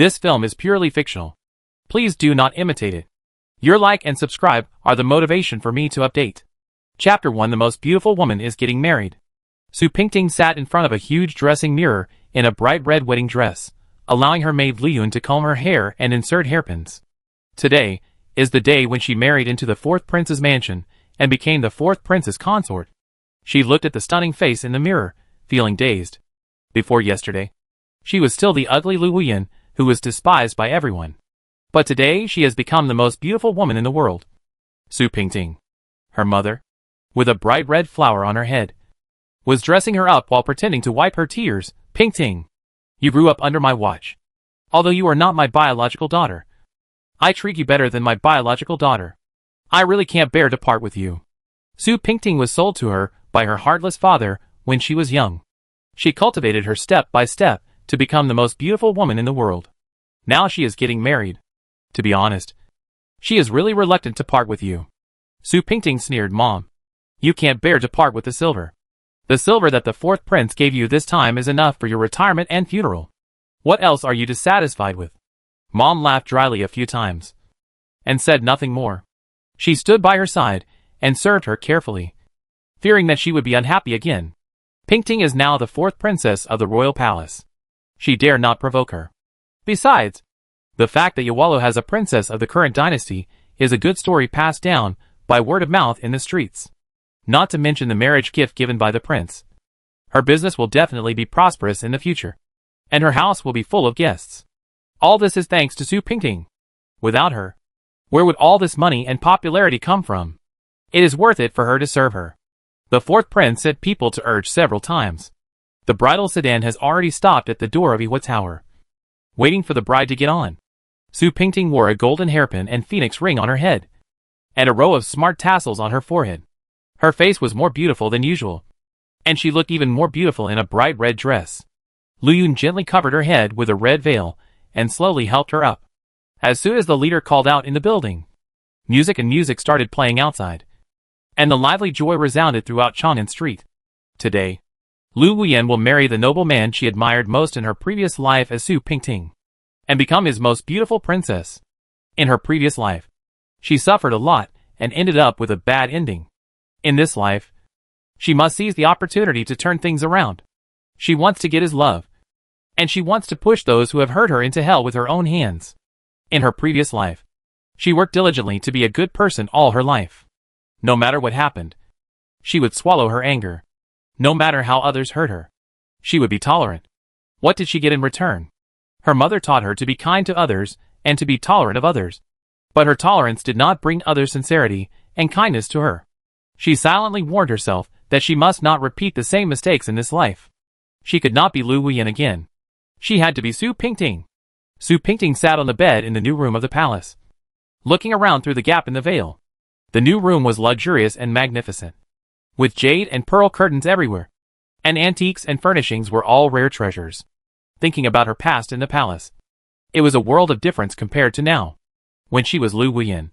This film is purely fictional. Please do not imitate it. Your like and subscribe are the motivation for me to update. Chapter 1. The most beautiful woman is getting married. Su Pingting sat in front of a huge dressing mirror in a bright red wedding dress, allowing her maid Liyun to comb her hair and insert hairpins. Today is the day when she married into the fourth prince's mansion and became the fourth prince's consort. She looked at the stunning face in the mirror, feeling dazed. Before yesterday, she was still the ugly Lu Wuyan, who was despised by everyone. But today she has become the most beautiful woman in the world. Su Pingting, her mother, with a bright red flower on her head, was dressing her up while pretending to wipe her tears. Pingting, you grew up under my watch. Although you are not my biological daughter, I treat you better than my biological daughter. I really can't bear to part with you. Su Pingting was sold to her by her heartless father when she was young. She cultivated her step by step to become the most beautiful woman in the world. Now she is getting married. To be honest, she is really reluctant to part with you. Su Pingting sneered. Mom, you can't bear to part with the silver. The silver that the fourth prince gave you this time is enough for your retirement and funeral. What else are you dissatisfied with? Mom laughed dryly a few times and said nothing more. She stood by her side and served her carefully, fearing that she would be unhappy again. Pingting is now the fourth princess of the royal palace. She dare not provoke her. Besides, the fact that Yawalo has a princess of the current dynasty is a good story passed down by word of mouth in the streets. Not to mention the marriage gift given by the prince. Her business will definitely be prosperous in the future, and her house will be full of guests. All this is thanks to Su Pingting. Without her, where would all this money and popularity come from? It is worth it for her to serve her. The fourth prince sent people to urge several times. The bridal sedan has already stopped at the door of Iwa Tower, waiting for the bride to get on. Su Pingting wore a golden hairpin and phoenix ring on her head, and a row of smart tassels on her forehead. Her face was more beautiful than usual, and she looked even more beautiful in a bright red dress. Liyun gently covered her head with a red veil and slowly helped her up. As soon as the leader called out in the building, music started playing outside, and the lively joy resounded throughout Chang'an Street. Today, Lu Wuyan will marry the noble man she admired most in her previous life as Su Pingting, and become his most beautiful princess. In her previous life, she suffered a lot and ended up with a bad ending. In this life, she must seize the opportunity to turn things around. She wants to get his love, and she wants to push those who have hurt her into hell with her own hands. In her previous life, she worked diligently to be a good person all her life. No matter what happened, she would swallow her anger. No matter how others hurt her, she would be tolerant. What did she get in return? Her mother taught her to be kind to others and to be tolerant of others. But her tolerance did not bring other sincerity and kindness to her. She silently warned herself that she must not repeat the same mistakes in this life. She could not be Lu Wuyan again. She had to be Su Pingting. Su Pingting sat on the bed in the new room of the palace, looking around through the gap in the veil. The new room was luxurious and magnificent, with jade and pearl curtains everywhere, and antiques and furnishings were all rare treasures. Thinking about her past in the palace, it was a world of difference compared to now. When she was Lu Wuyan,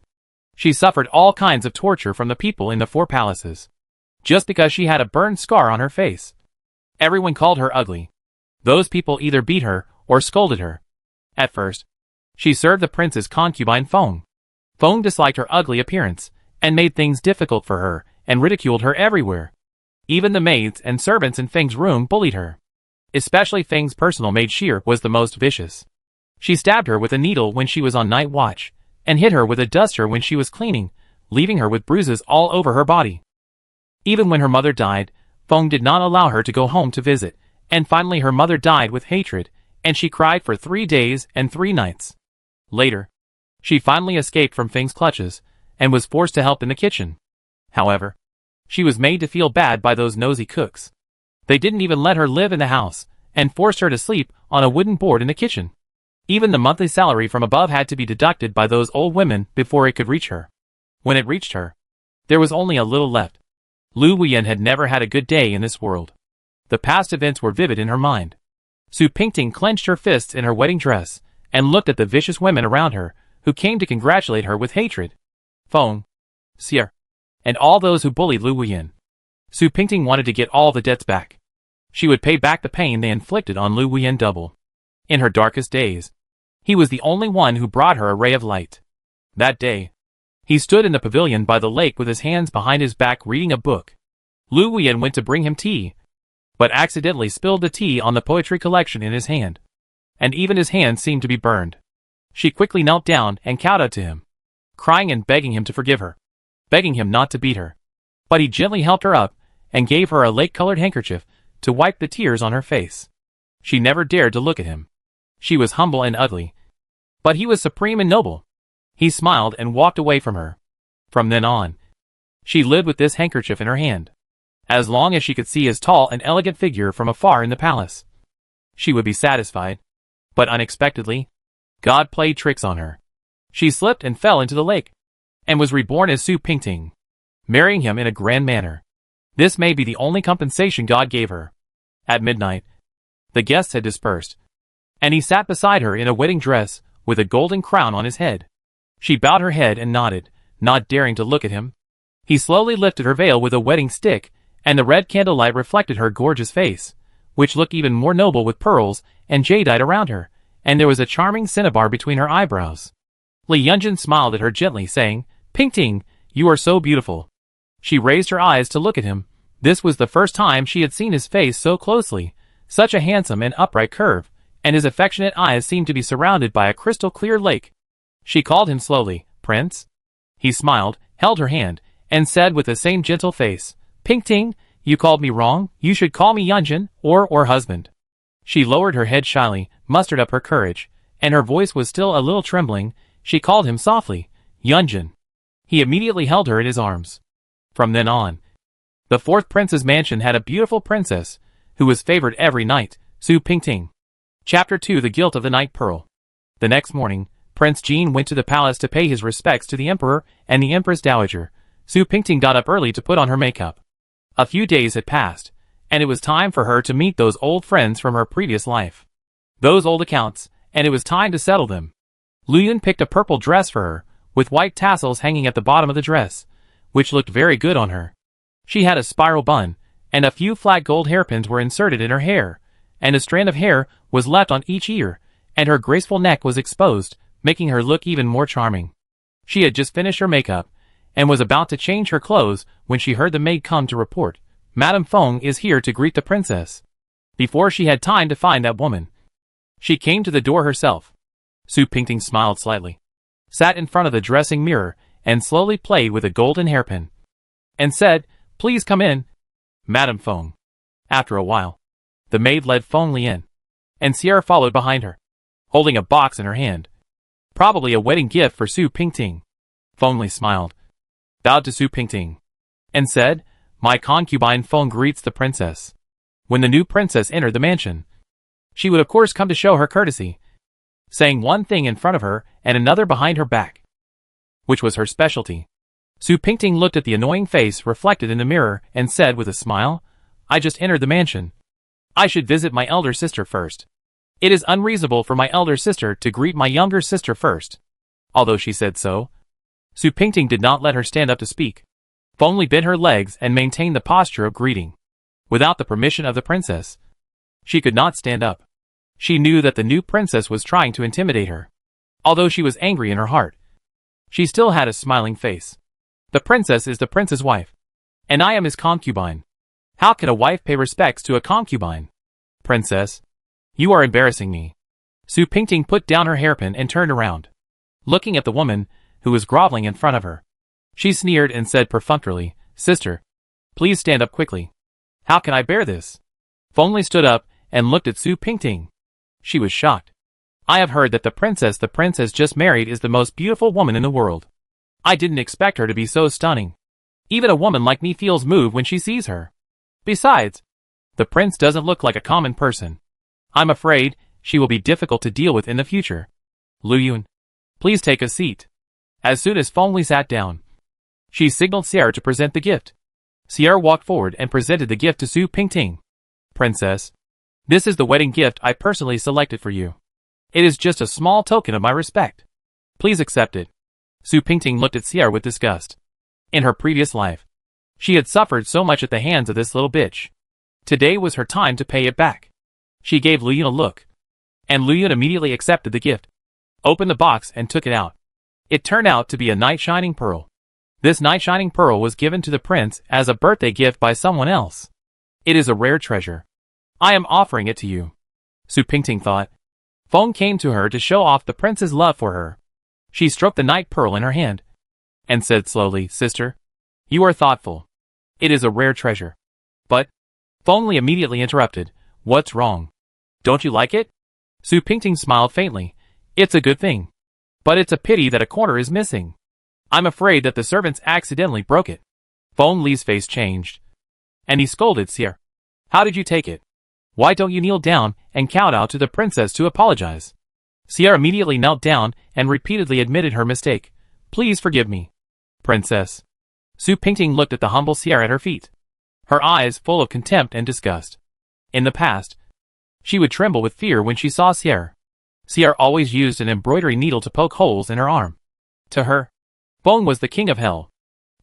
she suffered all kinds of torture from the people in the four palaces, just because she had a burned scar on her face. Everyone called her ugly. Those people either beat her or scolded her. At first, she served the prince's concubine Feng. Feng disliked her ugly appearance and made things difficult for her and ridiculed her everywhere. Even the maids and servants in Feng's room bullied her. Especially Feng's personal maid Sheer was the most vicious. She stabbed her with a needle when she was on night watch, and hit her with a duster when she was cleaning, leaving her with bruises all over her body. Even when her mother died, Feng did not allow her to go home to visit, and finally her mother died with hatred, and she cried for 3 days and 3 nights. Later, she finally escaped from Feng's clutches, and was forced to help in the kitchen. However, she was made to feel bad by those nosy cooks. They didn't even let her live in the house, and forced her to sleep on a wooden board in the kitchen. Even the monthly salary from above had to be deducted by those old women before it could reach her. When it reached her, there was only a little left. Lu Wuyan had never had a good day in this world. The past events were vivid in her mind. Su Pingting clenched her fists in her wedding dress, and looked at the vicious women around her, who came to congratulate her with hatred. Feng, Seer, and all those who bullied Lu Wuyan. Su Pingting wanted to get all the debts back. She would pay back the pain they inflicted on Lu Wuyan double. In her darkest days, He was the only one who brought her a ray of light. That day, he stood in the pavilion by the lake with his hands behind his back reading a book. Lu Wuyan went to bring him tea, but accidentally spilled the tea on the poetry collection in his hand. And even his hand seemed to be burned. She quickly knelt down and kowtowed to him, crying and begging him to forgive her, begging him not to beat her. But he gently helped her up and gave her a lake-colored handkerchief to wipe the tears on her face. She never dared to look at him. She was humble and ugly, but he was supreme and noble. He smiled and walked away from her. From then on, she lived with this handkerchief in her hand. As long as she could see his tall and elegant figure from afar in the palace, she would be satisfied. But unexpectedly, God played tricks on her. She slipped and fell into the lake, and was reborn as Su Pingting, marrying him in a grand manner. This may be the only compensation God gave her. At midnight, the guests had dispersed, and he sat beside her in a wedding dress with a golden crown on his head. She bowed her head and nodded, not daring to look at him. He slowly lifted her veil with a wedding stick, and the red candlelight reflected her gorgeous face, which looked even more noble with pearls and jadeite around her, and there was a charming cinnabar between her eyebrows. Li Yunjin smiled at her gently, saying, "Pingting, you are so beautiful." She raised her eyes to look at him. This was the first time she had seen his face so closely, such a handsome and upright curve, and his affectionate eyes seemed to be surrounded by a crystal-clear lake. She called him slowly, "Prince?" He smiled, held her hand, and said with the same gentle face, "Pingting, you called me wrong. You should call me Yunjin, or husband." She lowered her head shyly, mustered up her courage, and her voice was still a little trembling. She called him softly, "Yunjin." He immediately held her in his arms. From then on, the fourth prince's mansion had a beautiful princess, who was favored every night, Su Pingting. Chapter 2: The Guilt of the Night Pearl. The next morning, Prince Jin went to the palace to pay his respects to the emperor and the empress dowager. Su Pingting got up early to put on her makeup. A few days had passed, and it was time for her to meet those old friends from her previous life. Those old accounts, and it was time to settle them. Lu Yun picked a purple dress for her, with white tassels hanging at the bottom of the dress, which looked very good on her. She had a spiral bun, and a few flat gold hairpins were inserted in her hair, and a strand of hair was left on each ear, and her graceful neck was exposed, making her look even more charming. She had just finished her makeup, and was about to change her clothes when she heard the maid come to report, "Madame Feng is here to greet the princess." Before she had time to find that woman, she came to the door herself. Su Pingting smiled slightly, sat in front of the dressing mirror, and slowly played with a golden hairpin, and said, "Please come in, Madame Feng." After a while, the maid led Feng Li in, and Sierra followed behind her, holding a box in her hand, probably a wedding gift for Su Pingting. Feng Li smiled, bowed to Su Pingting, and said, "My concubine Feng greets the princess." When the new princess entered the mansion, she would of course come to show her courtesy, saying one thing in front of her and another behind her back, which was her specialty. Su Pingting looked at the annoying face reflected in the mirror and said with a smile, "I just entered the mansion. I should visit my elder sister first. It is unreasonable for my elder sister to greet my younger sister first." Although she said so, Su Pingting did not let her stand up to speak. Feng Li bent her legs and maintained the posture of greeting. Without the permission of the princess, she could not stand up. She knew that the new princess was trying to intimidate her. Although she was angry in her heart, she still had a smiling face. "The princess is the prince's wife, and I am his concubine. How can a wife pay respects to a concubine? Princess, you are embarrassing me." Su Pingting put down her hairpin and turned around, looking at the woman who was groveling in front of her. She sneered and said perfunctorily, "Sister, please stand up quickly. How can I bear this?" Feng Li stood up and looked at Su Pingting. She was shocked. "I have heard that the princess just married is the most beautiful woman in the world. I didn't expect her to be so stunning. Even a woman like me feels moved when she sees her. Besides, the prince doesn't look like a common person. I'm afraid she will be difficult to deal with in the future. Lu Yun, please take a seat." As soon as Feng Li sat down, she signaled Sierra to present the gift. Sierra walked forward and presented the gift to Su Pingting. "Princess, this is the wedding gift I personally selected for you. It is just a small token of my respect. Please accept it." Su Pingting looked at Sierra with disgust. In her previous life, she had suffered so much at the hands of this little bitch. Today was her time to pay it back. She gave Lu Yun a look, and Lu Yun immediately accepted the gift. opened the box and took it out. It turned out to be a night-shining pearl. This night-shining pearl was given to the prince as a birthday gift by someone else. It is a rare treasure. I am offering it to you, Su Pingting thought. Feng came to her to show off the prince's love for her. She stroked the night pearl in her hand and said slowly, "Sister, you are thoughtful. It is a rare treasure." But Feng immediately interrupted. "What's wrong? Don't you like it?" Su Pingting smiled faintly. "It's a good thing. But it's a pity that a corner is missing. I'm afraid that the servants accidentally broke it." Feng Li's face changed, and he scolded Seer. "How did you take it? Why don't you kneel down and kowtow to the princess to apologize?" Seer immediately knelt down and repeatedly admitted her mistake. "Please forgive me, princess." Su Pingting looked at the humble Seer at her feet, her eyes full of contempt and disgust. In the past, she would tremble with fear when she saw Seer. Seer always used an embroidery needle to poke holes in her arm. To her, Feng was the king of hell,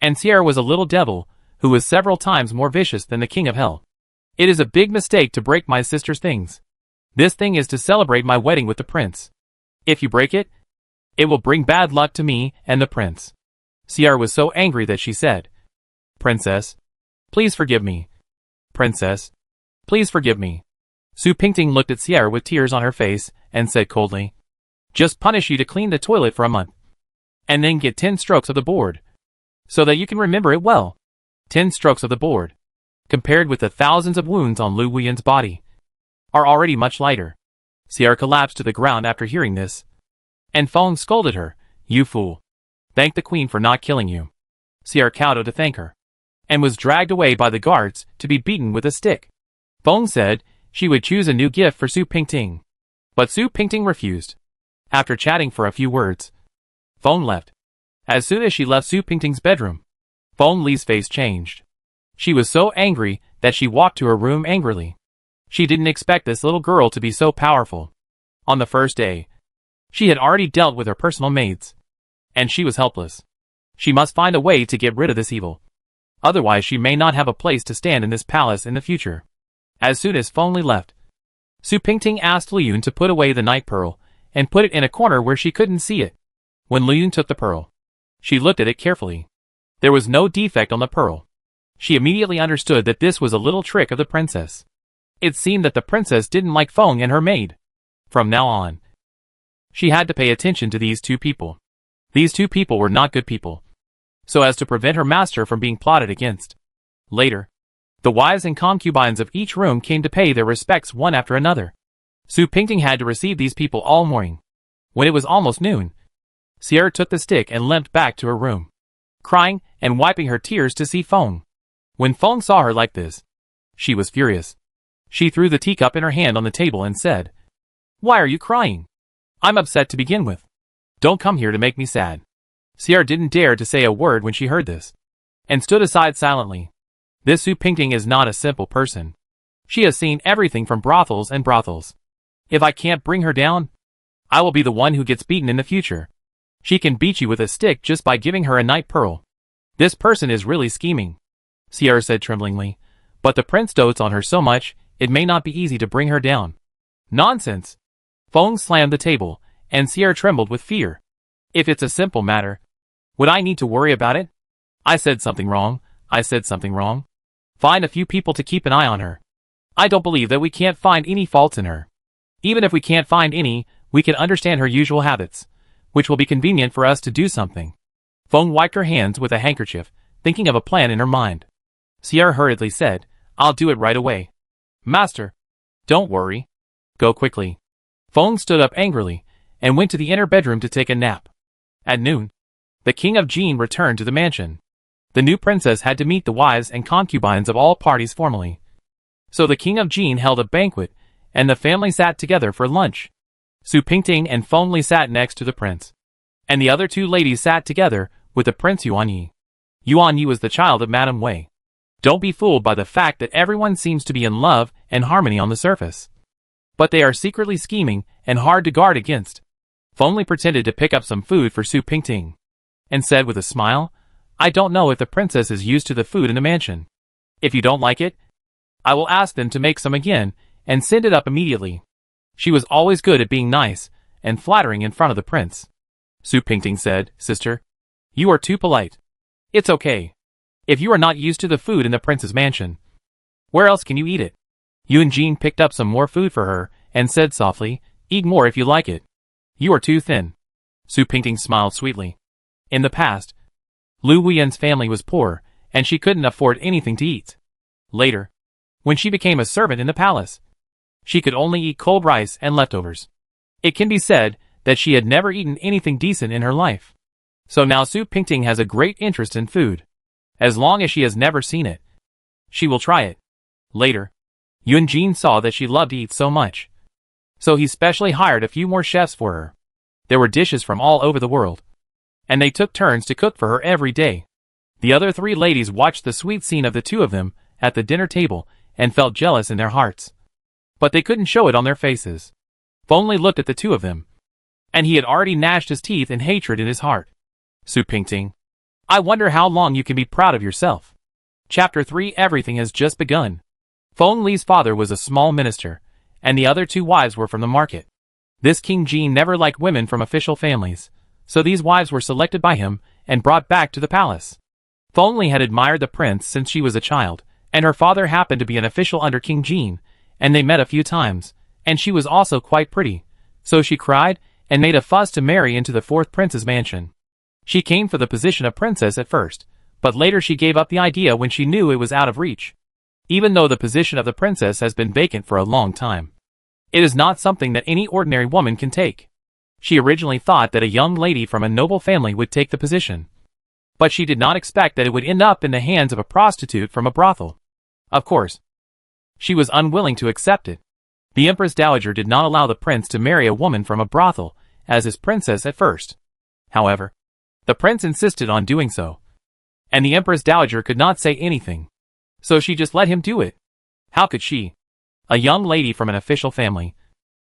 and Seer was a little devil who was several times more vicious than the king of hell. "It is a big mistake to break my sister's things. This thing is to celebrate my wedding with the prince. If you break it, it will bring bad luck to me and the prince." Seer was so angry that she said, "Princess, please forgive me. Princess, please forgive me." Su Pingting looked at Seer with tears on her face and said coldly, "Just punish you to clean the toilet for a month, and then get 10 strokes of the board, so that you can remember it well." 10 strokes of the board, compared with the thousands of wounds on Lu Wuyan's body, are already much lighter. Seer collapsed to the ground after hearing this, and Feng scolded her, "You fool. Thank the queen for not killing you." Seer kowtowed to thank her, and was dragged away by the guards to be beaten with a stick. Feng said she would choose a new gift for Su Pingting, but Su Pingting refused. After chatting for a few words, Feng left. As soon as she left Su Pingting's bedroom, Feng Li's face changed. She was so angry that she walked to her room angrily. She didn't expect this little girl to be so powerful. On the first day, she had already dealt with her personal maids, and she was helpless. She must find a way to get rid of this evil. Otherwise she may not have a place to stand in this palace in the future. As soon as Feng Li left, Su Pingting asked Liyun to put away the night pearl and put it in a corner where she couldn't see it. When Liyun took the pearl, she looked at it carefully. There was no defect on the pearl. She immediately understood that this was a little trick of the princess. It seemed that the princess didn't like Feng and her maid. From now on, she had to pay attention to these two people. These two people were not good people, so as to prevent her master from being plotted against. Later, the wives and concubines of each room came to pay their respects one after another. Su Pingting had to receive these people all morning. When it was almost noon, Seer took the stick and limped back to her room, crying and wiping her tears to see Feng. When Feng saw her like this, she was furious. She threw the teacup in her hand on the table and said, "Why are you crying? I'm upset to begin with. Don't come here to make me sad." Seer didn't dare to say a word when she heard this, and stood aside silently. This Su Pingting is not a simple person. She has seen everything from brothels and brothels. If I can't bring her down, I will be the one who gets beaten in the future. She can beat you with a stick just by giving her a night pearl. This person is really scheming, Seer said tremblingly, but the prince dotes on her so much, it may not be easy to bring her down. Nonsense! Feng slammed the table, and Seer trembled with fear. If it's a simple matter, would I need to worry about it? I said something wrong. I said something wrong. Find a few people to keep an eye on her. I don't believe that we can't find any faults in her. Even if we can't find any, we can understand her usual habits, which will be convenient for us to do something. Feng wiped her hands with a handkerchief, thinking of a plan in her mind. Seer hurriedly said, "I'll do it right away." "Master, don't worry. Go quickly." Feng stood up angrily, and went to the inner bedroom to take a nap. At noon, the king of Jin returned to the mansion. The new princess had to meet the wives and concubines of all parties formally. So the king of Jin held a banquet, and the family sat together for lunch. Su Pingting and Feng Li sat next to the prince, and the other two ladies sat together with the Prince Yuanyi. Yuanyi was the child of Madame Wei. Don't be fooled by the fact that everyone seems to be in love and harmony on the surface. But they are secretly scheming and hard to guard against. Feng Li pretended to pick up some food for Su Pingting, and said with a smile, "I don't know if the princess is used to the food in the mansion. If you don't like it, I will ask them to make some again, and send it up immediately." She was always good at being nice, and flattering in front of the prince. Su Pingting said, "Sister, you are too polite. It's okay. If you are not used to the food in the prince's mansion, where else can you eat it?" Jing picked up some more food for her and said softly, "Eat more if you like it. You are too thin." Su Pingting smiled sweetly. In the past, Lu Wuyan's family was poor, and she couldn't afford anything to eat. Later, when she became a servant in the palace, she could only eat cold rice and leftovers. It can be said that she had never eaten anything decent in her life. So now Su Pingting has a great interest in food. As long as she has never seen it, she will try it. Later, Jing saw that she loved to eat so much, so he specially hired a few more chefs for her. There were dishes from all over the world, and they took turns to cook for her every day. The other three ladies watched the sweet scene of the two of them at the dinner table and felt jealous in their hearts. But they couldn't show it on their faces. Feng looked at the two of them, and he had already gnashed his teeth in hatred in his heart. Su Pingting, I wonder how long you can be proud of yourself. Chapter 3 Everything has just begun. Feng Li's father was a small minister, and the other two wives were from the market. This King Jin never liked women from official families, so these wives were selected by him and brought back to the palace. Feng Li had admired the prince since she was a child, and her father happened to be an official under King Jin, and they met a few times, and she was also quite pretty, so she cried and made a fuss to marry into the fourth prince's mansion. She came for the position of princess at first, but later she gave up the idea when she knew it was out of reach. Even though the position of the princess has been vacant for a long time, it is not something that any ordinary woman can take. She originally thought that a young lady from a noble family would take the position, but she did not expect that it would end up in the hands of a prostitute from a brothel. Of course, she was unwilling to accept it. The Empress Dowager did not allow the prince to marry a woman from a brothel as his princess at first. However, the prince insisted on doing so, and the Empress Dowager could not say anything, so she just let him do it. How could she, a young lady from an official family,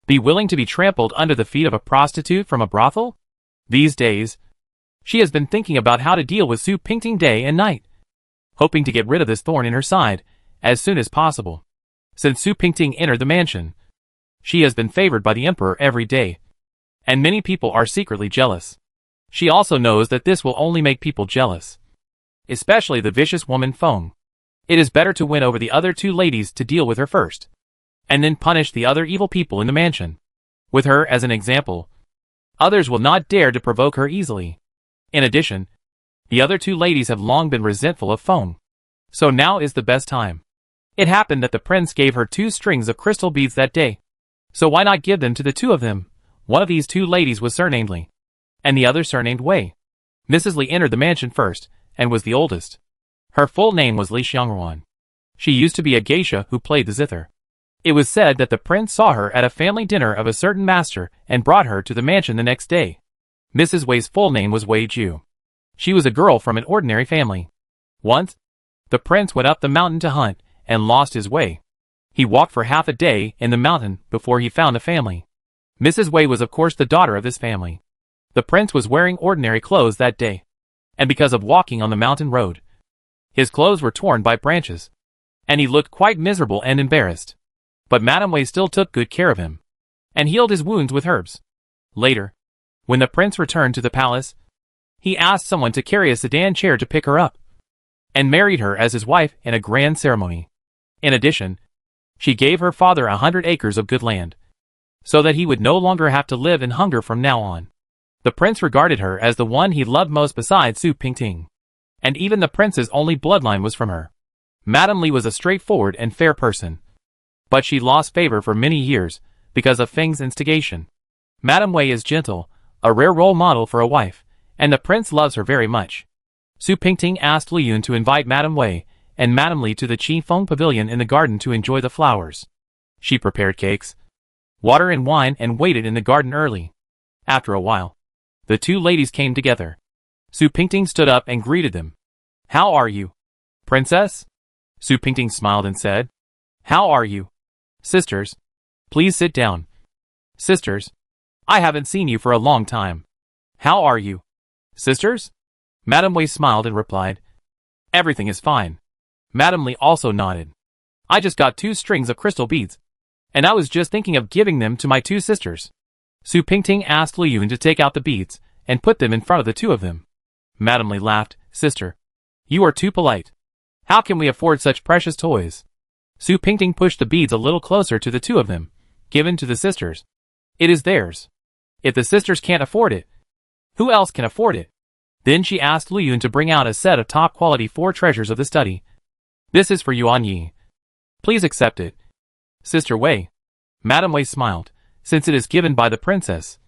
be willing to be trampled under the feet of a prostitute from a brothel? These days, she has been thinking about how to deal with Su Pingting day and night, hoping to get rid of this thorn in her side as soon as possible. Since Su Pingting entered the mansion, she has been favored by the emperor every day, and many people are secretly jealous. She also knows that this will only make people jealous, especially the vicious woman Feng. It is better to win over the other two ladies to deal with her first, and then punish the other evil people in the mansion. With her as an example, others will not dare to provoke her easily. In addition, the other two ladies have long been resentful of Feng, so now is the best time. It happened that the prince gave her 2 strings of crystal beads that day, so why not give them to the two of them? One of these two ladies was surnamed Li, and the other surnamed Wei. Mrs. Li entered the mansion first, and was the oldest. Her full name was Li Xiangruan. She used to be a geisha who played the zither. It was said that the prince saw her at a family dinner of a certain master and brought her to the mansion the next day. Mrs. Wei's full name was Wei Ju. She was a girl from an ordinary family. Once, the prince went up the mountain to hunt and lost his way. He walked for half a day in the mountain before he found a family. Mrs. Wei was of course the daughter of this family. The prince was wearing ordinary clothes that day, and because of walking on the mountain road, his clothes were torn by branches, and he looked quite miserable and embarrassed. But Madame Wei still took good care of him, and healed his wounds with herbs. Later, when the prince returned to the palace, he asked someone to carry a sedan chair to pick her up, and married her as his wife in a grand ceremony. In addition, she gave her father 100 acres of good land, so that he would no longer have to live in hunger from now on. The prince regarded her as the one he loved most besides Su Pingting, and even the prince's only bloodline was from her. Madame Li was a straightforward and fair person, but she lost favor for many years because of Feng's instigation. Madame Wei is gentle, a rare role model for a wife, and the prince loves her very much. Su Pingting asked Li Yun to invite Madame Wei and Madame Li to the Qi Feng pavilion in the garden to enjoy the flowers. She prepared cakes, water and wine and waited in the garden early. After a while, the two ladies came together. Su Pingting stood up and greeted them. "How are you, princess?" Su Pingting smiled and said, "How are you, sisters? Please sit down. Sisters, I haven't seen you for a long time. How are you, sisters?" Madame Wei smiled and replied, "Everything is fine." Madame Li also nodded. "I just got 2 strings of crystal beads, and I was just thinking of giving them to my 2 sisters." Su Pingting asked Lu Yun to take out the beads and put them in front of the two of them. Madame Li laughed. Sister, you are too polite. How can we afford such precious toys? Su Pingting pushed the beads a little closer to the two of them, given to the sisters. It is theirs. If the sisters can't afford it, who else can afford it? Then she asked Lu Yun to bring out a set of top-quality 4 treasures of the study. This is for Yuan Yi. Please accept it. Sister Wei. Madame Wei smiled, since it is given by the princess.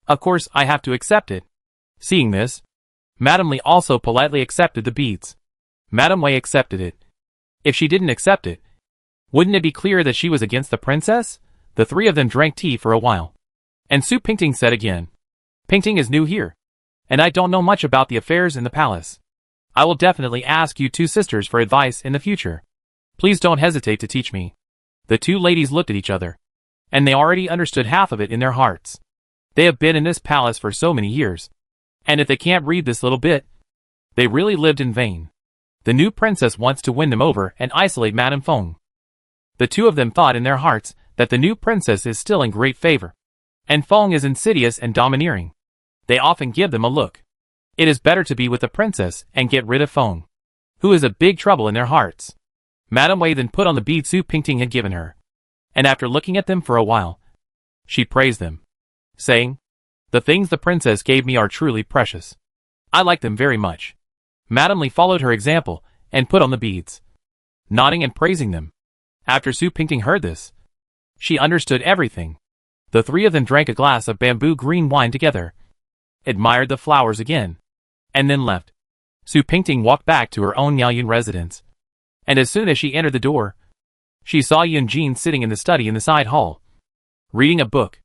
Of course I have to accept it. Seeing this, Madame Li also politely accepted the beads. Madame Wei accepted it. If she didn't accept it, wouldn't it be clear that she was against the princess? The three of them drank tea for a while. And Su Pingting said again, Pingting is new here, and I don't know much about the affairs in the palace. I will definitely ask you two sisters for advice in the future. Please don't hesitate to teach me. The two ladies looked at each other, and they already understood half of it in their hearts. They have been in this palace for so many years, and if they can't read this little bit, they really lived in vain. The new princess wants to win them over and isolate Madame Feng. The two of them thought in their hearts that the new princess is still in great favor, and Feng is insidious and domineering. They often give them a look. It is better to be with the princess and get rid of Feng, who is a big trouble in their hearts. Madame Wei then put on the beads Su Pingting had given her, and after looking at them for a while, she praised them, saying, The things the princess gave me are truly precious. I like them very much. Madame Li followed her example and put on the beads, nodding and praising them. After Su Pingting heard this, she understood everything. The three of them drank a glass of bamboo green wine together, admired the flowers again, and then left. Su Pingting walked back to her own Yaoyun residence, and as soon as she entered the door, she saw Yun Jin sitting in the study in the side hall, reading a book.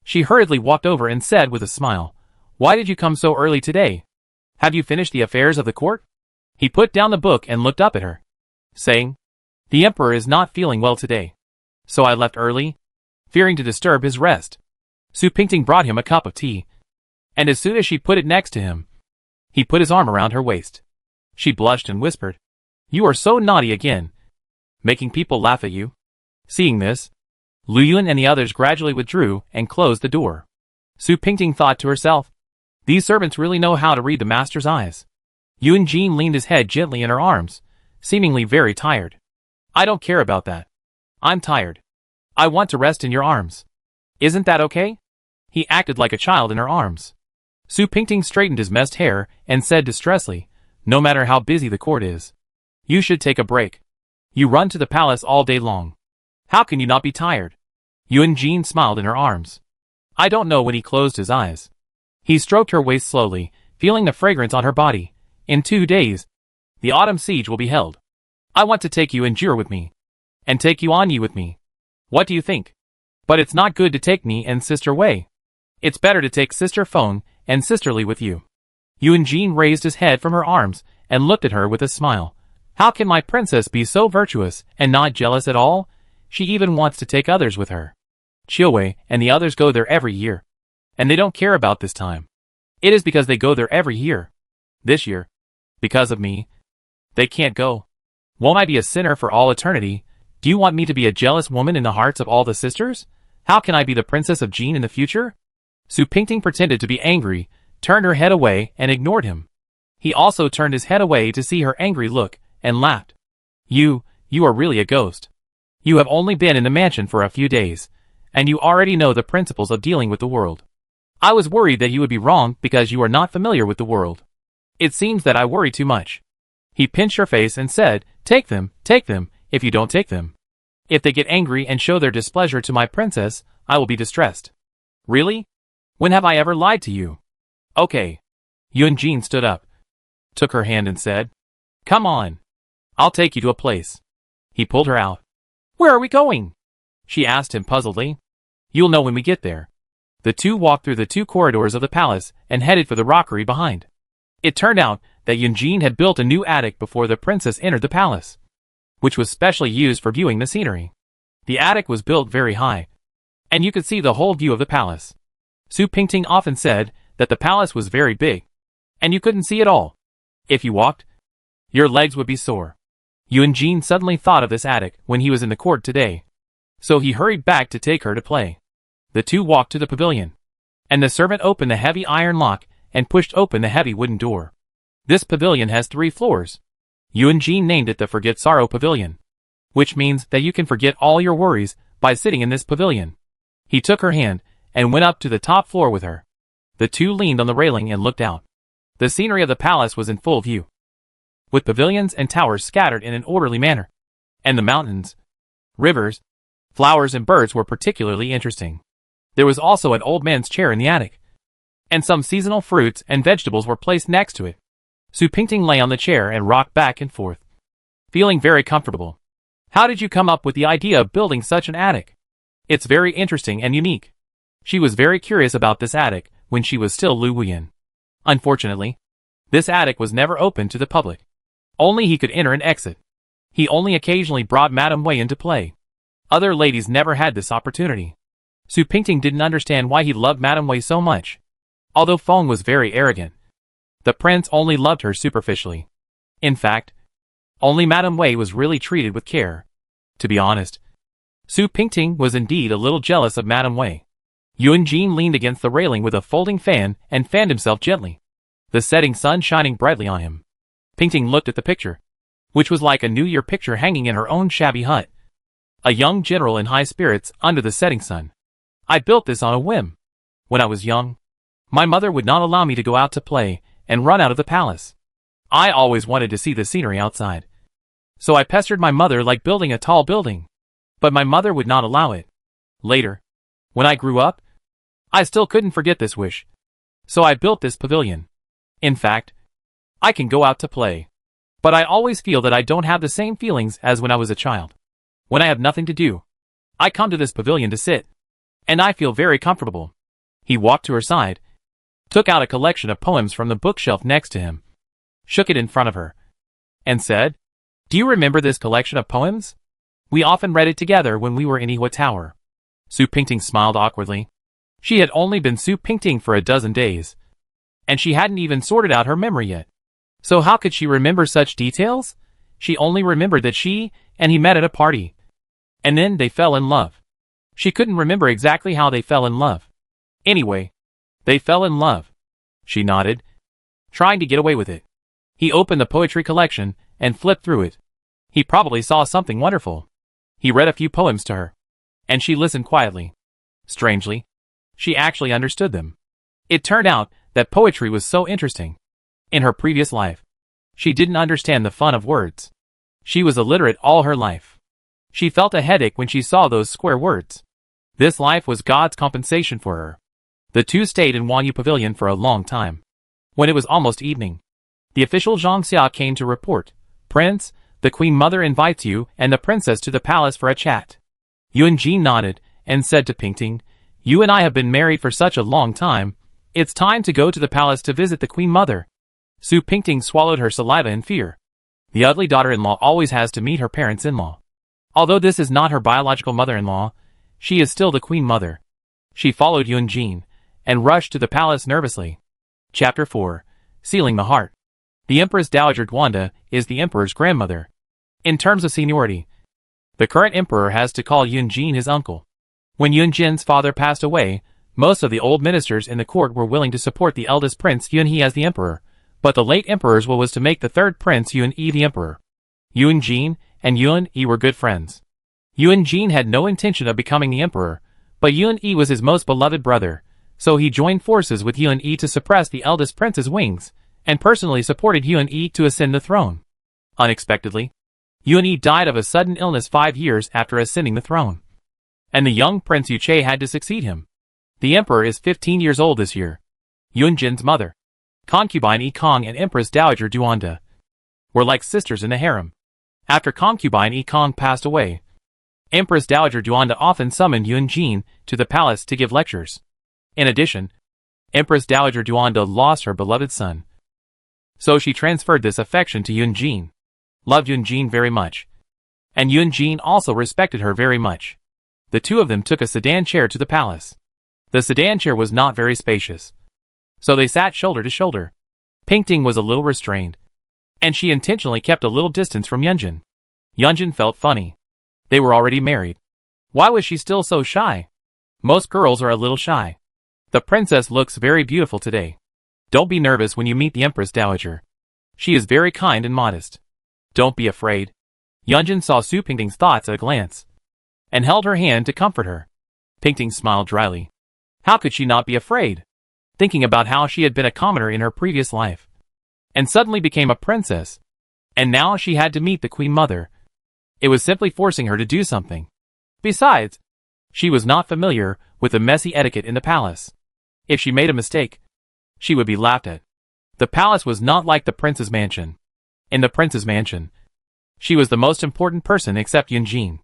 She hurriedly walked over and said with a smile, Why did you come so early today? Have you finished the affairs of the court? He put down the book and looked up at her, saying, The emperor is not feeling well today, so I left early, fearing to disturb his rest. Su Pingting brought him a cup of tea, and as soon as she put it next to him, he put his arm around her waist. She blushed and whispered, You are so naughty again, making people laugh at you. Seeing this, Lu Yun and the others gradually withdrew and closed the door. Su Pingting thought to herself, These servants really know how to read the master's eyes. Yun Jin leaned his head gently in her arms, seemingly very tired. I don't care about that. I'm tired. I want to rest in your arms. Isn't that okay? He acted like a child in her arms. Su Pingting straightened his messed hair and said distressfully, No matter how busy the court is, you should take a break. You run to the palace all day long. How can you not be tired? Yun Jin smiled in her arms. I don't know when he closed his eyes. He stroked her waist slowly, feeling the fragrance on her body. In 2 days, the autumn siege will be held. I want to take you and Jir with me, and take Yuan Yi with me. What do you think? But it's not good to take me and Sister Wei. It's better to take Sister Feng and Sister Li with you. Yun Jin raised his head from her arms and looked at her with a smile. How can my princess be so virtuous and not jealous at all? She even wants to take others with her. Chiuwei and the others go there every year, and they don't care about this time. It is because they go there every year. This year, because of me, they can't go. Won't I be a sinner for all eternity? Do you want me to be a jealous woman in the hearts of all the sisters? How can I be the princess of Jin in the future? Su Pingting pretended to be angry, turned her head away and ignored him. He also turned his head away to see her angry look, and laughed. You are really a ghost. You have only been in the mansion for a few days, and you already know the principles of dealing with the world. I was worried that you would be wrong because you are not familiar with the world. It seems that I worry too much. He pinched her face and said, Take them, if you don't take them. If they get angry and show their displeasure to my princess, I will be distressed. Really? When have I ever lied to you? Okay. Yun Jin stood up, took her hand and said, Come on. I'll take you to a place. He pulled her out. Where are we going? She asked him puzzledly. You'll know when we get there. The two walked through the 2 corridors of the palace and headed for the rockery behind. It turned out that Yun Jin had built a new attic before the princess entered the palace, which was specially used for viewing the scenery. The attic was built very high, and you could see the whole view of the palace. Su Pingting often said that the palace was very big, and you couldn't see it all. If you walked, your legs would be sore. Yun Jin suddenly thought of this attic when he was in the court today, so he hurried back to take her to play. The two walked to the pavilion. And the servant opened the heavy iron lock and pushed open the heavy wooden door. This pavilion has 3 floors. Yunjin named it the Forget Sorrow Pavilion, which means that you can forget all your worries by sitting in this pavilion. He took her hand and went up to the top floor with her. The two leaned on the railing and looked out. The scenery of the palace was in full view, with pavilions and towers scattered in an orderly manner. And the mountains, rivers, flowers and birds were particularly interesting. There was also an old man's chair in the attic, and some seasonal fruits and vegetables were placed next to it. Su Pingting lay on the chair and rocked back and forth, feeling very comfortable. How did you come up with the idea of building such an attic? It's very interesting and unique. She was very curious about this attic when she was still Lu Wuyan. Unfortunately, this attic was never open to the public. Only he could enter and exit. He only occasionally brought Madame Wei into play. Other ladies never had this opportunity. Su Pingting didn't understand why he loved Madame Wei so much. Although Feng was very arrogant, the prince only loved her superficially. In fact, only Madame Wei was really treated with care. To be honest, Su Pingting was indeed a little jealous of Madame Wei. Yunjin leaned against the railing with a folding fan and fanned himself gently, the setting sun shining brightly on him. Pingting looked at the picture, which was like a New Year picture hanging in her own shabby hut. A young general in high spirits under the setting sun. I built this on a whim. When I was young, my mother would not allow me to go out to play and run out of the palace. I always wanted to see the scenery outside. So I pestered my mother like building a tall building. But my mother would not allow it. Later, when I grew up, I still couldn't forget this wish. So I built this pavilion. In fact, I can go out to play. But I always feel that I don't have the same feelings as when I was a child. When I have nothing to do, I come to this pavilion to sit. And I feel very comfortable. He walked to her side, took out a collection of poems from the bookshelf next to him, shook it in front of her, and said, "Do you remember this collection of poems? We often read it together when we were in Ihua Tower." Su Pingting smiled awkwardly. She had only been Su Pingting for a dozen days, and she hadn't even sorted out her memory yet. So how could she remember such details? She only remembered that she and he met at a party, and then they fell in love. She couldn't remember exactly how they fell in love. Anyway, they fell in love. She nodded, trying to get away with it. He opened the poetry collection and flipped through it. He probably saw something wonderful. He read a few poems to her, and she listened quietly. Strangely, she actually understood them. It turned out that poetry was so interesting. In her previous life, she didn't understand the fun of words. She was illiterate all her life. She felt a headache when she saw those square words. This life was God's compensation for her. The two stayed in Wanyu Pavilion for a long time. When it was almost evening, the official Zhang Xia came to report, "Prince, the Queen Mother invites you and the princess to the palace for a chat." Yunjin nodded and said to Pingting, "You and I have been married for such a long time. It's time to go to the palace to visit the Queen Mother." Su Pingting swallowed her saliva in fear. The ugly daughter-in-law always has to meet her parents-in-law. Although this is not her biological mother-in-law, she is still the Queen Mother. She followed Yunjin and rushed to the palace nervously. Chapter 4. Sealing the Heart. The Empress Dowager Duanda is the Emperor's grandmother. In terms of seniority, the current Emperor has to call Yunjin his uncle. When Yunjin's father passed away, most of the old ministers in the court were willing to support the eldest prince Yunhe as the Emperor, but the late Emperor's will was to make the third prince Yunhe the Emperor. Yunjin and Yunhe were good friends. Yunjin had no intention of becoming the Emperor, but Yunhe was his most beloved brother, so he joined forces with Yunhe to suppress the eldest prince's wings, and personally supported Yunhe to ascend the throne. Unexpectedly, Yunhe died of a sudden illness 5 years after ascending the throne, and the young Prince Yuche had to succeed him. The Emperor is 15 years old this year. Yunjin's mother, Concubine Jang and Empress Dowager Duanda, were like sisters in the harem. After Concubine Jang passed away, Empress Dowager Duanda often summoned Yunjin to the palace to give lectures. In addition, Empress Dowager Duanda lost her beloved son, so she transferred this affection to Yunjin, loved Yunjin very much, and Yunjin also respected her very much. The two of them took a sedan chair to the palace. The sedan chair was not very spacious, so they sat shoulder to shoulder. Pingting was a little restrained, and she intentionally kept a little distance from Yunjin. Yunjin felt funny. They were already married. Why was she still so shy? Most girls are a little shy. The princess looks very beautiful today. Don't be nervous when you meet the Empress Dowager. She is very kind and modest. Don't be afraid. Yunjin saw Su Pingting's thoughts at a glance, and held her hand to comfort her. Pingting smiled dryly. How could she not be afraid? Thinking about how she had been a commoner in her previous life, and suddenly became a princess, and now she had to meet the Queen Mother. It was simply forcing her to do something. Besides, she was not familiar with the messy etiquette in the palace. If she made a mistake, she would be laughed at. The palace was not like the prince's mansion. In the prince's mansion, she was the most important person except Yunjin.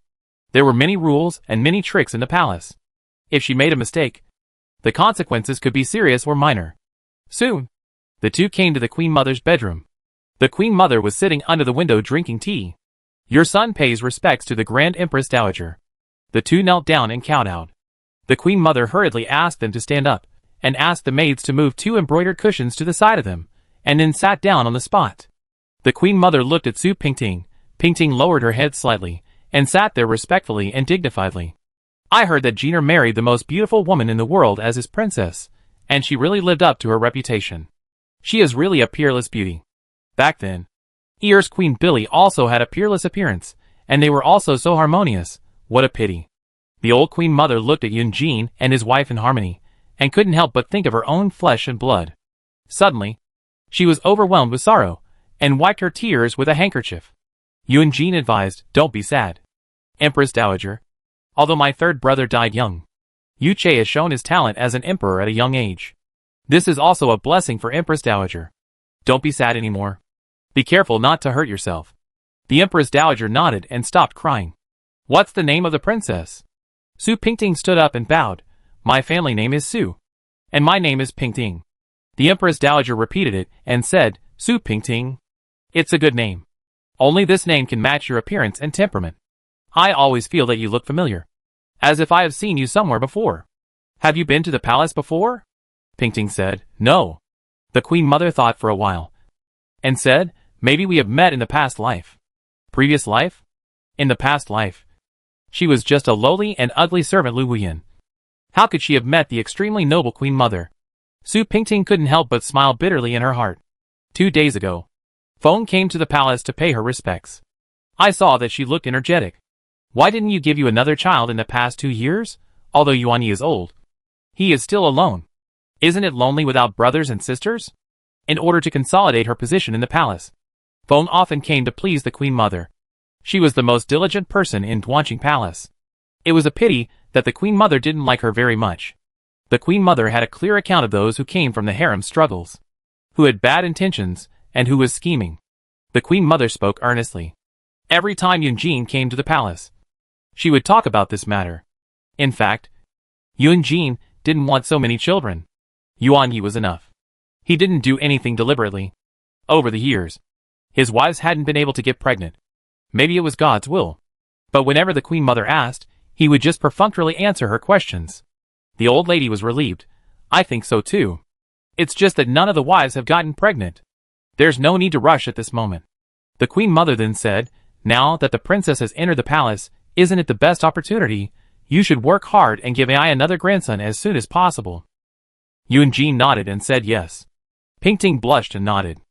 There were many rules and many tricks in the palace. If she made a mistake, the consequences could be serious or minor. Soon, the two came to the Queen Mother's bedroom. The Queen Mother was sitting under the window drinking tea. Your son pays respects to the Grand Empress Dowager. The two knelt down and kowtowed. The Queen Mother hurriedly asked them to stand up, and asked the maids to move two embroidered cushions to the side of them, and then sat down on the spot. The Queen Mother looked at Su Pingting. Pingting lowered her head slightly, and sat there respectfully and dignifiedly. I heard that Jeaner married the most beautiful woman in the world as his princess, and she really lived up to her reputation. She is really a peerless beauty. Back then, Ear's Queen Billy also had a peerless appearance, and they were also so harmonious. What a pity. The old Queen Mother looked at Yunjin and his wife in harmony, and couldn't help but think of her own flesh and blood. Suddenly, she was overwhelmed with sorrow, and wiped her tears with a handkerchief. Yunjin advised, don't be sad, Empress Dowager. Although my third brother died young, Yu Che has shown his talent as an emperor at a young age. This is also a blessing for Empress Dowager. Don't be sad anymore. Be careful not to hurt yourself. The Empress Dowager nodded and stopped crying. What's the name of the princess? Su Pingting stood up and bowed. My family name is Su, and my name is Pingting. The Empress Dowager repeated it and said, Su Pingting. It's a good name. Only this name can match your appearance and temperament. I always feel that you look familiar, as if I have seen you somewhere before. Have you been to the palace before? Pingting said, no. The Queen Mother thought for a while, and said, maybe we have met in the past life. Previous life? In the past life, she was just a lowly and ugly servant Lu Wuyan. How could she have met the extremely noble Queen Mother? Su Pingting couldn't help but smile bitterly in her heart. 2 days ago, Feng came to the palace to pay her respects. I saw that she looked energetic. Why didn't you give you another child in the past 2 years? Although Yuanyi is old, he is still alone. Isn't it lonely without brothers and sisters? In order to consolidate her position in the palace, Feng often came to please the Queen Mother. She was the most diligent person in Duanqing Palace. It was a pity that the Queen Mother didn't like her very much. The Queen Mother had a clear account of those who came from the harem struggles, who had bad intentions, and who was scheming. The Queen Mother spoke earnestly. Every time Yunjin came to the palace, she would talk about this matter. In fact, Yunjin didn't want so many children. Yuanyi was enough. He didn't do anything deliberately. Over the years, his wives hadn't been able to get pregnant. Maybe it was God's will. But whenever the Queen Mother asked, he would just perfunctorily answer her questions. The old lady was relieved. I think so too. It's just that none of the wives have gotten pregnant. There's no need to rush at this moment. The Queen Mother then said, now that the princess has entered the palace, isn't it the best opportunity? You should work hard and give Ai another grandson as soon as possible. Yunjin nodded and said yes. Pingting blushed and nodded.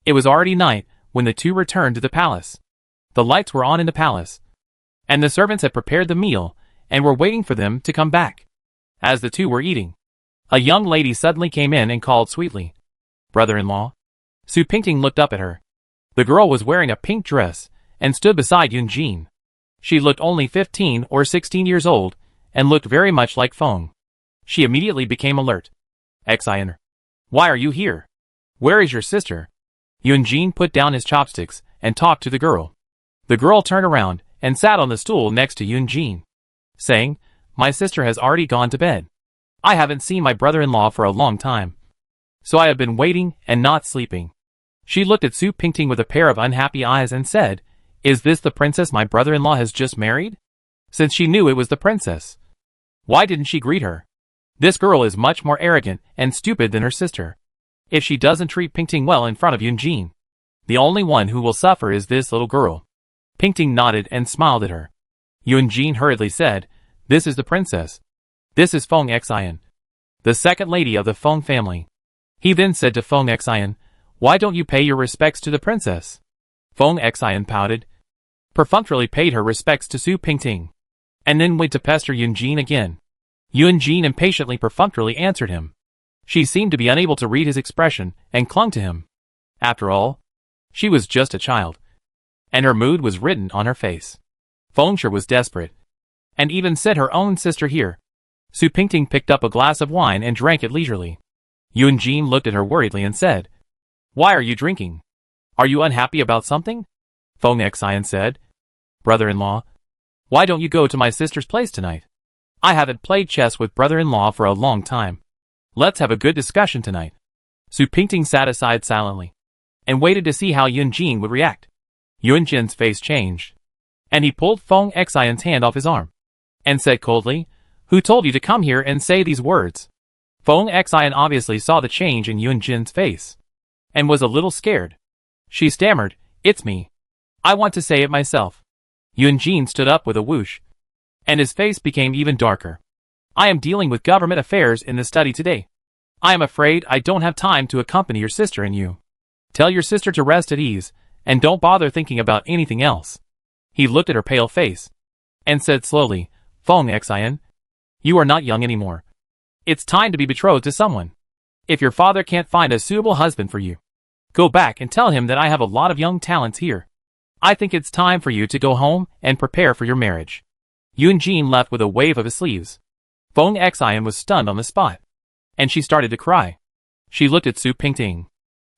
It was already night when the two returned to the palace. The lights were on in the palace, and the servants had prepared the meal and were waiting for them to come back. As the two were eating, a young lady suddenly came in and called sweetly, brother-in-law. Su Pingting looked up at her. The girl was wearing a pink dress and stood beside Yunjin. She looked only 15 or 16 years old and looked very much like Feng. She immediately became alert. Xian, why are you here? Where is your sister? Yunjin put down his chopsticks and talked to the girl. The girl turned around and sat on the stool next to Yunjin, saying, my sister has already gone to bed. I haven't seen my brother-in-law for a long time, so I have been waiting and not sleeping. She looked at Su Pingting with a pair of unhappy eyes and said, is this the princess my brother-in-law has just married? Since she knew it was the princess, why didn't she greet her? This girl is much more arrogant and stupid than her sister. If she doesn't treat Pingting well in front of Yunjin, the only one who will suffer is this little girl. Pingting nodded and smiled at her. Yunjin hurriedly said, this is the princess. This is Feng Xian. the second lady of the Feng family. He then said to Feng Xian, "Why don't you pay your respects to the princess?" Feng Xian pouted, perfunctorily paid her respects to Su Pingting, and then went to pester Yunjin again. Yunjin impatiently perfunctorily answered him. She seemed to be unable to read his expression and clung to him. After all, she was just a child, and her mood was written on her face. Fengshe was desperate, and even said her own sister here. Su Pingting picked up a glass of wine and drank it leisurely. Yunjin looked at her worriedly and said, "Why are you drinking? Are you unhappy about something?" Feng Xian said, "Brother-in-law, why don't you go to my sister's place tonight? I haven't played chess with brother-in-law for a long time. Let's have a good discussion tonight." Su Pingting sat aside silently and waited to see how Yunjin would react. Yunjin's face changed, and he pulled Feng Xian's hand off his arm and said coldly, "Who told you to come here and say these words?" Feng Xian obviously saw the change in Yunjin's face and was a little scared. She stammered, "It's me. I want to say it myself." Yunjin stood up with a whoosh, and his face became even darker. "I am dealing with government affairs in the study today. I am afraid I don't have time to accompany your sister and you. Tell your sister to rest at ease, and don't bother thinking about anything else." He looked at her pale face and said slowly, "Feng Xian, you are not young anymore. It's time to be betrothed to someone. If your father can't find a suitable husband for you, go back and tell him that I have a lot of young talents here. I think it's time for you to go home and prepare for your marriage." Yunjin left with a wave of his sleeves. Feng Xian was stunned on the spot, and she started to cry. She looked at Su Pingting,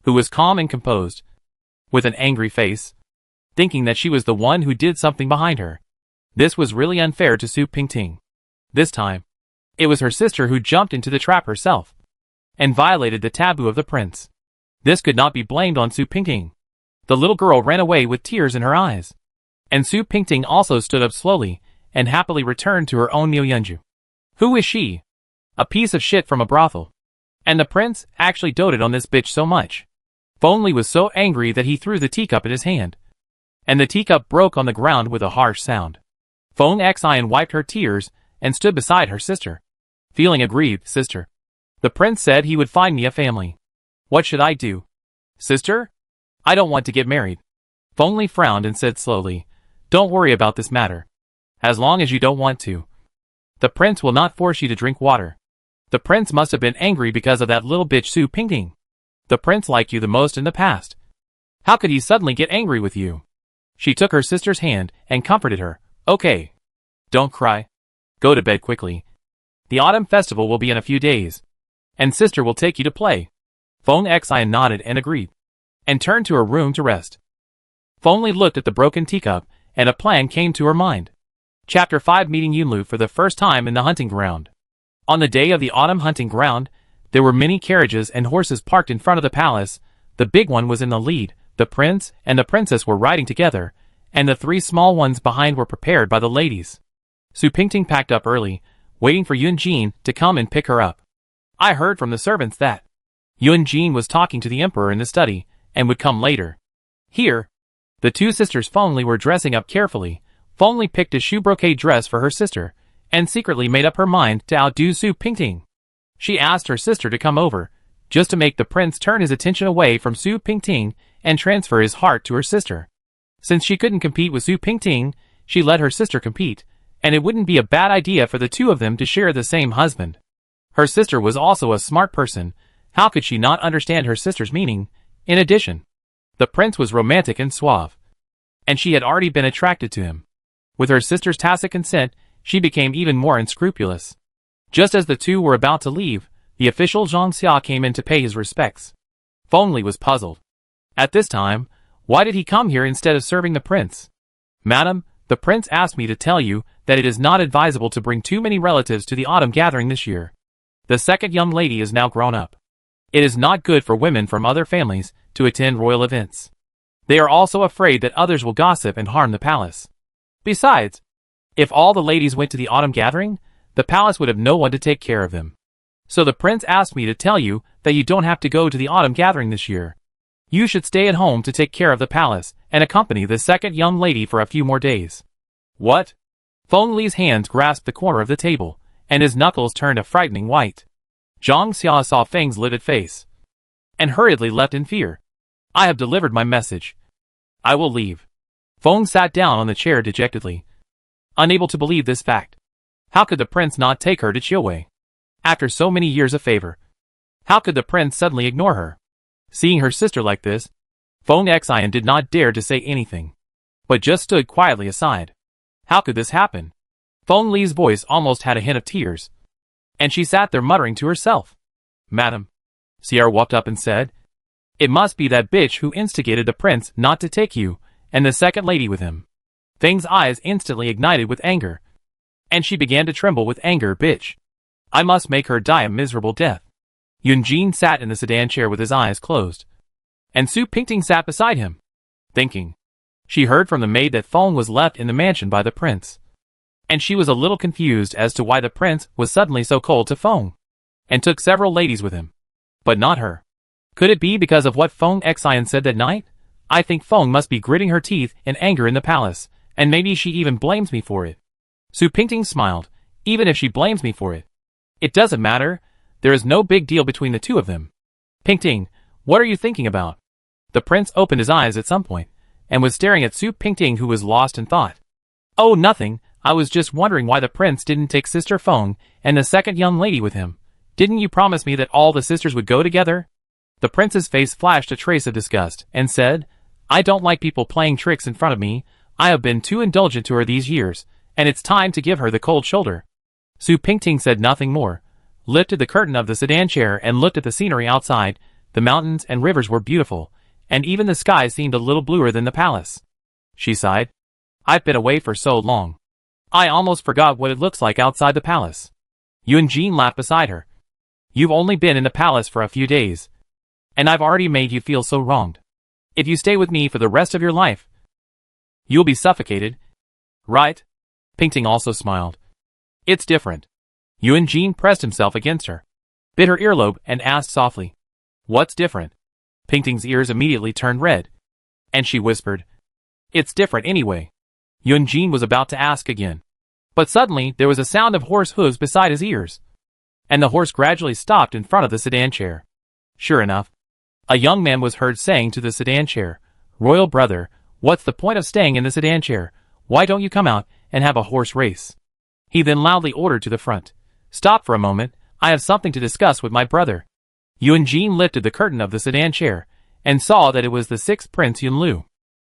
who was calm and composed, with an angry face, thinking that she was the one who did something behind her. This was really unfair to Su Pingting. This time, it was her sister who jumped into the trap herself and violated the taboo of the prince. This could not be blamed on Su Pingting. The little girl ran away with tears in her eyes, and Su Pingting also stood up slowly and happily returned to her own Miuyunju. Who is she? A piece of shit from a brothel. And the prince actually doted on this bitch so much. Fengli was so angry that he threw the teacup at his hand, and the teacup broke on the ground with a harsh sound. Feng Xian wiped her tears and stood beside her sister. Feeling aggrieved, "Sister, the prince said he would find me a family. What should I do?" "Sister? I don't want to get married." Fengli frowned and said slowly, "Don't worry about this matter. As long as you don't want to. The prince will not force you to drink water. The prince must have been angry because of that little bitch Su Pingting. The prince liked you the most in the past. How could he suddenly get angry with you?" She took her sister's hand and comforted her. "Okay. Don't cry. Go to bed quickly. The autumn festival will be in a few days, and sister will take you to play." Feng Xian nodded and agreed, and turned to her room to rest. Fengli looked at the broken teacup, and a plan came to her mind. Chapter 5, Meeting Yunlu for the first time in the hunting ground. On the day of the autumn hunting ground, there were many carriages and horses parked in front of the palace. The big one was in the lead, the prince and the princess were riding together, and the three small ones behind were prepared by the ladies. Su Pingting packed up early, waiting for Yunjin to come and pick her up. "I heard from the servants that Yunjin was talking to the emperor in the study, and would come later." Here, the two sisters Fengli were dressing up carefully. Fengli picked a shoe brocade dress for her sister, and secretly made up her mind to outdo Su Pingting. She asked her sister to come over, just to make the prince turn his attention away from Su Pingting and transfer his heart to her sister. Since she couldn't compete with Su Pingting, she let her sister compete, and it wouldn't be a bad idea for the two of them to share the same husband. Her sister was also a smart person. How could she not understand her sister's meaning? In addition, the prince was romantic and suave, and she had already been attracted to him. With her sister's tacit consent, she became even more unscrupulous. Just as the two were about to leave, the official Zhang Xia came in to pay his respects. Fengli was puzzled. At this time, why did he come here instead of serving the prince? "Madam, the prince asked me to tell you that it is not advisable to bring too many relatives to the autumn gathering this year. The second young lady is now grown up. It is not good for women from other families to attend royal events. They are also afraid that others will gossip and harm the palace. Besides, if all the ladies went to the autumn gathering, the palace would have no one to take care of them. So the prince asked me to tell you that you don't have to go to the autumn gathering this year. You should stay at home to take care of the palace and accompany the second young lady for a few more days." "What?" Feng Li's hands grasped the corner of the table, and his knuckles turned a frightening white. Zhang Xia saw Feng's livid face and hurriedly left in fear. I have delivered my message. I will leave. Feng sat down on the chair dejectedly, unable to believe this fact. How could the prince not take her to Chiuwei? After so many years of favor, how could the prince suddenly ignore her? Seeing her sister like this, Feng Xian did not dare to say anything, but just stood quietly aside. How could this happen? Feng Li's voice almost had a hint of tears, and she sat there muttering to herself. Madam, Sierra walked up and said, it must be that bitch who instigated the prince not to take you and the second lady with him. Feng's eyes instantly ignited with anger, and she began to tremble with anger. Bitch. I must make her die a miserable death. Yunjin sat in the sedan chair with his eyes closed, and Su Pingting sat beside him, thinking. She heard from the maid that Feng was left in the mansion by the prince, and she was a little confused as to why the prince was suddenly so cold to Feng, and took several ladies with him, but not her. Could it be because of what Feng Xian said that night? I think Feng must be gritting her teeth in anger in the palace, and maybe she even blames me for it. Su Pingting smiled. Even if she blames me for it, it doesn't matter. There is no big deal between the two of them. Pingting, what are you thinking about? The prince opened his eyes at some point, and was staring at Su Pingting, who was lost in thought. Oh, nothing. I was just wondering why the prince didn't take Sister Feng and the second young lady with him. Didn't you promise me that all the sisters would go together? The prince's face flashed a trace of disgust, and said, I don't like people playing tricks in front of me. I have been too indulgent to her these years, and it's time to give her the cold shoulder. Su Pingting said nothing more, lifted the curtain of the sedan chair and looked at the scenery outside. The mountains and rivers were beautiful, and even the sky seemed a little bluer than the palace. She sighed. I've been away for so long. I almost forgot what it looks like outside the palace. Yunjin laughed beside her. You've only been in the palace for a few days, and I've already made you feel so wronged. If you stay with me for the rest of your life, you'll be suffocated. Right? Pingting also smiled. It's different. Yunjin pressed himself against her, bit her earlobe, and asked softly, what's different? Pingting's ears immediately turned red, and she whispered, it's different anyway. Yunjin was about to ask again, but suddenly there was a sound of horse hooves beside his ears, and the horse gradually stopped in front of the sedan chair. Sure enough, a young man was heard saying to the sedan chair, Royal brother, what's the point of staying in the sedan chair? Why don't you come out and have a horse race? He then loudly ordered to the front, stop for a moment, I have something to discuss with my brother. Yunjin lifted the curtain of the sedan chair, and saw that it was the sixth Prince Yunlu.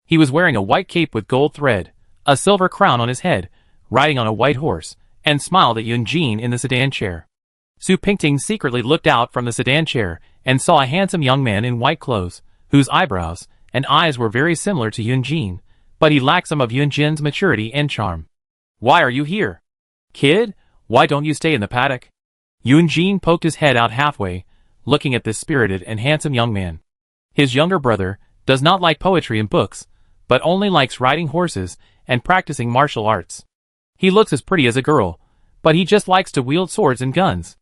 He was wearing a white cape with gold thread, a silver crown on his head, riding on a white horse, and smiled at Yunjin in the sedan chair. Su Pingting secretly looked out from the sedan chair, and saw a handsome young man in white clothes, whose eyebrows and eyes were very similar to Yunjin, but he lacked some of Yunjin's maturity and charm. Why are you here? Kid, why don't you stay in the paddock? Yunjin poked his head out halfway, looking at this spirited and handsome young man. His younger brother does not like poetry and books, but only likes riding horses and practicing martial arts. He looks as pretty as a girl, but he just likes to wield swords and guns.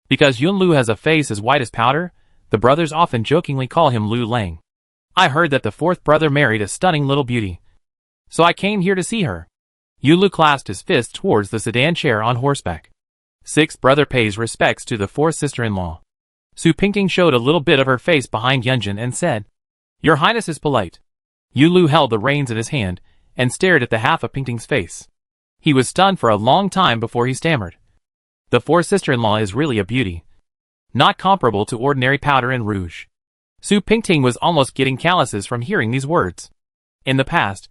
Because Yunlu has a face as white as powder, the brothers often jokingly call him Lu Lang. I heard that the fourth brother married a stunning little beauty, so I came here to see her. Yunlu clasped his fist towards the sedan chair on horseback. Sixth brother pays respects to the fourth sister-in-law. Su Pingting showed a little bit of her face behind Yunjin and said, Your Highness is polite. Yunlu held the reins in his hand and stared at the half of Pingting's face. He was stunned for a long time before he stammered. The fourth sister-in-law is really a beauty, not comparable to ordinary powder and rouge. Su Pingting was almost getting calluses from hearing these words. In the past,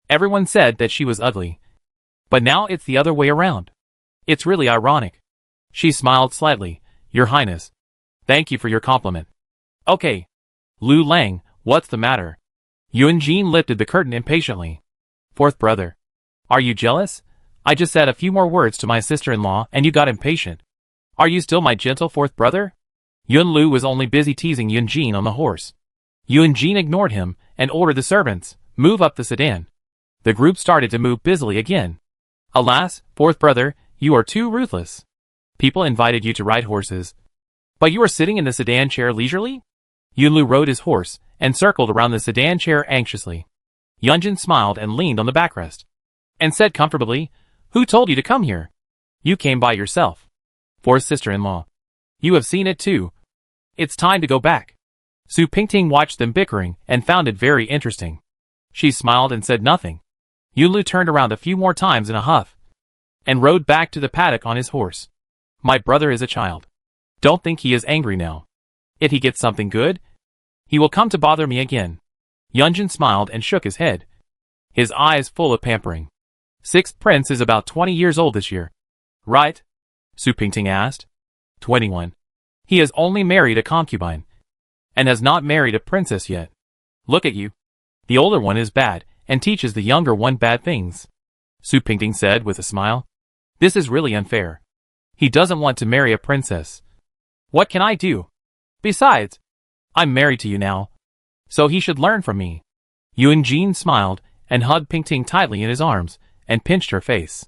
everyone said that she was ugly, but now it's the other way around. It's really ironic. She smiled slightly. Your Highness, thank you for your compliment. Okay. Lu Lang, what's the matter? Yunjin lifted the curtain impatiently. Fourth brother, are you jealous? I just said a few more words to my sister-in-law and you got impatient. Are you still my gentle fourth brother? Yunlu was only busy teasing Yunjin on the horse. Yunjin ignored him and ordered the servants, move up the sedan. The group started to move busily again. Alas, fourth brother, you are too ruthless. People invited you to ride horses, but you are sitting in the sedan chair leisurely? Yunlu rode his horse and circled around the sedan chair anxiously. Yunjin smiled and leaned on the backrest, and said comfortably, Who told you to come here? You came by yourself. Fourth sister-in-law, You have seen it too. It's time to go back. Su Pingting watched them bickering and found it very interesting. She smiled and said nothing. Yunlu turned around a few more times in a huff and rode back to the paddock on his horse. My brother is a child. Don't think he is angry now. If he gets something good, he will come to bother me again. Yunjin smiled and shook his head, his eyes full of pampering. Sixth prince is about 20 years old this year. Right? Su Pingting asked. 21. He has only married a concubine, and has not married a princess yet. Look at you. The older one is bad, and teaches the younger one bad things. Su Pingting said with a smile. This is really unfair. He doesn't want to marry a princess. What can I do? Besides, I'm married to you now, so he should learn from me. Yunjin smiled and hugged Pingting tightly in his arms and pinched her face.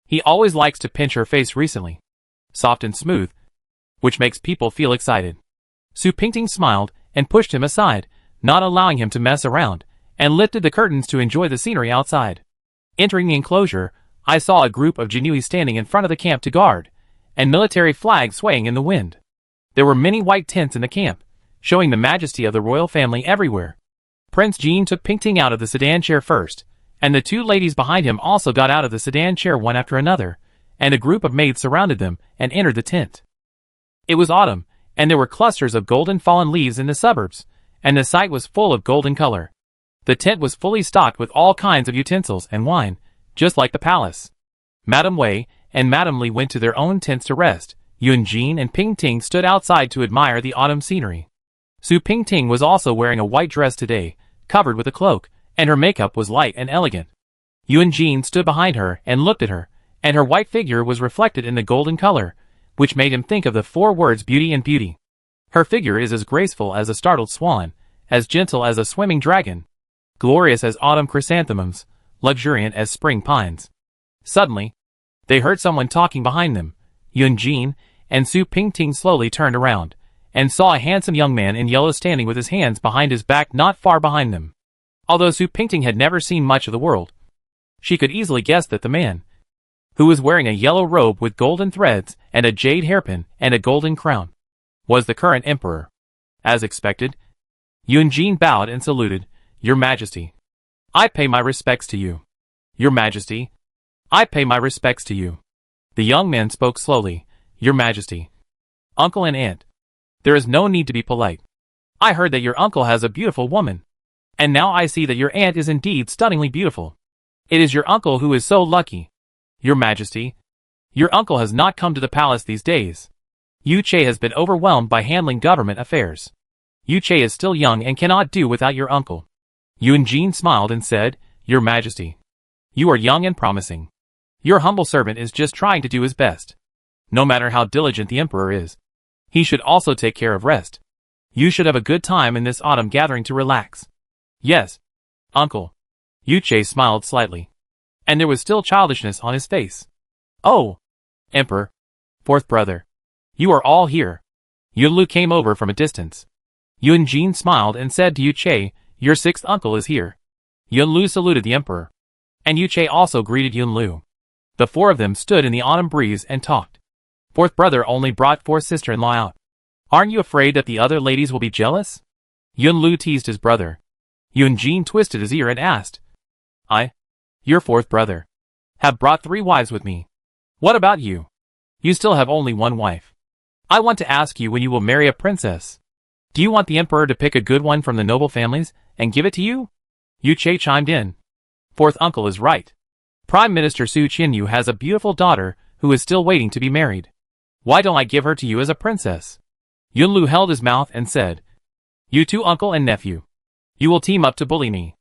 He always likes to pinch her face recently, soft and smooth, which makes people feel excited. Su Pingting smiled and pushed him aside, not allowing him to mess around, and lifted the curtains to enjoy the scenery outside. Entering the enclosure, I saw a group of Jinui standing in front of the camp to guard, and military flags swaying in the wind. There were many white tents in the camp, showing the majesty of the royal family everywhere. Prince Jean took Pingting out of the sedan chair first, and the two ladies behind him also got out of the sedan chair one after another, and a group of maids surrounded them and entered the tent. It was autumn, and there were clusters of golden fallen leaves in the suburbs, and the sight was full of golden color. The tent was fully stocked with all kinds of utensils and wine, just like the palace. Madame Wei and Madame Li went to their own tents to rest. Yunjin and Pingting stood outside to admire the autumn scenery. Su Pingting was also wearing a white dress today, covered with a cloak, and her makeup was light and elegant. Yunjin stood behind her and looked at her, and her white figure was reflected in the golden color, which made him think of the 4 words beauty and beauty. Her figure is as graceful as a startled swan, as gentle as a swimming dragon, glorious as autumn chrysanthemums, luxuriant as spring pines. Suddenly, they heard someone talking behind them. Yunjin and Su Pingting slowly turned around, and saw a handsome young man in yellow standing with his hands behind his back not far behind them. Although Su Pingting had never seen much of the world, she could easily guess that the man, who was wearing a yellow robe with golden threads and a jade hairpin and a golden crown, was the current emperor. As expected, Yunjin bowed and saluted. Your Majesty, I pay my respects to you. Your Majesty, I pay my respects to you. The young man spoke slowly. Your Majesty, uncle and aunt, there is no need to be polite. I heard that your uncle has a beautiful woman, and now I see that your aunt is indeed stunningly beautiful. It is your uncle who is so lucky. Your Majesty, your uncle has not come to the palace these days. Yu Che has been overwhelmed by handling government affairs. Yu Che is still young and cannot do without your uncle. Yunjin smiled and said, Your Majesty, you are young and promising. Your humble servant is just trying to do his best. No matter how diligent the emperor is, he should also take care of rest. You should have a good time in this autumn gathering to relax. Yes, uncle. Yu Che smiled slightly, and there was still childishness on his face. Oh, emperor, 4th brother, you are all here. Yunlu came over from a distance. Yunjin smiled and said to Yu Che, Your 6th uncle is here. Yunlu saluted the emperor, and Yu Che also greeted Yunlu. The 4 of them stood in the autumn breeze and talked. 4th brother only brought 4th sister-in-law out. Aren't you afraid that the other ladies will be jealous? Yunlu teased his brother. Yunjin twisted his ear and asked, your 4th brother, have brought 3 wives with me. What about you? You still have only 1 wife. I want to ask you when you will marry a princess. Do you want the emperor to pick a good one from the noble families and give it to you? Yu Che chimed in. 4th uncle is right. Prime Minister Su Qinyu has a beautiful daughter who is still waiting to be married. Why don't I give her to you as a princess? Yunlu held his mouth and said, You 2 uncle and nephew. You will team up to bully me.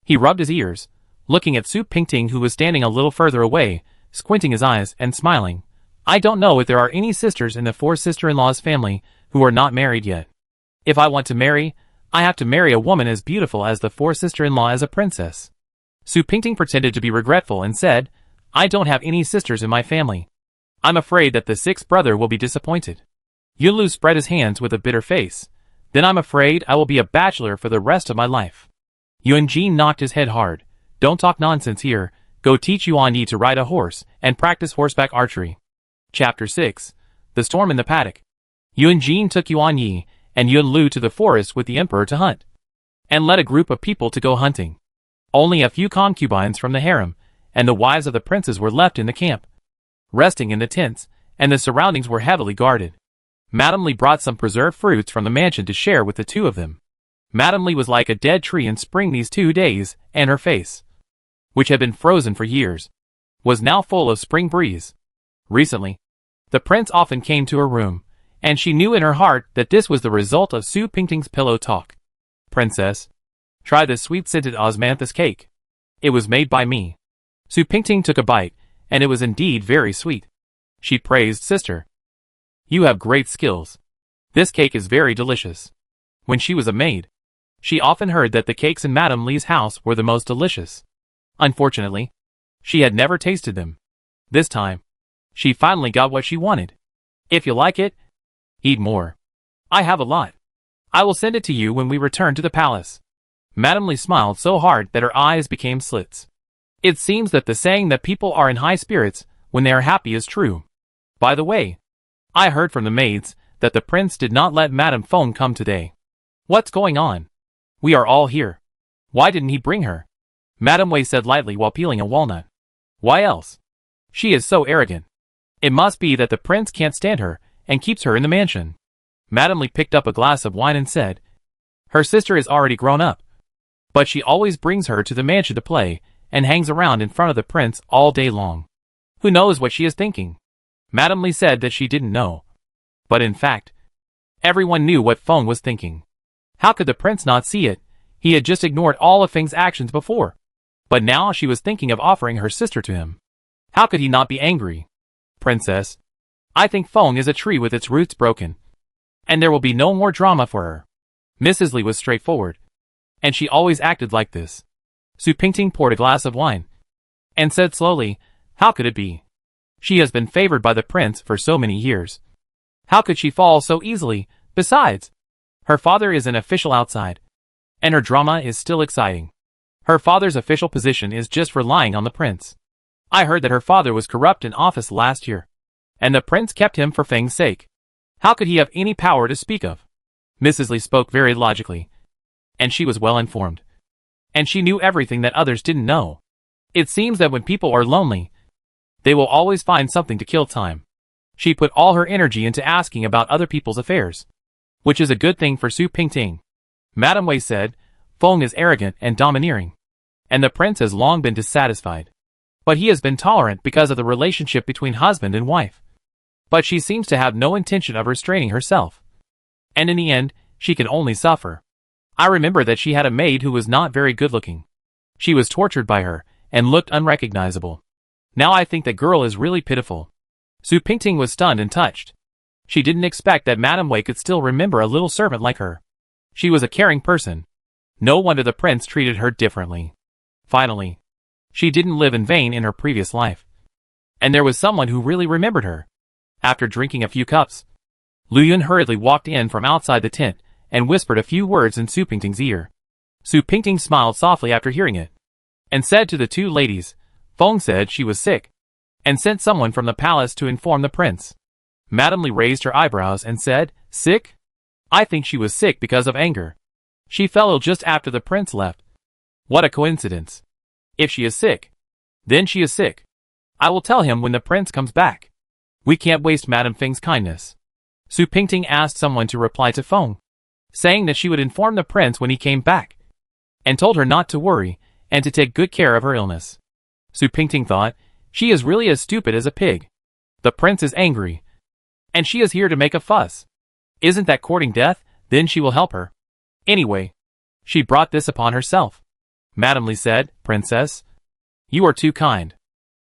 He rubbed his ears, looking at Su Pingting who was standing a little further away, squinting his eyes and smiling. I don't know if there are any sisters in the 4 sister-in-law's family who are not married yet. If I want to marry, I have to marry a woman as beautiful as the 4 sister-in-law as a princess. Su Pingting pretended to be regretful and said, I don't have any sisters in my family. I'm afraid that the 6th brother will be disappointed. Yunlu spread his hands with a bitter face. Then I'm afraid I will be a bachelor for the rest of my life. Yunjin knocked his head hard. Don't talk nonsense here. Go teach Yuan Yi to ride a horse and practice horseback archery. Chapter 6. The Storm in the Paddock. Yunjin took Yuan Yi and Yun Lu to the forest with the emperor to hunt, and led a group of people to go hunting. Only a few concubines from the harem and the wives of the princes were left in the camp, resting in the tents, and the surroundings were heavily guarded. Madame Li brought some preserved fruits from the mansion to share with the two of them. Madame Li was like a dead tree in spring these 2 days, and her face, which had been frozen for years, was now full of spring breeze. Recently, the prince often came to her room, and she knew in her heart that this was the result of Su Pingting's pillow talk. "Princess, try this sweet-scented osmanthus cake. It was made by me." Su Pingting took a bite, and it was indeed very sweet. She praised sister. "You have great skills. This cake is very delicious." When she was a maid, she often heard that the cakes in Madame Li's house were the most delicious. Unfortunately, she had never tasted them. This time, she finally got what she wanted. "If you like it, eat more. I have a lot. I will send it to you when we return to the palace." Madame Li smiled so hard that her eyes became slits. It seems that the saying that people are in high spirits when they are happy is true. By the way, I heard from the maids that the prince did not let Madame Feng come today. What's going on? We are all here. Why didn't he bring her? Madame Wei said lightly while peeling a walnut. Why else? She is so arrogant. It must be that the prince can't stand her and keeps her in the mansion. Madame Li picked up a glass of wine and said, "Her sister is already grown up, but she always brings her to the mansion to play and hangs around in front of the prince all day long. Who knows what she is thinking?" Madame Li said that she didn't know. But in fact, everyone knew what Feng was thinking. How could the prince not see it? He had just ignored all of Feng's actions before. But now she was thinking of offering her sister to him. How could he not be angry? "Princess, I think Feng is a tree with its roots broken, and there will be no more drama for her." Mrs. Li was straightforward, and she always acted like this. Su Pingting poured a glass of wine, and said slowly, "How could it be? She has been favored by the prince for so many years. How could she fall so easily? Besides, her father is an official outside, and her drama is still exciting. Her father's official position is just relying on the prince. I heard that her father was corrupt in office last year, and the prince kept him for Feng's sake. How could he have any power to speak of?" Mrs. Li spoke very logically, and she was well informed. And she knew everything that others didn't know. It seems that when people are lonely, they will always find something to kill time. She put all her energy into asking about other people's affairs, which is a good thing for Su Pingting. Madame Wei said, "Feng is arrogant and domineering, and the prince has long been dissatisfied. But he has been tolerant because of the relationship between husband and wife. But she seems to have no intention of restraining herself. And in the end, she can only suffer. I remember that she had a maid who was not very good looking. She was tortured by her, and looked unrecognizable. Now I think that girl is really pitiful." Su Pingting was stunned and touched. She didn't expect that Madame Wei could still remember a little servant like her. She was a caring person. No wonder the prince treated her differently. Finally, she didn't live in vain in her previous life. And there was someone who really remembered her. After drinking a few cups, Lu Yun hurriedly walked in from outside the tent and whispered a few words in Su Pingting's ear. Su Pingting smiled softly after hearing it, and said to the two ladies, "Feng said she was sick, and sent someone from the palace to inform the prince." Madame Li raised her eyebrows and said, "Sick? I think she was sick because of anger. She fell ill just after the prince left. What a coincidence. If she is sick, then she is sick. I will tell him when the prince comes back. We can't waste Madame Feng's kindness." Su Pingting asked someone to reply to Feng, saying that she would inform the prince when he came back, and told her not to worry and to take good care of her illness. Su Pingting thought, she is really as stupid as a pig. The prince is angry, and she is here to make a fuss. Isn't that courting death? Then she will help her. Anyway, she brought this upon herself. Madame Li said, "Princess, you are too kind.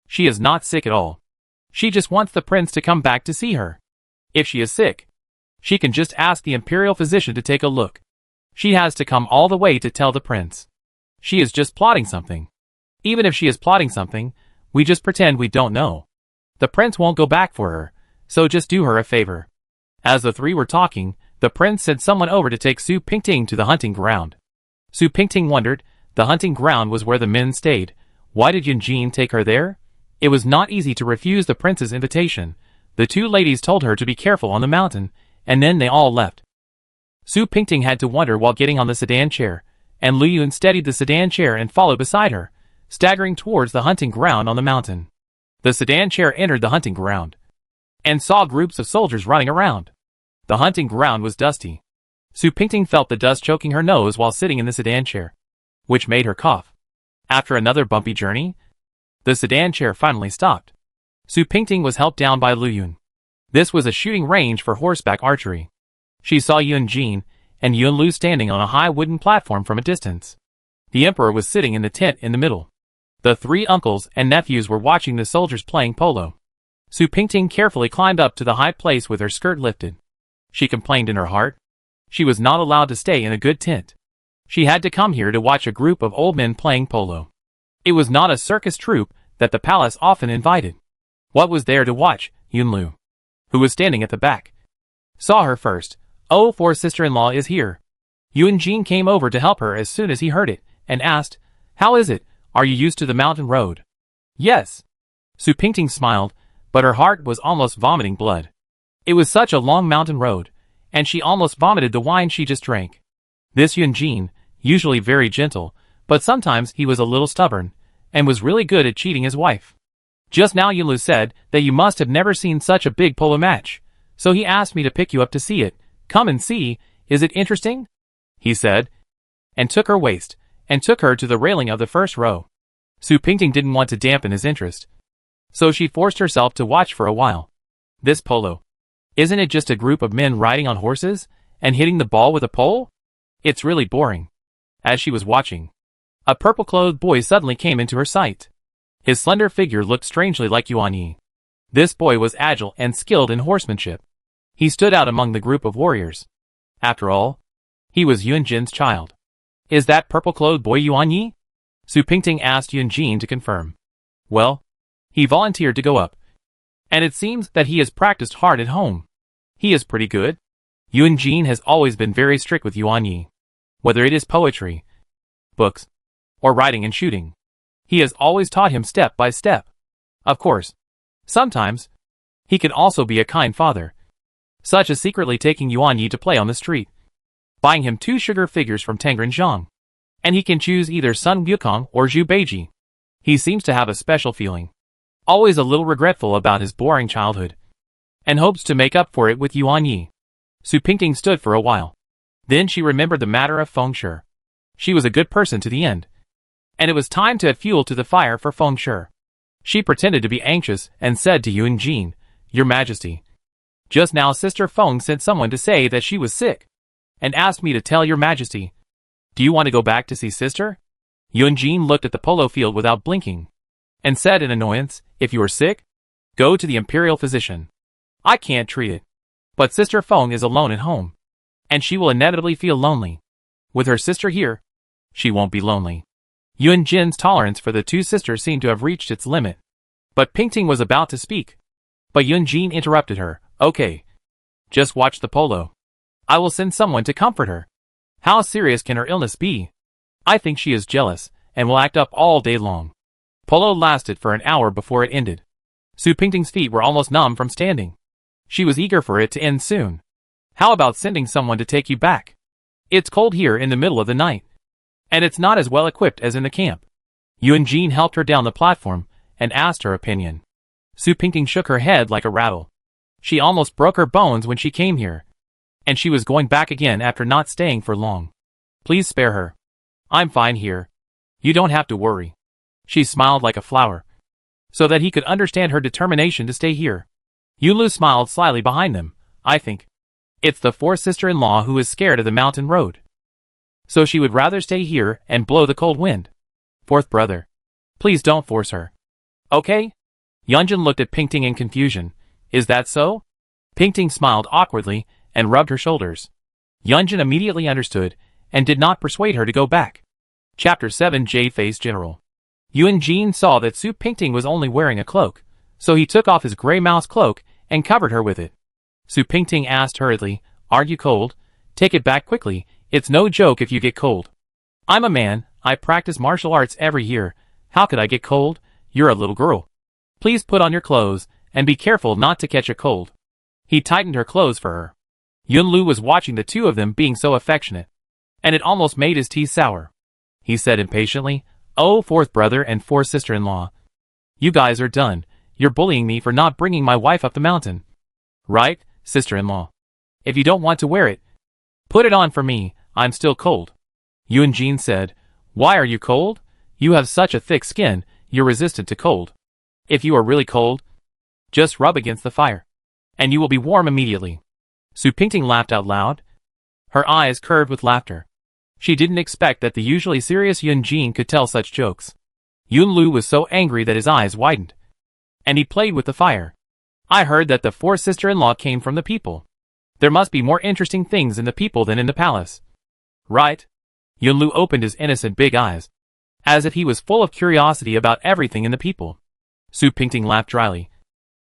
She is not sick at all. She just wants the prince to come back to see her. If she is sick, she can just ask the imperial physician to take a look. She has to come all the way to tell the prince. She is just plotting something. Even if she is plotting something, we just pretend we don't know. The prince won't go back for her, so just do her a favor." As the three were talking, the prince sent someone over to take Su Pingting to the hunting ground. Su Pingting wondered, the hunting ground was where the men stayed. Why did Yunjin take her there? It was not easy to refuse the prince's invitation. The two ladies told her to be careful on the mountain, and then they all left. Su Pingting had to wonder while getting on the sedan chair, and Lu Yun steadied the sedan chair and followed beside her, staggering towards the hunting ground on the mountain. The sedan chair entered the hunting ground, and saw groups of soldiers running around. The hunting ground was dusty. Su Pingting felt the dust choking her nose while sitting in the sedan chair, which made her cough. After another bumpy journey, the sedan chair finally stopped. Su Pingting was helped down by Lu Yun. This was a shooting range for horseback archery. She saw Yun Jin and Yun Lu standing on a high wooden platform from a distance. The emperor was sitting in the tent in the middle. The three uncles and nephews were watching the soldiers playing polo. Su Pingting carefully climbed up to the high place with her skirt lifted. She complained in her heart. She was not allowed to stay in a good tent. She had to come here to watch a group of old men playing polo. It was not a circus troupe that the palace often invited. What was there to watch? Yun Lu, who was standing at the back, saw her first. Oh, for sister-in-law is here. Yun Jin came over to help her as soon as he heard it, and asked, "How is it? Are you used to the mountain road?" "Yes." Su Pingting smiled, but her heart was almost vomiting blood. It was such a long mountain road, and she almost vomited the wine she just drank. This Yun Jin, usually very gentle, but sometimes he was a little stubborn, and was really good at cheating his wife. Just now Yun Lu said that you must have never seen such a big polo match, so he asked me to pick you up to see it. Come and see, is it interesting? He said, and took her waist, and took her to the railing of the first row. Su Pingting didn't want to dampen his interest, so she forced herself to watch for a while. This polo. Isn't it just a group of men riding on horses, and hitting the ball with a pole? It's really boring. As she was watching, a purple-clothed boy suddenly came into her sight. His slender figure looked strangely like Yuan Yi. This boy was agile and skilled in horsemanship. He stood out among the group of warriors. After all, he was Yun Jin's child. Is that purple-clothed boy Yuan Yi? Su Pingting asked Yun Jin to confirm. Well, he volunteered to go up. And it seems that he has practiced hard at home. He is pretty good. Yun Jin has always been very strict with Yuan Yi. Whether it is poetry, books, or writing and shooting, he has always taught him step by step. Of course, sometimes, he can also be a kind father, such as secretly taking Yuan Yi to play on the street, buying him 2 sugar figures from Tangren Zhang, and he can choose either Sun Wukong or Zhu Beiji. He seems to have a special feeling, always a little regretful about his boring childhood, and hopes to make up for it with Yuan Yi. Su Pingting stood for a while. Then she remembered the matter of Feng Shi. She was a good person to the end, and it was time to add fuel to the fire for Feng Shi. She pretended to be anxious and said to Yun Jin, "Your Majesty, just now Sister Feng sent someone to say that she was sick, and asked me to tell your Majesty. Do you want to go back to see Sister?" Yun Jin looked at the polo field without blinking, and said in annoyance, "If you are sick, go to the imperial physician. I can't treat it. But Sister Feng is alone at home, and she will inevitably feel lonely. With her sister here, she won't be lonely." Yun Jin's tolerance for the 2 sisters seemed to have reached its limit. But Pingting was about to speak. But Yun Jin interrupted her. "Okay. Just watch the polo. I will send someone to comfort her. How serious can her illness be? I think she is jealous, and will act up all day long." Polo lasted for an hour before it ended. Su Pingting's feet were almost numb from standing. She was eager for it to end soon. "How about sending someone to take you back? It's cold here in the middle of the night, and it's not as well equipped as in the camp." Yun Jin helped her down the platform, and asked her opinion. Su Pingting shook her head like a rattle. She almost broke her bones when she came here, and she was going back again after not staying for long. "Please spare her. I'm fine here. You don't have to worry." She smiled like a flower, so that he could understand her determination to stay here. Yun Lu smiled slyly behind them. "I think it's the 4th sister-in-law who is scared of the mountain road, so she would rather stay here and blow the cold wind. 4th brother, please don't force her. Okay?" Yunjin looked at Pingting in confusion. "Is that so?" Pingting smiled awkwardly and rubbed her shoulders. Yunjin immediately understood and did not persuade her to go back. Chapter 7 Jade-Faced General. Yun Jin saw that Su Pingting was only wearing a cloak, so he took off his gray mouse cloak and covered her with it. Su Pingting asked hurriedly, "Aren't you cold? Take it back quickly. It's no joke if you get cold." "I'm a man. I practice martial arts every year. How could I get cold? You're a little girl. Please put on your clothes, and be careful not to catch a cold." He tightened her clothes for her. Yunlu was watching the two of them being so affectionate, and it almost made his tea sour. He said impatiently, "Oh, fourth brother and fourth sister-in-law. You guys are done. You're bullying me for not bringing my wife up the mountain. Right, sister-in-law? If you don't want to wear it, put it on for me, I'm still cold." Yunjin said, "Why are you cold? You have such a thick skin, you're resistant to cold. If you are really cold, just rub against the fire, and you will be warm immediately." Su Pingting laughed out loud. Her eyes curved with laughter. She didn't expect that the usually serious Yunjin could tell such jokes. Yunlu was so angry that his eyes widened, and he played with the fire. "I heard that the fourth sister-in-law came from the people. There must be more interesting things in the people than in the palace. Right?" Yunlu opened his innocent big eyes, as if he was full of curiosity about everything in the people. Su Pingting laughed dryly,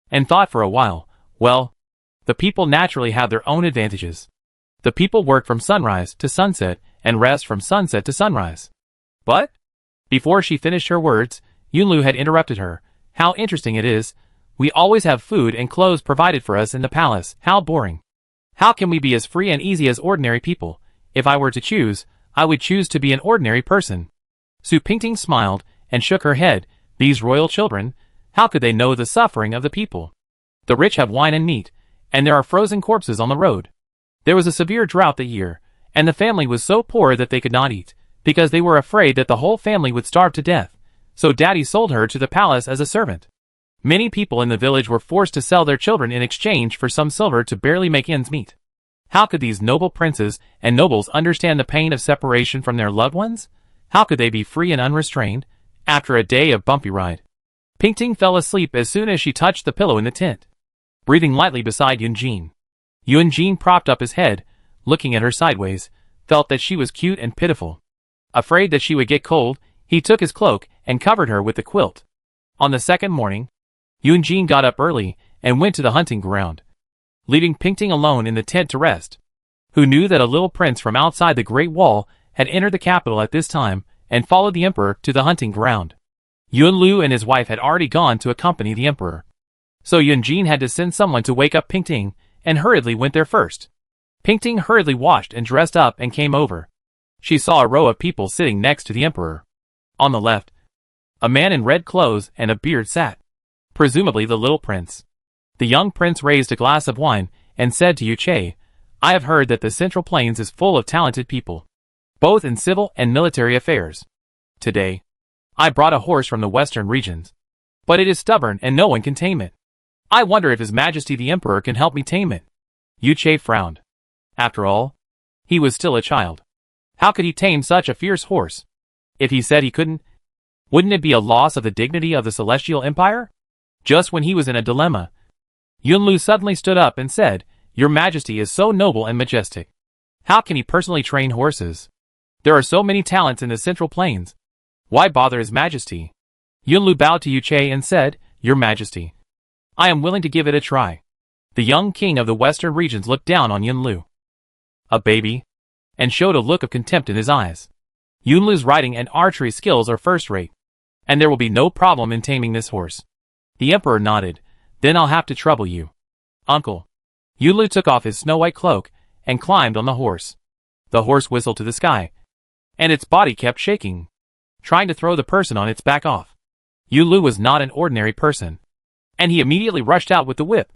and thought for a while, well, the people naturally have their own advantages. The people work from sunrise to sunset, and rest from sunset to sunrise. But? Before she finished her words, Yunlu had interrupted her. "How interesting it is. We always have food and clothes provided for us in the palace. How boring. How can we be as free and easy as ordinary people? If I were to choose, I would choose to be an ordinary person." Su Pingting smiled and shook her head. These royal children, how could they know the suffering of the people? The rich have wine and meat, and there are frozen corpses on the road. There was a severe drought that year, and the family was so poor that they could not eat, because they were afraid that the whole family would starve to death. So Daddy sold her to the palace as a servant. Many people in the village were forced to sell their children in exchange for some silver to barely make ends meet. How could these noble princes and nobles understand the pain of separation from their loved ones? How could they be free and unrestrained, after a day of bumpy ride? Pingting fell asleep as soon as she touched the pillow in the tent, breathing lightly beside Yunjin. Yunjin propped up his head, looking at her sideways, felt that she was cute and pitiful. Afraid that she would get cold, he took his cloak and covered her with the quilt. On the second morning, Yunjin got up early and went to the hunting ground, leaving Pingting alone in the tent to rest. Who knew that a little prince from outside the Great Wall had entered the capital at this time and followed the emperor to the hunting ground? Yunlu and his wife had already gone to accompany the emperor, so Yunjin had to send someone to wake up Pingting, and hurriedly went there first. Pingting hurriedly washed and dressed up and came over. She saw a row of people sitting next to the emperor. On the left, a man in red clothes and a beard sat, presumably the little prince. The young prince raised a glass of wine and said to Yuche, "I have heard that the Central Plains is full of talented people, both in civil and military affairs. Today, I brought a horse from the western regions, but it is stubborn and no one can tame it. I wonder if His Majesty the Emperor can help me tame it." Yuche frowned. After all, he was still a child. How could he tame such a fierce horse? If he said he couldn't, wouldn't it be a loss of the dignity of the Celestial Empire? Just when he was in a dilemma, Yunlu suddenly stood up and said, "Your Majesty is so noble and majestic. How can he personally train horses? There are so many talents in the Central Plains. Why bother His Majesty?" Yunlu bowed to Yuche and said, "Your Majesty, I am willing to give it a try." The young king of the western regions looked down on Yunlu, a baby, and showed a look of contempt in his eyes. "Yunlu's riding and archery skills are first-rate, and there will be no problem in taming this horse." The emperor nodded. "Then I'll have to trouble you, uncle." Yunlu took off his snow-white cloak and climbed on the horse. The horse whistled to the sky, and its body kept shaking, trying to throw the person on its back off. Yunlu was not an ordinary person, and he immediately rushed out with the whip.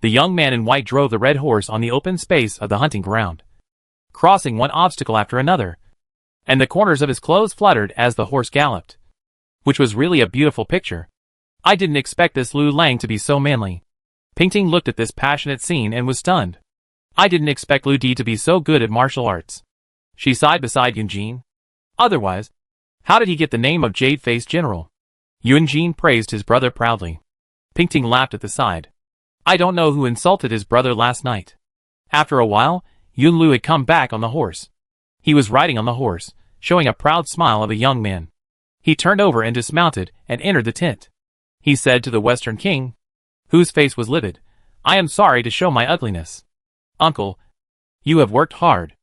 The young man in white drove the red horse on the open space of the hunting ground, crossing one obstacle after another, and the corners of his clothes fluttered as the horse galloped, which was really a beautiful picture. I didn't expect this Lu Lang to be so manly. Pingting looked at this passionate scene and was stunned. I didn't expect Lu Di to be so good at martial arts. She sighed beside Yunjin. Otherwise, how did he get the name of Jade-Faced General? Yunjin praised his brother proudly. Pingting laughed at the side. I don't know who insulted his brother last night. After a while, Yunlu had come back on the horse. He was riding on the horse, showing a proud smile of a young man. He turned over and dismounted and entered the tent. He said to the Western King, whose face was livid, "I am sorry to show my ugliness. Uncle, you have worked hard.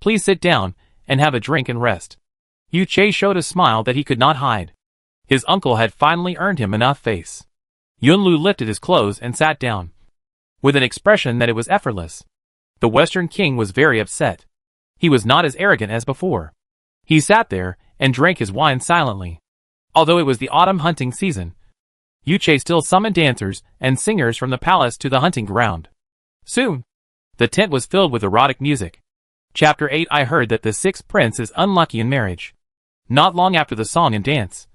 Please sit down and have a drink and rest." Yuche showed a smile that he could not hide. His uncle had finally earned him enough face. Yunlu lifted his clothes and sat down, with an expression that it was effortless. The Western king was very upset. He was not as arrogant as before. He sat there and drank his wine silently. Although it was the autumn hunting season, Yuche still summoned dancers and singers from the palace to the hunting ground. Soon, the tent was filled with erotic music. Chapter 8. I heard that the sixth prince is unlucky in marriage. Not long after the song and dance,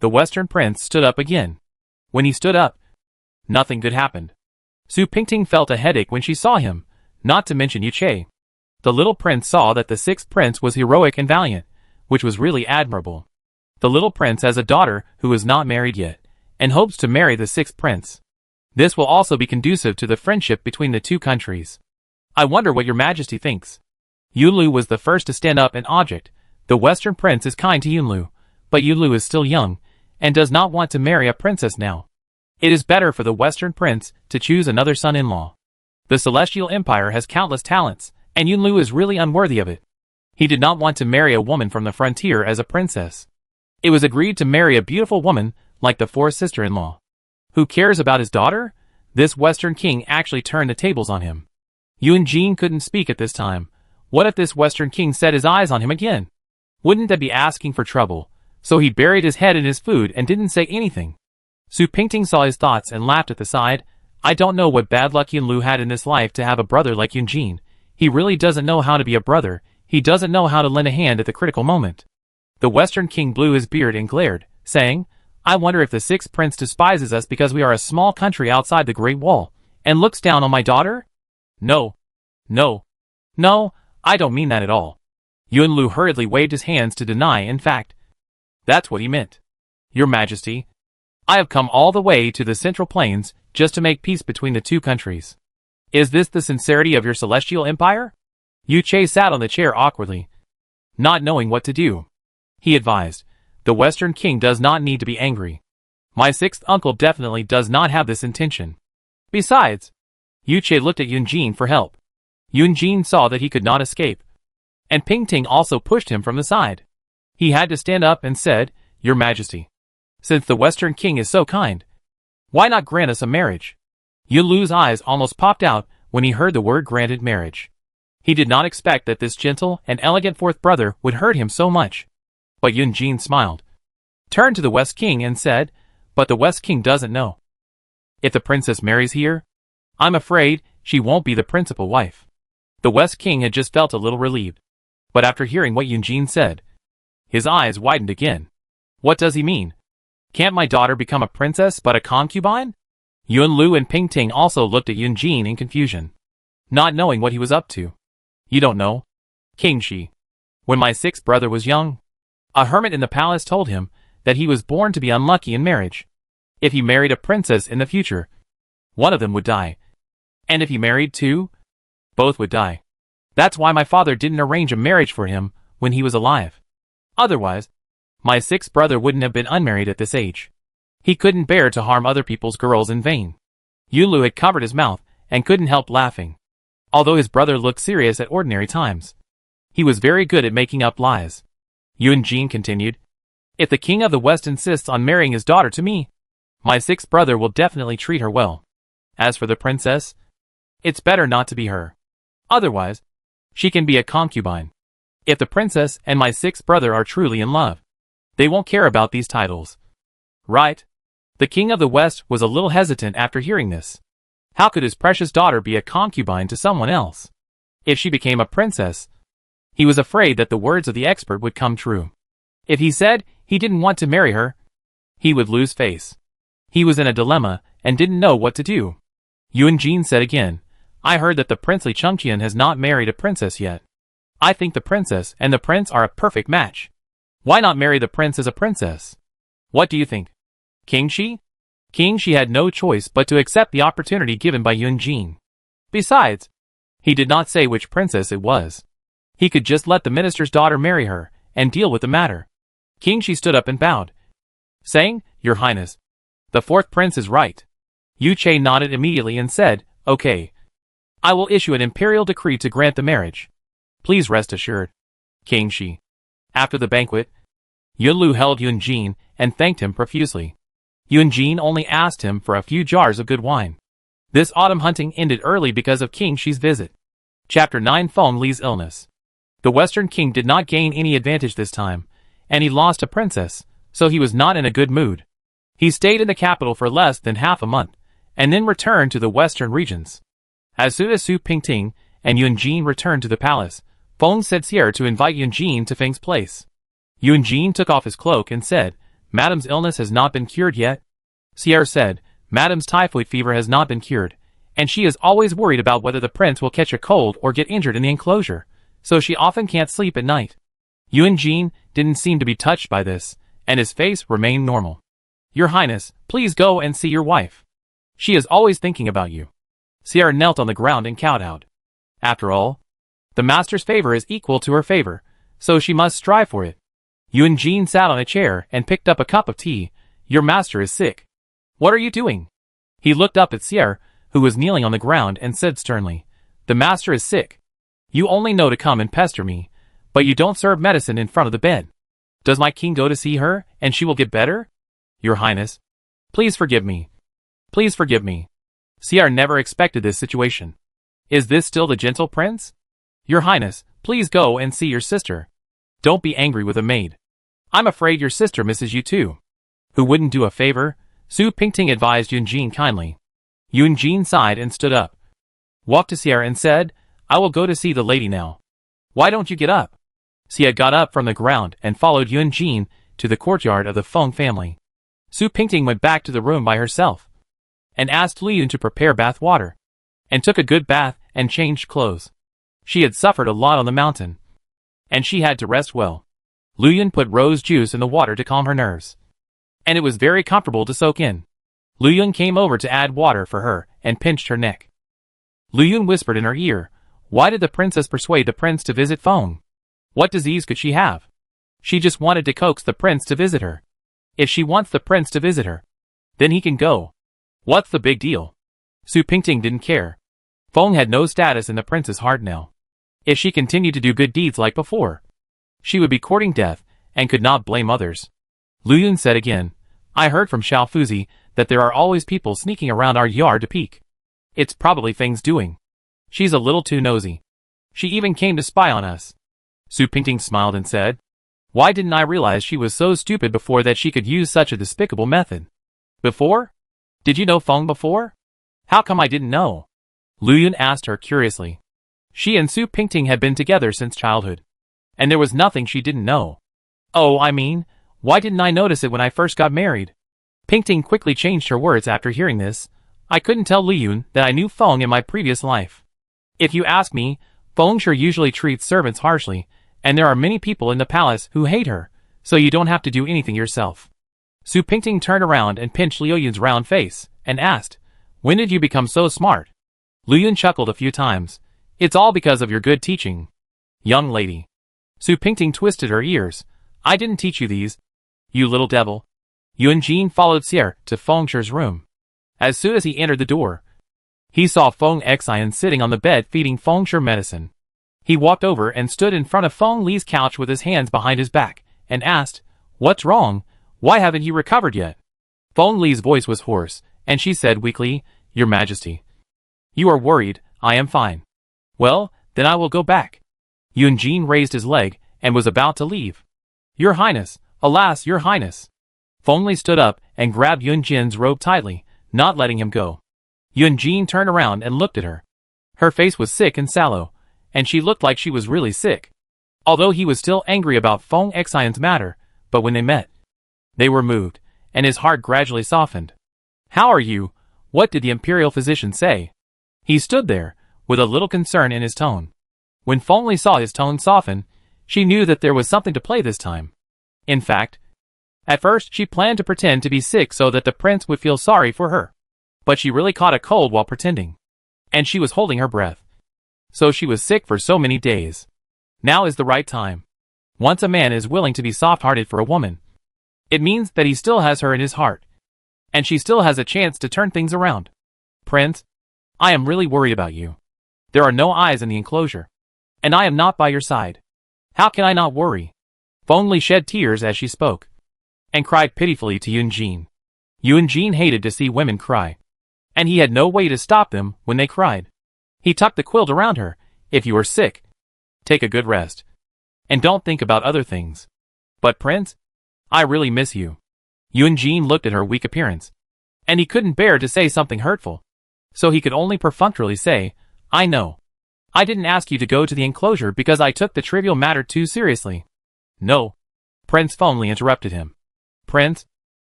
the Western prince stood up again. When he stood up, nothing good happened. Su Pingting felt a headache when she saw him, not to mention Yuche. The little prince saw that the sixth prince was heroic and valiant, which was really admirable. The little prince has a daughter who is not married yet, and hopes to marry the sixth prince. This will also be conducive to the friendship between the two countries. I wonder what your majesty thinks. Yunlu was the first to stand up and object. The Western prince is kind to Yunlu, but Yunlu is still young, and does not want to marry a princess now. It is better for the Western prince to choose another son-in-law. The Celestial Empire has countless talents, and Yunlu is really unworthy of it. He did not want to marry a woman from the frontier as a princess. It was agreed to marry a beautiful woman like the fourth sister-in-law. Who cares about his daughter? This Western king actually turned the tables on him. Yunjin couldn't speak at this time. What if this Western king set his eyes on him again? Wouldn't that be asking for trouble? So he buried his head in his food and didn't say anything. Su Pingting saw his thoughts and laughed at the side. I don't know what bad luck Yunlu had in this life to have a brother like Yunjin. He really doesn't know how to be a brother. He doesn't know how to lend a hand at the critical moment. The Western king blew his beard and glared, saying, I wonder if the sixth prince despises us because we are a small country outside the Great Wall, and looks down on my daughter? No. No. No, I don't mean that at all. Yunlu hurriedly waved his hands to deny in fact. That's what he meant. Your Majesty, I have come all the way to the Central Plains just to make peace between the two countries. Is this the sincerity of your celestial empire? Yuche sat on the chair awkwardly, not knowing what to do. He advised, the Western king does not need to be angry. My sixth uncle definitely does not have this intention. Besides, Yuche looked at Yunjin for help. Yunjin saw that he could not escape, and Pingting also pushed him from the side. He had to stand up and said, Your Majesty, since the Western king is so kind, why not grant us a marriage? Yunlu's eyes almost popped out when he heard the word granted marriage. He did not expect that this gentle and elegant fourth brother would hurt him so much. But Yunjin smiled, turned to the West King and said, But the West King doesn't know. If the princess marries here, I'm afraid she won't be the principal wife. The West King had just felt a little relieved. But after hearing what Yunjin said, his eyes widened again. What does he mean? Can't my daughter become a princess but a concubine? Yunlu and Pingting also looked at Yunjin in confusion, not knowing what he was up to. You don't know? King Shi. When my sixth brother was young, a hermit in the palace told him that he was born to be unlucky in marriage. If he married a princess in the future, one of them would die. And if he married two, both would die. That's why my father didn't arrange a marriage for him when he was alive. Otherwise, my sixth brother wouldn't have been unmarried at this age. He couldn't bear to harm other people's girls in vain. Yunlu had covered his mouth and couldn't help laughing. Although his brother looked serious at ordinary times, he was very good at making up lies. Yunjin continued, If the king of the West insists on marrying his daughter to me, my sixth brother will definitely treat her well. As for the princess, it's better not to be her. Otherwise, she can be a concubine. If the princess and my sixth brother are truly in love, they won't care about these titles. Right? The king of the West was a little hesitant after hearing this. How could his precious daughter be a concubine to someone else? If she became a princess, he was afraid that the words of the expert would come true. If he said he didn't want to marry her, he would lose face. He was in a dilemma and didn't know what to do. Yunjin said again, I heard that the princely Chengqian has not married a princess yet. I think the princess and the prince are a perfect match. Why not marry the prince as a princess? What do you think? King Shi? King Shi had no choice but to accept the opportunity given by Yunjin. Besides, he did not say which princess it was. He could just let the minister's daughter marry her and deal with the matter. King Shi stood up and bowed, saying, Your Highness, the fourth prince is right. Yuche nodded immediately and said, Okay. I will issue an imperial decree to grant the marriage. Please rest assured. King Shi. After the banquet, Yunlu held Yunjin and thanked him profusely. Yunjin only asked him for a few jars of good wine. This autumn hunting ended early because of King Shi's visit. Chapter 9 Feng Li's Illness. The Western King did not gain any advantage this time, and he lost a princess, so he was not in a good mood. He stayed in the capital for less than half a month, and then returned to the western regions. As soon as Su Pingting and Yunjin returned to the palace, Feng said Sierra to invite Yunjin to Feng's place. Yunjin took off his cloak and said, "Madame's illness has not been cured yet." Sierra said, "Madame's typhoid fever has not been cured, and she is always worried about whether the prince will catch a cold or get injured in the enclosure, so she often can't sleep at night." Yunjin didn't seem to be touched by this, and his face remained normal. "Your Highness, please go and see your wife. She is always thinking about you." Sierra knelt on the ground and kowtowed. After all, the master's favor is equal to her favor, so she must strive for it. Yunjin sat on a chair and picked up a cup of tea. "Your master is sick. What are you doing?" He looked up at Sierra, who was kneeling on the ground, and said sternly, "The master is sick. You only know to come and pester me, but you don't serve medicine in front of the bed. Does my king go to see her, and she will get better? Your Highness, please forgive me. Please forgive me." Sierra never expected this situation. "Is this still the gentle prince? Your Highness, please go and see your sister. Don't be angry with a maid. I'm afraid your sister misses you too." "Who wouldn't do a favor?" Su Pingting advised Yunjin kindly. Yunjin sighed and stood up, walked to Sierra and said, "I will go to see the lady now. Why don't you get up?" Sierra got up from the ground and followed Yunjin to the courtyard of the Feng family. Su Pingting went back to the room by herself, and asked Liyun to prepare bath water, and took a good bath and changed clothes. She had suffered a lot on the mountain, and she had to rest well. Liyun put rose juice in the water to calm her nerves, and it was very comfortable to soak in. Liyun came over to add water for her and pinched her neck. Liyun whispered in her ear, "Why did the princess persuade the prince to visit Feng? What disease could she have? She just wanted to coax the prince to visit her. If she wants the prince to visit her, then he can go. What's the big deal?" Su Pingting didn't care. Feng had no status in the prince's heart now. If she continued to do good deeds like before, she would be courting death and could not blame others. Liyun said again, "I heard from Xiao Fuzi that there are always people sneaking around our yard to peek. It's probably Feng's doing. She's a little too nosy. She even came to spy on us." Su Pingting smiled and said, "Why didn't I realize she was so stupid before that she could use such a despicable method? Before? Did you know Feng before? How come I didn't know?" Liyun asked her curiously. She and Su Pingting had been together since childhood, and there was nothing she didn't know. "Oh, I mean, why didn't I notice it when I first got married?" Pingting quickly changed her words after hearing this. "I couldn't tell Liyun that I knew Feng in my previous life. If you ask me, Feng sure usually treats servants harshly, and there are many people in the palace who hate her, so you don't have to do anything yourself." Su Pingting turned around and pinched Liyun's round face, and asked, "When did you become so smart?" Liyun chuckled a few times. "It's all because of your good teaching, young lady." Su Pingting twisted her ears. "I didn't teach you these, you little devil." Yunjin followed Sierra to Feng Shi's room. As soon as he entered the door, he saw Feng Xian sitting on the bed feeding Feng Shi medicine. He walked over and stood in front of Feng Li's couch with his hands behind his back, and asked, "What's wrong? Why haven't you recovered yet?" Feng Li's voice was hoarse, and she said weakly, "Your Majesty, you are worried. I am fine." "Well, then I will go back." Yunjin raised his leg, and was about to leave. "Your Highness, alas, Your Highness." Feng Li stood up and grabbed Yunjin's robe tightly, not letting him go. Yunjin turned around and looked at her. Her face was sick and sallow, and she looked like she was really sick. Although he was still angry about Feng Xian's matter, but when they met, they were moved, and his heart gradually softened. "How are you? What did the imperial physician say?" He stood there, with a little concern in his tone. When Feng Li saw his tone soften, she knew that there was something to play this time. In fact, at first she planned to pretend to be sick so that the prince would feel sorry for her. But she really caught a cold while pretending, and she was holding her breath. So she was sick for so many days. Now is the right time. Once a man is willing to be soft-hearted for a woman, it means that he still has her in his heart, and she still has a chance to turn things around. "Prince, I am really worried about you. There are no eyes in the enclosure, and I am not by your side. How can I not worry?" Feng Li shed tears as she spoke, and cried pitifully to Yunjin. Yunjin hated to see women cry, and he had no way to stop them when they cried. He tucked the quilt around her, If you are sick, take a good rest. And don't think about other things. But Prince, I really miss you. Yunjin looked at her weak appearance, and he couldn't bear to say something hurtful. So he could only perfunctorily say, I know. I didn't ask you to go to the enclosure because I took the trivial matter too seriously. No. Prince fondly interrupted him. Prince,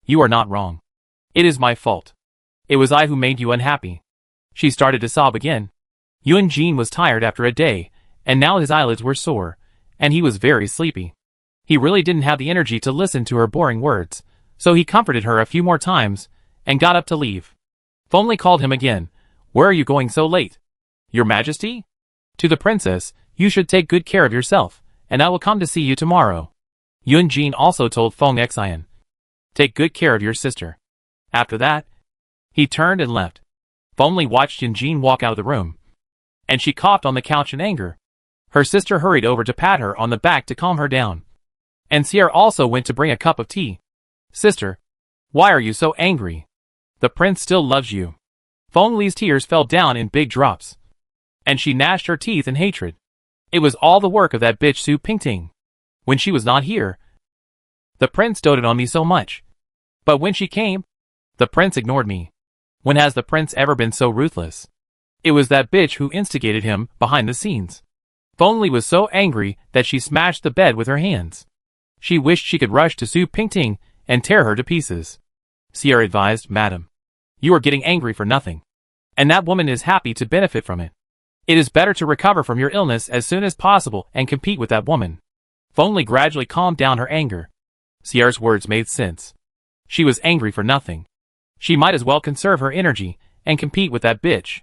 you are not wrong. It is my fault. It was I who made you unhappy. She started to sob again. Yunjin was tired after a day, and now his eyelids were sore, and he was very sleepy. He really didn't have the energy to listen to her boring words, so he comforted her a few more times, and got up to leave. Fengli called him again. Where are you going so late? Your Majesty? To the princess, you should take good care of yourself, and I will come to see you tomorrow. Yunjin also told Feng Xian. Take good care of your sister. After that, he turned and left. Fengli watched Yunjin walk out of the room, and she coughed on the couch in anger. Her sister hurried over to pat her on the back to calm her down. And Sierra also went to bring a cup of tea. Sister, why are you so angry? The prince still loves you. Fengli's tears fell down in big drops, and she gnashed her teeth in hatred. It was all the work of that bitch Su Pingting. When she was not here, the prince doted on me so much. But when she came, the prince ignored me. When has the prince ever been so ruthless? It was that bitch who instigated him behind the scenes. Fengli was so angry that she smashed the bed with her hands. She wished she could rush to Su Pingting and tear her to pieces. Sierra advised, Madam, you are getting angry for nothing. And that woman is happy to benefit from it. It is better to recover from your illness as soon as possible and compete with that woman. Fengli gradually calmed down her anger. Sierra's words made sense. She was angry for nothing. She might as well conserve her energy and compete with that bitch.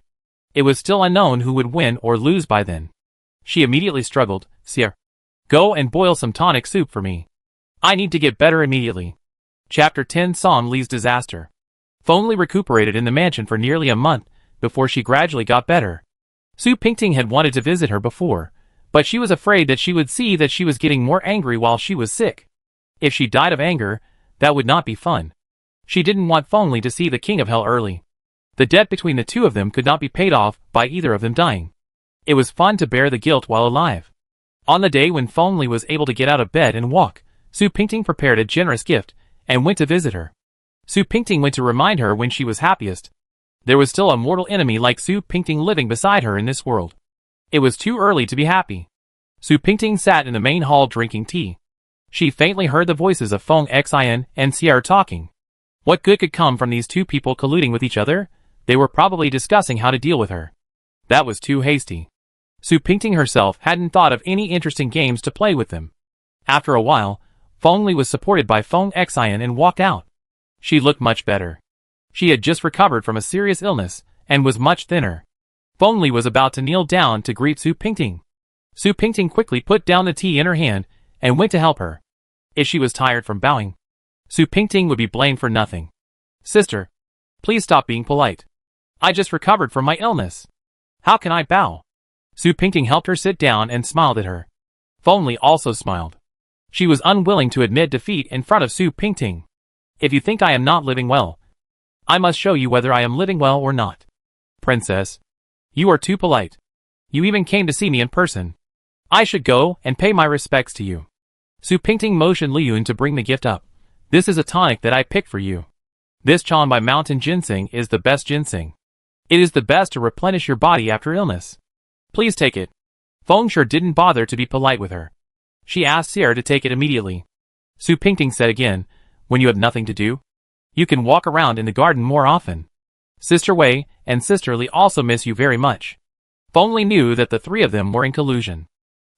It was still unknown who would win or lose by then. She immediately struggled. Sierra, go and boil some tonic soup for me. I need to get better immediately. Chapter 10 Song Li's Disaster. Fengli recuperated in the mansion for nearly a month before she gradually got better. Su Pingting had wanted to visit her before, but she was afraid that she would see that she was getting more angry while she was sick. If she died of anger, that would not be fun. She didn't want Fengli to see the King of Hell early. The debt between the two of them could not be paid off by either of them dying. It was fun to bear the guilt while alive. On the day when Fengli was able to get out of bed and walk, Su Pingting prepared a generous gift and went to visit her. Su Pingting went to remind her when she was happiest. There was still a mortal enemy like Su Pingting living beside her in this world. It was too early to be happy. Su Pingting sat in the main hall drinking tea. She faintly heard the voices of Feng Xian and Sierra talking. What good could come from these two people colluding with each other? They were probably discussing how to deal with her. That was too hasty. Su Pingting herself hadn't thought of any interesting games to play with them. After a while, Fengli was supported by Feng Xian and walked out. She looked much better. She had just recovered from a serious illness and was much thinner. Fengli was about to kneel down to greet Su Pingting. Su Pingting quickly put down the tea in her hand and went to help her. If she was tired from bowing, Su Pingting would be blamed for nothing. Sister, please stop being polite. I just recovered from my illness. How can I bow? Su Pingting helped her sit down and smiled at her. Fengli also smiled. She was unwilling to admit defeat in front of Su Pingting. If you think I am not living well, I must show you whether I am living well or not. Princess, you are too polite. You even came to see me in person. I should go and pay my respects to you. Su Pingting motioned Liyun to bring the gift up. This is a tonic that I picked for you. This Chan by Mountain Ginseng is the best ginseng. It is the best to replenish your body after illness. Please take it. Feng sure didn't bother to be polite with her. She asked Sierra to take it immediately. Su Pingting said again, when you have nothing to do, you can walk around in the garden more often. Sister Wei and Sister Li also miss you very much. Fengli knew that the three of them were in collusion.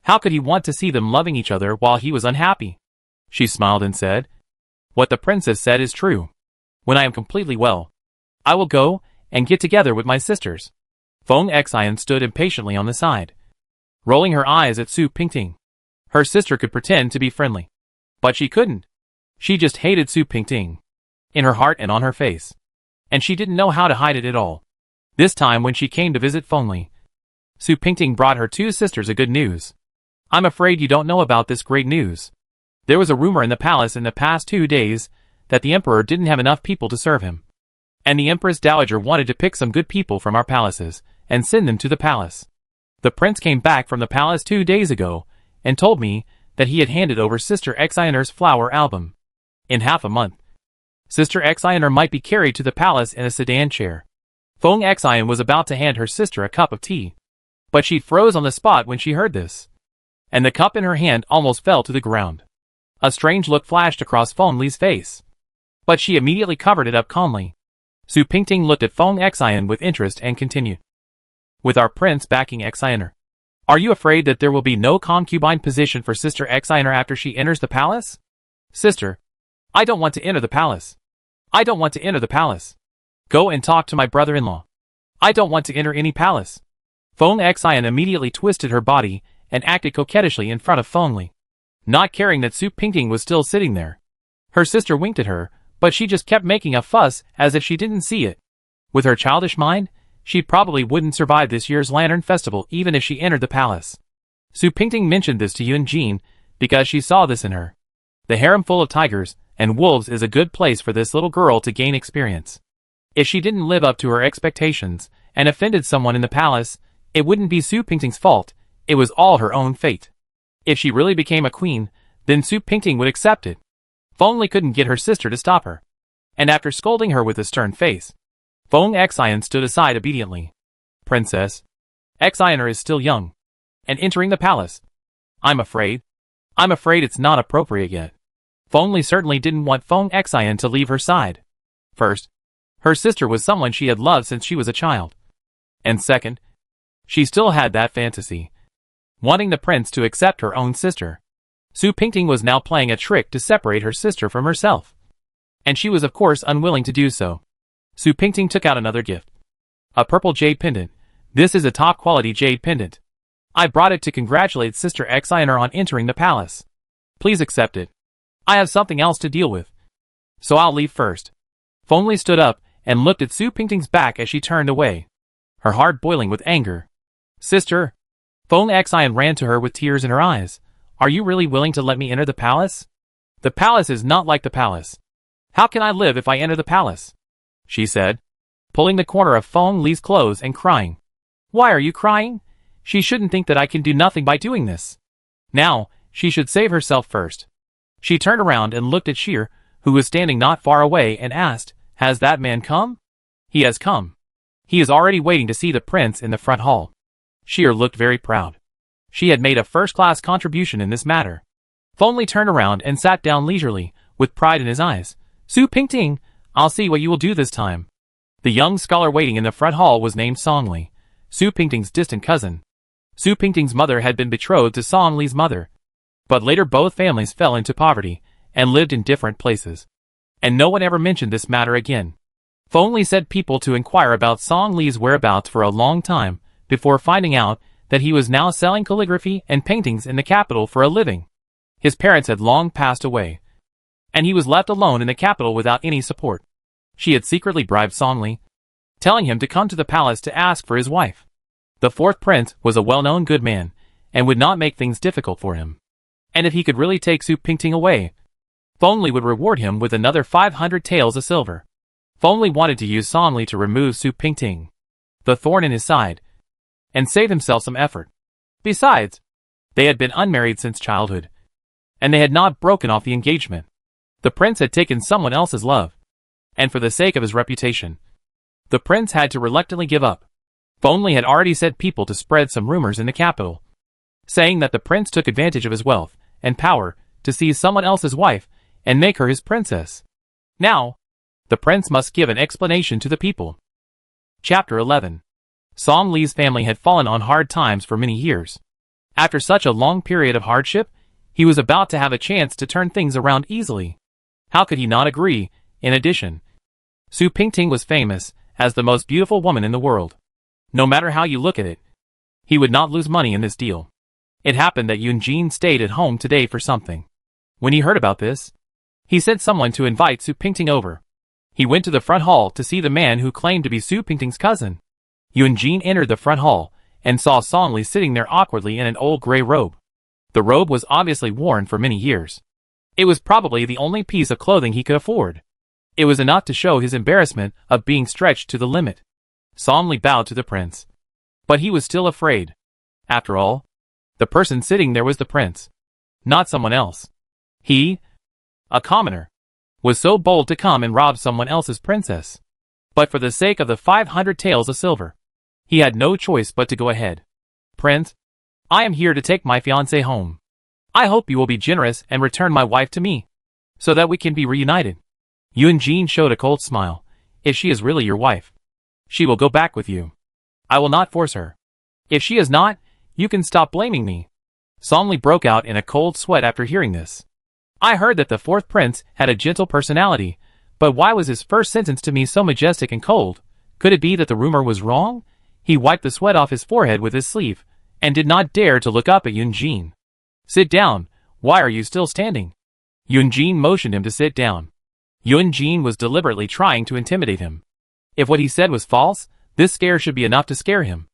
How could he want to see them loving each other while he was unhappy? She smiled and said, what the princess said is true. When I am completely well, I will go and get together with my sisters. Feng Xian stood impatiently on the side, rolling her eyes at Su Pingting. Her sister could pretend to be friendly, but she couldn't. She just hated Su Pingting, in her heart and on her face, and she didn't know how to hide it at all. This time when she came to visit Fengli, Su Pingting brought her two sisters a good news. I'm afraid you don't know about this great news. There was a rumor in the palace in the past 2 days that the emperor didn't have enough people to serve him, and the empress dowager wanted to pick some good people from our palaces and send them to the palace. The prince came back from the palace 2 days ago, and told me that he had handed over Sister Xioner's flower album. In half a month, Sister Xioner might be carried to the palace in a sedan chair. Feng Xian was about to hand her sister a cup of tea, but she froze on the spot when she heard this, and the cup in her hand almost fell to the ground. A strange look flashed across Feng Li's face, but she immediately covered it up calmly. Su Pingting looked at Feng Xian with interest and continued. With our prince backing Xioner, are you afraid that there will be no concubine position for Sister Xioner after she enters the palace? Sister, I don't want to enter the palace. I don't want to enter the palace. Go and talk to my brother-in-law. I don't want to enter any palace. Feng Xian immediately twisted her body and acted coquettishly in front of Feng Li, not caring that Su Pingting was still sitting there. Her sister winked at her, but she just kept making a fuss as if she didn't see it. With her childish mind, she probably wouldn't survive this year's Lantern Festival even if she entered the palace. Su Pingting mentioned this to Yunjin because she saw this in her. The harem full of tigers and wolves is a good place for this little girl to gain experience. If she didn't live up to her expectations and offended someone in the palace, it wouldn't be Su Pingting's fault, it was all her own fate. If she really became a queen, then Su Pingting would accept it. Feng Li couldn't get her sister to stop her, and after scolding her with a stern face, Feng Xian stood aside obediently. Princess, Xioner is still young, and entering the palace. I'm afraid it's not appropriate yet. Feng Li certainly didn't want Feng Xian to leave her side. First, her sister was someone she had loved since she was a child. And second, she still had that fantasy, wanting the prince to accept her own sister. Su Pingting was now playing a trick to separate her sister from herself, and she was of course unwilling to do so. Su Pingting took out another gift. A purple jade pendant. This is a top-quality jade pendant. I brought it to congratulate Sister Xioner on entering the palace. Please accept it. I have something else to deal with, so I'll leave first. Feng Li stood up and looked at Su Pingting's back as she turned away, her heart boiling with anger. Sister, Feng Xian ran to her with tears in her eyes. Are you really willing to let me enter the palace? The palace is not like the palace. How can I live if I enter the palace? She said, pulling the corner of Feng Li's clothes and crying. Why are you crying? She shouldn't think that I can do nothing by doing this. Now, she should save herself first. She turned around and looked at Sheer, who was standing not far away, and asked, Has that man come? He has come. He is already waiting to see the prince in the front hall. Sheer looked very proud. She had made a first-class contribution in this matter. Feng Li turned around and sat down leisurely, with pride in his eyes. Su Pingting, I'll see what you will do this time. The young scholar waiting in the front hall was named Song Li, Su Pingting's distant cousin. Su Pingting's mother had been betrothed to Song Li's mother, but later both families fell into poverty and lived in different places, and no one ever mentioned this matter again. Feng Li said people to inquire about Song Li's whereabouts for a long time before finding out that he was now selling calligraphy and paintings in the capital for a living. His parents had long passed away, and he was left alone in the capital without any support. She had secretly bribed Song Li, telling him to come to the palace to ask for his wife. The fourth prince was a well-known good man, and would not make things difficult for him. And if he could really take Su Pingting away, Feng Li would reward him with another 500 taels of silver. Feng Li wanted to use Song Li to remove Su Pingting, the thorn in his side, and save himself some effort. Besides, they had been unmarried since childhood, and they had not broken off the engagement. The prince had taken someone else's love, and for the sake of his reputation, the prince had to reluctantly give up. Feng Li had already sent people to spread some rumors in the capital, saying that the prince took advantage of his wealth and power to seize someone else's wife and make her his princess. Now, the prince must give an explanation to the people. Chapter 11. Song Li's family had fallen on hard times for many years. After such a long period of hardship, he was about to have a chance to turn things around easily. How could he not agree? In addition, Su Pingting was famous as the most beautiful woman in the world. No matter how you look at it, he would not lose money in this deal. It happened that Yunjin stayed at home today for something. When he heard about this, he sent someone to invite Su Pingting over. He went to the front hall to see the man who claimed to be Su Pingting's cousin. Yunjin entered the front hall and saw Song Li sitting there awkwardly in an old gray robe. The robe was obviously worn for many years. It was probably the only piece of clothing he could afford. It was enough to show his embarrassment of being stretched to the limit. Song Li bowed to the prince, but he was still afraid. After all, the person sitting there was the prince, not someone else. He, a commoner, was so bold to come and rob someone else's princess. But for the sake of the 500 taels of silver, he had no choice but to go ahead. Prince, I am here to take my fiancée home. I hope you will be generous and return my wife to me, so that we can be reunited. Yunjin showed a cold smile. If she is really your wife, she will go back with you. I will not force her. If she is not, you can stop blaming me. Sonli broke out in a cold sweat after hearing this. I heard that the fourth prince had a gentle personality, but why was his first sentence to me so majestic and cold? Could it be that the rumor was wrong? He wiped the sweat off his forehead with his sleeve, and did not dare to look up at Yunjin. Sit down. Why are you still standing? Yunjin motioned him to sit down. Yunjin was deliberately trying to intimidate him. If what he said was false, this scare should be enough to scare him.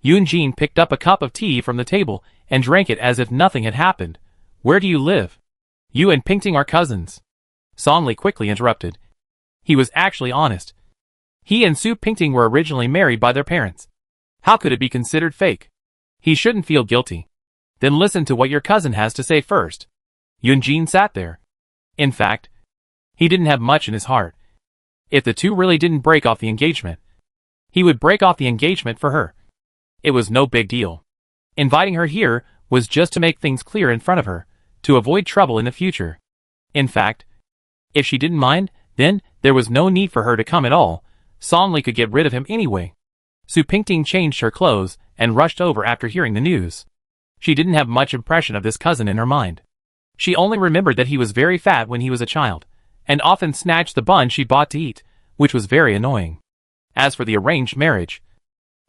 Yunjin picked up a cup of tea from the table and drank it as if nothing had happened. Where do you live? You and Pingting are cousins. Sonli quickly interrupted. He was actually honest. He and Su Pingting were originally married by their parents. How could it be considered fake? He shouldn't feel guilty. Then listen to what your cousin has to say first. Yunjin sat there. In fact, he didn't have much in his heart. If the two really didn't break off the engagement, he would break off the engagement for her. It was no big deal. Inviting her here was just to make things clear in front of her, to avoid trouble in the future. In fact, if she didn't mind, then there was no need for her to come at all. Sonli could get rid of him anyway. Su Pingting changed her clothes and rushed over after hearing the news. She didn't have much impression of this cousin in her mind. She only remembered that he was very fat when he was a child, and often snatched the bun she bought to eat, which was very annoying. As for the arranged marriage,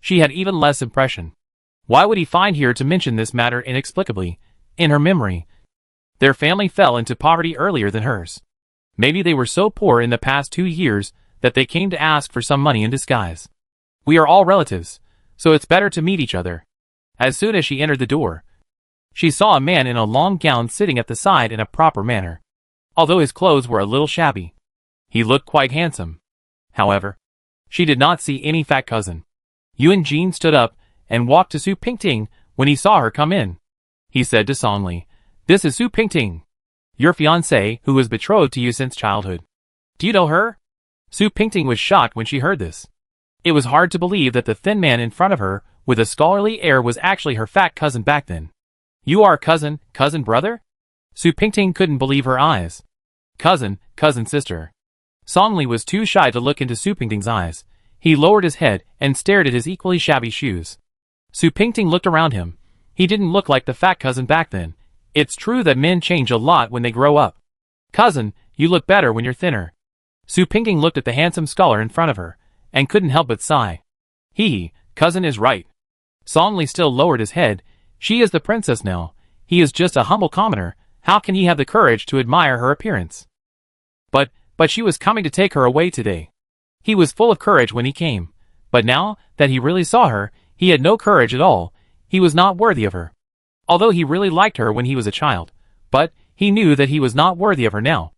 she had even less impression. Why would he find here to mention this matter inexplicably? In her memory, their family fell into poverty earlier than hers. Maybe they were so poor in the past 2 years that they came to ask for some money in disguise. We are all relatives, so it's better to meet each other. As soon as she entered the door, she saw a man in a long gown sitting at the side in a proper manner. Although his clothes were a little shabby, he looked quite handsome. However, she did not see any fat cousin. Yunjin stood up and walked to Su Pingting when he saw her come in. He said to Sonli, "This is Su Pingting, your fiancée who was betrothed to you since childhood. Do you know her?" Su Pingting was shocked when she heard this. It was hard to believe that the thin man in front of her with a scholarly air was actually her fat cousin back then. "You are cousin brother?" Su Pingting couldn't believe her eyes. Cousin sister. Sonli was too shy to look into Su Pingting's eyes. He lowered his head and stared at his equally shabby shoes. Su Pingting looked around him. He didn't look like the fat cousin back then. It's true that men change a lot when they grow up. "Cousin, you look better when you're thinner." Su Pingting looked at the handsome scholar in front of her, and couldn't help but sigh. Cousin is right. Sonli still lowered his head. She is the princess now. He is just a humble commoner. How can he have the courage to admire her appearance? But she was coming to take her away today. He was full of courage when he came. But now that he really saw her, he had no courage at all. He was not worthy of her. Although he really liked her when he was a child, but he knew that he was not worthy of her now.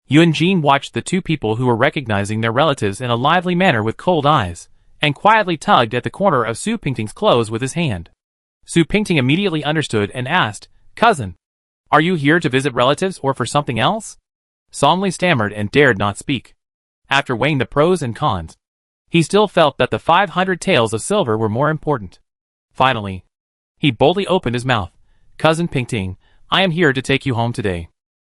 Yunjin watched the two people who were recognizing their relatives in a lively manner with cold eyes, and quietly tugged at the corner of Su Pingting's clothes with his hand. Su Pingting immediately understood and asked, "Cousin, are you here to visit relatives or for something else?" Sonli stammered and dared not speak. After weighing the pros and cons, he still felt that the 500 taels of silver were more important. Finally, he boldly opened his mouth. "Cousin Pingting, I am here to take you home today."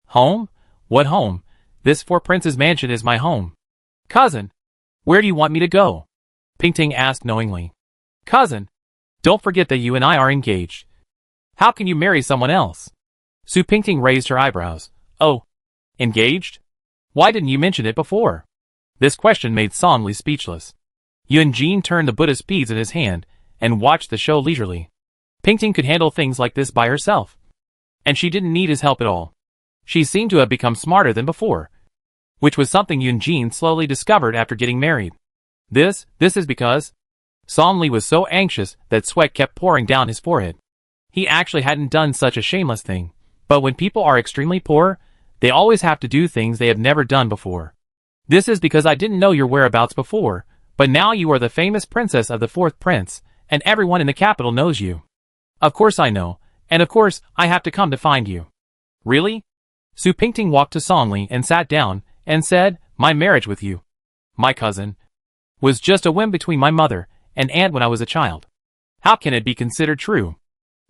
"Home? What home? This Four Princes mansion is my home." "Cousin, where do you want me to go?" Pingting asked knowingly. "Cousin, don't forget that you and I are engaged. How can you marry someone else?" Su Pingting raised her eyebrows. "Oh, engaged? Why didn't you mention it before?" This question made Sonli speechless. Yunjin turned the Buddhist beads in his hand and watched the show leisurely. Pingting could handle things like this by herself, and she didn't need his help at all. She seemed to have become smarter than before, which was something Yunjin slowly discovered after getting married. This is because Sonli was so anxious that sweat kept pouring down his forehead. He actually hadn't done such a shameless thing, but when people are extremely poor, they always have to do things they have never done before. "This is because I didn't know your whereabouts before, but now you are the famous princess of the fourth prince, and everyone in the capital knows you. Of course I know, and of course I have to come to find you. Really? Su Pingting walked to Songli and sat down, and said, my marriage with you, my cousin, was just a whim between my mother and aunt when I was a child. How can it be considered true?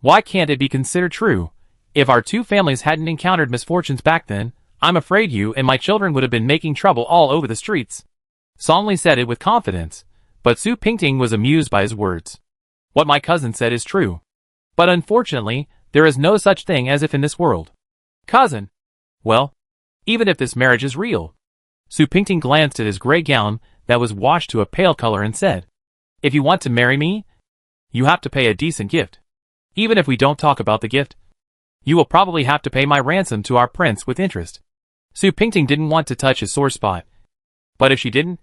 Why can't it be considered true? If our two families hadn't encountered misfortunes back then, I'm afraid you and my children would have been making trouble all over the streets. Songli said it with confidence, but Su Pingting was amused by his words. What my cousin said is true. But unfortunately, there is no such thing as if in this world. Cousin! Well, even if this marriage is real. Su Pingting glanced at his gray gown that was washed to a pale color and said, if you want to marry me, you have to pay a decent gift. Even if we don't talk about the gift, you will probably have to pay my ransom to our prince with interest. Su Pingting didn't want to touch his sore spot. But if she didn't,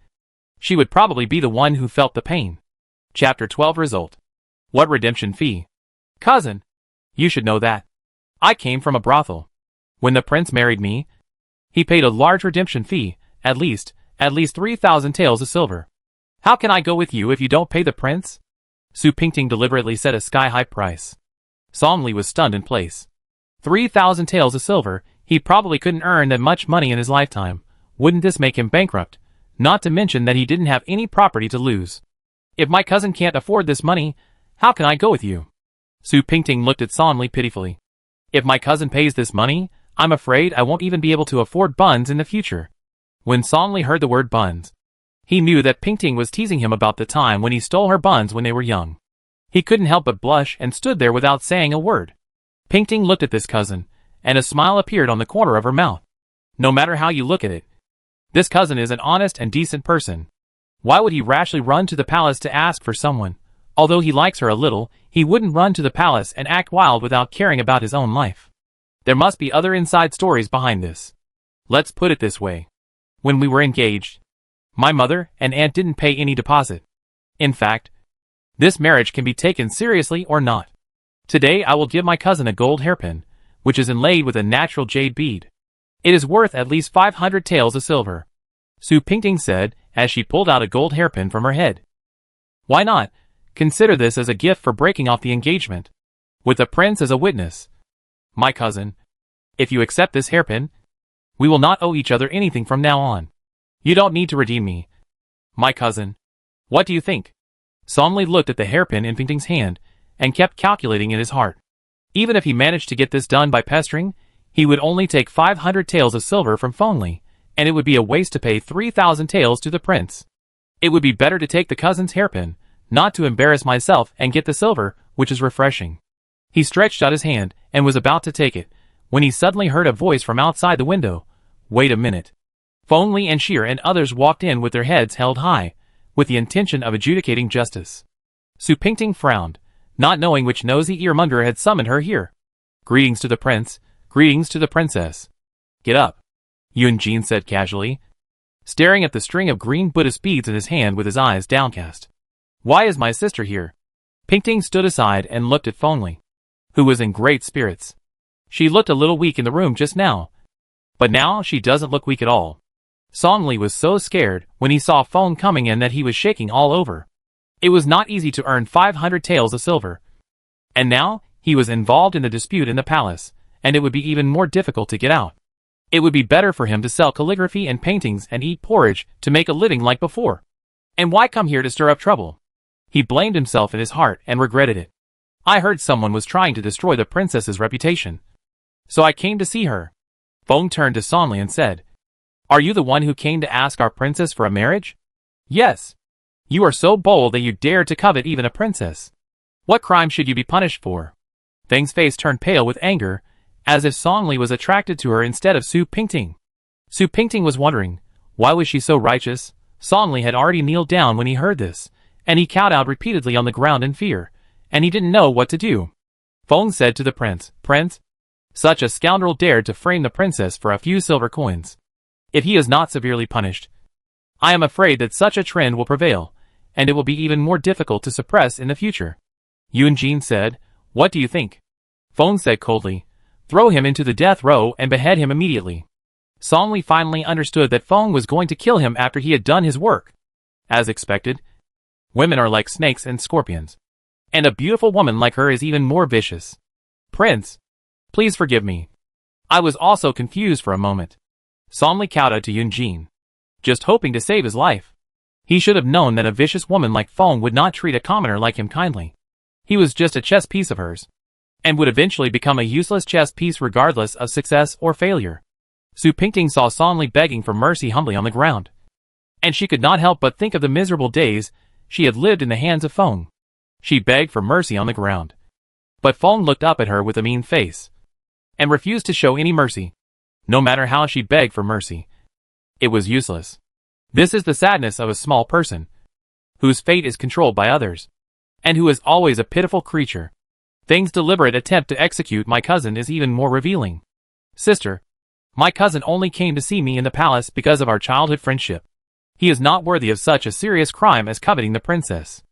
she would probably be the one who felt the pain. Chapter 12 Result. What redemption fee? Cousin, you should know that. I came from a brothel. When the prince married me, he paid a large redemption fee, at least 3,000 taels of silver. How can I go with you if you don't pay the prince? Su Pingting deliberately set a sky-high price. Songli was stunned in place. 3,000 taels of silver, he probably couldn't earn that much money in his lifetime. Wouldn't this make him bankrupt? Not to mention that he didn't have any property to lose. If my cousin can't afford this money, how can I go with you? Su Pingting looked at Songli pitifully. If my cousin pays this money, I'm afraid I won't even be able to afford buns in the future. When Songli heard the word buns, he knew that Pingting was teasing him about the time when he stole her buns when they were young. He couldn't help but blush and stood there without saying a word. Pingting looked at this cousin, and a smile appeared on the corner of her mouth. No matter how you look at it, this cousin is an honest and decent person. Why would he rashly run to the palace to ask for someone? Although he likes her a little, he wouldn't run to the palace and act wild without caring about his own life. There must be other inside stories behind this. Let's put it this way. When we were engaged, my mother and aunt didn't pay any deposit. In fact, this marriage can be taken seriously or not. Today I will give my cousin a gold hairpin, which is inlaid with a natural jade bead. It is worth at least 500 taels of silver. Su Pingting said, as she pulled out a gold hairpin from her head. Why not? Consider this as a gift for breaking off the engagement, with the prince as a witness. My cousin, if you accept this hairpin, we will not owe each other anything from now on. You don't need to redeem me. My cousin. What do you think? Songli looked at the hairpin in Pingting's hand, and kept calculating in his heart. Even if he managed to get this done by pestering, he would only take 500 taels of silver from Fengli, and it would be a waste to pay 3,000 taels to the prince. It would be better to take the cousin's hairpin, not to embarrass myself and get the silver, which is refreshing. He stretched out his hand, and was about to take it, when he suddenly heard a voice from outside the window. Wait a minute. Fengli and Sheer and others walked in with their heads held high, with the intention of adjudicating justice. Su Pingting frowned, not knowing which nosy earmonger had summoned her here. Greetings to the prince, greetings to the princess. Get up, Yunjin said casually, staring at the string of green Buddhist beads in his hand with his eyes downcast. Why is my sister here? Pingting stood aside and looked at Fengli, who was in great spirits. She looked a little weak in the room just now, but now she doesn't look weak at all. Songli was so scared when he saw Feng coming in that he was shaking all over. It was not easy to earn 500 taels of silver. And now, he was involved in the dispute in the palace, and it would be even more difficult to get out. It would be better for him to sell calligraphy and paintings and eat porridge to make a living like before. And why come here to stir up trouble? He blamed himself in his heart and regretted it. I heard someone was trying to destroy the princess's reputation, so I came to see her. Feng turned to Songli and said, Are you the one who came to ask our princess for a marriage? Yes. You are so bold that you dare to covet even a princess. What crime should you be punished for? Feng's face turned pale with anger, as if Songli was attracted to her instead of Su Pingting. Su Pingting was wondering, why was she so righteous? Songli had already kneeled down when he heard this, and he kowtowed repeatedly on the ground in fear, and he didn't know what to do. Feng said to the prince, Prince, such a scoundrel dared to frame the princess for a few silver coins. If he is not severely punished, I am afraid that such a trend will prevail, and it will be even more difficult to suppress in the future. Yunjin said, What do you think? Feng said coldly, Throw him into the death row and behead him immediately. Songli finally understood that Feng was going to kill him after he had done his work. As expected, women are like snakes and scorpions, And a beautiful woman like her is even more vicious. Prince, please forgive me. I was also confused for a moment. Solemnly kowtowed to Yunjin, just hoping to save his life. He should have known that a vicious woman like Feng would not treat a commoner like him kindly. He was just a chess piece of hers, and would eventually become a useless chess piece regardless of success or failure. Su Pingting saw Sonli begging for mercy humbly on the ground, and she could not help but think of the miserable days she had lived in the hands of Feng. She begged for mercy on the ground, but Feng looked up at her with a mean face, and refused to show any mercy. No matter how she begged for mercy, it was useless. This is the sadness of a small person, whose fate is controlled by others, and who is always a pitiful creature. Feng's deliberate attempt to execute my cousin is even more revealing. Sister, my cousin only came to see me in the palace because of our childhood friendship. He is not worthy of such a serious crime as coveting the princess.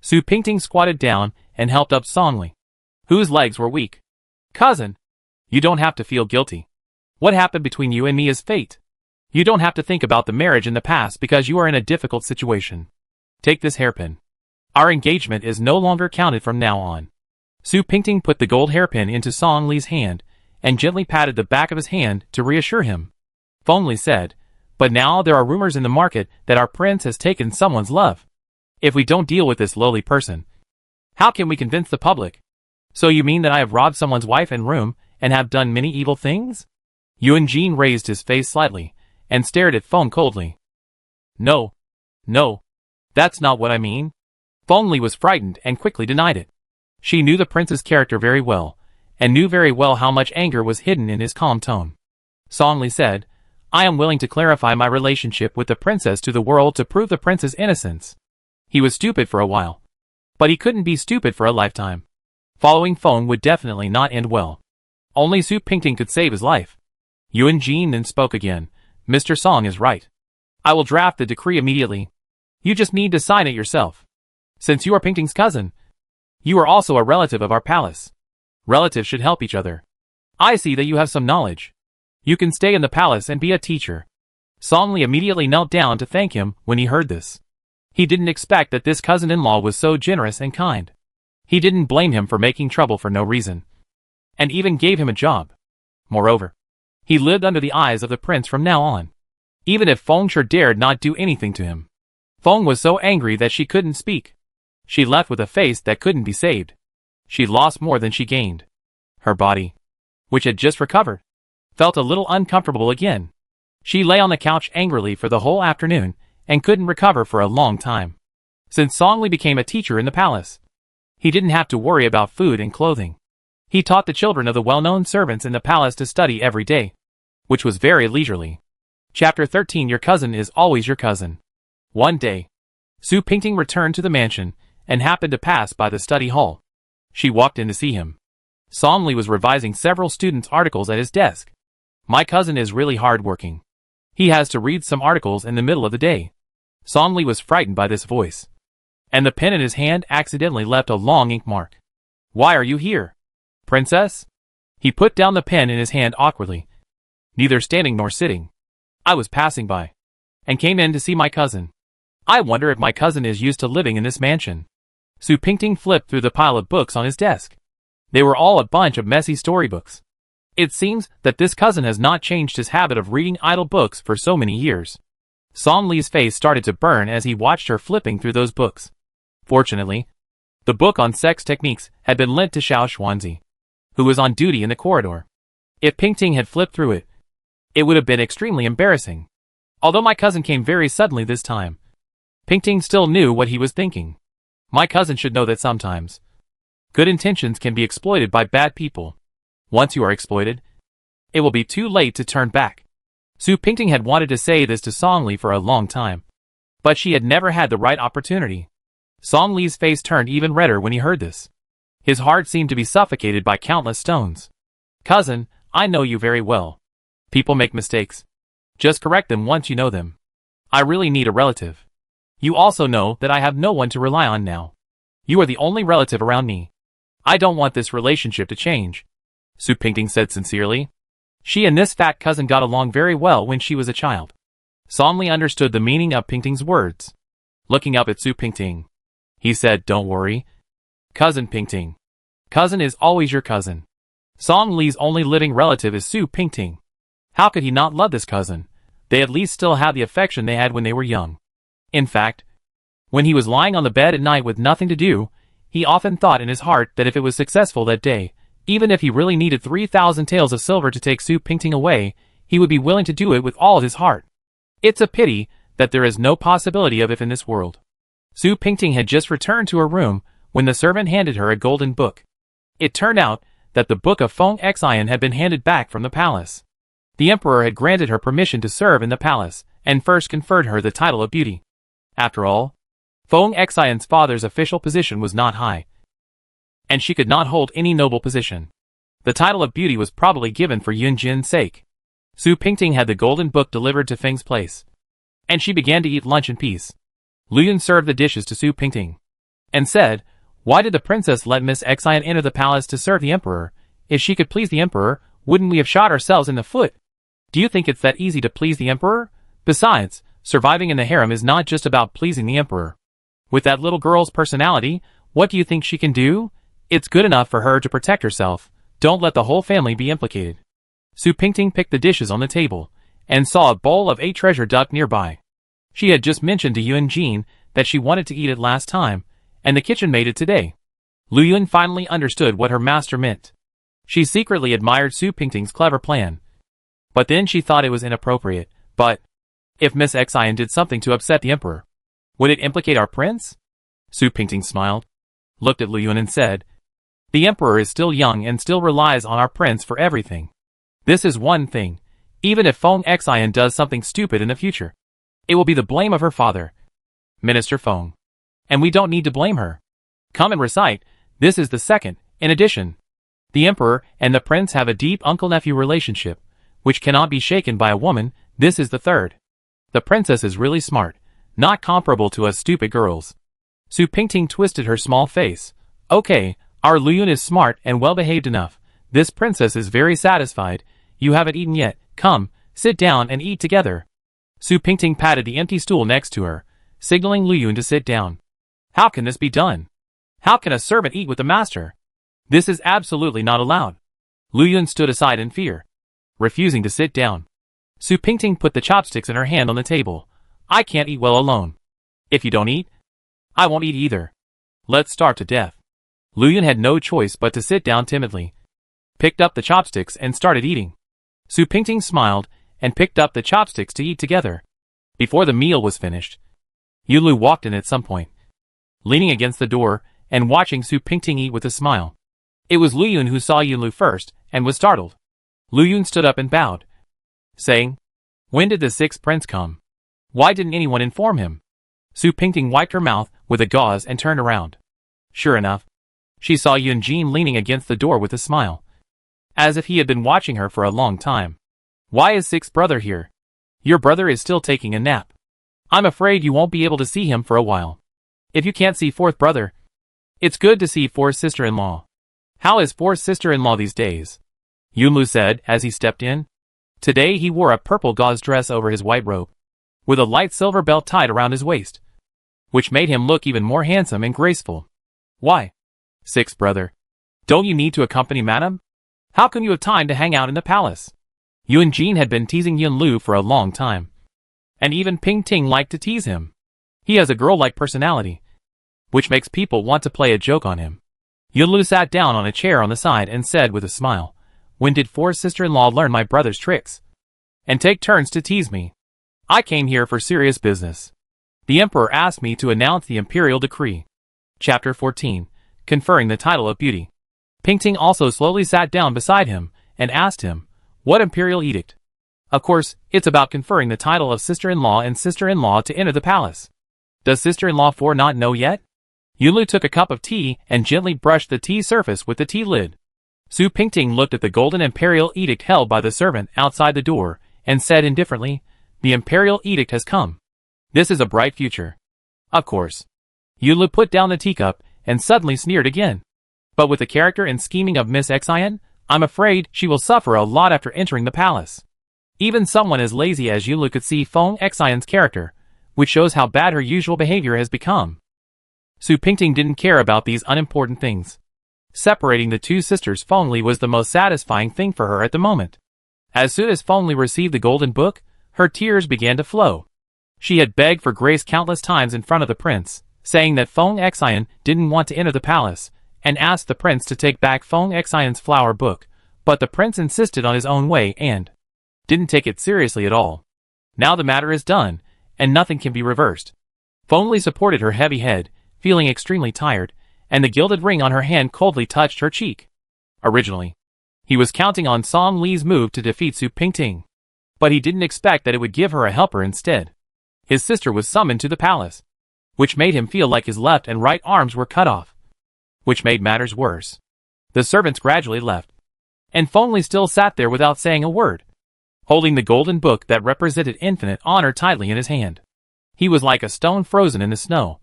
Su Pingting squatted down and helped up Sonli, whose legs were weak. Cousin, you don't have to feel guilty. What happened between you and me is fate. You don't have to think about the marriage in the past because you are in a difficult situation. Take this hairpin. Our engagement is no longer counted from now on. Su Pingting put the gold hairpin into Song Li's hand and gently patted the back of his hand to reassure him. Feng Li said, but now there are rumors in the market that our prince has taken someone's love. If we don't deal with this lowly person, how can we convince the public? So you mean that I have robbed someone's wife and room and have done many evil things? Yunjin raised his face slightly and stared at Feng coldly. No, that's not what I mean. Feng Li was frightened and quickly denied it. She knew the prince's character very well, and knew very well how much anger was hidden in his calm tone. Song Li said, I am willing to clarify my relationship with the princess to the world to prove the prince's innocence. He was stupid for a while, but he couldn't be stupid for a lifetime. Following Feng would definitely not end well. Only Su Pingting could save his life. Yunjin then spoke again. Mr. Song is right. I will draft the decree immediately. You just need to sign it yourself. Since you are Pingting's cousin, you are also a relative of our palace. Relatives should help each other. I see that you have some knowledge. You can stay in the palace and be a teacher. Song Li immediately knelt down to thank him when he heard this. He didn't expect that this cousin-in-law was so generous and kind. He didn't blame him for making trouble for no reason, and even gave him a job. Moreover, he lived under the eyes of the prince from now on, even if Feng sure dared not do anything to him. Feng was so angry that she couldn't speak. She left with a face that couldn't be saved. She lost more than she gained. Her body, which had just recovered, felt a little uncomfortable again. She lay on the couch angrily for the whole afternoon and couldn't recover for a long time. Since Song Li became a teacher in the palace, he didn't have to worry about food and clothing. He taught the children of the well-known servants in the palace to study every day, which was very leisurely. Chapter 13 Your cousin is always your cousin. One day, Su Pingting returned to the mansion and happened to pass by the study hall. She walked in to see him. Song Li was revising several students' articles at his desk. My cousin is really hard-working. He has to read some articles in the middle of the day. Song Li was frightened by this voice, and the pen in his hand accidentally left a long ink mark. Why are you here, princess? He put down the pen in his hand awkwardly, neither standing nor sitting. I was passing by, and came in to see my cousin. I wonder if my cousin is used to living in this mansion. Su Pingting flipped through the pile of books on his desk. They were all a bunch of messy storybooks. It seems that this cousin has not changed his habit of reading idle books for so many years. Song Li's face started to burn as he watched her flipping through those books. Fortunately, the book on sex techniques had been lent to Xiao Xuanzi, who was on duty in the corridor. If Pingting had flipped through it, it would have been extremely embarrassing. Although my cousin came very suddenly this time, Pingting still knew what he was thinking. My cousin should know that sometimes good intentions can be exploited by bad people. Once you are exploited, it will be too late to turn back. Su Pingting had wanted to say this to Song Li for a long time, but she had never had the right opportunity. Song Li's face turned even redder when he heard this. His heart seemed to be suffocated by countless stones. Cousin, I know you very well. People make mistakes. Just correct them once you know them. I really need a relative. You also know that I have no one to rely on now. You are the only relative around me. I don't want this relationship to change, Su Pingting said sincerely. She and this fat cousin got along very well when she was a child. Song Li understood the meaning of Pingting's words. Looking up at Su Pingting, he said, Don't worry, Cousin Pingting. Cousin is always your cousin. Song Li's only living relative is Su Pingting. How could he not love this cousin? They at least still had the affection they had when they were young. In fact, when he was lying on the bed at night with nothing to do, he often thought in his heart that if it was successful that day, even if he really needed 3,000 taels of silver to take Su Pingting away, he would be willing to do it with all his heart. It's a pity that there is no possibility of if in this world. Su Pingting had just returned to her room when the servant handed her a golden book. It turned out that the Book of Feng Xian had been handed back from the palace. The emperor had granted her permission to serve in the palace, and first conferred her the title of beauty. After all, Feng Xian's father's official position was not high, and she could not hold any noble position. The title of beauty was probably given for Yun Jin's sake. Su Pingting had the golden book delivered to Feng's place, and she began to eat lunch in peace. Lu Yun served the dishes to Su Pingting, and said, "Why did the princess let Miss Xian enter the palace to serve the emperor? If she could please the emperor, wouldn't we have shot ourselves in the foot? Do you think it's that easy to please the emperor? Besides, surviving in the harem is not just about pleasing the emperor. With that little girl's personality, what do you think she can do? It's good enough for her to protect herself. Don't let the whole family be implicated." Su Pingting picked the dishes on the table, and saw a bowl of 8 treasure duck nearby. She had just mentioned to Yun Jin that she wanted to eat it last time, and the kitchen made it today. Lu Yun finally understood what her master meant. She secretly admired Su Pingting's clever plan. But then she thought it was inappropriate. But if Miss Xian did something to upset the emperor, would it implicate our prince? Su Pingting smiled, looked at Lu Yun and said, "The emperor is still young and still relies on our prince for everything. This is one thing. Even if Feng Xian does something stupid in the future, it will be the blame of her father, Minister Feng. And we don't need to blame her. Come and recite, this is the second. In addition, the emperor and the prince have a deep uncle-nephew relationship, which cannot be shaken by a woman. This is the third. The princess is really smart, not comparable to us stupid girls." Su Pingting twisted her small face. "Okay, our Lu Yun is smart and well-behaved enough. This princess is very satisfied. You haven't eaten yet. Come, sit down and eat together." Su Pingting patted the empty stool next to her, signaling Lu Yun to sit down. How can this be done? How can a servant eat with the master? This is absolutely not allowed. Lu Yun stood aside in fear, refusing to sit down. Su Pingting put the chopsticks in her hand on the table. "I can't eat well alone. If you don't eat, I won't eat either. Let's starve to death." Lu Yun had no choice but to sit down timidly, picked up the chopsticks and started eating. Su Pingting smiled and picked up the chopsticks to eat together. Before the meal was finished, Yunlu walked in at some point, leaning against the door and watching Su Pingting eat with a smile. It was Lu Yun who saw Yunlu first and was startled. Lu Yun stood up and bowed, saying, "When did the 6th prince come? Why didn't anyone inform him?" Su Pingting wiped her mouth with a gauze and turned around. Sure enough, she saw Yun Jin leaning against the door with a smile, as if he had been watching her for a long time. "Why is 6th brother here? Your brother is still taking a nap. I'm afraid you won't be able to see him for a while. If you can't see 4th brother, it's good to see 4th sister-in-law. How is 4th sister-in-law these days?" Yunlu said as he stepped in. Today he wore a purple gauze dress over his white robe, with a light silver belt tied around his waist, which made him look even more handsome and graceful. "Why, 6th brother, don't you need to accompany madam? How can you have time to hang out in the palace?" Yun Jin had been teasing Yunlu for a long time, and even Ping Ting liked to tease him. He has a girl-like personality, which makes people want to play a joke on him. Yunlu sat down on a chair on the side and said with a smile, "When did 4th sister-in-law learn my brother's tricks and take turns to tease me? I came here for serious business. The emperor asked me to announce the imperial decree." Chapter 14. Conferring the title of beauty. Pingting also slowly sat down beside him and asked him, "What imperial edict?" "Of course, it's about conferring the title of sister-in-law and sister-in-law to enter the palace. Does sister-in-law 4 not know yet?" Yunlu took a cup of tea and gently brushed the tea surface with the tea lid. Su Pingting looked at the golden imperial edict held by the servant outside the door and said indifferently, "The imperial edict has come. This is a bright future." Of course. Yunlu put down the teacup and suddenly sneered again. "But with the character and scheming of Miss Xian, I'm afraid she will suffer a lot after entering the palace." Even someone as lazy as Yunlu could see Feng Xian's character, which shows how bad her usual behavior has become. Su Pingting didn't care about these unimportant things. Separating the two sisters Feng was the most satisfying thing for her at the moment. As soon as Feng received the golden book, her tears began to flow. She had begged for grace countless times in front of the prince, saying that Feng Xian didn't want to enter the palace, and asked the prince to take back Feng Xian's flower book, but the prince insisted on his own way and didn't take it seriously at all. Now the matter is done, and nothing can be reversed. Feng supported her heavy head, feeling extremely tired, and the gilded ring on her hand coldly touched her cheek. Originally, he was counting on Song Li's move to defeat Su Pingting, but he didn't expect that it would give her a helper instead. His sister was summoned to the palace, which made him feel like his left and right arms were cut off. Which made matters worse. The servants gradually left, and Feng still sat there without saying a word, holding the golden book that represented infinite honor tightly in his hand. He was like a stone frozen in the snow,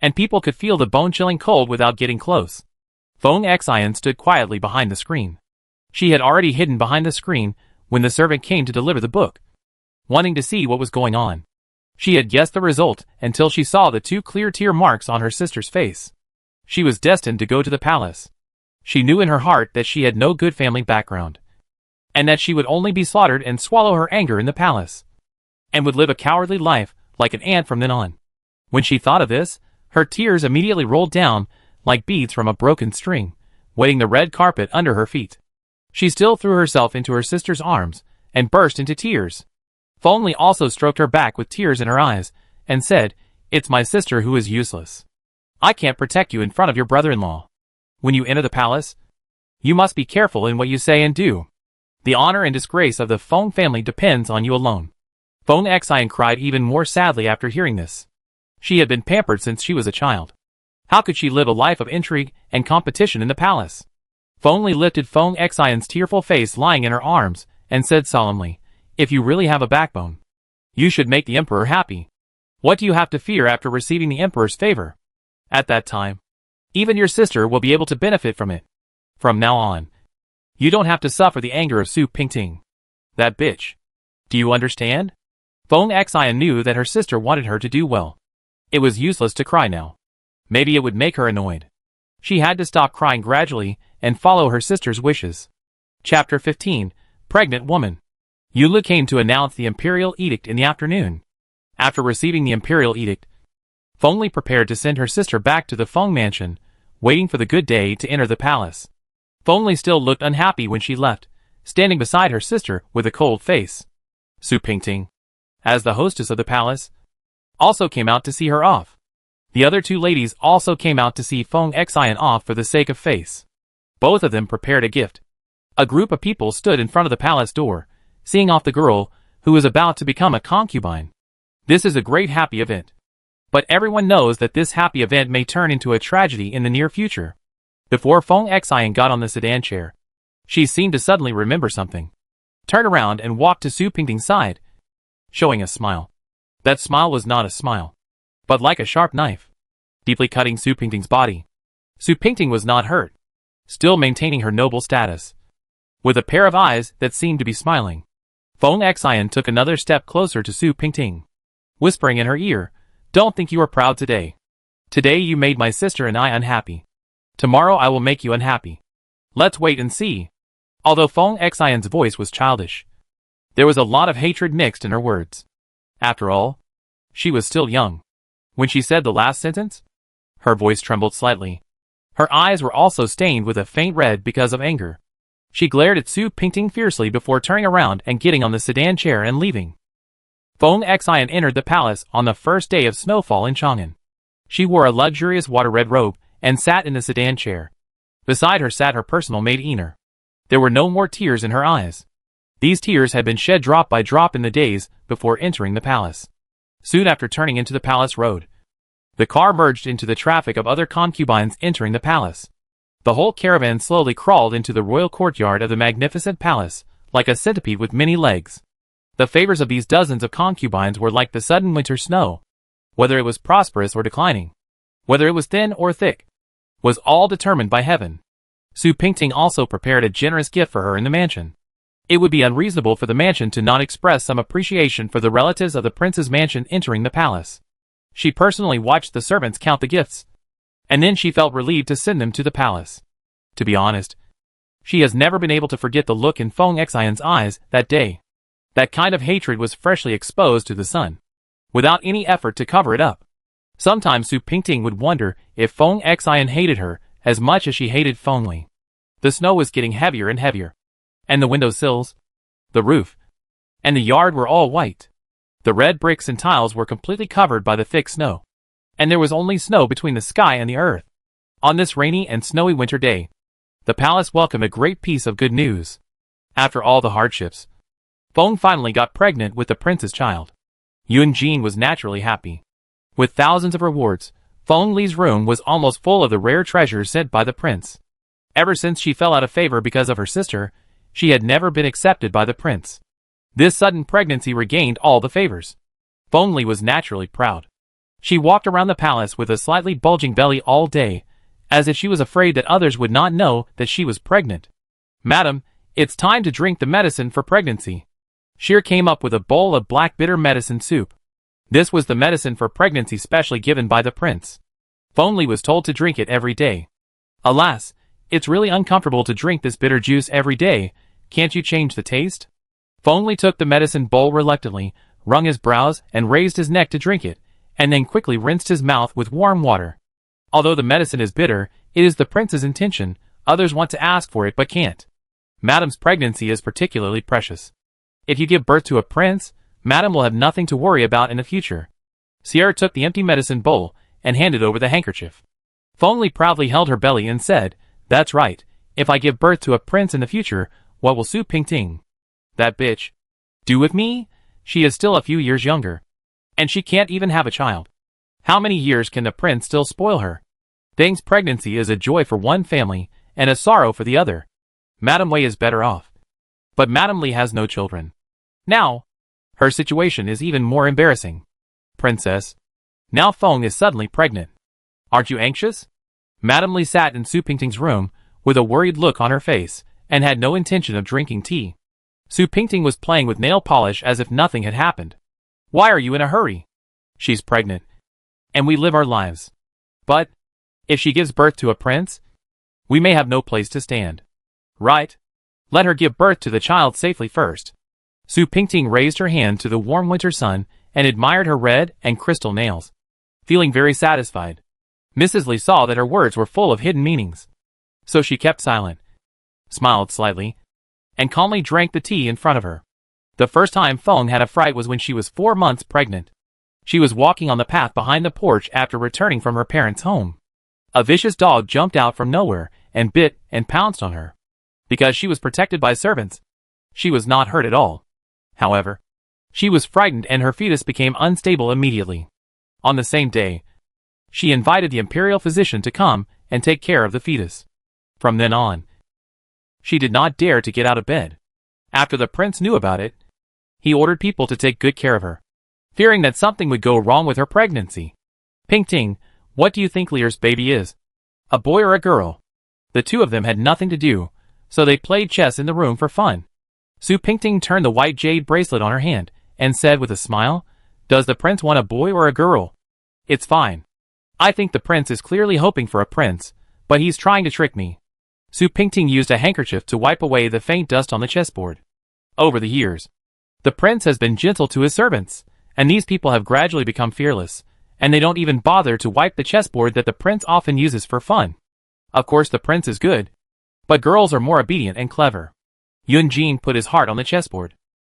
and people could feel the bone-chilling cold without getting close. Feng Xian stood quietly behind the screen. She had already hidden behind the screen when the servant came to deliver the book, wanting to see what was going on. She had guessed the result until she saw the two clear tear marks on her sister's face. She was destined to go to the palace. She knew in her heart that she had no good family background, and that she would only be slaughtered and swallow her anger in the palace, and would live a cowardly life like an ant from then on. When she thought of this, her tears immediately rolled down like beads from a broken string, wetting the red carpet under her feet. She still threw herself into her sister's arms and burst into tears. Feng also stroked her back with tears in her eyes and said, "It's my sister who is useless. I can't protect you in front of your brother-in-law. When you enter the palace, you must be careful in what you say and do. The honor and disgrace of the Feng family depends on you alone." Feng Xian cried even more sadly after hearing this. She had been pampered since she was a child. How could she live a life of intrigue and competition in the palace? Feng lifted Feng Xian's tearful face lying in her arms and said solemnly, "If you really have a backbone, you should make the emperor happy. What do you have to fear after receiving the emperor's favor? At that time, even your sister will be able to benefit from it. From now on, you don't have to suffer the anger of Su Pingting. That bitch. Do you understand?" Feng Xian knew that her sister wanted her to do well. It was useless to cry now. Maybe it would make her annoyed. She had to stop crying gradually and follow her sister's wishes. Chapter 15. Pregnant Woman. Yulu came to announce the imperial edict in the afternoon. After receiving the imperial edict, Feng prepared to send her sister back to the Feng mansion, waiting for the good day to enter the palace. Feng still looked unhappy when she left, standing beside her sister with a cold face. Su Pingting, as the hostess of the palace, also came out to see her off. The other two ladies also came out to see Feng Xian off for the sake of face. Both of them prepared a gift. A group of people stood in front of the palace door, seeing off the girl who was about to become a concubine. This is a great happy event. But everyone knows that this happy event may turn into a tragedy in the near future. Before Feng Xian got on the sedan chair, she seemed to suddenly remember something, turned around and walked to Su Pingting's side, showing a smile. That smile was not a smile, but like a sharp knife, deeply cutting Su Pingting's body. Su Pingting was not hurt, still maintaining her noble status, with a pair of eyes that seemed to be smiling. Feng Xian took another step closer to Su Pingting, whispering in her ear, "Don't think you are proud today. Today you made my sister and I unhappy. Tomorrow I will make you unhappy. Let's wait and see." Although Feng Xian's voice was childish, there was a lot of hatred mixed in her words. After all, she was still young. When she said the last sentence, her voice trembled slightly. Her eyes were also stained with a faint red because of anger. She glared at Su Pingting fiercely before turning around and getting on the sedan chair and leaving. Feng Xian entered the palace on the first day of snowfall in Chang'an. She wore a luxurious water-red robe and sat in the sedan chair. Beside her sat her personal maid Ener. There were no more tears in her eyes. These tears had been shed drop by drop in the days before entering the palace. Soon after turning into the palace road, the car merged into the traffic of other concubines entering the palace. The whole caravan slowly crawled into the royal courtyard of the magnificent palace, like a centipede with many legs. The favors of these dozens of concubines were like the sudden winter snow. Whether it was prosperous or declining, whether it was thin or thick, was all determined by heaven. Su Pingting also prepared a generous gift for her in the mansion. It would be unreasonable for the mansion to not express some appreciation for the relatives of the prince's mansion entering the palace. She personally watched the servants count the gifts, and then she felt relieved to send them to the palace. To be honest, she has never been able to forget the look in Feng Xian's eyes that day. That kind of hatred was freshly exposed to the sun, without any effort to cover it up. Sometimes Su Pingting would wonder if Feng Xian hated her as much as she hated Feng Li. The snow was getting heavier and heavier, and the window sills, the roof, and the yard were all white. The red bricks and tiles were completely covered by the thick snow, and there was only snow between the sky and the earth. On this rainy and snowy winter day, the palace welcomed a great piece of good news. After all the hardships, Feng finally got pregnant with the prince's child. Yunjin was naturally happy. With thousands of rewards, Feng Li's room was almost full of the rare treasures sent by the prince. Ever since she fell out of favor because of her sister, she had never been accepted by the prince. This sudden pregnancy regained all the favors. Feng Li was naturally proud. She walked around the palace with a slightly bulging belly all day, as if she was afraid that others would not know that she was pregnant. "Madam, it's time to drink the medicine for pregnancy." Sheer came up with a bowl of black bitter medicine soup. This was the medicine for pregnancy specially given by the prince. Feng Li was told to drink it every day. "Alas, it's really uncomfortable to drink this bitter juice every day. Can't you change the taste?" Feng Li took the medicine bowl reluctantly, wrung his brows, and raised his neck to drink it, and then quickly rinsed his mouth with warm water. Although the medicine is bitter, it is the prince's intention. Others want to ask for it but can't. Madam's pregnancy is particularly precious. If you give birth to a prince, Madam will have nothing to worry about in the future. Sierra took the empty medicine bowl and handed over the handkerchief. Feng Li proudly held her belly and said, "That's right. If I give birth to a prince in the future, what will Su Pingting, that bitch, do with me? She is still a few years younger, and she can't even have a child. How many years can the prince still spoil her? Feng's pregnancy is a joy for one family and a sorrow for the other. Madame Wei is better off. But Madame Li has no children. Now, her situation is even more embarrassing. Princess, now Feng is suddenly pregnant. Aren't you anxious?" Madame Li sat in Su Pingting's room with a worried look on her face and had no intention of drinking tea. Su Pingting was playing with nail polish as if nothing had happened. "Why are you in a hurry? She's pregnant, and we live our lives. But, if she gives birth to a prince, we may have no place to stand. Right? Let her give birth to the child safely first." Su Pingting raised her hand to the warm winter sun and admired her red and crystal nails. Feeling very satisfied, Mrs. Li saw that her words were full of hidden meanings. So she kept silent, smiled slightly, and calmly drank the tea in front of her. The first time Feng had a fright was when she was 4 months pregnant. She was walking on the path behind the porch after returning from her parents' home. A vicious dog jumped out from nowhere and bit and pounced on her. Because she was protected by servants, she was not hurt at all. However, she was frightened and her fetus became unstable immediately. On the same day, she invited the imperial physician to come and take care of the fetus. From then on, she did not dare to get out of bed. After the prince knew about it, he ordered people to take good care of her, fearing that something would go wrong with her pregnancy. "Pingting, what do you think Lear's baby is? A boy or a girl?" The two of them had nothing to do, so they played chess in the room for fun. Su Pingting turned the white jade bracelet on her hand and said with a smile, "Does the prince want a boy or a girl? It's fine. I think the prince is clearly hoping for a prince, but he's trying to trick me." Su Pingting used a handkerchief to wipe away the faint dust on the chessboard. Over the years, the prince has been gentle to his servants, and these people have gradually become fearless, and they don't even bother to wipe the chessboard that the prince often uses for fun. Of course the prince is good, but girls are more obedient and clever. Yunjin put his heart on the chessboard,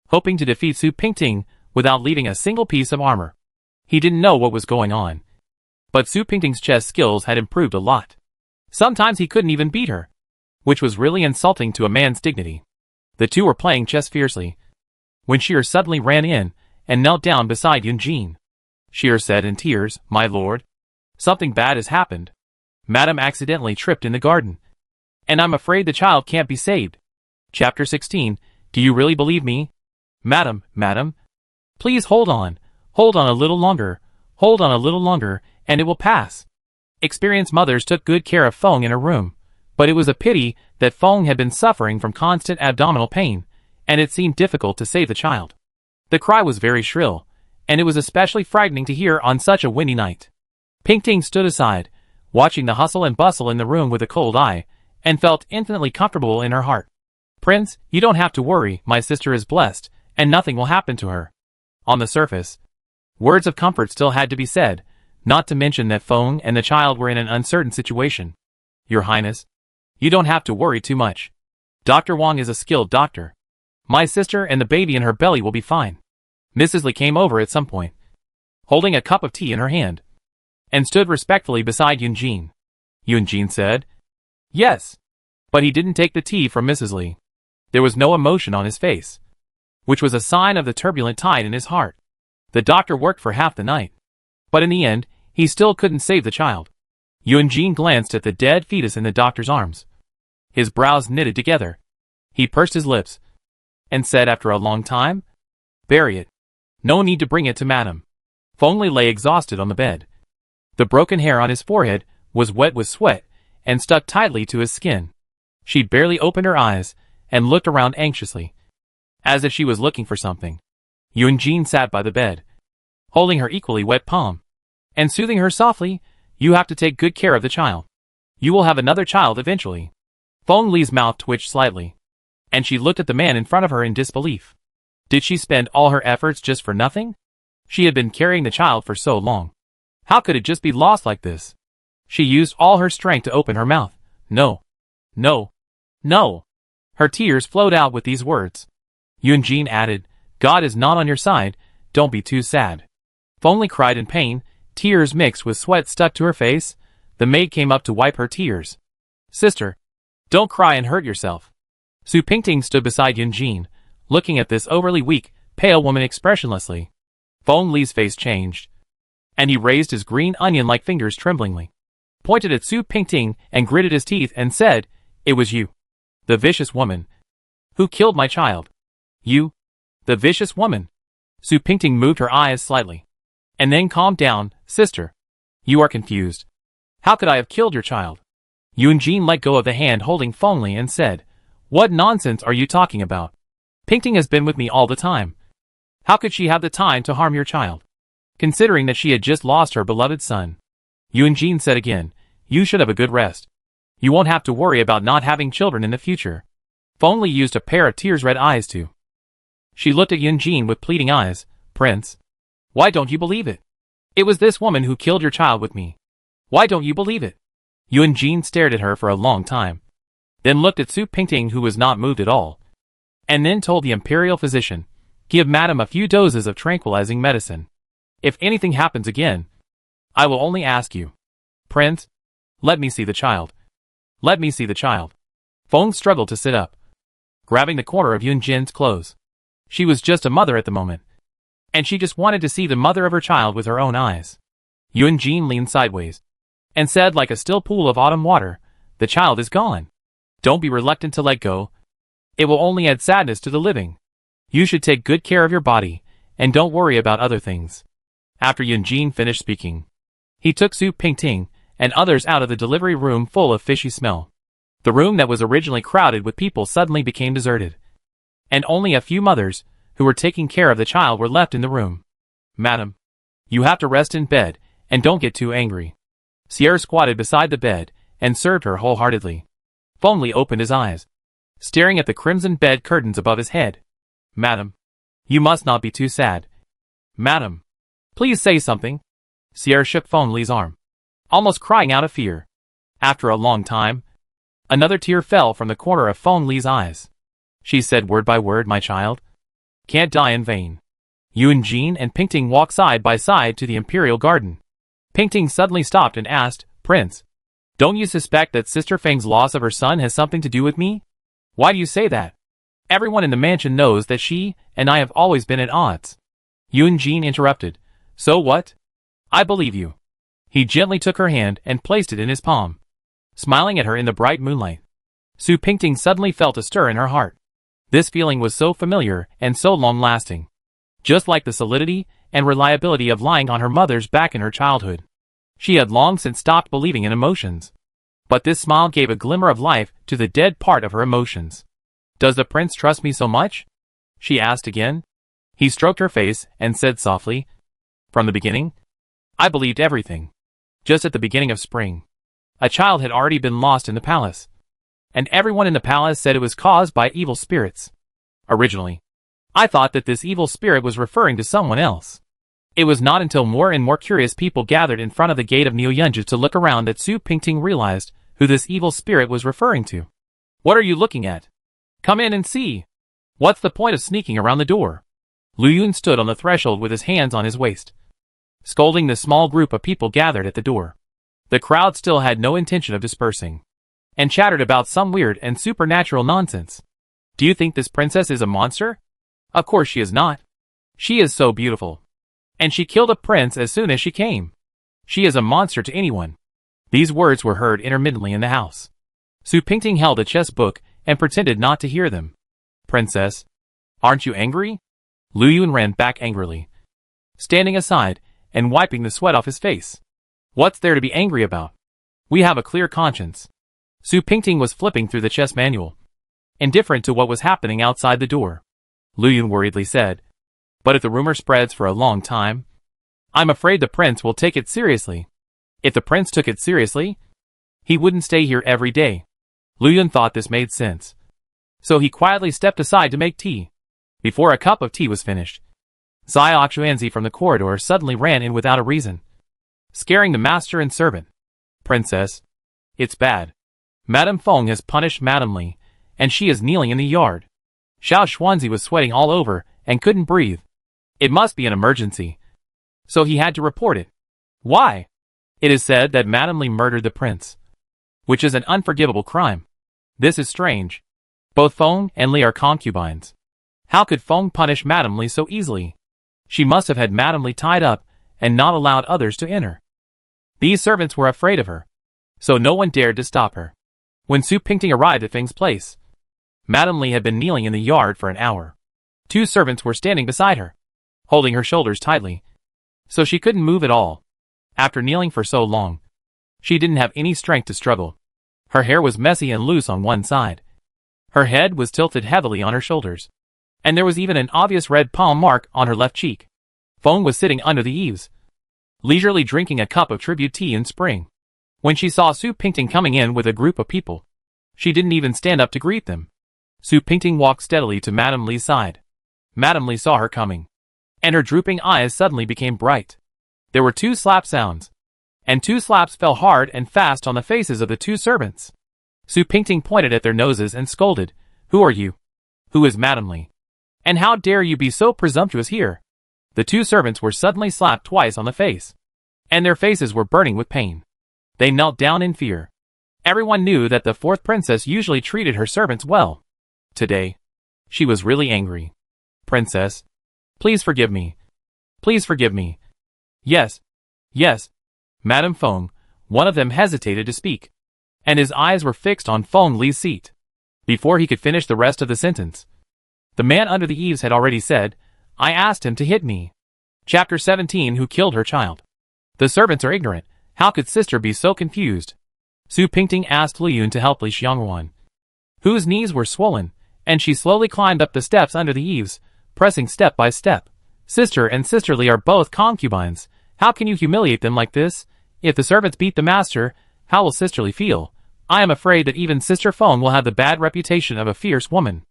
hoping to defeat Su Pingting without leaving a single piece of armor. He didn't know what was going on, but Su Pingting's chess skills had improved a lot. Sometimes he couldn't even beat her, which was really insulting to a man's dignity. The two were playing chess fiercely, when Sheer suddenly ran in and knelt down beside Yunjin. Sheer said in tears, "My lord, something bad has happened. Madam accidentally tripped in the garden, and I'm afraid the child can't be saved." Chapter 16. Do you really believe me? Madam, please hold on a little longer, and it will pass. Experienced mothers took good care of Feng in her room, but it was a pity that Feng had been suffering from constant abdominal pain, and it seemed difficult to save the child. The cry was very shrill, and it was especially frightening to hear on such a windy night. Pingting stood aside, watching the hustle and bustle in the room with a cold eye, and felt infinitely comfortable in her heart. Prince, you don't have to worry, my sister is blessed, and nothing will happen to her. On the surface, words of comfort still had to be said, not to mention that Feng and the child were in an uncertain situation. Your Highness, you don't have to worry too much. Dr. Wang is a skilled doctor. My sister and the baby in her belly will be fine. Mrs. Li came over at some point, holding a cup of tea in her hand, and stood respectfully beside Yunjin. Yunjin said, "Yes." But he didn't take the tea from Mrs. Li. There was no emotion on his face, which was a sign of the turbulent tide in his heart. The doctor worked for half the night, but in the end, he still couldn't save the child. Yunjin glanced at the dead fetus in the doctor's arms. His brows knitted together. He pursed his lips and said after a long time, "Bury it. No need to bring it to Madame." Feng Li lay exhausted on the bed. The broken hair on his forehead was wet with sweat and stuck tightly to his skin. She barely opened her eyes and looked around anxiously, as if she was looking for something. Yunjin sat by the bed, holding her equally wet palm, and soothing her softly. "You have to take good care of the child. You will have another child eventually." Feng Li's mouth twitched slightly, and she looked at the man in front of her in disbelief. Did she spend all her efforts just for nothing? She had been carrying the child for so long. How could it just be lost like this? She used all her strength to open her mouth. No. No. No. Her tears flowed out with these words. Yunjin added, "God is not on your side, don't be too sad." Feng Li cried in pain, tears mixed with sweat stuck to her face. The maid came up to wipe her tears. "Sister, don't cry and hurt yourself." Su Pingting stood beside Yunjin, looking at this overly weak, pale woman expressionlessly. Feng Li's face changed, and he raised his green onion-like fingers tremblingly, pointed at Su Pingting and gritted his teeth and said, "It was you, the vicious woman, who killed my child. You, the vicious woman." Su Pingting moved her eyes slightly, and then calmed down. "Sister, you are confused. How could I have killed your child?" Yunjin let go of the hand holding Feng Li and said, "What nonsense are you talking about? Pingting has been with me all the time. How could she have the time to harm your child, considering that she had just lost her beloved son?" Yunjin said again, "You should have a good rest. You won't have to worry about not having children in the future." Feng Li used a pair of tears-red eyes too. She looked at Yunjin with pleading eyes. "Prince, why don't you believe it? It was this woman who killed your child with me. Why don't you believe it?" Yunjin stared at her for a long time, then looked at Su Pingting, who was not moved at all, and then told the imperial physician, "Give Madam a few doses of tranquilizing medicine. If anything happens again, I will only ask you. Prince, let me see the child. Let me see the child." Feng struggled to sit up, grabbing the corner of Yunjin's clothes. She was just a mother at the moment, and she just wanted to see the mother of her child with her own eyes. Yunjin leaned sideways and said like a still pool of autumn water, "The child is gone. Don't be reluctant to let go. It will only add sadness to the living. You should take good care of your body, and don't worry about other things." After Yunjin finished speaking, he took Su Pingting and others out of the delivery room full of fishy smell. The room that was originally crowded with people suddenly became deserted, and only a few mothers, who were taking care of the child, were left in the room. "Madam, you have to rest in bed, and don't get too angry." Sierra squatted beside the bed, and served her wholeheartedly. Feng Li opened his eyes, staring at the crimson bed curtains above his head. "Madam, you must not be too sad. Madam, please say something." Sierra shook Feng Li's arm, almost crying out of fear. After a long time, another tear fell from the corner of Feng Li's eyes. She said word by word, "My child can't die in vain." Yunjin and Pingting walked side by side to the imperial garden. Pingting suddenly stopped and asked, "Prince, don't you suspect that Sister Feng's loss of her son has something to do with me?" "Why do you say that? Everyone in the mansion knows that she and I have always been at odds." Yunjin interrupted, "So what? I believe you." He gently took her hand and placed it in his palm, smiling at her in the bright moonlight. Su Pingting suddenly felt a stir in her heart. This feeling was so familiar and so long-lasting, just like the solidity and reliability of lying on her mother's back in her childhood. She had long since stopped believing in emotions, but this smile gave a glimmer of life to the dead part of her emotions. "Does the prince trust me so much?" she asked again. He stroked her face and said softly, "From the beginning, I believed everything. Just at the beginning of spring, A child had already been lost in the palace. And everyone in the palace said it was caused by evil spirits. Originally, I thought that this evil spirit was referring to someone else. It was not until more and more curious people gathered in front of the gate of Neo-Yunju to look around that Su Pingting realized who this evil spirit was referring to. What are you looking at? Come in and see. What's the point of sneaking around the door? Lu Yun stood on the threshold with his hands on his waist, scolding the small group of people gathered at the door. The crowd still had no intention of dispersing, and chattered about some weird and supernatural nonsense. Do you think this princess is a monster? Of course she is not. She is so beautiful. And she killed a prince as soon as she came. She is a monster to anyone. These words were heard intermittently in the house. Su Pingting held a chess book and pretended not to hear them. Princess, aren't you angry? Lu Yun ran back angrily, standing aside and wiping the sweat off his face. What's there to be angry about? We have a clear conscience. Su Pingting was flipping through the chess manual, indifferent to what was happening outside the door. Lu Yun worriedly said, but if the rumor spreads for a long time, I'm afraid the prince will take it seriously. If the prince took it seriously, he wouldn't stay here every day. Lu Yun thought this made sense, so he quietly stepped aside to make tea. Before a cup of tea was finished, Xiao Xuanzi from the corridor suddenly ran in without a reason, scaring the master and servant. Princess, it's bad. Madame Feng has punished Madame Li, and she is kneeling in the yard. Xiao Xuanzi was sweating all over and couldn't breathe. It must be an emergency, so he had to report it. Why? It is said that Madame Li murdered the prince, which is an unforgivable crime. This is strange. Both Feng and Li are concubines. How could Feng punish Madame Li so easily? She must have had Madame Li tied up and not allowed others to enter. These servants were afraid of her, so no one dared to stop her. When Su Pingting arrived at Feng's place, Madame Li had been kneeling in the yard for an hour. Two servants were standing beside her, holding her shoulders tightly, so she couldn't move at all. After kneeling for so long, she didn't have any strength to struggle. Her hair was messy and loose on one side. Her head was tilted heavily on her shoulders, and there was even an obvious red palm mark on her left cheek. Feng was sitting under the eaves, leisurely drinking a cup of tribute tea in spring. When she saw Su Pingting coming in with a group of people, she didn't even stand up to greet them. Su Pingting walked steadily to Madame Li's side. Madame Li saw her coming, and her drooping eyes suddenly became bright. There were two slap sounds, and two slaps fell hard and fast on the faces of the two servants. Su Pingting pointed at their noses and scolded, "Who are you? Who is Madame Li? And how dare you be so presumptuous here?" The two servants were suddenly slapped twice on the face, and their faces were burning with pain. They knelt down in fear. Everyone knew that the fourth princess usually treated her servants well. Today, she was really angry. "Princess, please forgive me. Please forgive me." "Yes, yes." Madame Feng, one of them hesitated to speak, and his eyes were fixed on Feng Li's seat. Before he could finish the rest of the sentence, the man under the eaves had already said, "I asked him to hit me." Chapter 17. Who killed her child? The servants are ignorant. How could sister be so confused? Su Pingting asked Lu Yun to help Li Xiangruan, whose knees were swollen, and she slowly climbed up the steps under the eaves, pressing step by step. "Sister and Sister Li are both concubines. How can you humiliate them like this? If the servants beat the master, how will Sister Li feel? I am afraid that even Sister Feng will have the bad reputation of a fierce woman."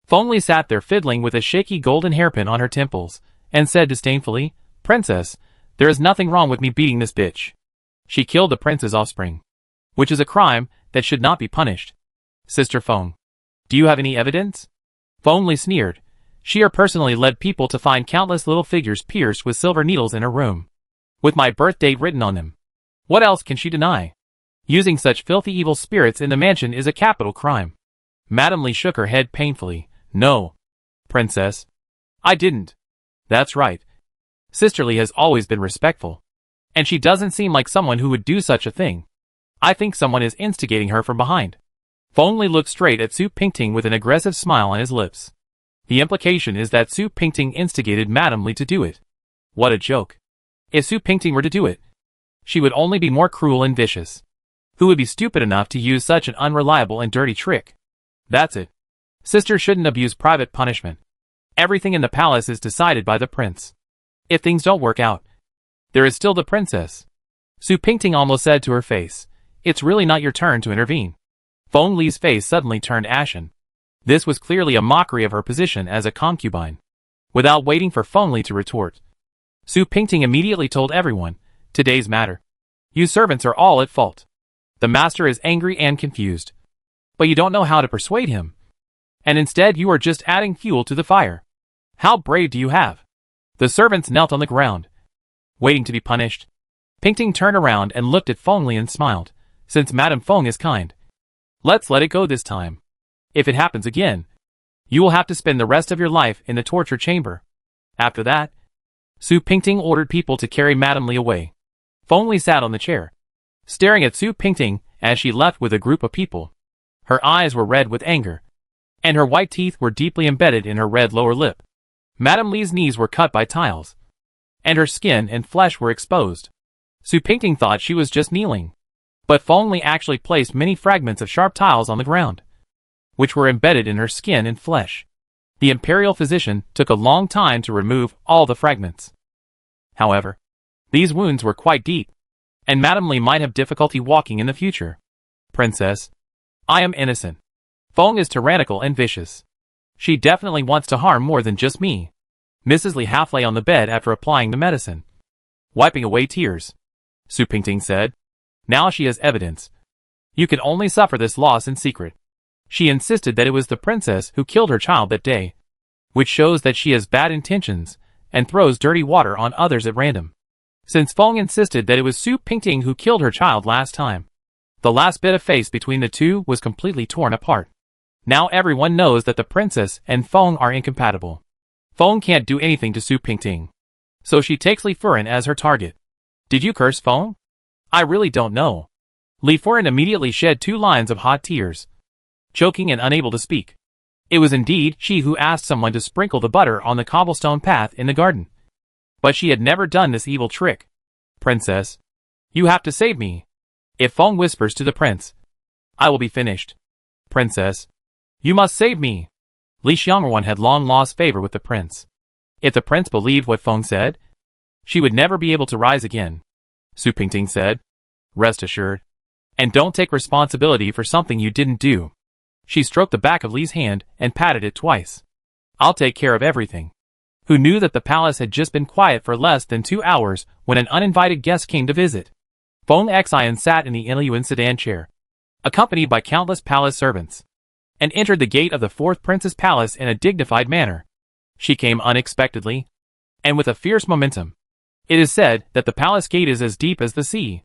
Feng Li sat there fiddling with a shaky golden hairpin on her temples, and said disdainfully, "Princess, there is nothing wrong with me beating this bitch. She killed the prince's offspring, which is a crime that should not be punished. Sister Feng, do you have any evidence?" Feng Li sneered. She personally led people to find countless little figures pierced with silver needles in her room, with my birth date written on them. What else can she deny? Using such filthy evil spirits in the mansion is a capital crime. Madame Li shook her head painfully. "No, Princess, I didn't." "That's right. Sister Li has always been respectful, and she doesn't seem like someone who would do such a thing. I think someone is instigating her from behind." Feng Li looked straight at Su Pingting with an aggressive smile on his lips. The implication is that Su Pingting instigated Madame Li to do it. What a joke. If Su Pingting were to do it, she would only be more cruel and vicious. Who would be stupid enough to use such an unreliable and dirty trick? That's it. Sister shouldn't abuse private punishment. Everything in the palace is decided by the prince. If things don't work out, there is still the princess. Su Pingting almost said to her face, It's really not your turn to intervene. Feng Li's face suddenly turned ashen. This was clearly a mockery of her position as a concubine. Without waiting for Feng Li to retort, Su Pingting immediately told everyone, "Today's matter. You servants are all at fault. The master is angry and confused. But you don't know how to persuade him. And instead you are just adding fuel to the fire. How brave do you have?" The servants knelt on the ground, waiting to be punished. Pingting turned around and looked at Feng Li and smiled. "Since Madame Feng is kind, let's let it go this time. If it happens again, you will have to spend the rest of your life in the torture chamber." After that, Su Pingting ordered people to carry Madame Li away. Feng Li sat on the chair, staring at Su Pingting as she left with a group of people. Her eyes were red with anger, and her white teeth were deeply embedded in her red lower lip. Madame Li's knees were cut by tiles, and her skin and flesh were exposed. Su Pingting thought she was just kneeling, but Feng Li actually placed many fragments of sharp tiles on the ground, which were embedded in her skin and flesh. The imperial physician took a long time to remove all the fragments. However, these wounds were quite deep, and Madame Li might have difficulty walking in the future. "Princess, I am innocent. Feng is tyrannical and vicious. She definitely wants to harm more than just me." Mrs. Li half lay on the bed after applying the medicine, wiping away tears. Su Pingting said, "Now she has evidence. You can only suffer this loss in secret." She insisted that it was the princess who killed her child that day, which shows that she has bad intentions and throws dirty water on others at random. Since Feng insisted that it was Su Pingting who killed her child last time, the last bit of face between the two was completely torn apart. Now everyone knows that the princess and Feng are incompatible. Feng can't do anything to Su Pingting, so she takes Li Furen as her target. "Did you curse Feng?" "I really don't know." Li Furen immediately shed 2 lines of hot tears, choking and unable to speak. It was indeed she who asked someone to sprinkle the butter on the cobblestone path in the garden. But she had never done this evil trick. "Princess, you have to save me. If Feng whispers to the prince, I will be finished. Princess, you must save me." Li Xiangruan had long lost favor with the prince. If the prince believed what Feng said, she would never be able to rise again. Su Pingting said, "Rest assured. And don't take responsibility for something you didn't do." She stroked the back of Li's hand and patted it twice. "I'll take care of everything." Who knew that the palace had just been quiet for less than 2 hours when an uninvited guest came to visit. Feng Xian sat in the Ilyuan sedan chair, accompanied by countless palace servants, and entered the gate of the 4th prince's palace in a dignified manner. She came unexpectedly, and with a fierce momentum. It is said that the palace gate is as deep as the sea.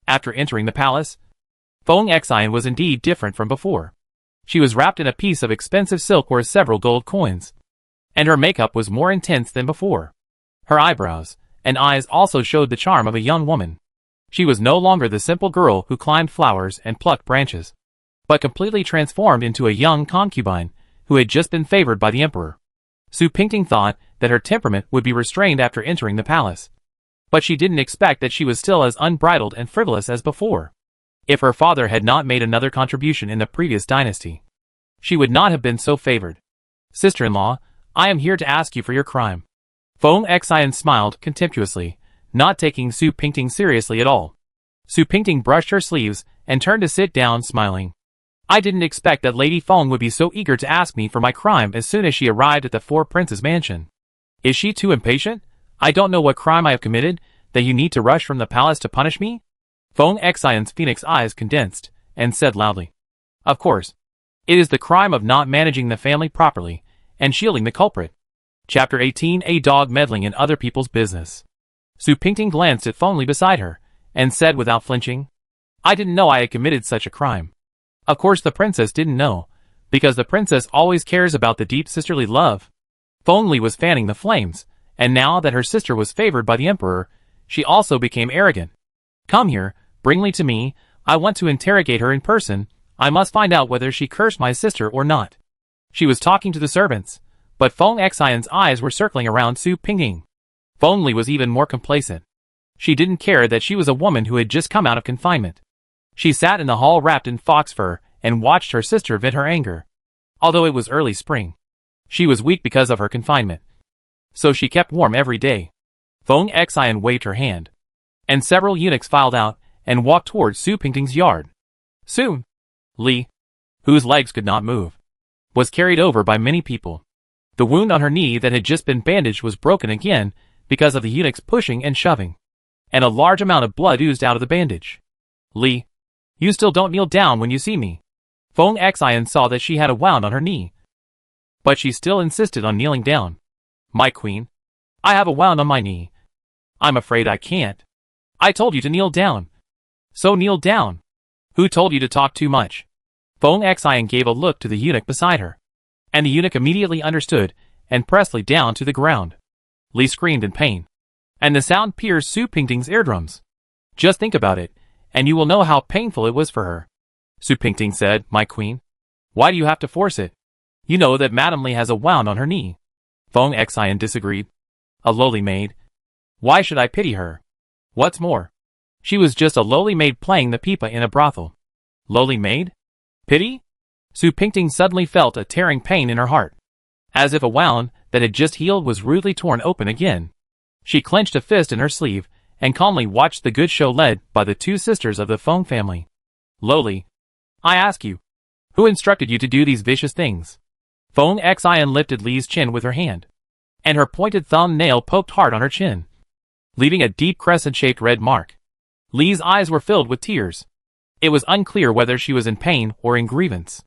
After entering the palace, Feng Xian was indeed different from before. She was wrapped in a piece of expensive silk worth several gold coins, and her makeup was more intense than before. Her eyebrows and eyes also showed the charm of a young woman. She was no longer the simple girl who climbed flowers and plucked branches, but completely transformed into a young concubine who had just been favored by the emperor. Su Pingting thought that her temperament would be restrained after entering the palace, but she didn't expect that she was still as unbridled and frivolous as before. If her father had not made another contribution in the previous dynasty, she would not have been so favored. "Sister-in-law, I am here to ask you for your crime." Feng Xian smiled contemptuously, not taking Su Pingting seriously at all. Su Pingting brushed her sleeves and turned to sit down, smiling. "I didn't expect that Lady Feng would be so eager to ask me for my crime as soon as she arrived at the 4 princes' mansion. Is she too impatient? I don't know what crime I have committed, that you need to rush from the palace to punish me?" Feng Xian's phoenix eyes condensed, and said loudly, "Of course. It is the crime of not managing the family properly, and shielding the culprit." Chapter 18: A dog meddling in other people's business. Su Pingting glanced at Feng Li beside her, and said without flinching, "I didn't know I had committed such a crime." Of course the princess didn't know, because the princess always cares about the deep sisterly love. Feng Li was fanning the flames, and now that her sister was favored by the emperor, she also became arrogant. "Come here, bring Li to me. I want to interrogate her in person. I must find out whether she cursed my sister or not." She was talking to the servants, but Feng Xian's eyes were circling around Su Pingting. Feng Li was even more complacent. She didn't care that she was a woman who had just come out of confinement. She sat in the hall wrapped in fox fur and watched her sister vent her anger. Although it was early spring, she was weak because of her confinement, so she kept warm every day. Feng Xian waved her hand, and several eunuchs filed out and walked towards Su Pingting's yard. Soon, Li, whose legs could not move, was carried over by many people. The wound on her knee that had just been bandaged was broken again because of the eunuchs pushing and shoving, and a large amount of blood oozed out of the bandage. Li, you still don't kneel down when you see me. Feng Xian saw that she had a wound on her knee, but she still insisted on kneeling down. My queen, I have a wound on my knee. I'm afraid I can't. I told you to kneel down. So kneel down. Who told you to talk too much? Feng Xian gave a look to the eunuch beside her, and the eunuch immediately understood and pressed Li down to the ground. Li screamed in pain, and the sound pierced Su Pingting's eardrums. Just think about it, and you will know how painful it was for her. Su Pingting said, My queen, why do you have to force it? You know that Madame Li has a wound on her knee. Feng Xian disagreed. A lowly maid. Why should I pity her? What's more, she was just a lowly maid playing the pipa in a brothel. Lowly maid? Pity? Su Pingting suddenly felt a tearing pain in her heart, as if a wound that had just healed was rudely torn open again. She clenched a fist in her sleeve and calmly watched the good show led by the two sisters of the Feng family. Lowly, I ask you, who instructed you to do these vicious things? Feng Xian lifted Li's chin with her hand, and her pointed thumb nail poked hard on her chin, leaving a deep crescent-shaped red mark. Li's eyes were filled with tears. It was unclear whether she was in pain or in grievance.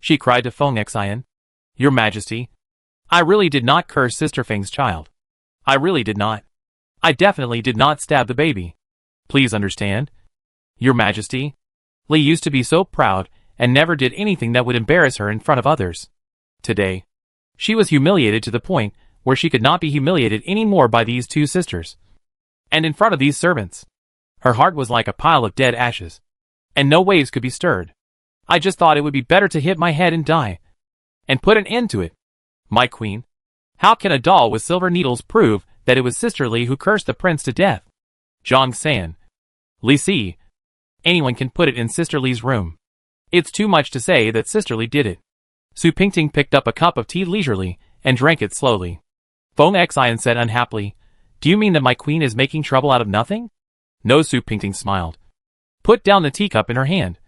She cried to Feng Xian, Your Majesty, I really did not curse Sister Feng's child. I really did not. I definitely did not stab the baby. Please understand. Your Majesty. Li used to be so proud and never did anything that would embarrass her in front of others. Today, she was humiliated to the point where she could not be humiliated any more by these two sisters. And in front of these servants, her heart was like a pile of dead ashes, and no waves could be stirred. I just thought it would be better to hit my head and die, and put an end to it. My queen, how can a doll with silver needles prove that it was Sister Li who cursed the prince to death? Zhang San. Li Si. Anyone can put it in Sister Li's room. It's too much to say that Sister Li did it. Su Pingting picked up a cup of tea leisurely and drank it slowly. Feng Xian said unhappily, Do you mean that my queen is making trouble out of nothing? No, Su Pingting smiled, put down the teacup in her hand,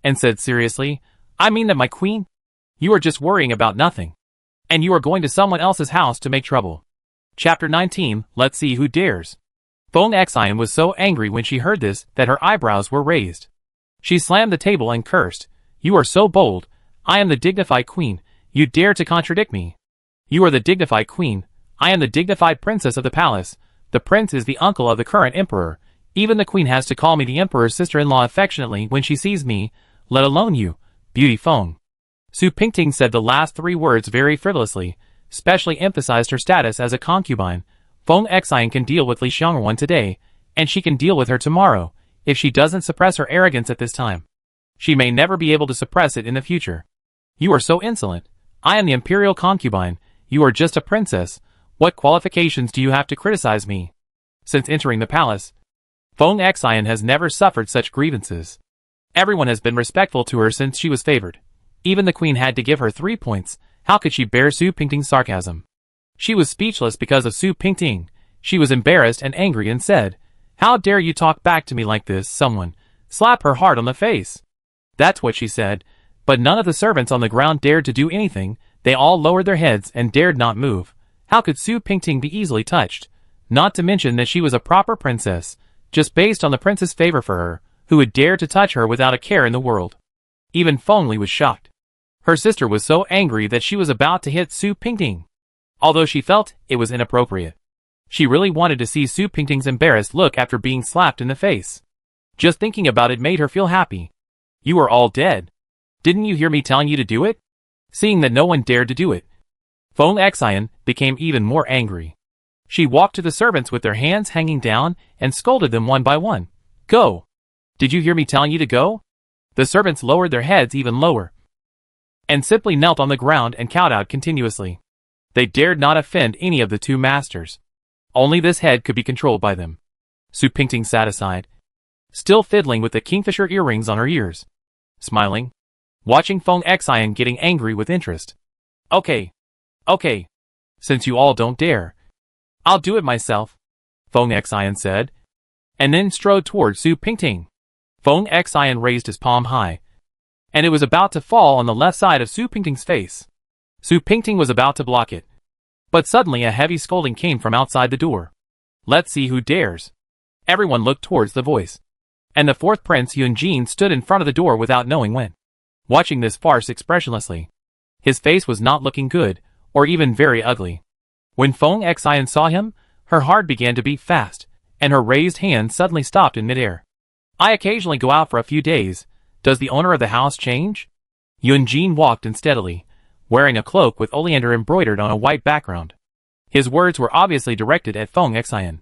and said seriously, I mean that my queen, you are just worrying about nothing, and you are going to someone else's house to make trouble. Chapter 19, Let's see who dares. Feng Xian was so angry when she heard this that her eyebrows were raised. She slammed the table and cursed, You are so bold. I am the dignified queen. You dare to contradict me. You are the dignified queen. I am the dignified princess of the palace. The prince is the uncle of the current emperor. Even the queen has to call me the emperor's sister-in-law affectionately when she sees me, let alone you, Beauty Feng. Su Pingting said the last three words very frivolously, specially emphasized her status as a concubine. Feng Xian can deal with Li Xiangyuan today, and she can deal with her tomorrow, if she doesn't suppress her arrogance at this time. She may never be able to suppress it in the future. You are so insolent. I am the imperial concubine. You are just a princess. What qualifications do you have to criticize me? Since entering the palace, Feng Xian has never suffered such grievances. Everyone has been respectful to her since she was favored. Even the queen had to give her 3 points. How could she bear Su Pingting's sarcasm? She was speechless because of Su Pingting. She was embarrassed and angry and said, How dare you talk back to me like this? Someone slap her hard on the face. That's what she said, but none of the servants on the ground dared to do anything. They all lowered their heads and dared not move. How could Su Pingting be easily touched? Not to mention that she was a proper princess, just based on the prince's favor for her, who would dare to touch her without a care in the world. Even Feng Li was shocked. Her sister was so angry that she was about to hit Su Pingting, although she felt it was inappropriate. She really wanted to see Su Pingting's embarrassed look after being slapped in the face. Just thinking about it made her feel happy. You are all dead. Didn't you hear me telling you to do it? Seeing that no one dared to do it, Feng Xian became even more angry. She walked to the servants with their hands hanging down and scolded them one by one. Go! Did you hear me telling you to go? The servants lowered their heads even lower, and simply knelt on the ground and kowtowed continuously. They dared not offend any of the two masters. Only this head could be controlled by them. Su Pingting sat aside, still fiddling with the kingfisher earrings on her ears, smiling, watching Feng Xian getting angry with interest. Okay. Since you all don't dare, I'll do it myself, Feng Xian said, and then strode toward Su Pingting. Feng Xian raised his palm high, and it was about to fall on the left side of Su Pingting's face. Su Pingting was about to block it. But suddenly a heavy scolding came from outside the door. "Let's see who dares." Everyone looked towards the voice. And the fourth prince Yunjin stood in front of the door without knowing when. Watching this farce expressionlessly. His face was not looking good, or even very ugly. When Feng Xian saw him, her heart began to beat fast, and her raised hand suddenly stopped in midair. "I occasionally go out for a few days. Does the owner of the house change?" Yunjin walked unsteadily, wearing a cloak with oleander embroidered on a white background. His words were obviously directed at Feng Xian.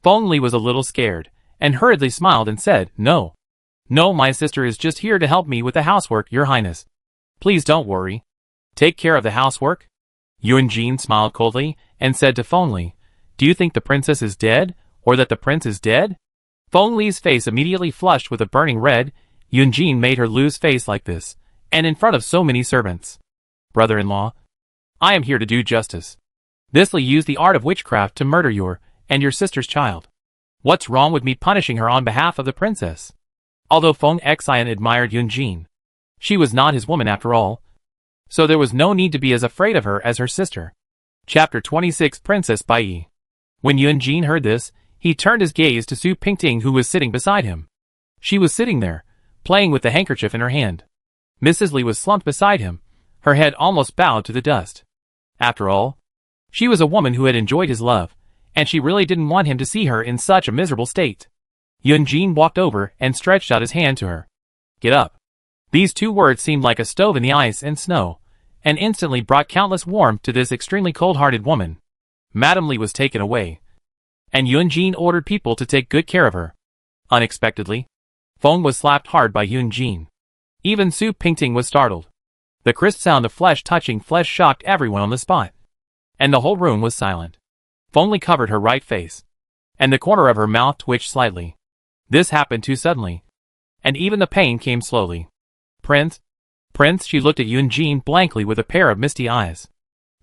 Feng Li was a little scared, and hurriedly smiled and said, "No. No, my sister is just here to help me with the housework, your highness. Please don't worry. Take care of the housework." Yunjin smiled coldly, and said to Feng Li, "Do you think the princess is dead, or that the prince is dead?" Feng Li's face immediately flushed with a burning red. Yunjin made her lose face like this, and in front of so many servants. "Brother-in-law, I am here to do justice. This Li used the art of witchcraft to murder your and your sister's child. What's wrong with me punishing her on behalf of the princess?" Although Feng Xian admired Yunjin, she was not his woman after all, so there was no need to be as afraid of her as her sister. Chapter 26 Princess Bai. When Yunjin heard this, he turned his gaze to Su Pingting, who was sitting beside him. She was sitting there, playing with the handkerchief in her hand. Mrs. Li was slumped beside him, her head almost bowed to the dust. After all, she was a woman who had enjoyed his love, and she really didn't want him to see her in such a miserable state. Yunjin walked over and stretched out his hand to her. "Get up." These two words seemed like a stove in the ice and snow, and instantly brought countless warmth to this extremely cold-hearted woman. Madame Li was taken away, and Yunjin ordered people to take good care of her. Unexpectedly, Feng was slapped hard by Yunjin. Even Su Pingting was startled. The crisp sound of flesh touching flesh shocked everyone on the spot, and the whole room was silent. Feng Li covered her right face, and the corner of her mouth twitched slightly. This happened too suddenly, and even the pain came slowly. Prince, she looked at Yunjin blankly with a pair of misty eyes.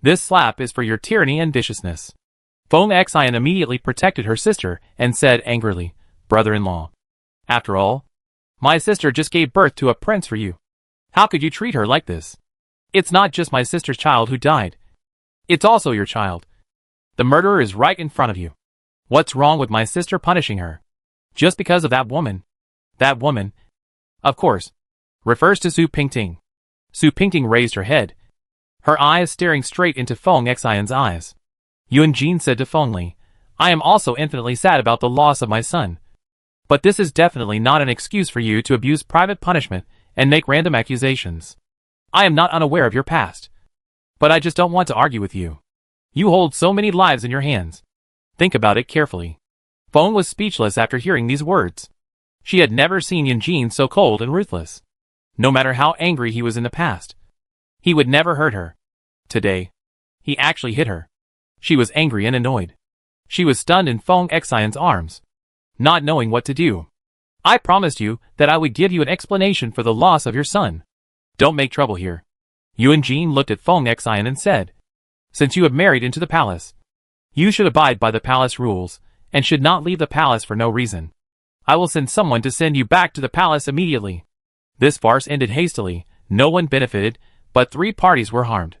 "This slap is for your tyranny and viciousness." Feng Xian immediately protected her sister and said angrily, "Brother-in-law, after all, my sister just gave birth to a prince for you. How could you treat her like this? It's not just my sister's child who died. It's also your child. The murderer is right in front of you. What's wrong with my sister punishing her? Just because of that woman?" That woman, of course, refers to Su Pingting. Su Pingting raised her head, her eyes staring straight into Feng Xian's eyes. Yunjin said to Feng Li, "I am also infinitely sad about the loss of my son. But this is definitely not an excuse for you to abuse private punishment and make random accusations. I am not unaware of your past, but I just don't want to argue with you. You hold so many lives in your hands. Think about it carefully." Feng was speechless after hearing these words. She had never seen Yunjin so cold and ruthless. No matter how angry he was in the past, he would never hurt her. Today, he actually hit her. She was angry and annoyed. She was stunned in Feng Xian's arms, not knowing what to do. "I promised you that I would give you an explanation for the loss of your son. Don't make trouble here." Yunjin looked at Feng Xian and said, "Since you have married into the palace, you should abide by the palace rules, and should not leave the palace for no reason. I will send someone to send you back to the palace immediately." This farce ended hastily. No one benefited, but 3 parties were harmed.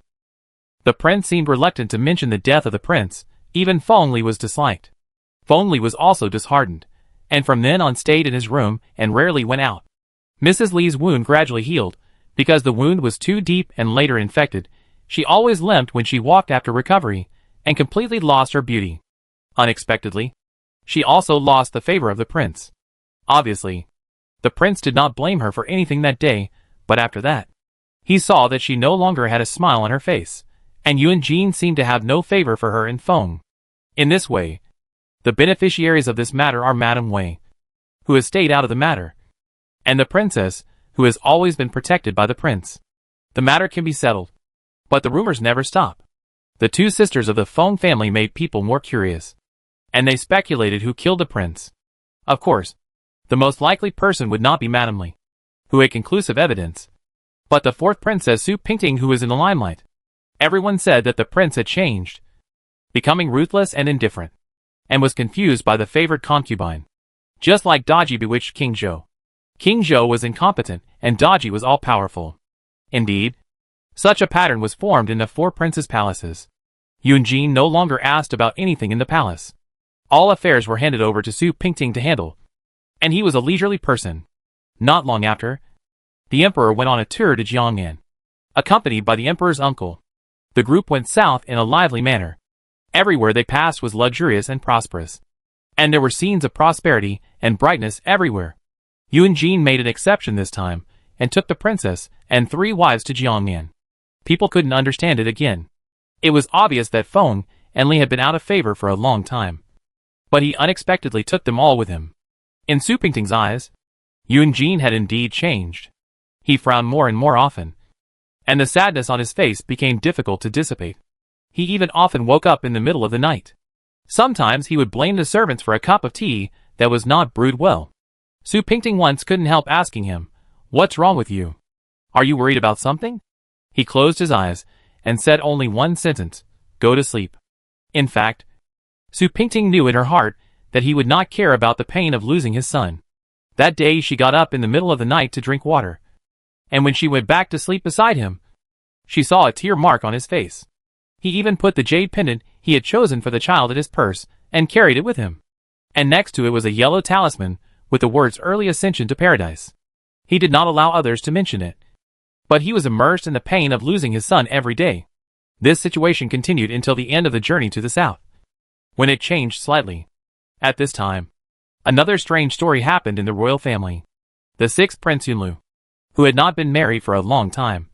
The prince seemed reluctant to mention the death of the prince. Even Feng Li was disliked. Feng Li was also disheartened, and from then on stayed in his room and rarely went out. Mrs. Li's wound gradually healed. Because the wound was too deep and later infected, she always limped when she walked after recovery, and completely lost her beauty. Unexpectedly, she also lost the favor of the prince. Obviously, the prince did not blame her for anything that day, but after that, he saw that she no longer had a smile on her face, and Yunjin seemed to have no favor for her and Feng. In this way, the beneficiaries of this matter are Madame Wei, who has stayed out of the matter, and the princess, who has always been protected by the prince. The matter can be settled, but the rumors never stop. The 2 sisters of the Feng family made people more curious, and they speculated who killed the prince. Of course, the most likely person would not be Madame Li, who had conclusive evidence, but the 4th princess Su Pingting, who was in the limelight. Everyone said that the prince had changed, becoming ruthless and indifferent, and was confused by the favored concubine, just like dodgy bewitched King Zhou. King Zhou was incompetent, and Daji was all-powerful. Indeed, such a pattern was formed in the four princes' palaces. Yunjin no longer asked about anything in the palace. All affairs were handed over to Su Pingting to handle, and he was a leisurely person. Not long after, the emperor went on a tour to Jiangnan, accompanied by the emperor's uncle. The group went south in a lively manner. Everywhere they passed was luxurious and prosperous, and there were scenes of prosperity and brightness everywhere. Yunjin made an exception this time, and took the princess and 3 wives to Jiangnan. People couldn't understand it again. It was obvious that Feng and Li had been out of favor for a long time. But he unexpectedly took them all with him. In Su Pingting's eyes, Yunjin had indeed changed. He frowned more and more often, and the sadness on his face became difficult to dissipate. He even often woke up in the middle of the night. Sometimes he would blame the servants for a cup of tea that was not brewed well. Su Pingting once couldn't help asking him, "What's wrong with you? Are you worried about something?" He closed his eyes and said only one sentence, "Go to sleep." In fact, Su Pingting knew in her heart that he would not care about the pain of losing his son. That day she got up in the middle of the night to drink water, and when she went back to sleep beside him, she saw a tear mark on his face. He even put the jade pendant he had chosen for the child in his purse and carried it with him. And next to it was a yellow talisman with the words "Early Ascension to Paradise." He did not allow others to mention it, but he was immersed in the pain of losing his son every day. This situation continued until the end of the journey to the south, when it changed slightly. At this time, another strange story happened in the royal family. The 6th Prince Yunlu, who had not been married for a long time,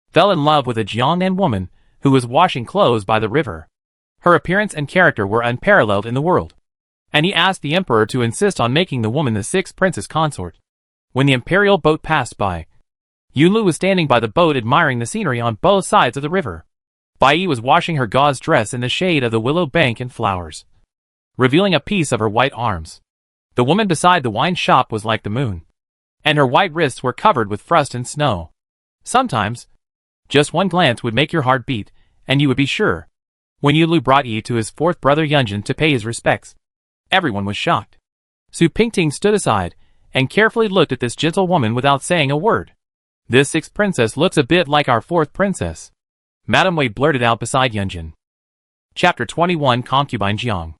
fell in love with a Jiangnan woman who was washing clothes by the river. Her appearance and character were unparalleled in the world, and he asked the emperor to insist on making the woman the 6th prince's consort. When the imperial boat passed by, Yunlu was standing by the boat admiring the scenery on both sides of the river. Bai was washing her gauze dress in the shade of the willow bank and flowers, revealing a piece of her white arms. The woman beside the wine shop was like the moon, and her white wrists were covered with frost and snow. Sometimes, just one glance would make your heart beat, and you would be sure. When Yunlu brought Yi to his 4th brother Yunjin to pay his respects, everyone was shocked. Su Pingting stood aside and carefully looked at this gentle woman without saying a word. "This 6th princess looks a bit like our 4th princess," Madame Wei blurted out beside Yunjin. Chapter 21 Concubine Jang.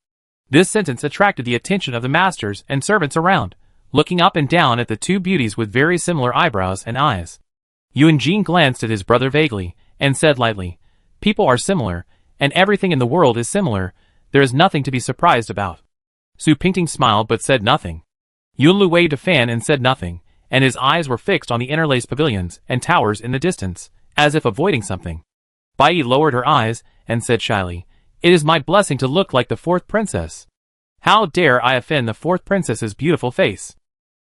This sentence attracted the attention of the masters and servants around, looking up and down at the 2 beauties with very similar eyebrows and eyes. Yunjin glanced at his brother vaguely, and said lightly, "People are similar, and everything in the world is similar. There is nothing to be surprised about." Su Pingting smiled but said nothing. Yunlu waved a fan and said nothing, and his eyes were fixed on the interlaced pavilions and towers in the distance, as if avoiding something. Bai lowered her eyes and said shyly, "It is my blessing to look like the 4th princess. How dare I offend the 4th princess's beautiful face?"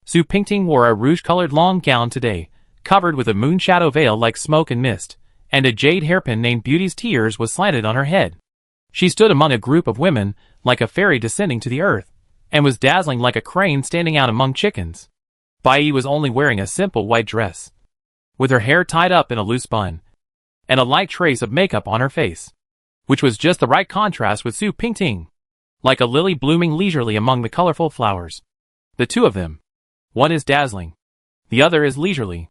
Su Pingting wore a rouge-colored long gown today, covered with a moon-shadow veil like smoke and mist, and a jade hairpin named Beauty's Tears was slanted on her head. She stood among a group of women, like a fairy descending to the earth, and was dazzling like a crane standing out among chickens. Bai was only wearing a simple white dress, with her hair tied up in a loose bun, and a light trace of makeup on her face, which was just the right contrast with Su Pingting, like a lily blooming leisurely among the colorful flowers. The 2 of them. One is dazzling, the other is leisurely.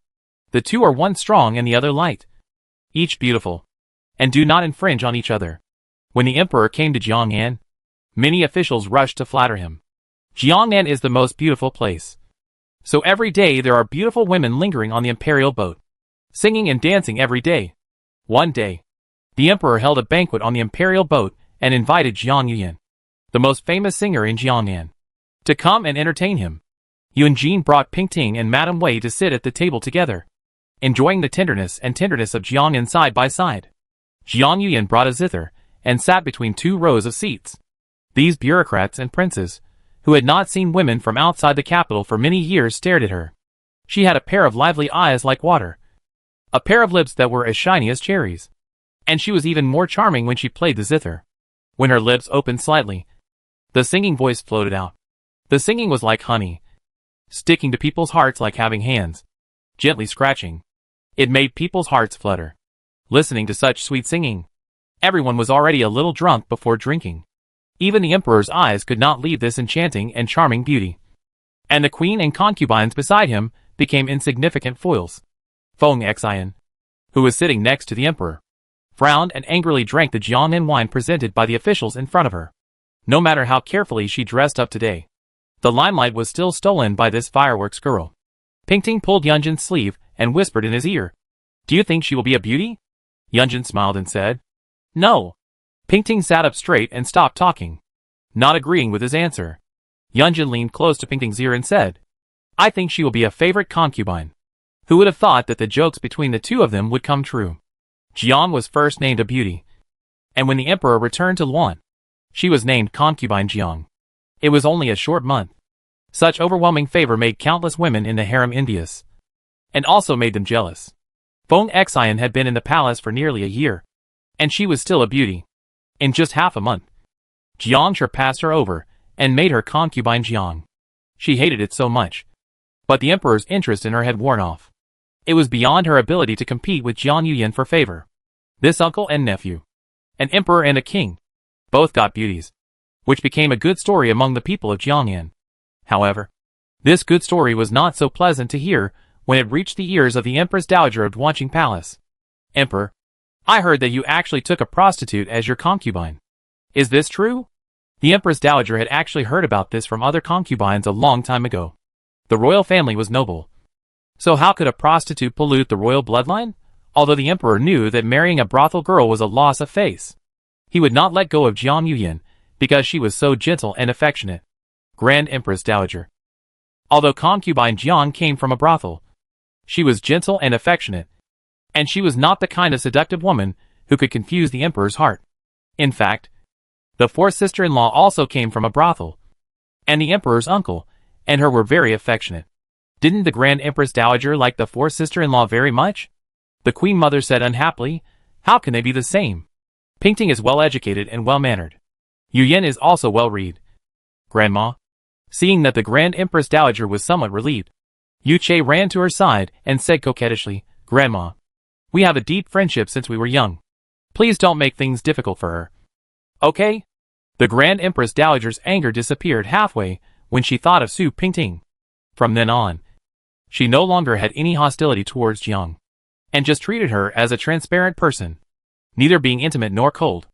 The 2 are one strong and the other light, each beautiful, and do not infringe on each other. When the emperor came to Jiangnan, many officials rushed to flatter him. Jiangnan is the most beautiful place, so every day there are beautiful women lingering on the imperial boat, singing and dancing every day. One day, the emperor held a banquet on the imperial boat and invited Jiang Yuyan, the most famous singer in Jiangnan, to come and entertain him. Yunjin brought Pingting and Madame Wei to sit at the table together, enjoying the tenderness of Jiangnan side by side. Jiang Yuyan brought a zither and sat between 2 rows of seats. These bureaucrats and princes, who had not seen women from outside the capital for many years, stared at her. She had a pair of lively eyes like water, a pair of lips that were as shiny as cherries, and she was even more charming when she played the zither. When her lips opened slightly, the singing voice floated out. The singing was like honey, sticking to people's hearts like having hands, gently scratching. It made people's hearts flutter. Listening to such sweet singing, everyone was already a little drunk before drinking. Even the emperor's eyes could not leave this enchanting and charming beauty. and the queen and concubines beside him became insignificant foils. Feng Xian, who was sitting next to the emperor, frowned and angrily drank the Jiangnan wine presented by the officials in front of her. No matter how carefully she dressed up today, the limelight was still stolen by this fireworks girl. Pingting pulled Yunjin's sleeve and whispered in his ear, "Do you think she will be a beauty?" Yunjin smiled and said, "No." Pingting sat up straight and stopped talking, not agreeing with his answer. Yunjin leaned close to Pingting's ear and said, "I think she will be a favorite concubine." Who would have thought that the jokes between the two of them would come true? Jiang was first named a beauty, and when the emperor returned to Luan, she was named Concubine Jang. It was only a short month. Such overwhelming favor made countless women in the harem envious, and also made them jealous. Feng Xian had been in the palace for nearly a year, and she was still a beauty. In just half a month, Jiang sure passed her over and made her Concubine Jiang. She hated it so much, but the emperor's interest in her had worn off. It was beyond her ability to compete with Jiang Yuyan for favor. This uncle and nephew, an emperor and a king, both got beauties, which became a good story among the people of Jiangyan. However, this good story was not so pleasant to hear when it reached the ears of the Empress Dowager of Duanqing Palace. "Emperor, I heard that you actually took a prostitute as your concubine. Is this true?" The Empress Dowager had actually heard about this from other concubines a long time ago. The royal family was noble, so how could a prostitute pollute the royal bloodline? Although the emperor knew that marrying a brothel girl was a loss of face, he would not let go of Jiang Yuyan because she was so gentle and affectionate. Grand Empress Dowager. Although concubine Jiang came from a brothel, she was gentle and affectionate, and she was not the kind of seductive woman who could confuse the emperor's heart. In fact, the fourth sister-in-law also came from a brothel, and the emperor's uncle and her were very affectionate. Didn't the Grand Empress Dowager like the fourth sister-in-law very much? The Queen Mother said unhappily, "How can they be the same? Pingting is well-educated and well-mannered. Yuyan is also well-read." Grandma, seeing that the Grand Empress Dowager was somewhat relieved, Yu Che ran to her side and said coquettishly, "Grandma, we have a deep friendship since we were young. Please don't make things difficult for her. Okay?" The Grand Empress Dowager's anger disappeared halfway when she thought of Su Pingting. From then on, she no longer had any hostility towards Jiang, and just treated her as a transparent person, neither being intimate nor cold.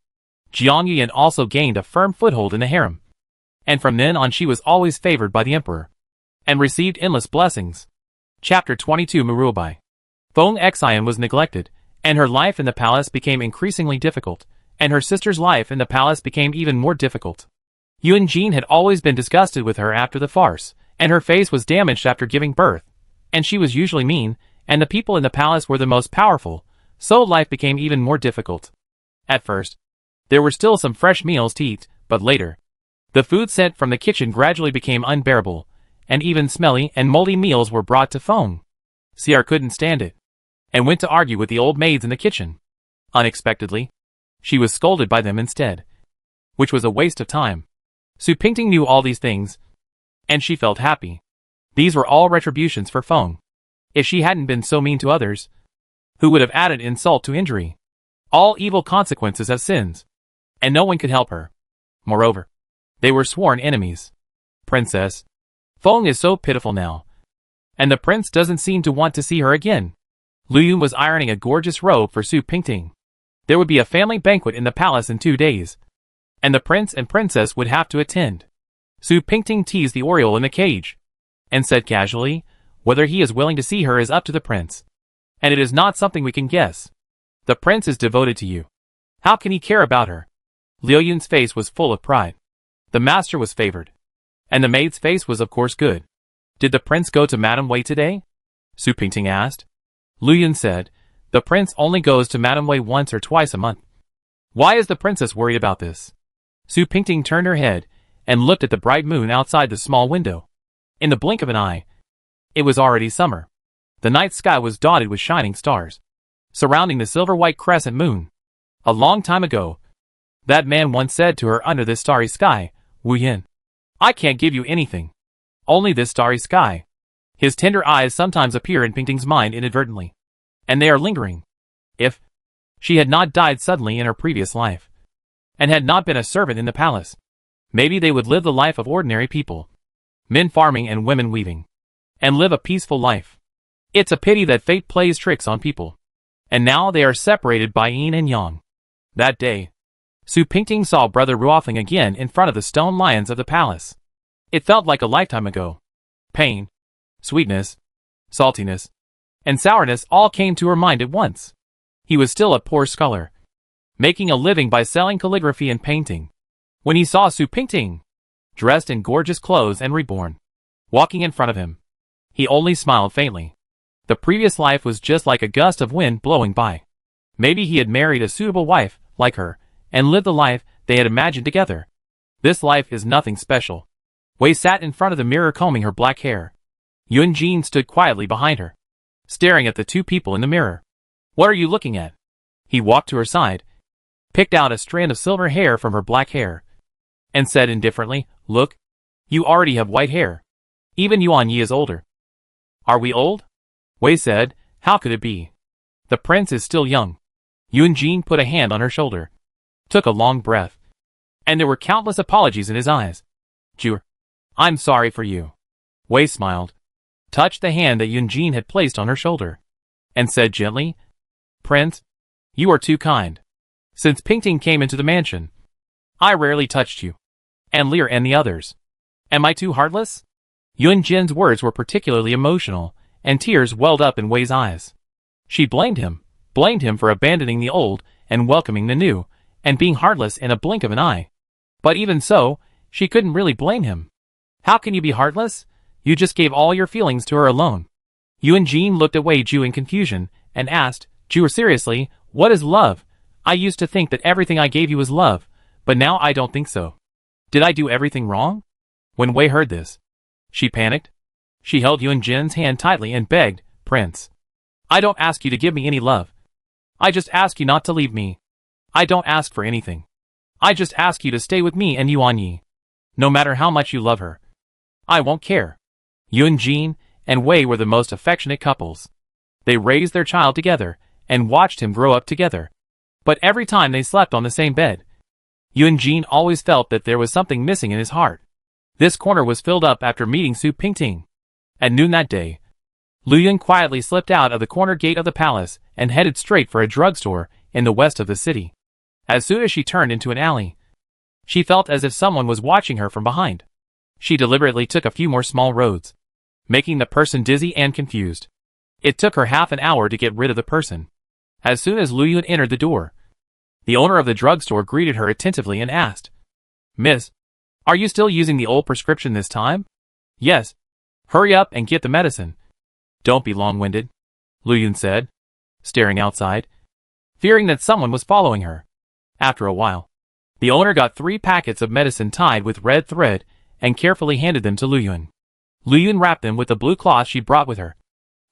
Jiang Yuyan also gained a firm foothold in the harem, and from then on she was always favored by the emperor, and received endless blessings. Chapter 22 Murubai. Feng Xian was neglected, and her life in the palace became increasingly difficult, and her sister's life in the palace became even more difficult. Yuan Jin had always been disgusted with her after the farce, and her face was damaged after giving birth, and she was usually mean, and the people in the palace were the most powerful, so life became even more difficult. At first, there were still some fresh meals to eat, but later, the food sent from the kitchen gradually became unbearable, and even smelly and moldy meals were brought to Feng. Xiar couldn't stand it, and went to argue with the old maids in the kitchen. Unexpectedly, she was scolded by them instead, which was a waste of time. Su Pingting knew all these things, and she felt happy. These were all retributions for Feng. If she hadn't been so mean to others, who would have added insult to injury? All evil consequences have sins, and no one could help her. Moreover, they were sworn enemies. Princess, Feng is so pitiful now, and the prince doesn't seem to want to see her again. Lu Yun was ironing a gorgeous robe for Su Pingting. There would be a family banquet in the palace in 2 days, and the prince and princess would have to attend. Su Pingting teased the oriole in the cage, and said casually, "Whether he is willing to see her is up to the prince, and it is not something we can guess. The prince is devoted to you. How can he care about her?" Liu Yun's face was full of pride. The master was favored, and the maid's face was of course good. "Did the prince go to Madame Wei today?" Su Pingting asked. Lu Yun said, "The prince only goes to Madame Wei once or twice a month." "Why is the princess worried about this?" Su Pingting turned her head and looked at the bright moon outside the small window. In the blink of an eye, it was already summer. The night sky was dotted with shining stars, surrounding the silver-white crescent moon. A long time ago, that man once said to her under this starry sky, "Wu Yin, I can't give you anything. Only this starry sky." His tender eyes sometimes appear in Pingting's mind inadvertently, and they are lingering. If she had not died suddenly in her previous life, and had not been a servant in the palace, maybe they would live the life of ordinary people. men farming and women weaving, and live a peaceful life. It's a pity that fate plays tricks on people. And now they are separated by yin and yang. That day, Su Pingting saw Brother Ruofling again in front of the stone lions of the palace. It felt like a lifetime ago. Pain, sweetness, saltiness, and sourness all came to her mind at once. He was still a poor scholar, making a living by selling calligraphy and painting, when he saw Su Pingting, dressed in gorgeous clothes and reborn, walking in front of him. He only smiled faintly. The previous life was just like a gust of wind blowing by. Maybe he had married a suitable wife, like her, and lived the life they had imagined together. This life is nothing special. Wei sat in front of the mirror combing her black hair. Yunjin stood quietly behind her, staring at the two people in the mirror. What are you looking at? He walked to her side, picked out a strand of silver hair from her black hair, and said indifferently, Look, you already have white hair. Even Yuan Yi is older. Are we old? Wei said, How could it be? The prince is still young. Yunjin put a hand on her shoulder, took a long breath, and there were countless apologies in his eyes. Jur, I'm sorry for you. Wei smiled, touched the hand that Yunjin had placed on her shoulder, and said gently, Prince, you are too kind. Since Pingting came into the mansion, I rarely touched you, and Lear and the others. Am I too heartless? Yunjin's words were particularly emotional, and tears welled up in Wei's eyes. She blamed him for abandoning the old and welcoming the new, and being heartless in a blink of an eye. But even so, she couldn't really blame him. How can you be heartless? You just gave all your feelings to her alone. Yunjin looked at Wei Ju in confusion, and asked, Ju, seriously, what is love? I used to think that everything I gave you was love, but now I don't think so. Did I do everything wrong? When Wei heard this, she panicked. She held Yunjin's hand tightly and begged, Prince, I don't ask you to give me any love. I just ask you not to leave me. I don't ask for anything. I just ask you to stay with me and Yuan Yi. No matter how much you love her, I won't care. Yunjin and Wei were the most affectionate couples. They raised their child together and watched him grow up together. But every time they slept on the same bed, Yunjin always felt that there was something missing in his heart. This corner was filled up after meeting Su Pingting. At noon that day, Lu Yun quietly slipped out of the corner gate of the palace and headed straight for a drugstore in the west of the city. As soon as she turned into an alley, she felt as if someone was watching her from behind. She deliberately took a few more small roads, making the person dizzy and confused. It took her half an hour to get rid of the person. As soon as Lu Yun entered the door, the owner of the drugstore greeted her attentively and asked, Miss, are you still using the old prescription this time? Yes. Hurry up and get the medicine. Don't be long-winded, Lu Yun said, staring outside, fearing that someone was following her. After a while, the owner got 3 packets of medicine tied with red thread and carefully handed them to Lu Yun. Lu Yun wrapped them with the blue cloth she brought with her,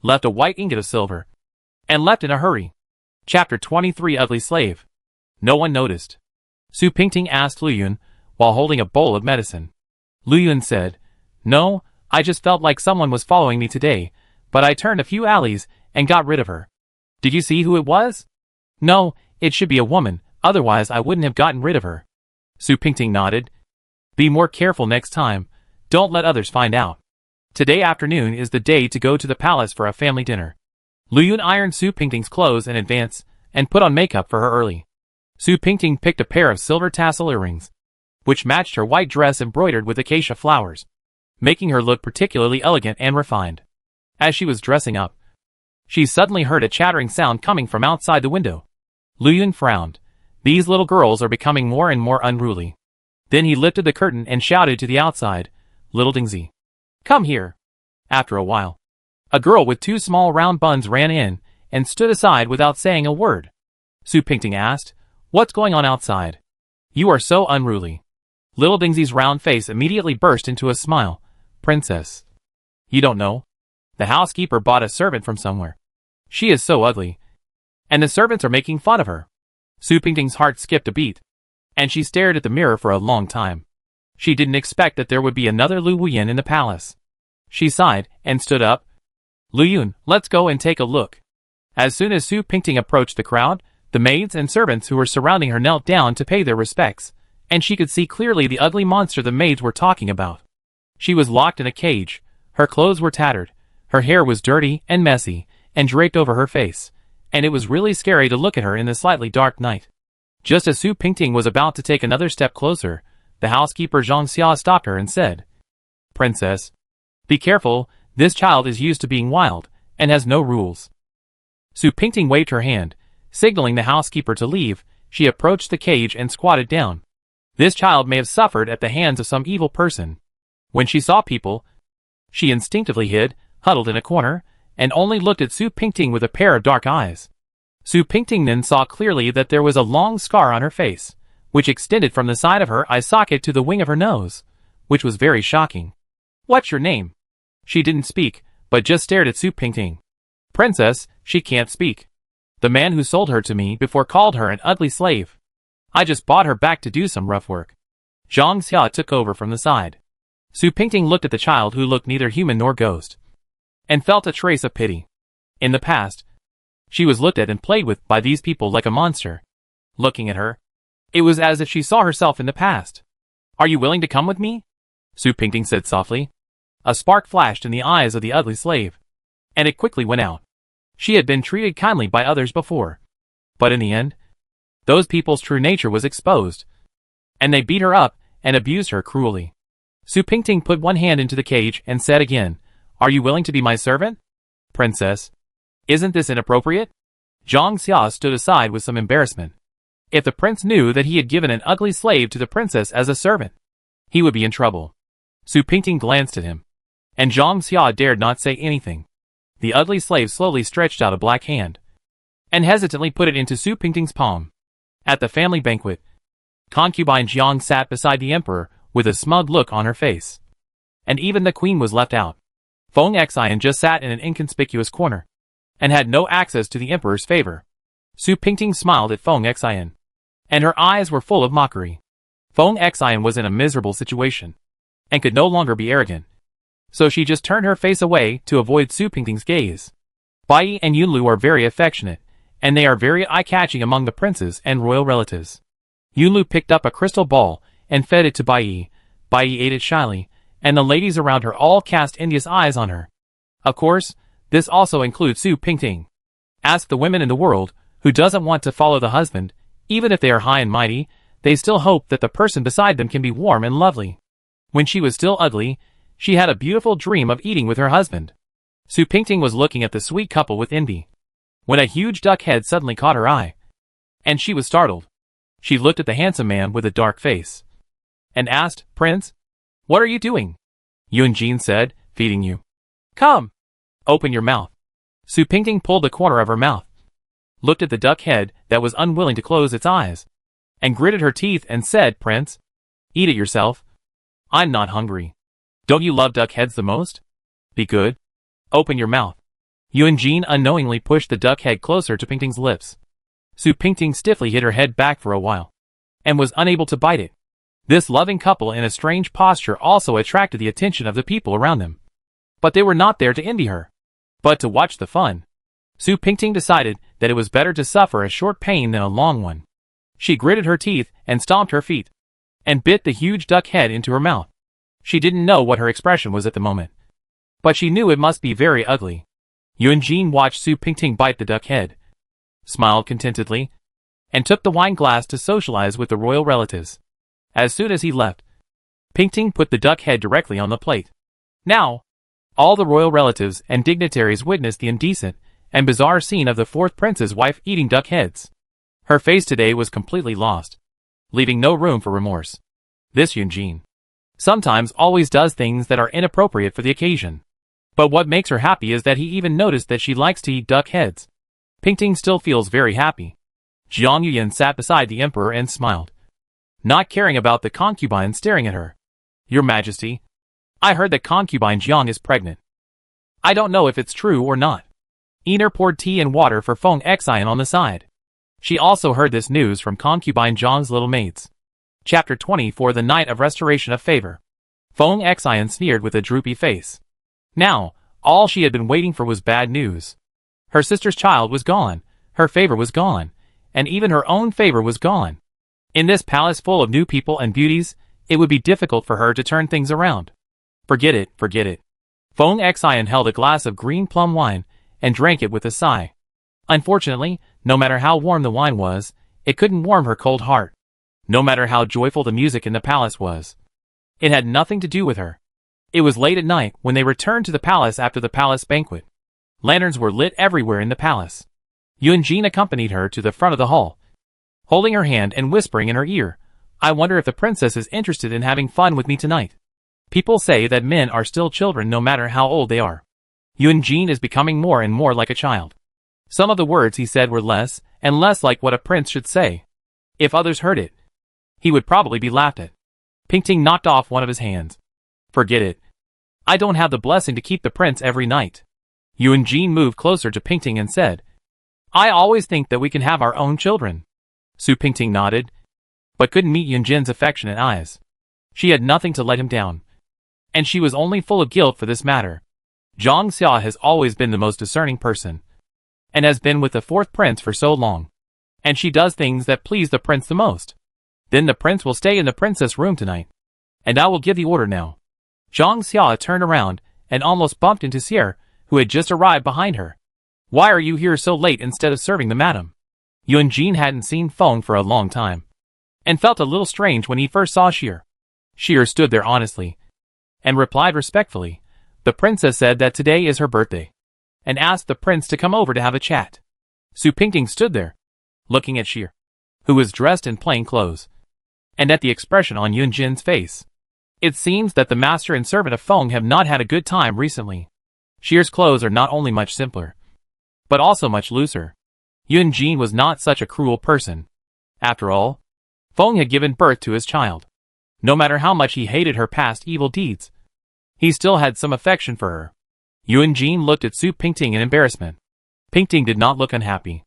left a white ingot of silver, and left in a hurry. Chapter 23 Ugly Slave. No one noticed. Su Pingting asked Lu Yun while holding a bowl of medicine. Lu Yun said, No, I just felt like someone was following me today, but I turned a few alleys and got rid of her. Did you see who it was? No, it should be a woman, otherwise I wouldn't have gotten rid of her. Su Pingting nodded. Be more careful next time. Don't let others find out. Today afternoon is the day to go to the palace for a family dinner. Lu Yun ironed Su Pingting's clothes in advance and put on makeup for her early. Su Pingting picked a pair of silver tassel earrings, which matched her white dress embroidered with acacia flowers, making her look particularly elegant and refined. As she was dressing up, she suddenly heard a chattering sound coming from outside the window. Lu Yun frowned. These little girls are becoming more and more unruly. Then he lifted the curtain and shouted to the outside, Little Dingzy, come here. After a while, a girl with 2 small round buns ran in and stood aside without saying a word. Su Pingting asked, What's going on outside? You are so unruly. Little Dingzy's round face immediately burst into a smile. Princess, you don't know? The housekeeper bought a servant from somewhere. She is so ugly, and the servants are making fun of her. Su Pingting's heart skipped a beat, and she stared at the mirror for a long time. She didn't expect that there would be another Lu Wuyin in the palace. She sighed and stood up. Lu Yun, let's go and take a look. As soon as Su Pingting approached the crowd, the maids and servants who were surrounding her knelt down to pay their respects, and she could see clearly the ugly monster the maids were talking about. She was locked in a cage, her clothes were tattered, her hair was dirty and messy, and draped over her face, and it was really scary to look at her in the slightly dark night. Just as Su Pingting was about to take another step closer, the housekeeper Zhang Xia stopped her and said, "Princess, be careful, this child is used to being wild, and has no rules." Su Pingting waved her hand, signaling the housekeeper to leave. She approached the cage and squatted down. This child may have suffered at the hands of some evil person. When she saw people, she instinctively hid, huddled in a corner, and only looked at Su Pingting with a pair of dark eyes. Su Pingting then saw clearly that there was a long scar on her face, which extended from the side of her eye socket to the wing of her nose, which was very shocking. "What's your name?" She didn't speak, but just stared at Su Pingting. "Princess, she can't speak. The man who sold her to me before called her an ugly slave. I just bought her back to do some rough work." Zhang Xia took over from the side. Su Pingting looked at the child who looked neither human nor ghost, and felt a trace of pity. In the past, she was looked at and played with by these people like a monster. Looking at her, it was as if she saw herself in the past. "Are you willing to come with me?" Su Pingting said softly. A spark flashed in the eyes of the ugly slave, and it quickly went out. She had been treated kindly by others before, but in the end, those people's true nature was exposed, and they beat her up and abused her cruelly. Su Pingting put one hand into the cage and said again, "Are you willing to be my servant?" "Princess, isn't this inappropriate?" Zhang Xia stood aside with some embarrassment. If the prince knew that he had given an ugly slave to the princess as a servant, he would be in trouble. Su Pingting glanced at him, and Zhang Xia dared not say anything. The ugly slave slowly stretched out a black hand, and hesitantly put it into Su Pingting's palm. At the family banquet, Concubine Jang sat beside the emperor with a smug look on her face. And even the queen was left out. Feng Xian just sat in an inconspicuous corner, and had no access to the emperor's favor. Su Pingting smiled at Feng Xian, and her eyes were full of mockery. Feng Xian was in a miserable situation, and could no longer be arrogant. So she just turned her face away to avoid Su Pingting's gaze. Bai and Yunlu are very affectionate, and they are very eye-catching among the princes and royal relatives. Yunlu picked up a crystal ball and fed it to Bai. Bai ate it shyly, and the ladies around her all cast envious eyes on her. Of course, this also includes Su Pingting. Ask the women in the world, who doesn't want to follow the husband, even if they are high and mighty, they still hope that the person beside them can be warm and lovely. When she was still ugly, she had a beautiful dream of eating with her husband. Su Pingting was looking at the sweet couple with envy, when a huge duck head suddenly caught her eye, and she was startled. She looked at the handsome man with a dark face, and asked, "Prince, what are you doing?" Yunjin said, "Feeding you." "Come, open your mouth." Su Pingting pulled the corner of her mouth, looked at the duck head that was unwilling to close its eyes, and gritted her teeth and said, "Prince, eat it yourself. I'm not hungry. Don't you love duck heads the most? Be good. Open your mouth." Yunjin unknowingly pushed the duck head closer to Pingting's lips. Su Pingting stiffly hid her head back for a while, and was unable to bite it. This loving couple in a strange posture also attracted the attention of the people around them. But they were not there to envy her, but to watch the fun. Su Pingting decided that it was better to suffer a short pain than a long one. She gritted her teeth and stomped her feet, and bit the huge duck head into her mouth. She didn't know what her expression was at the moment, but she knew it must be very ugly. Yunjin watched Su Pingting bite the duck head, smiled contentedly, and took the wine glass to socialize with the royal relatives. As soon as he left, Pingting put the duck head directly on the plate. Now, all the royal relatives and dignitaries witnessed the indecent and bizarre scene of the fourth prince's wife eating duck heads. Her face today was completely lost, leaving no room for remorse. This Yunjin sometimes always does things that are inappropriate for the occasion. But what makes her happy is that he even noticed that she likes to eat duck heads. Pingting still feels very happy. Jiang Yuyan sat beside the emperor and smiled, not caring about the concubine staring at her. "Your Majesty, I heard that Concubine Jang is pregnant. I don't know if it's true or not." Ener poured tea and water for Feng Xian on the side. She also heard this news from Concubine Jang's little maids. Chapter 20 For the Night of Restoration of Favor. Feng Xian sneered with a droopy face. Now, all she had been waiting for was bad news. Her sister's child was gone, her favor was gone, and even her own favor was gone. In this palace full of new people and beauties, it would be difficult for her to turn things around. Forget it, forget it. Feng Xian held a glass of green plum wine and drank it with a sigh. Unfortunately, no matter how warm the wine was, it couldn't warm her cold heart. No matter how joyful the music in the palace was. It had nothing to do with her. It was late at night when they returned to the palace after the palace banquet. Lanterns were lit everywhere in the palace. Yunjin accompanied her to the front of the hall, holding her hand and whispering in her ear, "I wonder if the princess is interested in having fun with me tonight. People say that men are still children no matter how old they are. Yunjin is becoming more and more like a child." Some of the words he said were less and less like what a prince should say. If others heard it, he would probably be laughed at. Pingting knocked off one of his hands. "Forget it. I don't have the blessing to keep the prince every night." Yunjin moved closer to Pingting and said, "I always think that we can have our own children." Su Pingting nodded, but couldn't meet Yunjin's affectionate eyes. She had nothing to let him down, and she was only full of guilt for this matter. Zhang Xia has always been the most discerning person, and has been with the fourth prince for so long. And she does things that please the prince the most. Then the prince will stay in the princess' room tonight, and I will give the order now. Zhang Xia turned around and almost bumped into Sierre, who had just arrived behind her. "Why are you here so late instead of serving the madam?" Yunjin hadn't seen Feng for a long time, and felt a little strange when he first saw Sierre. Sierre stood there honestly, and replied respectfully, "The princess said that today is her birthday, and asked the prince to come over to have a chat." Su Pingting stood there, looking at Sierre, who was dressed in plain clothes, and at the expression on Yunjin's face. It seems that the master and servant of Feng have not had a good time recently. Sierre's clothes are not only much simpler, but also much looser. Yunjin was not such a cruel person. After all, Feng had given birth to his child. No matter how much he hated her past evil deeds, he still had some affection for her. Yunjin looked at Su Pingting in embarrassment. Pingting did not look unhappy.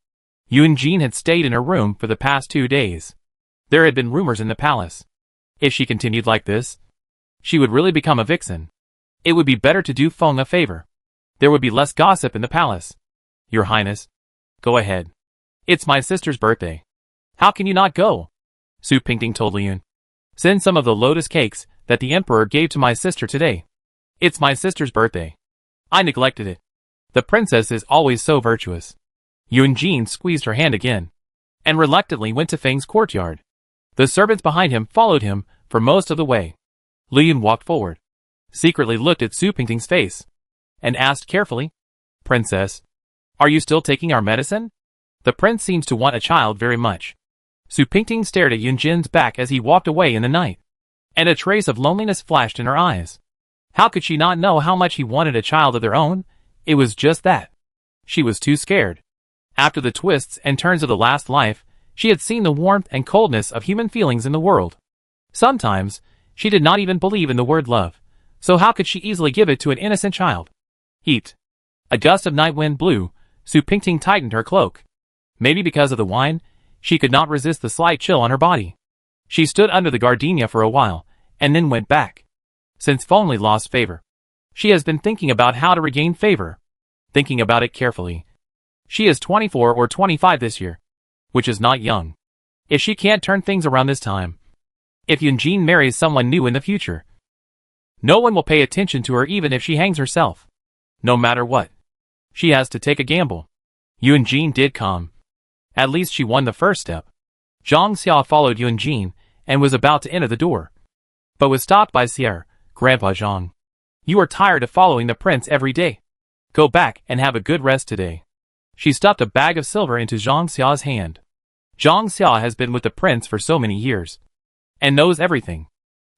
Yunjin had stayed in her room for the past 2 days. There had been rumors in the palace. If she continued like this, she would really become a vixen. It would be better to do Feng a favor. There would be less gossip in the palace. "Your Highness, go ahead. It's my sister's birthday. How can you not go?" Su Pingting told Liyun. "Send some of the lotus cakes that the emperor gave to my sister today. It's my sister's birthday. I neglected it. The princess is always so virtuous." Yunjin squeezed her hand again, and reluctantly went to Feng's courtyard. The servants behind him followed him for most of the way. Liyun walked forward, secretly looked at Su Pingting's face, and asked carefully, "Princess, are you still taking our medicine? The prince seems to want a child very much." Su Pingting stared at Yunjin's back as he walked away in the night, and a trace of loneliness flashed in her eyes. How could she not know how much he wanted a child of their own? It was just that. She was too scared. After the twists and turns of the last life, she had seen the warmth and coldness of human feelings in the world. Sometimes, she did not even believe in the word love, so how could she easily give it to an innocent child? Heat. A gust of night wind blew. Su Pingting tightened her cloak. Maybe because of the wine, she could not resist the slight chill on her body. She stood under the gardenia for a while, and then went back. Since Feng lost favor, she has been thinking about how to regain favor. Thinking about it carefully. She is 24 or 25 this year, which is not young. If she can't turn things around this time, if Yunjin marries someone new in the future, no one will pay attention to her even if she hangs herself. No matter what, she has to take a gamble. Yunjin did come. At least she won the first step. Zhang Xia followed Yunjin and was about to enter the door, but was stopped by Sierre. "Grandpa Zhang, you are tired of following the prince every day. Go back and have a good rest today." She stuffed a bag of silver into Zhang Xia's hand. Zhang Xia has been with the prince for so many years, and knows everything.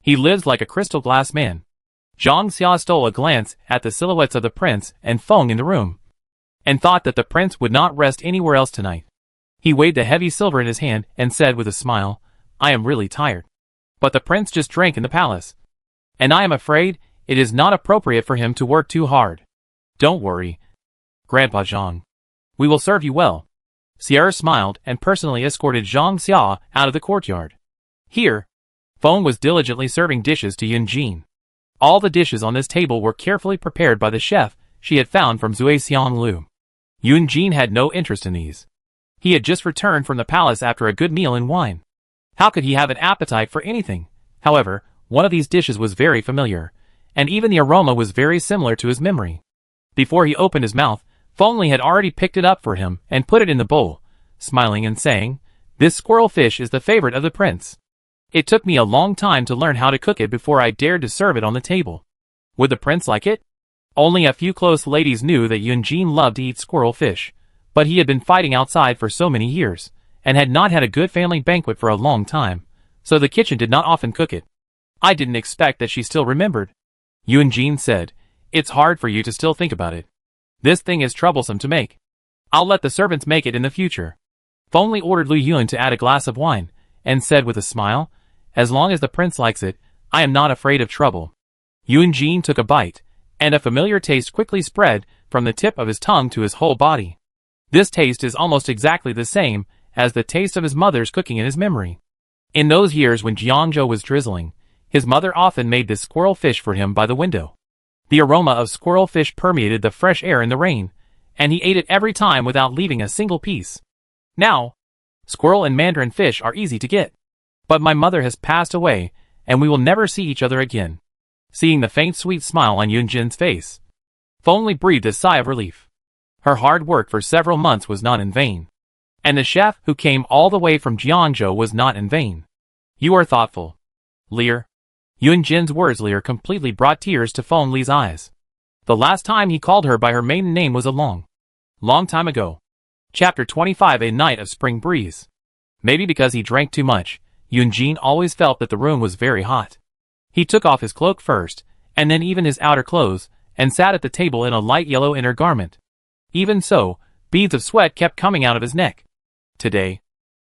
He lives like a crystal glass man. Zhang Xia stole a glance at the silhouettes of the prince and Feng in the room, and thought that the prince would not rest anywhere else tonight. He weighed the heavy silver in his hand and said with a smile, "I am really tired. But the prince just drank in the palace, and I am afraid it is not appropriate for him to work too hard." "Don't worry, Grandpa Zhang. We will serve you well." Sierra smiled and personally escorted Zhang Xia out of the courtyard. Here, Feng was diligently serving dishes to Yunjin. All the dishes on this table were carefully prepared by the chef she had found from Zhuixiang Lu. Yunjin had no interest in these. He had just returned from the palace after a good meal and wine. How could he have an appetite for anything? However, one of these dishes was very familiar, and even the aroma was very similar to his memory. Before he opened his mouth, Feng Li had already picked it up for him and put it in the bowl, smiling and saying, "This squirrel fish is the favorite of the prince. It took me a long time to learn how to cook it before I dared to serve it on the table. Would the prince like it?" Only a few close ladies knew that Yunjin loved to eat squirrel fish, but he had been fighting outside for so many years, and had not had a good family banquet for a long time, so the kitchen did not often cook it. "I didn't expect that she still remembered," Yunjin said. "It's hard for you to still think about it. This thing is troublesome to make. I'll let the servants make it in the future." Feng Li ordered Lu Yun to add a glass of wine, and said with a smile, "As long as the prince likes it, I am not afraid of trouble." Yunjin took a bite, and a familiar taste quickly spread from the tip of his tongue to his whole body. This taste is almost exactly the same as the taste of his mother's cooking in his memory. In those years when Jiangzhou was drizzling, his mother often made this squirrel fish for him by the window. The aroma of squirrel fish permeated the fresh air in the rain, and he ate it every time without leaving a single piece. Now, squirrel and mandarin fish are easy to get. But my mother has passed away, and we will never see each other again. Seeing the faint sweet smile on Yunjin's face, Feng Li breathed a sigh of relief. Her hard work for several months was not in vain. And the chef who came all the way from Jiangzhou was not in vain. "You are thoughtful, Lear." Yunjin's words Lear completely brought tears to Feng Li's eyes. The last time he called her by her maiden name was a long time ago. Chapter 25 A Night of Spring Breeze. Maybe because he drank too much, Yunjin always felt that the room was very hot. He took off his cloak first, and then even his outer clothes, and sat at the table in a light yellow inner garment. Even so, beads of sweat kept coming out of his neck. Today,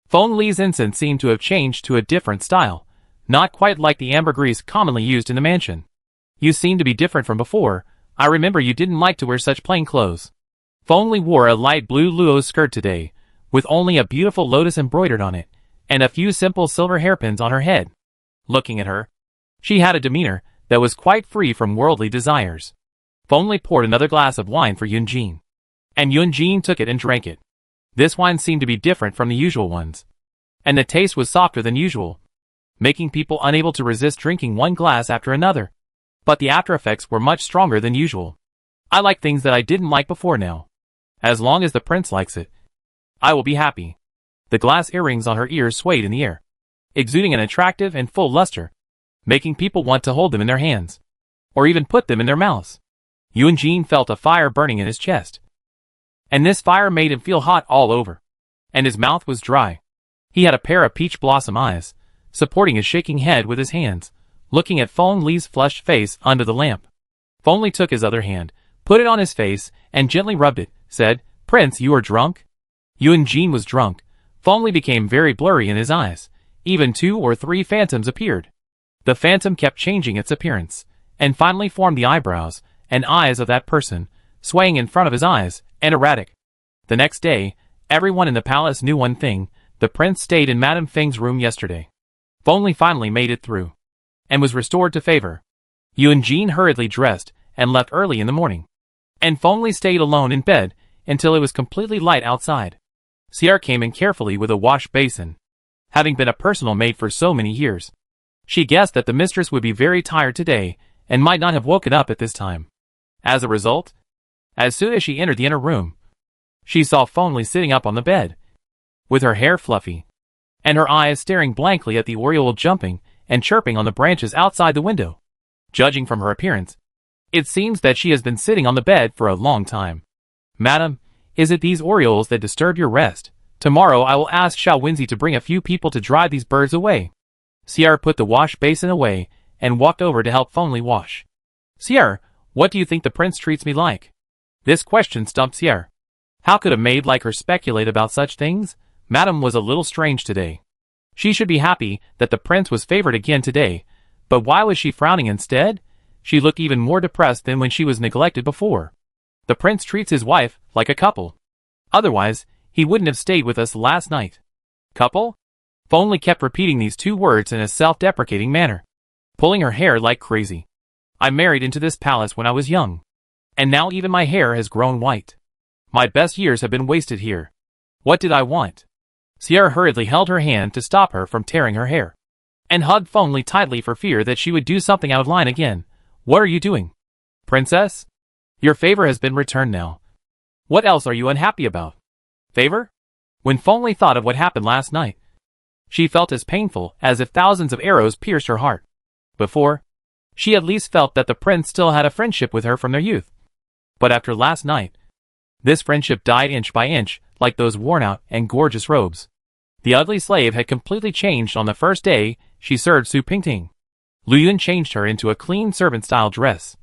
Feng Li's incense seemed to have changed to a different style, not quite like the ambergris commonly used in the mansion. "You seem to be different from before. I remember you didn't like to wear such plain clothes." Feng Li wore a light blue luo skirt today, with only a beautiful lotus embroidered on it, and a few simple silver hairpins on her head. Looking at her, she had a demeanor that was quite free from worldly desires. Feng Li poured another glass of wine for Yunjin, and Yunjin took it and drank it. This wine seemed to be different from the usual ones, and the taste was softer than usual, making people unable to resist drinking one glass after another. But the after effects were much stronger than usual. "I like things that I didn't like before now. As long as the prince likes it, I will be happy." The glass earrings on her ears swayed in the air, exuding an attractive and full luster, making people want to hold them in their hands, or even put them in their mouths. Yunjin felt a fire burning in his chest, and this fire made him feel hot all over, and his mouth was dry. He had a pair of peach blossom eyes, supporting his shaking head with his hands, looking at Feng Li's flushed face under the lamp. Feng Li took his other hand, put it on his face, and gently rubbed it, said, "Prince, you are drunk?" Yunjin was drunk. Feng Li became very blurry in his eyes. Even 2 or 3 phantoms appeared. The phantom kept changing its appearance, and finally formed the eyebrows and eyes of that person, swaying in front of his eyes, and erratic. The next day, everyone in the palace knew one thing: the prince stayed in Madame Feng's room yesterday. Feng Li finally made it through, and was restored to favor. Yunjin hurriedly dressed, and left early in the morning. And Feng Li stayed alone in bed, until it was completely light outside. Sierra came in carefully with a wash basin. Having been a personal maid for so many years, she guessed that the mistress would be very tired today, and might not have woken up at this time. As a result, as soon as she entered the inner room, she saw Feng Li sitting up on the bed, with her hair fluffy, and her eyes staring blankly at the oriole jumping and chirping on the branches outside the window. Judging from her appearance, it seems that she has been sitting on the bed for a long time. "Madam, is it these orioles that disturb your rest? Tomorrow I will ask Xiao Winzi to bring a few people to drive these birds away." Sierra put the wash basin away, and walked over to help Feng Li wash. "Sierra, what do you think the prince treats me like?" This question stumped Sierra. How could a maid like her speculate about such things? Madam was a little strange today. She should be happy that the prince was favored again today, but why was she frowning instead? She looked even more depressed than when she was neglected before. "The prince treats his wife like a couple. Otherwise, he wouldn't have stayed with us last night." "Couple?" Feng Li kept repeating these 2 words in a self-deprecating manner, pulling her hair like crazy. "I married into this palace when I was young, and now even my hair has grown white. My best years have been wasted here. What did I want?" Sierra hurriedly held her hand to stop her from tearing her hair, and hugged Feng Li tightly for fear that she would do something out of line again, What are you doing? Princess? Your favor has been returned now. What else are you unhappy about? Favor? When Feng Li thought of what happened last night, she felt as painful as if thousands of arrows pierced her heart. Before, she at least felt that the prince still had a friendship with her from their youth. But after last night, this friendship died inch by inch, like those worn-out and gorgeous robes. The ugly slave had completely changed on the first day she served Su Pingting. Lu Yun changed her into a clean servant-style dress,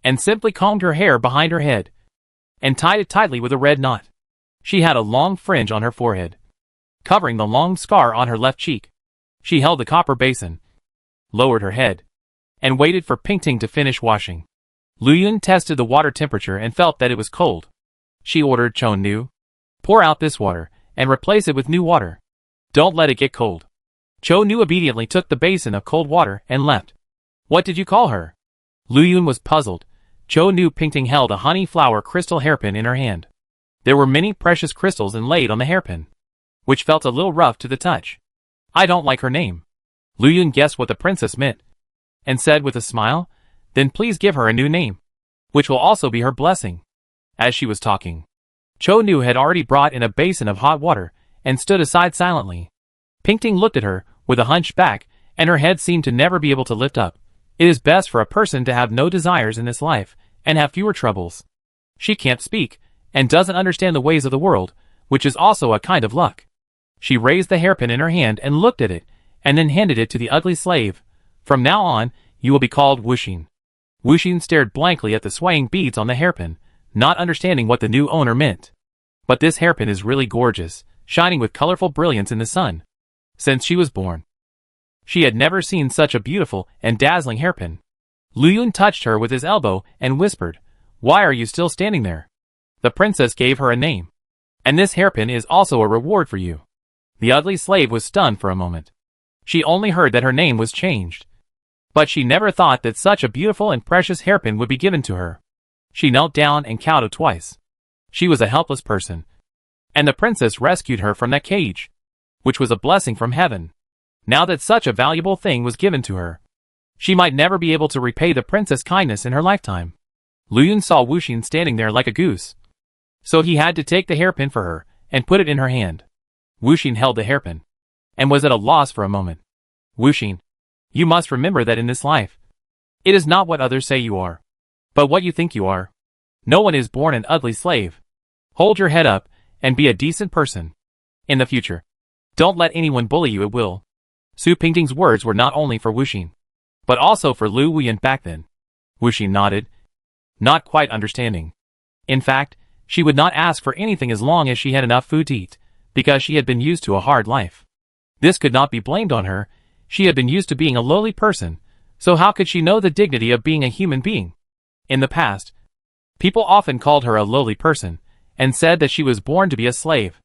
and simply combed her hair behind her head, and tied it tightly with a red knot. She had a long fringe on her forehead, covering the long scar on her left cheek. She held the copper basin, lowered her head, and waited for Pingting to finish washing. Lu Yun tested the water temperature and felt that it was cold. She ordered Chon Nu, "Pour out this water, and replace it with new water. Don't let it get cold." Chon Nu obediently took the basin of cold water and left. "What did you call her?" Lu Yun was puzzled. Chon Nu Pingting held a honey flower crystal hairpin in her hand. There were many precious crystals inlaid on the hairpin, which felt a little rough to the touch. "I don't like her name." Lu Yun guessed what the princess meant, and said with a smile, "Then please give her a new name, which will also be her blessing." As she was talking, Chon Nu had already brought in a basin of hot water, and stood aside silently. Pingting looked at her, with a hunched back, and her head seemed to never be able to lift up. It is best for a person to have no desires in this life, and have fewer troubles. She can't speak, and doesn't understand the ways of the world, which is also a kind of luck. She raised the hairpin in her hand and looked at it, and then handed it to the ugly slave. "From now on, you will be called Wuxin." Wuxin stared blankly at the swaying beads on the hairpin, not understanding what the new owner meant. But this hairpin is really gorgeous, shining with colorful brilliance in the sun. Since she was born, she had never seen such a beautiful and dazzling hairpin. Lu Yun touched her with his elbow and whispered, "Why are you still standing there?" The princess gave her a name. "And this hairpin is also a reward for you." The ugly slave was stunned for a moment. She only heard that her name was changed, but she never thought that such a beautiful and precious hairpin would be given to her. She knelt down and kowtowed twice. She was a helpless person, and the princess rescued her from that cage, which was a blessing from heaven. Now that such a valuable thing was given to her, she might never be able to repay the princess' kindness in her lifetime. Lu Yun saw Wuxin standing there like a goose, so he had to take the hairpin for her and put it in her hand. Wuxin held the hairpin, and was at a loss for a moment. "Wuxin, you must remember that in this life, it is not what others say you are, but what you think you are. No one is born an ugly slave. Hold your head up, and be a decent person. In the future, don't let anyone bully you at will." Su Pingting's words were not only for Wuxin, but also for Lu Yun back then. Wuxin nodded, not quite understanding. In fact, she would not ask for anything as long as she had enough food to eat, because she had been used to a hard life. This could not be blamed on her. She had been used to being a lowly person, so how could she know the dignity of being a human being? In the past, people often called her a lowly person, and said that she was born to be a slave.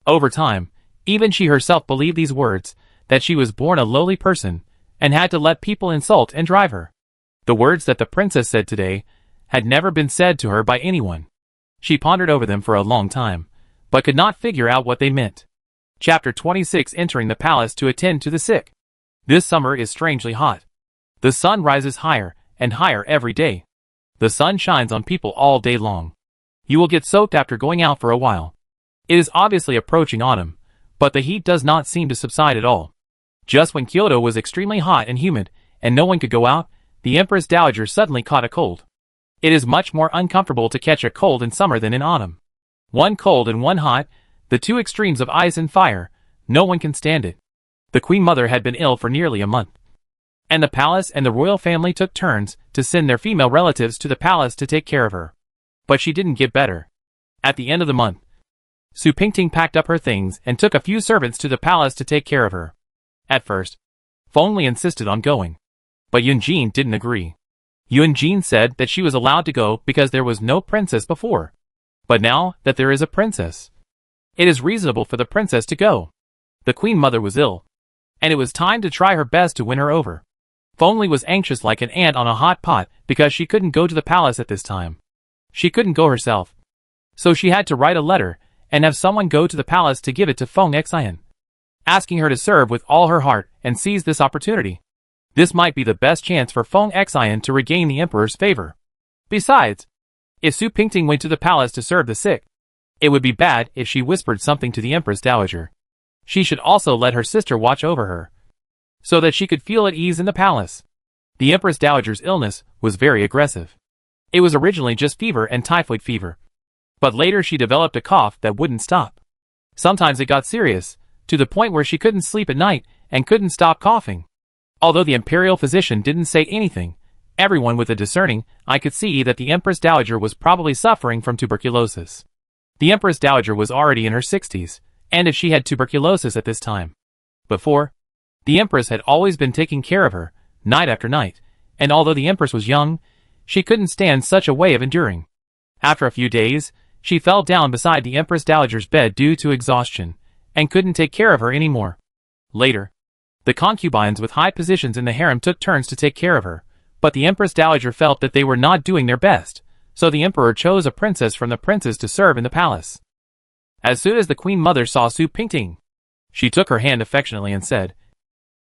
Over time, even she herself believed these words, that she was born a lowly person, and had to let people insult and drive her. The words that the princess said today had never been said to her by anyone. She pondered over them for a long time, but could not figure out what they meant. Chapter 26. Entering the palace to attend to the sick. This summer is strangely hot. The sun rises higher and higher every day. The sun shines on people all day long. You will get soaked after going out for a while. It is obviously approaching autumn, but the heat does not seem to subside at all. Just when Kyoto was extremely hot and humid, and no one could go out, the Empress Dowager suddenly caught a cold. It is much more uncomfortable to catch a cold in summer than in autumn. One cold and one hot, the two extremes of ice and fire, no one can stand it. The Queen Mother had been ill for nearly a month, and the palace and the royal family took turns to send their female relatives to the palace to take care of her. But she didn't get better. At the end of the month, Su Pingting packed up her things and took a few servants to the palace to take care of her. At first, Feng Li insisted on going, but Yun Jin didn't agree. Yun Jin said that she was allowed to go because there was no princess before. But now that there is a princess, it is reasonable for the princess to go. The Queen Mother was ill, and it was time to try her best to win her over. Feng Li was anxious like an ant on a hot pot because she couldn't go to the palace at this time. She couldn't go herself, so she had to write a letter and have someone go to the palace to give it to Feng Xian, asking her to serve with all her heart and seize this opportunity. This might be the best chance for Feng Xian to regain the emperor's favor. Besides, if Su Pingting went to the palace to serve the sick, it would be bad if she whispered something to the Empress Dowager. She should also let her sister watch over her, so that she could feel at ease in the palace. The Empress Dowager's illness was very aggressive. It was originally just fever and typhoid fever, but later she developed a cough that wouldn't stop. Sometimes it got serious, to the point where she couldn't sleep at night and couldn't stop coughing. Although the imperial physician didn't say anything, everyone with a discerning eye could see that the Empress Dowager was probably suffering from tuberculosis. The Empress Dowager was already in her 60s, and if she had tuberculosis at this time before, the Empress had always been taking care of her, night after night, and although the Empress was young, she couldn't stand such a way of enduring. After a few days, she fell down beside the Empress Dowager's bed due to exhaustion, and couldn't take care of her anymore. Later, the concubines with high positions in the harem took turns to take care of her, but the Empress Dowager felt that they were not doing their best, so the emperor chose a princess from the princes to serve in the palace. As soon as the Queen Mother saw Su Pingting, she took her hand affectionately and said,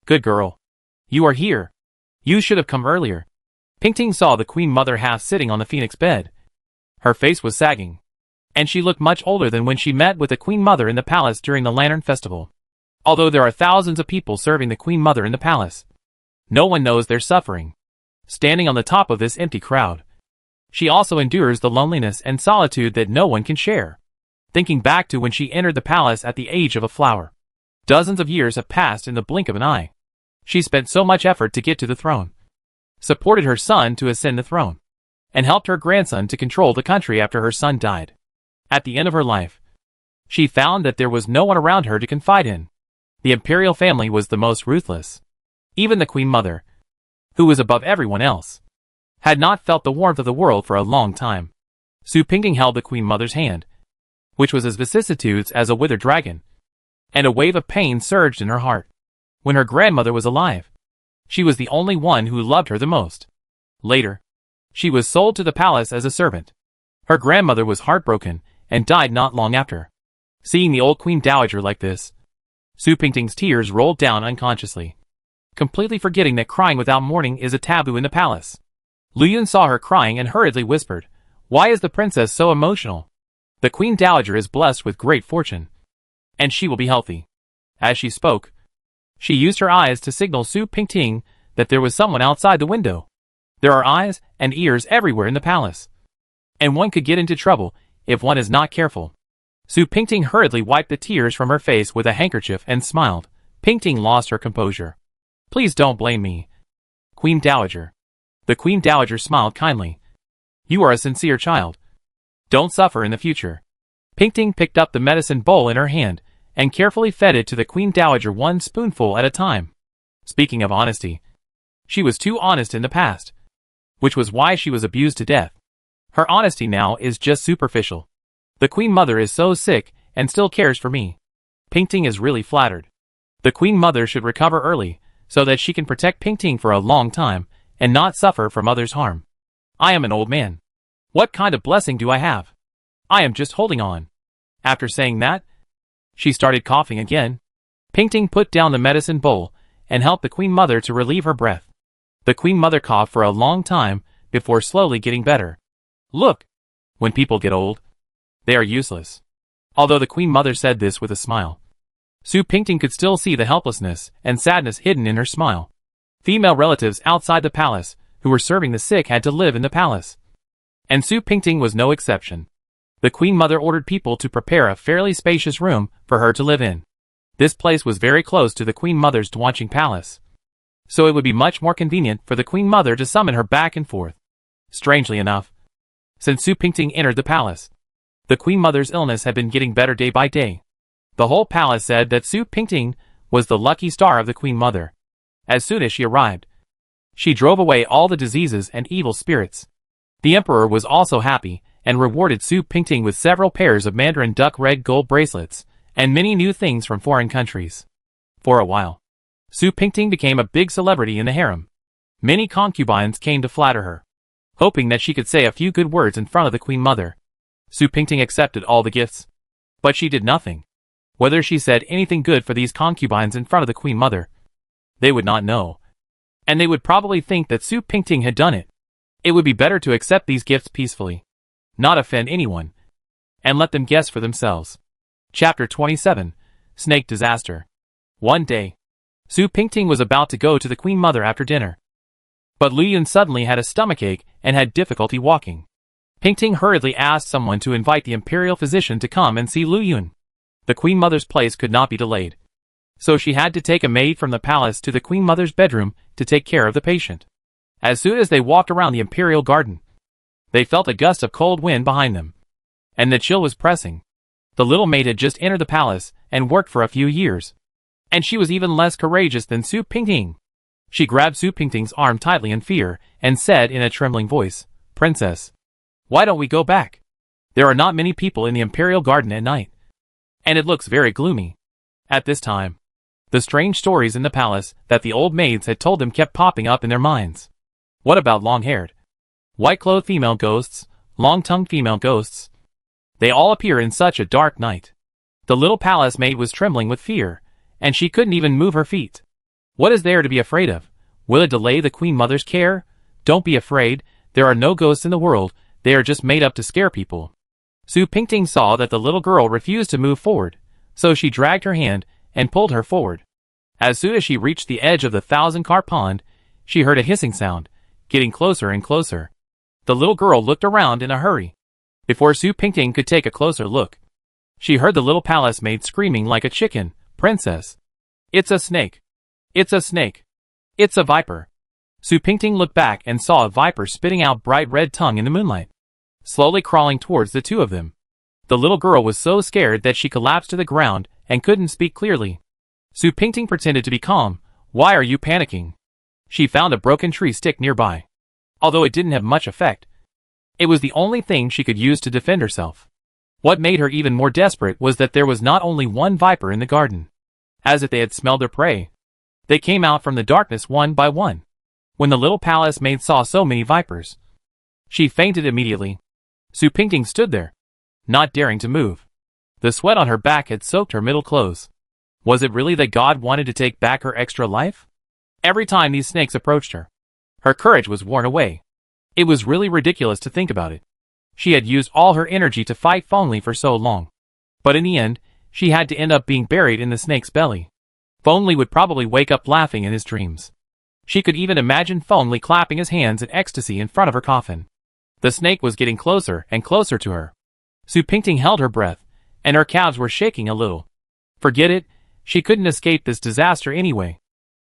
"Good girl. You are here. You should have come earlier." Pingting saw the Queen Mother half sitting on the phoenix bed. Her face was sagging, and she looked much older than when she met with the Queen Mother in the palace during the Lantern Festival. Although there are thousands of people serving the Queen Mother in the palace, no one knows their suffering. Standing on the top of this empty crowd, she also endures the loneliness and solitude that no one can share. Thinking back to when she entered the palace at the age of a flower, dozens of years have passed in the blink of an eye. She spent so much effort to get to the throne, supported her son to ascend the throne, and helped her grandson to control the country after her son died. At the end of her life, she found that there was no one around her to confide in. The imperial family was the most ruthless. Even the Queen Mother, who was above everyone else, had not felt the warmth of the world for a long time. Su Pingting held the Queen Mother's hand, which was as vicissitudes as a withered dragon, and a wave of pain surged in her heart. When her grandmother was alive, she was the only one who loved her the most. Later, she was sold to the palace as a servant. Her grandmother was heartbroken and died not long after. Seeing the old Queen Dowager like this, Su Pingting's tears rolled down unconsciously, completely forgetting that crying without mourning is a taboo in the palace. Lu Yun saw her crying and hurriedly whispered, "Why is the princess so emotional? The Queen Dowager is blessed with great fortune, and she will be healthy." As she spoke, she used her eyes to signal Su Pingting that there was someone outside the window. There are eyes and ears everywhere in the palace, and one could get into trouble if one is not careful. Su Pingting hurriedly wiped the tears from her face with a handkerchief and smiled. Pingting lost her composure. "Please don't blame me, Queen Dowager." The Queen Dowager smiled kindly. "You are a sincere child. Don't suffer in the future." Pingting picked up the medicine bowl in her hand and carefully fed it to the Queen Dowager one spoonful at a time. Speaking of honesty, she was too honest in the past, which was why she was abused to death. Her honesty now is just superficial. The Queen Mother is so sick and still cares for me. Pingting is really flattered. The Queen Mother should recover early so that she can protect Pingting for a long time and not suffer from others' harm. I am an old man. What kind of blessing do I have? I am just holding on. After saying that, she started coughing again. Pingting put down the medicine bowl and helped the Queen Mother to relieve her breath. The Queen Mother coughed for a long time before slowly getting better. Look, when people get old, they are useless. Although the Queen Mother said this with a smile, Su Pingting could still see the helplessness and sadness hidden in her smile. Female relatives outside the palace who were serving the sick had to live in the palace, and Su Pingting was no exception. The Queen Mother ordered people to prepare a fairly spacious room for her to live in. This place was very close to the Queen Mother's Dwanqing Palace, so it would be much more convenient for the Queen Mother to summon her back and forth. Strangely enough, since Su Pingting entered the palace, the Queen Mother's illness had been getting better day by day. The whole palace said that Su Pingting was the lucky star of the Queen Mother. As soon as she arrived, she drove away all the diseases and evil spirits. The emperor was also happy and rewarded Su Pingting with several pairs of Mandarin duck red gold bracelets and many new things from foreign countries. For a while, Su Pingting became a big celebrity in the harem. Many concubines came to flatter her, hoping that she could say a few good words in front of the Queen Mother. Su Pingting accepted all the gifts, but she did nothing. Whether she said anything good for these concubines in front of the Queen Mother, they would not know. and they would probably think that Su Pingting had done it. It would be better to accept these gifts peacefully, not offend anyone, and let them guess for themselves. Chapter 27, Snake Disaster. One day, Su Pingting was about to go to the Queen Mother after dinner. But Lu Yun suddenly had a stomachache and had difficulty walking. Pingting hurriedly asked someone to invite the imperial physician to come and see Lu Yun. The Queen Mother's place could not be delayed, so she had to take a maid from the palace to the Queen Mother's bedroom to take care of the patient. As soon as they walked around the imperial garden, they felt a gust of cold wind behind them, and the chill was pressing. The little maid had just entered the palace and worked for a few years, and she was even less courageous than Su Pingting. She grabbed Su Pingting's arm tightly in fear and said in a trembling voice, "Princess, why don't we go back? There are not many people in the imperial garden at night, and it looks very gloomy." At this time, the strange stories in the palace that the old maids had told them kept popping up in their minds. What about long-haired, white-clothed female ghosts, long-tongued female ghosts? They all appear in such a dark night. The little palace maid was trembling with fear, and she couldn't even move her feet. What is there to be afraid of? Will it delay the Queen Mother's care? Don't be afraid, there are no ghosts in the world, they are just made up to scare people. Su Pingting saw that the little girl refused to move forward, so she dragged her hand and pulled her forward. As soon as she reached the edge of the 1,000-carp pond, she heard a hissing sound, getting closer and closer. The little girl looked around in a hurry. Before Su Pingting could take a closer look, she heard the little palace maid screaming like a chicken, "Princess! It's a snake! It's a snake! It's a viper!" Su Pingting looked back and saw a viper spitting out bright red tongue in the moonlight, slowly crawling towards the two of them. The little girl was so scared that she collapsed to the ground and couldn't speak clearly. Su Pingting pretended to be calm. "Why are you panicking?" She found a broken tree stick nearby. Although it didn't have much effect, it was the only thing she could use to defend herself. What made her even more desperate was that there was not only one viper in the garden. As if they had smelled their prey, they came out from the darkness one by one. When the little palace maid saw so many vipers, she fainted immediately. Su Pingting stood there, not daring to move. The sweat on her back had soaked her middle clothes. Was it really that God wanted to take back her extra life? Every time these snakes approached her, her courage was worn away. It was really ridiculous to think about it. She had used all her energy to fight Feng Li for so long. But in the end, she had to end up being buried in the snake's belly. Feng Li would probably wake up laughing in his dreams. She could even imagine Feng Li clapping his hands in ecstasy in front of her coffin. The snake was getting closer and closer to her. Su Pingting held her breath, and her calves were shaking a little. Forget it, she couldn't escape this disaster anyway.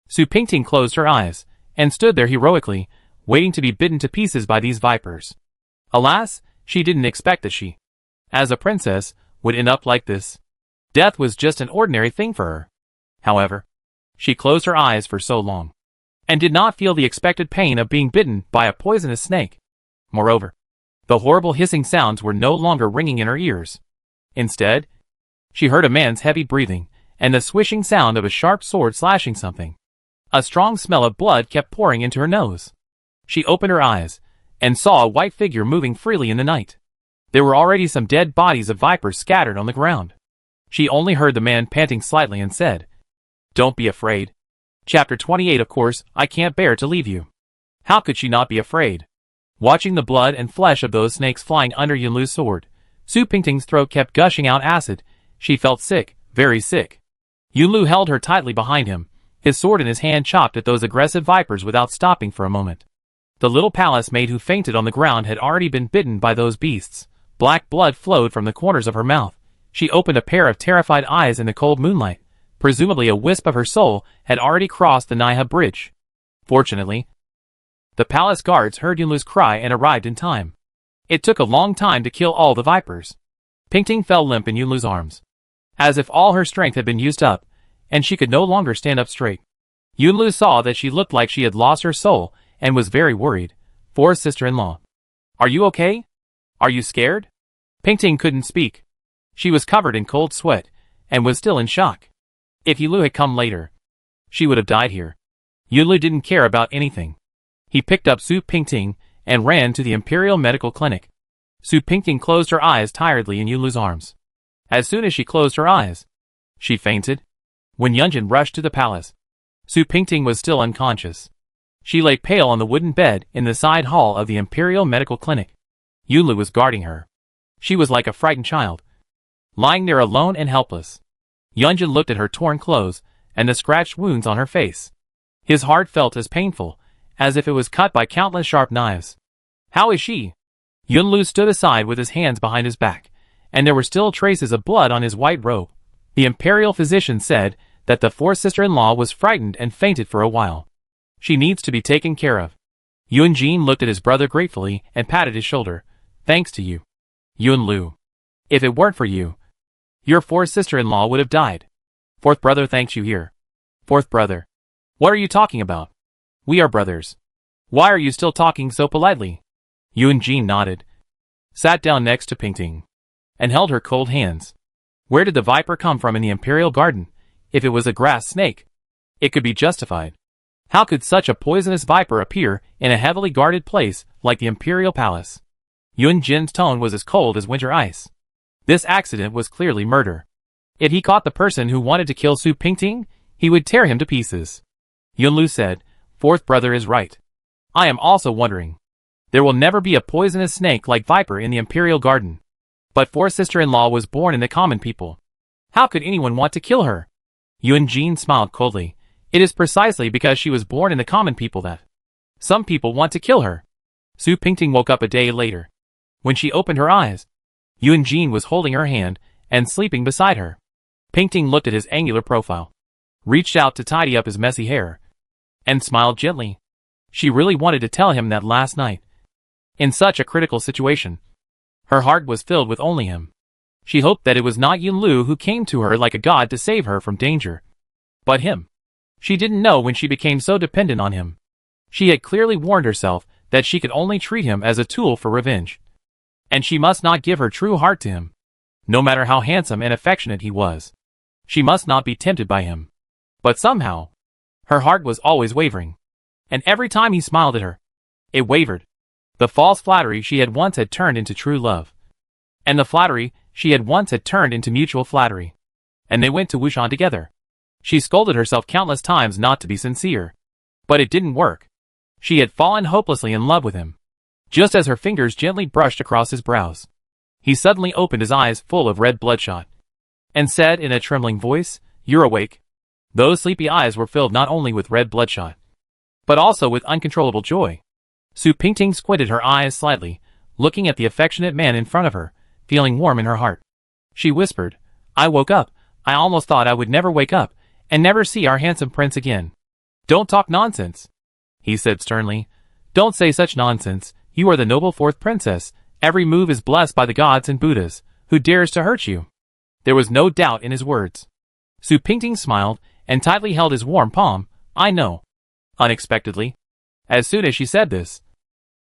Su Pingting closed her eyes, and stood there heroically, waiting to be bitten to pieces by these vipers. Alas, she didn't expect that she, as a princess, would end up like this. Death was just an ordinary thing for her. However, she closed her eyes for so long, and did not feel the expected pain of being bitten by a poisonous snake. Moreover, the horrible hissing sounds were no longer ringing in her ears. Instead, she heard a man's heavy breathing, and the swishing sound of a sharp sword slashing something. A strong smell of blood kept pouring into her nose. She opened her eyes, and saw a white figure moving freely in the night. There were already some dead bodies of vipers scattered on the ground. She only heard the man panting slightly and said, "Don't be afraid." Chapter 28. Of course, I can't bear to leave you. How could she not be afraid? Watching the blood and flesh of those snakes flying under Yunlu's sword, Su Pingting's throat kept gushing out acid. She felt sick, very sick. Yunlu held her tightly behind him, his sword in his hand chopped at those aggressive vipers without stopping for a moment. The little palace maid who fainted on the ground had already been bitten by those beasts. Black blood flowed from the corners of her mouth. She opened a pair of terrified eyes in the cold moonlight. Presumably a wisp of her soul had already crossed the Naiha bridge. Fortunately, the palace guards heard Yunlu's cry and arrived in time. It took a long time to kill all the vipers. Pingting fell limp in Yunlu's arms, as if all her strength had been used up, and she could no longer stand up straight. Yunlu saw that she looked like she had lost her soul, and was very worried. For sister-in-law, "Are you okay? Are you scared?" Pingting couldn't speak. She was covered in cold sweat, and was still in shock. If Yunlu had come later, she would have died here. Yunlu didn't care about anything. He picked up Su Pingting and ran to the Imperial Medical Clinic. Su Pingting closed her eyes tiredly in Yunlu's arms. As soon as she closed her eyes, she fainted. When Yunjin rushed to the palace, Su Pingting was still unconscious. She lay pale on the wooden bed in the side hall of the Imperial Medical Clinic. Yunlu was guarding her. She was like a frightened child, lying there alone and helpless. Yunjin looked at her torn clothes and the scratched wounds on her face. His heart felt as painful as if it was cut by countless sharp knives. How is she? Yunlu stood aside with his hands behind his back, and there were still traces of blood on his white robe. The imperial physician said that the fourth sister-in-law was frightened and fainted for a while. She needs to be taken care of. Yunjin looked at his brother gratefully and patted his shoulder. Thanks to you, Yunlu. If it weren't for you, your fourth sister-in-law would have died. Fourth brother thanks you here. Fourth brother. What are you talking about? We are brothers. Why are you still talking so politely? Yunjin nodded, sat down next to Pingting, and held her cold hands. Where did the viper come from in the imperial garden? If it was a grass snake, it could be justified. How could such a poisonous viper appear in a heavily guarded place like the imperial palace? Yunjin's tone was as cold as winter ice. This accident was clearly murder. If he caught the person who wanted to kill Su Pingting, he would tear him to pieces. Yunlu said, Fourth brother is right. I am also wondering. There will never be a poisonous snake like viper in the imperial garden. But fourth sister-in-law was born in the common people. How could anyone want to kill her? Yunjin smiled coldly. It is precisely because she was born in the common people that some people want to kill her. Su Pingting woke up a day later. When she opened her eyes, Yunjin was holding her hand and sleeping beside her. Pingting looked at his angular profile, reached out to tidy up his messy hair, and smiled gently. She really wanted to tell him that last night. In such a critical situation, her heart was filled with only him. She hoped that it was not Yunlu who came to her like a god to save her from danger, but him. She didn't know when she became so dependent on him. She had clearly warned herself that she could only treat him as a tool for revenge, and she must not give her true heart to him. No matter how handsome and affectionate he was, she must not be tempted by him. But somehow, her heart was always wavering, and every time he smiled at her, it wavered. The false flattery she had once had turned into true love, and the flattery she had once had turned into mutual flattery. And they went to Wushan together. She scolded herself countless times not to be sincere, but it didn't work. She had fallen hopelessly in love with him. Just as her fingers gently brushed across his brows, he suddenly opened his eyes full of red bloodshot, and said in a trembling voice, You're awake. Those sleepy eyes were filled not only with red bloodshot, but also with uncontrollable joy. Su Pingting squinted her eyes slightly, looking at the affectionate man in front of her, feeling warm in her heart. She whispered, I woke up. I almost thought I would never wake up, and never see our handsome prince again. Don't talk nonsense, he said sternly. Don't say such nonsense. You are the noble fourth princess. Every move is blessed by the gods and Buddhas. Who dares to hurt you? There was no doubt in his words. Su Pingting smiled and tightly held his warm palm. I know. Unexpectedly, as soon as she said this,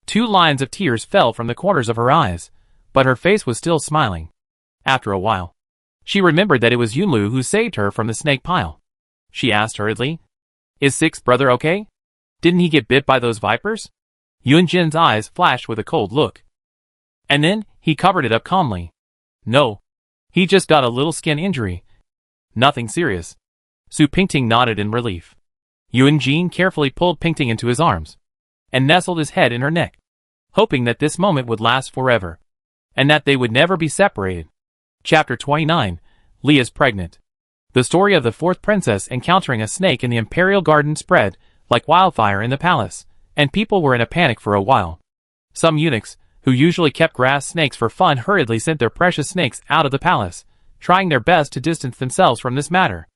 2 lines of tears fell from the corners of her eyes, but her face was still smiling. After a while, she remembered that it was Yunlu who saved her from the snake pile. She asked hurriedly, Is sixth brother okay? Didn't he get bit by those vipers? Yunjin's eyes flashed with a cold look, and then he covered it up calmly. No. He just got a little skin injury. Nothing serious. Su Pingting nodded in relief. Yunjin carefully pulled Pingting into his arms, and nestled his head in her neck, hoping that this moment would last forever, and that they would never be separated. Chapter 29. Li is pregnant. The story of the fourth princess encountering a snake in the imperial garden spread like wildfire in the palace, and people were in a panic for a while. Some eunuchs, who usually kept grass snakes for fun, hurriedly sent their precious snakes out of the palace, trying their best to distance themselves from this matter.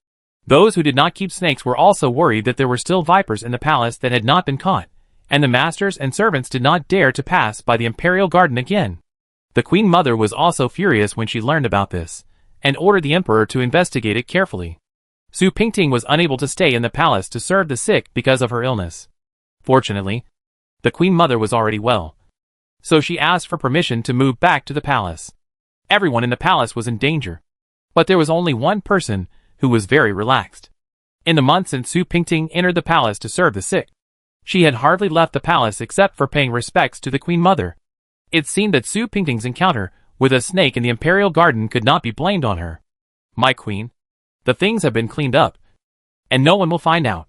Those who did not keep snakes were also worried that there were still vipers in the palace that had not been caught, and the masters and servants did not dare to pass by the imperial garden again. The queen mother was also furious when she learned about this, and ordered the emperor to investigate it carefully. Su Pingting was unable to stay in the palace to serve the sick because of her illness. Fortunately, the queen mother was already well, so she asked for permission to move back to the palace. Everyone in the palace was in danger, but there was only one person who was very relaxed. In the months since Su Pingting entered the palace to serve the sick, she had hardly left the palace except for paying respects to the queen mother. It seemed that Su Pingting's encounter with a snake in the imperial garden could not be blamed on her. My queen, the things have been cleaned up, and no one will find out.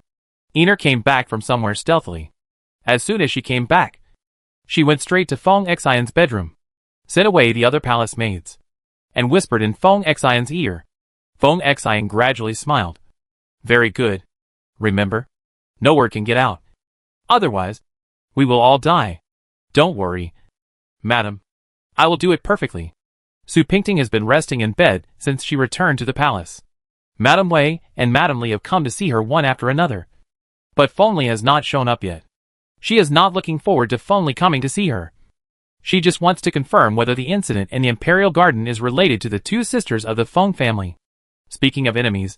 Ener came back from somewhere stealthily, As soon as she came back, she went straight to Feng Xian's bedroom, sent away the other palace maids, and whispered in Feng Xian's ear. Feng Xian gradually smiled. Very good. Remember, no word can get out. Otherwise, we will all die. Don't worry, madam. I will do it perfectly. Su Pingting has been resting in bed since she returned to the palace. Madame Wei and Madame Li have come to see her one after another. But Feng Li has not shown up yet. She is not looking forward to Feng Li coming to see her. She just wants to confirm whether the incident in the Imperial Garden is related to the two sisters of the Feng family. Speaking of enemies,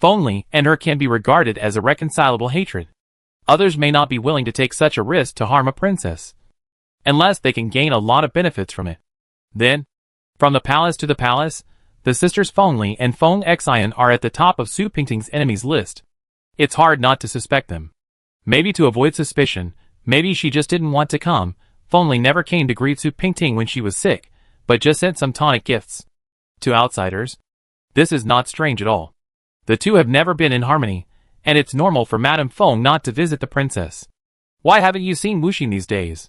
Feng Li and her can be regarded as irreconcilable hatred. Others may not be willing to take such a risk to harm a princess, unless they can gain a lot of benefits from it. Then, from the palace to the palace, the sisters Feng Li and Feng Xian are at the top of Su Pingting's enemies list. It's hard not to suspect them. Maybe to avoid suspicion, maybe she just didn't want to come. Feng Li never came to greet Su Pingting when she was sick, but just sent some tonic gifts. To outsiders, this is not strange at all. The two have never been in harmony, and it's normal for Madame Feng not to visit the princess. Why haven't you seen Wuxing these days?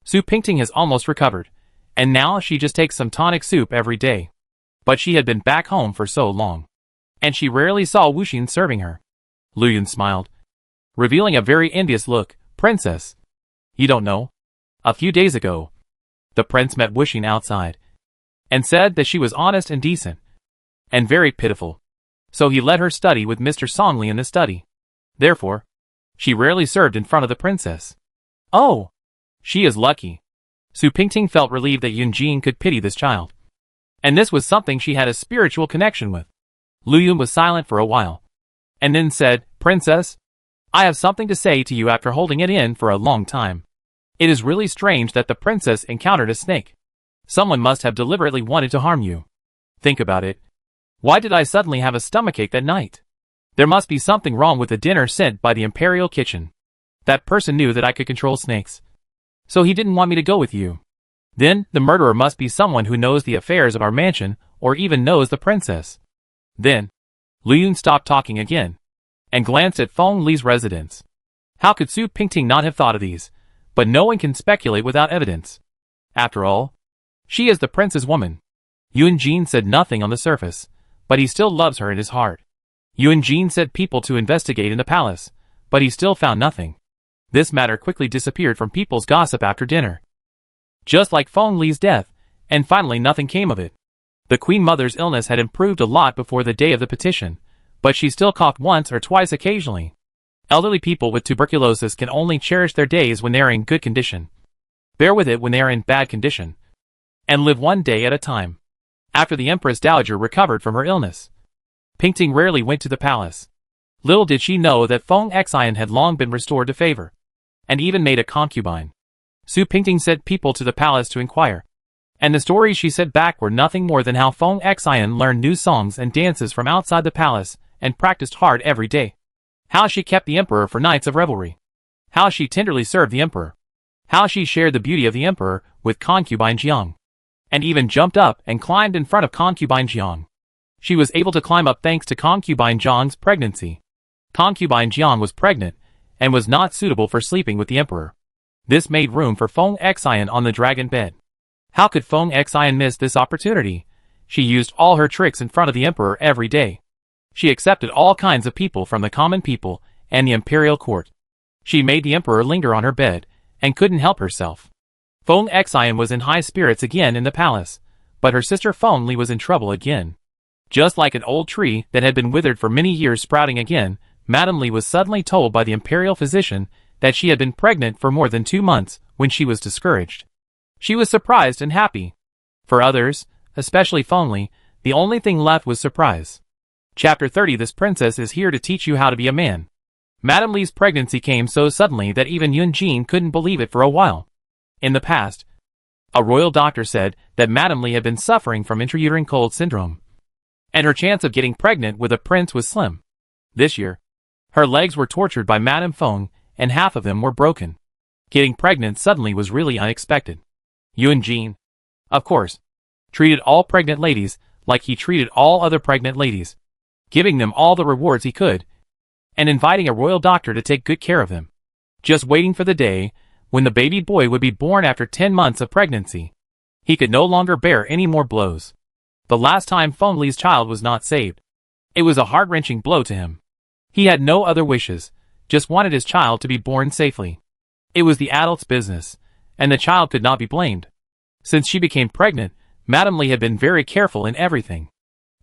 Su Pingting has almost recovered, and now she just takes some tonic soup every day. But she had been back home for so long, and she rarely saw Wuxing serving her. Lu Yun smiled, revealing a very envious look. Princess, you don't know? A few days ago, the prince met Wuxing outside, and said that she was honest and decent, and very pitiful. So he let her study with Mr. Songli in the study. Therefore, she rarely served in front of the princess. Oh, she is lucky. Su Pingting felt relieved that Yun Jin could pity this child. And this was something she had a spiritual connection with. Lu Yun was silent for a while, and then said, Princess, I have something to say to you after holding it in for a long time. It is really strange that the princess encountered a snake. Someone must have deliberately wanted to harm you. Think about it. Why did I suddenly have a stomachache that night? There must be something wrong with the dinner sent by the imperial kitchen. That person knew that I could control snakes, so he didn't want me to go with you. Then, the murderer must be someone who knows the affairs of our mansion, or even knows the princess. Then, Lu Yun stopped talking again, and glanced at Feng Li's residence. How could Su Pingting not have thought of these? But no one can speculate without evidence. After all, she is the prince's woman. Yun Jin said nothing on the surface, but he still loves her in his heart. Yun Jin sent people to investigate in the palace, but he still found nothing. This matter quickly disappeared from people's gossip after dinner. Just like Feng Li's death, and finally nothing came of it. The Queen Mother's illness had improved a lot before the day of the petition, but she still coughed once or twice occasionally. Elderly people with tuberculosis can only cherish their days when they are in good condition, bear with it when they are in bad condition, and live one day at a time. After the Empress Dowager recovered from her illness, Pingting rarely went to the palace. Little did she know that Feng Xian had long been restored to favor, and even made a concubine. Su Pingting sent people to the palace to inquire, and the stories she sent back were nothing more than how Feng Xian learned new songs and dances from outside the palace and practiced hard every day. How she kept the emperor for nights of revelry. How she tenderly served the emperor. How she shared the beauty of the emperor with Concubine Jang, and even jumped up and climbed in front of Concubine Jang. She was able to climb up thanks to Concubine Jang's pregnancy. Concubine Jang was pregnant, and was not suitable for sleeping with the emperor. This made room for Feng Xian on the dragon bed. How could Feng Xian miss this opportunity? She used all her tricks in front of the emperor every day. She accepted all kinds of people from the common people and the imperial court. She made the emperor linger on her bed, and couldn't help herself. Feng Xian was in high spirits again in the palace, but her sister Feng Li was in trouble again. Just like an old tree that had been withered for many years sprouting again, Madame Li was suddenly told by the imperial physician that she had been pregnant for more than 2 months when she was discouraged. She was surprised and happy. For others, especially Feng Li, the only thing left was surprise. Chapter 30. This princess is here to teach you how to be a man. Madame Li's pregnancy came so suddenly that even Yun Jin couldn't believe it for a while. In the past, a royal doctor said that Madame Li had been suffering from intrauterine cold syndrome, and her chance of getting pregnant with a prince was slim. This year, her legs were tortured by Madame Feng, and half of them were broken. Getting pregnant suddenly was really unexpected. Yun Jin, of course, treated all pregnant ladies like he treated all other pregnant ladies, giving them all the rewards he could, and inviting a royal doctor to take good care of them. just waiting for the day when the baby boy would be born after 10 months of pregnancy. He could no longer bear any more blows. The last time Feng Li's child was not saved. It was a heart-wrenching blow to him. He had no other wishes, just wanted his child to be born safely. It was the adult's business, and the child could not be blamed. Since she became pregnant, Madame Li had been very careful in everything.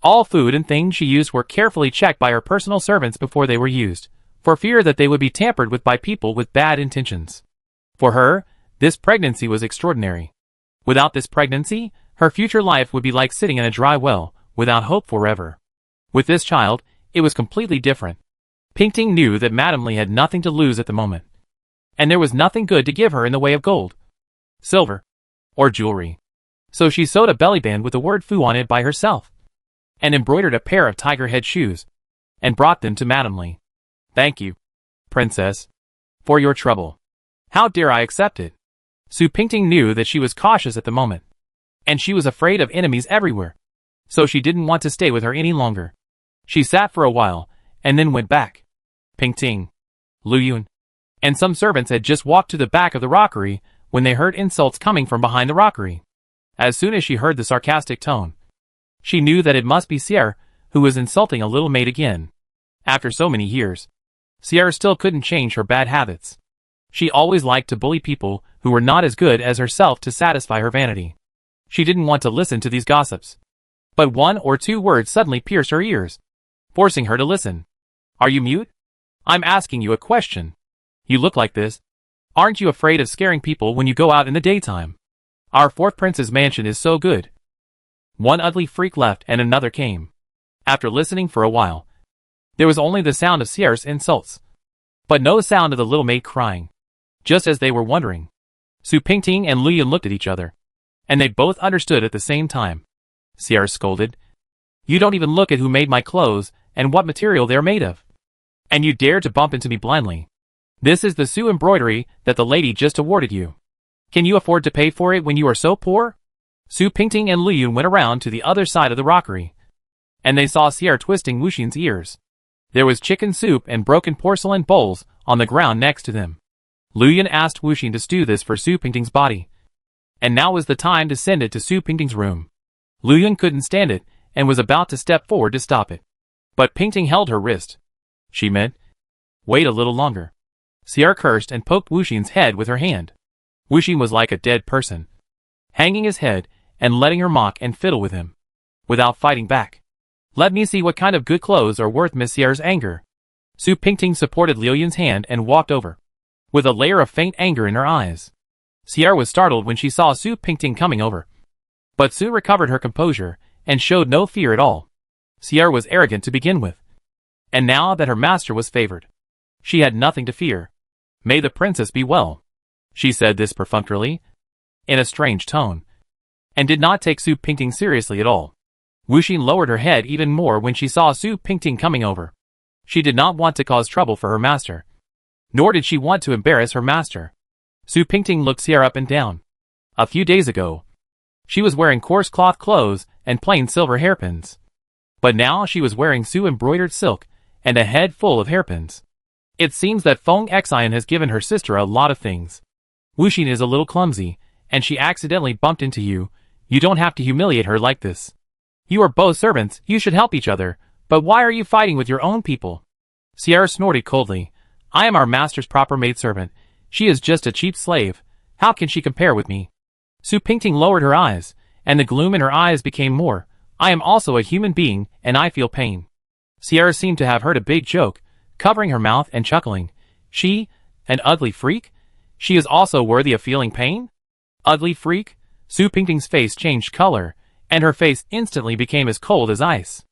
All food and things she used were carefully checked by her personal servants before they were used, for fear that they would be tampered with by people with bad intentions. For her, this pregnancy was extraordinary. Without this pregnancy, her future life would be like sitting in a dry well, without hope forever. With this child, it was completely different. Pingting knew that Madame Li had nothing to lose at the moment. And there was nothing good to give her in the way of gold, silver, or jewelry. So she sewed a bellyband with the word Fu on it by herself, and embroidered a pair of tiger head shoes, and brought them to Madame Li. "Thank you, Princess, for your trouble. How dare I accept it?" Su Pingting knew that she was cautious at the moment, and she was afraid of enemies everywhere, so she didn't want to stay with her any longer. She sat for a while, and then went back. Pingting, Lu Yun, and some servants had just walked to the back of the rockery when they heard insults coming from behind the rockery. As soon as she heard the sarcastic tone, she knew that it must be Sierra who was insulting a little maid again. After so many years, Sierra still couldn't change her bad habits. She always liked to bully people who were not as good as herself to satisfy her vanity. She didn't want to listen to these gossips. But one or two words suddenly pierced her ears, forcing her to listen. "Are you mute? I'm asking you a question. You look like this. Aren't you afraid of scaring people when you go out in the daytime? Our fourth prince's mansion is so good." One ugly freak left and another came. After listening for a while, there was only the sound of Sierra's insults, but no sound of the little maid crying. Just as they were wondering, Su Pingting and Lu Yun looked at each other, and they both understood at the same time. Sierra scolded, "You don't even look at who made my clothes and what material they're made of. And you dare to bump into me blindly. This is the Su embroidery that the lady just awarded you. Can you afford to pay for it when you are so poor?" Su Pingting and Lu Yun went around to the other side of the rockery, and they saw Sierra twisting Wu Xin's ears. There was chicken soup and broken porcelain bowls on the ground next to them. Lu Yun asked Wu Xin to stew this for Su Pingting's body, and now was the time to send it to Su Pingting's room. Lu Yun couldn't stand it and was about to step forward to stop it, but Pingting held her wrist. She meant, "Wait a little longer." Sierra cursed and poked Wu Xin's head with her hand. Wu Xin was like a dead person, hanging his head and letting her mock and fiddle with him, without fighting back. "Let me see what kind of good clothes are worth Miss Sierra's anger." Su Pingting supported Liu Yun's hand and walked over, with a layer of faint anger in her eyes. Sierra was startled when she saw Su Pingting coming over, but soon recovered her composure and showed no fear at all. Sierra was arrogant to begin with, and now that her master was favored, she had nothing to fear. "May the princess be well." She said this perfunctorily, in a strange tone, and did not take Su Pingting seriously at all. Wu Xin lowered her head even more when she saw Su Pingting coming over. She did not want to cause trouble for her master, nor did she want to embarrass her master. Su Pingting looked Sierra up and down. A few days ago, she was wearing coarse cloth clothes and plain silver hairpins, but now she was wearing Su embroidered silk and a head full of hairpins. It seems that Feng Xian has given her sister a lot of things. Wu Xin is a little clumsy, and she accidentally bumped into you. You don't have to humiliate her like this. You are both servants, you should help each other, but why are you fighting with your own people?" Sierra snorted coldly. "I am our master's proper maidservant. She is just a cheap slave. How can she compare with me?" Su Pingting lowered her eyes, and the gloom in her eyes became more. "I am also a human being, and I feel pain." Sierra seemed to have heard a big joke, covering her mouth and chuckling. "She, an ugly freak? She is also worthy of feeling pain? Ugly freak?" Su Pingting's face changed color, and her face instantly became as cold as ice.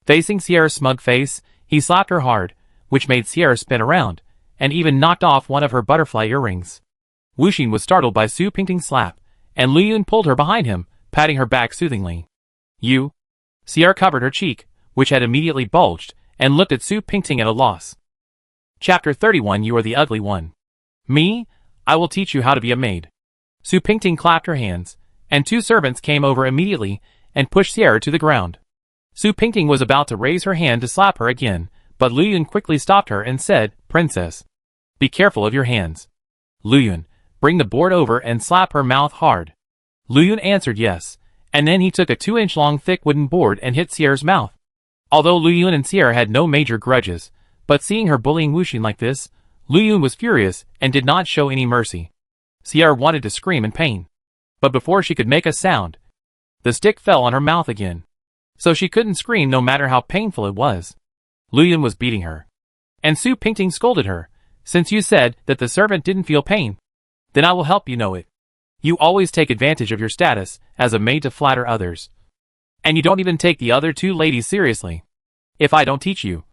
Facing Sierra's smug face, he slapped her hard, which made Sierra spin around, and even knocked off one of her butterfly earrings. Wu Xin was startled by Su Pingting's slap, and Lu Yun pulled her behind him, patting her back soothingly. "You?" Sierra covered her cheek, which had immediately bulged, and looked at Su Pingting at a loss. Chapter 31. You are the ugly one. "Me? I will teach you how to be a maid." Su Pingting clapped her hands, and two servants came over immediately and pushed Sierra to the ground. Su Pingting was about to raise her hand to slap her again, but Lu Yun quickly stopped her and said, "Princess, Be careful of your hands. Lu Yun, bring the board over and slap her mouth hard. Lu Yun answered yes, and then he took a 2-inch long thick wooden board and hit Sierra's mouth. Although Lu Yun and Sierra had no major grudges, but seeing her bullying Wuxin like this, Lu Yun was furious and did not show any mercy. Sierra wanted to scream in pain. But before she could make a sound, the stick fell on her mouth again. So she couldn't scream no matter how painful it was. Lu Yun was beating her. And Su Pingting scolded her. Since you said that the servant didn't feel pain, then I will help you know it. You always take advantage of your status as a maid to flatter others. And you don't even take the other two ladies seriously. If I don't teach you,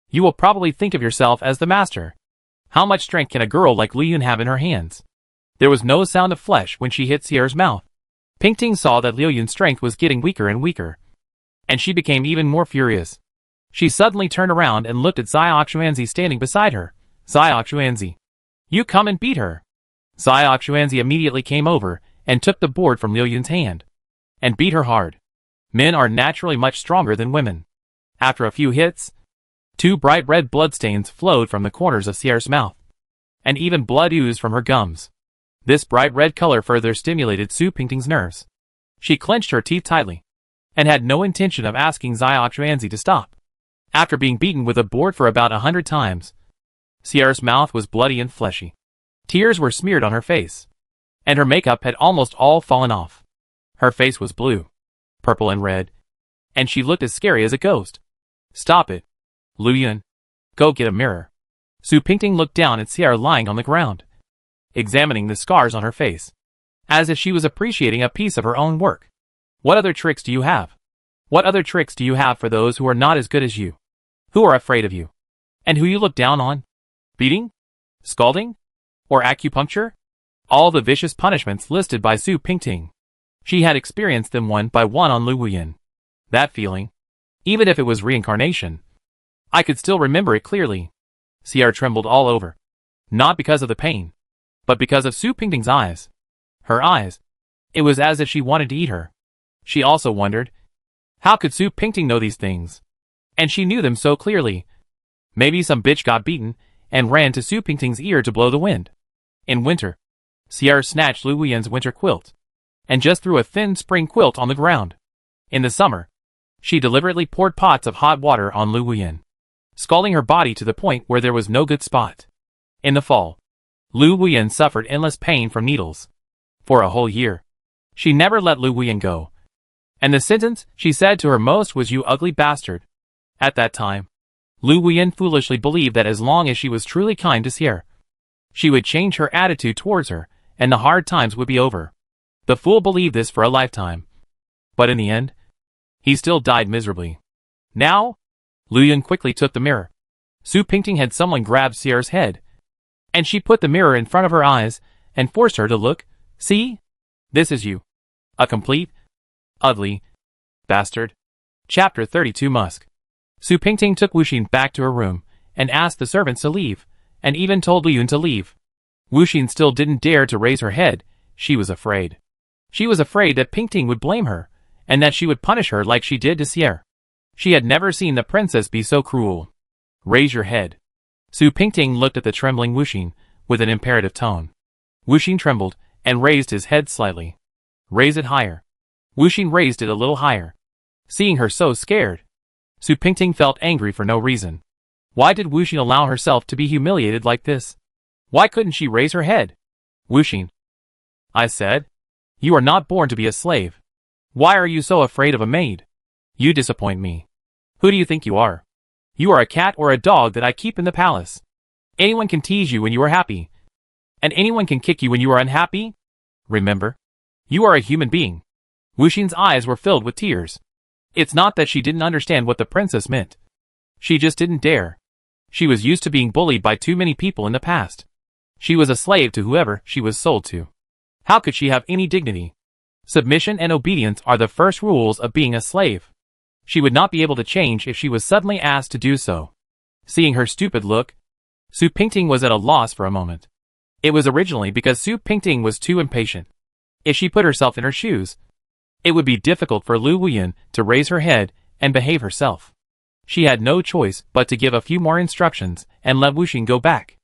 you will probably think of yourself as the master. How much strength can a girl like Lu Yun have in her hands? There was no sound of flesh when she hit Sierra's mouth. Pingting saw that Liu Yun's strength was getting weaker and weaker. And she became even more furious. She suddenly turned around and looked at Xiaoxuanzi standing beside her. Xiaoxuanzi, you come and beat her. Xiaoxuanzi immediately came over and took the board from Liu Yun's hand. And beat her hard. Men are naturally much stronger than women. After a few hits, 2 bright red bloodstains flowed from the corners of Sierra's mouth. And even blood oozed from her gums. This bright red color further stimulated Su Pingting's nerves. She clenched her teeth tightly, and had no intention of asking Xiaoxuanzi to stop. After being beaten with a board for about 100 times, Sierra's mouth was bloody and fleshy. Tears were smeared on her face, and her makeup had almost all fallen off. Her face was blue, purple and red, and she looked as scary as a ghost. Stop it. Lu Yun. Go get a mirror. Su Pingting looked down at Sierra lying on the ground, examining the scars on her face, as if she was appreciating a piece of her own work. What other tricks do you have? What other tricks do you have for those who are not as good as you? Who are afraid of you? And who you look down on? Beating? Scalding? Or acupuncture? All the vicious punishments listed by Su Pingting. She had experienced them one by one on Lu Yun. That feeling, even if it was reincarnation, I could still remember it clearly. Sierra trembled all over. Not because of the pain, but because of Su Pingting's eyes. Her eyes. It was as if she wanted to eat her. She also wondered, how could Su Pingting know these things? And she knew them so clearly. Maybe some bitch got beaten and ran to Su Pingting's ear to blow the wind. In winter, Sierra snatched Lu Yun's winter quilt and just threw a thin spring quilt on the ground. In the summer, she deliberately poured pots of hot water on Lu Yun, scalding her body to the point where there was no good spot. In the fall, Lu Yun suffered endless pain from needles. For a whole year, she never let Lu Yun go. And the sentence she said to her most was, "You ugly bastard." At that time, Lu Yun foolishly believed that as long as she was truly kind to Sierra, she would change her attitude towards her, and the hard times would be over. The fool believed this for a lifetime. But in the end, he still died miserably. Now, Lu Yun quickly took the mirror. Su Pingting had someone grab Sierra's head, and she put the mirror in front of her eyes and forced her to look. See? This is you. A complete, ugly bastard. Chapter 32 Musk. Su Pingting took Wuxin back to her room and asked the servants to leave, and even told Lu Yun to leave. Wuxin still didn't dare to raise her head. She was afraid. She was afraid that Pingting would blame her, and that she would punish her like she did to Sierra. She had never seen the princess be so cruel. Raise your head. Su Pingting looked at the trembling Wuxin with an imperative tone. Wuxin trembled and raised his head slightly. Raise it higher. Wuxin raised it a little higher. Seeing her so scared, Su Pingting felt angry for no reason. Why did Wuxin allow herself to be humiliated like this? Why couldn't she raise her head? Wuxin, I said, you are not born to be a slave. Why are you so afraid of a maid? You disappoint me. Who do you think you are? You are a cat or a dog that I keep in the palace. Anyone can tease you when you are happy, and anyone can kick you when you are unhappy. Remember, you are a human being. Wuxin's eyes were filled with tears. It's not that she didn't understand what the princess meant. She just didn't dare. She was used to being bullied by too many people in the past. She was a slave to whoever she was sold to. How could she have any dignity? Submission and obedience are the first rules of being a slave. She would not be able to change if she was suddenly asked to do so. Seeing her stupid look, Su Pingting was at a loss for a moment. It was originally because Su Pingting was too impatient. If she put herself in her shoes, it would be difficult for Lu Yun to raise her head and behave herself. She had no choice but to give a few more instructions and let Wuxin go back.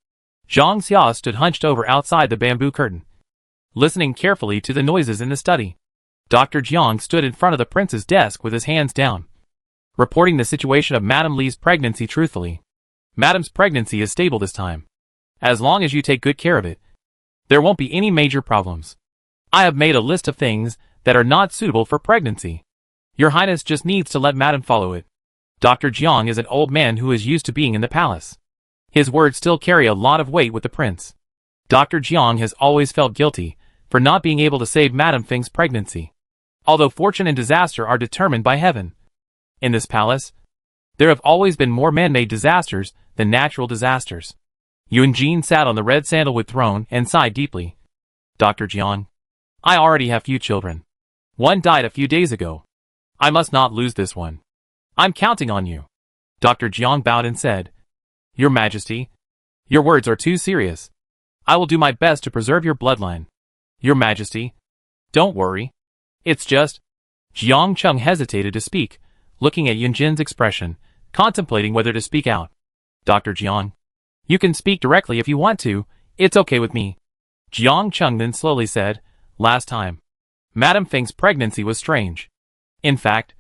Zhang Xia stood hunched over outside the bamboo curtain, listening carefully to the noises in the study. Dr. Jiang stood in front of the prince's desk with his hands down, reporting the situation of Madame Li's pregnancy truthfully. Madame's pregnancy is stable this time. As long as you take good care of it, there won't be any major problems. I have made a list of things that are not suitable for pregnancy. Your Highness just needs to let Madame follow it. Dr. Jiang is an old man who is used to being in the palace. His words still carry a lot of weight with the prince. Dr. Jiang has always felt guilty for not being able to save Madame Feng's pregnancy. Although fortune and disaster are determined by heaven, in this palace, there have always been more man-made disasters than natural disasters. Yunjin sat on the red sandalwood throne and sighed deeply. Dr. Jiang, I already have few children. One died a few days ago. I must not lose this one. I'm counting on you. Dr. Jiang bowed and said, Your Majesty, your words are too serious. I will do my best to preserve your bloodline. Your Majesty, don't worry. It's just... Jiang Cheng hesitated to speak, looking at Yunjin's expression, contemplating whether to speak out. Dr. Jiang, you can speak directly if you want to, it's okay with me. Jiang Cheng then slowly said, Last time, Madame Feng's pregnancy was strange. In fact,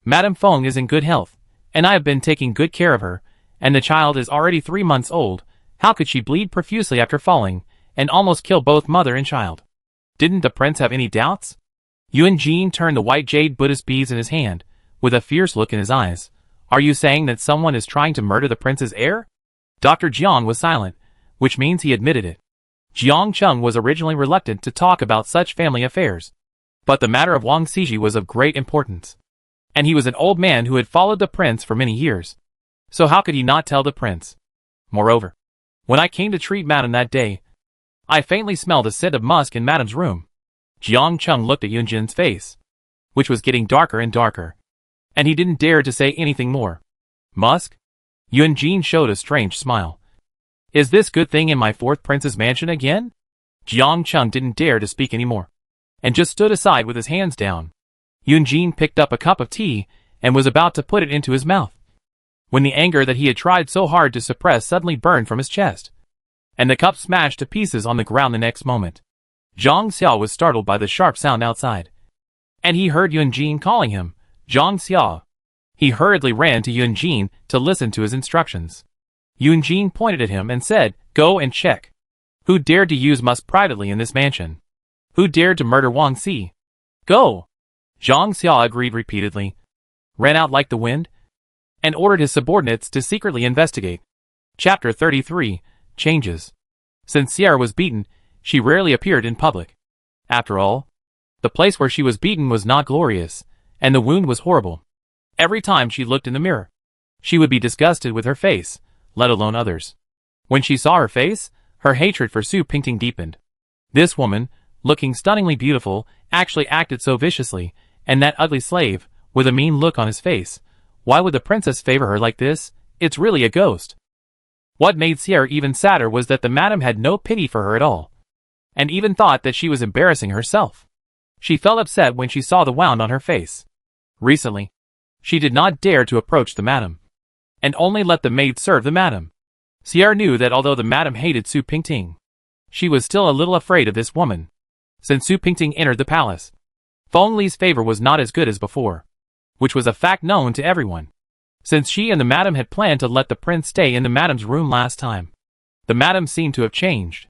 Madame Feng is in good health, and I have been taking good care of her, and the child is already 3 months old. How could she bleed profusely after falling, and almost kill both mother and child? Didn't the prince have any doubts? Yunjin turned the white jade Buddhist beads in his hand, with a fierce look in his eyes. Are you saying that someone is trying to murder the prince's heir? Dr. Jiang was silent, which means he admitted it. Jiang Cheng was originally reluctant to talk about such family affairs, but the matter of Wang Xiji was of great importance. And he was an old man who had followed the prince for many years. So how could he not tell the prince? Moreover, when I came to treat Madame that day, I faintly smelled a scent of musk in Madame's room. Jiang Cheng looked at Yunjin's face, which was getting darker and darker, and he didn't dare to say anything more. Musk? Yunjin showed a strange smile. Is this good thing in my fourth prince's mansion again? Jiang Cheng didn't dare to speak anymore, and just stood aside with his hands down. Yunjin picked up a cup of tea and was about to put it into his mouth, when the anger that he had tried so hard to suppress suddenly burned from his chest, and the cup smashed to pieces on the ground the next moment. Zhang Xia was startled by the sharp sound outside, and he heard Yunjin calling him, Zhang Xia. He hurriedly ran to Yunjin to listen to his instructions. Yunjin pointed at him and said, Go and check. Who dared to use musk privately in this mansion? Who dared to murder Wang Xi? Go! Zhang Xia agreed repeatedly, ran out like the wind, and ordered his subordinates to secretly investigate. Chapter 33, Changes. Since Sierra was beaten, she rarely appeared in public. After all, the place where she was beaten was not glorious, and the wound was horrible. Every time she looked in the mirror, she would be disgusted with her face, let alone others. When she saw her face, her hatred for Su Pingting deepened. This woman, looking stunningly beautiful, actually acted so viciously, and that ugly slave, with a mean look on his face. Why would the princess favor her like this? It's really a ghost. What made Sierra even sadder was that the madam had no pity for her at all, and even thought that she was embarrassing herself. She felt upset when she saw the wound on her face. Recently, she did not dare to approach the madam, and only let the maid serve the madam. Sierra knew that although the madam hated Su Pingting, she was still a little afraid of this woman. Since Su Pingting entered the palace, Feng Li's favor was not as good as before, which was a fact known to everyone. Since she and the madam had planned to let the prince stay in the madam's room last time, the madam seemed to have changed.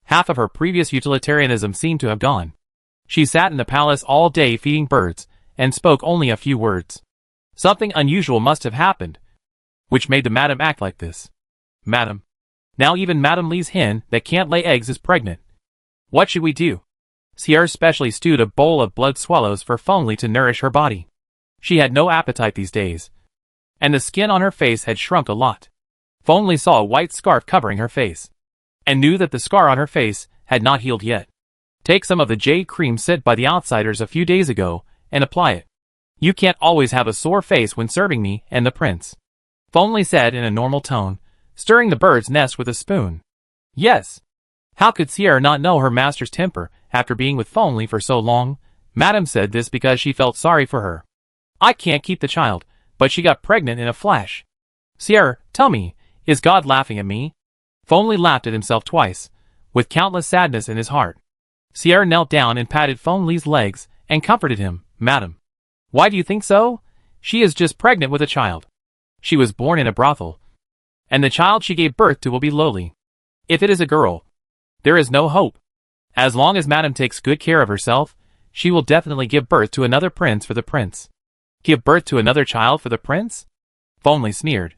Half of her previous utilitarianism seemed to have gone. She sat in the palace all day feeding birds, and spoke only a few words. Something unusual must have happened, which made the madam act like this. Madam. Now even Madame Li's hen that can't lay eggs is pregnant. What should we do? Sierra specially stewed a bowl of blood swallows for Feng Li to nourish her body. She had no appetite these days, and the skin on her face had shrunk a lot. Feng Li saw a white scarf covering her face, and knew that the scar on her face had not healed yet. Take some of the jade cream sent by the outsiders a few days ago, and apply it. You can't always have a sore face when serving me and the prince, Feng Li said in a normal tone, stirring the bird's nest with a spoon. Yes. How could Sierra not know her master's temper after being with Feng Li for so long? Madam said this because she felt sorry for her. I can't keep the child, but she got pregnant in a flash. Sierra, tell me, is God laughing at me? Feng Li laughed at himself twice, with countless sadness in his heart. Sierra knelt down and patted Feng Li's legs and comforted him. Madam, why do you think so? She is just pregnant with a child. She was born in a brothel, and the child she gave birth to will be lowly. If it is a girl, there is no hope. As long as Madam takes good care of herself, she will definitely give birth to another prince for the prince. Give birth to another child for the prince? Feng Li sneered.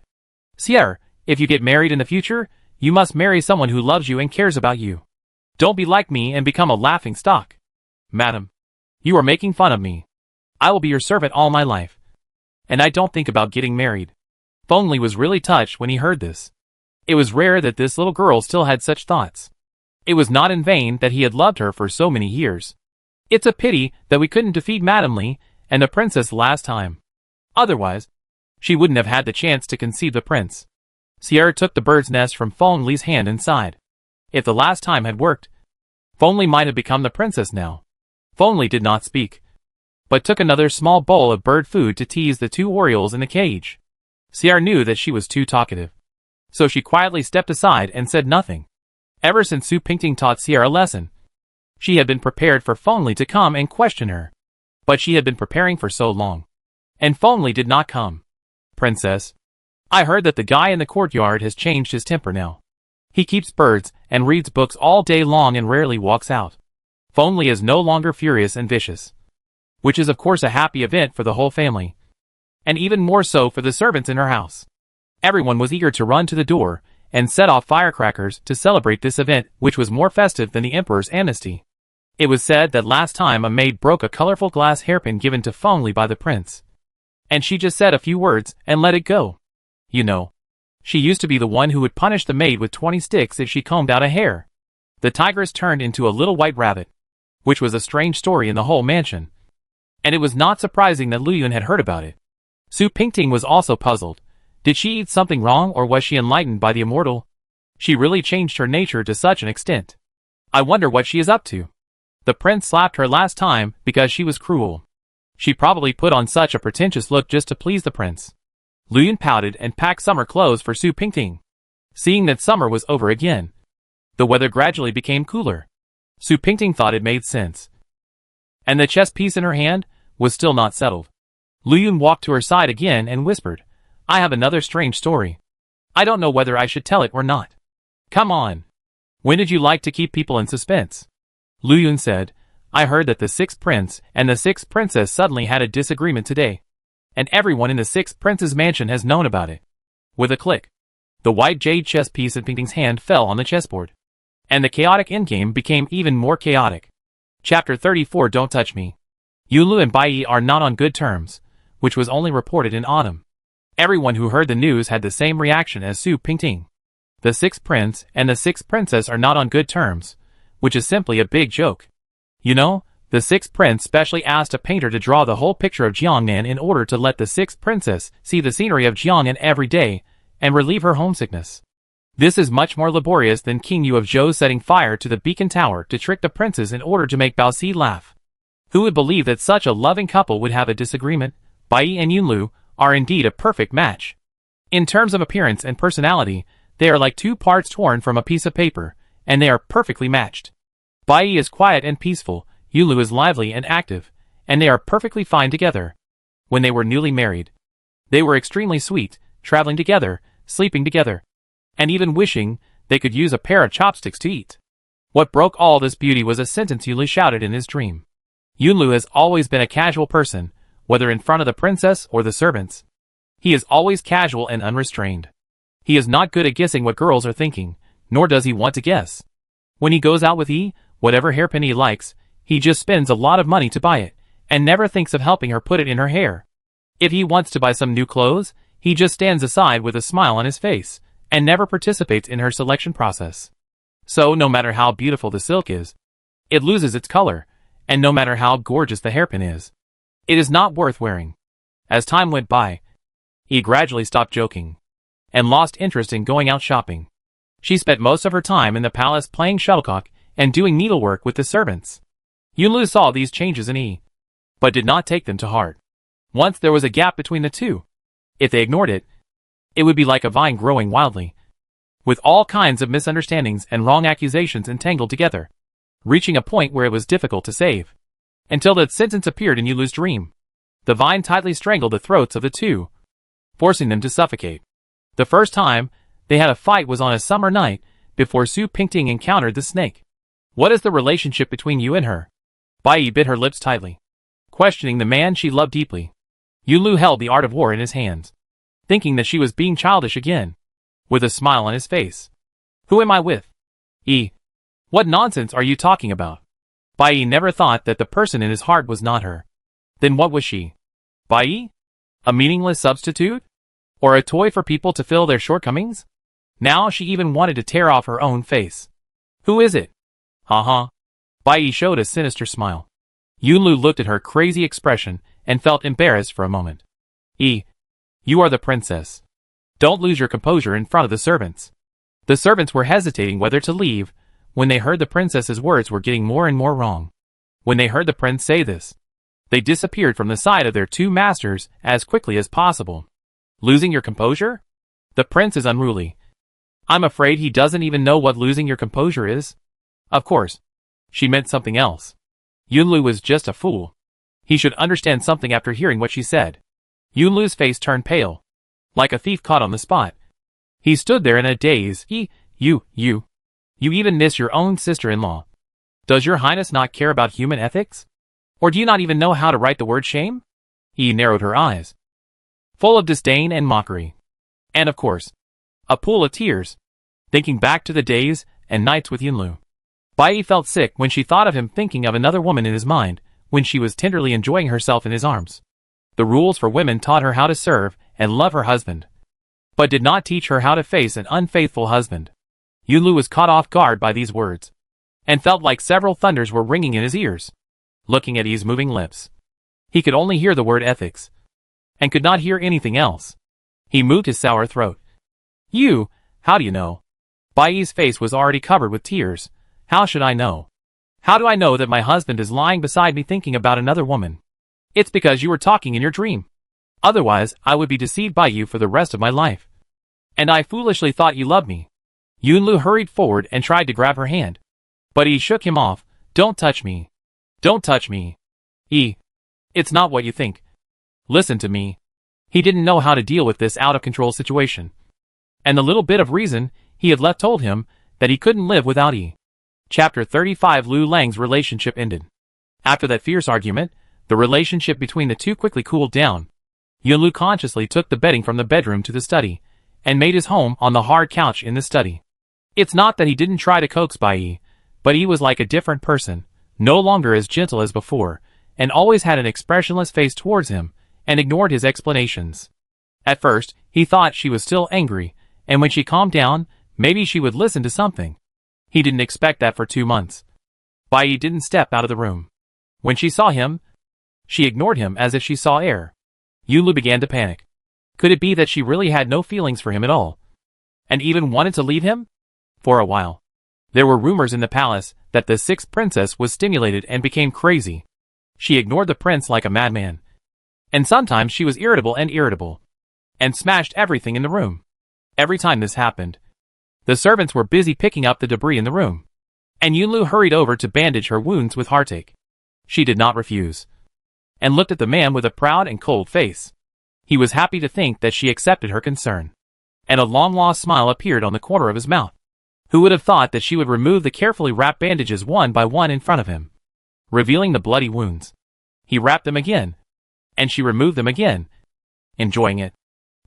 Sierra, if you get married in the future, you must marry someone who loves you and cares about you. Don't be like me and become a laughing stock. Madam, you are making fun of me. I will be your servant all my life. And I don't think about getting married. Feng Li was really touched when he heard this. It was rare that this little girl still had such thoughts. It was not in vain that he had loved her for so many years. It's a pity that we couldn't defeat Madam Li and the princess last time. Otherwise, she wouldn't have had the chance to conceive the prince. Sierra took the bird's nest from Feng Li's hand and sighed. If the last time had worked, Feng Li might have become the princess now. Feng Li did not speak, but took another small bowl of bird food to tease the two orioles in the cage. Sierra knew that she was too talkative, so she quietly stepped aside and said nothing. Ever since Su Pingting taught Sierra a lesson, she had been prepared for Feng Li to come and question her. But she had been preparing for so long, and Feng Li did not come. Princess, I heard that the guy in the courtyard has changed his temper now. He keeps birds and reads books all day long and rarely walks out. Feng Li is no longer furious and vicious, which is of course a happy event for the whole family, and even more so for the servants in her house. Everyone was eager to run to the door and set off firecrackers to celebrate this event, which was more festive than the emperor's amnesty. It was said that last time a maid broke a colorful glass hairpin given to Feng Li by the prince, and she just said a few words and let it go. You know, she used to be the one who would punish the maid with 20 sticks if she combed out a hair. The tigress turned into a little white rabbit, which was a strange story in the whole mansion, and it was not surprising that Lu Yun had heard about it. Su Pingting was also puzzled. Did she eat something wrong, or was she enlightened by the immortal? She really changed her nature to such an extent. I wonder what she is up to. The prince slapped her last time because she was cruel. She probably put on such a pretentious look just to please the prince. Lu Yun pouted and packed summer clothes for Su Pingting. Seeing that summer was over again, the weather gradually became cooler. Su Pingting thought it made sense. And the chess piece in her hand was still not settled. Lu Yun walked to her side again and whispered, I have another strange story. I don't know whether I should tell it or not. Come on. When did you like to keep people in suspense? Lu Yun said, I heard that the sixth prince and the sixth princess suddenly had a disagreement today, and everyone in the sixth prince's mansion has known about it. With a click, the white jade chess piece in Pingting's hand fell on the chessboard, and the chaotic endgame became even more chaotic. Chapter 34 Don't Touch Me. Yunlu and Bai Yi are not on good terms, which was only reported in autumn. Everyone who heard the news had the same reaction as Su Pingting. The sixth prince and the sixth princess are not on good terms, which is simply a big joke. You know, the sixth prince specially asked a painter to draw the whole picture of Jiangnan in order to let the sixth princess see the scenery of Jiangnan every day and relieve her homesickness. This is much more laborious than King Yu of Zhou setting fire to the beacon tower to trick the princes in order to make Bao Si laugh. Who would believe that such a loving couple would have a disagreement? Bai Yi and Yunlu are indeed a perfect match. In terms of appearance and personality, they are like two parts torn from a piece of paper, and they are perfectly matched. Bai Yi is quiet and peaceful, Yunlu is lively and active, and they are perfectly fine together. When they were newly married, they were extremely sweet, traveling together, sleeping together, and even wishing they could use a pair of chopsticks to eat. What broke all this beauty was a sentence Yunlu shouted in his dream. Yunlu has always been a casual person, whether in front of the princess or the servants. He is always casual and unrestrained. He is not good at guessing what girls are thinking, nor does he want to guess. When he goes out with E, whatever hairpin he likes, he just spends a lot of money to buy it, and never thinks of helping her put it in her hair. If he wants to buy some new clothes, he just stands aside with a smile on his face, and never participates in her selection process. So no matter how beautiful the silk is, it loses its color, and no matter how gorgeous the hairpin is, it is not worth wearing. As time went by, he gradually stopped joking, and lost interest in going out shopping. She spent most of her time in the palace playing shuttlecock and doing needlework with the servants. Yunlu saw these changes in E, but did not take them to heart. Once there was a gap between the two. If they ignored it, it would be like a vine growing wildly, with all kinds of misunderstandings and wrong accusations entangled together, reaching a point where it was difficult to save. Until that sentence appeared in Yulu's dream. The vine tightly strangled the throats of the two, forcing them to suffocate. The first time they had a fight was on a summer night, before Su Pingting encountered the snake. What is the relationship between you and her? Bai bit her lips tightly, questioning the man she loved deeply. Yulu held the art of war in his hands, thinking that she was being childish again, with a smile on his face. Who am I with? What nonsense are you talking about? Bai never thought that the person in his heart was not her. Then what was she? Bai? A meaningless substitute? Or a toy for people to fill their shortcomings? Now she even wanted to tear off her own face. Who is it? Ha. Bai showed a sinister smile. Yulu looked at her crazy expression and felt embarrassed for a moment. You are the princess. Don't lose your composure in front of the servants. The servants were hesitating whether to leave when they heard the princess's words were getting more and more wrong. When they heard the prince say this, they disappeared from the sight of their two masters as quickly as possible. Losing your composure? The prince is unruly. I'm afraid he doesn't even know what losing your composure is. Of course, she meant something else. Yunlu was just a fool. He should understand something after hearing what she said. Yunlu's face turned pale, like a thief caught on the spot. He stood there in a daze. You even miss your own sister-in-law. Does your highness not care about human ethics? Or do you not even know how to write the word shame? He narrowed her eyes, full of disdain and mockery. And of course, a pool of tears, thinking back to the days and nights with Yunlu. Bai felt sick when she thought of him thinking of another woman in his mind, when she was tenderly enjoying herself in his arms. The rules for women taught her how to serve and love her husband, but did not teach her how to face an unfaithful husband. Yunlu was caught off guard by these words, and felt like several thunders were ringing in his ears. Looking at Yi's moving lips, he could only hear the word ethics, and could not hear anything else. He moved his sour throat. How do you know? Bai's face was already covered with tears. How should I know? How do I know that my husband is lying beside me thinking about another woman? It's because you were talking in your dream. Otherwise, I would be deceived by you for the rest of my life. And I foolishly thought you loved me. Yunlu hurried forward and tried to grab her hand, but he shook him off. Don't touch me. Don't touch me. It's not what you think. Listen to me. He didn't know how to deal with this out-of-control situation. And the little bit of reason he had left told him that he couldn't live without Chapter 35. Lu Lang's relationship ended. After that fierce argument, the relationship between the two quickly cooled down. Yunlu consciously took the bedding from the bedroom to the study, and made his home on the hard couch in the study. It's not that he didn't try to coax Bai, but he was like a different person, no longer as gentle as before, and always had an expressionless face towards him, and ignored his explanations. At first, he thought she was still angry, and when she calmed down, maybe she would listen to something. He didn't expect that for 2 months. Bai didn't step out of the room. When she saw him, she ignored him as if she saw air. Yulu began to panic. Could it be that she really had no feelings for him at all, and even wanted to leave him? For a while, there were rumors in the palace that the sixth princess was stimulated and became crazy. She ignored the prince like a madman. And sometimes she was irritable, and smashed everything in the room. Every time this happened, the servants were busy picking up the debris in the room, and Yunlu hurried over to bandage her wounds with heartache. She did not refuse, and looked at the man with a proud and cold face. He was happy to think that she accepted her concern, and a long-lost smile appeared on the corner of his mouth. Who would have thought that she would remove the carefully wrapped bandages one by one in front of him, revealing the bloody wounds? He wrapped them again, and she removed them again, enjoying it.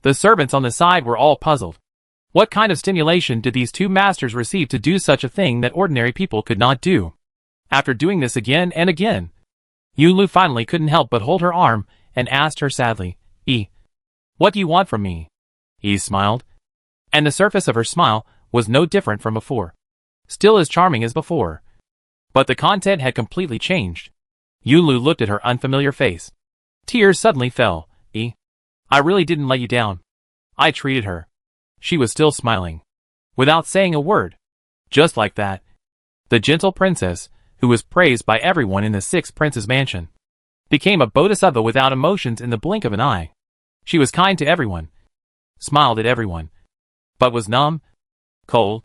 The servants on the side were all puzzled. What kind of stimulation did these two masters receive to do such a thing that ordinary people could not do? After doing this again and again, Yunlu finally couldn't help but hold her arm and asked her sadly, What do you want from me? He smiled, and the surface of her smile was no different from before. Still as charming as before. But the content had completely changed. Yunlu looked at her unfamiliar face. Tears suddenly fell. I really didn't let you down. I treated her. She was still smiling, without saying a word. Just like that, the gentle princess, who was praised by everyone in the sixth prince's mansion, became a bodhisattva without emotions in the blink of an eye. She was kind to everyone, smiled at everyone, but was numb. cold,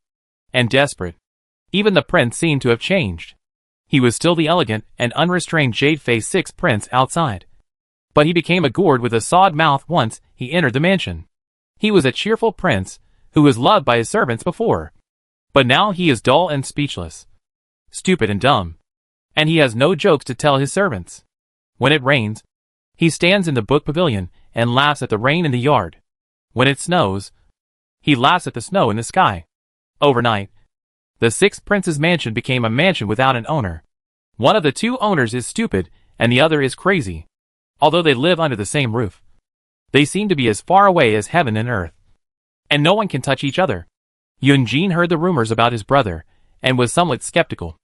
and desperate. Even the prince seemed to have changed. He was still the elegant and unrestrained jade-faced sixth prince outside. But he became a gourd with a sawed mouth once he entered the mansion. He was a cheerful prince, who was loved by his servants before. But now he is dull and speechless, stupid and dumb. And he has no jokes to tell his servants. When it rains, he stands in the book pavilion and laughs at the rain in the yard. When it snows, he laughs at the snow in the sky. Overnight, the sixth prince's mansion became a mansion without an owner. One of the two owners is stupid, and the other is crazy. Although they live under the same roof, they seem to be as far away as heaven and earth. And no one can touch each other. Yunjin heard the rumors about his brother, and was somewhat skeptical.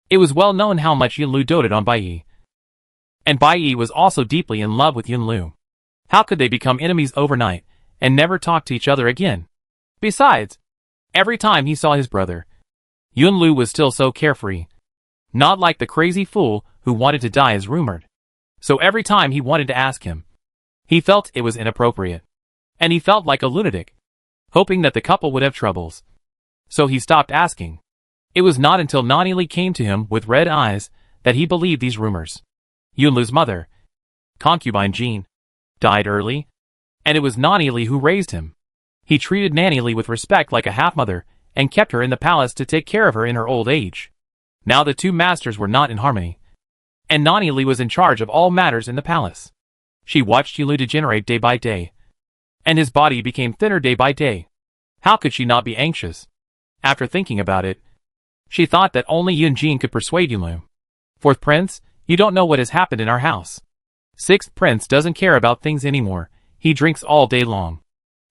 It was well known how much Yunlu doted on Baiyi. And Baiyi was also deeply in love with Yunlu. How could they become enemies overnight, and never talk to each other again? Besides, every time he saw his brother, Yunlu was still so carefree. Not like the crazy fool who wanted to die as rumored. So every time he wanted to ask him, he felt it was inappropriate. And he felt like a lunatic, hoping that the couple would have troubles. So he stopped asking. It was not until Nanili came to him with red eyes that he believed these rumors. Yunlu's mother, Concubine Jang, died early, and it was Nanili who raised him. He treated Nanili with respect like a half-mother and kept her in the palace to take care of her in her old age. Now the two masters were not in harmony, and Nanili was in charge of all matters in the palace. She watched Yunlu degenerate day by day, and his body became thinner day by day. How could she not be anxious? After thinking about it, she thought that only Yunjin could persuade Yunlu. Fourth prince, you don't know what has happened in our house. Sixth prince doesn't care about things anymore. He drinks all day long.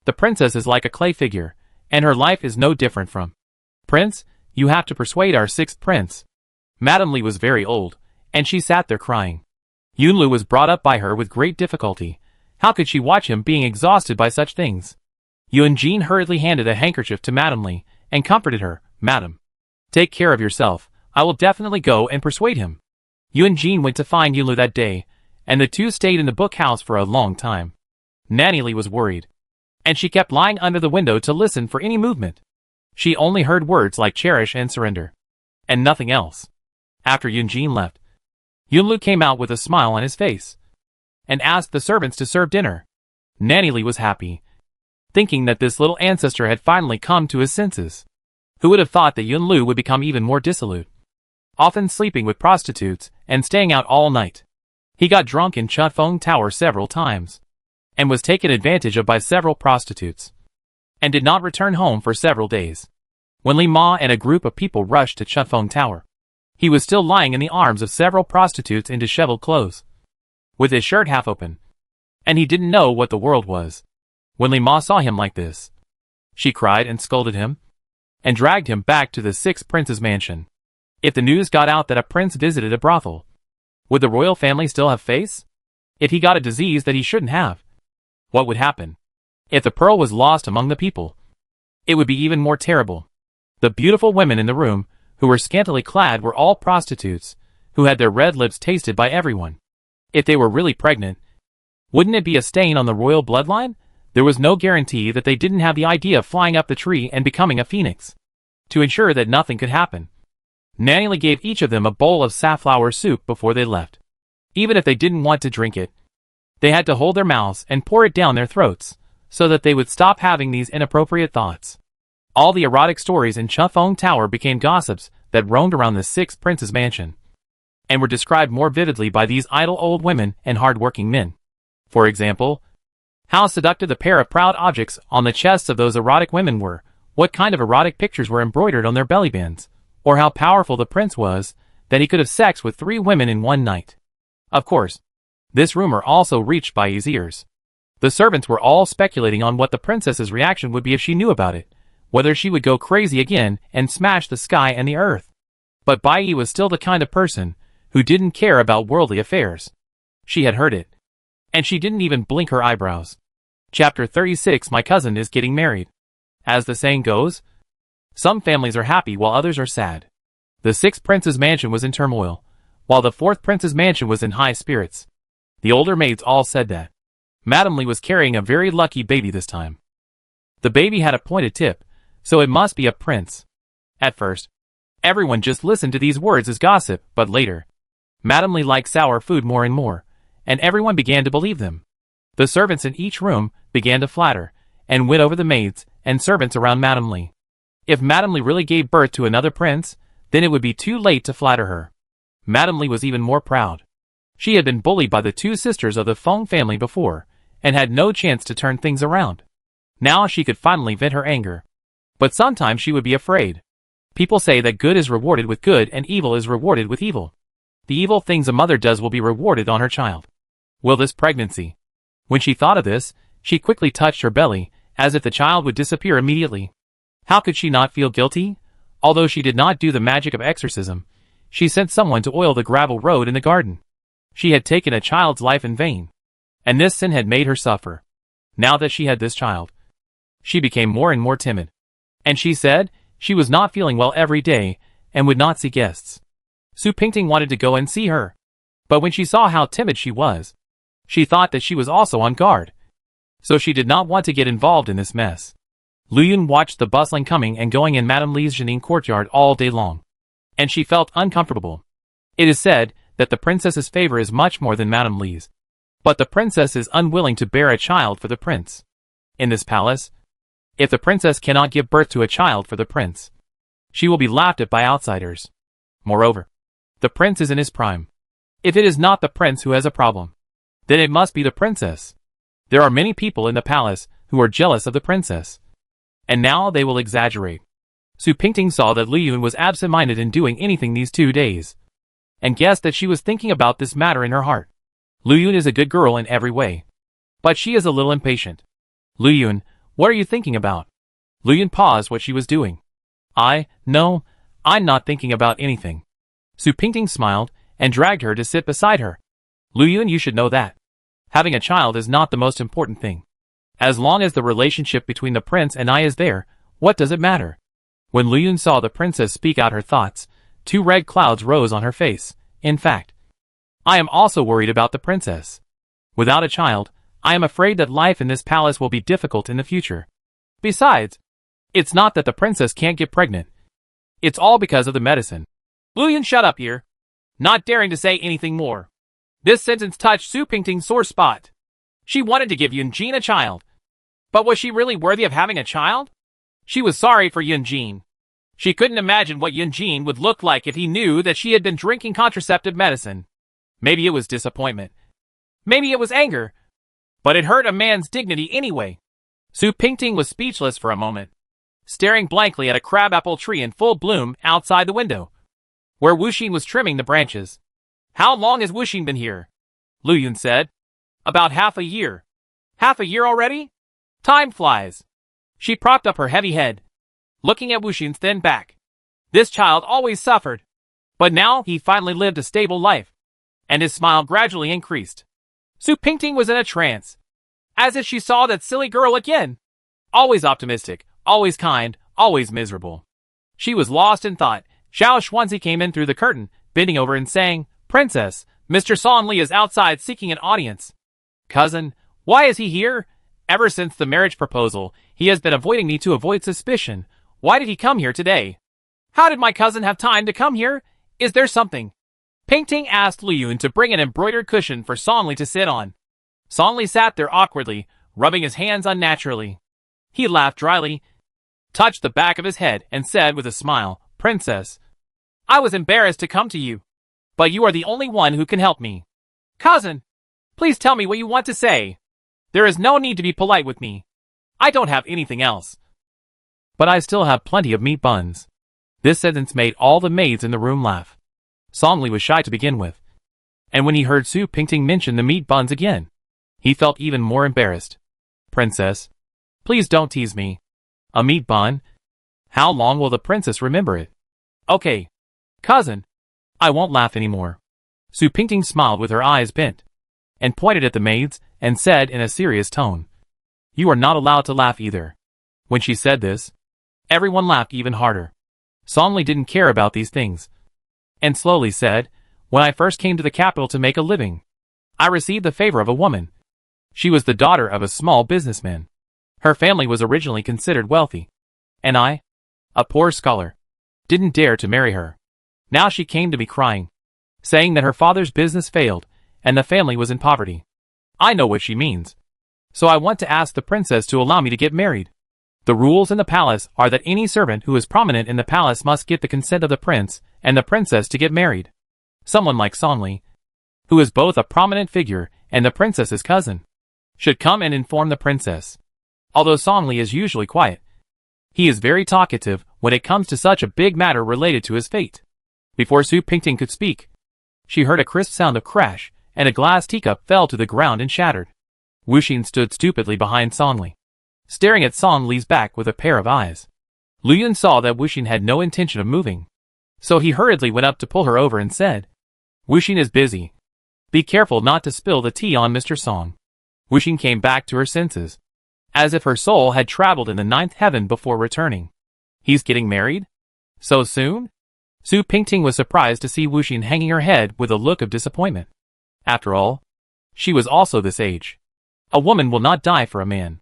The princess is like a clay figure, and her life is no different from. Prince, you have to persuade our sixth prince. Madame Li was very old, and she sat there crying. Yunlu was brought up by her with great difficulty. How could she watch him being exhausted by such things? Yunjin hurriedly handed a handkerchief to Madame Li, and comforted her. Madam, take care of yourself. I will definitely go and persuade him. Yunjin went to find Yunlu that day, and the two stayed in the book house for a long time. Nanili was worried, and she kept lying under the window to listen for any movement. She only heard words like cherish and surrender, and nothing else. After Yunjin left, Yunlu came out with a smile on his face, and asked the servants to serve dinner. Nanili was happy, thinking that this little ancestor had finally come to his senses. Who would have thought that Yunlu would become even more dissolute, often sleeping with prostitutes and staying out all night. He got drunk in Confronting Tower several times, and was taken advantage of by several prostitutes, and did not return home for several days. When Li Ma and a group of people rushed to Confronting Tower, he was still lying in the arms of several prostitutes in disheveled clothes, with his shirt half open, and he didn't know what the world was. When Li Ma saw him like this, she cried and scolded him, and dragged him back to the sixth prince's mansion. If the news got out that a prince visited a brothel, would the royal family still have face? If he got a disease that he shouldn't have, what would happen? If the pearl was lost among the people, it would be even more terrible. The beautiful women in the room, who were scantily clad, were all prostitutes, who had their red lips tasted by everyone. If they were really pregnant, wouldn't it be a stain on the royal bloodline? There was no guarantee that they didn't have the idea of flying up the tree and becoming a phoenix. To ensure that nothing could happen, Nanili gave each of them a bowl of safflower soup before they left. Even if they didn't want to drink it, they had to hold their mouths and pour it down their throats, so that they would stop having these inappropriate thoughts. All the erotic stories in Confronting Tower became gossips that roamed around the sixth prince's mansion, and were described more vividly by these idle old women and hard-working men. For example, how seductive the pair of proud objects on the chests of those erotic women were, what kind of erotic pictures were embroidered on their belly bands, or how powerful the prince was, that he could have sex with 3 women in one night. Of course, this rumor also reached Baiyi's ears. The servants were all speculating on what the princess's reaction would be if she knew about it, whether she would go crazy again and smash the sky and the earth. But Baiyi was still the kind of person who didn't care about worldly affairs. She had heard it, and she didn't even blink her eyebrows. Chapter 36. My cousin is getting married. As the saying goes, some families are happy while others are sad. The sixth prince's mansion was in turmoil, while the fourth prince's mansion was in high spirits. The older maids all said that Madame Li was carrying a very lucky baby this time. The baby had a pointed tip, So it must be a prince. At first, everyone just listened to these words as gossip, but later, Madame Li liked sour food more and more, and everyone began to believe them. The servants in each room began to flatter, and win over the maids and servants around Madame Li. If Madame Li really gave birth to another prince, then it would be too late to flatter her. Madame Li was even more proud. She had been bullied by the two sisters of the Feng family before, and had no chance to turn things around. Now she could finally vent her anger. But sometimes she would be afraid. People say that good is rewarded with good and evil is rewarded with evil. The evil things a mother does will be rewarded on her child. Will this pregnancy? When she thought of this, she quickly touched her belly, as if the child would disappear immediately. How could she not feel guilty? Although she did not do the magic of exorcism, she sent someone to oil the gravel road in the garden. She had taken a child's life in vain. And this sin had made her suffer. Now that she had this child, she became more and more timid. And she said she was not feeling well every day and would not see guests. Su Pingting wanted to go and see her. But when she saw how timid she was, she thought that she was also on guard. So she did not want to get involved in this mess. Lu Yun watched the bustling coming and going in Madame Li's Janine courtyard all day long. And she felt uncomfortable. It is said that the princess's favor is much more than Madame Li's. But the princess is unwilling to bear a child for the prince. In this palace, if the princess cannot give birth to a child for the prince, she will be laughed at by outsiders. Moreover, the prince is in his prime. If it is not the prince who has a problem, then it must be the princess. There are many people in the palace who are jealous of the princess. And now they will exaggerate. Su Pingting saw that Lu Yun was absent-minded in doing anything these 2 days, and guessed that she was thinking about this matter in her heart. Lu Yun is a good girl in every way, but she is a little impatient. Lu Yun, what are you thinking about? Lu Yun paused what she was doing. No, I'm not thinking about anything. Su Pingting smiled and dragged her to sit beside her. Lu Yun, you should know that having a child is not the most important thing. As long as the relationship between the prince and I is there, what does it matter? When Lu Yun saw the princess speak out her thoughts, 2 red clouds rose on her face. In fact, I am also worried about the princess. Without a child, I am afraid that life in this palace will be difficult in the future. Besides, it's not that the princess can't get pregnant. It's all because of the medicine. Lu Yun, shut up here. Not daring to say anything more. This sentence touched Su Pingting's sore spot. She wanted to give Yunjin a child. But was she really worthy of having a child? She was sorry for Yunjin. She couldn't imagine what Yunjin would look like if he knew that she had been drinking contraceptive medicine. Maybe it was disappointment. Maybe it was anger. But it hurt a man's dignity anyway. Su Pingting was speechless for a moment, staring blankly at a crabapple tree in full bloom outside the window, where Wuxin was trimming the branches. How long has Wuxin been here? Lu Yun said. About half a year. Half a year already? Time flies. She propped up her heavy head, looking at Wuxin's thin back. This child always suffered, but now he finally lived a stable life, and his smile gradually increased. Su Pingting was in a trance, as if she saw that silly girl again. Always optimistic, always kind, always miserable. She was lost in thought. Zhao Xuanzi came in through the curtain, bending over and saying, "Princess, Mr. Song Li is outside seeking an audience." "Cousin, why is he here? Ever since the marriage proposal, he has been avoiding me to avoid suspicion. Why did he come here today? How did my cousin have time to come here? Is there something?" Pingting asked Lu Yun to bring an embroidered cushion for Song Li to sit on. Song Li sat there awkwardly, rubbing his hands unnaturally. He laughed dryly, touched the back of his head, and said with a smile, "Princess, I was embarrassed to come to you, but you are the only one who can help me. Cousin, please tell me what you want to say. There is no need to be polite with me. I don't have anything else. But I still have plenty of meat buns." This sentence made all the maids in the room laugh. Song Li was shy to begin with, and when he heard Su Pingting mention the meat buns again, he felt even more embarrassed. "Princess, please don't tease me. A meat bun? How long will the princess remember it?" "Okay, cousin, I won't laugh anymore." Su Pingting smiled with her eyes bent, and pointed at the maids, and said in a serious tone, "You are not allowed to laugh either." When she said this, everyone laughed even harder. Song Li didn't care about these things, and slowly said, "When I first came to the capital to make a living, I received the favor of a woman. She was the daughter of a small businessman. Her family was originally considered wealthy, And I, a poor scholar, didn't dare to marry her. Now she came to me crying, saying that her father's business failed, and the family was in poverty. I know what she means. So I want to ask the princess to allow me to get married. The rules in the palace are that any servant who is prominent in the palace must get the consent of the prince and the princess to get married. Someone like Sonli, who is both a prominent figure and the princess's cousin, should come and inform the princess. Although Sonli is usually quiet, he is very talkative when it comes to such a big matter related to his fate. Before Su Pingting could speak, she heard a crisp sound of crash, and a glass teacup fell to the ground and shattered. Wuxin stood stupidly behind Sonli, staring at Sonli's back with a pair of eyes. Luyun saw that Wuxin had no intention of moving, so he hurriedly went up to pull her over and said, "Wuxin is busy. Be careful not to spill the tea on Mr. Song." Wuxin came back to her senses, as if her soul had traveled in the ninth heaven before returning. He's getting married? So soon? Su Pingting was surprised to see Wuxin hanging her head with a look of disappointment. After all, she was also this age. A woman will not die for a man.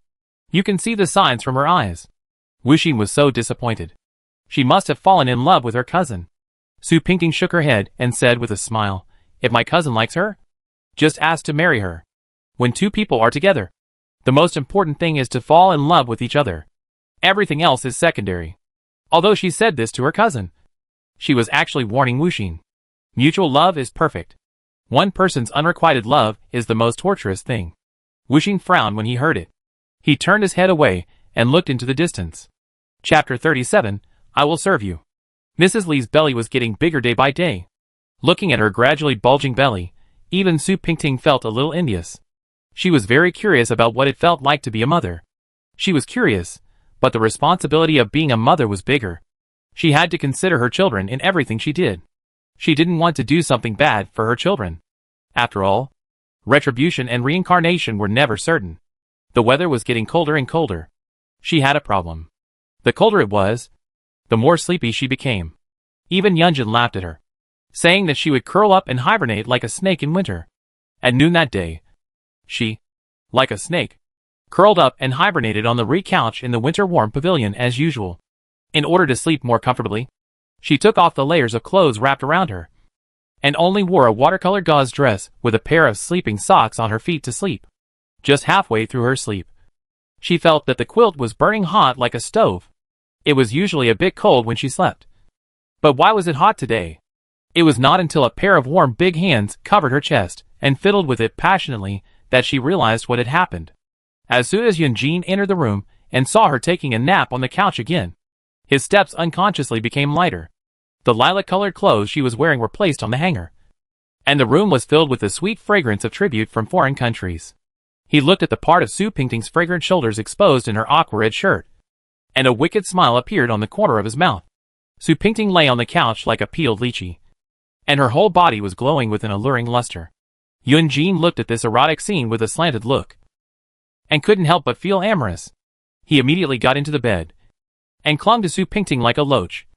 You can see the signs from her eyes. Wuxin was so disappointed. She must have fallen in love with her cousin. Su Pingting shook her head and said with a smile, "If my cousin likes her, just ask to marry her. When two people are together, the most important thing is to fall in love with each other. Everything else is secondary." Although she said this to her cousin, she was actually warning Wuxin. Mutual love is perfect. One person's unrequited love is the most torturous thing. Wuxin frowned when he heard it. He turned his head away and looked into the distance. Chapter 37, I Will Serve You. Mrs. Li's belly was getting bigger day by day. Looking at her gradually bulging belly, even Su Pingting felt a little envious. She was very curious about what it felt like to be a mother. She was curious, but the responsibility of being a mother was bigger. She had to consider her children in everything she did. She didn't want to do something bad for her children. After all, retribution and reincarnation were never certain. The weather was getting colder and colder. She had a problem. The colder it was, the more sleepy she became. Even Yunjin laughed at her, saying that she would curl up and hibernate like a snake in winter. At noon that day, she, like a snake, curled up and hibernated on the re-couch in the winter-warm pavilion as usual. In order to sleep more comfortably, she took off the layers of clothes wrapped around her, and only wore a watercolor gauze dress with a pair of sleeping socks on her feet to sleep. Just halfway through her sleep, she felt that the quilt was burning hot like a stove. It was usually a bit cold when she slept. But why was it hot today? It was not until a pair of warm big hands covered her chest and fiddled with it passionately that she realized what had happened. As soon as Yunjin entered the room and saw her taking a nap on the couch again, his steps unconsciously became lighter. The lilac-colored clothes she was wearing were placed on the hanger, and the room was filled with the sweet fragrance of tribute from foreign countries. He looked at the part of Su Pingting's fragrant shoulders exposed in her aqua red shirt, and a wicked smile appeared on the corner of his mouth. Su Pingting lay on the couch like a peeled lychee, and her whole body was glowing with an alluring luster. Yunjin looked at this erotic scene with a slanted look, and couldn't help but feel amorous. He immediately got into the bed, and clung to Su Pingting like a loach,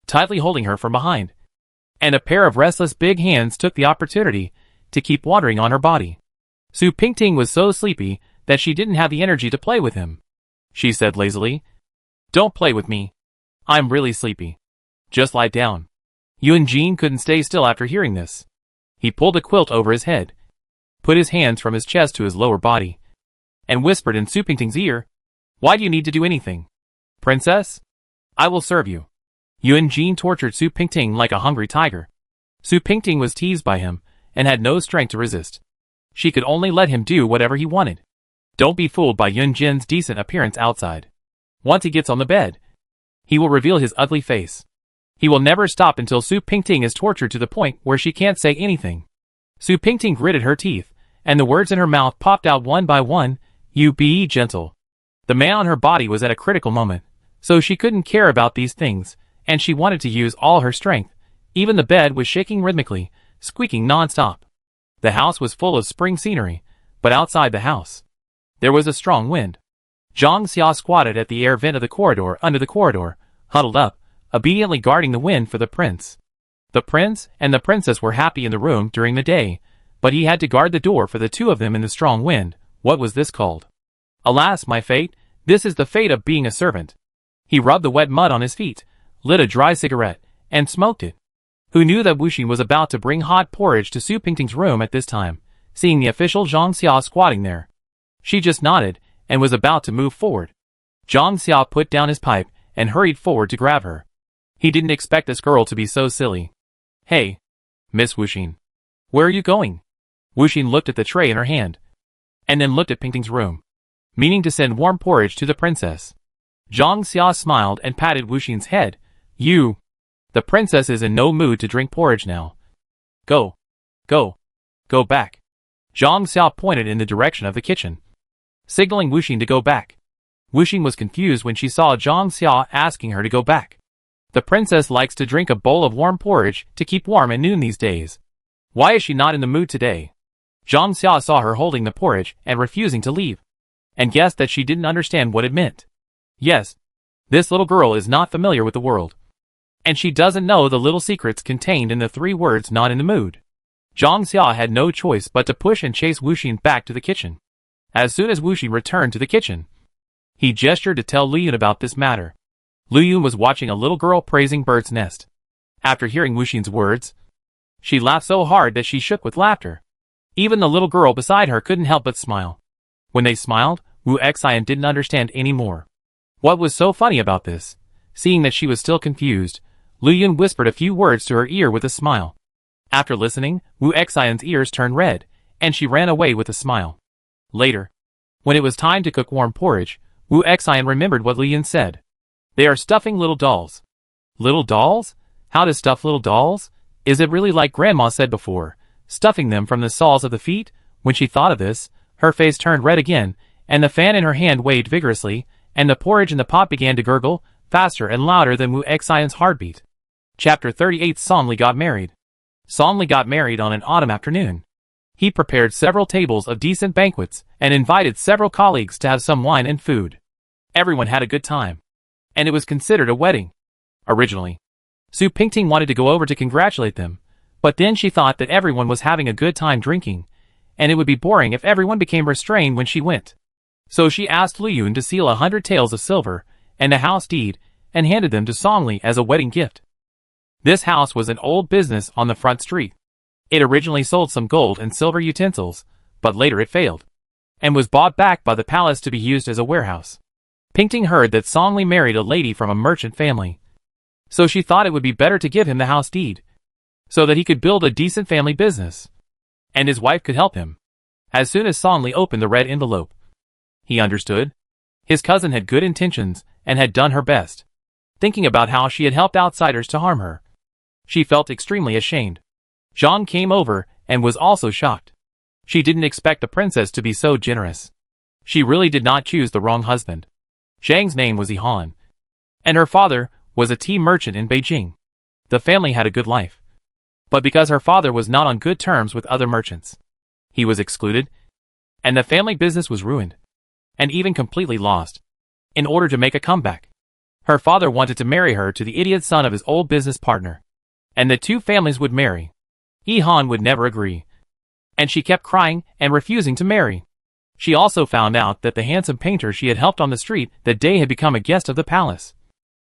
tightly holding her from behind, and a pair of restless big hands took the opportunity to keep wandering on her body. Su Pingting was so sleepy that she didn't have the energy to play with him. She said lazily, "Don't play with me. I'm really sleepy. Just lie down." Yunjin couldn't stay still after hearing this. He pulled a quilt over his head, put his hands from his chest to his lower body, and whispered in Su Pingting's ear, "Why do you need to do anything? Princess? I will serve you." Yunjin tortured Su Pingting like a hungry tiger. Su Pingting was teased by him, and had no strength to resist. She could only let him do whatever he wanted. Don't be fooled by Yunjin's decent appearance outside. Once he gets on the bed, he will reveal his ugly face. He will never stop until Su Pingting is tortured to the point where she can't say anything. Su Pingting gritted her teeth, and the words in her mouth popped out one by one, "You be gentle." The man on her body was at a critical moment, so she couldn't care about these things, and she wanted to use all her strength. Even the bed was shaking rhythmically, squeaking non-stop. The house was full of spring scenery, but outside the house, there was a strong wind. Zhang Xia squatted at the air vent of the corridor under the corridor, huddled up, obediently guarding the wind for the prince. The prince and the princess were happy in the room during the day, but he had to guard the door for the two of them in the strong wind. What was this called? Alas, my fate, this is the fate of being a servant. He rubbed the wet mud on his feet, lit a dry cigarette, and smoked it. Who knew that Wuxin was about to bring hot porridge to Su Pingting's room at this time, seeing the official Zhang Xia squatting there? She just nodded, and was about to move forward. Zhang Xia put down his pipe, and hurried forward to grab her. He didn't expect this girl to be so silly. Hey, Miss Wuxin. Where are you going? Wuxin looked at the tray in her hand, and then looked at Pingting's room, meaning to send warm porridge to the princess. Zhang Xia smiled and patted Wuxin's head. The princess is in no mood to drink porridge now. Go back. Zhang Xia pointed in the direction of the kitchen, signaling Wuxin to go back. Wuxin was confused when she saw Zhang Xia asking her to go back. The princess likes to drink a bowl of warm porridge to keep warm at noon these days. Why is she not in the mood today? Zhang Xia saw her holding the porridge and refusing to leave, and guessed that she didn't understand what it meant. Yes, this little girl is not familiar with the world, and she doesn't know the little secrets contained in the 3 words not in the mood. Zhang Xia had no choice but to push and chase Wuxin back to the kitchen. As soon as Wuxin returned to the kitchen, he gestured to tell Liyun about this matter. Liyun was watching a little girl praising bird's nest. After hearing Wuxin's words, she laughed so hard that she shook with laughter. Even the little girl beside her couldn't help but smile. When they smiled, Wu Xian didn't understand anymore. What was so funny about this? Seeing that she was still confused, Liyun whispered a few words to her ear with a smile. After listening, Wu Xian's ears turned red, and she ran away with a smile. Later, when it was time to cook warm porridge, Wu Xian remembered what Liyun said. They are stuffing little dolls. Little dolls? How to stuff little dolls? Is it really like Grandma said before, stuffing them from the soles of the feet? When she thought of this, her face turned red again, and the fan in her hand waved vigorously, and the porridge in the pot began to gurgle, faster and louder than Wu Xian's heartbeat. Chapter 38. Song Li got married. Song Li got married on an autumn afternoon. He prepared several tables of decent banquets, and invited several colleagues to have some wine and food. Everyone had a good time, and it was considered a wedding. Originally, Su Pingting wanted to go over to congratulate them, but then she thought that everyone was having a good time drinking, and it would be boring if everyone became restrained when she went. So she asked Liyun to seal 100 taels of silver and a house deed, and handed them to Song Li as a wedding gift. This house was an old business on the front street. It originally sold some gold and silver utensils, but later it failed, and was bought back by the palace to be used as a warehouse. Pingting heard that Song Li married a lady from a merchant family, so she thought it would be better to give him the house deed, so that he could build a decent family business, and his wife could help him. As soon as Song Li opened the red envelope, he understood. His cousin had good intentions, and had done her best. Thinking about how she had helped outsiders to harm her, she felt extremely ashamed. Zhang came over, and was also shocked. She didn't expect the princess to be so generous. She really did not choose the wrong husband. Zhang's name was Yihan, and her father was a tea merchant in Beijing. The family had a good life, but because her father was not on good terms with other merchants, he was excluded, and the family business was ruined, and even completely lost. In order to make a comeback, her father wanted to marry her to the idiot son of his old business partner, and the 2 families would marry. Yihan would never agree, and she kept crying and refusing to marry. She also found out that the handsome painter she had helped on the street that day had become a guest of the palace,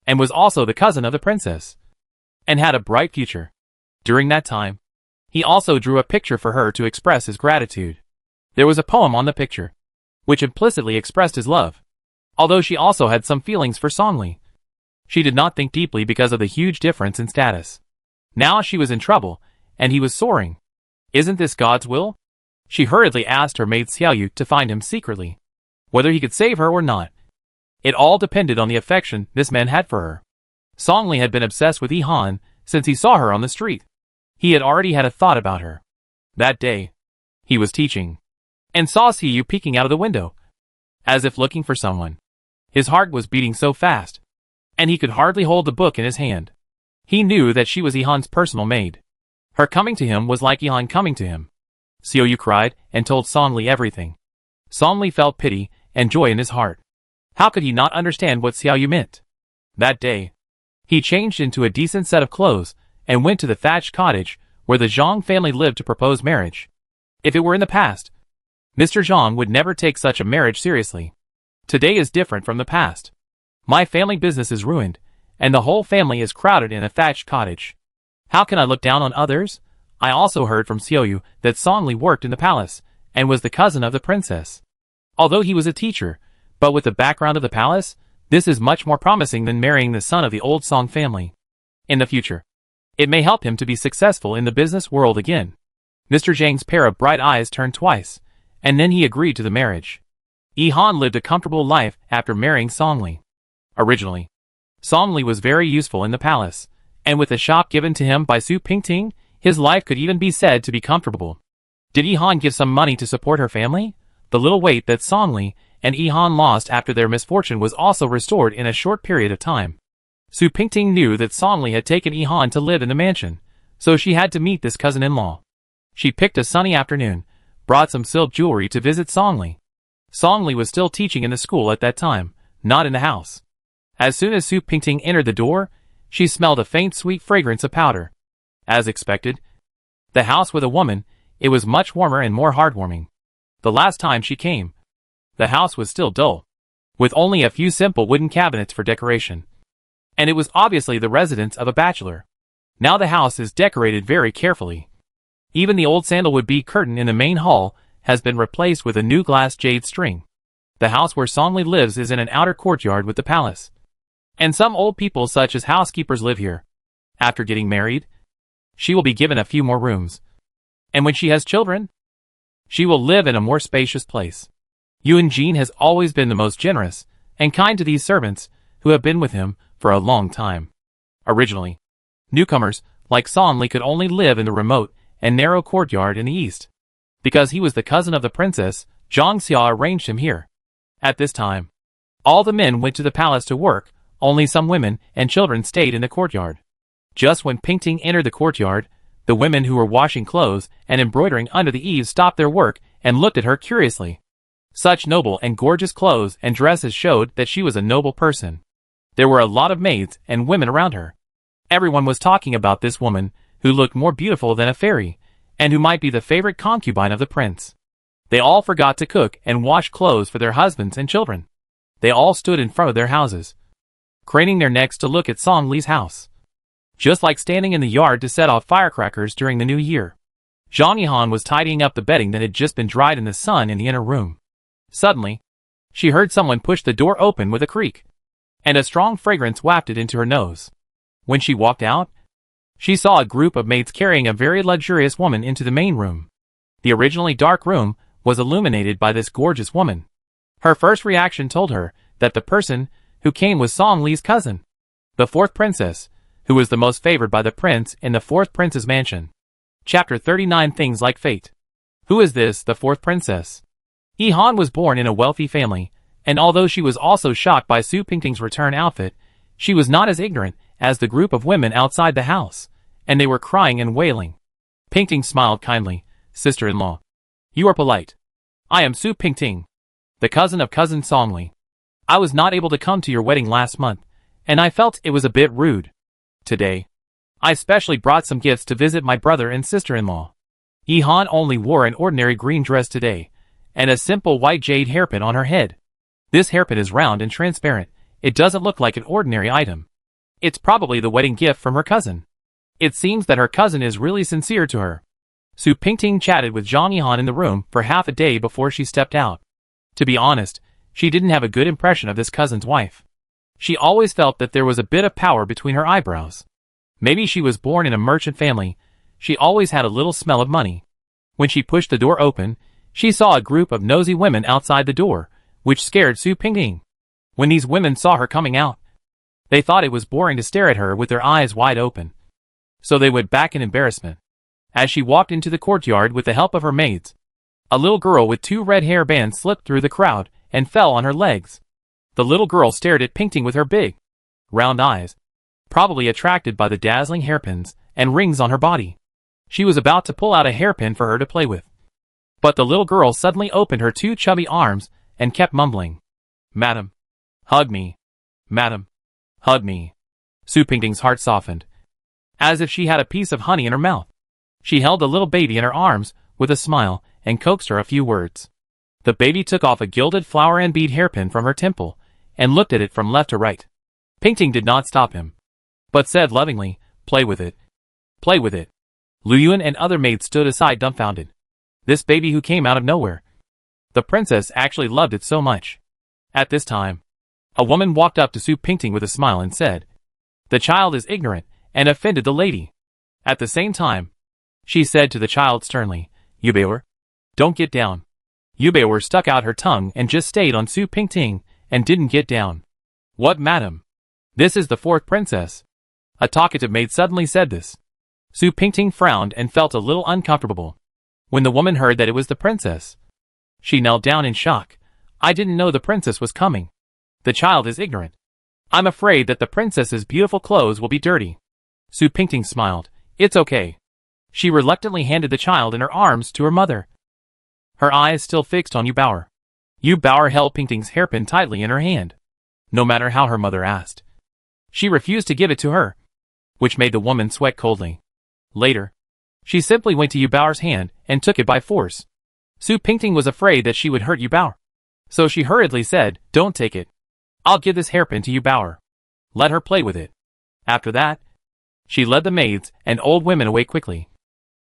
and was also the cousin of the princess, and had a bright future. During that time, he also drew a picture for her to express his gratitude. There was a poem on the picture, which implicitly expressed his love. Although she also had some feelings for Song Li, she did not think deeply because of the huge difference in status. Now she was in trouble, and he was soaring. Isn't this God's will? She hurriedly asked her maid Xiaoyu to find him secretly, whether he could save her or not. It all depended on the affection this man had for her. Song Li had been obsessed with Yihan since he saw her on the street. He had already had a thought about her. That day, he was teaching, and saw Xiaoyu peeking out of the window, as if looking for someone. His heart was beating so fast, and he could hardly hold the book in his hand. He knew that she was Yihan's personal maid. Her coming to him was like Yihan coming to him. Xiaoyu cried and told Song Li everything. Song Li felt pity and joy in his heart. How could he not understand what Xiaoyu meant? That day, he changed into a decent set of clothes and went to the thatched cottage where the Zhang family lived to propose marriage. If it were in the past, Mr. Zhang would never take such a marriage seriously. Today is different from the past. My family business is ruined, and the whole family is crowded in a thatched cottage. How can I look down on others? I also heard from Xiaoyu that Songli worked in the palace, and was the cousin of the princess. Although he was a teacher, but with the background of the palace, this is much more promising than marrying the son of the old Song family. In the future, it may help him to be successful in the business world again. Mr. Zhang's pair of bright eyes turned twice, and then he agreed to the marriage. Yi Han lived a comfortable life after marrying Songli. Originally, Songli was very useful in the palace, and with the shop given to him by Su Pingting, his life could even be said to be comfortable. Did Yi Han give some money to support her family? The little weight that Songli and Yi Han lost after their misfortune was also restored in a short period of time. Su Pingting knew that Songli had taken Yi Han to live in the mansion, so she had to meet this cousin-in-law. She picked a sunny afternoon, brought some silk jewelry to visit Songli. Songli was still teaching in the school at that time, not in the house. As soon as Su Pingting entered the door, she smelled a faint sweet fragrance of powder. As expected, the house with a woman, it was much warmer and more heartwarming. The last time she came, the house was still dull, with only a few simple wooden cabinets for decoration. And it was obviously the residence of a bachelor. Now the house is decorated very carefully. Even the old sandalwood bead curtain in the main hall has been replaced with a new glass jade string. The house where Songli lives is in an outer courtyard with the palace. And some old people such as housekeepers live here. After getting married, she will be given a few more rooms. And when she has children, she will live in a more spacious place. Yuan Jin has always been the most generous and kind to these servants who have been with him for a long time. Originally, newcomers like Songli could only live in the remote and narrow courtyard in the east. Because he was the cousin of the princess, Zhang Xia arranged him here. At this time, all the men went to the palace to work, only some women and children stayed in the courtyard. Just when Pingting entered the courtyard, the women who were washing clothes and embroidering under the eaves stopped their work and looked at her curiously. Such noble and gorgeous clothes and dresses showed that she was a noble person. There were a lot of maids and women around her. Everyone was talking about this woman, who looked more beautiful than a fairy, and who might be the favorite concubine of the prince. They all forgot to cook and wash clothes for their husbands and children. They all stood in front of their houses, craning their necks to look at Songli's house. Just like standing in the yard to set off firecrackers during the new year. Zhang Yihan was tidying up the bedding that had just been dried in the sun in the inner room. Suddenly, she heard someone push the door open with a creak, and a strong fragrance wafted into her nose. When she walked out, she saw a group of maids carrying a very luxurious woman into the main room. The originally dark room was illuminated by this gorgeous woman. Her first reaction told her that the person who came was Songli's cousin, the fourth princess, who was the most favored by the prince in the fourth prince's mansion. Chapter 39 Things Like Fate. Who is this, the fourth princess? Yi Han was born in a wealthy family, and although she was also shocked by Su Pingting's return outfit, she was not as ignorant as the group of women outside the house, and they were crying and wailing. Pingting smiled kindly. Sister-in-law, you are polite. I am Su Pingting, the cousin of cousin Songli. I was not able to come to your wedding last month, and I felt it was a bit rude. Today, I specially brought some gifts to visit my brother and sister-in-law. Yi Han only wore an ordinary green dress today, and a simple white jade hairpin on her head. This hairpin is round and transparent. It doesn't look like an ordinary item. It's probably the wedding gift from her cousin. It seems that her cousin is really sincere to her. Su Pingting chatted with Zhang Yihan in the room for half a day before she stepped out. To be honest, she didn't have a good impression of this cousin's wife. She always felt that there was a bit of power between her eyebrows. Maybe she was born in a merchant family. She always had a little smell of money. When she pushed the door open, she saw a group of nosy women outside the door, which scared Su Pingting. When these women saw her coming out, they thought it was boring to stare at her with their eyes wide open. So they went back in embarrassment. As she walked into the courtyard with the help of her maids, a little girl with 2 red hair bands slipped through the crowd and fell on her legs. The little girl stared at Pingting with her big, round eyes, probably attracted by the dazzling hairpins and rings on her body. She was about to pull out a hairpin for her to play with. But the little girl suddenly opened her 2 chubby arms and kept mumbling, "Madam, hug me. Madam, hug me." Su Pingting's heart softened, as if she had a piece of honey in her mouth. She held the little baby in her arms with a smile and coaxed her a few words. The baby took off a gilded flower and bead hairpin from her temple and looked at it from left to right. Pingting did not stop him, but said lovingly, "Play with it. Play with it." Lu Yun and other maids stood aside dumbfounded. This baby who came out of nowhere. The princess actually loved it so much. At this time, a woman walked up to Su Pingting with a smile and said, "The child is ignorant," and offended the lady. At the same time, she said to the child sternly, "Yubeiwer, don't get down." Yubeiwer stuck out her tongue and just stayed on Su Pingting and didn't get down. "What, madam? This is the fourth princess." A talkative maid suddenly said this. Su Pingting frowned and felt a little uncomfortable. When the woman heard that it was the princess, she knelt down in shock. "I didn't know the princess was coming. The child is ignorant. I'm afraid that the princess's beautiful clothes will be dirty." Su Pingting smiled. "It's okay." She reluctantly handed the child in her arms to her mother, her eyes still fixed on Yubeiwer. Yubeiwer held Pingting's hairpin tightly in her hand, no matter how her mother asked. She refused to give it to her, which made the woman sweat coldly. Later, she simply went to Yubeiwer's hand and took it by force. Su Pingting was afraid that she would hurt Yubeiwer, so she hurriedly said, "Don't take it. I'll give this hairpin to Yubeiwer. Let her play with it." After that, she led the maids and old women away quickly,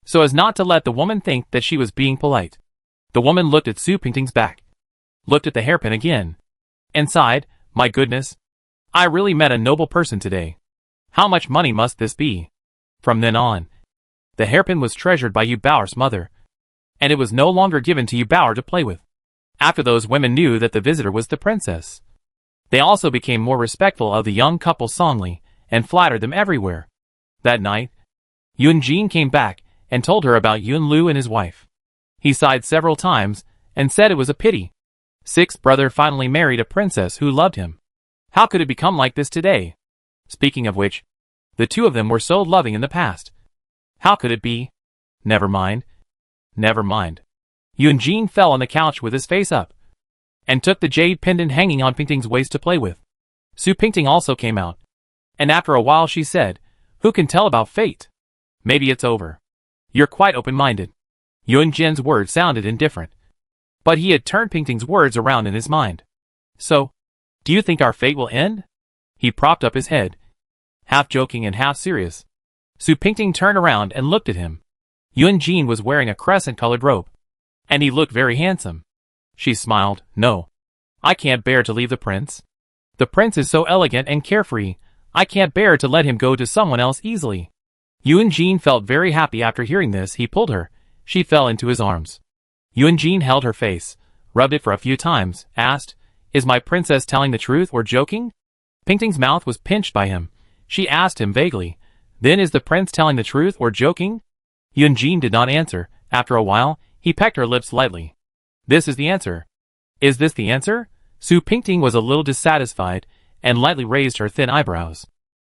so as not to let the woman think that she was being polite. The woman looked at Su Pingting's back, looked at the hairpin again, and sighed, "My goodness, I really met a noble person today. How much money must this be?" From then on, the hairpin was treasured by Yubeiwer's mother, and it was no longer given to Yubeiwer to play with. After those women knew that the visitor was the princess, they also became more respectful of the young couple Songli and flattered them everywhere. That night, Yun Jin came back and told her about Yun Lu and his wife. He sighed several times and said it was a pity. Sixth brother finally married a princess who loved him. How could it become like this today? Speaking of which, the two of them were so loving in the past. How could it be? Never mind. Never mind. Yun Jin fell on the couch with his face up, and took the jade pendant hanging on Pingting's waist to play with. Su Pingting also came out, and after a while she said, "Who can tell about fate? Maybe it's over. You're quite open-minded." Yun Jin's words sounded indifferent, but he had turned Pingting's words around in his mind. "So, do you think our fate will end?" He propped up his head, half joking and half serious. Su Pingting turned around and looked at him. Yun Jin was wearing a crescent-colored robe, and he looked very handsome. She smiled. "No, I can't bear to leave the prince. The prince is so elegant and carefree, I can't bear to let him go to someone else easily." Yun Jin felt very happy after hearing this. He pulled her. She fell into his arms. Yun Jin held her face, rubbed it for a few times, asked, "Is my princess telling the truth or joking?" Pingting's mouth was pinched by him. She asked him vaguely, "Then is the prince telling the truth or joking?" Yun Jin did not answer. After a while, he pecked her lips lightly. "This is the answer." "Is this the answer?" Su Pingting was a little dissatisfied, and lightly raised her thin eyebrows.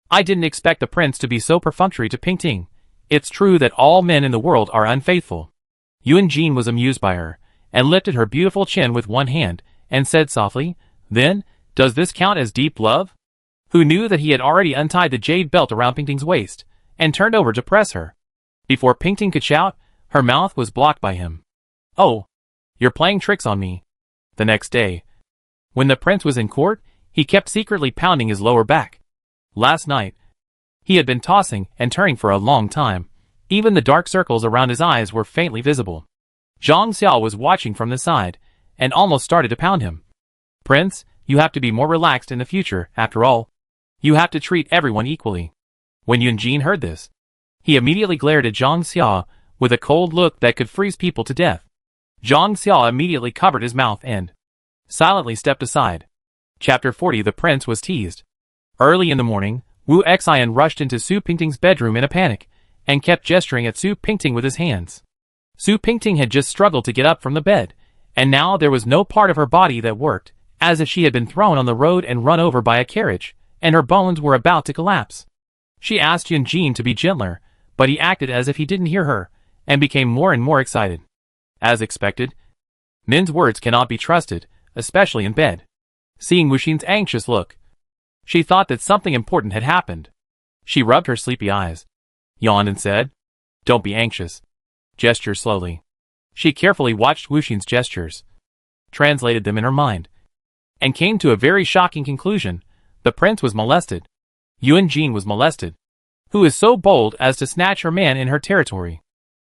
"I didn't expect the prince to be so perfunctory to Pingting. It's true that all men in the world are unfaithful." Yun Jin was amused by her, and lifted her beautiful chin with one hand, and said softly, "Then, does this count as deep love?" Who knew that he had already untied the jade belt around Pingting's waist, and turned over to press her. Before Pingting could shout, her mouth was blocked by him. "Oh, you're playing tricks on me." The next day, when the prince was in court, he kept secretly pounding his lower back. Last night, he had been tossing and turning for a long time. Even the dark circles around his eyes were faintly visible. Zhang Xiao was watching from the side, and almost started to pound him. "Prince, you have to be more relaxed in the future. After all, you have to treat everyone equally." When Yun Jin heard this, he immediately glared at Zhang Xiao with a cold look that could freeze people to death. Zhang Xiao immediately covered his mouth and silently stepped aside. Chapter 40. The prince was teased. Early in the morning, Wu Xian rushed into Su Pingting's bedroom in a panic, and kept gesturing at Su Pingting with his hands. Su Pingting had just struggled to get up from the bed, and now there was no part of her body that worked, as if she had been thrown on the road and run over by a carriage, and her bones were about to collapse. She asked Yun Jin to be gentler, but he acted as if he didn't hear her, and became more and more excited. As expected, men's words cannot be trusted, especially in bed. Seeing Wu Xin's anxious look, she thought that something important had happened. She rubbed her sleepy eyes, yawned and said, "Don't be anxious. Gesture slowly." She carefully watched Wu Xin's gestures, translated them in her mind, and came to a very shocking conclusion. The prince was molested. Jing was molested. Who is so bold as to snatch her man in her territory?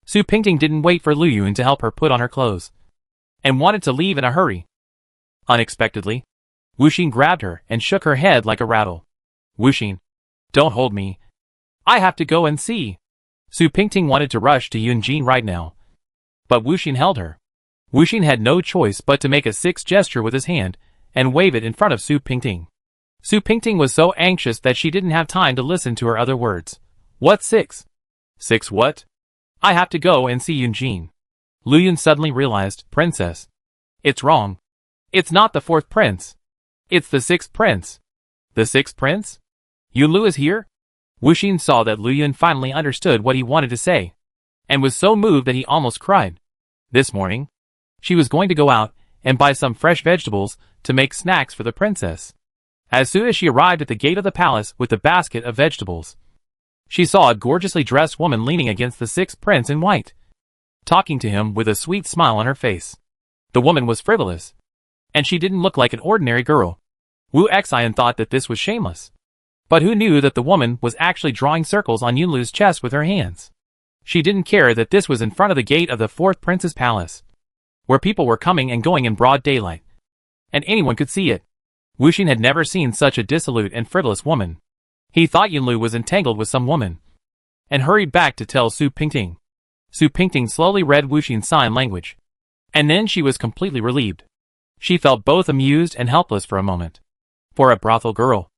Su Pingting didn't wait for Lu Yun to help her put on her clothes, and wanted to leave in a hurry. Unexpectedly, Wuxin grabbed her and shook her head like a rattle. Wuxin, don't hold me. I have to go and see. Su Pingting wanted to rush to Jing right now, but Wuxin held her. Wuxin had no choice but to make a 6 gesture with his hand and wave it in front of Su Pingting. Su Pingting was so anxious that she didn't have time to listen to her other words. What 6? 6 what? I have to go and see Jing. Lu Yun suddenly realized, Princess. It's wrong. It's not the 4th prince. It's the 6th prince. The 6th prince? Yunlu is here? Wuxin saw that Lu Yun finally understood what he wanted to say, and was so moved that he almost cried. This morning, she was going to go out and buy some fresh vegetables to make snacks for the princess. As soon as she arrived at the gate of the palace with the basket of vegetables, she saw a gorgeously dressed woman leaning against the 6th prince in white, talking to him with a sweet smile on her face. The woman was frivolous, and she didn't look like an ordinary girl. Wu Xian thought that this was shameless, but who knew that the woman was actually drawing circles on Yunlu's chest with her hands. She didn't care that this was in front of the gate of the 4th prince's palace, where people were coming and going in broad daylight, and anyone could see it. Wuxin had never seen such a dissolute and frivolous woman. He thought Yunlu was entangled with some woman, and hurried back to tell Su Pingting. Su Pingting slowly read Wuxin's sign language, and then she was completely relieved. She felt both amused and helpless for a moment. For a brothel girl,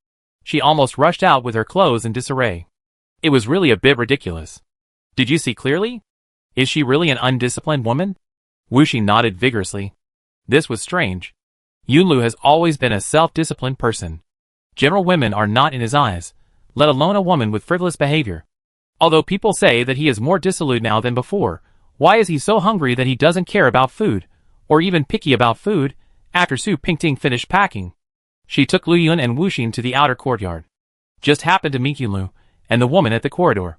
she almost rushed out with her clothes in disarray. It was really a bit ridiculous. Did you see clearly? Is she really an undisciplined woman? Wuxin nodded vigorously. This was strange. Yunlu has always been a self-disciplined person. General women are not in his eyes, let alone a woman with frivolous behavior. Although people say that he is more dissolute now than before, why is he so hungry that he doesn't care about food, or even picky about food? After Su Pingting finished packing, she took Lu Yun and Wuxin to the outer courtyard. Just happened to meet Yunlu and the woman at the corridor.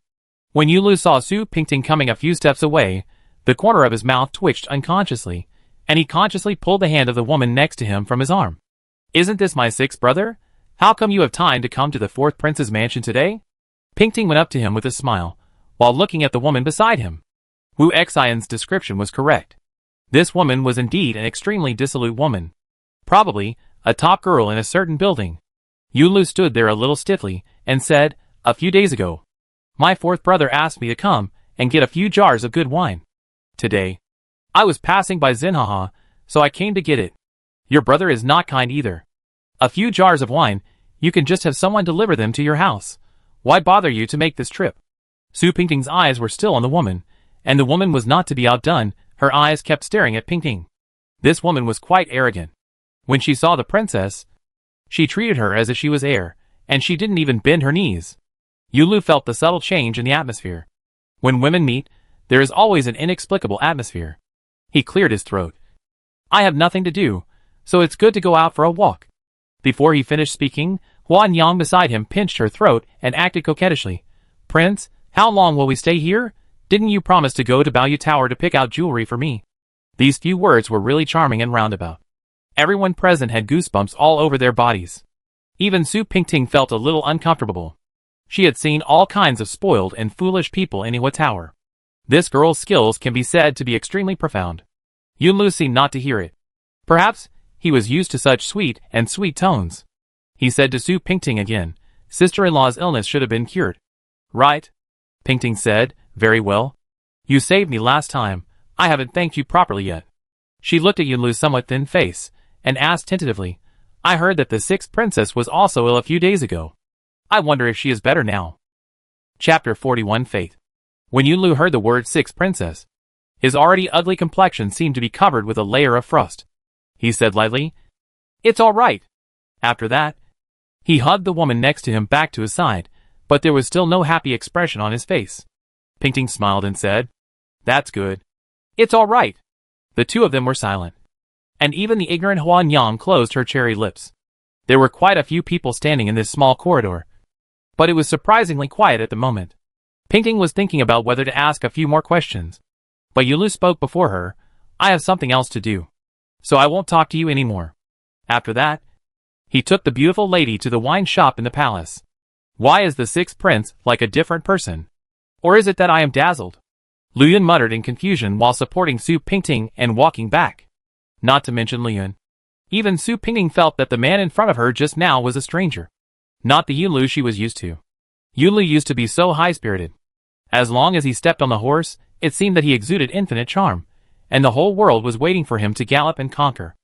When Yunlu saw Su Pingting coming a few steps away, the corner of his mouth twitched unconsciously, and he consciously pulled the hand of the woman next to him from his arm. Isn't this my 6th brother? How come you have time to come to the 4th prince's mansion today? Pingting went up to him with a smile, while looking at the woman beside him. Wu Xian's description was correct. This woman was indeed an extremely dissolute woman. Probably a top girl in a certain building. Yunlu stood there a little stiffly, and said, a few days ago, my 4th brother asked me to come and get a few jars of good wine. Today, I was passing by Xinhaha, so I came to get it. Your brother is not kind either. A few jars of wine, you can just have someone deliver them to your house. Why bother you to make this trip? Su Pingting's eyes were still on the woman, and the woman was not to be outdone. Her eyes kept staring at Pingting. This woman was quite arrogant. When she saw the princess, she treated her as if she was air, and she didn't even bend her knees. Yunlu felt the subtle change in the atmosphere. When women meet, there is always an inexplicable atmosphere. He cleared his throat. I have nothing to do, so it's good to go out for a walk. Before he finished speaking, Huan Yang beside him pinched her throat and acted coquettishly. Prince, how long will we stay here? Didn't you promise to go to Baoyu Tower to pick out jewelry for me? These few words were really charming and roundabout. Everyone present had goosebumps all over their bodies. Even Su Pingting felt a little uncomfortable. She had seen all kinds of spoiled and foolish people in Iwa Tower. This girl's skills can be said to be extremely profound. Yunlu seemed not to hear it. Perhaps he was used to such sweet tones. He said to Su Pingting again, sister-in-law's illness should have been cured. Right? Pingting said, very well. You saved me last time. I haven't thanked you properly yet. She looked at Yunlu's somewhat thin face, and asked tentatively, I heard that the 6th princess was also ill a few days ago. I wonder if she is better now. Chapter 41 Fate. When Yunlu heard the word 6th princess, his already ugly complexion seemed to be covered with a layer of frost. He said lightly, it's all right. After that, he hugged the woman next to him back to his side, but there was still no happy expression on his face. Pingting smiled and said, that's good. It's all right. The two of them were silent, and even the ignorant Huan Yang closed her cherry lips. There were quite a few people standing in this small corridor, but it was surprisingly quiet at the moment. Pingting was thinking about whether to ask a few more questions, but Yunlu spoke before her, I have something else to do, so I won't talk to you anymore. After that, he took the beautiful lady to the wine shop in the palace. Why is the sixth prince like a different person? Or is it that I am dazzled? Luyuan muttered in confusion while supporting Su Pingting and walking back. Not to mention Luyuan. Even Su Pingting felt that the man in front of her just now was a stranger. Not the Yulu she was used to. Yulu used to be so high-spirited. As long as he stepped on the horse, it seemed that he exuded infinite charm, and the whole world was waiting for him to gallop and conquer.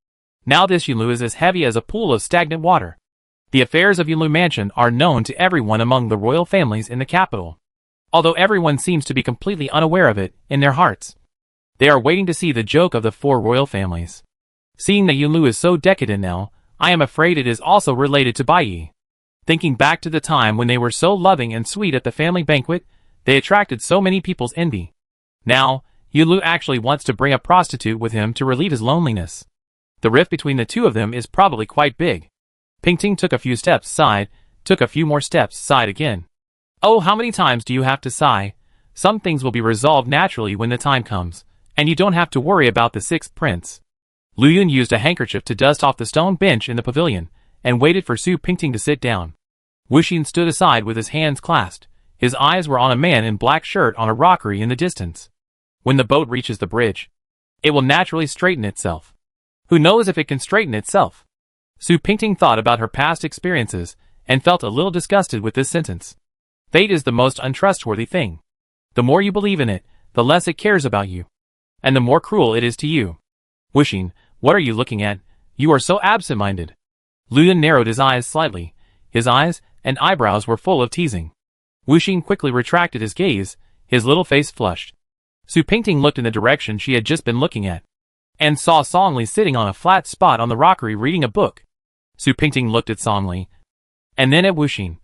Now this Yulu is as heavy as a pool of stagnant water. The affairs of Yulu Mansion are known to everyone among the royal families in the capital. Although everyone seems to be completely unaware of it in their hearts. They are waiting to see the joke of the four royal families. Seeing that Yulu is so decadent now, I am afraid it is also related to Baiyi. Thinking back to the time when they were so loving and sweet at the family banquet, they attracted so many people's envy. Now, Yulu actually wants to bring a prostitute with him to relieve his loneliness. The rift between the two of them is probably quite big. Pingting took a few steps side, took a few more steps side again. Oh, how many times do you have to sigh? Some things will be resolved naturally when the time comes, and you don't have to worry about the sixth prince. Luyuan used a handkerchief to dust off the stone bench in the pavilion, and waited for Su Pingting to sit down. Wuxin stood aside with his hands clasped. His eyes were on a man in black shirt on a rockery in the distance. When the boat reaches the bridge, it will naturally straighten itself. Who knows if it can straighten itself? Su Pingting thought about her past experiences, and felt a little disgusted with this sentence. Fate is the most untrustworthy thing. The more you believe in it, the less it cares about you. And the more cruel it is to you. Wuxin, what are you looking at? You are so absent-minded. Luyuan narrowed his eyes slightly. His eyes and eyebrows were full of teasing. Wuxin quickly retracted his gaze, his little face flushed. Su Pingting looked in the direction she had just been looking at, and saw Songli sitting on a flat spot on the rockery reading a book. Su Pingting looked at Songli, and then at Wuxin,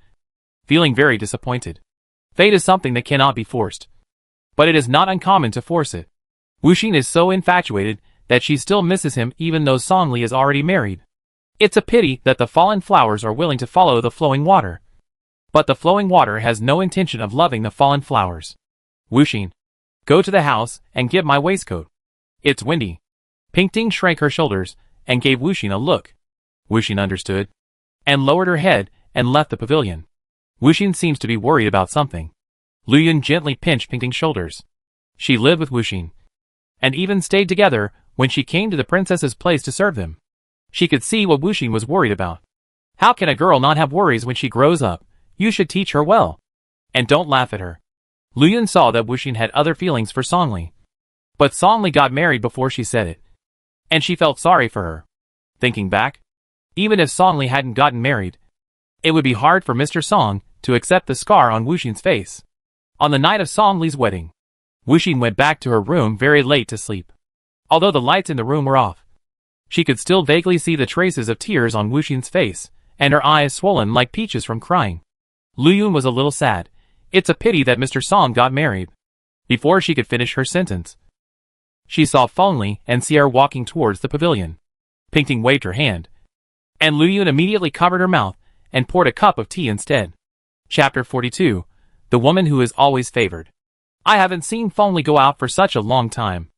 feeling very disappointed. Fate is something that cannot be forced. But it is not uncommon to force it. Wuxin is so infatuated that she still misses him even though Songli is already married. It's a pity that the fallen flowers are willing to follow the flowing water. But the flowing water has no intention of loving the fallen flowers. Wuxin, go to the house and get my waistcoat. It's windy. Pingting shrank her shoulders and gave Wuxin a look. Wuxin understood, and lowered her head and left the pavilion. Wuxin seems to be worried about something. Luyuan gently pinched Pingting's shoulders. She lived with Wuxin, and even stayed together when she came to the princess's place to serve them. She could see what Wuxin was worried about. How can a girl not have worries when she grows up? You should teach her well. And don't laugh at her. Luyuan saw that Wuxin had other feelings for Songli. But Songli got married before she said it. And she felt sorry for her. Thinking back, even if Songli hadn't gotten married, it would be hard for Mr. Song to accept the scar on Wuxin's face. On the night of Songli's wedding, Wuxin went back to her room very late to sleep. Although the lights in the room were off, she could still vaguely see the traces of tears on Wuxin's face, and her eyes swollen like peaches from crying. Luyuan was a little sad. It's a pity that Mr. Song got married. Before she could finish her sentence, she saw Fengli and Sierra walking towards the pavilion. Pingting waved her hand, and Luyuan immediately covered her mouth and poured a cup of tea instead. Chapter 42. The Woman Who Is Always Favored. I haven't seen Fengli go out for such a long time.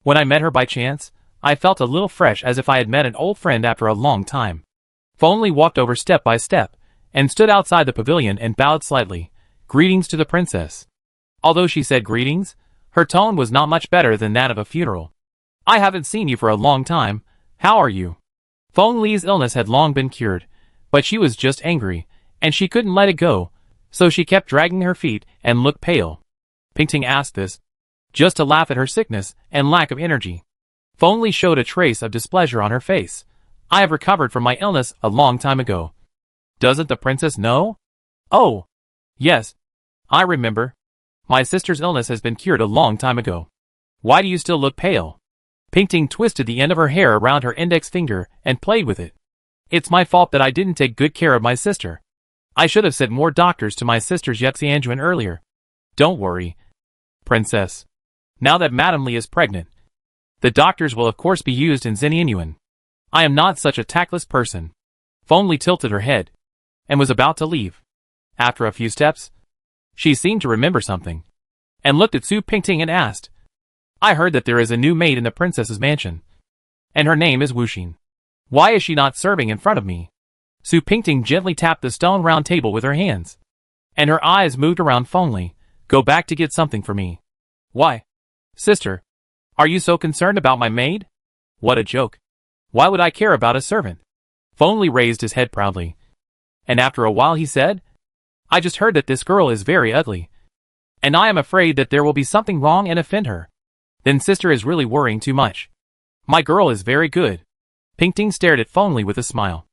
When I met her by chance, I felt a little fresh as if I had met an old friend after a long time. Fengli walked over step by step, and stood outside the pavilion and bowed slightly. Greetings to the princess. Although she said greetings, her tone was not much better than that of a funeral. I haven't seen you for a long time. How are you? Fengli's illness had long been cured, but she was just angry, and she couldn't let it go, so she kept dragging her feet and looked pale. Pingting asked this, just to laugh at her sickness and lack of energy. Fengli showed a trace of displeasure on her face. I have recovered from my illness a long time ago. Doesn't the princess know? Oh, yes. I remember. My sister's illness has been cured a long time ago. Why do you still look pale? Pingting twisted the end of her hair around her index finger and played with it. It's my fault that I didn't take good care of my sister. I should have sent more doctors to my sister's Yuxianjuan earlier. Don't worry, princess. Now that Madame Li is pregnant, the doctors will of course be used in Zenianyuan. I am not such a tactless person. Fengli tilted her head, and was about to leave. After a few steps, she seemed to remember something, and looked at Su Pingting and asked, I heard that there is a new maid in the princess's mansion, and her name is Wuxin. Why is she not serving in front of me? Su Pingting gently tapped the stone round table with her hands, and her eyes moved around fondly. Go back to get something for me. Why? Sister, are you so concerned about my maid? What a joke. Why would I care about a servant? Fondly raised his head proudly, and after a while he said, I just heard that this girl is very ugly, and I am afraid that there will be something wrong and offend her. Then sister is really worrying too much. My girl is very good. Pingting stared at fondly with a smile.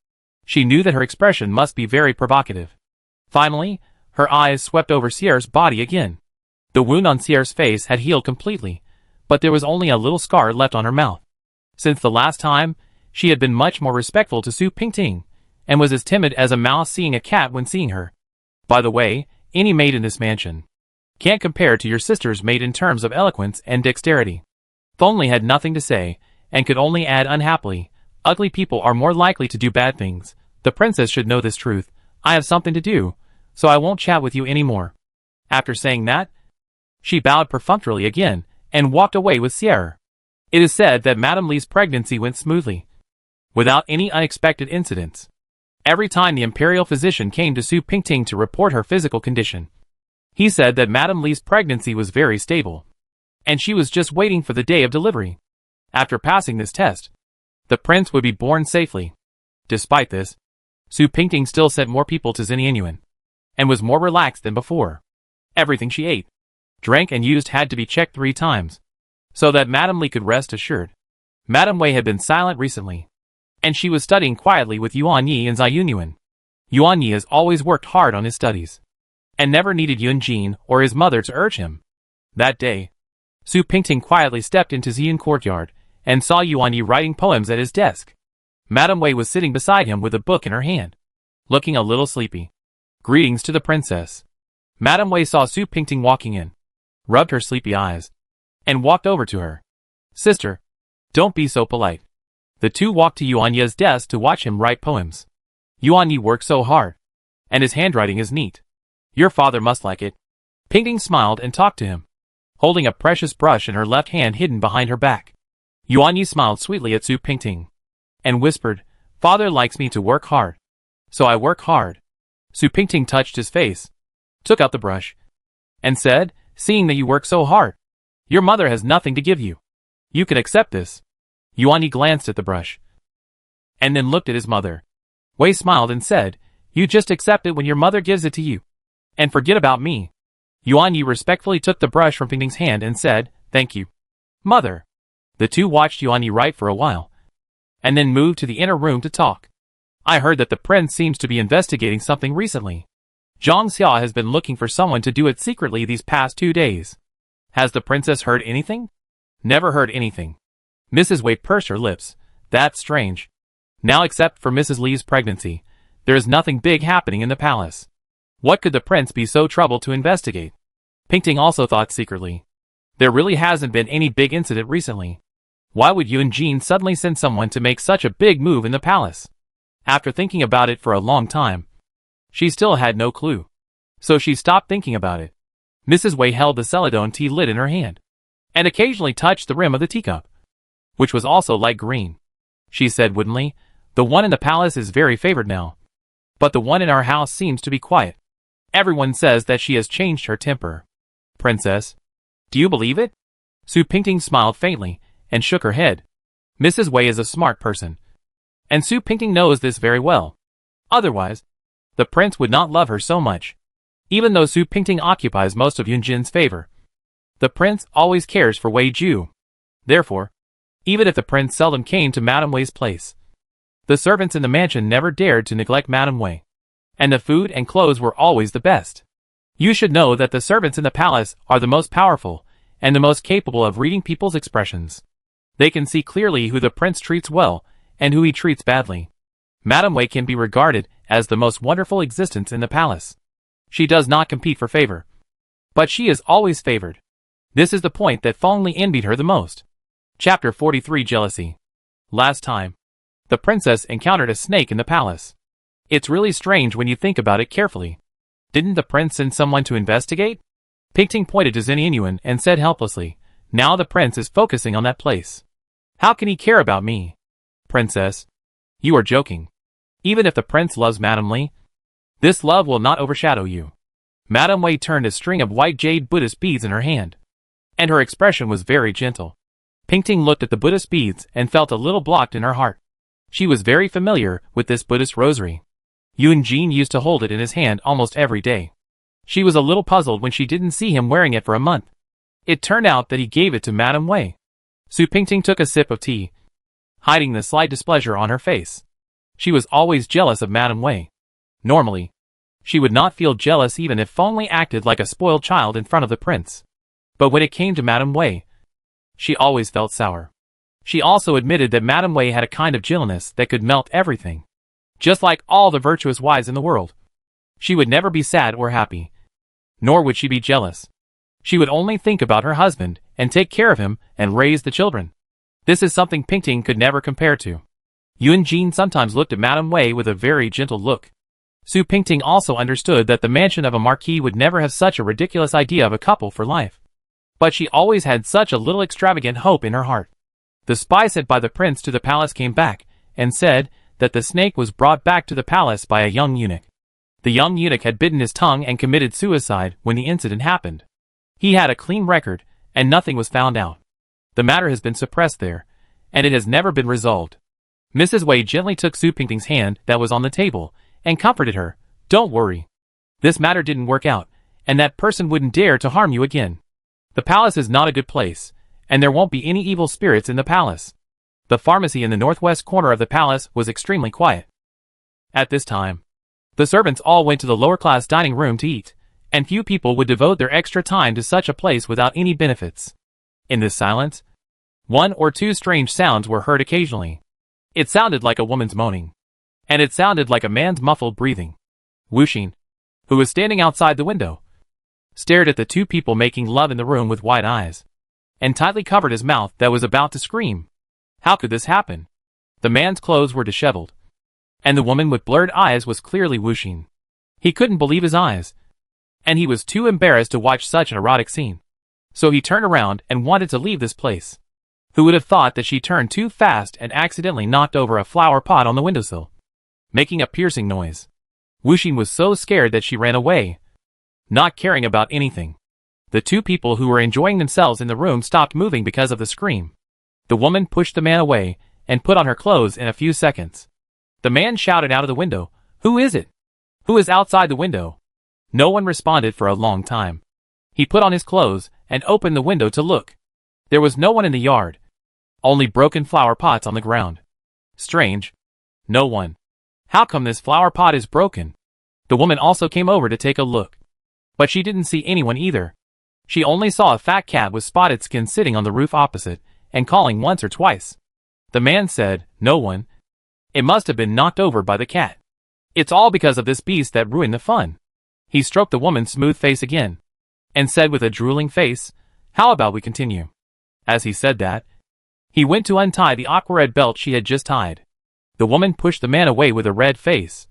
She knew that her expression must be very provocative. Finally, her eyes swept over Sierra's body again. The wound on Sierra's face had healed completely, but there was only a little scar left on her mouth. Since the last time, she had been much more respectful to Su Pingting, and was as timid as a mouse seeing a cat when seeing her. By the way, any maid in this mansion can't compare to your sister's maid in terms of eloquence and dexterity. Fondly had nothing to say, and could only add unhappily, ugly people are more likely to do bad things. The princess should know this truth. I have something to do, so I won't chat with you anymore. After saying that, she bowed perfunctorily again, and walked away with Sierra. It is said that Madame Li's pregnancy went smoothly, without any unexpected incidents. Every time the imperial physician came to Su Pingting to report her physical condition, he said that Madame Li's pregnancy was very stable, and she was just waiting for the day of delivery. After passing this test, the prince would be born safely. Despite this, Su Pingting still sent more people to Xinyan, and was more relaxed than before. Everything she ate, drank and used had to be checked 3 times, so that Madame Li could rest assured. Madame Wei had been silent recently, and she was studying quietly with Yuan Yi and Xinyan. Yuan Yi has always worked hard on his studies, and never needed Yun Jin or his mother to urge him. That day, Su Pingting quietly stepped into Xian courtyard, and saw Yuan Yi writing poems at his desk. Madame Wei was sitting beside him with a book in her hand, looking a little sleepy. Greetings to the princess. Madame Wei saw Su Pingting walking in, rubbed her sleepy eyes, and walked over to her. Sister, don't be so polite. The two walked to Yuan Yi's desk to watch him write poems. Yuan Yi works so hard, and his handwriting is neat. Your father must like it. Pingting smiled and talked to him, holding a precious brush in her left hand hidden behind her back. Yuan Yi smiled sweetly at Su Pingting, and whispered, Father likes me to work hard, so I work hard. Su Pingting touched his face, took out the brush, and said, seeing that you work so hard, your mother has nothing to give you. You can accept this. Yuan Yi glanced at the brush, and then looked at his mother. Wei smiled and said, you just accept it when your mother gives it to you, and forget about me. Yuan Yi respectfully took the brush from Pingting's hand and said, thank you, mother. The two watched Yuan Yi write for a while, and then moved to the inner room to talk. I heard that the prince seems to be investigating something recently. Zhang Xia has been looking for someone to do it secretly these past 2 days. Has the princess heard anything? Never heard anything. Mrs. Wei pursed her lips. That's strange. Now except for Mrs. Li's pregnancy, there is nothing big happening in the palace. What could the prince be so troubled to investigate? Pingting also thought secretly. There really hasn't been any big incident recently. Why would Yun Jin suddenly send someone to make such a big move in the palace? After thinking about it for a long time, she still had no clue. So she stopped thinking about it. Mrs. Wei held the celadone tea lid in her hand, and occasionally touched the rim of the teacup, which was also light green. She said woodenly, the one in the palace is very favored now, but the one in our house seems to be quiet. Everyone says that she has changed her temper. Princess, do you believe it? Su Pingting smiled faintly, and shook her head. Mrs. Wei is a smart person, and Su Pingting knows this very well. Otherwise, the prince would not love her so much. Even though Su Pingting occupies most of Yun Jin's favor, the prince always cares for Wei Ju. Therefore, even if the prince seldom came to Madame Wei's place, the servants in the mansion never dared to neglect Madame Wei, and the food and clothes were always the best. You should know that the servants in the palace are the most powerful, and the most capable of reading people's expressions. They can see clearly who the prince treats well, and who he treats badly. Madame Wei can be regarded as the most wonderful existence in the palace. She does not compete for favor, but she is always favored. This is the point that fondly envied her the most. Chapter 43 Jealousy. Last time, the princess encountered a snake in the palace. It's really strange when you think about it carefully. Didn't the prince send someone to investigate? Pingting pointed to Xinyan and said helplessly, now the prince is focusing on that place. How can he care about me? Princess, You are joking. Even if the prince loves Madame Wei, this love will not overshadow you. Madame Wei turned a string of white jade Buddhist beads in her hand, and her expression was very gentle. Pingting looked at the Buddhist beads and felt a little blocked in her heart. She was very familiar with this Buddhist rosary. Yunjin used to hold it in his hand almost every day. She was a little puzzled when she didn't see him wearing it for a month. It turned out that he gave it to Madame Wei. Su Pingting took a sip of tea, hiding the slight displeasure on her face. She was always jealous of Madame Wei. Normally, she would not feel jealous even if Feng Lei acted like a spoiled child in front of the prince. But when it came to Madame Wei, she always felt sour. She also admitted that Madame Wei had a kind of gentleness that could melt everything. Just like all the virtuous wives in the world. She would never be sad or happy. Nor would she be jealous. She would only think about her husband and take care of him and raise the children. This is something Pingting could never compare to. Yunjin sometimes looked at Madame Wei with a very gentle look. Su Pingting also understood that the mansion of a marquis would never have such a ridiculous idea of a couple for life. But she always had such a little extravagant hope in her heart. The spy sent by the prince to the palace came back, and said that the snake was brought back to the palace by a young eunuch. The young eunuch had bitten his tongue and committed suicide when the incident happened. He had a clean record, and nothing was found out. The matter has been suppressed there, and it has never been resolved. Mrs. Wei gently took Su Pingting's hand that was on the table, and comforted her. Don't worry. This matter didn't work out, and that person wouldn't dare to harm you again. The palace is not a good place, and there won't be any evil spirits in the palace. The pharmacy in the northwest corner of the palace was extremely quiet. At this time, the servants all went to the lower-class dining room to eat, and few people would devote their extra time to such a place without any benefits. In this silence, one or two strange sounds were heard occasionally. It sounded like a woman's moaning, and it sounded like a man's muffled breathing. Wuxin, who was standing outside the window, stared at the two people making love in the room with wide eyes, and tightly covered his mouth that was about to scream. How could this happen? The man's clothes were disheveled, and the woman with blurred eyes was clearly Wuxin. He couldn't believe his eyes, and he was too embarrassed to watch such an erotic scene. So he turned around and wanted to leave this place. Who would have thought that she turned too fast and accidentally knocked over a flower pot on the windowsill, making a piercing noise. Wuxin was so scared that she ran away, not caring about anything. The two people who were enjoying themselves in the room stopped moving because of the scream. The woman pushed the man away and put on her clothes in a few seconds. The man shouted out of the window, "Who is it? Who is outside the window?" No one responded for a long time. He put on his clothes and opened the window to look. There was no one in the yard. Only broken flower pots on the ground. Strange. No one. How come this flower pot is broken? The woman also came over to take a look. But she didn't see anyone either. She only saw a fat cat with spotted skin sitting on the roof opposite, and calling once or twice. The man said, "No one. It must have been knocked over by the cat. It's all because of this beast that ruined the fun." He stroked the woman's smooth face again, and said with a drooling face, "How about we continue?" As he said that, he went to untie the aqua red belt she had just tied. The woman pushed the man away with a red face,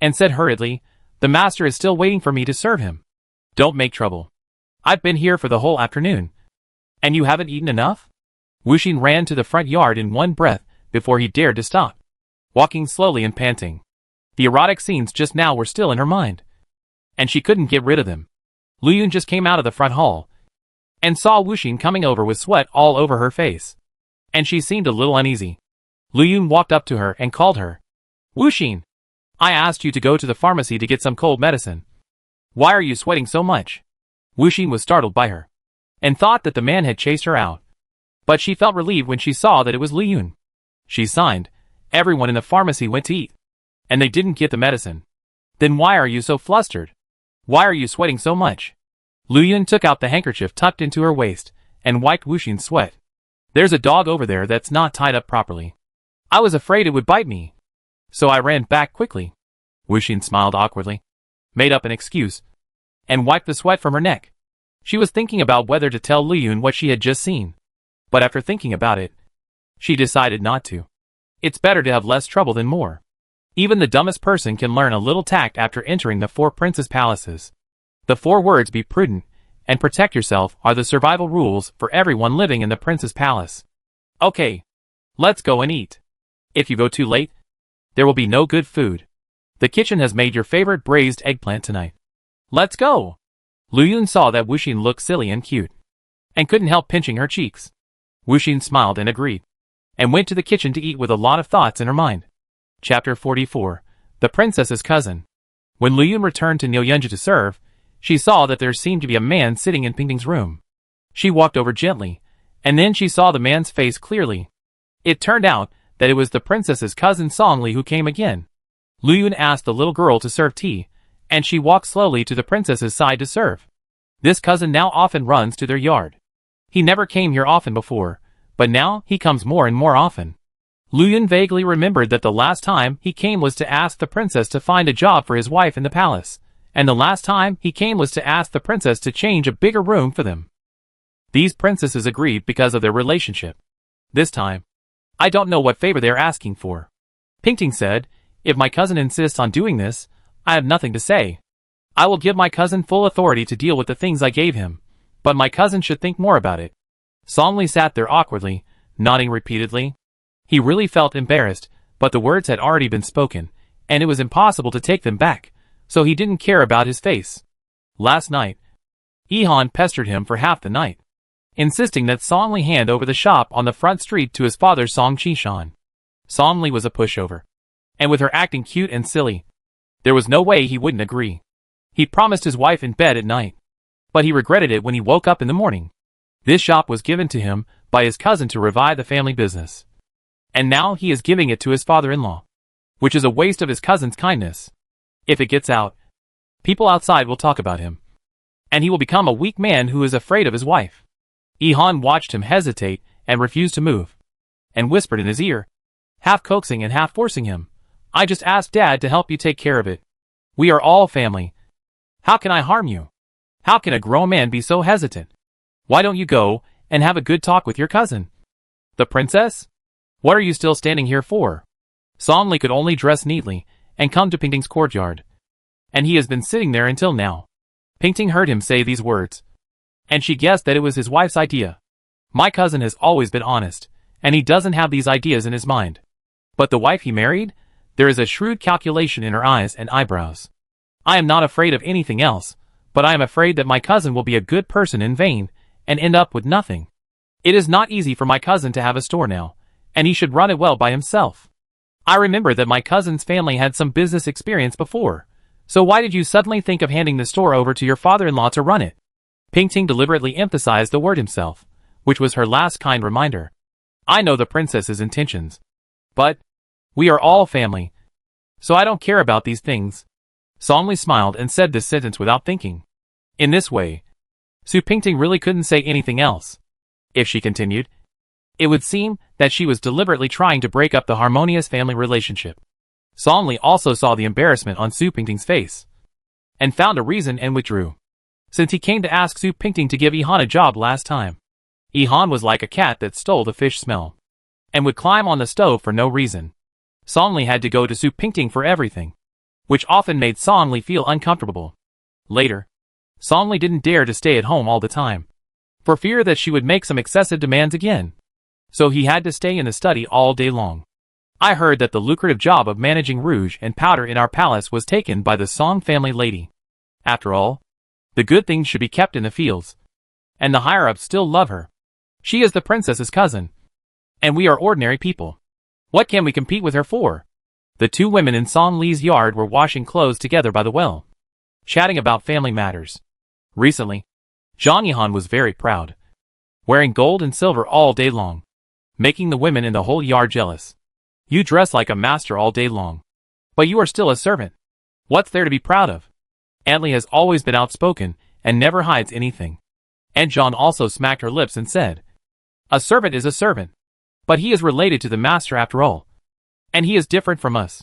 and said hurriedly, "The master is still waiting for me to serve him. Don't make trouble. I've been here for the whole afternoon. And you haven't eaten enough?" Wuxin ran to the front yard in one breath before he dared to stop, walking slowly and panting. The erotic scenes just now were still in her mind, and she couldn't get rid of them. Luyun just came out of the front hall, and saw Wuxin coming over with sweat all over her face, and she seemed a little uneasy. Luyun walked up to her and called her. "Wuxin, I asked you to go to the pharmacy to get some cold medicine. Why are you sweating so much?" Wuxin was startled by her, and thought that the man had chased her out. But she felt relieved when she saw that it was Luyun. She signed. Everyone in the pharmacy went to eat, and they didn't get the medicine. "Then why are you so flustered? Why are you sweating so much?" Luyun took out the handkerchief tucked into her waist, and wiped Wuxin's sweat. "There's a dog over there that's not tied up properly. I was afraid it would bite me, so I ran back quickly." Wuxin smiled awkwardly, made up an excuse, and wiped the sweat from her neck. She was thinking about whether to tell Luyun what she had just seen, but after thinking about it, she decided not to. It's better to have less trouble than more. Even the dumbest person can learn a little tact after entering the 4 princes' palaces. The 4 words "be prudent" and "protect yourself" are the survival rules for everyone living in the prince's palace. "Okay, let's go and eat. If you go too late, There will be no good food. The kitchen has made your favorite braised eggplant tonight. Let's go! Luyun saw that Wuxin looked silly and cute, and couldn't help pinching her cheeks. Wuxin smiled and agreed, and went to the kitchen to eat with a lot of thoughts in her mind. Chapter 44. The Princess's Cousin. When Luyun returned to Nyoyunja to serve, she saw that there seemed to be a man sitting in Pingting's room. She walked over gently, and then she saw the man's face clearly. It turned out that it was the princess's cousin Songli who came again. Luyun asked the little girl to serve tea, and she walked slowly to the princess's side to serve. This cousin now often runs to their yard. He never came here often before, but now he comes more and more often. Luyun vaguely remembered that the last time he came was to ask the princess to find a job for his wife in the palace, and the last time he came was to ask the princess to change a bigger room for them. These princesses agreed because of their relationship. This time, I don't know what favor they're asking for. Pingting said, if my cousin insists on doing this, I have nothing to say. I will give my cousin full authority to deal with the things I gave him, but my cousin should think more about it. Songli sat there awkwardly, nodding repeatedly. He really felt embarrassed, but the words had already been spoken, and it was impossible to take them back, so he didn't care about his face. Last night, Yihan pestered him for half the night, insisting that Songli hand over the shop on the front street to his father Song Qishan. Songli was a pushover, and with her acting cute and silly, there was no way he wouldn't agree. He promised his wife in bed at night, but he regretted it when he woke up in the morning. This shop was given to him by his cousin to revive the family business, and now he is giving it to his father-in-law, which is a waste of his cousin's kindness. If it gets out, people outside will talk about him, and he will become a weak man who is afraid of his wife. Yihan watched him hesitate and refused to move, and whispered in his ear, half coaxing and half forcing him, I just asked Dad to help you take care of it. We are all family. How can I harm you? How can a grown man be so hesitant? Why don't you go and have a good talk with your cousin? The princess? What are you still standing here for? Songli could only dress neatly and come to Pingting's courtyard, and he has been sitting there until now. Pingting heard him say these words, and she guessed that it was his wife's idea. My cousin has always been honest, and he doesn't have these ideas in his mind. But the wife he married? There is a shrewd calculation in her eyes and eyebrows. I am not afraid of anything else, but I am afraid that my cousin will be a good person in vain and end up with nothing. It is not easy for my cousin to have a store now, and he should run it well by himself. I remember that my cousin's family had some business experience before, so why did you suddenly think of handing the store over to your father-in-law to run it? Pingting deliberately emphasized the word himself, which was her last kind reminder. I know the princess's intentions, but we are all family, so I don't care about these things. Songli smiled and said this sentence without thinking. In this way, Su Pingting really couldn't say anything else. If she continued, it would seem that she was deliberately trying to break up the harmonious family relationship. Songli also saw the embarrassment on Su Pingting's face, and found a reason and withdrew. Since he came to ask Su Pingting to give Yihan a job last time, Yihan was like a cat that stole the fish smell, and would climb on the stove for no reason. Songli had to go to Su Pingting for everything, which often made Songli feel uncomfortable. Later, Songli didn't dare to stay at home all the time, for fear that she would make some excessive demands again. So he had to stay in the study all day long. I heard that the lucrative job of managing rouge and powder in our palace was taken by the Song family lady. After all, the good things should be kept in the fields, and the higher-ups still love her. She is the princess's cousin, and we are ordinary people. What can we compete with her for? The two women in Song Li's yard were washing clothes together by the well, chatting about family matters. Recently, Zhang Yihan was very proud, wearing gold and silver all day long, making the women in the whole yard jealous. You dress like a master all day long, but you are still a servant. What's there to be proud of? Anli has always been outspoken and never hides anything. And John also smacked her lips and said, a servant is a servant, but he is related to the master after all, and he is different from us.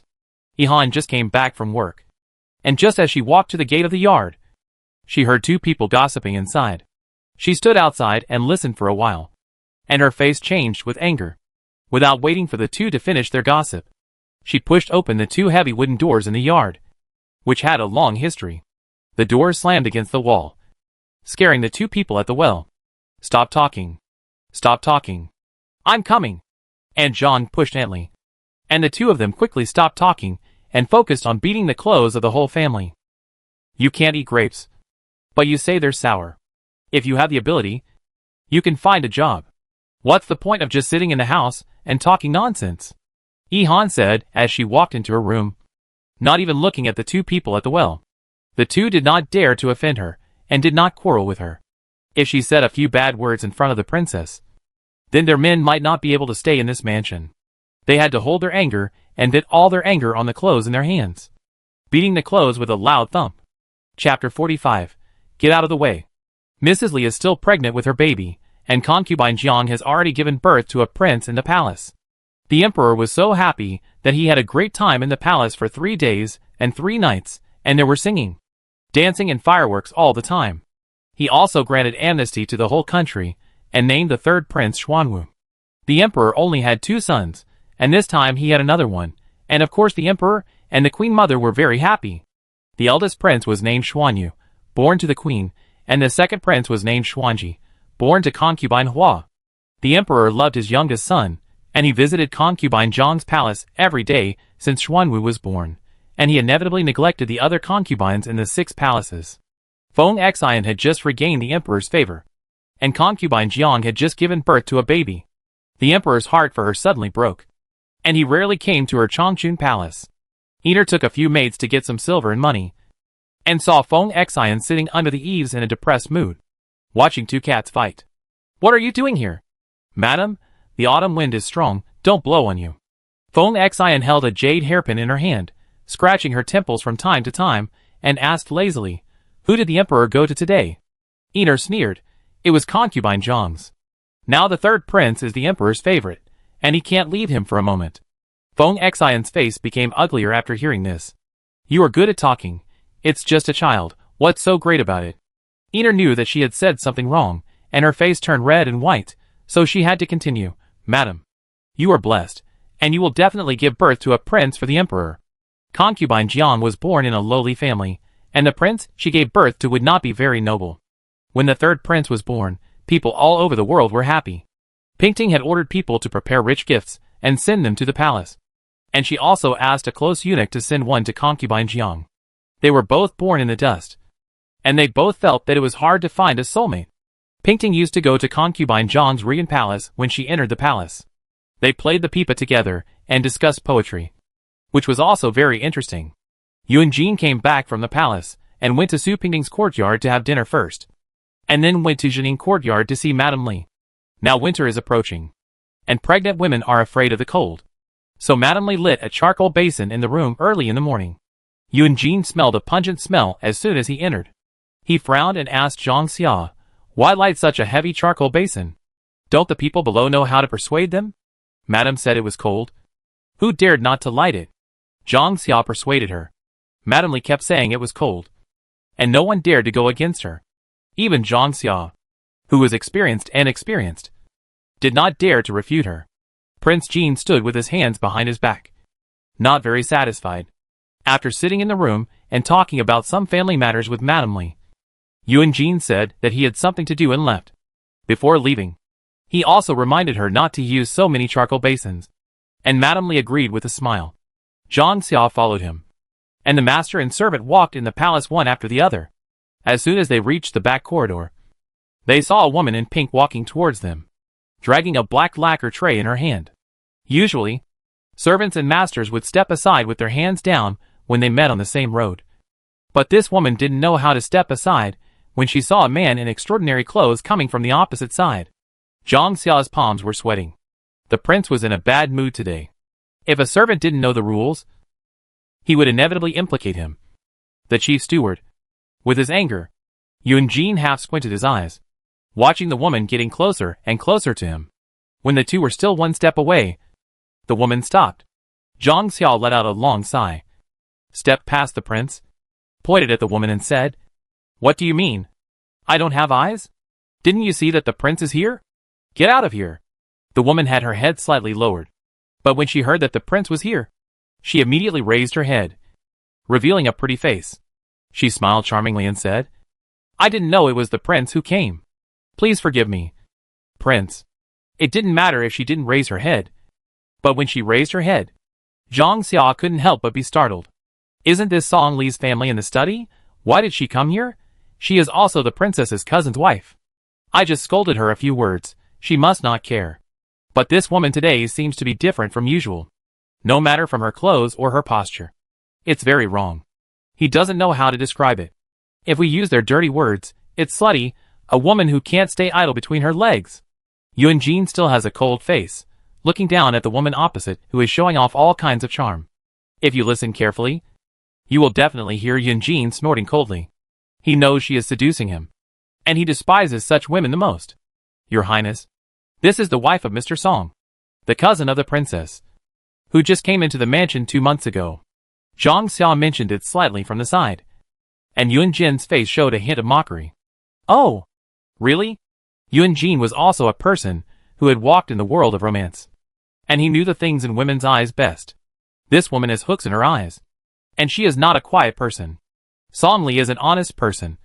Yihan just came back from work, and just as she walked to the gate of the yard, she heard two people gossiping inside. She stood outside and listened for a while, and her face changed with anger. Without waiting for the two to finish their gossip, she pushed open the two heavy wooden doors in the yard, which had a long history. The doors slammed against the wall, scaring the two people at the well. Stop talking. Stop talking. I'm coming. And John pushed Anli, And the two of them quickly stopped talking and focused on beating the clothes of the whole family. You can't eat grapes, but you say they're sour. If you have the ability, you can find a job. What's the point of just sitting in the house and talking nonsense? Han said as she walked into her room, not even looking at the two people at the well. The two did not dare to offend her and did not quarrel with her. If she said a few bad words in front of the princess, then their men might not be able to stay in this mansion. They had to hold their anger and vent all their anger on the clothes in their hands, beating the clothes with a loud thump. Chapter 45. Get out of the way. Mrs. Li is still pregnant with her baby, and Concubine Jang has already given birth to a prince in the palace. The emperor was so happy that he had a great time in the palace for 3 days and 3 nights, and there were singing, dancing and fireworks all the time. He also granted amnesty to the whole country, and named the third prince Xuanwu. The emperor only had 2 sons, and this time he had another one, and of course the emperor and the queen mother were very happy. The eldest prince was named Xuanyu, born to the queen, and the second prince was named Xuanji, born to concubine Hua. The emperor loved his youngest son, and he visited concubine Zhang's palace every day since Xuanwu was born, and he inevitably neglected the other concubines in the 6 palaces. Feng Xian had just regained the emperor's favor, and concubine Jiang had just given birth to a baby. The emperor's heart for her suddenly broke, and he rarely came to her Changchun palace. Eater took a few maids to get some silver and money, and saw Feng Xian sitting under the eaves in a depressed mood, watching 2 cats fight. What are you doing here? Madam, the autumn wind is strong, don't blow on you. Feng Xian held a jade hairpin in her hand, scratching her temples from time to time, and asked lazily, who did the emperor go to today? Eater sneered, it was concubine Zhang's. Now the third prince is the emperor's favorite, and he can't leave him for a moment. Feng Xian's face became uglier after hearing this. You are good at talking. It's just a child, what's so great about it? Eater knew that she had said something wrong, and her face turned red and white, so she had to continue. Madam, you are blessed, and you will definitely give birth to a prince for the emperor. Concubine Jiang was born in a lowly family, and the prince she gave birth to would not be very noble. When the third prince was born, people all over the world were happy. Pingting had ordered people to prepare rich gifts and send them to the palace, and she also asked a close eunuch to send one to concubine Jiang. They were both born in the dust, and they both felt that it was hard to find a soulmate. Pingting used to go to concubine Zhang's Rian palace when she entered the palace. They played the pipa together and discussed poetry, which was also very interesting. Yunjin came back from the palace and went to Su Pingting's courtyard to have dinner first, and then went to Jining courtyard to see Madame Li. Now winter is approaching, and pregnant women are afraid of the cold. So Madame Li lit a charcoal basin in the room early in the morning. Yunjin smelled a pungent smell as soon as he entered. He frowned and asked Zhang Xia, why light such a heavy charcoal basin? Don't the people below know how to persuade them? Madame said it was cold. Who dared not to light it? Zhang Xia persuaded her. Madame Li kept saying it was cold, and no one dared to go against her. Even Zhang Xia, who was experienced, did not dare to refute her. Prince Jin stood with his hands behind his back, not very satisfied. After sitting in the room and talking about some family matters with Madame Li, Yunjin said that he had something to do and left. Before leaving, he also reminded her not to use so many charcoal basins, and Madame Li agreed with a smile. Zhang Xia followed him, and the master and servant walked in the palace one after the other. As soon as they reached the back corridor, they saw a woman in pink walking towards them, dragging a black lacquer tray in her hand. Usually, servants and masters would step aside with their hands down when they met on the same road. But this woman didn't know how to step aside when she saw a man in extraordinary clothes coming from the opposite side. Zhang Xia's palms were sweating. The prince was in a bad mood today. If a servant didn't know the rules, he would inevitably implicate him. The chief steward, with his anger, Yunjin half squinted his eyes, watching the woman getting closer and closer to him. When the two were still one step away, the woman stopped. Zhang Xia let out a long sigh, stepped past the prince, pointed at the woman and said, "What do you mean? I don't have eyes? Didn't you see that the prince is here? Get out of here." The woman had her head slightly lowered, but when she heard that the prince was here, she immediately raised her head, revealing a pretty face. She smiled charmingly and said, "I didn't know it was the prince who came. Please forgive me, Prince." It didn't matter if she didn't raise her head, but when she raised her head, Zhang Xia couldn't help but be startled. Isn't this Song Li's family in the study? Why did she come here? She is also the princess's cousin's wife. I just scolded her a few words. She must not care. But this woman today seems to be different from usual. No matter from her clothes or her posture. It's very wrong. He doesn't know how to describe it. If we use their dirty words, it's slutty, a woman who can't stay idle between her legs. Yunjin still has a cold face, looking down at the woman opposite who is showing off all kinds of charm. If you listen carefully, you will definitely hear Yunjin snorting coldly. He knows she is seducing him. And he despises such women the most. Your Highness, this is the wife of Mr. Song, the cousin of the princess, who just came into the mansion 2 months ago. Zhang Xia mentioned it slightly from the side. And Yunjin's face showed a hint of mockery. Oh, really? Yunjin was also a person who had walked in the world of romance. And he knew the things in women's eyes best. This woman has hooks in her eyes. And she is not a quiet person. Song Li is an honest person.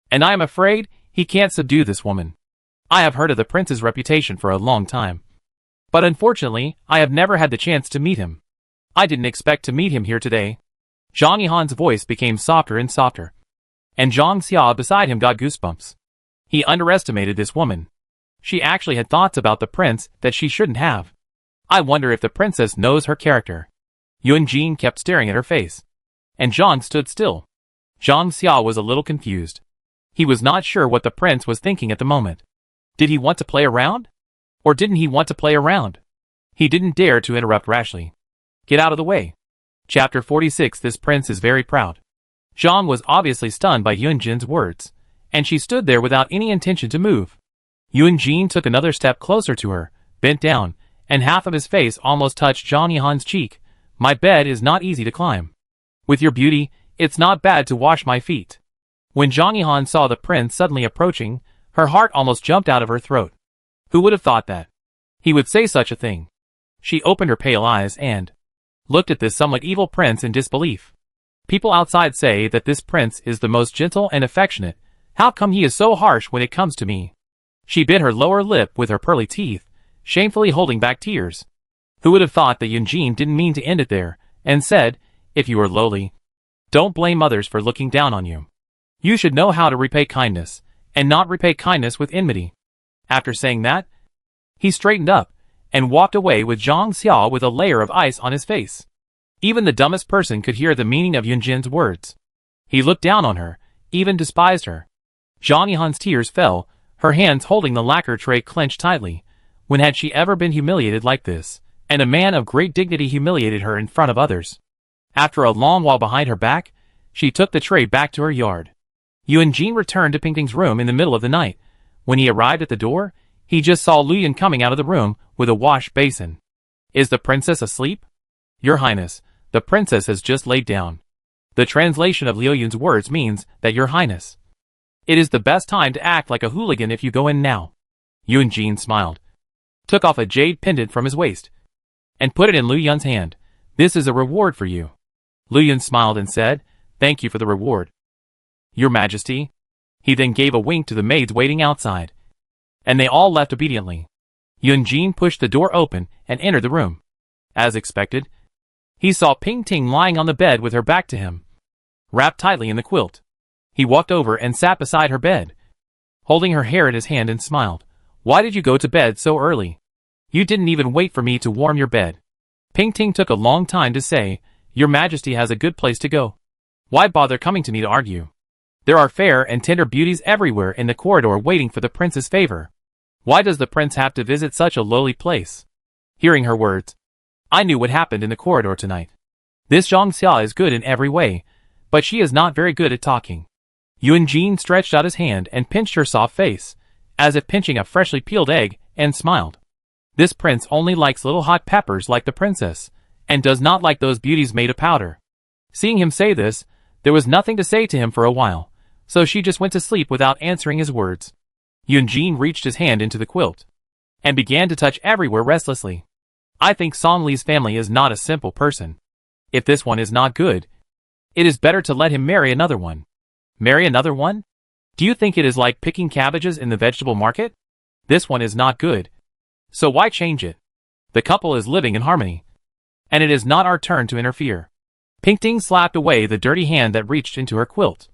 And I am afraid he can't subdue this woman. I have heard of the prince's reputation for a long time. But unfortunately, I have never had the chance to meet him. I didn't expect to meet him here today. Zhang Yihan's voice became softer and softer. And Zhang Xia beside him got goosebumps. He underestimated this woman. She actually had thoughts about the prince that she shouldn't have. I wonder if the princess knows her character. Yunjin kept staring at her face. And Zhang stood still. Zhang Xia was a little confused. He was not sure what the prince was thinking at the moment. Did he want to play around? Or didn't he want to play around? He didn't dare to interrupt rashly. Get out of the way. Chapter 46. This prince is very proud. Zhang was obviously stunned by Yunjin's words, and she stood there without any intention to move. Yunjin took another step closer to her, bent down, and half of his face almost touched Zhang Yihan's cheek. My bed is not easy to climb. With your beauty, it's not bad to wash my feet. When Zhang Yihan saw the prince suddenly approaching, her heart almost jumped out of her throat. Who would have thought that he would say such a thing? She opened her pale eyes and looked at this somewhat evil prince in disbelief. People outside say that this prince is the most gentle and affectionate. How come he is so harsh when it comes to me? She bit her lower lip with her pearly teeth, shamefully holding back tears. Who would have thought that Yunjin didn't mean to end it there, and said, if you are lowly, don't blame others for looking down on you. You should know how to repay kindness, and not repay kindness with enmity. After saying that, he straightened up, and walked away with Zhang Xia with a layer of ice on his face. Even the dumbest person could hear the meaning of Yunjin's words. He looked down on her, even despised her. Zhang Yihan's tears fell, her hands holding the lacquer tray clenched tightly. When had she ever been humiliated like this? And a man of great dignity humiliated her in front of others. After a long while behind her back, she took the tray back to her yard. Yunjin returned to Pingting's room in the middle of the night. When he arrived at the door, he just saw Luyan coming out of the room with a wash basin. Is the princess asleep? Your Highness, the princess has just laid down. The translation of Liu Yun's words means that Your Highness. It is the best time to act like a hooligan if you go in now. Yunjin smiled, took off a jade pendant from his waist, and put it in Liu Yun's hand. This is a reward for you. Liu Yun smiled and said, thank you for the reward. Your Majesty. He then gave a wink to the maids waiting outside. And they all left obediently. Yunjin pushed the door open and entered the room. As expected, he saw Pingting lying on the bed with her back to him, wrapped tightly in the quilt. He walked over and sat beside her bed, holding her hair in his hand and smiled. Why did you go to bed so early? You didn't even wait for me to warm your bed. Pingting took a long time to say, Your Majesty has a good place to go. Why bother coming to me to argue? There are fair and tender beauties everywhere in the corridor waiting for the prince's favor. Why does the prince have to visit such a lowly place? Hearing her words, I knew what happened in the corridor tonight. This Zhang Xia is good in every way, but she is not very good at talking. Yunjin stretched out his hand and pinched her soft face, as if pinching a freshly peeled egg, and smiled. This prince only likes little hot peppers like the princess, and does not like those beauties made of powder. Seeing him say this, there was nothing to say to him for a while, so she just went to sleep without answering his words. Yunjin reached his hand into the quilt, and began to touch everywhere restlessly. I think Song Li's family is not a simple person. If this one is not good, it is better to let him marry another one. Marry another one? Do you think it is like picking cabbages in the vegetable market? This one is not good. So why change it? The couple is living in harmony. and it is not our turn to interfere. Pingting slapped away the dirty hand that reached into her quilt.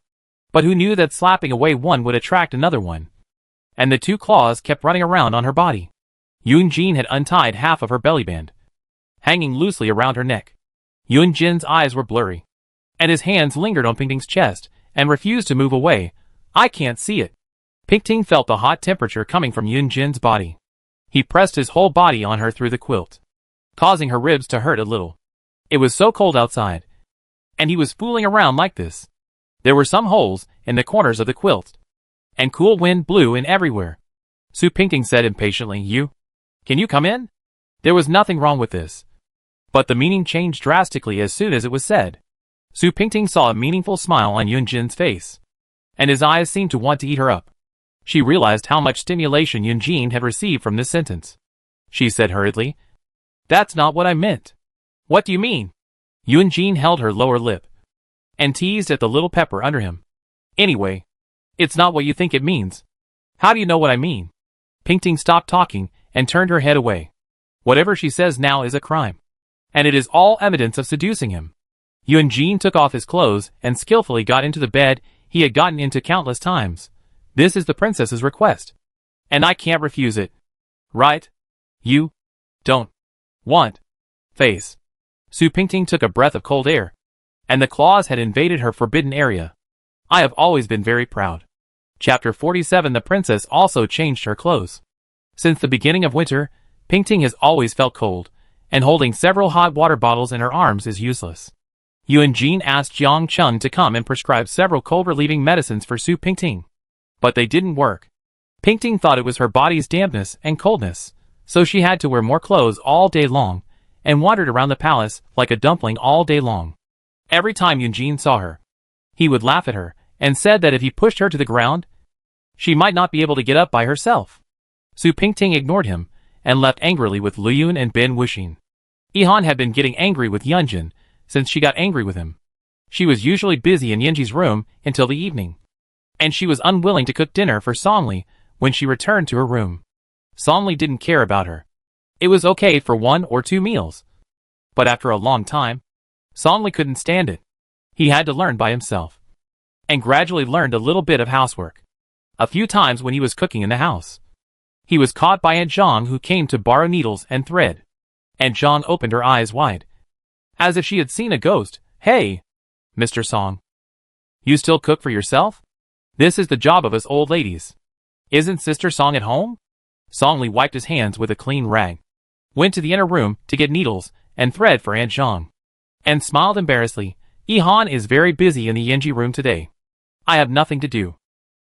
But who knew that slapping away one would attract another one? And the two claws kept running around on her body. Yunjin had untied half of her belly band, hanging loosely around her neck. Yunjin's eyes were blurry, and his hands lingered on Pingting's chest and refused to move away. I can't see it. Pingting felt the hot temperature coming from Yunjin's body. He pressed his whole body on her through the quilt, causing her ribs to hurt a little. It was so cold outside, and he was fooling around like this. There were some holes in the corners of the quilt, and cool wind blew in everywhere. Su Pingting said impatiently, Can you come in? There was nothing wrong with this. But the meaning changed drastically as soon as it was said. Su Pingting saw a meaningful smile on Yunjin's face, and his eyes seemed to want to eat her up. She realized how much stimulation Yunjin had received from this sentence. She said hurriedly, That's not what I meant. What do you mean? Yunjin held her lower lip and teased at the little pepper under him. Anyway, it's not what you think it means. How do you know what I mean? Pingting stopped talking and turned her head away. Whatever she says now is a crime, and it is all evidence of seducing him. Yunjin took off his clothes and skillfully got into the bed he had gotten into countless times. This is the princess's request, and I can't refuse it. Right? You don't want face. Su Pingting took a breath of cold air, and the claws had invaded her forbidden area. I have always been very proud. Chapter 47. The princess also changed her clothes. Since the beginning of winter, Pingting has always felt cold, and holding several hot water bottles in her arms is useless. Yunjin asked Jiang Chun to come and prescribe several cold-relieving medicines for Su Pingting, but they didn't work. Pingting thought it was her body's dampness and coldness, so she had to wear more clothes all day long, and wandered around the palace like a dumpling all day long. Every time Yunjin saw her, he would laugh at her, and said that if he pushed her to the ground, she might not be able to get up by herself. Su Pingting ignored him, and left angrily with Luyun and Bin Wuxin. Yihan had been getting angry with Yunjin since she got angry with him. She was usually busy in Yinji's room until the evening, and she was unwilling to cook dinner for Songli when she returned to her room. Songli didn't care about her. It was okay for 1 or 2 meals, but after a long time, Songli couldn't stand it. He had to learn by himself, and gradually learned a little bit of housework. A few times when he was cooking in the house, he was caught by Aunt Zhang, who came to borrow needles and thread. Aunt Zhang opened her eyes wide, as if she had seen a ghost. Hey, Mr. Song, you still cook for yourself? This is the job of us old ladies. Isn't Sister Song at home? Songli wiped his hands with a clean rag, went to the inner room to get needles and thread for Aunt Zhang, and smiled embarrassedly. Yihan is very busy in the Yinji room today. I have nothing to do,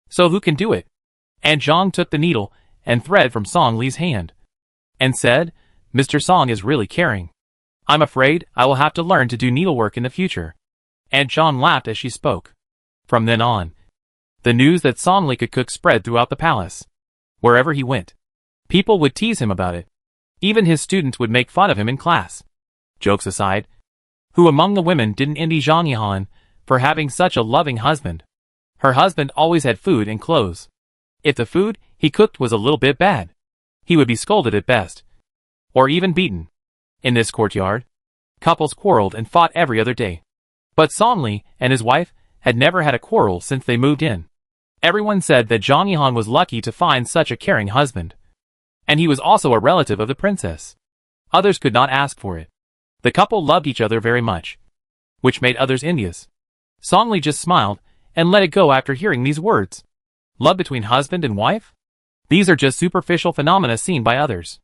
so who can do it? Aunt Zhang took the needle and thread from Song Li's hand, and said, Mr. Song is really caring. I'm afraid I will have to learn to do needlework in the future. Aunt Zhang laughed as she spoke. From then on, the news that Song Li could cook spread throughout the palace. Wherever he went, people would tease him about it. Even his students would make fun of him in class. Jokes aside, who among the women didn't envy Zhang Yihan for having such a loving husband? Her husband always had food and clothes. If the food he cooked was a little bit bad, he would be scolded at best, or even beaten. In this courtyard, couples quarreled and fought every other day. But Song Li and his wife had never had a quarrel since they moved in. Everyone said that Zhang Yihan was lucky to find such a caring husband, and he was also a relative of the princess. Others could not ask for it. The couple loved each other very much, which made others envious. Song Li just smiled and let it go after hearing these words. Love between husband and wife? These are just superficial phenomena seen by others.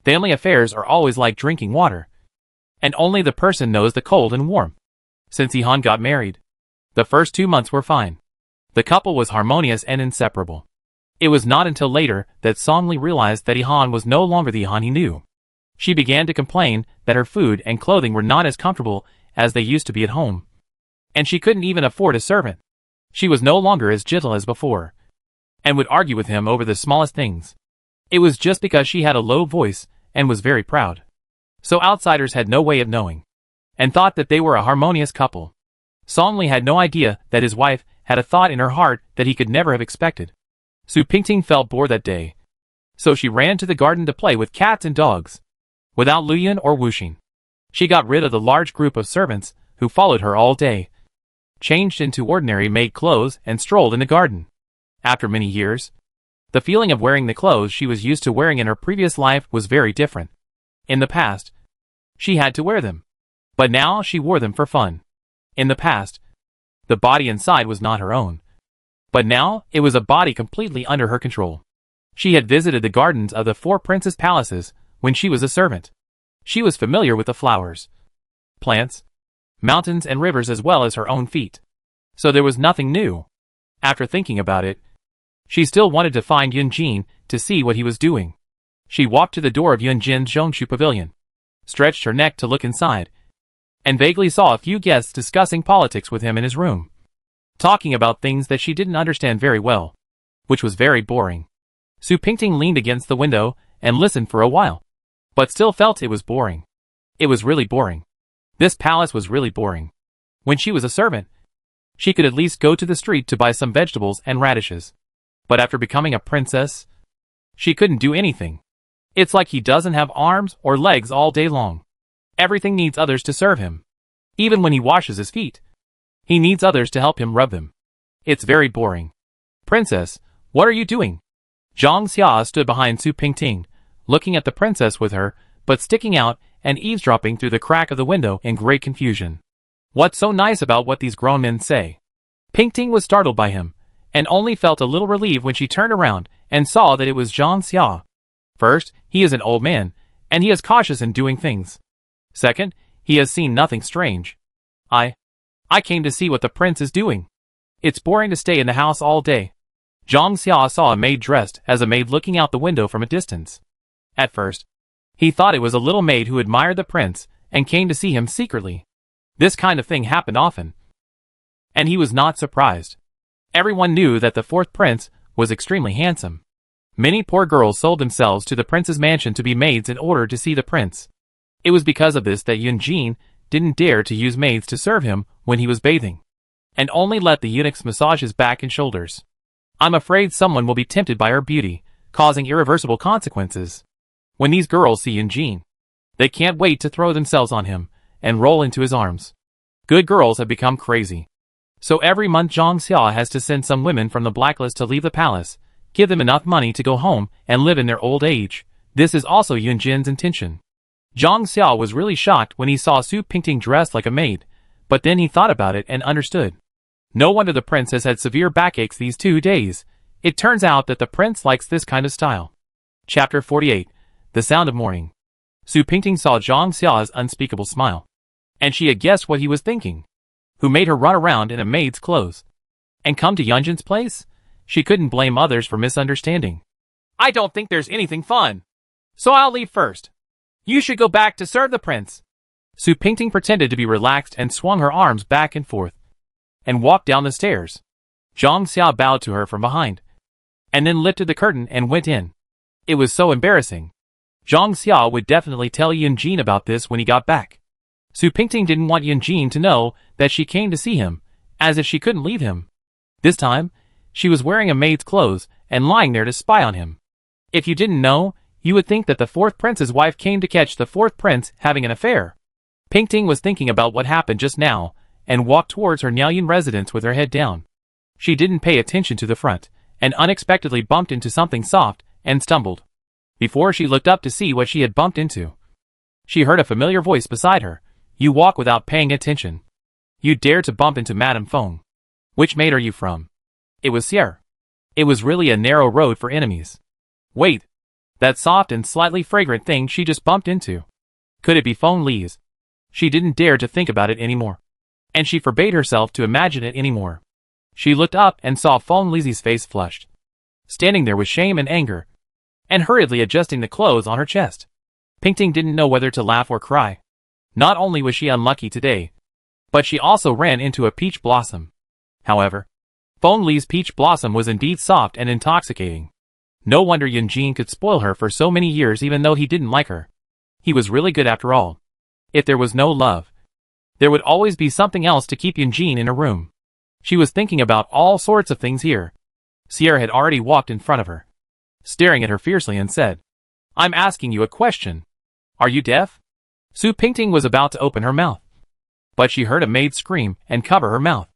Family affairs are always like drinking water, and only the person knows the cold and warm. Since Yihan got married, the first 2 months were fine. The couple was harmonious and inseparable. It was not until later that Song Li realized that Yihan was no longer the Yihan he knew. She began to complain that her food and clothing were not as comfortable as they used to be at home, and she couldn't even afford a servant. She was no longer as gentle as before, and would argue with him over the smallest things. It was just because she had a low voice and was very proud. So outsiders had no way of knowing, and thought that they were a harmonious couple. Song Li had no idea that his wife had a thought in her heart that he could never have expected. Su Pingting felt bored that day, so she ran to the garden to play with cats and dogs, without Luyun or Wuxin. She got rid of the large group of servants who followed her all day, changed into ordinary maid clothes, and strolled in the garden. After many years, the feeling of wearing the clothes she was used to wearing in her previous life was very different. In the past, she had to wear them, but now she wore them for fun. In the past, the body inside was not her own, but now it was a body completely under her control. She had visited the gardens of the 4 princes' palaces when she was a servant. She was familiar with the flowers, plants, mountains and rivers as well as her own feet. So there was nothing new. After thinking about it, she still wanted to find Yunjin to see what he was doing. She walked to the door of Yunjin's Zhongshu pavilion, stretched her neck to look inside, and vaguely saw a few guests discussing politics with him in his room, talking about things that she didn't understand very well, which was very boring. Su Pingting leaned against the window and listened for a while, but still felt it was boring. It was really boring. This palace was really boring. When she was a servant, she could at least go to the street to buy some vegetables and radishes. But after becoming a princess, she couldn't do anything. It's like he doesn't have arms or legs all day long. Everything needs others to serve him. Even when he washes his feet, he needs others to help him rub them. It's very boring. Princess, what are you doing? Zhang Xia stood behind Su Pingting, looking at the princess with her, but sticking out and eavesdropping through the crack of the window in great confusion. What's so nice about what these grown men say? Pingting was startled by him, and only felt a little relieved when she turned around and saw that it was Zhang Xia. First, he is an old man, and he is cautious in doing things. Second, he has seen nothing strange. I came to see what the prince is doing. It's boring to stay in the house all day. Zhang Xia saw a maid dressed as a maid looking out the window from a distance. At first, he thought it was a little maid who admired the prince and came to see him secretly. This kind of thing happened often, and he was not surprised. Everyone knew that the 4th prince was extremely handsome. Many poor girls sold themselves to the prince's mansion to be maids in order to see the prince. It was because of this that Yunjin didn't dare to use maids to serve him when he was bathing, and only let the eunuchs massage his back and shoulders. I'm afraid someone will be tempted by her beauty, causing irreversible consequences. When these girls see Yunjin, they can't wait to throw themselves on him and roll into his arms. Good girls have become crazy. So every month Zhang Xia has to send some women from the blacklist to leave the palace, give them enough money to go home and live in their old age. This is also Yunjin's intention. Zhang Xia was really shocked when he saw Su Pingting dressed like a maid, but then he thought about it and understood. No wonder the prince has had severe backaches these 2 days. It turns out that the prince likes this kind of style. Chapter 48. The Sound of Morning. Su Pingting saw Zhang Xia's unspeakable smile, and she had guessed what he was thinking. Who made her run around in a maid's clothes and come to Yunjin's place? She couldn't blame others for misunderstanding. I don't think there's anything fun, so I'll leave first. You should go back to serve the prince. Su Pingting pretended to be relaxed and swung her arms back and forth and walked down the stairs. Zhang Xia bowed to her from behind and then lifted the curtain and went in. It was so embarrassing. Zhang Xia would definitely tell Yunjin about this when he got back. Su Pingting didn't want Yunjin to know that she came to see him, as if she couldn't leave him. This time, she was wearing a maid's clothes and lying there to spy on him. If you didn't know, you would think that the 4th prince's wife came to catch the 4th prince having an affair. Pingting was thinking about what happened just now, and walked towards her Niaoyun residence with her head down. She didn't pay attention to the front, and unexpectedly bumped into something soft, and stumbled. Before she looked up to see what she had bumped into, she heard a familiar voice beside her. You walk without paying attention. You dare to bump into Madame Feng. Which maid are you from? It was Sierra. It was really a narrow road for enemies. Wait, that soft and slightly fragrant thing she just bumped into. Could it be Feng Li's? She didn't dare to think about it anymore, and she forbade herself to imagine it anymore. She looked up and saw Feng Li's face flushed, standing there with shame and anger, and hurriedly adjusting the clothes on her chest. Pingting didn't know whether to laugh or cry. Not only was she unlucky today, but she also ran into a peach blossom. However, Feng Li's peach blossom was indeed soft and intoxicating. No wonder Yunjin could spoil her for so many years even though he didn't like her. He was really good after all. If there was no love, there would always be something else to keep Yunjin in a room. She was thinking about all sorts of things here. Sierra had already walked in front of her, staring at her fiercely and said, I'm asking you a question. Are you deaf? Su Pingting was about to open her mouth, but she heard a maid scream and cover her mouth.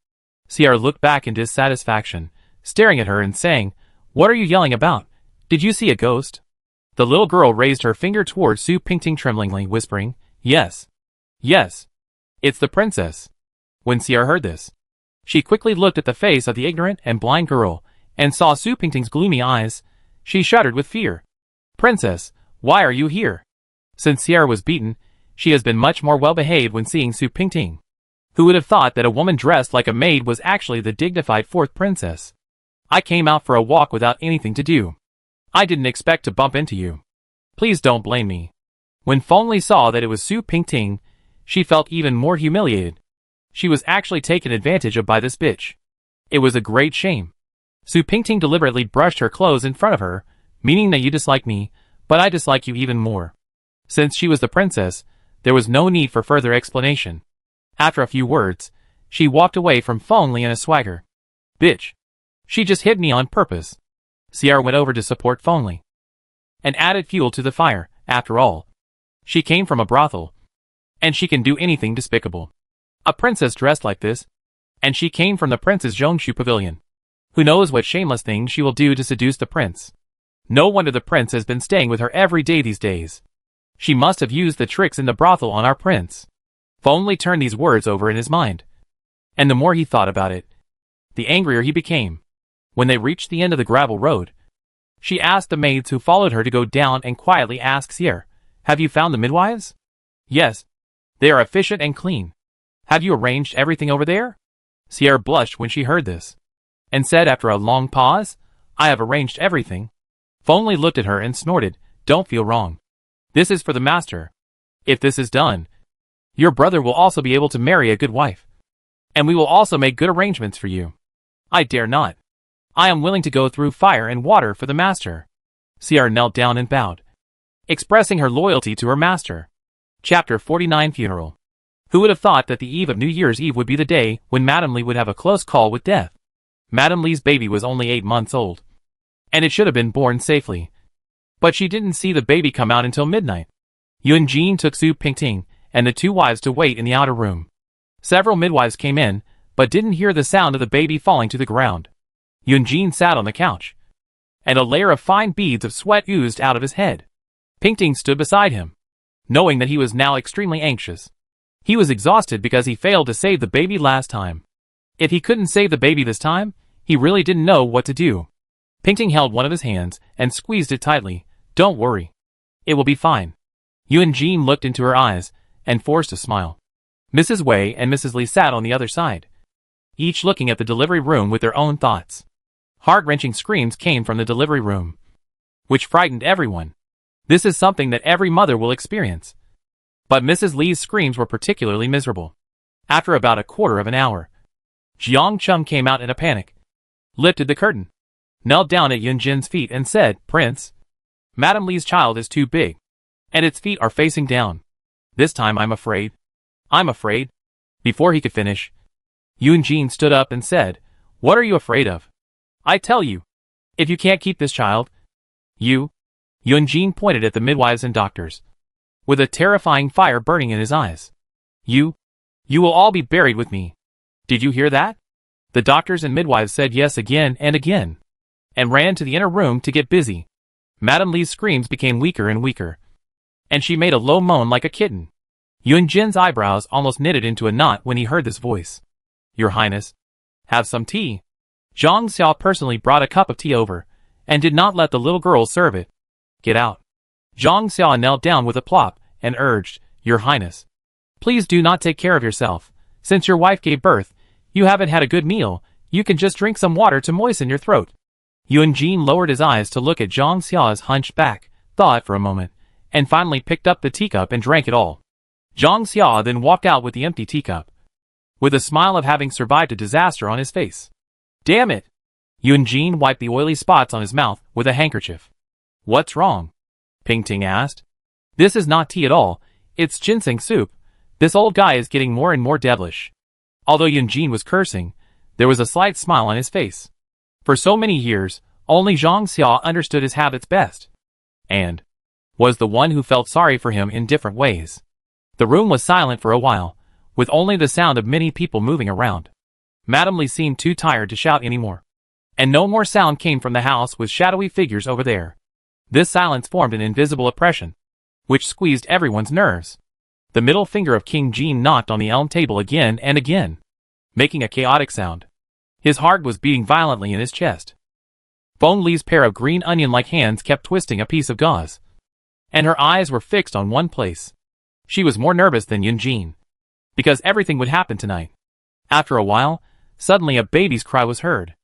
Si'er looked back in dissatisfaction, staring at her and saying, "What are you yelling about? Did you see a ghost?" The little girl raised her finger towards Su Pingting tremblingly, whispering, "Yes. Yes. It's the princess." When Si'er heard this, she quickly looked at the face of the ignorant and blind girl, and saw Su Pingting's gloomy eyes. She shuddered with fear. "Princess, why are you here?" Since Si'er was beaten, she has been much more well-behaved when seeing Su Pingting. Who would have thought that a woman dressed like a maid was actually the dignified fourth princess? "I came out for a walk without anything to do. I didn't expect to bump into you. Please don't blame me." When Feng Li saw that it was Su Pingting, she felt even more humiliated. She was actually taken advantage of by this bitch. It was a great shame. Su Pingting deliberately brushed her clothes in front of her, meaning that you dislike me, but I dislike you even more. Since she was the princess, there was no need for further explanation. After a few words, she walked away from Feng Li in a swagger. "Bitch. She just hit me on purpose." Si'er went over to support Feng Li and added fuel to the fire. After all, she came from a brothel, and she can do anything despicable. A princess dressed like this, and she came from the prince's Zhongshu pavilion. Who knows what shameless thing she will do to seduce the prince? No wonder the prince has been staying with her every day these days. She must have used the tricks in the brothel on our prince. Feng Li turned these words over in his mind, and the more he thought about it, the angrier he became. When they reached the end of the gravel road, she asked the maids who followed her to go down and quietly asked Si'er, "Have you found the midwives?" "Yes. They are efficient and clean." "Have you arranged everything over there?" Si'er blushed when she heard this, and said after a long pause, "I have arranged everything." Feng Li looked at her and snorted, "Don't feel wrong. This is for the master. If this is done, your brother will also be able to marry a good wife. And we will also make good arrangements for you." "I dare not. I am willing to go through fire and water for the master." Si'er knelt down and bowed, expressing her loyalty to her master. Chapter 49 Funeral. Who would have thought that the eve of New Year's Eve would be the day when Madame Li would have a close call with death? Madame Li's baby was only 8 months old, and it should have been born safely. But she didn't see the baby come out until midnight. Yunjin took Su Pingting and the two wives to wait in the outer room. Several midwives came in, but didn't hear the sound of the baby falling to the ground. Yunjin sat on the couch, and a layer of fine beads of sweat oozed out of his head. Pingting stood beside him, knowing that he was now extremely anxious. He was exhausted because he failed to save the baby last time. If he couldn't save the baby this time, he really didn't know what to do. Pingting held one of his hands and squeezed it tightly. "Don't worry. It will be fine." Yunjin looked into her eyes and forced a smile. Mrs. Wei and Mrs. Li sat on the other side, each looking at the delivery room with their own thoughts. Heart-wrenching screams came from the delivery room, which frightened everyone. This is something that every mother will experience. But Mrs. Li's screams were particularly miserable. After about a quarter of an hour, Jiang Cheng came out in a panic, lifted the curtain, knelt down at Yunjin's feet and said, "Prince, Madame Li's child is too big, and its feet are facing down. This time I'm afraid. I'm afraid." Before he could finish, Yunjin stood up and said, "What are you afraid of? I tell you, if you can't keep this child, you..." Yunjin pointed at the midwives and doctors, with a terrifying fire burning in his eyes. You will all be buried with me. Did you hear that?" The doctors and midwives said yes again and again, and ran to the inner room to get busy. Madame Li's screams became weaker and weaker, and she made a low moan like a kitten. Yunjin's eyebrows almost knitted into a knot when he heard this voice. "Your Highness, have some tea." Zhang Xiao personally brought a cup of tea over, and did not let the little girl serve it. "Get out." Zhang Xiao knelt down with a plop, and urged, "Your Highness, please do not take care of yourself. Since your wife gave birth, you haven't had a good meal. You can just drink some water to moisten your throat." Yunjin lowered his eyes to look at Zhang Xiao's hunched back, thought for a moment, and finally picked up the teacup and drank it all. Zhang Xiao then walked out with the empty teacup, with a smile of having survived a disaster on his face. "Damn it!" Yunjin wiped the oily spots on his mouth with a handkerchief. "What's wrong?" Pingting asked. "This is not tea at all, it's ginseng soup. This old guy is getting more and more devilish." Although Yunjin was cursing, there was a slight smile on his face. For so many years, only Zhang Xiao understood his habits best, and was the one who felt sorry for him in different ways. The room was silent for a while, with only the sound of many people moving around. Madame Li seemed too tired to shout anymore. And no more sound came from the house with shadowy figures over there. This silence formed an invisible oppression, which squeezed everyone's nerves. The middle finger of King Jean knocked on the elm table again and again, making a chaotic sound. His heart was beating violently in his chest. Feng Li's pair of green onion-like hands kept twisting a piece of gauze, and her eyes were fixed on one place. She was more nervous than Yun Jin, because everything would happen tonight. After a while, suddenly a baby's cry was heard.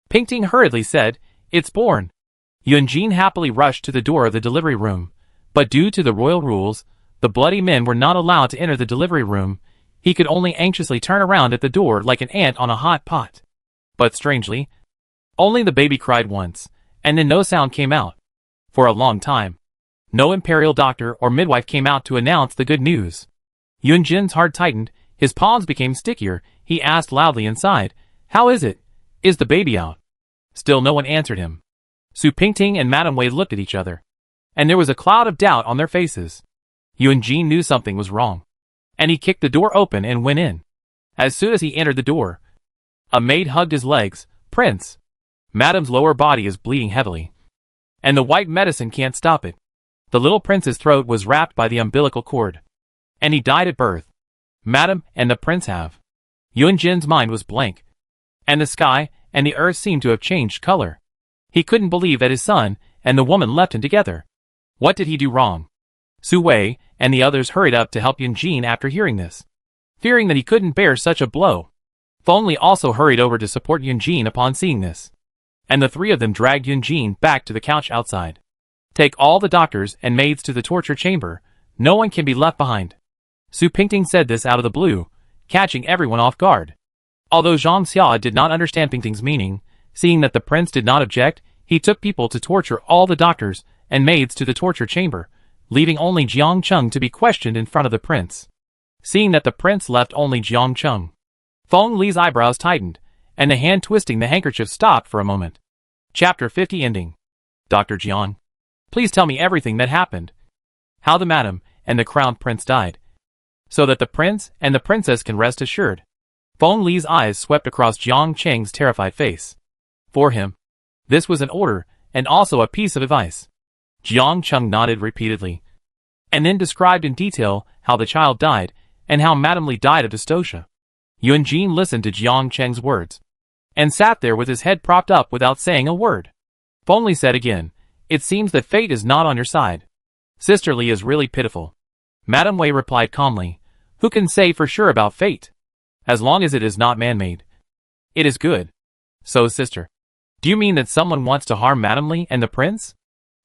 Pingting hurriedly said, "It's born." Yun Jin happily rushed to the door of the delivery room, but due to the royal rules, the bloody men were not allowed to enter the delivery room. He could only anxiously turn around at the door like an ant on a hot pot. But strangely, only the baby cried once, and then no sound came out. For a long time, no imperial doctor or midwife came out to announce the good news. Yun Jin's heart tightened, his palms became stickier. He asked loudly inside, "How is it? Is the baby out?" Still no one answered him. Su Pingting and Madame Wei looked at each other, and there was a cloud of doubt on their faces. Yun Jin knew something was wrong, and he kicked the door open and went in. As soon as he entered the door, a maid hugged his legs. "Prince, Madame's lower body is bleeding heavily, and the white medicine can't stop it. The little prince's throat was wrapped by the umbilical cord, and he died at birth. Madame and the prince have." Yun Jin's mind was blank, and the sky and the earth seemed to have changed color. He couldn't believe that his son and the woman left him together. What did he do wrong? Su Wei and the others hurried up to help Yun Jin after hearing this, fearing that he couldn't bear such a blow. Feng Li also hurried over to support Yun Jin upon seeing this, and the three of them dragged Yun Jin back to the couch outside. "Take all the doctors and maids to the torture chamber. No one can be left behind." Su Pingting said this out of the blue, catching everyone off guard. Although Zhang Xia did not understand Pingting's meaning, seeing that the prince did not object, he took people to torture all the doctors and maids to the torture chamber, leaving only Jiang Cheng to be questioned in front of the prince. Seeing that the prince left only Jiang Cheng, Feng Li's eyebrows tightened, and the hand twisting the handkerchief stopped for a moment. Chapter 50 ending. Dr. Jiang, please tell me everything that happened. How the madam and the crown prince died, so that the prince and the princess can rest assured. Feng Li's eyes swept across Jiang Cheng's terrified face. For him, this was an order and also a piece of advice. Jiang Cheng nodded repeatedly, and then described in detail how the child died and how Madame Li died of dystocia. Yun Jin listened to Jiang Cheng's words, and sat there with his head propped up without saying a word. Feng Li said again, "It seems that fate is not on your side. Sister Li is really pitiful." Madame Wei replied calmly, "Who can say for sure about fate? As long as it is not man-made, it is good." "So sister, do you mean that someone wants to harm Madame Li and the prince?"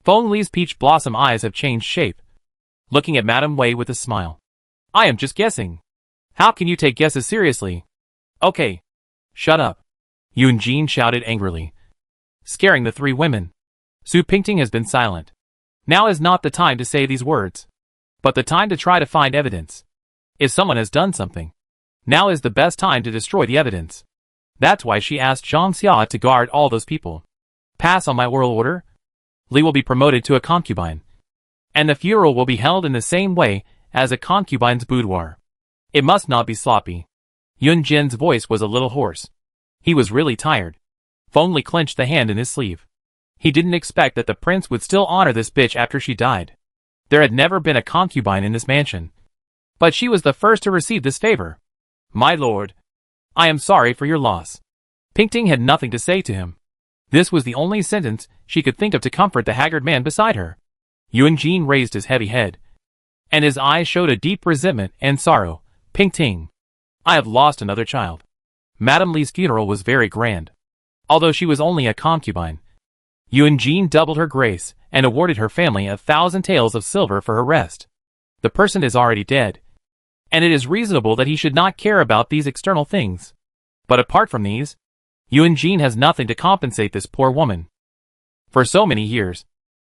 Feng Li's peach blossom eyes have changed shape, looking at Madame Wei with a smile. "I am just guessing. How can you take guesses seriously?" "Okay, shut up," Yun Jin shouted angrily, scaring the three women. Su Pingting has been silent. Now is not the time to say these words, but the time to try to find evidence. If someone has done something, now is the best time to destroy the evidence. That's why she asked Zhang Xia to guard all those people. Pass on my oral order. Li will be promoted to a concubine, and the funeral will be held in the same way as a concubine's boudoir. It must not be sloppy. Yun Jin's voice was a little hoarse. He was really tired. Feng Li clenched the hand in his sleeve. He didn't expect that the prince would still honor this bitch after she died. There had never been a concubine in this mansion, but she was the first to receive this favor. "My lord, I am sorry for your loss." Pingting had nothing to say to him. This was the only sentence she could think of to comfort the haggard man beside her. Yun Jin raised his heavy head, and his eyes showed a deep resentment and sorrow. "Pingting, I have lost another child." Madame Li's funeral was very grand. Although she was only a concubine, Yun Jin doubled her grace and awarded her family 1,000 taels of silver for her rest. The person is already dead, and it is reasonable that he should not care about these external things. But apart from these, Yun Jin has nothing to compensate this poor woman. For so many years,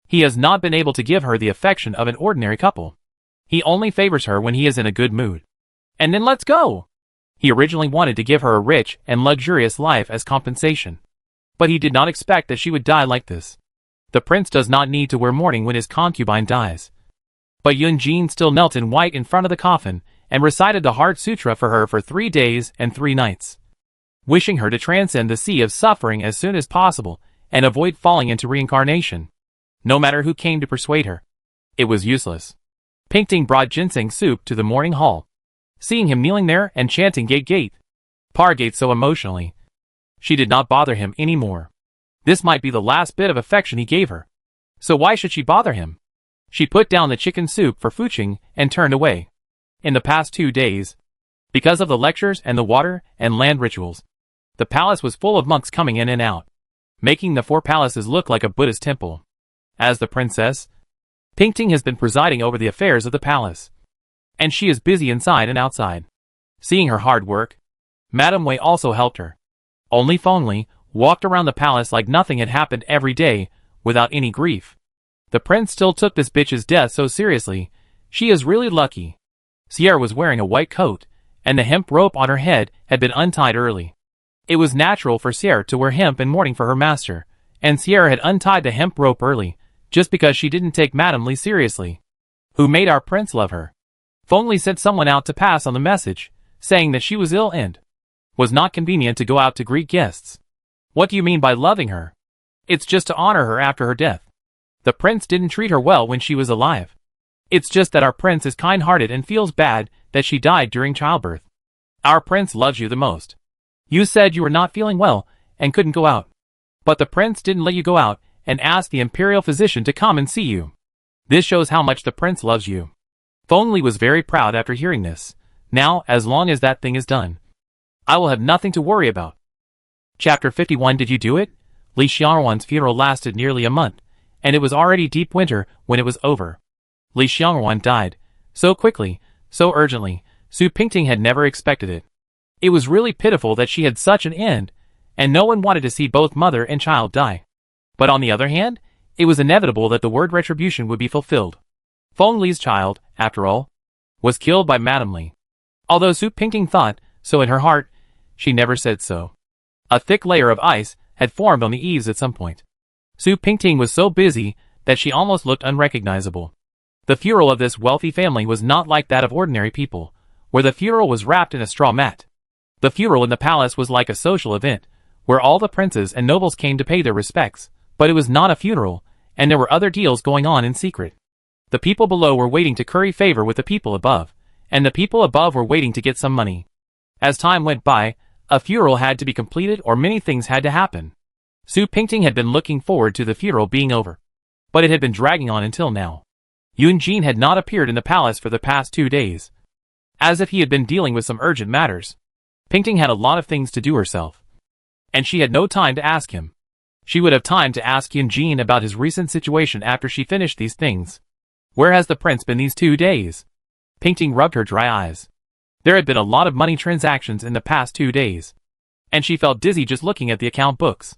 he has not been able to give her the affection of an ordinary couple. He only favors her when he is in a good mood. And then let's go! He originally wanted to give her a rich and luxurious life as compensation, but he did not expect that she would die like this. The prince does not need to wear mourning when his concubine dies. But Yunjin still knelt in white in front of the coffin and recited the Heart Sutra for her for 3 days and 3 nights, wishing her to transcend the sea of suffering as soon as possible and avoid falling into reincarnation. No matter who came to persuade her, it was useless. Pingting brought ginseng soup to the morning hall. Seeing him kneeling there and chanting gate gate, Pargate so emotionally, she did not bother him anymore. This might be the last bit of affection he gave her. So why should she bother him? She put down the chicken soup for Fuching and turned away. In the past 2 days, because of the lectures and the water and land rituals, the palace was full of monks coming in and out, making the 4 palaces look like a Buddhist temple. As the princess, Pingting has been presiding over the affairs of the palace, and she is busy inside and outside. Seeing her hard work, Madame Wei also helped her. Only Feng Li walked around the palace like nothing had happened every day, without any grief. The prince still took this bitch's death so seriously. She is really lucky. Sierra was wearing a white coat, and the hemp rope on her head had been untied early. It was natural for Sierra to wear hemp in mourning for her master, and Sierra had untied the hemp rope early, just because she didn't take Madame Li seriously. Who made our prince love her? Feng Li sent someone out to pass on the message, saying that she was ill and was not convenient to go out to greet guests. What do you mean by loving her? It's just to honor her after her death. The prince didn't treat her well when she was alive. It's just that our prince is kind-hearted and feels bad that she died during childbirth. Our prince loves you the most. You said you were not feeling well and couldn't go out. But the prince didn't let you go out and asked the imperial physician to come and see you. This shows how much the prince loves you. Feng Li was very proud after hearing this. Now, as long as that thing is done, I will have nothing to worry about. Chapter 51. Did you do it? Li Xiangruan's funeral lasted nearly a month, and it was already deep winter when it was over. Li Xiangruan died so quickly, so urgently. Su Pingting had never expected it. It was really pitiful that she had such an end, and no one wanted to see both mother and child die. But on the other hand, it was inevitable that the word retribution would be fulfilled. Feng Li's child, after all, was killed by Madame Li. Although Su Pingting thought so in her heart, she never said so. A thick layer of ice had formed on the eaves at some point. Su Pingting was so busy that she almost looked unrecognizable. The funeral of this wealthy family was not like that of ordinary people, where the funeral was wrapped in a straw mat. The funeral in the palace was like a social event, where all the princes and nobles came to pay their respects, but it was not a funeral, and there were other deals going on in secret. The people below were waiting to curry favor with the people above, and the people above were waiting to get some money. As time went by, a funeral had to be completed or many things had to happen. Su Pingting had been looking forward to the funeral being over, but it had been dragging on until now. Yunjin had not appeared in the palace for the past 2 days, as if he had been dealing with some urgent matters. Pingting had a lot of things to do herself, and she had no time to ask him. She would have time to ask Yunjin about his recent situation after she finished these things. Where has the prince been these 2 days? Pingting rubbed her dry eyes. There had been a lot of money transactions in the past 2 days, and she felt dizzy just looking at the account books.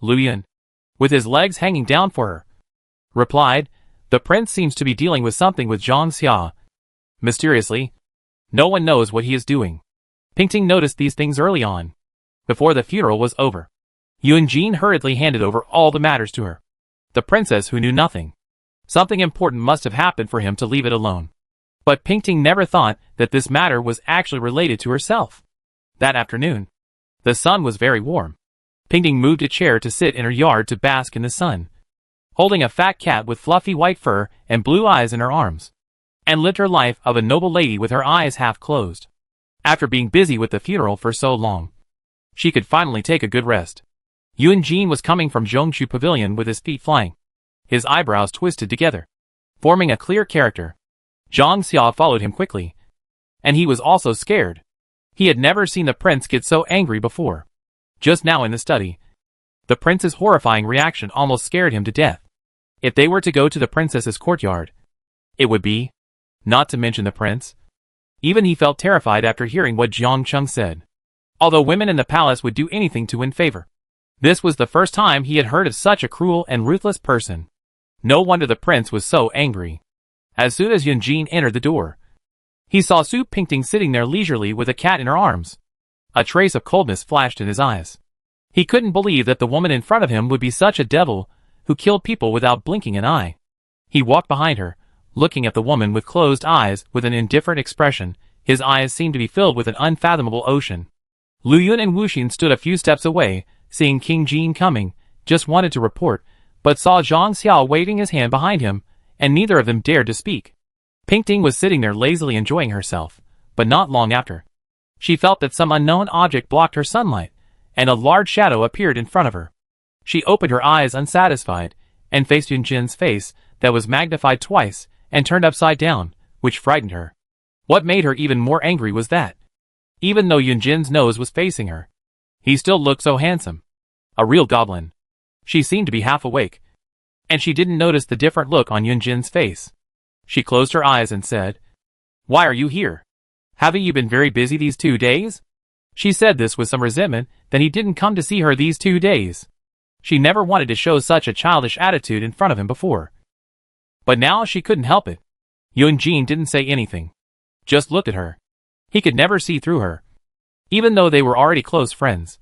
Lu Yun, with his legs hanging down for her, replied, the prince seems to be dealing with something with Zhang Xia. Mysteriously, no one knows what he is doing. Pingting noticed these things early on, before the funeral was over. Yunjin hurriedly handed over all the matters to her. The princess who knew nothing. Something important must have happened for him to leave it alone. But Pingting never thought that this matter was actually related to herself. That afternoon, the sun was very warm. Pingting moved a chair to sit in her yard to bask in the sun, holding a fat cat with fluffy white fur and blue eyes in her arms, and lived her life of a noble lady with her eyes half closed. After being busy with the funeral for so long, she could finally take a good rest. Yunjin was coming from Zhongshu Pavilion with his feet flying, his eyebrows twisted together, forming a clear character. Zhang Xia followed him quickly, and he was also scared. He had never seen the prince get so angry before. Just now in the study, the prince's horrifying reaction almost scared him to death. If they were to go to the princess's courtyard, it would be, not to mention the prince. Even he felt terrified after hearing what Jiang Cheng said. Although women in the palace would do anything to win favor, this was the first time he had heard of such a cruel and ruthless person. No wonder the prince was so angry. As soon as Yunjin entered the door, he saw Su Pingting sitting there leisurely with a cat in her arms. A trace of coldness flashed in his eyes. He couldn't believe that the woman in front of him would be such a devil who killed people without blinking an eye. He walked behind her, looking at the woman with closed eyes with an indifferent expression. His eyes seemed to be filled with an unfathomable ocean. Lu Yun and Wu Xin stood a few steps away, seeing King Jin coming, just wanted to report, but saw Zhang Xiao waving his hand behind him, and neither of them dared to speak. Pingting was sitting there lazily enjoying herself, but not long after. She felt that some unknown object blocked her sunlight, and a large shadow appeared in front of her. She opened her eyes unsatisfied, and faced Yun Jin's face that was magnified twice and turned upside down, which frightened her. What made her even more angry was that, even though Yun Jin's nose was facing her, he still looked so handsome. A real goblin. She seemed to be half awake, and she didn't notice the different look on Yun Jin's face. She closed her eyes and said, "Why are you here? Haven't you been very busy these 2 days?" She said this with some resentment that he didn't come to see her these 2 days. She never wanted to show such a childish attitude in front of him before. But now she couldn't help it. Yun Jin didn't say anything. Just looked at her. He could never see through her. Even though they were already close friends.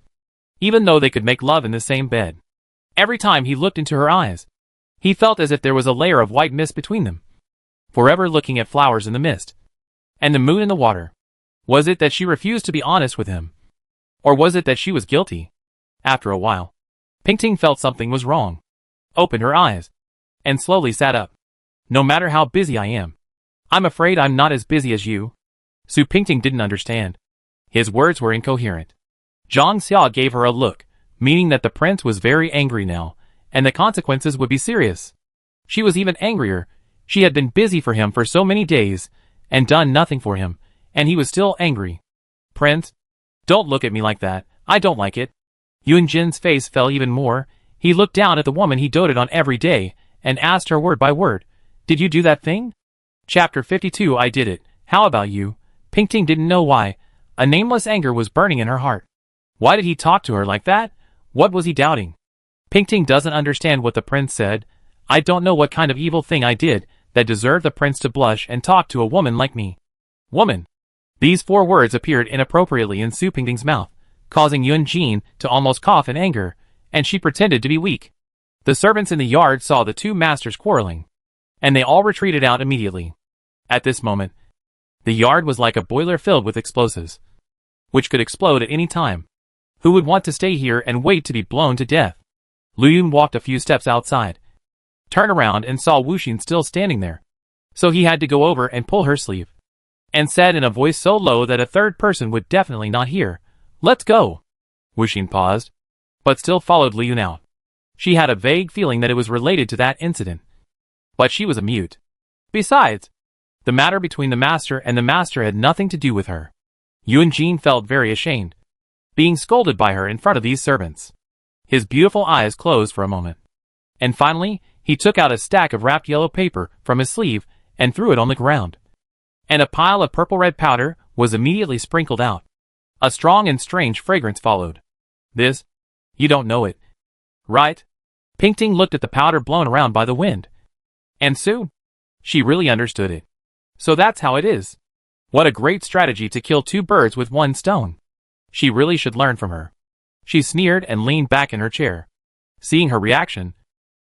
Even though they could make love in the same bed. Every time he looked into her eyes, he felt as if there was a layer of white mist between them. Forever looking at flowers in the mist. And the moon in the water. Was it that she refused to be honest with him? Or was it that she was guilty? After a while, Pingting felt something was wrong. Opened her eyes. And slowly sat up. "No matter how busy I am, I'm afraid I'm not as busy as you." Su Pingting didn't understand. His words were incoherent. Zhang Xiao gave her a look, meaning that the prince was very angry now, and the consequences would be serious. She was even angrier. She had been busy for him for so many days, and done nothing for him, and he was still angry. "Prince, don't look at me like that. I don't like it." Yun Jin's face fell even more. He looked down at the woman he doted on every day, and asked her word by word, "Did you do that thing?" Chapter 52. I did it. How about you? Pingting didn't know why. A nameless anger was burning in her heart. Why did he talk to her like that? What was he doubting? Pingting doesn't understand what the prince said. "I don't know what kind of evil thing I did that deserved the prince to blush and talk to a woman like me." Woman. These 4 words appeared inappropriately in Su Pingting's mouth, causing Yun Jin to almost cough in anger, and she pretended to be weak. The servants in the yard saw the 2 masters quarreling, and they all retreated out immediately. At this moment, the yard was like a boiler filled with explosives, which could explode at any time. Who would want to stay here and wait to be blown to death? Lu Yun walked a few steps outside, turned around and saw Wu Xin still standing there. So he had to go over and pull her sleeve, and said in a voice so low that a third person would definitely not hear, "Let's go." Wu Xin paused, but still followed Lu Yun out. She had a vague feeling that it was related to that incident, but she was a mute. Besides, the matter between the master and the master had nothing to do with her. Yun Jin felt very ashamed, being scolded by her in front of these servants. His beautiful eyes closed for a moment. And finally, he took out a stack of wrapped yellow paper from his sleeve and threw it on the ground. And a pile of purple-red powder was immediately sprinkled out. A strong and strange fragrance followed. "This? You don't know it, right?" Pingting looked at the powder blown around by the wind. And Su? She really understood it. So that's how it is. What a great strategy to kill 2 birds with 1 stone. She really should learn from her. She sneered and leaned back in her chair. Seeing her reaction,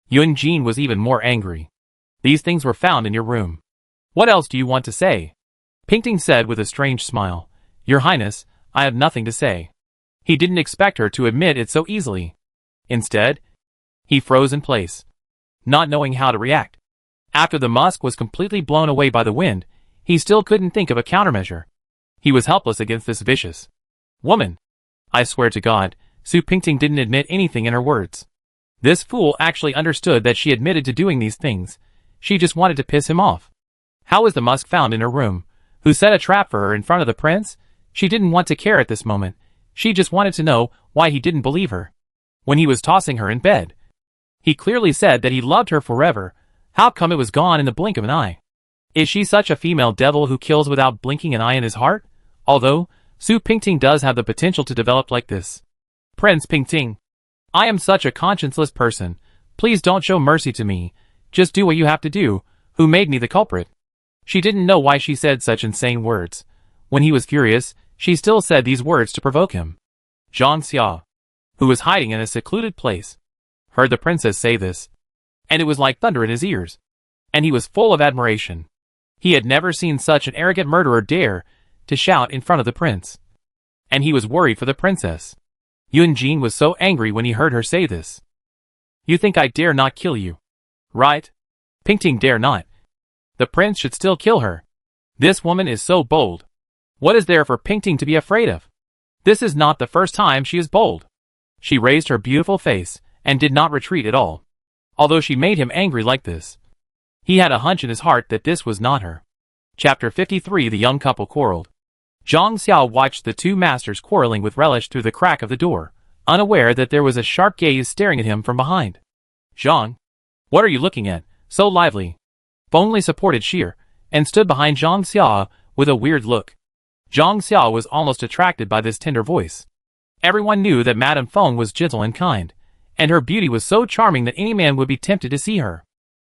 Yun Jin was even more angry. "These things were found in your room. What else do you want to say?" Pingting said with a strange smile, "Your Highness, I have nothing to say." He didn't expect her to admit it so easily. Instead, he froze in place, not knowing how to react. After the musk was completely blown away by the wind, he still couldn't think of a countermeasure. He was helpless against this vicious woman. I swear to God, Su Pingting didn't admit anything in her words. This fool actually understood that she admitted to doing these things. She just wanted to piss him off. How was the musk found in her room? Who set a trap for her in front of the prince? She didn't want to care at this moment. She just wanted to know why he didn't believe her. When he was tossing her in bed, he clearly said that he loved her forever. How come it was gone in the blink of an eye? Is she such a female devil who kills without blinking an eye in his heart? Although, Su Pingting does have the potential to develop like this. "Prince Pingting, I am such a conscienceless person. Please don't show mercy to me. Just do what you have to do. Who made me the culprit?" She didn't know why she said such insane words. When he was furious, she still said these words to provoke him. Zhang Xiao, who was hiding in a secluded place, heard the princess say this, and it was like thunder in his ears. and he was full of admiration. He had never seen such an arrogant murderer dare to shout in front of the prince. And he was worried for the princess. Yunjin was so angry when he heard her say this. You think I dare not kill you? Right? Pingting dare not. The prince should still kill her. This woman is so bold. What is there for Pingting to be afraid of? This is not the first time she is bold. She raised her beautiful face and did not retreat at all. Although she made him angry like this, he had a hunch in his heart that this was not her. Chapter 53. The young couple quarreled. Zhang Xiao watched the two masters quarreling with relish through the crack of the door, unaware that there was a sharp gaze staring at him from behind. Zhang, what are you looking at, so lively? Feng supported Sheer, and stood behind Zhang Xiao with a weird look. Zhang Xiao was almost attracted by this tender voice. Everyone knew that Madame Feng was gentle and kind, and her beauty was so charming that any man would be tempted to see her.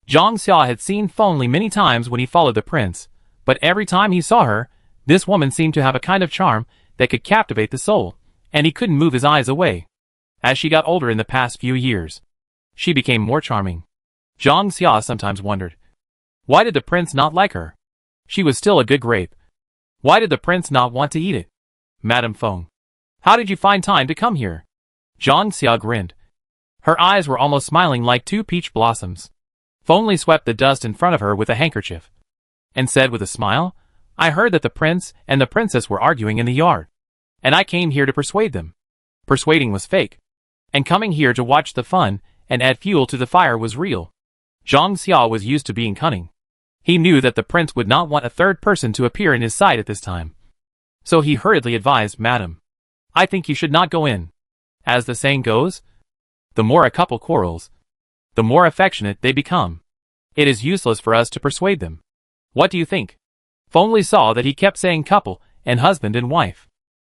Zhang Xiao had seen Feng many times when he followed the prince, but every time he saw her, this woman seemed to have a kind of charm that could captivate the soul, and he couldn't move his eyes away. As she got older in the past few years, she became more charming. Zhang Xiao sometimes wondered, why did the prince not like her? She was still a good grape. Why did the prince not want to eat it? Madame Feng, how did you find time to come here? Zhang Xiao grinned. Her eyes were almost smiling like two peach blossoms. Feng swept the dust in front of her with a handkerchief, and said with a smile, I heard that the prince and the princess were arguing in the yard, and I came here to persuade them. Persuading was fake, and coming here to watch the fun and add fuel to the fire was real. Zhang Xiao was used to being cunning. He knew that the prince would not want a third person to appear in his sight at this time. So he hurriedly advised, Madam, I think you should not go in. As the saying goes, the more a couple quarrels, the more affectionate they become. It is useless for us to persuade them. What do you think? Feng saw that he kept saying couple and husband and wife.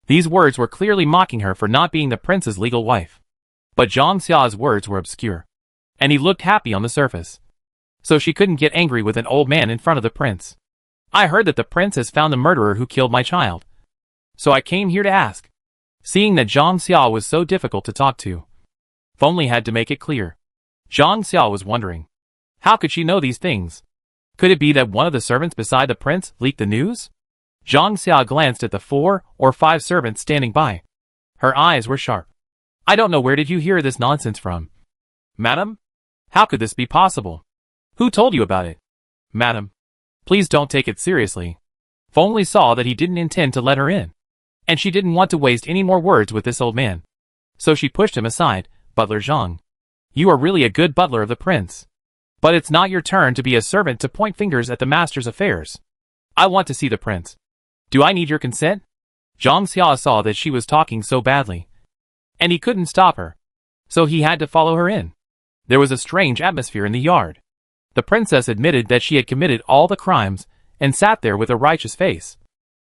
These words were clearly mocking her for not being the prince's legal wife. But Zhang Xiao's words were obscure, and he looked happy on the surface. So she couldn't get angry with an old man in front of the prince. I heard that the prince has found the murderer who killed my child. So I came here to ask. Seeing that Zhang Xiao was so difficult to talk to, Feng had to make it clear. Zhang Xiao was wondering, how could she know these things? Could it be that one of the servants beside the prince leaked the news? Zhang Xiao glanced at the 4 or 5 servants standing by. Her eyes were sharp. I don't know, where did you hear this nonsense from? Madam? How could this be possible? Who told you about it? Madam, please don't take it seriously. Feng saw that he didn't intend to let her in, and she didn't want to waste any more words with this old man. So she pushed him aside. Butler Zhang, you are really a good butler of the prince. But it's not your turn to be a servant to point fingers at the master's affairs. I want to see the prince. Do I need your consent? Zhang Xiao saw that she was talking so badly, and he couldn't stop her, so he had to follow her in. There was a strange atmosphere in the yard. The princess admitted that she had committed all the crimes and sat there with a righteous face,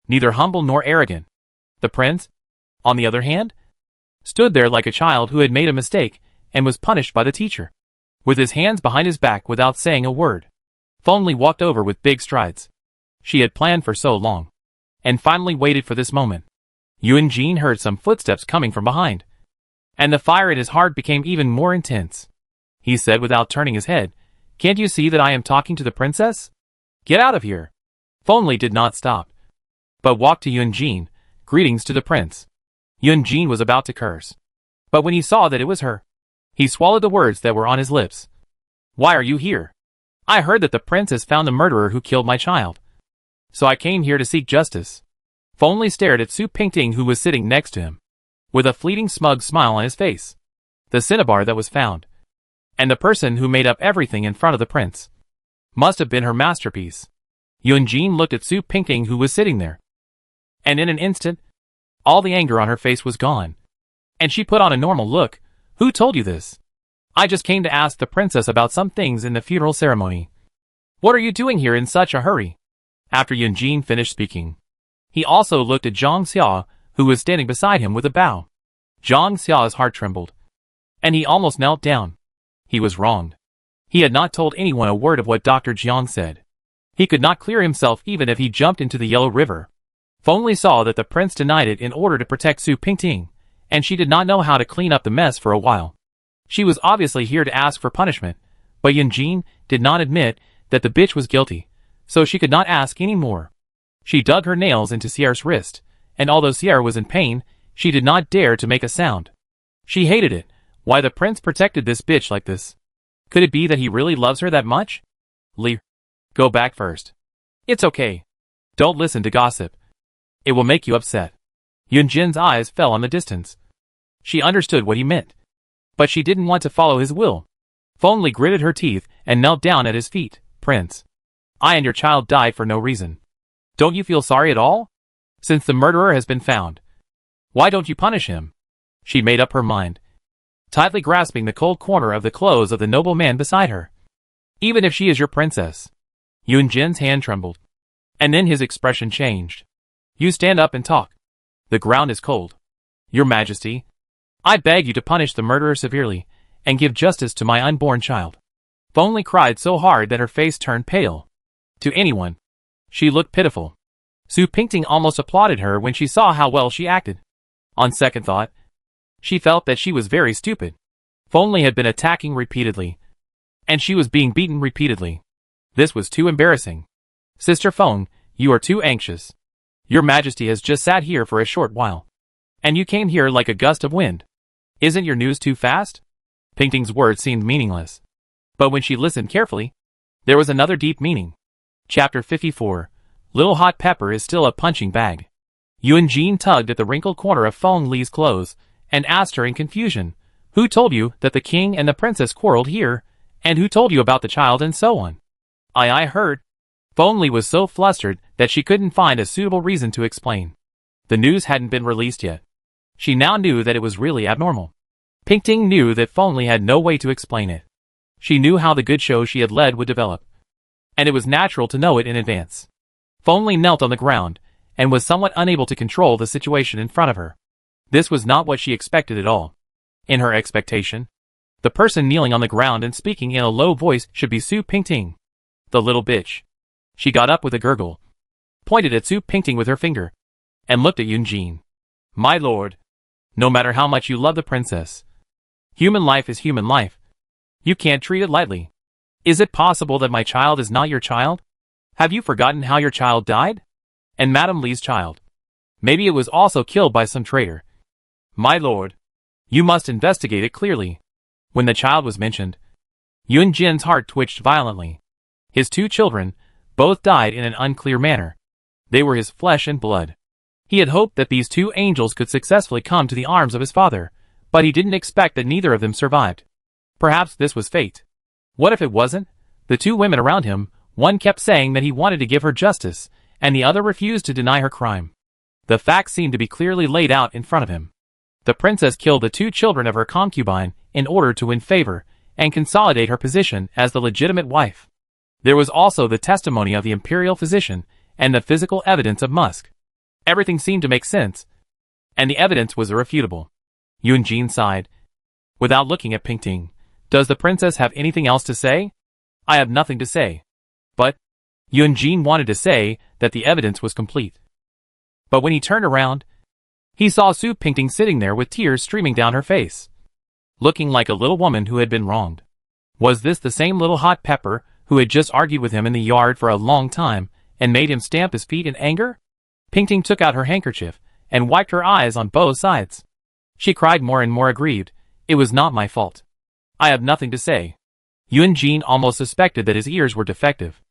neither humble nor arrogant. The prince, on the other hand, stood there like a child who had made a mistake and was punished by the teacher, with his hands behind his back without saying a word. Feng walked over with big strides. She had planned for so long, and finally waited for this moment. Yunjin heard some footsteps coming from behind, and the fire in his heart became even more intense. He said without turning his head, Can't you see that I am talking to the princess? Get out of here. Feng did not stop, but walked to Yunjin. Greetings to the prince. Yunjin was about to curse, but when he saw that it was her, he swallowed the words that were on his lips. Why are you here? I heard that the prince has found the murderer who killed my child, so I came here to seek justice. Feng stared at Su Pingting, who was sitting next to him, with a fleeting smug smile on his face. The cinnabar that was found, and the person who made up everything in front of the prince, must have been her masterpiece. Yunjin looked at Su Pingting, who was sitting there, and in an instant, all the anger on her face was gone, and she put on a normal look. Who told you this? I just came to ask the princess about some things in the funeral ceremony. What are you doing here in such a hurry? After Yunjin finished speaking, he also looked at Zhang Xiao, who was standing beside him with a bow. Zhang Xiao's heart trembled, and he almost knelt down. He was wronged. He had not told anyone a word of what Dr. Jiang said. He could not clear himself even if he jumped into the Yellow River. Feng saw that the prince denied it in order to protect Su Pingting, and she did not know how to clean up the mess for a while. She was obviously here to ask for punishment, but Yunjin did not admit that the bitch was guilty, so she could not ask any more. She dug her nails into Sierra's wrist, and although Sierra was in pain, she did not dare to make a sound. She hated it. Why the prince protected this bitch like this? Could it be that he really loves her that much? Leave. Go back first. It's okay. Don't listen to gossip. It will make you upset. Yunjin's eyes fell on the distance. She understood what he meant. But she didn't want to follow his will. Feng Li gritted her teeth and knelt down at his feet. Prince, I and your child died for no reason. Don't you feel sorry at all? Since the murderer has been found, why don't you punish him? She made up her mind, tightly grasping the cold corner of the clothes of the noble man beside her. Even if she is your princess. Yunjin's hand trembled. And then his expression changed. You stand up and talk. The ground is cold. Your Majesty, I beg you to punish the murderer severely, and give justice to my unborn child. Feng Li cried so hard that her face turned pale. To anyone, she looked pitiful. Su Pingting almost applauded her when she saw how well she acted. On second thought, she felt that she was very stupid. Feng Li had been attacking repeatedly, and she was being beaten repeatedly. This was too embarrassing. Sister Feng, you are too anxious. Your Majesty has just sat here for a short while, and you came here like a gust of wind. Isn't your news too fast? Pingting's words seemed meaningless. But when she listened carefully, there was another deep meaning. Chapter 54. Little Hot Pepper is still a punching bag. Yunjin tugged at the wrinkled corner of Feng Li's clothes, and asked her in confusion, who told you that the king and the princess quarreled here, and who told you about the child and so on? I heard. Feng Li was so flustered that she couldn't find a suitable reason to explain. The news hadn't been released yet. She now knew that it was really abnormal. Pingting knew that Feng Li had no way to explain it. She knew how the good show she had led would develop, and it was natural to know it in advance. Feng Li knelt on the ground, and was somewhat unable to control the situation in front of her. This was not what she expected at all. In her expectation, the person kneeling on the ground and speaking in a low voice should be Su Pingting. The little bitch. She got up with a gurgle, pointed at Su Pingting with her finger, and looked at Yunjin. My lord, no matter how much you love the princess, human life is human life. You can't treat it lightly. Is it possible that my child is not your child? Have you forgotten how your child died? And Madame Li's child? Maybe it was also killed by some traitor. My lord, you must investigate it clearly. When the child was mentioned, Yunjin's heart twitched violently. His two children, both died in an unclear manner. They were his flesh and blood. He had hoped that these two angels could successfully come to the arms of his father, but he didn't expect that neither of them survived. Perhaps this was fate. What if it wasn't? The two women around him, one kept saying that he wanted to give her justice, and the other refused to deny her crime. The facts seemed to be clearly laid out in front of him. The princess killed the two children of her concubine in order to win favor and consolidate her position as the legitimate wife. There was also the testimony of the imperial physician and the physical evidence of Musk. Everything seemed to make sense, and the evidence was irrefutable. Yunjin sighed. Without looking at Pingting, does the princess have anything else to say? I have nothing to say. But Yunjin wanted to say that the evidence was complete. But when he turned around, he saw Su Pingting sitting there with tears streaming down her face, looking like a little woman who had been wronged. Was this the same little hot pepper who had just argued with him in the yard for a long time and made him stamp his feet in anger? Pingting took out her handkerchief and wiped her eyes on both sides. She cried more and more aggrieved. It was not my fault. I have nothing to say. Yunjin almost suspected that his ears were defective.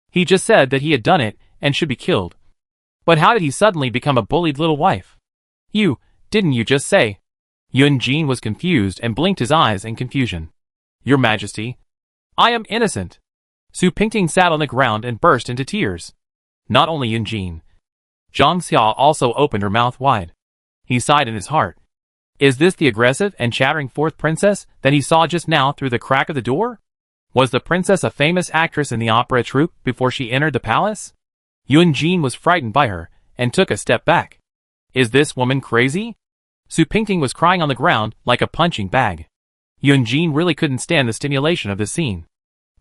He just said that he had done it and should be killed. But how did he suddenly become a bullied little wife? Didn't you just say? Yunjin was confused and blinked his eyes in confusion. Your Majesty, I am innocent. Su Pingting sat on the ground and burst into tears. Not only Yunjin. Zhang Xia also opened her mouth wide. He sighed in his heart. Is this the aggressive and chattering fourth princess that he saw just now through the crack of the door? Was the princess a famous actress in the opera troupe before she entered the palace? Yunjin was frightened by her and took a step back. Is this woman crazy? Su Pingting was crying on the ground like a punching bag. Yunjin really couldn't stand the stimulation of this scene.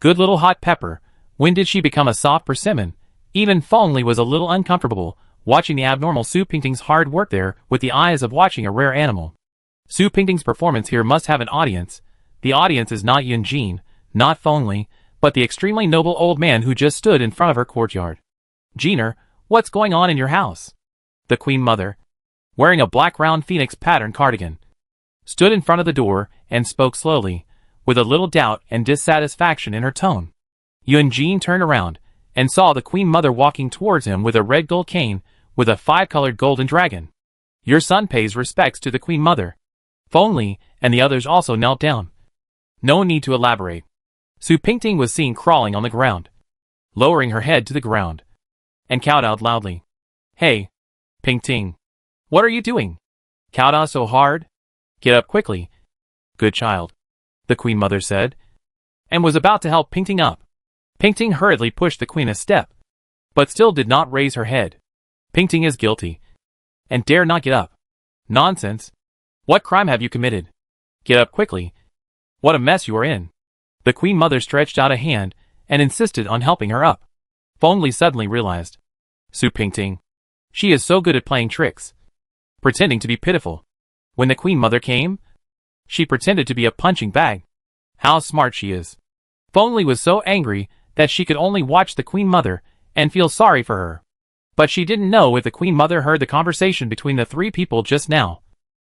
Good little hot pepper, when did she become a soft persimmon? Even Feng Li was a little uncomfortable, watching the abnormal Su Pingting's hard work there with the eyes of watching a rare animal. Su Pingting's performance here must have an audience. The audience is not Yunjin, not Feng Li, but the extremely noble old man who just stood in front of her courtyard. "Jeaner, what's going on in your house?" The Queen Mother, wearing a black round phoenix pattern cardigan, stood in front of the door and spoke slowly, with a little doubt and dissatisfaction in her tone. Yunjin turned around and saw the Queen Mother walking towards him with a red gold cane with a 5-colored golden dragon. Your son pays respects to the Queen Mother. Feng Li and the others also knelt down. No need to elaborate. Su Pingting was seen crawling on the ground, lowering her head to the ground, and cowed out loudly. "Hey, Pingting, what are you doing? Cowed out so hard? Get up quickly." "Good child," the Queen Mother said, and was about to help Pingting up. Pingting hurriedly pushed the Queen a step, but still did not raise her head. "Pingting is guilty, and dare not get up." "Nonsense. What crime have you committed? Get up quickly. What a mess you are in." The Queen Mother stretched out a hand and insisted on helping her up. Feng Li suddenly realized. Su Pingting. She is so good at playing tricks, pretending to be pitiful. When the Queen Mother came, she pretended to be a punching bag. How smart she is. Feng Li was so angry that she could only watch the Queen Mother and feel sorry for her. But she didn't know if the Queen Mother heard the conversation between the three people just now,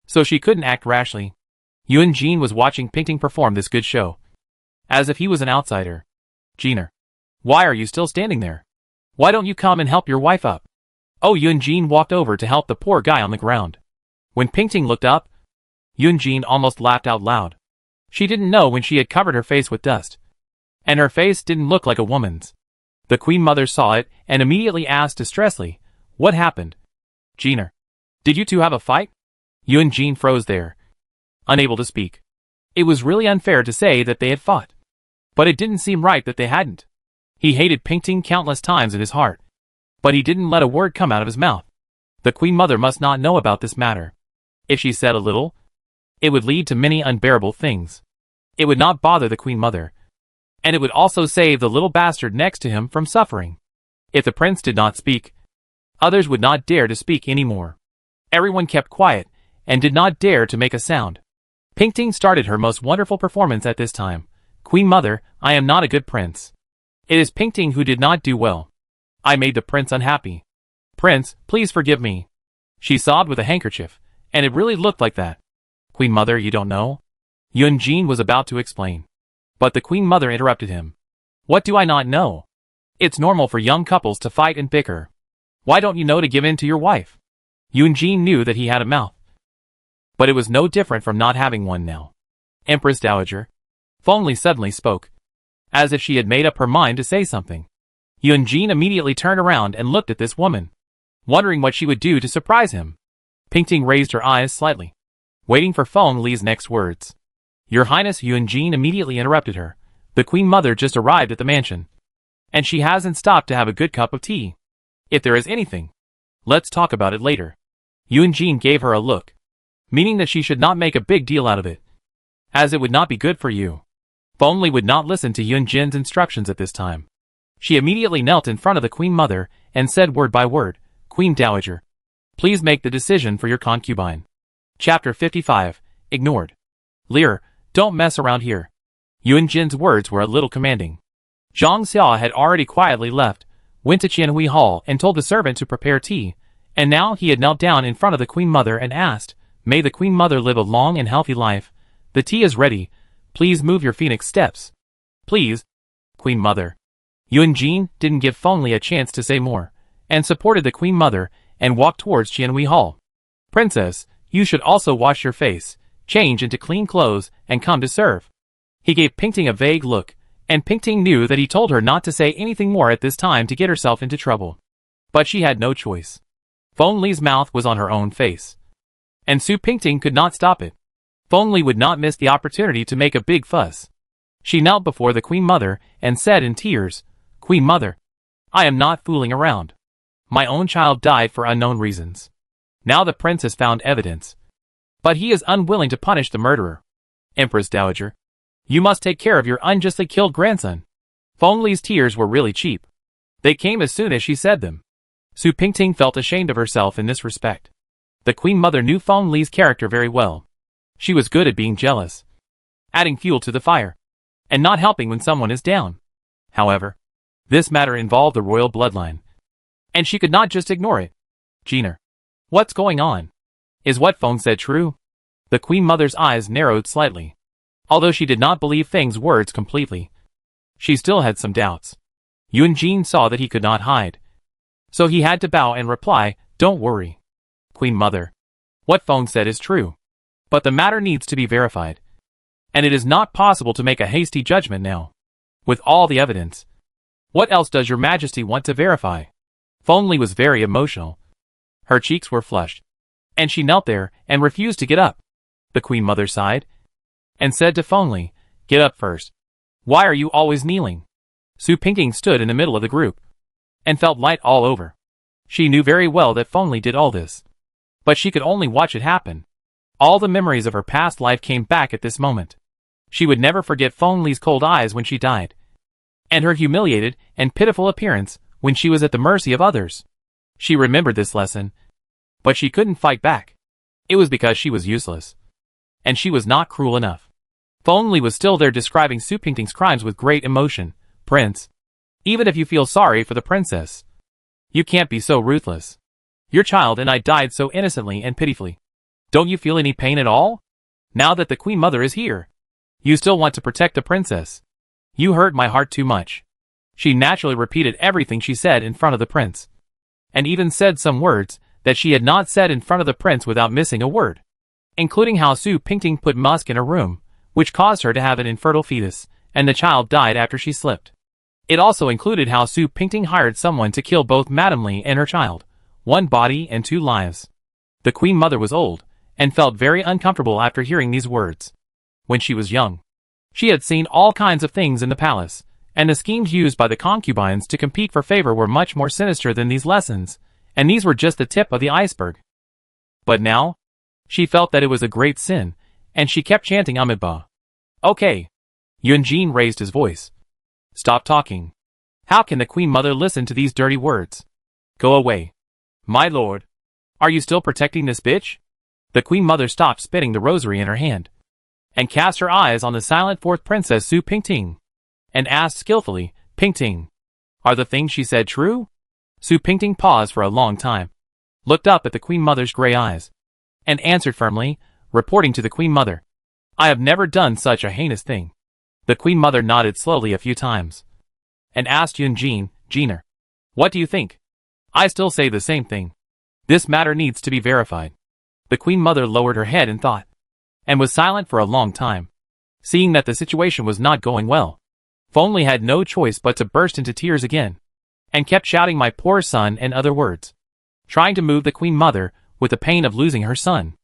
so she couldn't act rashly. Yunjin was watching Pingting perform this good show, as if he was an outsider. "Jeaner, why are you still standing there? Why don't you come and help your wife up?" Oh, Yunjin walked over to help the poor guy on the ground. When Pingting looked up, Yunjin almost laughed out loud. She didn't know when she had covered her face with dust, and her face didn't look like a woman's. The Queen Mother saw it and immediately asked distressedly, "What happened? Jeaner, did you two have a fight?" Yunjin froze there, unable to speak. It was really unfair to say that they had fought, but it didn't seem right that they hadn't. He hated Pingting countless times in his heart, but he didn't let a word come out of his mouth. The Queen Mother must not know about this matter. If she said a little, it would lead to many unbearable things. It would not bother the Queen Mother, and it would also save the little bastard next to him from suffering. If the prince did not speak, others would not dare to speak anymore. Everyone kept quiet and did not dare to make a sound. Pingting started her most wonderful performance at this time. "Queen Mother, I am not a good prince. It is Pingting who did not do well. I made the prince unhappy. Prince, please forgive me." She sobbed with a handkerchief, and it really looked like that. "Queen Mother, you don't know?" Yunjin was about to explain, but the Queen Mother interrupted him. "What do I not know? It's normal for young couples to fight and bicker. Why don't you know to give in to your wife?" Yunjin knew that he had a mouth, but it was no different from not having one now. "Empress Dowager," Feng Li suddenly spoke, as if she had made up her mind to say something. Yunjin immediately turned around and looked at this woman, wondering what she would do to surprise him. Pingting raised her eyes slightly, waiting for Feng Li's next words. "Your Highness," Yunjin immediately interrupted her. "The Queen Mother just arrived at the mansion, and she hasn't stopped to have a good cup of tea. If there is anything, let's talk about it later." Yunjin gave her a look, meaning that she should not make a big deal out of it, as it would not be good for you. Feng Li would not listen to Yunjin's instructions at this time. She immediately knelt in front of the Queen Mother and said word by word, "Queen Dowager, please make the decision for your concubine." Chapter 55, Ignored. "Lear, don't mess around here." Yunjin's words were a little commanding. Zhang Xia had already quietly left, went to Qianhui Hall and told the servant to prepare tea, and now he had knelt down in front of the Queen Mother and asked, "May the Queen Mother live a long and healthy life. The tea is ready. Please move your phoenix steps. Please, Queen Mother." Yunjin didn't give Feng Li a chance to say more, and supported the Queen Mother and walked towards Qianhui Hall. "Princess, you should also wash your face, change into clean clothes, and come to serve." He gave Pingting a vague look, and Pingting knew that he told her not to say anything more at this time to get herself into trouble. But she had no choice. Feng Li's mouth was on her own face, and Su Pingting could not stop it. Feng Li would not miss the opportunity to make a big fuss. She knelt before the Queen Mother and said in tears, "Queen Mother, I am not fooling around. My own child died for unknown reasons. Now the prince has found evidence, but he is unwilling to punish the murderer. Empress Dowager, you must take care of your unjustly killed grandson." Feng Li's tears were really cheap. They came as soon as she said them. Su Pingting felt ashamed of herself in this respect. The Queen Mother knew Feng Li's character very well. She was good at being jealous, adding fuel to the fire, and not helping when someone is down. However, this matter involved the royal bloodline, and she could not just ignore it. Jenner, what's going on? Is what Feng said true? The Queen Mother's eyes narrowed slightly. Although she did not believe Feng's words completely, she still had some doubts. Yunjin saw that he could not hide, so he had to bow and reply, "Don't worry, Queen Mother. What Feng said is true, but the matter needs to be verified, and it is not possible to make a hasty judgment now. With all the evidence, what else does your Majesty want to verify?" Feng Li was very emotional. Her cheeks were flushed, and she knelt there and refused to get up. The Queen Mother sighed and said to Feng Li, "Get up first. Why are you always kneeling?" Su Pingting stood in the middle of the group and felt light all over. She knew very well that Feng Li did all this, but she could only watch it happen. All the memories of her past life came back at this moment. She would never forget Feng Li's cold eyes when she died, and her humiliated and pitiful appearance when she was at the mercy of others. She remembered this lesson, but she couldn't fight back. It was because she was useless, and she was not cruel enough. Feng Li was still there describing Su Pingting's crimes with great emotion. "Prince, even if you feel sorry for the princess, you can't be so ruthless. Your child and I died so innocently and pitifully. Don't you feel any pain at all? Now that the Queen Mother is here, you still want to protect the princess. You hurt my heart too much." She naturally repeated everything she said in front of the prince, and even said some words that she had not said in front of the prince without missing a word, including how Su Pingting put musk in her room, which caused her to have an infertile fetus, and the child died after she slipped. It also included how Su Pingting hired someone to kill both Madame Li and her child, one body and two lives. The Queen Mother was old, and felt very uncomfortable after hearing these words. When she was young, she had seen all kinds of things in the palace, and the schemes used by the concubines to compete for favor were much more sinister than these lessons, and these were just the tip of the iceberg. But now, she felt that it was a great sin, and she kept chanting Amitabha. "Okay." Yunjin raised his voice. "Stop talking. How can the Queen Mother listen to these dirty words? Go away. My lord, are you still protecting this bitch?" The Queen Mother stopped spinning the rosary in her hand, and cast her eyes on the silent fourth princess Su Pingting, and asked skillfully, "Pingting, are the things she said true?" Su Pingting paused for a long time, looked up at the Queen Mother's gray eyes, and answered firmly, reporting to the Queen Mother, "I have never done such a heinous thing." The Queen Mother nodded slowly a few times, and asked Yunjin, "Jenner, what do you think?" "I still say the same thing. This matter needs to be verified." The Queen Mother lowered her head in thought, and was silent for a long time. Seeing that the situation was not going well, Feng Li had no choice but to burst into tears again, and kept shouting "my poor son" and other words, trying to move the Queen Mother with the pain of losing her son.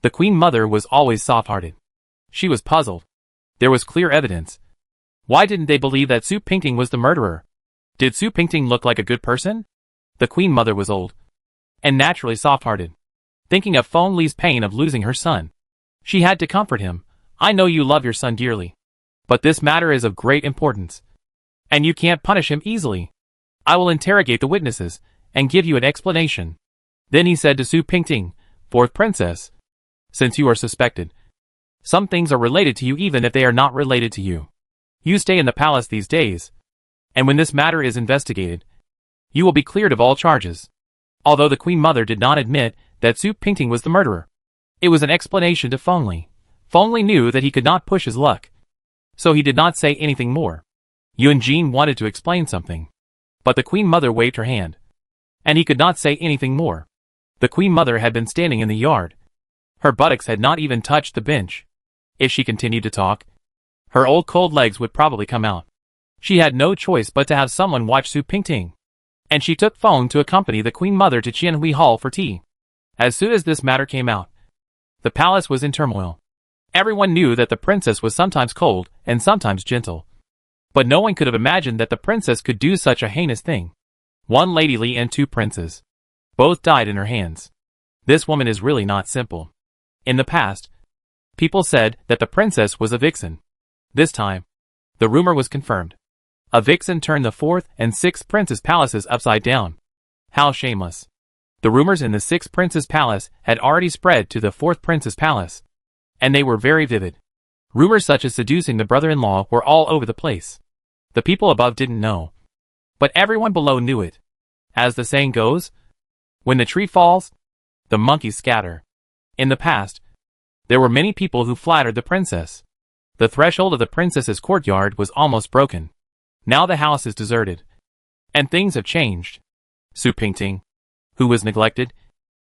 The Queen Mother was always soft-hearted. She was puzzled. There was clear evidence. Why didn't they believe that Su Pingting was the murderer? Did Su Pingting look like a good person? The Queen Mother was old, and naturally soft-hearted. Thinking of Feng Li's pain of losing her son, she had to comfort him. "I know you love your son dearly, but this matter is of great importance, and you can't punish him easily. I will interrogate the witnesses, and give you an explanation." Then he said to Su Pingting, "Fourth princess, since you are suspected, some things are related to you even if they are not related to you. You stay in the palace these days, and when this matter is investigated, you will be cleared of all charges." Although the Queen Mother did not admit that Su Pingting was the murderer, it was an explanation to Feng Li. Feng Li knew that he could not push his luck, so he did not say anything more. Yunjin wanted to explain something, but the Queen Mother waved her hand, and he could not say anything more. The Queen Mother had been standing in the yard. Her buttocks had not even touched the bench. If she continued to talk, her old cold legs would probably come out. She had no choice but to have someone watch Su Pingting, and she took Feng to accompany the Queen Mother to Qianhui Hall for tea. As soon as this matter came out, the palace was in turmoil. Everyone knew that the princess was sometimes cold and sometimes gentle, but no one could have imagined that the princess could do such a heinous thing. One Lady Li and two princes, both died in her hands. This woman is really not simple. In the past, people said that the princess was a vixen. This time, the rumor was confirmed. A vixen turned the fourth and sixth prince's palaces upside down. How shameless. The rumors in the sixth prince's palace had already spread to the fourth prince's palace, and they were very vivid. Rumors such as seducing the brother-in-law were all over the place. The people above didn't know, but everyone below knew it. As the saying goes, when the tree falls, the monkeys scatter. In the past, there were many people who flattered the princess. The threshold of the princess's courtyard was almost broken. Now the house is deserted, and things have changed. Su Pingting, who was neglected,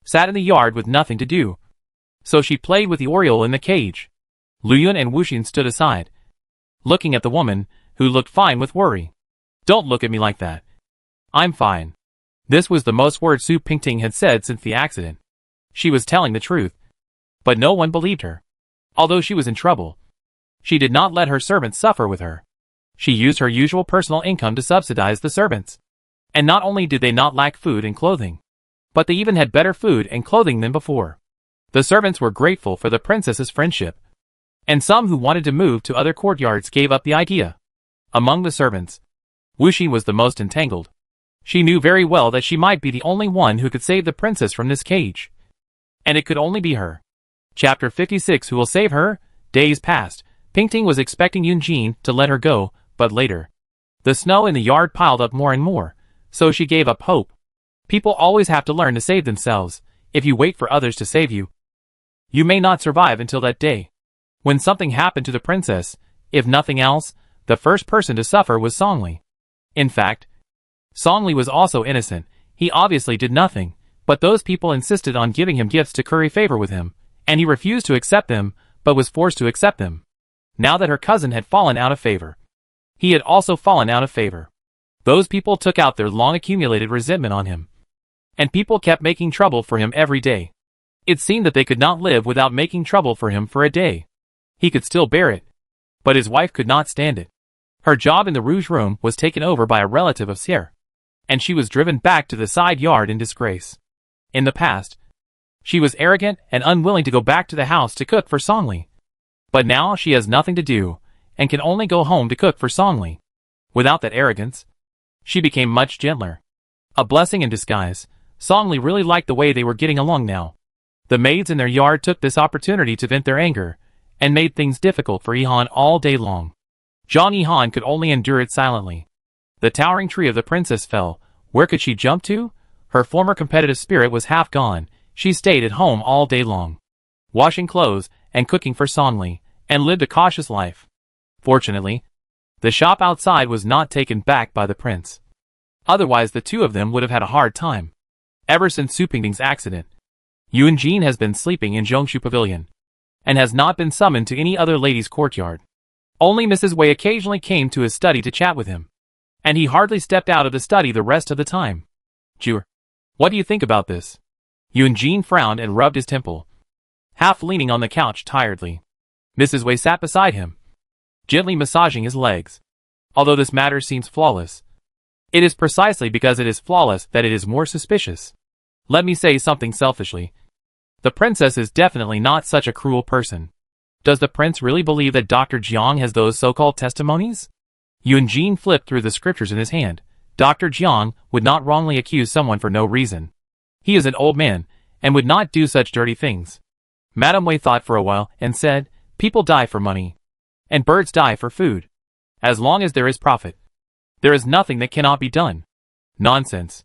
sat in the yard with nothing to do. So she played with the oriole in the cage. Luyun and Wuxin stood aside, looking at the woman, who looked fine with worry. Don't look at me like that. I'm fine. This was the most words Su Pingting had said since the accident. She was telling the truth. But no one believed her. Although she was in trouble, she did not let her servants suffer with her. She used her usual personal income to subsidize the servants. And not only did they not lack food and clothing, but they even had better food and clothing than before. The servants were grateful for the princess's friendship, and some who wanted to move to other courtyards gave up the idea. Among the servants, Wuxi was the most entangled. She knew very well that she might be the only one who could save the princess from this cage. And it could only be her. Chapter 56. Who will save her? Days passed. Pingting was expecting Yunjin to let her go, but later, the snow in the yard piled up more and more, so she gave up hope. People always have to learn to save themselves. If you wait for others to save you, you may not survive until that day. When something happened to the princess, if nothing else, the first person to suffer was Songli. In fact, Songli was also innocent. He obviously did nothing, but those people insisted on giving him gifts to curry favor with him, and he refused to accept them, but was forced to accept them. Now that her cousin had fallen out of favor, he had also fallen out of favor. Those people took out their long-accumulated resentment on him, and people kept making trouble for him every day. It seemed that they could not live without making trouble for him for a day. He could still bear it, but his wife could not stand it. Her job in the Rouge Room was taken over by a relative of Sierre, and she was driven back to the side yard in disgrace. In the past, she was arrogant and unwilling to go back to the house to cook for Songli. But now she has nothing to do, and can only go home to cook for Songli. Without that arrogance, she became much gentler. A blessing in disguise. Songli really liked the way they were getting along now. The maids in their yard took this opportunity to vent their anger, and made things difficult for Yihan all day long. Zhang Yihan could only endure it silently. The towering tree of the princess fell. Where could she jump to? Her former competitive spirit was half gone. She stayed at home all day long, washing clothes and cooking for Songli, and lived a cautious life. Fortunately, the shop outside was not taken back by the prince. Otherwise the two of them would have had a hard time. Ever since Su Pingting's accident, Yunjin has been sleeping in Zhongshu Pavilion, and has not been summoned to any other lady's courtyard. Only Mrs. Wei occasionally came to his study to chat with him, and he hardly stepped out of the study the rest of the time. Jur, what do you think about this? Yunjin frowned and rubbed his temple, half leaning on the couch tiredly. Mrs. Wei sat beside him, gently massaging his legs. Although this matter seems flawless, it is precisely because it is flawless that it is more suspicious. Let me say something selfishly. The princess is definitely not such a cruel person. Does the prince really believe that Dr. Jiang has those so-called testimonies? Yunjin flipped through the scriptures in his hand. Dr. Jiang would not wrongly accuse someone for no reason. He is an old man, and would not do such dirty things. Madame Wei thought for a while, and said, people die for money, and birds die for food. As long as there is profit, there is nothing that cannot be done. Nonsense.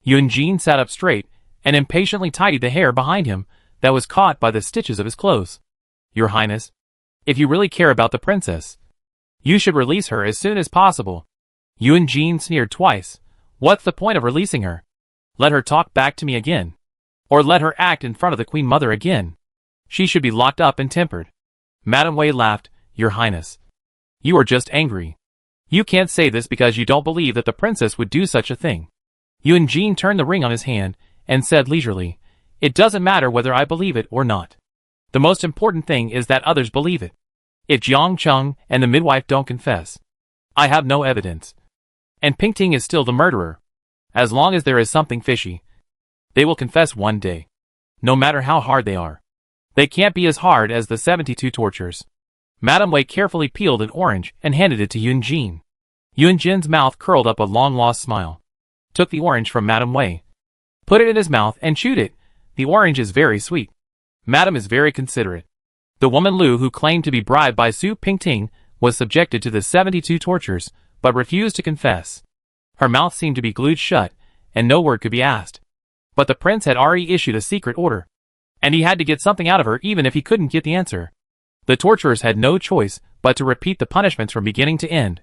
Yunjin sat up straight, and impatiently tidied the hair behind him that was caught by the stitches of his clothes. Your Highness, if you really care about the princess, you should release her as soon as possible. Yunjin sneered twice. What's the point of releasing her? Let her talk back to me again. Or let her act in front of the Queen Mother again. She should be locked up and tempered. Madame Wei laughed. Your Highness, you are just angry. You can't say this because you don't believe that the princess would do such a thing. Yunjin turned the ring on his hand and said leisurely, it doesn't matter whether I believe it or not. The most important thing is that others believe it. If Jiang Cheng and the midwife don't confess, I have no evidence. And Pingting is still the murderer. As long as there is something fishy, they will confess one day. No matter how hard they are. They can't be as hard as the 72 tortures. Madame Wei carefully peeled an orange and handed it to Yunjin. Yunjin's mouth curled up a long-lost smile. Took the orange from Madame Wei, put it in his mouth and chewed it. The orange is very sweet. Madame is very considerate. The woman Lu who claimed to be bribed by Su Pingting was subjected to the 72 tortures, but refused to confess. Her mouth seemed to be glued shut, and no word could be asked. But the prince had already issued a secret order, and he had to get something out of her even if he couldn't get the answer. The torturers had no choice but to repeat the punishments from beginning to end.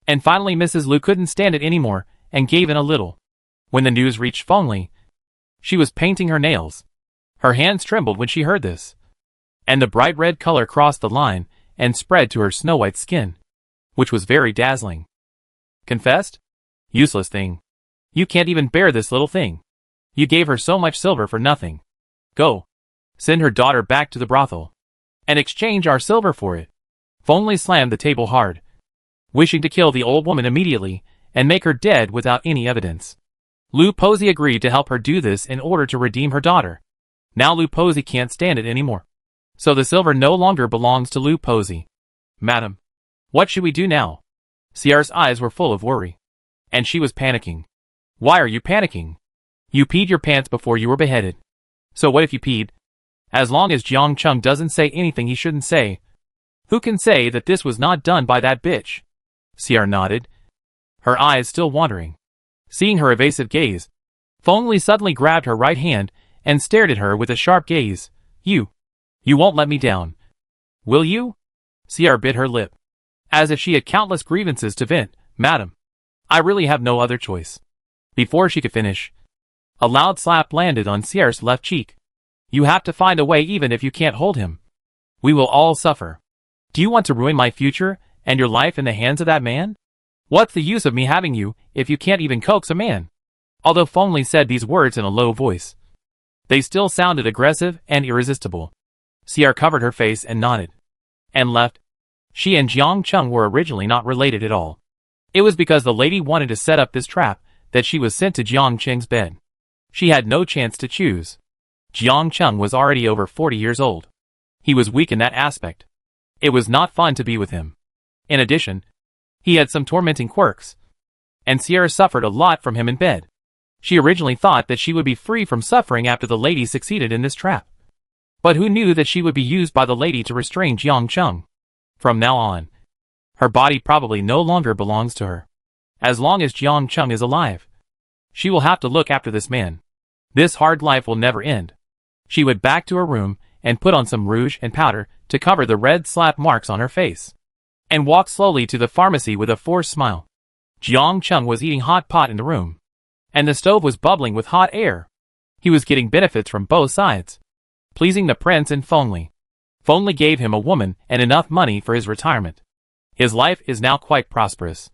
And finally Mrs. Lu couldn't stand it anymore, and gave in a little. When the news reached Feng Li, she was painting her nails. Her hands trembled when she heard this, and the bright red color crossed the line and spread to her snow-white skin, which was very dazzling. Confessed? Useless thing. You can't even bear this little thing. You gave her so much silver for nothing. Go. Send her daughter back to the brothel, and exchange our silver for it. Feng Li slammed the table hard, wishing to kill the old woman immediately and make her dead without any evidence. Lu Posey agreed to help her do this in order to redeem her daughter. Now Lu Posey can't stand it anymore, so the silver no longer belongs to Lu Posey. Madam, what should we do now? Ciara's eyes were full of worry, and she was panicking. Why are you panicking? You peed your pants before you were beheaded. So what if you peed? As long as Jiang Cheng doesn't say anything he shouldn't say, who can say that this was not done by that bitch? Ciara nodded, her eyes still wandering. Seeing her evasive gaze, Feng Li suddenly grabbed her right hand and stared at her with a sharp gaze. You won't let me down, will you? Ciara bit her lip, as if she had countless grievances to vent. Madam, I really have no other choice. Before she could finish, a loud slap landed on Ciara's left cheek. You have to find a way even if you can't hold him. We will all suffer. Do you want to ruin my future and your life in the hands of that man? What's the use of me having you if you can't even coax a man? Although Feng Li said these words in a low voice, they still sounded aggressive and irresistible. Ciara covered her face and nodded, and left. She and Jiang Cheng were originally not related at all. It was because the lady wanted to set up this trap that she was sent to Jiang Cheng's bed. She had no chance to choose. Jiang Cheng was already over 40 years old. He was weak in that aspect. It was not fun to be with him. In addition, he had some tormenting quirks, and Ciara suffered a lot from him in bed. She originally thought that she would be free from suffering after the lady succeeded in this trap. But who knew that she would be used by the lady to restrain Jiang Cheng? From now on, her body probably no longer belongs to her. As long as Jiang Cheng is alive, she will have to look after this man. This hard life will never end. She went back to her room and put on some rouge and powder to cover the red slap marks on her face, and walked slowly to the pharmacy with a forced smile. Jiang Cheng was eating hot pot in the room, and the stove was bubbling with hot air. He was getting benefits from both sides, pleasing the prince and Feng Li. Feng Li gave him a woman and enough money for his retirement. His life is now quite prosperous.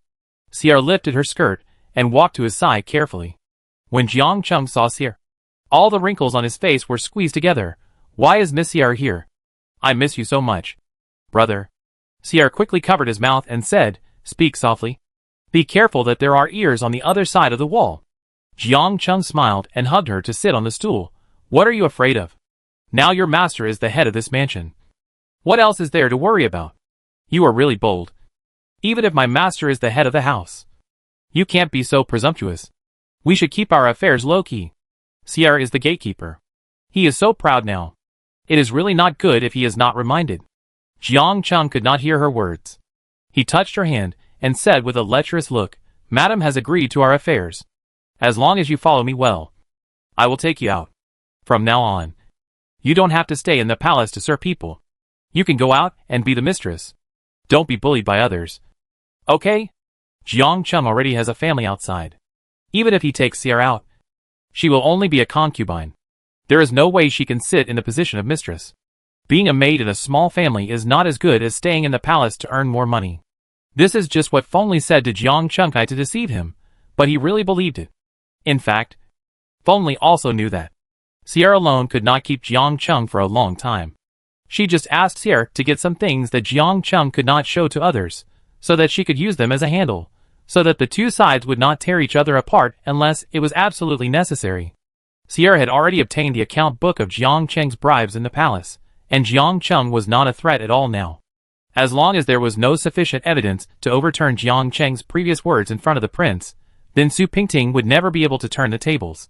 Ciara lifted her skirt and walked to his side carefully. When Jiang Cheng saw Ciara, all the wrinkles on his face were squeezed together. Why is Miss Ciara here? I miss you so much, brother. Ciara quickly covered his mouth and said, Speak softly. Be careful that there are ears on the other side of the wall. Jiang Cheng smiled and hugged her to sit on the stool. What are you afraid of? Now your master is the head of this mansion. What else is there to worry about? You are really bold. Even if my master is the head of the house, you can't be so presumptuous. We should keep our affairs low-key. Ciara is the gatekeeper. He is so proud now. It is really not good if he is not reminded. Jiang Cheng could not hear her words. He touched her hand and said with a lecherous look, Madam has agreed to our affairs. As long as you follow me well, I will take you out. From now on, you don't have to stay in the palace to serve people. You can go out and be the mistress. Don't be bullied by others. Okay? Jiang Cheng already has a family outside. Even if he takes Ciara out, she will only be a concubine. There is no way she can sit in the position of mistress. Being a maid in a small family is not as good as staying in the palace to earn more money. This is just what Feng Li said to Jiang Cheng to deceive him, but he really believed it. In fact, Feng Li also knew that Ciara alone could not keep Jiang Cheng for a long time. She just asked Ciara to get some things that Jiang Cheng could not show to others, so that she could use them as a handle, so that the two sides would not tear each other apart unless it was absolutely necessary. Ciara had already obtained the account book of Jiang Cheng's bribes in the palace, and Jiang Cheng was not a threat at all now. As long as there was no sufficient evidence to overturn Jiang Cheng's previous words in front of the prince, then Su Pingting would never be able to turn the tables.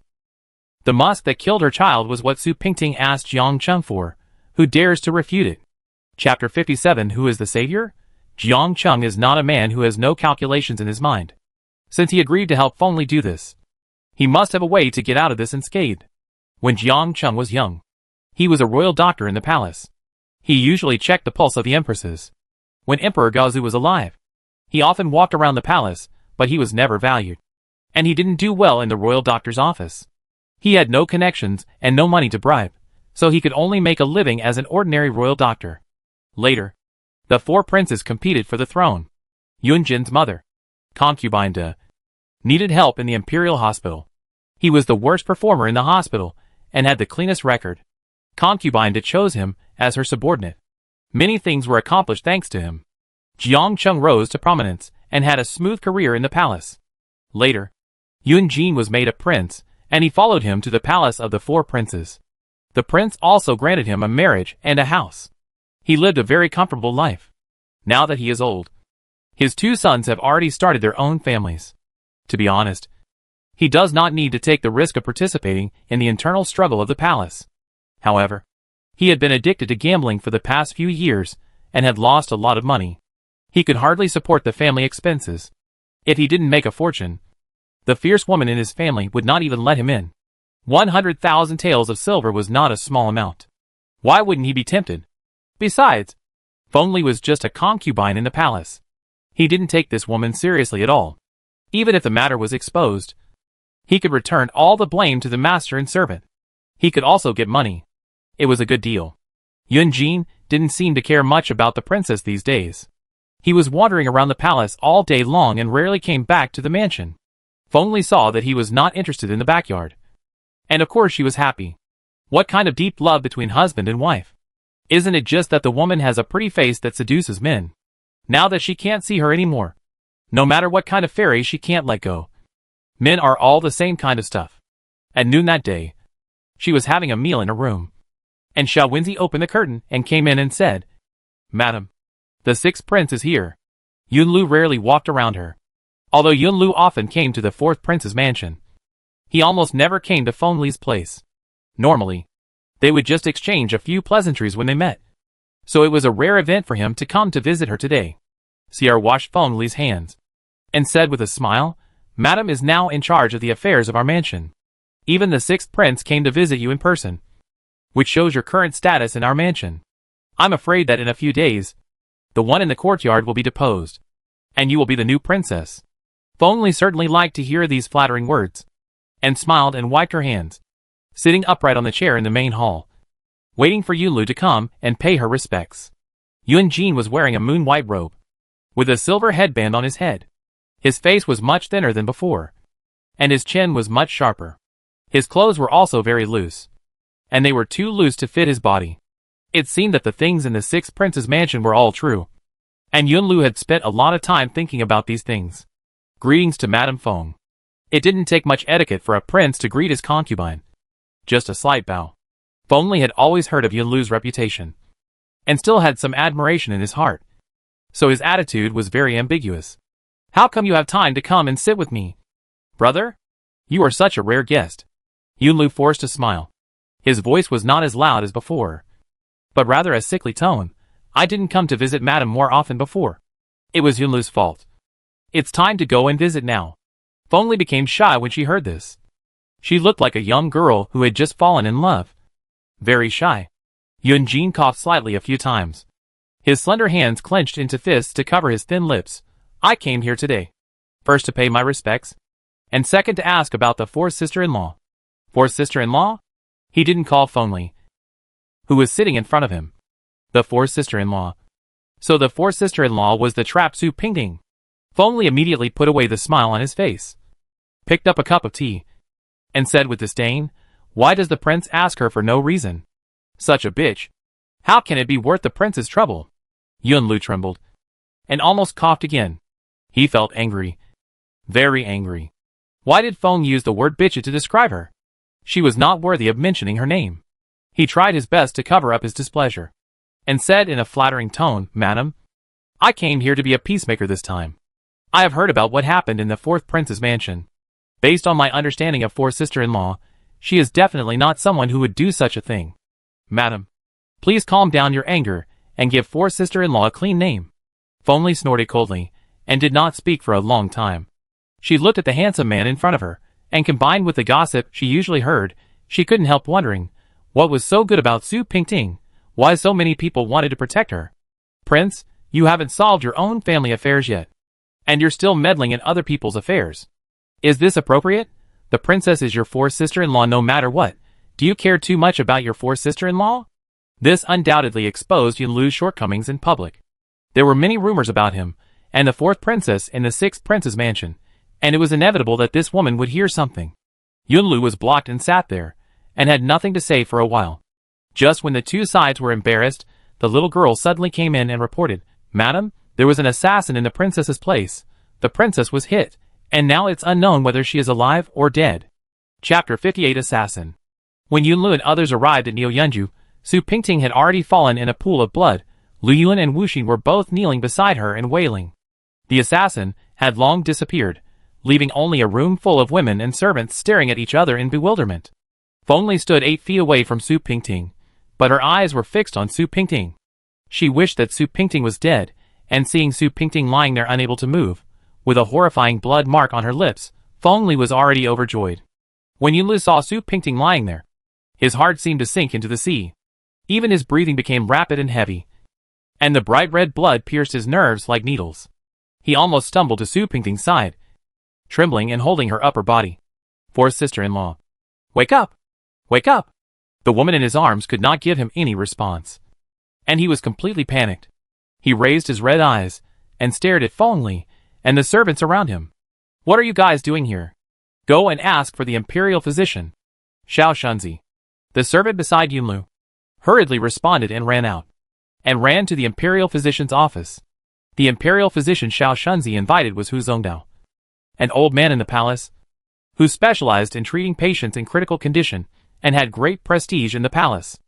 The musk that killed her child was what Su Pingting asked Jiang Cheng for. Who dares to refute it? Chapter 57 Who is the Savior? Jiang Chung is not a man who has no calculations in his mind. Since he agreed to help Feng Li do this, he must have a way to get out of this unscathed. When Jiang Chung was young, he was a royal doctor in the palace. He usually checked the pulse of the empresses. When Emperor Gaozu was alive, he often walked around the palace, but he was never valued. And he didn't do well in the royal doctor's office. He had no connections and no money to bribe, so he could only make a living as an ordinary royal doctor. Later, the 4 princes competed for the throne. Yunjin's mother, Concubine Jang, needed help in the imperial hospital. He was the worst performer in the hospital and had the cleanest record. Concubine Jang chose him as her subordinate. Many things were accomplished thanks to him. Jiang Chung rose to prominence and had a smooth career in the palace. Later, Yunjin was made a prince, and he followed him to the palace of the 4 princes. The prince also granted him a marriage and a house. He lived a very comfortable life. Now that he is old, his 2 sons have already started their own families. To be honest, he does not need to take the risk of participating in the internal struggle of the palace. However, he had been addicted to gambling for the past few years and had lost a lot of money. He could hardly support the family expenses. If he didn't make a fortune, the fierce woman in his family would not even let him in. 100,000 taels of silver was not a small amount. Why wouldn't he be tempted? Besides, Feng Li was just a concubine in the palace. He didn't take this woman seriously at all. Even if the matter was exposed, he could return all the blame to the master and servant. He could also get money. It was a good deal. Yunjin didn't seem to care much about the princess these days. He was wandering around the palace all day long and rarely came back to the mansion. Feng Li saw that he was not interested in the backyard. And of course she was happy. What kind of deep love between husband and wife? Isn't it just that the woman has a pretty face that seduces men? Now that she can't see her anymore, no matter what kind of fairy she can't let go. Men are all the same kind of stuff. At noon that day, she was having a meal in her room. And Xiao Wenzi opened the curtain and came in and said, "Madam, the 6th prince is here." Yunlu rarely walked around her. Although Yunlu often came to the 4th prince's mansion, he almost never came to Feng Li's place. Normally, they would just exchange a few pleasantries when they met. So it was a rare event for him to come to visit her today. Sierra washed Feng Li's hands and said with a smile, "Madam is now in charge of the affairs of our mansion. Even the 6th prince came to visit you in person, which shows your current status in our mansion. I'm afraid that in a few days, the one in the courtyard will be deposed, and you will be the new princess." Feng Li certainly liked to hear these flattering words, and smiled and wiped her hands, sitting upright on the chair in the main hall, waiting for Yunlu to come and pay her respects. Yunjin was wearing a moon-white robe, with a silver headband on his head. His face was much thinner than before, and his chin was much sharper. His clothes were also very loose, and they were too loose to fit his body. It seemed that the things in the 6th prince's mansion were all true, and Yunlu had spent a lot of time thinking about these things. Greetings to Madame Feng. It didn't take much etiquette for a prince to greet his concubine. Just a slight bow. Feng Li had always heard of Yunlu's reputation, and still had some admiration in his heart. So his attitude was very ambiguous. "How come you have time to come and sit with me, brother? You are such a rare guest." Yunlu forced a smile. His voice was not as loud as before, but rather a sickly tone. "I didn't come to visit Madame more often before." It was Yunlu's fault. "It's time to go and visit now." Feng Li became shy when she heard this. She looked like a young girl who had just fallen in love. Very shy. Yunjin coughed slightly a few times. His slender hands clenched into fists to cover his thin lips. "I came here today, first to pay my respects, and second to ask about the 4th sister-in-law." 4th sister-in-law? He didn't call Feng Li, who was sitting in front of him. The 4th sister-in-law. So the 4th sister-in-law was the trap Su Pingting. Feng Li immediately put away the smile on his face, picked up a cup of tea, and said with disdain, "Why does the prince ask her for no reason? Such a bitch. How can it be worth the prince's trouble?" Yunlu trembled, and almost coughed again. He felt angry. Very angry. Why did Feng use the word bitch to describe her? She was not worthy of mentioning her name. He tried his best to cover up his displeasure, and said in a flattering tone, "Madam, I came here to be a peacemaker this time. I have heard about what happened in the 4th prince's mansion. Based on my understanding of 4th sister-in-law, she is definitely not someone who would do such a thing. Madam, please calm down your anger and give 4th sister-in-law a clean name." Feng Li snorted coldly, and did not speak for a long time. She looked at the handsome man in front of her, and combined with the gossip she usually heard, she couldn't help wondering, what was so good about Su Pingting? Why so many people wanted to protect her? Prince, you haven't solved your own family affairs yet. And you're still meddling in other people's affairs. Is this appropriate? The princess is your fourth sister-in-law no matter what. Do you care too much about your fourth sister-in-law? This undoubtedly exposed Yunlu's shortcomings in public. There were many rumors about him, and the fourth princess in the sixth prince's mansion, and it was inevitable that this woman would hear something. Yunlu was blocked and sat there, and had nothing to say for a while. Just when the two sides were embarrassed, the little girl suddenly came in and reported, "Madam, there was an assassin in the princess's place. The princess was hit, and now it's unknown whether she is alive or dead." Chapter 58 Assassin. When Yunlu and others arrived at Niuyunju, Su Pingting had already fallen in a pool of blood. Lu Yun and Wuxin were both kneeling beside her and wailing. The assassin had long disappeared, leaving only a room full of women and servants staring at each other in bewilderment. Feng Li stood 8 feet away from Su Pingting, but her eyes were fixed on Su Pingting. She wished that Su Pingting was dead, and seeing Su Pingting lying there unable to move, with a horrifying blood mark on her lips, Feng Li was already overjoyed. When Yunlu saw Su Pingting lying there, his heart seemed to sink into the sea. Even his breathing became rapid and heavy, and the bright red blood pierced his nerves like needles. He almost stumbled to Su Pingting's side, trembling and holding her upper body. Fourth sister-in-law. Wake up! Wake up! The woman in his arms could not give him any response, and he was completely panicked. He raised his red eyes, and stared at Feng Li, and the servants around him. What are you guys doing here? Go and ask for the imperial physician. Xiao Shunzi. The servant beside Yunlu hurriedly responded and ran out, and ran to the imperial physician's office. The imperial physician Xiao Shunzi invited was Hu Zongdao, an old man in the palace, who specialized in treating patients in critical condition, and had great prestige in the palace,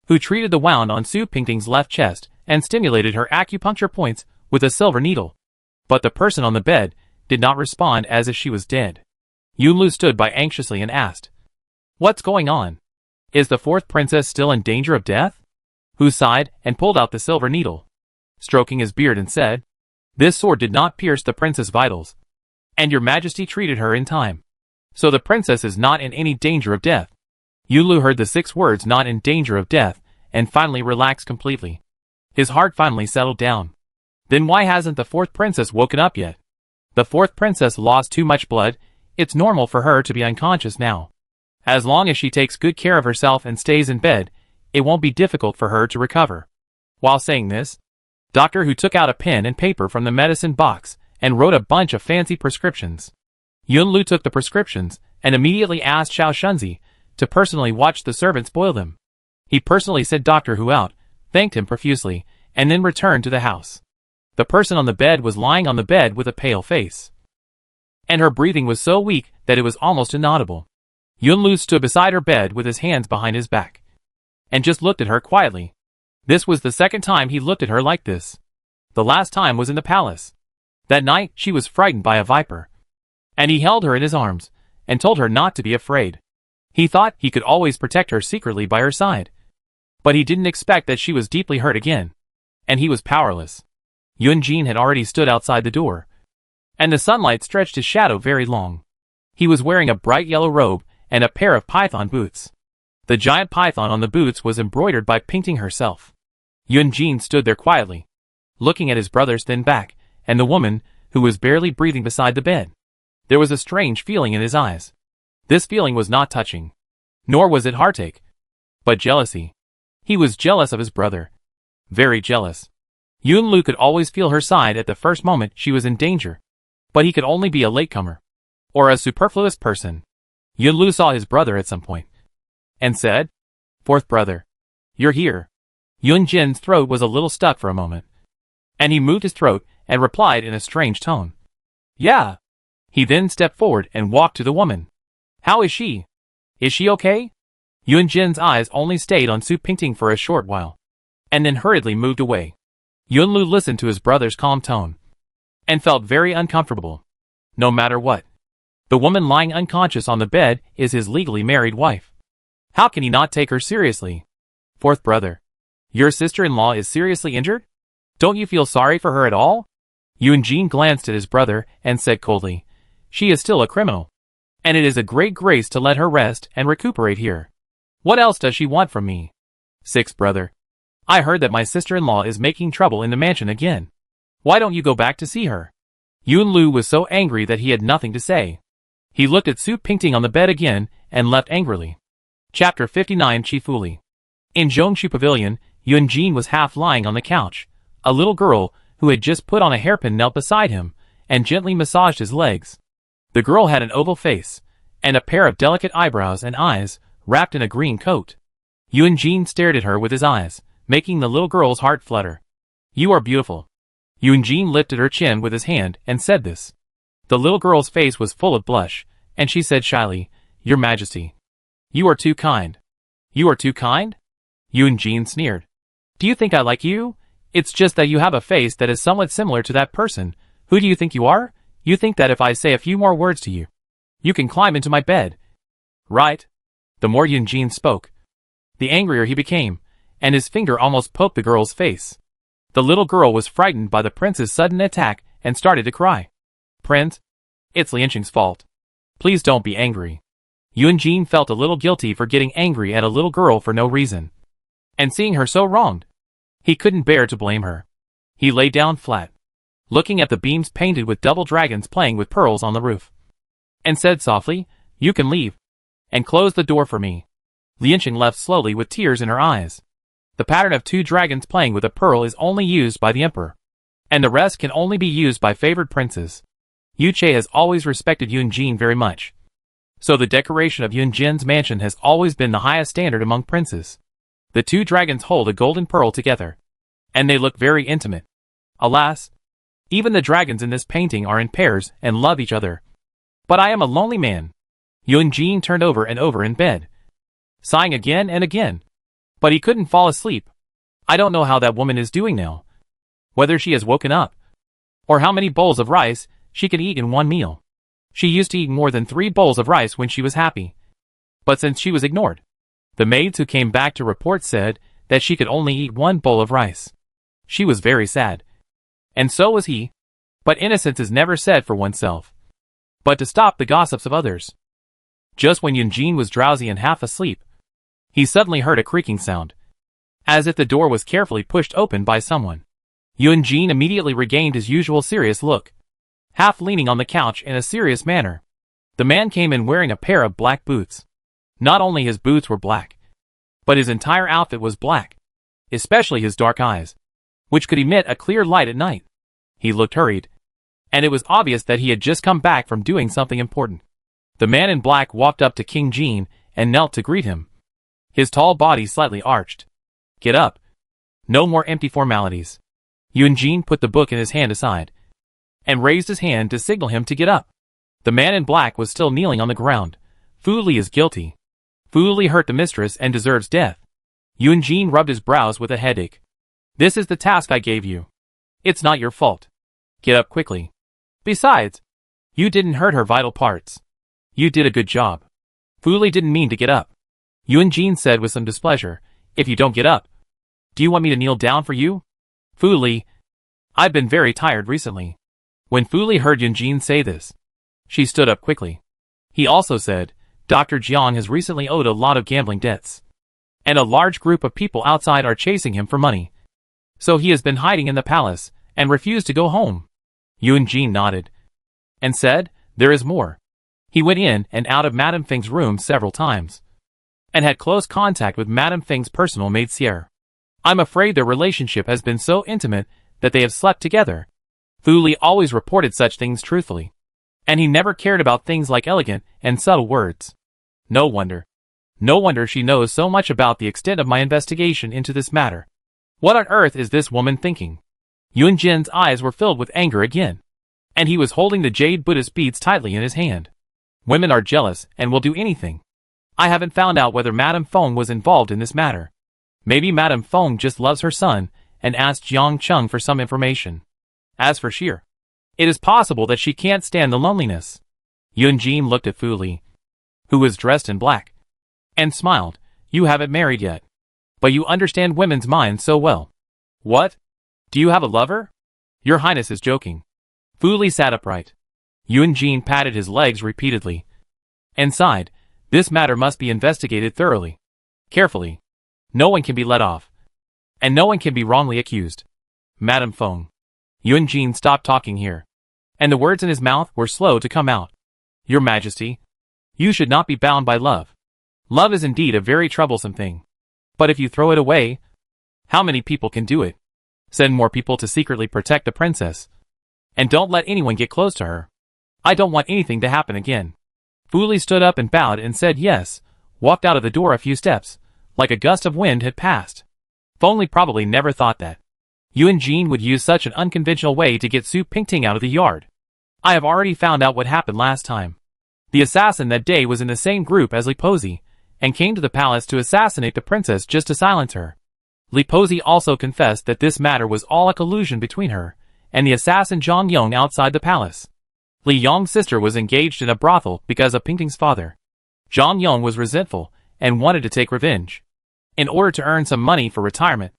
who treated the wound on Su Pingting's left chest, and stimulated her acupuncture points with a silver needle. But the person on the bed did not respond as if she was dead. Yunlu stood by anxiously and asked, "What's going on? Is the fourth princess still in danger of death?" Hu sighed and pulled out the silver needle, stroking his beard, and said, "This sword did not pierce the princess' vitals, and your majesty treated her in time. So the princess is not in any danger of death." Yunlu heard the 6 words "not in danger of death," and finally relaxed completely. His heart finally settled down. Then why hasn't the fourth princess woken up yet? The fourth princess lost too much blood. It's normal for her to be unconscious now. As long as she takes good care of herself and stays in bed, it won't be difficult for her to recover. While saying this, Doctor Hu took out a pen and paper from the medicine box and wrote a bunch of fancy prescriptions. Yunlu took the prescriptions and immediately asked Xiao Shunzi to personally watch the servants boil them. He personally sent Dr. Hu out, thanked him profusely, and then returned to the house. The person on the bed was lying on the bed with a pale face, and her breathing was so weak that it was almost inaudible. Yunlu stood beside her bed with his hands behind his back, and just looked at her quietly. This was the second time he looked at her like this. The last time was in the palace. That night she was frightened by a viper, and he held her in his arms, and told her not to be afraid. He thought he could always protect her secretly by her side. But he didn't expect that she was deeply hurt again, and he was powerless. Yun Jin had already stood outside the door, and the sunlight stretched his shadow very long. He was wearing a bright yellow robe and a pair of python boots. The giant python on the boots was embroidered by Pingting herself. Yun Jin stood there quietly, looking at his brother's thin back, and the woman, who was barely breathing beside the bed. There was a strange feeling in his eyes. This feeling was not touching, nor was it heartache, but jealousy. He was jealous of his brother. Very jealous. Yunlu could always feel her side at the first moment she was in danger, but he could only be a latecomer, or a superfluous person. Yunlu saw his brother at some point, and said, "Fourth brother, you're here." Yun Jin's throat was a little stuck for a moment, and he moved his throat and replied in a strange tone, "Yeah." He then stepped forward and walked to the woman. "How is she? Is she okay?" Yun Jin's eyes only stayed on Su Pingting for a short while, and then hurriedly moved away. Yunlu listened to his brother's calm tone, and felt very uncomfortable. No matter what, the woman lying unconscious on the bed is his legally married wife. How can he not take her seriously? "Fourth brother, your sister-in-law is seriously injured? Don't you feel sorry for her at all?" Jin glanced at his brother and said coldly, "She is still a criminal, and it is a great grace to let her rest and recuperate here. What else does she want from me?" "6 brother. I heard that my sister-in-law is making trouble in the mansion again. Why don't you go back to see her?" Yun Lu was so angry that he had nothing to say. He looked at Su Pingting on the bed again and left angrily. Chapter 59 Chifuli. In Zhongshu Pavilion, Yun Jin was half lying on the couch. A little girl, who had just put on a hairpin, knelt beside him and gently massaged his legs. The girl had an oval face and a pair of delicate eyebrows and eyes, wrapped in a green coat. Yun Jin stared at her with his eyes, making the little girl's heart flutter. "You are beautiful." Yun Jin lifted her chin with his hand and said this. The little girl's face was full of blush, and she said shyly, "Your Majesty, you are too kind." "You are too kind?" Yun Jin sneered. "Do you think I like you? It's just that you have a face that is somewhat similar to that person. Who do you think you are? You think that if I say a few more words to you, you can climb into my bed, right?" The more Yun Jin spoke, the angrier he became, and his finger almost poked the girl's face. The little girl was frightened by the prince's sudden attack and started to cry. "Prince, it's Lianqing's fault. Please don't be angry." Yun Jin felt a little guilty for getting angry at a little girl for no reason, and seeing her so wronged. He couldn't bear to blame her. He lay down flat, looking at the beams painted with double dragons playing with pearls on the roof, and said softly, "You can leave, and close the door for me." Lianqing left slowly with tears in her eyes. The pattern of 2 dragons playing with a pearl is only used by the emperor, and the rest can only be used by favored princes. Yu Che has always respected Yun Jin very much, so the decoration of Yun Jin's mansion has always been the highest standard among princes. The 2 dragons hold a golden pearl together, and they look very intimate. Alas, even the dragons in this painting are in pairs and love each other. But I am a lonely man. Yun Jin turned over and over in bed, sighing again and again. But he couldn't fall asleep. I don't know how that woman is doing now. Whether she has woken up, or how many bowls of rice she can eat in one meal. She used to eat more than 3 bowls of rice when she was happy. But since she was ignored, the maids who came back to report said that she could only eat 1 bowl of rice. She was very sad. And so was he. But innocence is never said for oneself, but to stop the gossips of others. Just when Yun Jin was drowsy and half asleep, he suddenly heard a creaking sound, as if the door was carefully pushed open by someone. Yun Jin immediately regained his usual serious look, half leaning on the couch in a serious manner. The man came in wearing a pair of black boots. Not only his boots were black, but his entire outfit was black, especially his dark eyes, which could emit a clear light at night. He looked hurried, and it was obvious that he had just come back from doing something important. The man in black walked up to King Jin and knelt to greet him, his tall body slightly arched. "Get up. No more empty formalities." Yun Jin put the book in his hand aside, and raised his hand to signal him to get up. The man in black was still kneeling on the ground. "Fu Li is guilty. Fu Li hurt the mistress and deserves death." Yun Jin rubbed his brows with a headache. "This is the task I gave you. It's not your fault. Get up quickly. Besides, you didn't hurt her vital parts. You did a good job." Fu Li didn't mean to get up. Yun Jin said with some displeasure, "If you don't get up, do you want me to kneel down for you?" "Fu Li, I've been very tired recently." When Fu Li heard Yun Jin say this, she stood up quickly. He also said, "Dr. Jiang has recently owed a lot of gambling debts, and a large group of people outside are chasing him for money. So he has been hiding in the palace and refused to go home." Yun Jin nodded and said, "There is more. He went in and out of Madame Feng's room several times, and had close contact with Madame Feng's personal maid Sierra. I'm afraid their relationship has been so intimate that they have slept together." Fu Li always reported such things truthfully, and he never cared about things like elegant and subtle words. No wonder she knows so much about the extent of my investigation into this matter. What on earth is this woman thinking? Yun Jin's eyes were filled with anger again, and he was holding the jade Buddhist beads tightly in his hand. Women are jealous and will do anything. I haven't found out whether Madame Feng was involved in this matter. Maybe Madame Feng just loves her son and asked Jiang Cheng for some information. As for Sheer, it is possible that she can't stand the loneliness. Yun Jin looked at Fu Li, who was dressed in black, and smiled. "You haven't married yet, but you understand women's minds so well." "What? Do you have a lover?" "Your Highness is joking." Fu Li sat upright. Yuan Jin patted his legs repeatedly and sighed. This matter must be investigated thoroughly. Carefully. No one can be let off. And no one can be wrongly accused. Madame Feng. Yuan Jin stopped talking here. And the words in his mouth were slow to come out. Your Majesty, you should not be bound by love. Love is indeed a very troublesome thing. But if you throw it away, how many people can do it? Send more people to secretly protect the princess. And don't let anyone get close to her. I don't want anything to happen again. Fu Li stood up and bowed and said yes, walked out of the door a few steps, like a gust of wind had passed. Feng Li probably never thought that Yuan Jin would use such an unconventional way to get Su Pingting out of the yard. I have already found out what happened last time. The assassin that day was in the same group as Li Pozi, and came to the palace to assassinate the princess just to silence her. Li Pozi also confessed that this matter was all a collusion between her and the assassin Zhang Yong outside the palace. Li Yong's sister was engaged in a brothel because of Pingting's father. Zhang Yong was resentful and wanted to take revenge. In order to earn some money for retirement,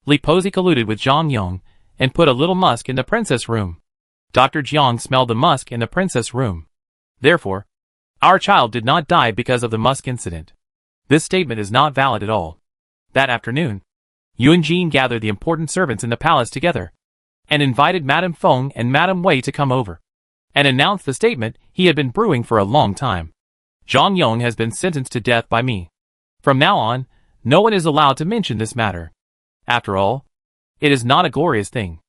Li Pozi colluded with Zhang Yong and put a little musk in the princess' room. Dr. Jiang smelled the musk in the princess' room. Therefore, our child did not die because of the musk incident. This statement is not valid at all. That afternoon, Yuan Jin gathered the important servants in the palace together and invited Madame Feng and Madame Wei to come over and announced the statement he had been brewing for a long time. Zhang Yong has been sentenced to death by me. From now on, no one is allowed to mention this matter. After all, it is not a glorious thing.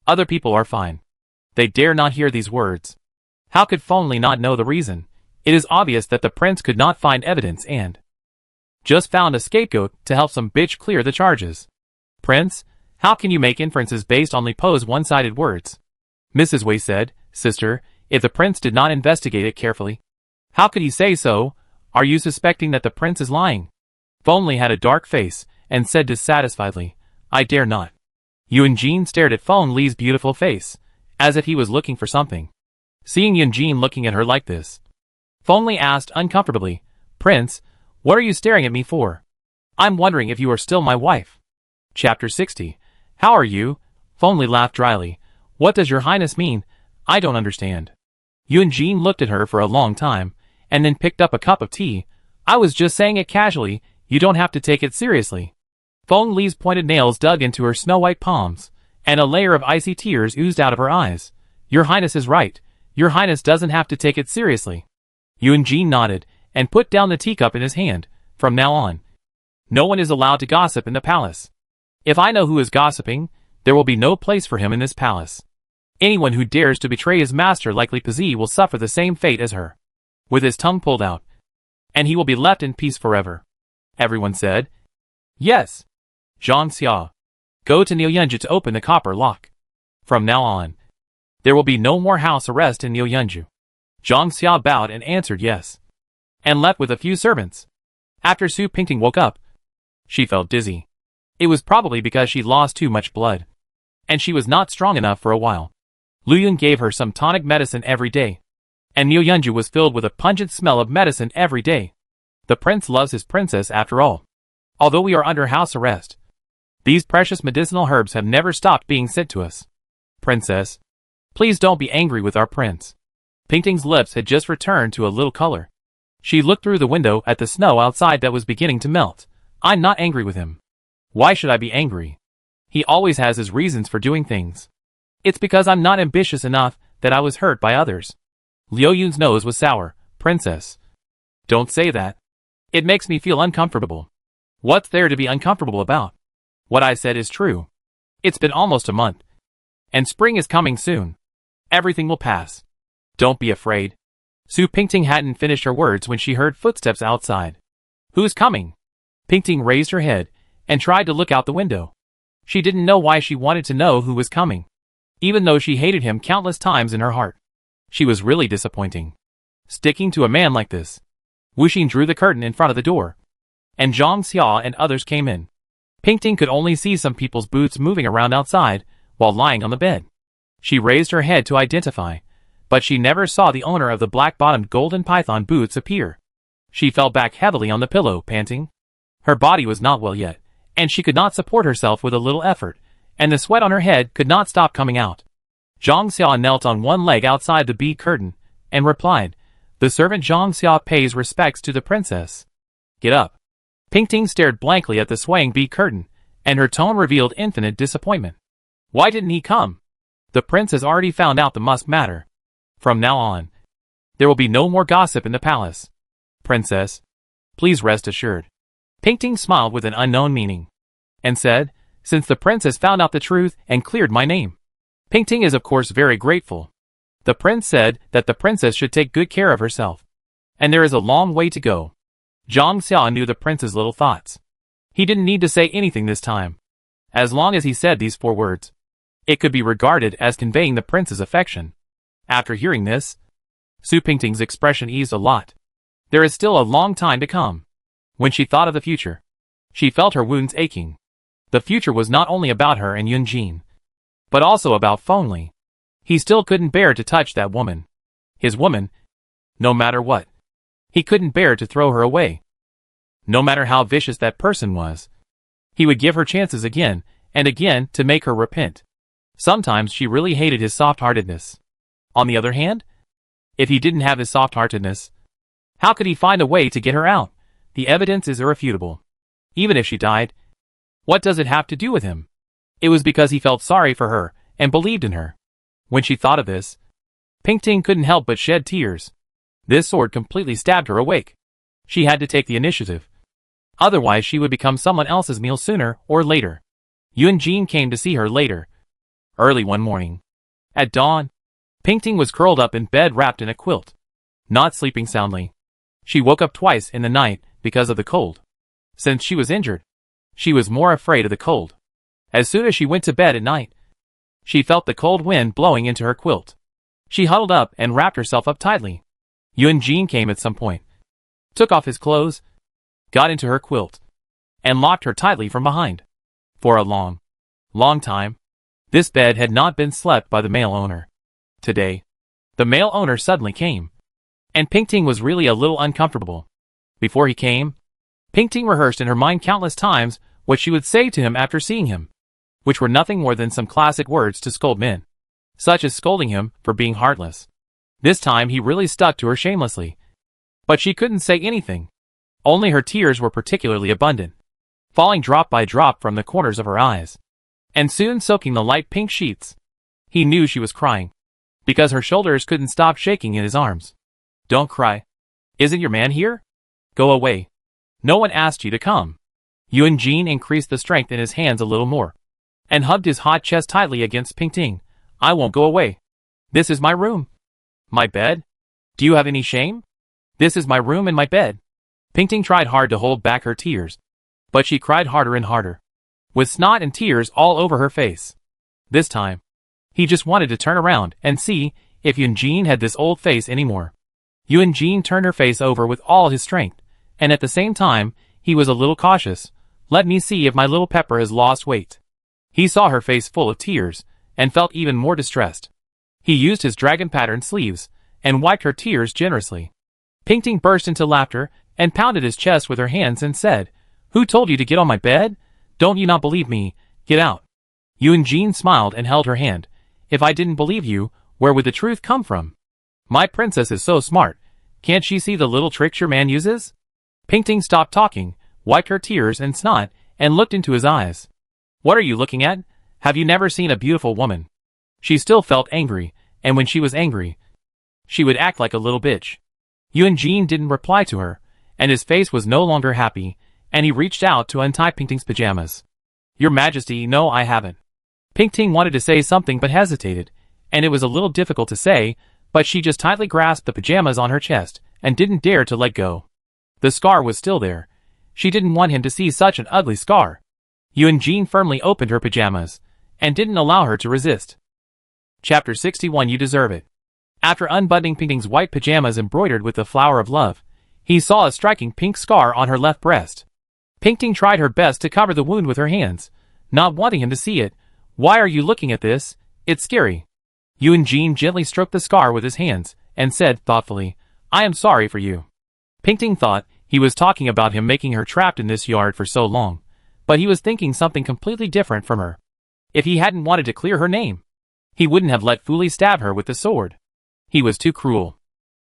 Other people are fine. They dare not hear these words. How could Feng Li not know the reason? It is obvious that the prince could not find evidence and just found a scapegoat to help some bitch clear the charges. Prince, how can you make inferences based on Li Po's one-sided words? Mrs. Wei said, Sister, if the prince did not investigate it carefully, how could he say so? Are you suspecting that the prince is lying? Feng Li had a dark face and said dissatisfiedly, I dare not. Yuan Jin stared at Feng Li's beautiful face, as if he was looking for something. Seeing Yuan Jin looking at her like this, Feng Li asked uncomfortably, Prince, what are you staring at me for? I'm wondering if you are still my wife. Chapter 60. How are you? Feng Li laughed dryly. What does your highness mean? I don't understand. Yuan Jin looked at her for a long time, and then picked up a cup of tea. I was just saying it casually, you don't have to take it seriously. Feng Li's pointed nails dug into her snow-white palms, and a layer of icy tears oozed out of her eyes. Your highness is right. Your highness doesn't have to take it seriously. Yuan Jin nodded, and put down the teacup in his hand. From now on, no one is allowed to gossip in the palace. If I know who is gossiping, there will be no place for him in this palace. Anyone who dares to betray his master like Li Pozi will suffer the same fate as her, with his tongue pulled out, and he will be left in peace forever. Everyone said, Yes. Zhang Xia, go to Niuyunju to open the copper lock. From now on, there will be no more house arrest in Niuyunju. Zhang Xia bowed and answered yes, and left with a few servants. After Su Pingting woke up, she felt dizzy. It was probably because she lost too much blood, and she was not strong enough for a while. Lu Yun gave her some tonic medicine every day, and Niuyunju was filled with a pungent smell of medicine every day. The prince loves his princess after all. Although we are under house arrest, these precious medicinal herbs have never stopped being sent to us. Princess, please don't be angry with our prince. Pingting's lips had just returned to a little color. She looked through the window at the snow outside that was beginning to melt. I'm not angry with him. Why should I be angry? He always has his reasons for doing things. It's because I'm not ambitious enough that I was hurt by others. Liu Yun's nose was sour. Princess, don't say that. It makes me feel uncomfortable. What's there to be uncomfortable about? What I said is true. It's been almost a month, and spring is coming soon. Everything will pass. Don't be afraid. Su Pingting hadn't finished her words when she heard footsteps outside. Who's coming? Pingting raised her head and tried to look out the window. She didn't know why she wanted to know who was coming, even though she hated him countless times in her heart. She was really disappointing, sticking to a man like this. Wuxing drew the curtain in front of the door, and Zhang Xia and others came in. Pingting could only see some people's boots moving around outside while lying on the bed. She raised her head to identify, but she never saw the owner of the black-bottomed golden python boots appear. She fell back heavily on the pillow, panting. Her body was not well yet, and she could not support herself with a little effort, and the sweat on her head could not stop coming out. Zhang Xia knelt on one leg outside the bead curtain, and replied, "The servant Zhang Xia pays respects to the princess." "Get up." Pingting stared blankly at the swaying bead curtain, and her tone revealed infinite disappointment. "Why didn't he come? The prince has already found out the musk matter. From now on, there will be no more gossip in the palace. Princess, please rest assured." Pingting smiled with an unknown meaning, and said, "Since the prince has found out the truth and cleared my name." Pingting is of course very grateful. The prince said that the princess should take good care of herself, and there is a long way to go. Zhang Xia knew the prince's little thoughts. He didn't need to say anything this time. As long as he said these 4 words, it could be regarded as conveying the prince's affection. After hearing this, Su Pingting's expression eased a lot. There is still a long time to come. When she thought of the future, she felt her wounds aching. The future was not only about her and Yunjin, but also about Feng Li. He still couldn't bear to touch that woman. His woman, no matter what. He couldn't bear to throw her away. No matter how vicious that person was, he would give her chances again and again to make her repent. Sometimes she really hated his soft-heartedness. On the other hand, if he didn't have his soft-heartedness, how could he find a way to get her out? The evidence is irrefutable. Even if she died, what does it have to do with him? It was because he felt sorry for her and believed in her. When she thought of this, Pingting couldn't help but shed tears. This sword completely stabbed her awake. She had to take the initiative. Otherwise she would become someone else's meal sooner or later. Yunjin came to see her later. Early one morning, at dawn, Pingting was curled up in bed wrapped in a quilt, not sleeping soundly. She woke up twice in the night because of the cold. Since she was injured, she was more afraid of the cold. As soon as she went to bed at night, she felt the cold wind blowing into her quilt. She huddled up and wrapped herself up tightly. Yunjin came at some point, took off his clothes, got into her quilt, and locked her tightly from behind. For a long, long time, this bed had not been slept by the male owner. Today, the male owner suddenly came, and Pingting was really a little uncomfortable. Before he came, Pingting rehearsed in her mind countless times what she would say to him after seeing him, which were nothing more than some classic words to scold men, such as scolding him for being heartless. This time he really stuck to her shamelessly, but she couldn't say anything. Only her tears were particularly abundant, falling drop by drop from the corners of her eyes, and soon soaking the light pink sheets. He knew she was crying, because her shoulders couldn't stop shaking in his arms. "Don't cry. Isn't your man here? Go away. No one asked you to come." Yunjin increased the strength in his hands a little more, and hugged his hot chest tightly against Pingting. "I won't go away. This is my room. My bed? Do you have any shame? This is my room and my bed." Pingting tried hard to hold back her tears, but she cried harder and harder, with snot and tears all over her face. This time, he just wanted to turn around and see if Yunjin had this old face anymore. Yunjin turned her face over with all his strength, and at the same time, he was a little cautious. "Let me see if my little pepper has lost weight." He saw her face full of tears, and felt even more distressed. He used his dragon pattern sleeves, and wiped her tears generously. Pingting burst into laughter, and pounded his chest with her hands and said, "Who told you to get on my bed? Don't you not believe me? Get out." Yunjin smiled and held her hand. "If I didn't believe you, where would the truth come from? My princess is so smart. Can't she see the little tricks your man uses?" Pingting stopped talking, wiped her tears and snot, and looked into his eyes. "What are you looking at? Have you never seen a beautiful woman?" She still felt angry, and when she was angry, she would act like a little bitch. Yunjin didn't reply to her, and his face was no longer happy, and he reached out to untie Pingting's pajamas. "Your Majesty, no, I haven't." Pingting wanted to say something but hesitated, and it was a little difficult to say, but she just tightly grasped the pajamas on her chest and didn't dare to let go. The scar was still there. She didn't want him to see such an ugly scar. Yunjin firmly opened her pajamas, and didn't allow her to resist. Chapter 61. You Deserve It. After unbuttoning Pingting's white pajamas embroidered with the flower of love, he saw a striking pink scar on her left breast. Pingting tried her best to cover the wound with her hands, not wanting him to see it. "Why are you looking at this? It's scary." Yunjin gently stroked the scar with his hands, and said thoughtfully, "I am sorry for you." Pingting thought he was talking about him making her trapped in this yard for so long, but he was thinking something completely different from her. If he hadn't wanted to clear her name, He wouldn't have let Fu Li stab her with the sword. He was too cruel.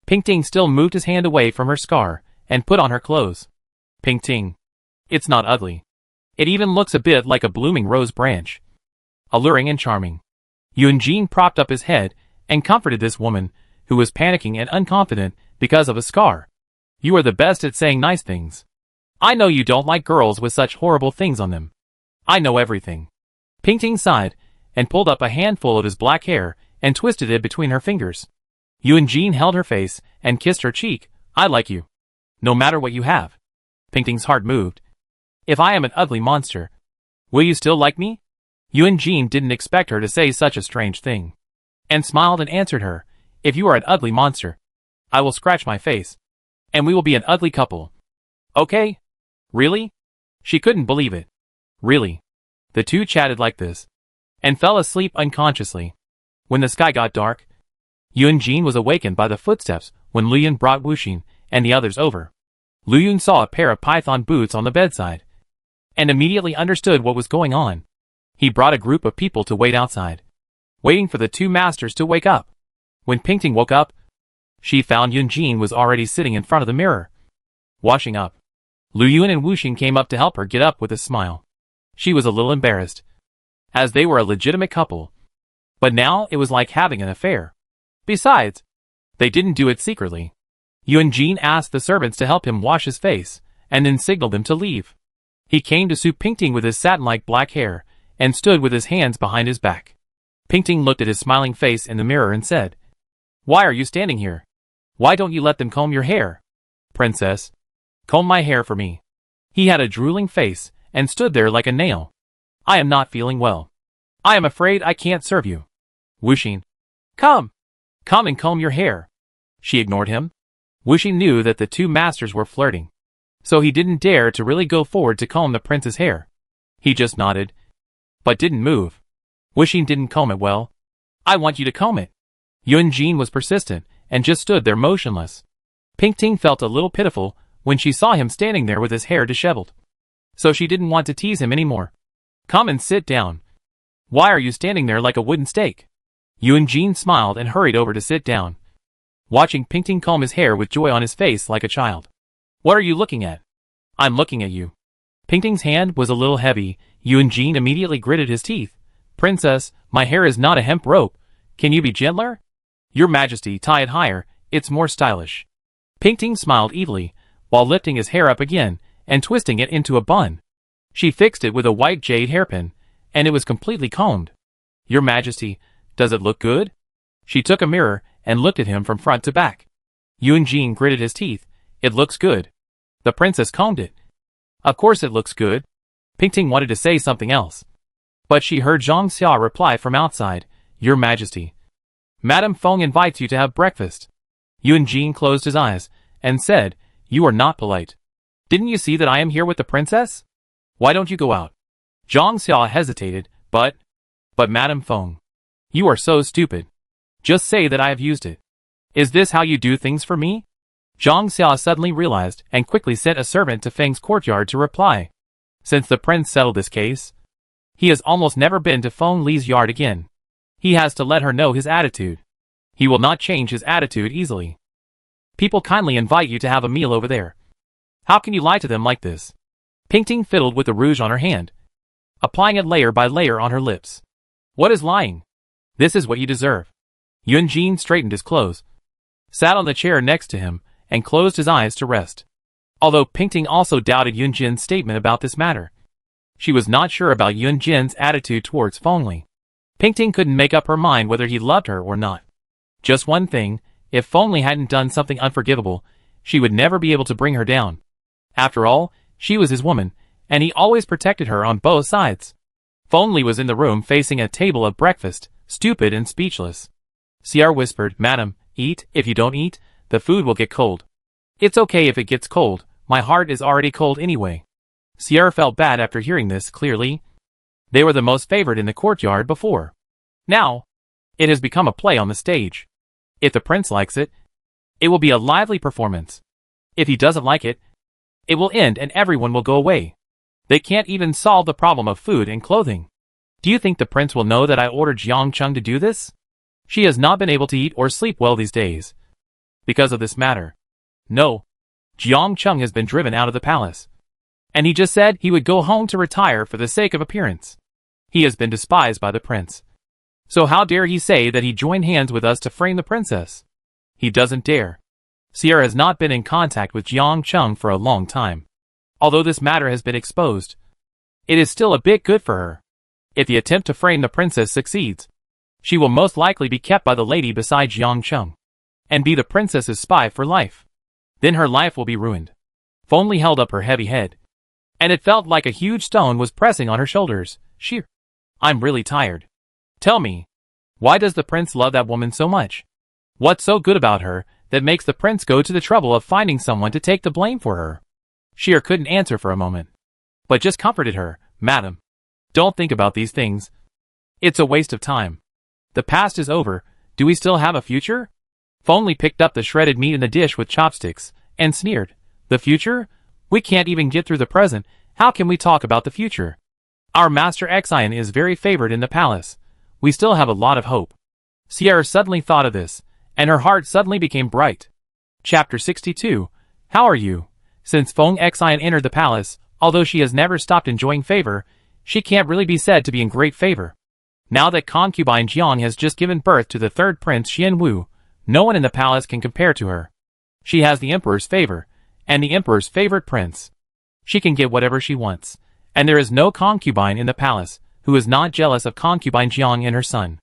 Pingting still moved his hand away from her scar and put on her clothes. Pingting. It's not ugly. It even looks a bit like a blooming rose branch. Alluring and charming. Yunjin propped up his head and comforted this woman, who was panicking and unconfident because of a scar. You are the best at saying nice things. I know you don't like girls with such horrible things on them. I know everything. Pingting sighed and pulled up a handful of his black hair and twisted it between her fingers. Yunjin held her face and kissed her cheek. I like you. No matter what you have. Pingting's heart moved. If I am an ugly monster, will you still like me? Yunjin didn't expect her to say such a strange thing, and smiled and answered her. If you are an ugly monster, I will scratch my face, and we will be an ugly couple. Okay? Really? She couldn't believe it. Really? The two chatted like this, and fell asleep unconsciously. When the sky got dark, Yunjin was awakened by the footsteps when Luyun brought Wuxin and the others over. Luyun saw a pair of python boots on the bedside, and immediately understood what was going on. He brought a group of people to wait outside, waiting for the two masters to wake up. When Pingting woke up, she found Yunjin was already sitting in front of the mirror, washing up. Luyun and Wuxin came up to help her get up with a smile. She was a little embarrassed, as they were a legitimate couple, but now it was like having an affair. Besides, they didn't do it secretly. Yunjin asked the servants to help him wash his face, and then signaled them to leave. He came to Su Pingting with his satin-like black hair, and stood with his hands behind his back. Pingting looked at his smiling face in the mirror and said, Why are you standing here? Why don't you let them comb your hair? Princess, comb my hair for me. He had a drooling face, and stood there like a nail. I am not feeling well. I am afraid I can't serve you. Wuxin, come and comb your hair. She ignored him. Wuxin knew that the two masters were flirting, so he didn't dare to really go forward to comb the prince's hair. He just nodded, but didn't move. Wuxin didn't comb it well. I want you to comb it. Yunjin was persistent, and just stood there motionless. Pingting felt a little pitiful when she saw him standing there with his hair disheveled, so she didn't want to tease him anymore. Come and sit down. Why are you standing there like a wooden stake? Yunjin smiled and hurried over to sit down, watching Pingting comb his hair with joy on his face like a child. What are you looking at? I'm looking at you. Pingting's hand was a little heavy. Yunjin immediately gritted his teeth. Princess, my hair is not a hemp rope. Can you be gentler? Your Majesty, tie it higher, it's more stylish. Pingting smiled evilly, while lifting his hair up again, and twisting it into a bun. She fixed it with a white jade hairpin, and it was completely combed. Your Majesty, does it look good? She took a mirror, and looked at him from front to back. Yunjin gritted his teeth. It looks good. The princess combed it. Of course it looks good. Pingting wanted to say something else, but she heard Zhang Xia reply from outside, Your Majesty, Madame Feng invites you to have breakfast. Yunjin closed his eyes, and said, You are not polite. Didn't you see that I am here with the princess? Why don't you go out? Zhang Xia hesitated, but Madame Feng, you are so stupid. Just say that I have used it. Is this how you do things for me? Zhang Xia suddenly realized and quickly sent a servant to Feng's courtyard to reply. Since the prince settled this case, he has almost never been to Feng Li's yard again. He has to let her know his attitude. He will not change his attitude easily. People kindly invite you to have a meal over there. How can you lie to them like this? Pingting fiddled with the rouge on her hand, applying it layer by layer on her lips. What is lying? This is what you deserve. Yunjin straightened his clothes, sat on the chair next to him, and closed his eyes to rest. Although Pingting also doubted Yunjin's statement about this matter, she was not sure about Yunjin's attitude towards Feng Li. Pingting couldn't make up her mind whether he loved her or not. Just one thing, if Feng Li hadn't done something unforgivable, she would never be able to bring her down. After all, she was his woman, and he always protected her on both sides. Feng Li was in the room facing a table of breakfast, stupid and speechless. Ciar whispered, Madam, eat. If you don't eat, the food will get cold. It's okay if it gets cold, my heart is already cold anyway. Ciar felt bad after hearing this. Clearly, they were the most favored in the courtyard before. Now, it has become a play on the stage. If the prince likes it, it will be a lively performance. If he doesn't like it, it will end and everyone will go away. They can't even solve the problem of food and clothing. Do you think the prince will know that I ordered Jiang Cheng to do this? She has not been able to eat or sleep well these days because of this matter. No. Jiang Cheng has been driven out of the palace. And he just said he would go home to retire for the sake of appearance. He has been despised by the prince. So how dare he say that he joined hands with us to frame the princess? He doesn't dare. Sierra has not been in contact with Jiang Cheng for a long time. Although this matter has been exposed, it is still a bit good for her. If the attempt to frame the princess succeeds, she will most likely be kept by the lady beside Jiang Cheng, and be the princess's spy for life. Then her life will be ruined. Feng Li held up her heavy head, and it felt like a huge stone was pressing on her shoulders. I'm really tired. Tell me, why does the prince love that woman so much? What's so good about her that makes the prince go to the trouble of finding someone to take the blame for her? Sheer couldn't answer for a moment, but just comforted her. Madam, don't think about these things. It's a waste of time. The past is over. Do we still have a future? Feng Li picked up the shredded meat in the dish with chopsticks, and sneered. The future? We can't even get through the present. How can we talk about the future? Our master Xian is very favored in the palace. We still have a lot of hope. Sierra suddenly thought of this, and her heart suddenly became bright. Chapter 62. How are you? Since Feng Xian entered the palace, although she has never stopped enjoying favor, she can't really be said to be in great favor. Now that Concubine Jang has just given birth to the third prince Xian Wu, no one in the palace can compare to her. She has the emperor's favor, and the emperor's favorite prince. She can get whatever she wants, and there is no concubine in the palace who is not jealous of Concubine Jang and her son.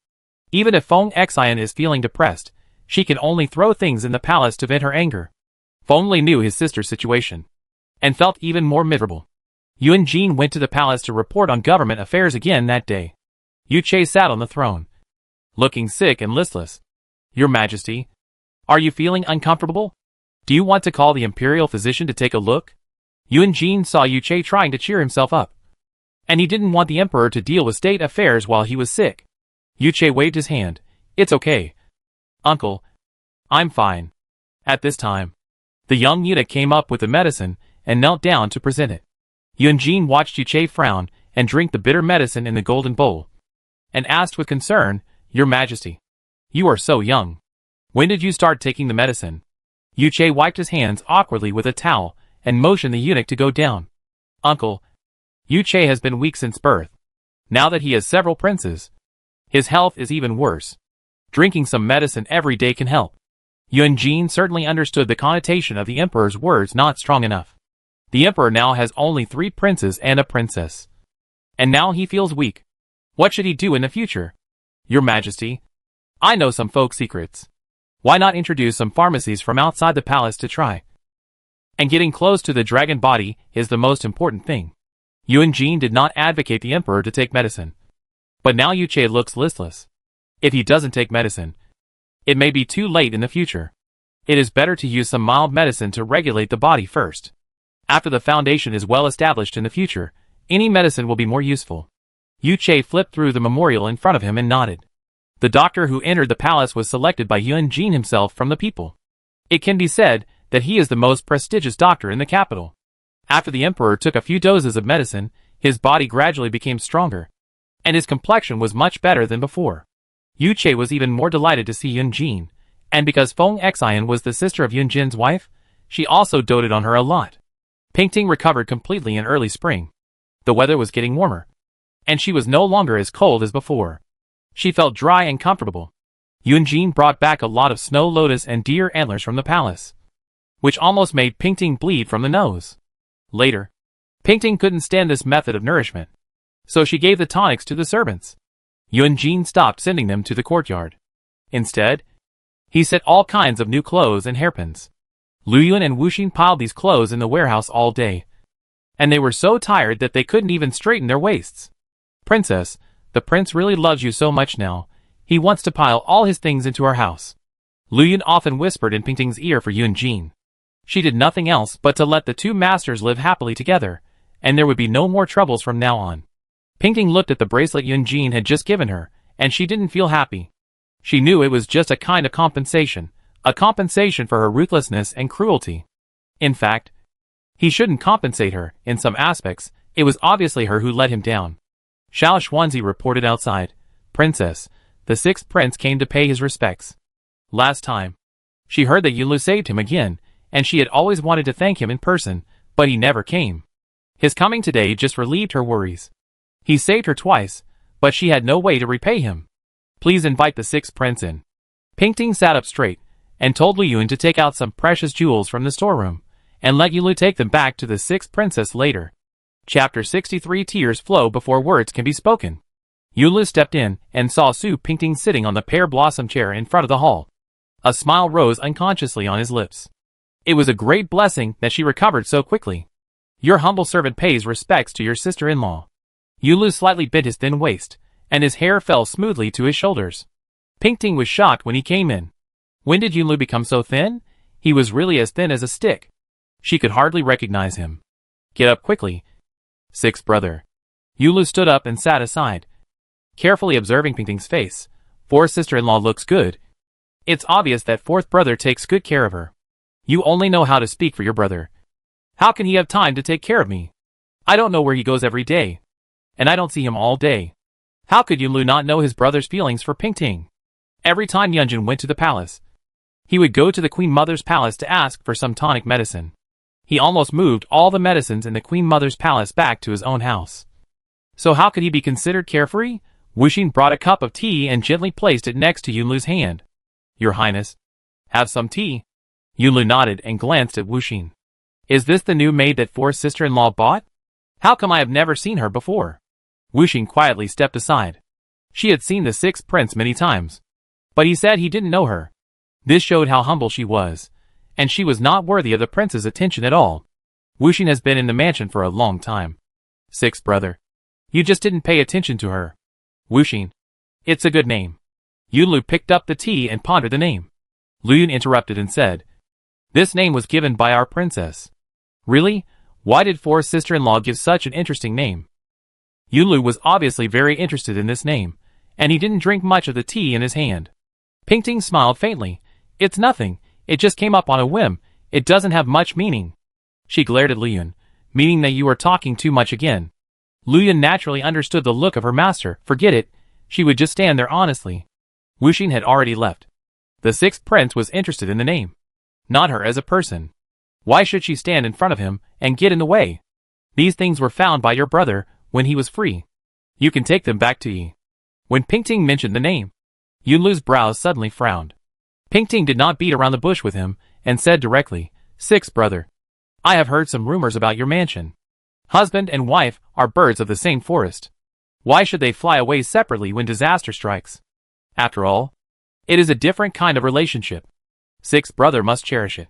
Even if Feng Xian is feeling depressed, she can only throw things in the palace to vent her anger. Feng Li knew his sister's situation, and felt even more miserable. Yun Jin went to the palace to report on government affairs again that day. Yu Che sat on the throne, looking sick and listless. Your Majesty, are you feeling uncomfortable? Do you want to call the imperial physician to take a look? Yun Jin saw Yu Che trying to cheer himself up, and he didn't want the emperor to deal with state affairs while he was sick. Yu Che waved his hand. It's okay, uncle. I'm fine. At this time, the young eunuch came up with the medicine and knelt down to present it. Yun Jin watched Yu Che frown and drink the bitter medicine in the golden bowl, and asked with concern, Your Majesty, you are so young. When did you start taking the medicine? Yu Che wiped his hands awkwardly with a towel and motioned the eunuch to go down. Uncle, Yu Che has been weak since birth. Now that he has several princes, his health is even worse. Drinking some medicine every day can help. Yun Jin certainly understood the connotation of the emperor's words not strong enough. The emperor now has only 3 princes and a princess. And now he feels weak. What should he do in the future? Your Majesty, I know some folk secrets. Why not introduce some pharmacies from outside the palace to try? And getting close to the dragon body is the most important thing. Yun Jin did not advocate the emperor to take medicine. But now Yu Che looks listless. If he doesn't take medicine, it may be too late in the future. It is better to use some mild medicine to regulate the body first. After the foundation is well established in the future, any medicine will be more useful. Yu Che flipped through the memorial in front of him and nodded. The doctor who entered the palace was selected by Yun Jin himself from the people. It can be said that he is the most prestigious doctor in the capital. After the emperor took a few doses of medicine, his body gradually became stronger, and his complexion was much better than before. Yu Che was even more delighted to see Yun Jin, and because Feng Xian was the sister of Yun Jin's wife, she also doted on her a lot. Pingting recovered completely in early spring. The weather was getting warmer, and she was no longer as cold as before. She felt dry and comfortable. Yun Jin brought back a lot of snow lotus and deer antlers from the palace, which almost made Pingting bleed from the nose. Later, Pingting couldn't stand this method of nourishment, so she gave the tonics to the servants. Yun Jin stopped sending them to the courtyard. Instead, he sent all kinds of new clothes and hairpins. Lu Yun and Wu Xin piled these clothes in the warehouse all day, and they were so tired that they couldn't even straighten their waists. Princess, the prince really loves you so much now. He wants to pile all his things into our house. Lu Yun often whispered in Pingting's ear for Yun Jin. She did nothing else but to let the two masters live happily together, and there would be no more troubles from now on. Pingting looked at the bracelet Yun Jin had just given her, and she didn't feel happy. She knew it was just a kind of compensation for her ruthlessness and cruelty. In fact, he shouldn't compensate her. In some aspects, it was obviously her who let him down. Xiao Xuanzi reported outside. Princess, the sixth prince came to pay his respects. Last time. She heard that Yulu saved him again, and she had always wanted to thank him in person, but he never came. His coming today just relieved her worries. He saved her twice, but she had no way to repay him. Please invite the sixth prince in. Pingting sat up straight, and told Lu Yun to take out some precious jewels from the storeroom, and let Yulu take them back to the sixth princess later. Chapter 63. Tears flow before words can be spoken. Yulu stepped in and saw Su Pingting sitting on the pear blossom chair in front of the hall. A smile rose unconsciously on his lips. It was a great blessing that she recovered so quickly. Your humble servant pays respects to your sister-in-law. Yulu slightly bent his thin waist, and his hair fell smoothly to his shoulders. Pingting was shocked when he came in. When did Yulu become so thin? He was really as thin as a stick. She could hardly recognize him. Get up quickly. Sixth brother. Yulu stood up and sat aside, carefully observing Pingting's face. Fourth sister-in-law looks good. It's obvious that fourth brother takes good care of her. You only know how to speak for your brother. How can he have time to take care of me? I don't know where he goes every day, and I don't see him all day. How could Yulu not know his brother's feelings for Pingting? Every time Yunjin went to the palace, he would go to the Queen Mother's palace to ask for some tonic medicine. He almost moved all the medicines in the Queen Mother's palace back to his own house. So how could he be considered carefree? Wuxin brought a cup of tea and gently placed it next to Yunlu's hand. Your Highness, have some tea. Yunlu nodded and glanced at Wuxin. Is this the new maid that fourth sister-in-law bought? How come I have never seen her before? Wuxin quietly stepped aside. She had seen the sixth prince many times, but he said he didn't know her. This showed how humble she was, and she was not worthy of the prince's attention at all. Wuxin has been in the mansion for a long time. Sixth brother, you just didn't pay attention to her. Wuxin, it's a good name. Yunlu picked up the tea and pondered the name. Lu Yun interrupted and said, this name was given by our princess. Really? Why did fourth sister-in-law give such an interesting name? Yunlu was obviously very interested in this name, and he didn't drink much of the tea in his hand. Pingting smiled faintly. It's nothing, it just came up on a whim, it doesn't have much meaning. She glared at Lu Yun, meaning that you are talking too much again. Lu Yun naturally understood the look of her master. Forget it, she would just stand there honestly. Wuxin had already left. The sixth prince was interested in the name, not her as a person. Why should she stand in front of him and get in the way? These things were found by your brother when he was free. You can take them back to Yi. When Pingting mentioned the name, Yunlu's brows suddenly frowned. Pingting did not beat around the bush with him and said directly, sixth brother, I have heard some rumors about your mansion. Husband and wife are birds of the same forest. Why should they fly away separately when disaster strikes? After all, it is a different kind of relationship. Sixth brother must cherish it.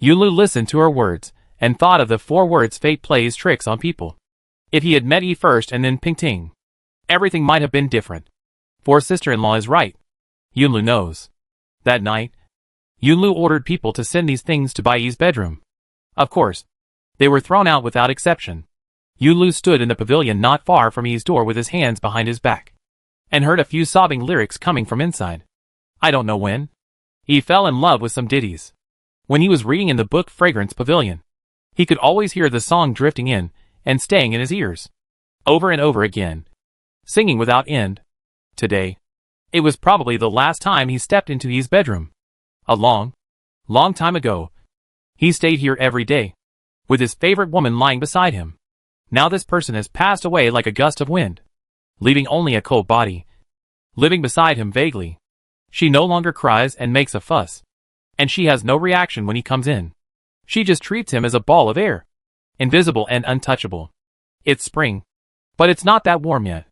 Yunlu listened to her words and thought of the 4 words fate plays tricks on people. If he had met Yi first and then Pingting, everything might have been different. For sister-in-law is right. Yunlu knows. That night, Yunlu ordered people to send these things to Baiyi's bedroom. Of course, they were thrown out without exception. Yunlu stood in the pavilion not far from Yi's door with his hands behind his back, and heard a few sobbing lyrics coming from inside. I don't know when. He fell in love with some ditties. When he was reading in the book Fragrance Pavilion, he could always hear the song drifting in and staying in his ears, over and over again, singing without end. Today, it was probably the last time he stepped into Yi's bedroom. A long, long time ago, he stayed here every day, with his favorite woman lying beside him. Now this person has passed away like a gust of wind, leaving only a cold body, living beside him vaguely. She no longer cries and makes a fuss, and she has no reaction when he comes in. She just treats him as a ball of air, invisible and untouchable. It's spring, but it's not that warm yet.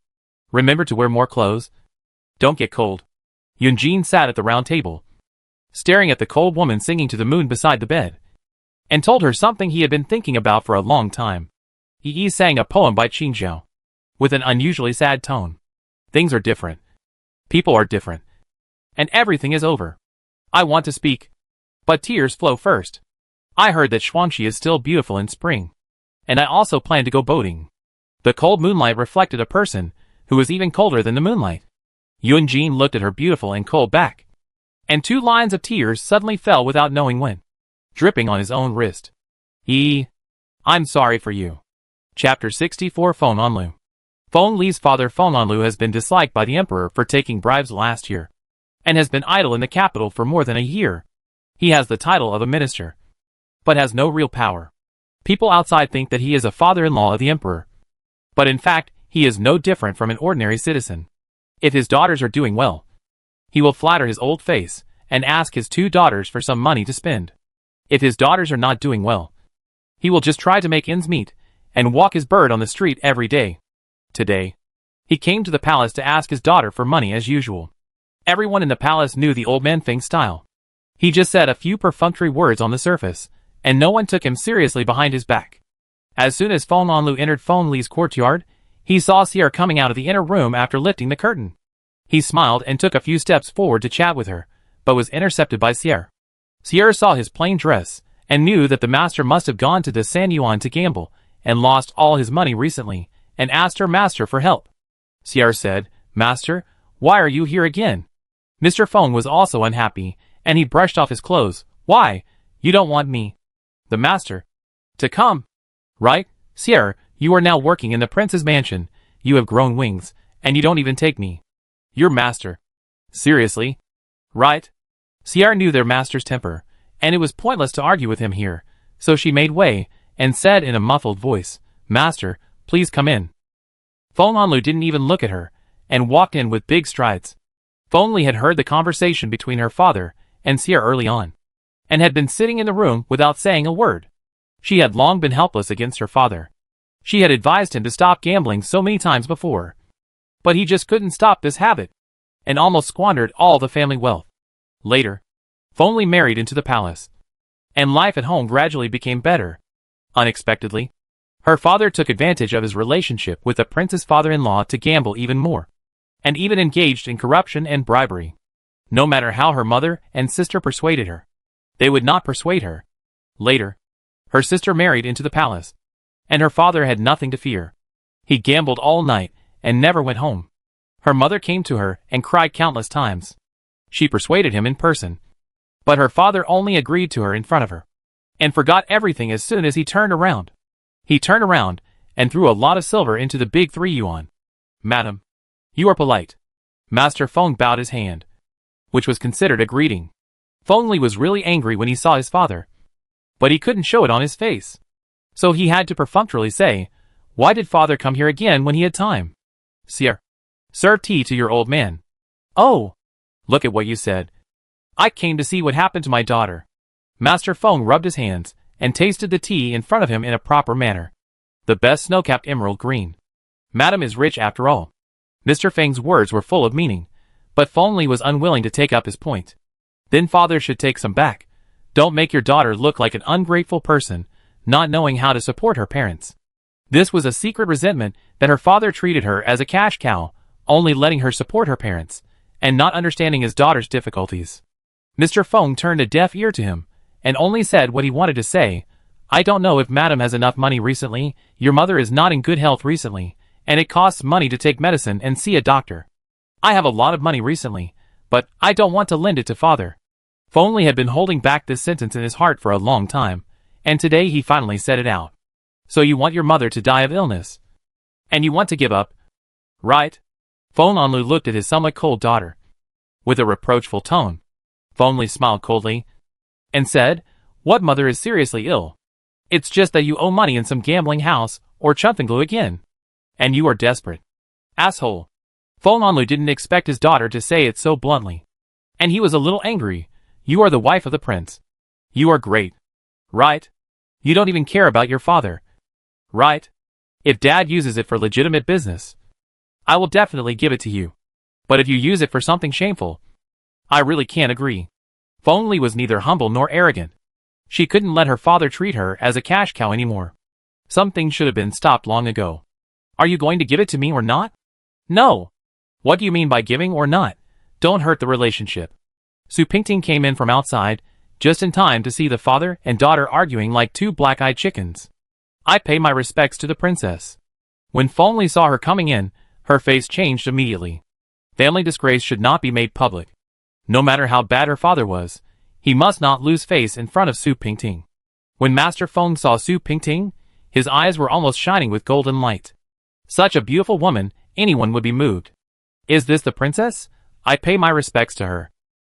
Remember to wear more clothes. Don't get cold. Yunjin sat at the round table, staring at the cold woman singing to the moon beside the bed, and told her something he had been thinking about for a long time. Yi sang a poem by Qingzhao, with an unusually sad tone. Things are different. People are different. And everything is over. I want to speak, but tears flow first. I heard that Shuangxi is still beautiful in spring, and I also plan to go boating. The cold moonlight reflected a person who was even colder than the moonlight. Yunjin looked at her beautiful and cold back, and 2 lines of tears suddenly fell without knowing when, dripping on his own wrist. I'm sorry for you. Chapter 64. Phone on Lu. Feng Li's father Feng has been disliked by the emperor for taking bribes last year, and has been idle in the capital for more than a year. He has the title of a minister, but has no real power. People outside think that he is a father-in-law of the emperor, but in fact, he is no different from an ordinary citizen. If his daughters are doing well, he will flatter his old face and ask his 2 daughters for some money to spend. If his daughters are not doing well, he will just try to make ends meet and walk his bird on the street every day. Today, he came to the palace to ask his daughter for money as usual. Everyone in the palace knew the old man Feng's style. He just said a few perfunctory words on the surface, and no one took him seriously behind his back. As soon as Feng entered Feng Li's courtyard, he saw Sierra coming out of the inner room after lifting the curtain. He smiled and took a few steps forward to chat with her, but was intercepted by Sierra. Sierra saw his plain dress, and knew that the master must have gone to the San Yuan to gamble, and lost all his money recently, and asked her master for help. Sierra said, "Master, why are you here again?" Mr. Feng was also unhappy, and he brushed off his clothes. "Why? You don't want me, the master, to come, right? Sierra, you are now working in the prince's mansion. You have grown wings, and you don't even take me, your master, seriously, right?" Sierra knew their master's temper, and it was pointless to argue with him here, so she made way, and said in a muffled voice, "Master, please come in." Feng didn't even look at her, and walked in with big strides. Feng Li had heard the conversation between her father and Sierra early on, and had been sitting in the room without saying a word. She had long been helpless against her father. She had advised him to stop gambling so many times before, but he just couldn't stop this habit, and almost squandered all the family wealth. Later, Feng Li married into the palace, and life at home gradually became better. Unexpectedly, her father took advantage of his relationship with the prince's father-in-law to gamble even more, and even engaged in corruption and bribery. No matter how her mother and sister persuaded her, they would not persuade her. Later, her sister married into the palace, and her father had nothing to fear. He gambled all night and never went home. Her mother came to her and cried countless times. She persuaded him in person, but her father only agreed to her in front of her, and forgot everything as soon as he turned around. He turned around and threw a lot of silver into the big 3 yuan. "Madam, you are polite." Master Feng bowed his hand, which was considered a greeting. Feng Li was really angry when he saw his father, but he couldn't show it on his face. So he had to perfunctorily say, "Why did father come here again when he had time?" "Sir, serve tea to your old man." "Oh, look at what you said. I came to see what happened to my daughter." Master Feng rubbed his hands and tasted the tea in front of him in a proper manner. The best snow-capped emerald green. Madam is rich after all. Mr. Feng's words were full of meaning, but Feng Li was unwilling to take up his point. Then father should take some back. Don't make your daughter look like an ungrateful person, not knowing how to support her parents. This was a secret resentment that her father treated her as a cash cow, only letting her support her parents, and not understanding his daughter's difficulties. Mr. Feng turned a deaf ear to him, and only said what he wanted to say. "I don't know if madam has enough money recently. Your mother is not in good health recently, and it costs money to take medicine and see a doctor. I have a lot of money recently, but I don't want to lend it to father." Feng Li had been holding back this sentence in his heart for a long time, and today he finally said it out. "So you want your mother to die of illness? And you want to give up, right?" Feng Li looked at his somewhat cold daughter with a reproachful tone. Feng Li smiled coldly and said, "What mother is seriously ill? It's just that you owe money in some gambling house or Chunfinglu again. And you are desperate. Asshole." Feng Li didn't expect his daughter to say it so bluntly, and he was a little angry. "You are the wife of the prince. You are great, right? You don't even care about your father, right? If dad uses it for legitimate business, I will definitely give it to you. But if you use it for something shameful, I really can't agree." Feng Li was neither humble nor arrogant. She couldn't let her father treat her as a cash cow anymore. Some things should have been stopped long ago. "Are you going to give it to me or not?" "No." "What do you mean by giving or not? Don't hurt the relationship." Su Pingting came in from outside, just in time to see the father and daughter arguing like 2 black-eyed chickens. "I pay my respects to the princess." When Feng Li saw her coming in, her face changed immediately. Family disgrace should not be made public. No matter how bad her father was, he must not lose face in front of Su Pingting. When Master Feng saw Su Pingting, his eyes were almost shining with golden light. Such a beautiful woman, anyone would be moved. Is this the princess? I pay my respects to her.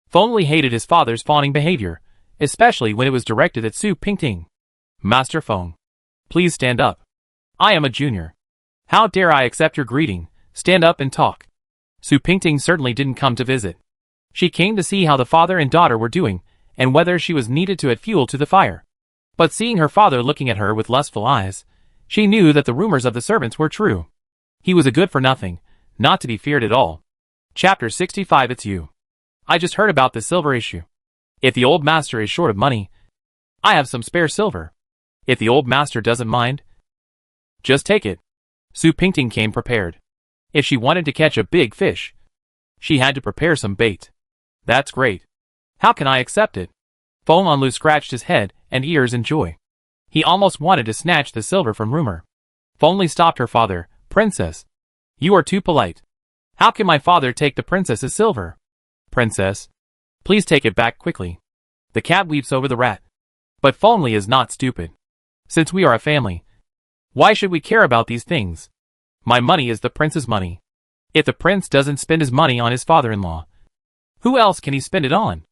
Feng Li hated his father's fawning behavior, especially when it was directed at Su Pingting. Master Feng, please stand up. I am a junior. How dare I accept your greeting? Stand up and talk. Su Pingting certainly didn't come to visit. She came to see how the father and daughter were doing, and whether she was needed to add fuel to the fire. But seeing her father looking at her with lustful eyes, she knew that the rumors of the servants were true. He was a good-for-nothing, not to be feared at all. Chapter 65. It's you. I just heard about the silver issue. If the old master is short of money, I have some spare silver. If the old master doesn't mind, just take it. Su Pingting came prepared. If she wanted to catch a big fish, she had to prepare some bait. That's great. How can I accept it? Feng Onlu scratched his head and ears in joy. He almost wanted to snatch the silver from Rumor. Feng Li stopped her father. Princess, you are too polite. How can my father take the princess's silver? Princess, please take it back quickly. The cat weeps over the rat. But Feng Li is not stupid. Since we are a family, why should we care about these things? My money is the prince's money. If the prince doesn't spend his money on his father-in-law, who else can he spend it on?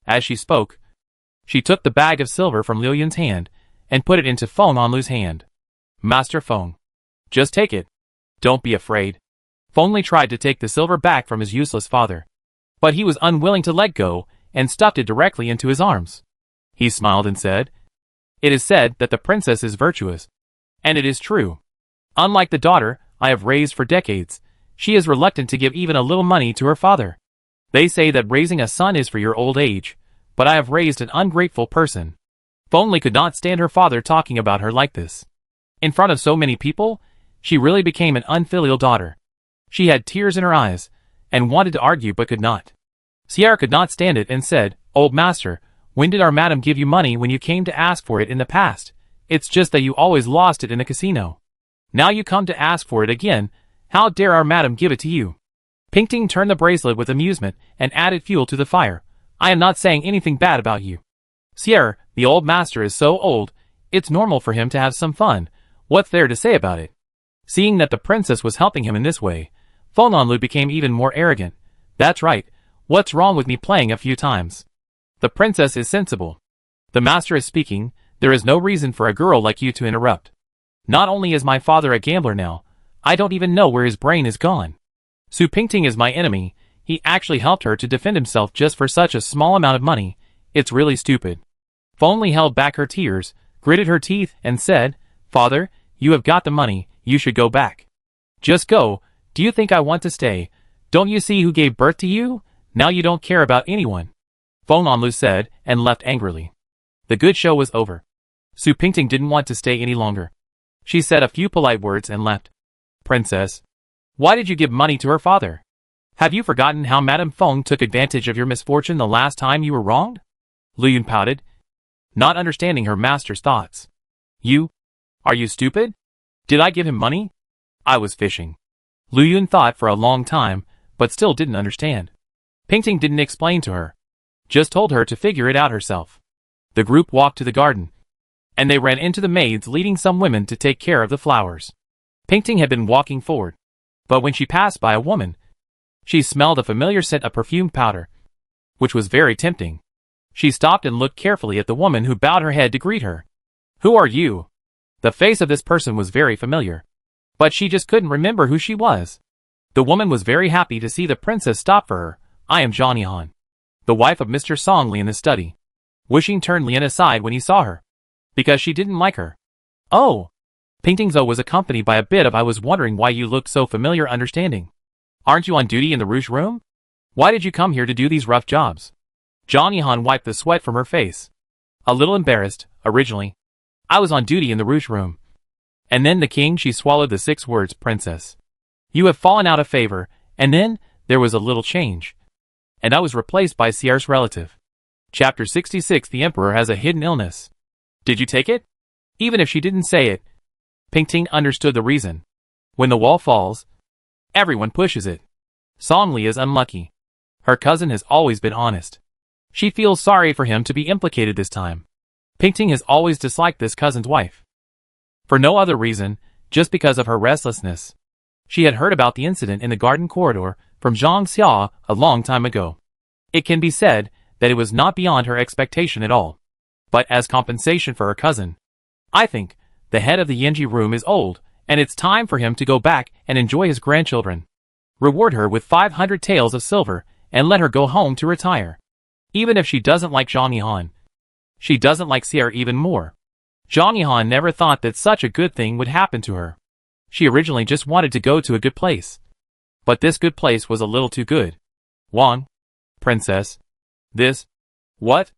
As she spoke, she took the bag of silver from Liu Yun's hand and put it into Feng Onlu's hand. Master Feng, just take it. Don't be afraid. Feng Li tried to take the silver back from his useless father, but he was unwilling to let go and stuffed it directly into his arms. He smiled and said, "It is said that the princess is virtuous, and it is true. Unlike the daughter I have raised for decades, she is reluctant to give even a little money to her father. They say that raising a son is for your old age, but I have raised an ungrateful person." Feng Li could not stand her father talking about her like this. In front of so many people, she really became an unfilial daughter. She had tears in her eyes, and wanted to argue but could not. Sierra could not stand it and said, "Old master, when did our madam give you money when you came to ask for it in the past? It's just that you always lost it in the casino. Now you come to ask for it again. How dare our madam give it to you?" Pingting turned the bracelet with amusement and added fuel to the fire. "I am not saying anything bad about you. Sierra, the old master is so old, it's normal for him to have some fun. What's there to say about it?" Seeing that the princess was helping him in this way, Feng Onlu became even more arrogant. "That's right. What's wrong with me playing a few times? The princess is sensible. The master is speaking. There is no reason for a girl like you to interrupt. Not only is my father a gambler now, I don't even know where his brain is gone. Su Pingting is my enemy. He actually helped her to defend himself just for such a small amount of money. It's really stupid." Feng Li held back her tears, gritted her teeth, and said, "Father, you have got the money. You should go back. Just go. Do you think I want to stay? Don't you see who gave birth to you? Now you don't care about anyone." Feng Onlu said, and left angrily. The good show was over. Su Pingting didn't want to stay any longer. She said a few polite words and left. "Princess, why did you give money to her father? Have you forgotten how Madame Feng took advantage of your misfortune the last time you were wronged?" Liu Yun pouted, not understanding her master's thoughts. Are you stupid? Did I give him money? I was fishing." Liu Yun thought for a long time, but still didn't understand. Pingting didn't explain to her, just told her to figure it out herself. The group walked to the garden, and they ran into the maids leading some women to take care of the flowers. Pingting had been walking forward, but when she passed by a woman, she smelled a familiar scent of perfumed powder, which was very tempting. She stopped and looked carefully at the woman who bowed her head to greet her. "Who are you?" The face of this person was very familiar, but she just couldn't remember who she was. The woman was very happy to see the princess stop for her. "I am Zhang Yihan, the wife of Mr. Song Li in the study." Wuxing turned Lian aside when he saw her, because she didn't like her. "Oh!" Pingting Zhou was accompanied by a bit of "I was wondering why you looked so familiar," understanding. "Aren't you on duty in the Rouge Room? Why did you come here to do these rough jobs?" Zhang Yihan wiped the sweat from her face. A little embarrassed, originally. "I was on duty in the Rouge Room." And then the king, she swallowed the 6 words, "Princess. You have fallen out of favor," and then, there was a little change. "And I was replaced by Sierra's relative." Chapter 66. The Emperor has a hidden illness. "Did you take it?" Even if she didn't say it, Pingting understood the reason. When the wall falls, everyone pushes it. Song Li is unlucky. Her cousin has always been honest. She feels sorry for him to be implicated this time. Pingting has always disliked this cousin's wife. For no other reason, just because of her restlessness. She had heard about the incident in the garden corridor from Zhang Xia a long time ago. It can be said that it was not beyond her expectation at all. But as compensation for her cousin, I think, the head of the Yinji room is old, and it's time for him to go back and enjoy his grandchildren. Reward her with 500 taels of silver, and let her go home to retire. Even if she doesn't like Zhang Yihan, she doesn't like Sierra even more. Zhang Yihan never thought that such a good thing would happen to her. She originally just wanted to go to a good place. But this good place was a little too good. Wang, princess. This? What?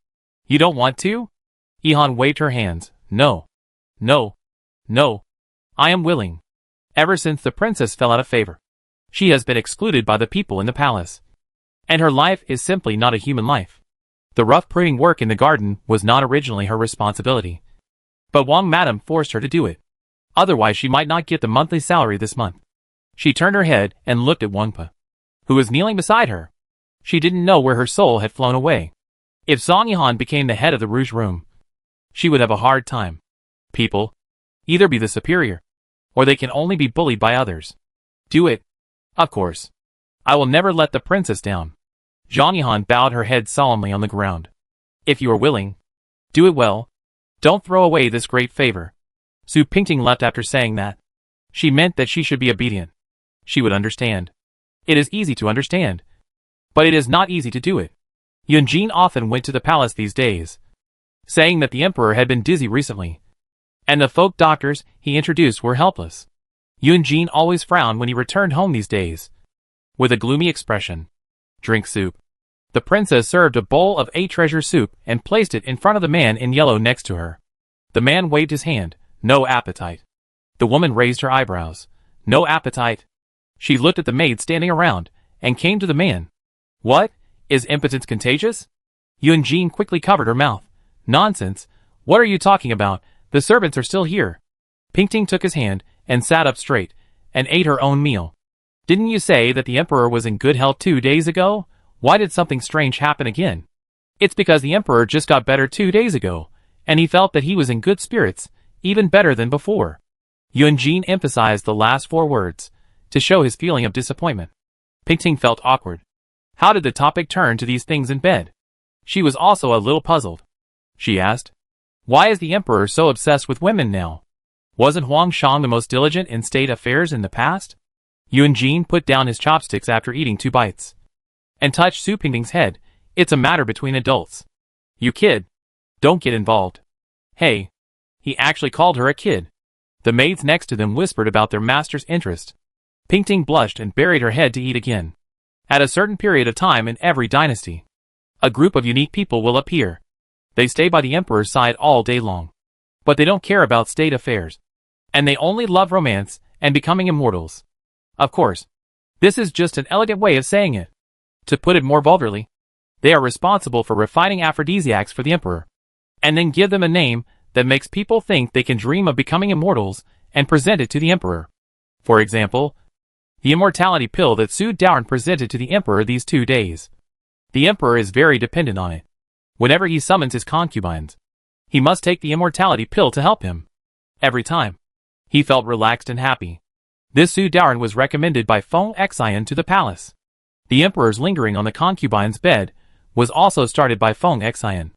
You don't want to? Yihan waved her hands. No. No. No. I am willing. Ever since the princess fell out of favor, she has been excluded by the people in the palace. And her life is simply not a human life. The rough pruning work in the garden was not originally her responsibility. But Wang Madam forced her to do it. Otherwise she might not get the monthly salary this month. She turned her head and looked at Wang Pa, who was kneeling beside her. She didn't know where her soul had flown away. If Zhang Yihan became the head of the Rouge Room, she would have a hard time. People either be the superior, or they can only be bullied by others. Do it. Of course. I will never let the princess down. Zhang Yihan bowed her head solemnly on the ground. If you are willing, do it well. Don't throw away this great favor. Su Pingting left after saying that. She meant that she should be obedient. She would understand. It is easy to understand. But it is not easy to do it. Yunjin often went to the palace these days, saying that the emperor had been dizzy recently, and the folk doctors he introduced were helpless. Yunjin always frowned when he returned home these days, with a gloomy expression. Drink soup. The princess served a bowl of 8 treasure soup and placed it in front of the man in yellow next to her. The man waved his hand. No appetite. The woman raised her eyebrows. No appetite. She looked at the maid standing around, and came to the man. What? Is impotence contagious? Yunjin quickly covered her mouth. Nonsense. What are you talking about? The servants are still here. Pingting took his hand, and sat up straight, and ate her own meal. Didn't you say that the emperor was in good health 2 days ago? Why did something strange happen again? It's because the emperor just got better 2 days ago, and he felt that he was in good spirits, even better than before. Yunjin emphasized the last 4 words, to show his feeling of disappointment. Pingting felt awkward. How did the topic turn to these things in bed? She was also a little puzzled. She asked, why is the emperor so obsessed with women now? Wasn't Huang Shang the most diligent in state affairs in the past? Yunjin put down his chopsticks after eating 2 bites, and touched Su Pingting's head. It's a matter between adults. You kid. Don't get involved. Hey. He actually called her a kid. The maids next to them whispered about their master's interest. Pingting blushed and buried her head to eat again. At a certain period of time in every dynasty, a group of unique people will appear. They stay by the emperor's side all day long. But they don't care about state affairs. And they only love romance and becoming immortals. Of course, this is just an elegant way of saying it. To put it more vulgarly, they are responsible for refining aphrodisiacs for the emperor, and then give them a name that makes people think they can dream of becoming immortals and present it to the emperor. For example, the immortality pill that Su Daoren presented to the emperor these 2 days. The emperor is very dependent on it. Whenever he summons his concubines, he must take the immortality pill to help him. Every time, he felt relaxed and happy. This Su Daoren was recommended by Feng Xian to the palace. The emperor's lingering on the concubine's bed was also started by Feng Xian.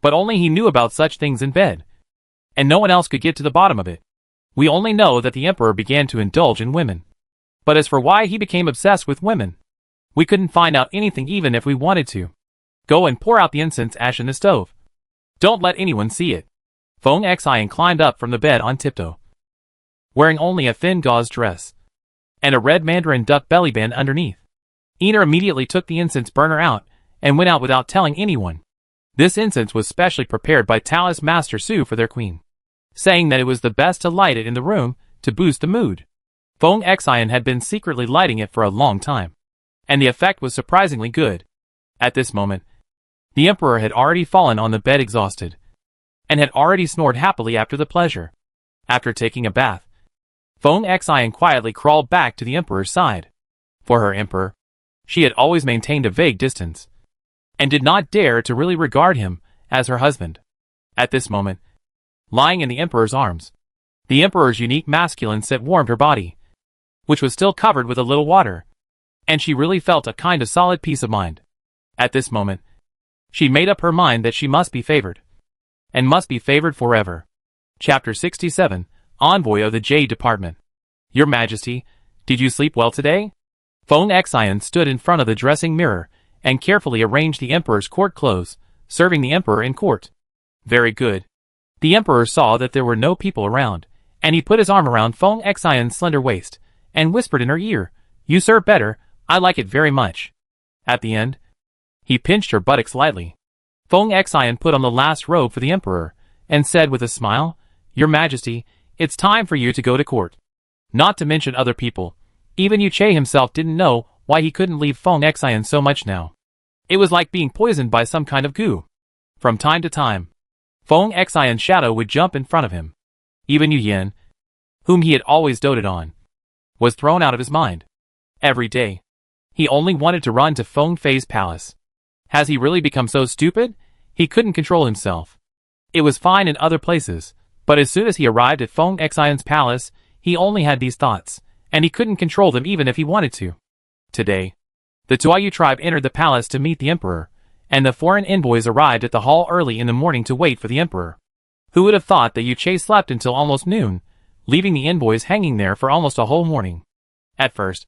But only he knew about such things in bed, and no one else could get to the bottom of it. We only know that the emperor began to indulge in women. But as for why he became obsessed with women, we couldn't find out anything even if we wanted to. Go and pour out the incense ash in the stove. Don't let anyone see it. Feng Xian climbed up from the bed on tiptoe, wearing only a thin gauze dress, and a red mandarin duck bellyband underneath. Ener immediately took the incense burner out, and went out without telling anyone. This incense was specially prepared by Taoist Master Su for their queen, saying that it was the best to light it in the room to boost the mood. Feng Xian had been secretly lighting it for a long time, and the effect was surprisingly good. At this moment, the emperor had already fallen on the bed exhausted, and had already snored happily after the pleasure. After taking a bath, Feng Xian quietly crawled back to the emperor's side. For her emperor, she had always maintained a vague distance, and did not dare to really regard him as her husband. At this moment, lying in the emperor's arms, the emperor's unique masculine scent warmed her body, which was still covered with a little water. And she really felt a kind of solid peace of mind. At this moment, she made up her mind that she must be favored. And must be favored forever. Chapter 67, Envoy of the Jade Department. Your Majesty, did you sleep well today? Feng Xian stood in front of the dressing mirror and carefully arranged the Emperor's court clothes, serving the Emperor in court. Very good. The Emperor saw that there were no people around, and he put his arm around Feng Xian's slender waist and whispered in her ear, "You serve better, I like it very much." At the end, he pinched her buttocks lightly. Feng Xian put on the last robe for the Emperor and said with a smile, "Your Majesty, it's time for you to go to court." Not to mention other people. Even Yu Che himself didn't know why he couldn't leave Feng Xian so much now. It was like being poisoned by some kind of goo. From time to time, Feng Xian's shadow would jump in front of him. Even Yu Yan, whom he had always doted on, was thrown out of his mind. Every day, he only wanted to run to Feng Fei's palace. Has he really become so stupid? He couldn't control himself. It was fine in other places, but as soon as he arrived at Feng Xian's palace, he only had these thoughts, and he couldn't control them even if he wanted to. Today, the Tuayu tribe entered the palace to meet the Emperor, and the foreign envoys arrived at the hall early in the morning to wait for the Emperor. Who would have thought that Yu Che slept until almost noon, leaving the envoys hanging there for almost a whole morning? At first,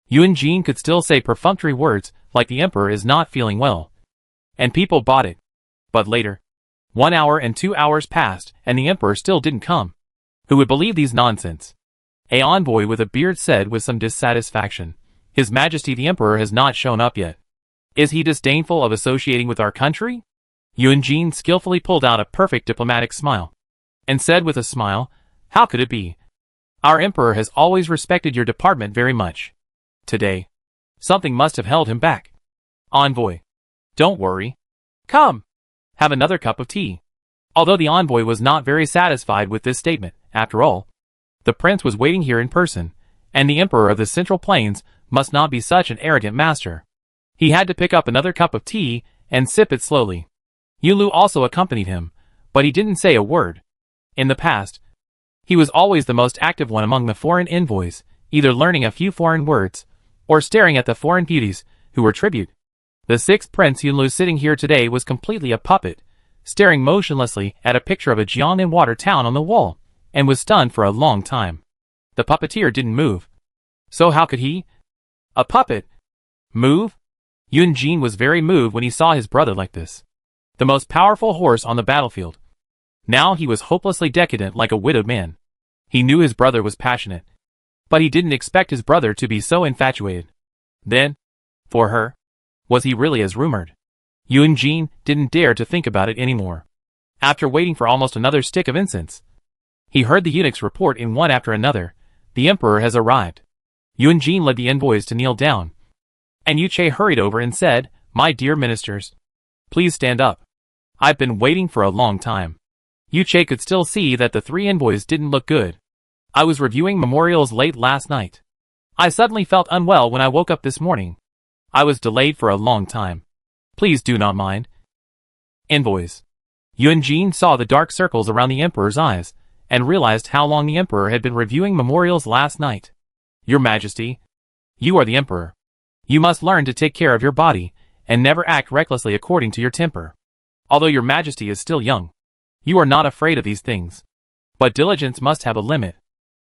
Yuan Jin could still say perfunctory words like the Emperor is not feeling well. And people bought it. But later, 1 hour and 2 hours passed and the Emperor still didn't come. Who would believe these nonsense? A envoy with a beard said with some dissatisfaction, "His Majesty the Emperor has not shown up yet. Is he disdainful of associating with our country?" Yuan Jin skillfully pulled out a perfect diplomatic smile, and said with a smile, "How could it be? Our Emperor has always respected your department very much. Today, something must have held him back." Envoy, don't worry. Come, have another cup of tea. Although the envoy was not very satisfied with this statement, after all, the prince was waiting here in person, and the Emperor of the Central Plains must not be such an arrogant master. He had to pick up another cup of tea and sip it slowly. Yulu also accompanied him, but he didn't say a word. In the past, he was always the most active one among the foreign envoys, either learning a few foreign words, or staring at the foreign beauties, who were tribute. The sixth Prince Yunlu sitting here today was completely a puppet, staring motionlessly at a picture of a Jiang in water town on the wall, and was stunned for a long time. The puppeteer didn't move. So how could he? A puppet? Move? Yun Jin was very moved when he saw his brother like this. The most powerful horse on the battlefield. Now he was hopelessly decadent like a widowed man. He knew his brother was passionate, but he didn't expect his brother to be so infatuated. Then, for her, was he really as rumored? Yun Jin didn't dare to think about it anymore. After waiting for almost another stick of incense, he heard the eunuchs report in one after another, "The Emperor has arrived." Yun Jin led the envoys to kneel down, and Yu Che hurried over and said, "My dear ministers, please stand up. I've been waiting for a long time." Yu Che could still see that the three envoys didn't look good. "I was reviewing memorials late last night. I suddenly felt unwell when I woke up this morning. I was delayed for a long time. Please do not mind." Envoys. Yun Jin saw the dark circles around the Emperor's eyes, and realized how long the Emperor had been reviewing memorials last night. "Your Majesty, you are the Emperor. You must learn to take care of your body, and never act recklessly according to your temper. Although your Majesty is still young, you are not afraid of these things. But diligence must have a limit.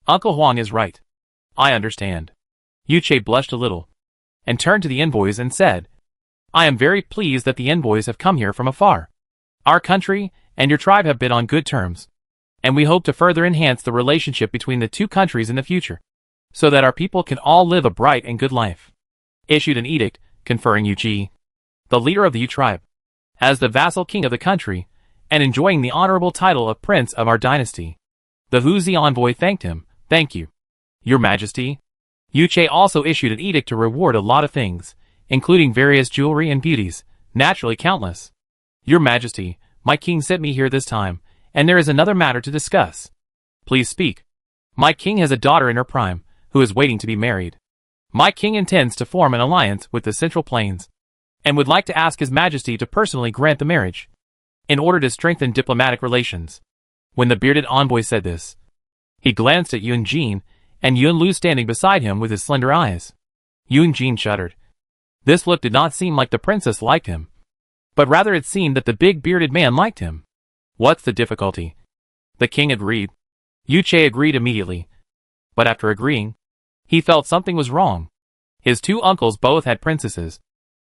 Uncle Huang is right. I understand." Yu Che blushed a little, and turned to the envoys and said, "I am very pleased that the envoys have come here from afar. Our country and your tribe have been on good terms, and we hope to further enhance the relationship between the two countries in the future, so that our people can all live a bright and good life." Issued an edict conferring Yu Ji, the leader of the Yu tribe, as the vassal king of the country, and enjoying the honorable title of Prince of our dynasty. The Huzi envoy thanked him. "Thank you, Your Majesty." Yu Che also issued an edict to reward a lot of things, including various jewelry and beauties, naturally countless. "Your Majesty, my king sent me here this time, and there is another matter to discuss." "Please speak." "My king has a daughter in her prime, who is waiting to be married. My king intends to form an alliance with the Central Plains, and would like to ask His Majesty to personally grant the marriage, in order to strengthen diplomatic relations." When the bearded envoy said this, he glanced at Yun Jin, and Yunlu standing beside him with his slender eyes. Yunjin shuddered. This look did not seem like the princess liked him, but rather it seemed that the big bearded man liked him. What's the difficulty? The king agreed. Yuche agreed immediately. But after agreeing, he felt something was wrong. His two uncles both had princesses,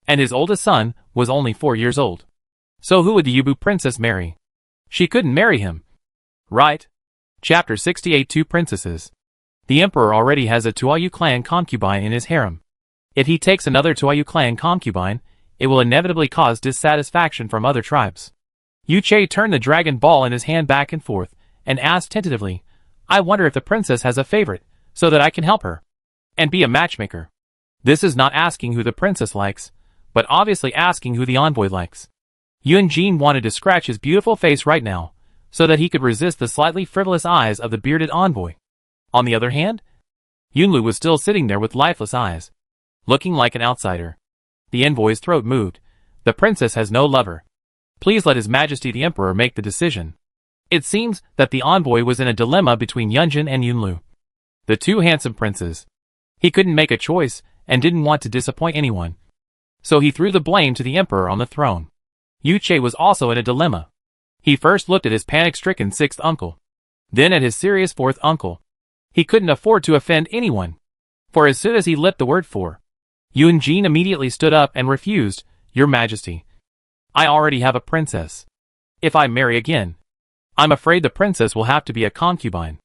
and his oldest son was only 4 years old. So who would the Yubu princess marry? She couldn't marry him. Right? Chapter 68 Two Princesses. The emperor already has a Tuayu clan concubine in his harem. If he takes another Tuayu clan concubine, it will inevitably cause dissatisfaction from other tribes. Yuche turned the dragon ball in his hand back and forth, and asked tentatively, I wonder if the princess has a favorite, so that I can help her and be a matchmaker. This is not asking who the princess likes, but obviously asking who the envoy likes. Yunjin wanted to scratch his beautiful face right now, so that he could resist the slightly frivolous eyes of the bearded envoy. On the other hand, Yunlu was still sitting there with lifeless eyes, looking like an outsider. The envoy's throat moved. The princess has no lover. Please let His Majesty the Emperor make the decision. It seems that the envoy was in a dilemma between Yunjin and Yunlu, the two handsome princes. He couldn't make a choice and didn't want to disappoint anyone, so he threw the blame to the emperor on the throne. Yuche was also in a dilemma. He first looked at his panic-stricken sixth uncle, then at his serious fourth uncle. He couldn't afford to offend anyone, for as soon as he lipped the word for, Yunjin immediately stood up and refused. Your Majesty, I already have a princess. If I marry again, I'm afraid the princess will have to be a concubine.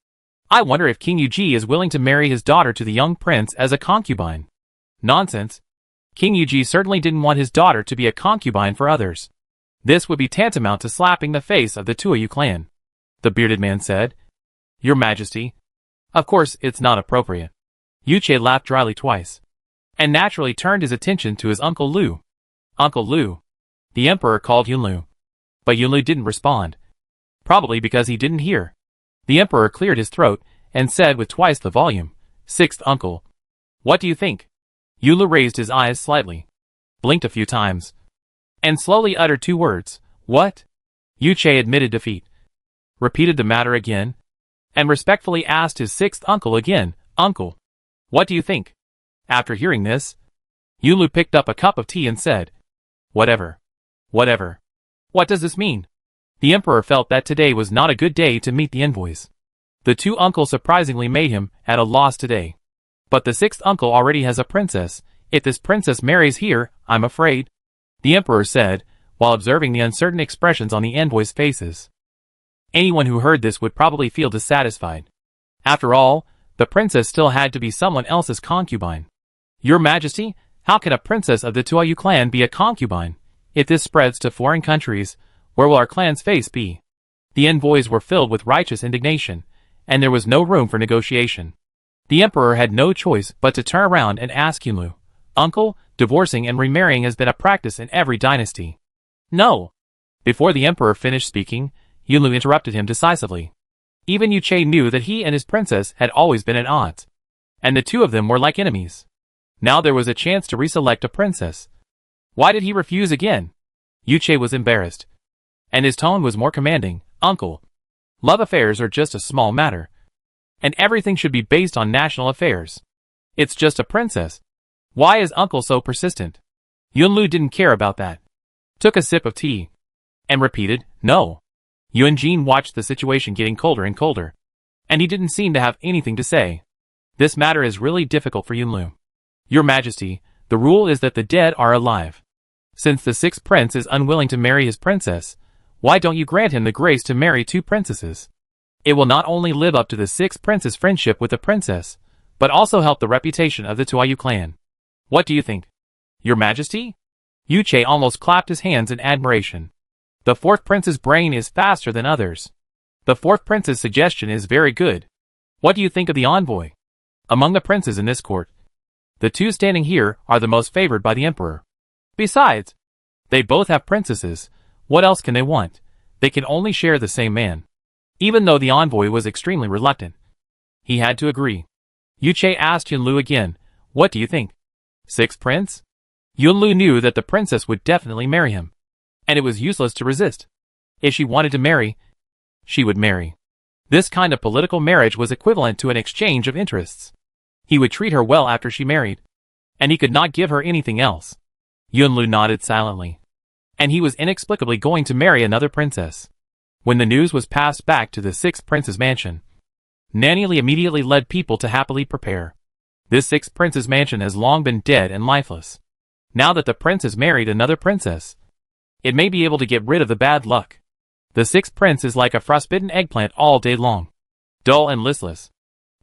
I wonder if King Yuji is willing to marry his daughter to the young prince as a concubine. Nonsense. King Yuji certainly didn't want his daughter to be a concubine for others. This would be tantamount to slapping the face of the Tuayu clan. The bearded man said, Your Majesty, of course it's not appropriate. Yuche laughed dryly twice, and naturally turned his attention to his Uncle Lu. Uncle Lu. The emperor called Yunlu, but Yunlu didn't respond, probably because he didn't hear. The emperor cleared his throat and said with twice the volume, Sixth uncle. What do you think? Yunlu raised his eyes slightly, blinked a few times, and slowly uttered two words, What? Yuche admitted defeat, repeated the matter again, and respectfully asked his sixth uncle again, Uncle, what do you think? After hearing this, Yunlu picked up a cup of tea and said, Whatever. Whatever. What does this mean? The emperor felt that today was not a good day to meet the envoys. The two uncles surprisingly made him at a loss today. But the sixth uncle already has a princess. If this princess marries here, I'm afraid, the emperor said, while observing the uncertain expressions on the envoys' faces. Anyone who heard this would probably feel dissatisfied. After all, the princess still had to be someone else's concubine. Your Majesty, how can a princess of the Tuayu clan be a concubine? If this spreads to foreign countries, where will our clan's face be? The envoys were filled with righteous indignation, and there was no room for negotiation. The emperor had no choice but to turn around and ask Yunlu, Uncle, divorcing and remarrying has been a practice in every dynasty. No. Before the emperor finished speaking, Yunlu interrupted him decisively. Even Yuche knew that he and his princess had always been at odds, and the two of them were like enemies. Now there was a chance to reselect a princess. Why did he refuse again? Yuche was embarrassed, and his tone was more commanding. Uncle, love affairs are just a small matter, and everything should be based on national affairs. It's just a princess. Why is Uncle so persistent? Yunlu didn't care about that. Took a sip of tea, and repeated, No. Yunjin watched the situation getting colder and colder, and he didn't seem to have anything to say. This matter is really difficult for Yunlu. Your Majesty, the rule is that the dead are alive. Since the sixth prince is unwilling to marry his princess, why don't you grant him the grace to marry two princesses? It will not only live up to the sixth prince's friendship with the princess, but also help the reputation of the Tuayu clan. What do you think? Your Majesty? Yuche almost clapped his hands in admiration. The fourth prince's brain is faster than others. The fourth prince's suggestion is very good. What do you think of the envoy? Among the princes in this court, the two standing here are the most favored by the emperor. Besides, they both have princesses. What else can they want? They can only share the same man. Even though the envoy was extremely reluctant, he had to agree. Yuche asked Yunlu again, What do you think? Sixth prince? Yunlu knew that the princess would definitely marry him, and it was useless to resist. If she wanted to marry, she would marry. This kind of political marriage was equivalent to an exchange of interests. He would treat her well after she married, and he could not give her anything else. Yunlu nodded silently. And he was inexplicably going to marry another princess. When the news was passed back to the sixth prince's mansion, Nanny Li immediately led people to happily prepare. This sixth prince's mansion has long been dead and lifeless. Now that the prince has married another princess, it may be able to get rid of the bad luck. The sixth prince is like a frostbitten eggplant all day long, dull and listless.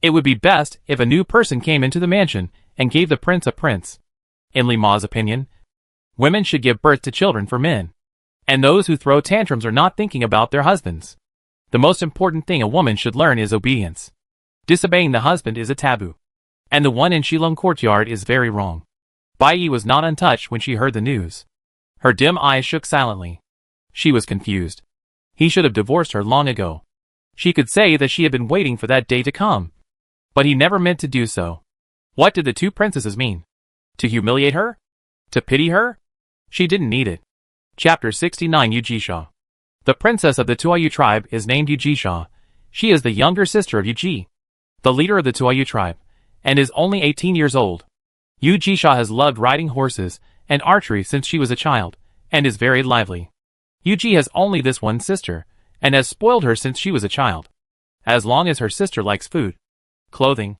It would be best if a new person came into the mansion and gave the prince a prince. In Li Ma's opinion, women should give birth to children for men. And those who throw tantrums are not thinking about their husbands. The most important thing a woman should learn is obedience. Disobeying the husband is a taboo. And the one in Shilong courtyard is very wrong. Bai Yi was not untouched when she heard the news. Her dim eyes shook silently. She was confused. He should have divorced her long ago. She could say that she had been waiting for that day to come. But he never meant to do so. What did the two princesses mean? To humiliate her? To pity her? She didn't need it. Chapter 69 Yujisha. The princess of the Tuayu tribe is named Yujisha. She is the younger sister of Yuji, the leader of the Tuayu tribe, and is only 18 years old. Yujisha has loved riding horses and archery since she was a child, and is very lively. Yuji has only this one sister, and has spoiled her since she was a child. As long as her sister likes food, clothing,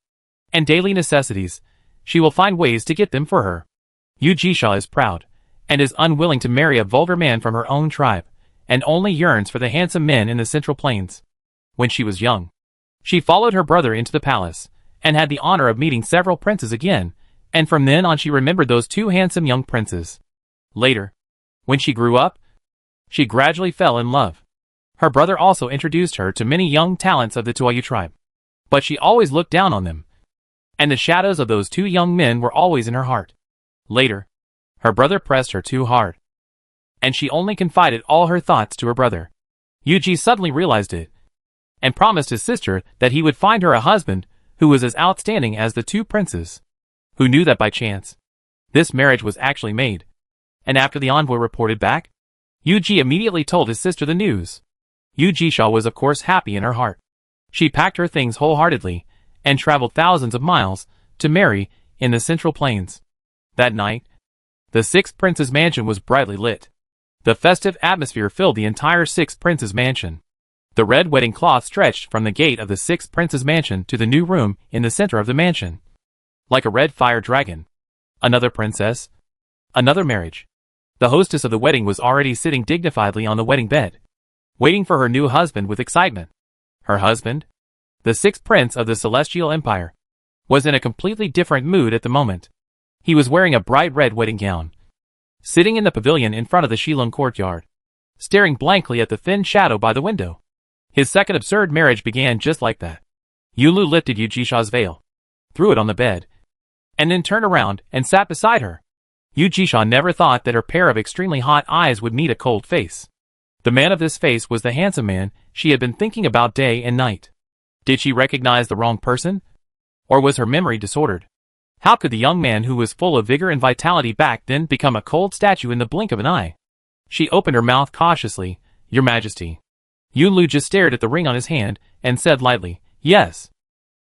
and daily necessities, she will find ways to get them for her. Yujisha is proud, and is unwilling to marry a vulgar man from her own tribe, and only yearns for the handsome men in the Central Plains. When she was young, she followed her brother into the palace, and had the honor of meeting several princes again, and from then on she remembered those two handsome young princes. Later, when she grew up, she gradually fell in love. Her brother also introduced her to many young talents of the Tuayu tribe, but she always looked down on them, and the shadows of those two young men were always in her heart. Later, her brother pressed her too hard, and she only confided all her thoughts to her brother. Yuji suddenly realized it, and promised his sister that he would find her a husband who was as outstanding as the two princes. Who knew that by chance this marriage was actually made? And after the envoy reported back, Yuji immediately told his sister the news. Yujisha was of course happy in her heart. She packed her things wholeheartedly, and traveled thousands of miles to marry in the Central Plains. That night, the sixth prince's mansion was brightly lit. The festive atmosphere filled the entire sixth prince's mansion. The red wedding cloth stretched from the gate of the sixth prince's mansion to the new room in the center of the mansion. Like a red fire dragon. Another princess. Another marriage. The hostess of the wedding was already sitting dignifiedly on the wedding bed, waiting for her new husband with excitement. Her husband, the sixth prince of the Celestial Empire, was in a completely different mood at the moment. He was wearing a bright red wedding gown, sitting in the pavilion in front of the Shilong courtyard, staring blankly at the thin shadow by the window. His second absurd marriage began just like that. Yulu lifted Yujisha's veil, threw it on the bed, and then turned around and sat beside her. Yujisha never thought that her pair of extremely hot eyes would meet a cold face. The man of this face was the handsome man she had been thinking about day and night. Did she recognize the wrong person? Or was her memory disordered? How could the young man who was full of vigor and vitality back then become a cold statue in the blink of an eye? She opened her mouth cautiously. "Your Majesty." Yunlu just stared at the ring on his hand and said lightly, "Yes."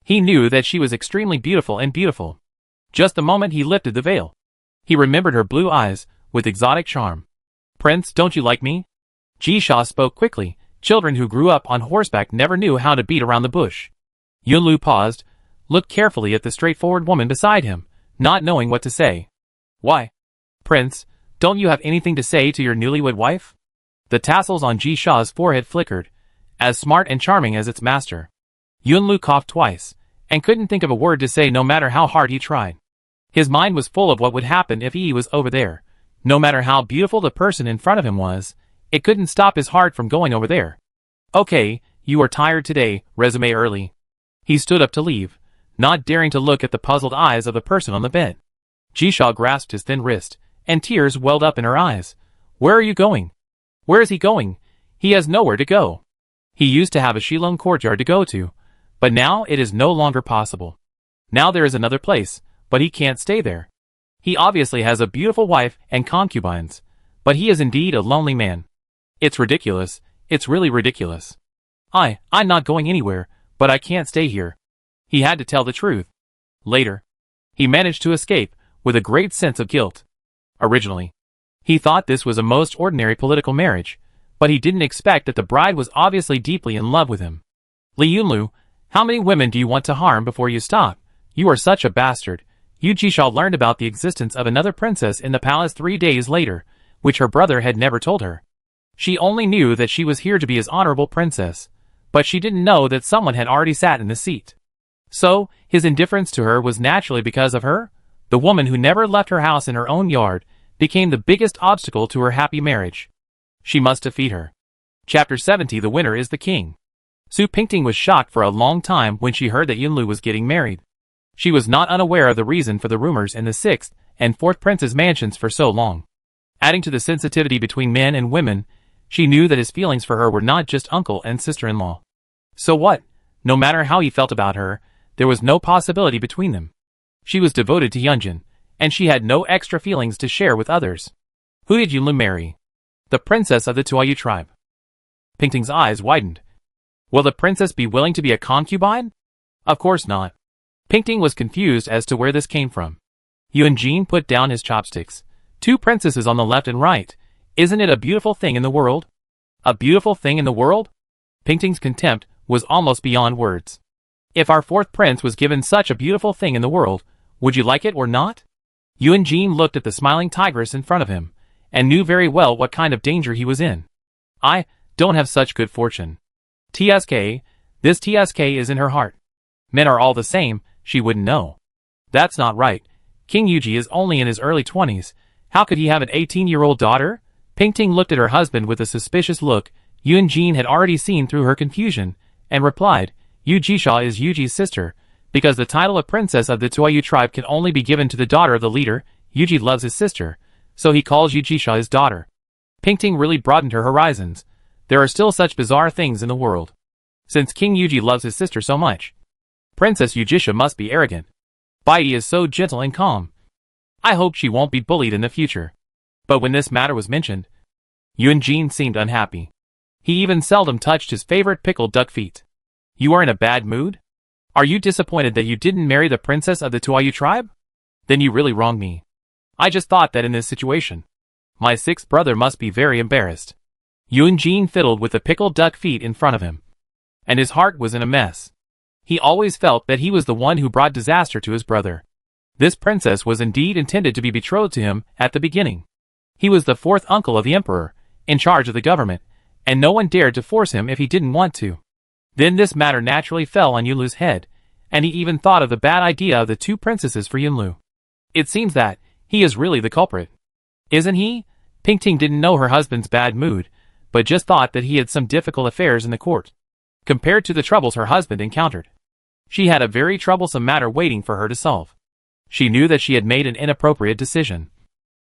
He knew that she was extremely beautiful and beautiful. Just the moment he lifted the veil, he remembered her blue eyes with exotic charm. "Prince, don't you like me?" Jisha spoke quickly. Children who grew up on horseback never knew how to beat around the bush. Yunlu paused, looked carefully at the straightforward woman beside him, not knowing what to say. "Why? Prince, don't you have anything to say to your newlywed wife?" The tassels on Jisha's forehead flickered, as smart and charming as its master. Yunlu coughed twice, and couldn't think of a word to say no matter how hard he tried. His mind was full of what would happen if he was over there. No matter how beautiful the person in front of him was, it couldn't stop his heart from going over there. "Okay, you are tired today, resume early." He stood up to leave, not daring to look at the puzzled eyes of the person on the bed. Jisha grasped his thin wrist, and tears welled up in her eyes. "Where are you going?" "Where is he going? He has nowhere to go. He used to have a Shilong courtyard to go to, but now it is no longer possible. Now there is another place, but he can't stay there. He obviously has a beautiful wife and concubines, but he is indeed a lonely man. It's ridiculous, it's really ridiculous." I'm not going anywhere, but I can't stay here. He had to tell the truth. Later, he managed to escape, with a great sense of guilt. Originally, he thought this was a most ordinary political marriage, but he didn't expect that the bride was obviously deeply in love with him. Li Yunlu, how many women do you want to harm before you stop? You are such a bastard. Yu Jisha learned about the existence of another princess in the palace 3 days later, which her brother had never told her. She only knew that she was here to be his honorable princess, but she didn't know that someone had already sat in the seat. So, his indifference to her was naturally because of her. The woman who never left her house in her own yard became the biggest obstacle to her happy marriage. She must defeat her. Chapter 70. The winner is the king. Su Pingting was shocked for a long time when she heard that Yunlu was getting married. She was not unaware of the reason for the rumors in the 6th and 4th prince's mansions for so long. Adding to the sensitivity between men and women, she knew that his feelings for her were not just uncle and sister-in-law. So what? No matter how he felt about her, there was no possibility between them. She was devoted to Yunjin, and she had no extra feelings to share with others. Who did Yunlu marry? The princess of the Tuoyu tribe. Pingting's eyes widened. Will the princess be willing to be a concubine? Of course not. Pingting was confused as to where this came from. Yunjin put down his chopsticks. 2 princesses on the left and right. Isn't it a beautiful thing in the world? A beautiful thing in the world? Pingting's contempt was almost beyond words. If our 4th prince was given such a beautiful thing in the world, would you like it or not? Yunjin looked at the smiling tigress in front of him, and knew very well what kind of danger he was in. I don't have such good fortune. TSK, this TSK is in her heart. Men are all the same, she wouldn't know. That's not right. King Yuji is only in his early 20s. How could he have an 18-year-old daughter? Pingting looked at her husband with a suspicious look. Yunjin had already seen through her confusion, and replied, Yu Jisha is Yuji's sister, because the title of princess of the Tuoyu tribe can only be given to the daughter of the leader. Yuji loves his sister, so he calls Yu Jisha his daughter. Pingting really broadened her horizons. There are still such bizarre things in the world. Since King Yuji loves his sister so much, Princess Yu Jisha must be arrogant. Baidi is so gentle and calm. I hope she won't be bullied in the future. But when this matter was mentioned, Yunjin seemed unhappy. He even seldom touched his favorite pickled duck feet. You are in a bad mood? Are you disappointed that you didn't marry the princess of the Tuoyu tribe? Then you really wronged me. I just thought that in this situation, my 6th brother must be very embarrassed. Yunjin fiddled with the pickled duck feet in front of him, and his heart was in a mess. He always felt that he was the one who brought disaster to his brother. This princess was indeed intended to be betrothed to him at the beginning. He was the 4th uncle of the emperor, in charge of the government, and no one dared to force him if he didn't want to. Then this matter naturally fell on Yunlu's head, and he even thought of the bad idea of the 2 princesses for Yunlu. It seems that he is really the culprit. Isn't he? Pingting didn't know her husband's bad mood, but just thought that he had some difficult affairs in the court. Compared to the troubles her husband encountered, she had a very troublesome matter waiting for her to solve. She knew that she had made an inappropriate decision.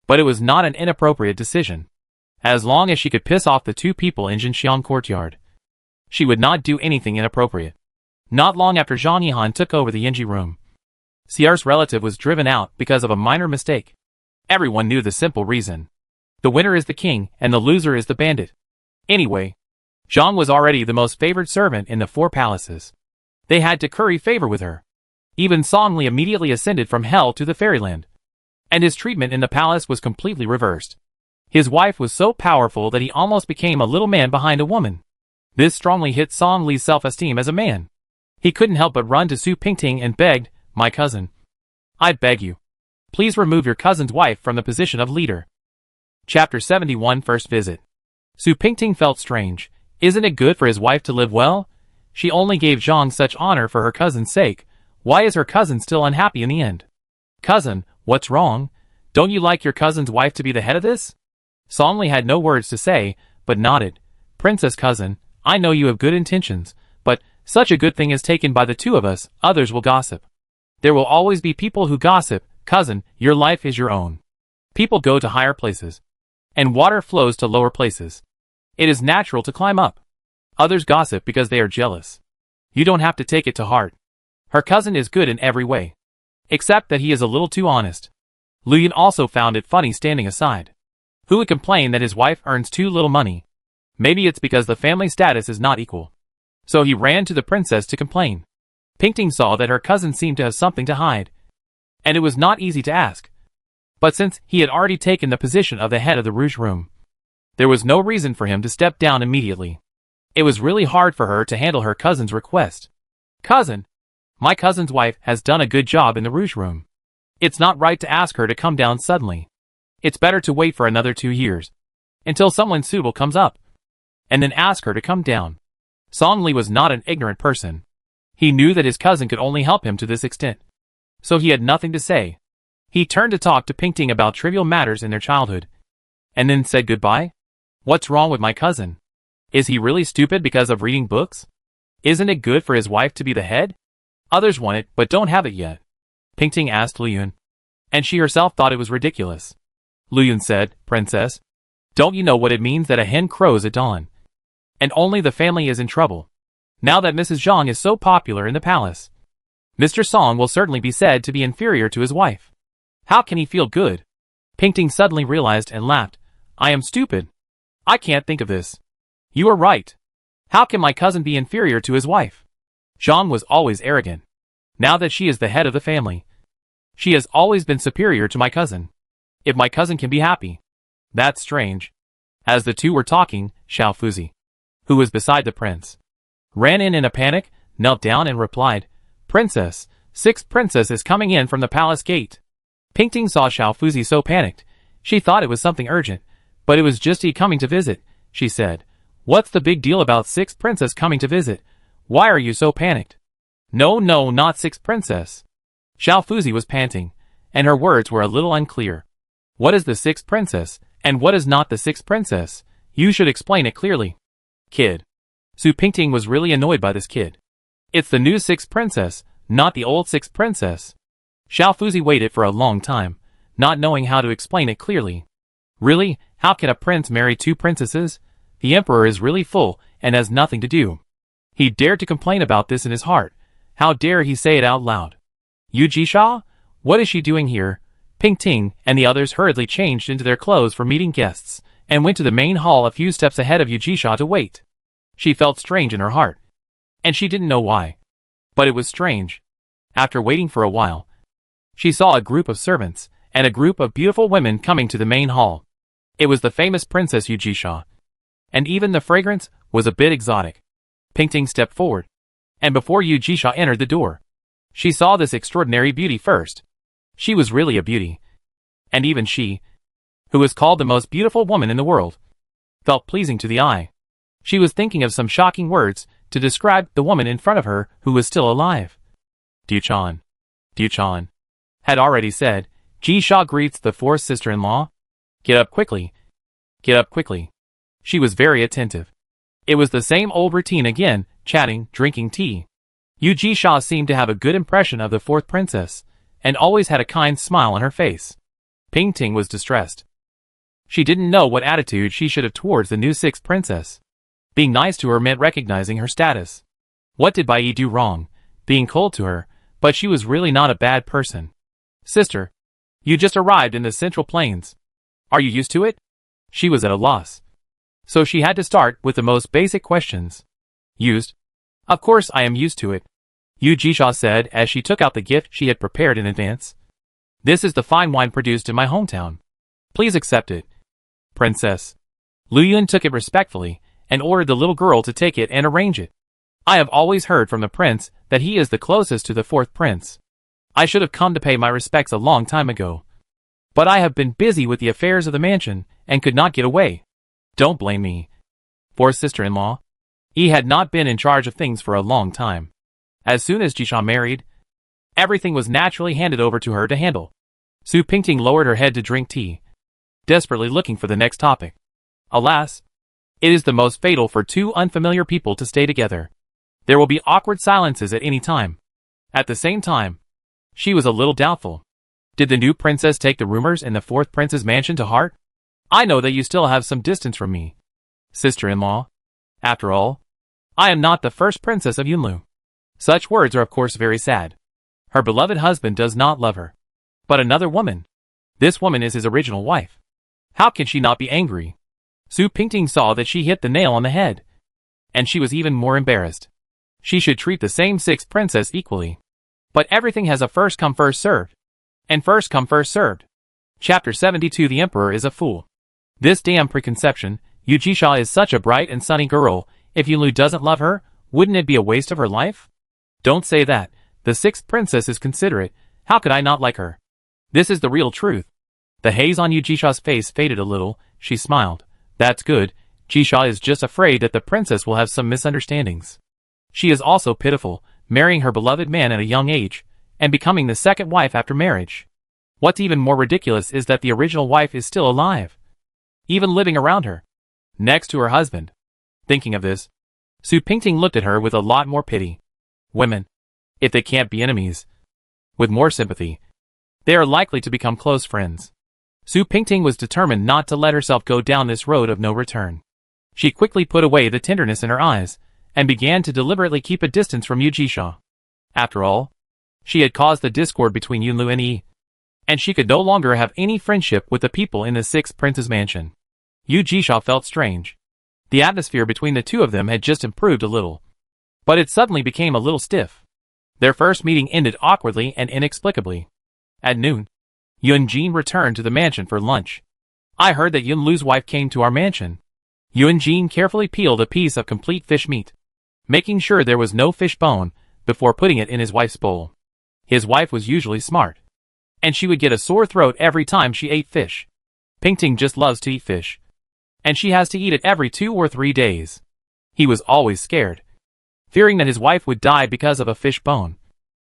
But it was not an inappropriate decision. As long as she could piss off the 2 people in Jinxiang courtyard, she would not do anything inappropriate. Not long after Zhang Yihan took over the Yinji room, Xi'er's relative was driven out because of a minor mistake. Everyone knew the simple reason. The winner is the king, and the loser is the bandit. Anyway, Zhang was already the most favored servant in the 4 palaces. They had to curry favor with her. Even Songli immediately ascended from hell to the fairyland. And his treatment in the palace was completely reversed. His wife was so powerful that he almost became a little man behind a woman. This strongly hit Song Li's self-esteem as a man. He couldn't help but run to Su Pingting and begged, my cousin, I beg you, please remove your cousin's wife from the position of leader. Chapter 71 First Visit. Su Pingting felt strange. Isn't it good for his wife to live well? She only gave Zhang such honor for her cousin's sake. Why is her cousin still unhappy in the end? Cousin, what's wrong? Don't you like your cousin's wife to be the head of this? Songli had no words to say, but nodded. Princess cousin, I know you have good intentions, but such a good thing is taken by the 2 of us, others will gossip. There will always be people who gossip. Cousin, your life is your own. People go to higher places, and water flows to lower places. It is natural to climb up. Others gossip because they are jealous. You don't have to take it to heart. Her cousin is good in every way, except that he is a little too honest. Luyan also found it funny standing aside. Who would complain that his wife earns too little money? Maybe it's because the family status is not equal. So he ran to the princess to complain. Pingting saw that her cousin seemed to have something to hide. And it was not easy to ask. But since he had already taken the position of the head of the Rouge Room, there was no reason for him to step down immediately. It was really hard for her to handle her cousin's request. Cousin, my cousin's wife has done a good job in the Rouge Room. It's not right to ask her to come down suddenly. It's better to wait for another 2 years, until someone suitable comes up, and then ask her to come down. Song Li was not an ignorant person. He knew that his cousin could only help him to this extent. So he had nothing to say. He turned to talk to Pingting about trivial matters in their childhood, and then said goodbye. What's wrong with my cousin? Is he really stupid because of reading books? Isn't it good for his wife to be the head? Others want it, but don't have it yet. Pingting asked Luyun, and she herself thought it was ridiculous. Luyun said, Princess, don't you know what it means that a hen crows at dawn? And only the family is in trouble. Now that Mrs. Zhang is so popular in the palace, Mr. Song will certainly be said to be inferior to his wife. How can he feel good? Pingting suddenly realized and laughed. I am stupid. I can't think of this. You are right. How can my cousin be inferior to his wife? Zhang was always arrogant. Now that she is the head of the family, she has always been superior to my cousin. If my cousin can be happy. That's strange. As the two were talking, Xiao Fuzi, who was beside the prince, ran in a panic, knelt down and replied, Princess, 6th princess is coming in from the palace gate. Pingting saw Xiao Fuzi so panicked. She thought it was something urgent, but it was just he coming to visit. She said, What's the big deal about 6th princess coming to visit? Why are you so panicked? No, not 6th princess. Xiao Fuzi was panting, and her words were a little unclear. What is the 6th princess, and what is not the 6th princess? You should explain it clearly. Kid. Su Pingting was really annoyed by this kid. It's the new 6th princess, not the old 6th princess. Xiao Fuzi waited for a long time, not knowing how to explain it clearly. Really, how can a prince marry 2 princesses? The emperor is really full, and has nothing to do. He dared to complain about this in his heart. How dare he say it out loud? Yu Jisha? What is she doing here? Pingting and the others hurriedly changed into their clothes for meeting guests, and went to the main hall a few steps ahead of Yu Jisha to wait. She felt strange in her heart, and she didn't know why. But it was strange. After waiting for a while, she saw a group of servants, and a group of beautiful women coming to the main hall. It was the famous Princess Yu Jisha, and even the fragrance was a bit exotic. Pingting stepped forward, and before Yu Jisha entered the door, she saw this extraordinary beauty first. She was really a beauty. And even she, who was called the most beautiful woman in the world, felt pleasing to the eye. She was thinking of some shocking words to describe the woman in front of her who was still alive. Duchan had already said, Jisha greets the 4th sister-in-law. Get up quickly. Get up quickly. She was very attentive. It was the same old routine again, chatting, drinking tea. Yu Jisha seemed to have a good impression of the 4th princess, and always had a kind smile on her face. Pingting was distressed. She didn't know what attitude she should have towards the new 6th princess. Being nice to her meant recognizing her status. What did Bai Yi do wrong? Being cold to her, but she was really not a bad person. Sister, you just arrived in the Central Plains. Are you used to it? She was at a loss. So she had to start with the most basic questions. Used? Of course I am used to it, Yu Jisha said as she took out the gift she had prepared in advance. This is the fine wine produced in my hometown. Please accept it. Princess. Lu Yun took it respectfully, and ordered the little girl to take it and arrange it. I have always heard from the prince that he is the closest to the 4th prince. I should have come to pay my respects a long time ago. But I have been busy with the affairs of the mansion, and could not get away. Don't blame me. 4th sister-in-law. He had not been in charge of things for a long time. As soon as Jisha married, everything was naturally handed over to her to handle. Su Pingting lowered her head to drink tea, desperately looking for the next topic. Alas, it is the most fatal for 2 unfamiliar people to stay together. There will be awkward silences at any time. At the same time, she was a little doubtful. Did the new princess take the rumors in the 4th prince's mansion to heart? I know that you still have some distance from me, sister-in-law. After all, I am not the first princess of Yunlu. Such words are of course very sad. Her beloved husband does not love her, but another woman. This woman is his original wife. How can she not be angry? Su Pingting saw that she hit the nail on the head, and she was even more embarrassed. She should treat the same 6th princess equally. But everything has a first come first served. And first come first served. Chapter 72 The Emperor is a Fool. This damn preconception, Yu Jisha is such a bright and sunny girl, if Yunlu doesn't love her, wouldn't it be a waste of her life? Don't say that, the 6th princess is considerate, how could I not like her? This is the real truth. The haze on Yu Jisha's face faded a little, she smiled. That's good, Jisha is just afraid that the princess will have some misunderstandings. She is also pitiful, marrying her beloved man at a young age, and becoming the 2nd wife after marriage. What's even more ridiculous is that the original wife is still alive. Even living around her. Next to her husband. Thinking of this, Su Pingting looked at her with a lot more pity. Women. If they can't be enemies. With more sympathy. They are likely to become close friends. Su Pingting was determined not to let herself go down this road of no return. She quickly put away the tenderness in her eyes, and began to deliberately keep a distance from Yu Jisha. After all, she had caused the discord between Yunlu and Yi, and she could no longer have any friendship with the people in the 6th prince's mansion. Yu Jisha felt strange. The atmosphere between the two of them had just improved a little. But it suddenly became a little stiff. Their first meeting ended awkwardly and inexplicably. At noon, Yunjin returned to the mansion for lunch. I heard that Yunlu's wife came to our mansion. Yunjin carefully peeled a piece of complete fish meat, making sure there was no fish bone, before putting it in his wife's bowl. His wife was usually smart, and she would get a sore throat every time she ate fish. Pingting just loves to eat fish, and she has to eat it every 2 or 3 days. He was always scared, fearing that his wife would die because of a fish bone,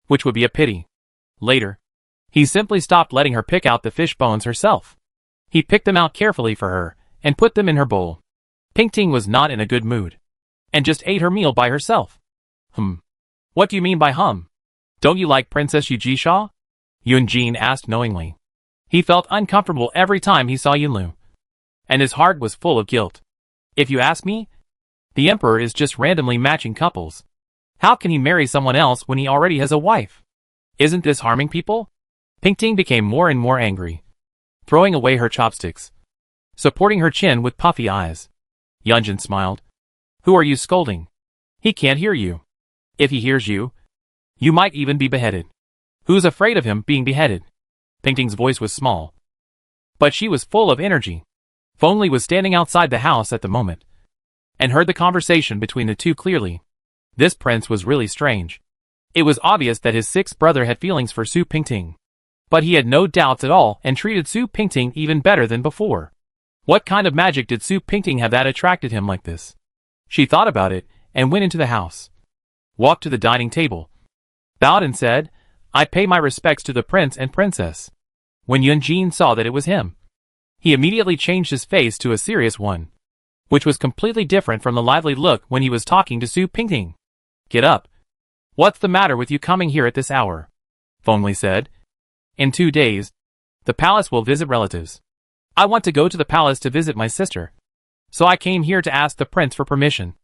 which would be a pity. Later, he simply stopped letting her pick out the fish bones herself. He picked them out carefully for her, and put them in her bowl. Pingting was not in a good mood, and just ate her meal by herself. What do you mean by hum? Don't you like Princess Yu Jisha? Yunjin asked knowingly. He felt uncomfortable every time he saw Yunlu, and his heart was full of guilt. If you ask me, the emperor is just randomly matching couples. How can he marry someone else when he already has a wife? Isn't this harming people? Pingting became more and more angry, throwing away her chopsticks, supporting her chin with puffy eyes. Yunjin smiled. Who are you scolding? He can't hear you. If he hears you, you might even be beheaded. Who's afraid of him being beheaded? Pingting's voice was small, but she was full of energy. Fengli was standing outside the house at the moment, and heard the conversation between the two clearly. This prince was really strange. It was obvious that his 6th brother had feelings for Su Pingting, but he had no doubts at all and treated Su Pingting even better than before. What kind of magic did Su Pingting have that attracted him like this? She thought about it, and went into the house. Walked to the dining table, bowed and said, I pay my respects to the prince and princess. When Yunjin saw that it was him, he immediately changed his face to a serious one, which was completely different from the lively look when he was talking to Su Pingting. Get up. What's the matter with you coming here at this hour? Fengli said. In 2 days, the palace will visit relatives. I want to go to the palace to visit my sister, so I came here to ask the prince for permission.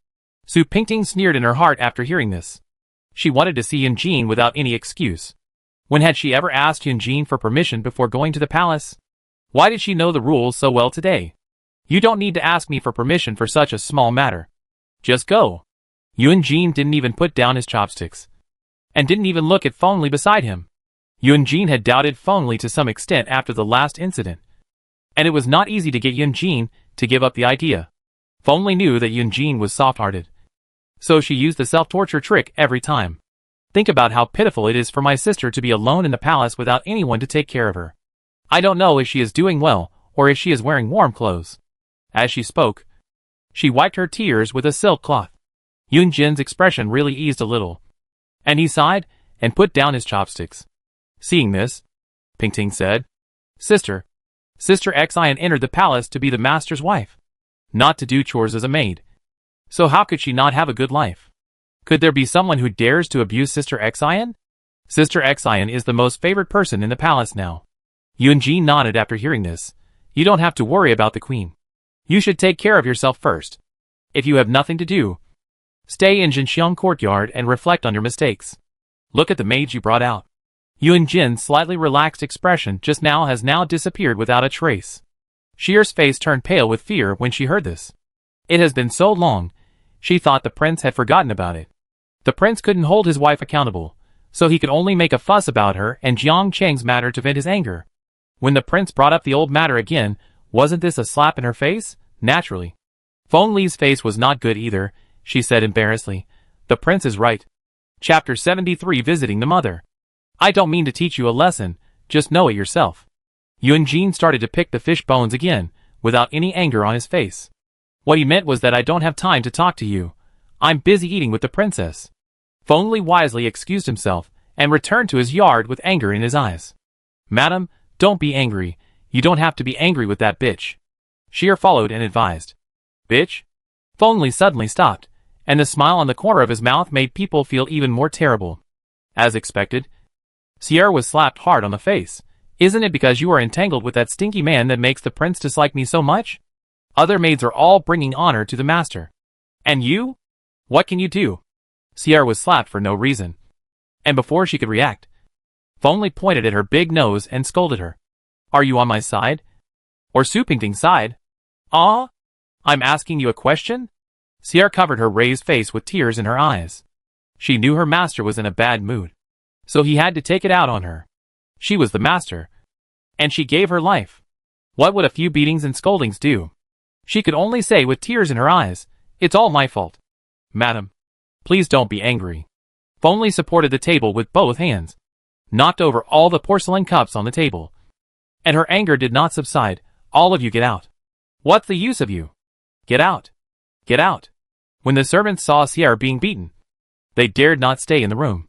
Su Pingting sneered in her heart after hearing this. She wanted to see Yunjin without any excuse. When had she ever asked Yunjin for permission before going to the palace? Why did she know the rules so well today? You don't need to ask me for permission for such a small matter. Just go. Yunjin didn't even put down his chopsticks, and didn't even look at Fengli beside him. Yunjin had doubted Fengli to some extent after the last incident, and it was not easy to get Yunjin to give up the idea. Fengli knew that Yunjin was soft-hearted, so she used the self-torture trick every time. Think about how pitiful it is for my sister to be alone in the palace without anyone to take care of her. I don't know if she is doing well, or if she is wearing warm clothes. As she spoke, she wiped her tears with a silk cloth. Yunjin's expression really eased a little, and he sighed, and put down his chopsticks. Seeing this, Pingting said, Sister Xian entered the palace to be the master's wife, not to do chores as a maid. So how could she not have a good life? Could there be someone who dares to abuse Sister Xian? Sister Xian is the most favored person in the palace now. Yunjin nodded after hearing this. You don't have to worry about the queen. You should take care of yourself first. If you have nothing to do, stay in Jinxiang courtyard and reflect on your mistakes. Look at the maids you brought out. Yunjin's slightly relaxed expression just now has now disappeared without a trace. Sheer's face turned pale with fear when she heard this. It has been so long, she thought the prince had forgotten about it. The prince couldn't hold his wife accountable, so he could only make a fuss about her and Jiang Cheng's matter to vent his anger. When the prince brought up the old matter again, wasn't this a slap in her face? Naturally. Feng Li's face was not good either, she said embarrassedly. The prince is right. Chapter 73 Visiting the Mother. I don't mean to teach you a lesson, just know it yourself. Yun Jin started to pick the fish bones again, without any anger on his face. What he meant was that I don't have time to talk to you. I'm busy eating with the princess. Feng Li wisely excused himself, and returned to his yard with anger in his eyes. Madam, don't be angry. You don't have to be angry with that bitch. Xier followed and advised. Bitch? Feng Li suddenly stopped, and the smile on the corner of his mouth made people feel even more terrible. As expected, Xier was slapped hard on the face. Isn't it because you are entangled with that stinky man that makes the prince dislike me so much? Other maids are all bringing honor to the master. And you? What can you do? Xier was slapped for no reason. And before she could react, Feng Li pointed at her big nose and scolded her. Are you on my side? Or Su Pingting's side? Ah? I'm asking you a question? Xier covered her raised face with tears in her eyes. She knew her master was in a bad mood, so he had to take it out on her. She was the master, and she gave her life. What would a few beatings and scoldings do? She could only say with tears in her eyes, it's all my fault. Madam, please don't be angry. Feng Li supported the table with both hands, knocked over all the porcelain cups on the table. And her anger did not subside. All of you get out. What's the use of you? Get out. Get out. When the servants saw Xier being beaten, they dared not stay in the room,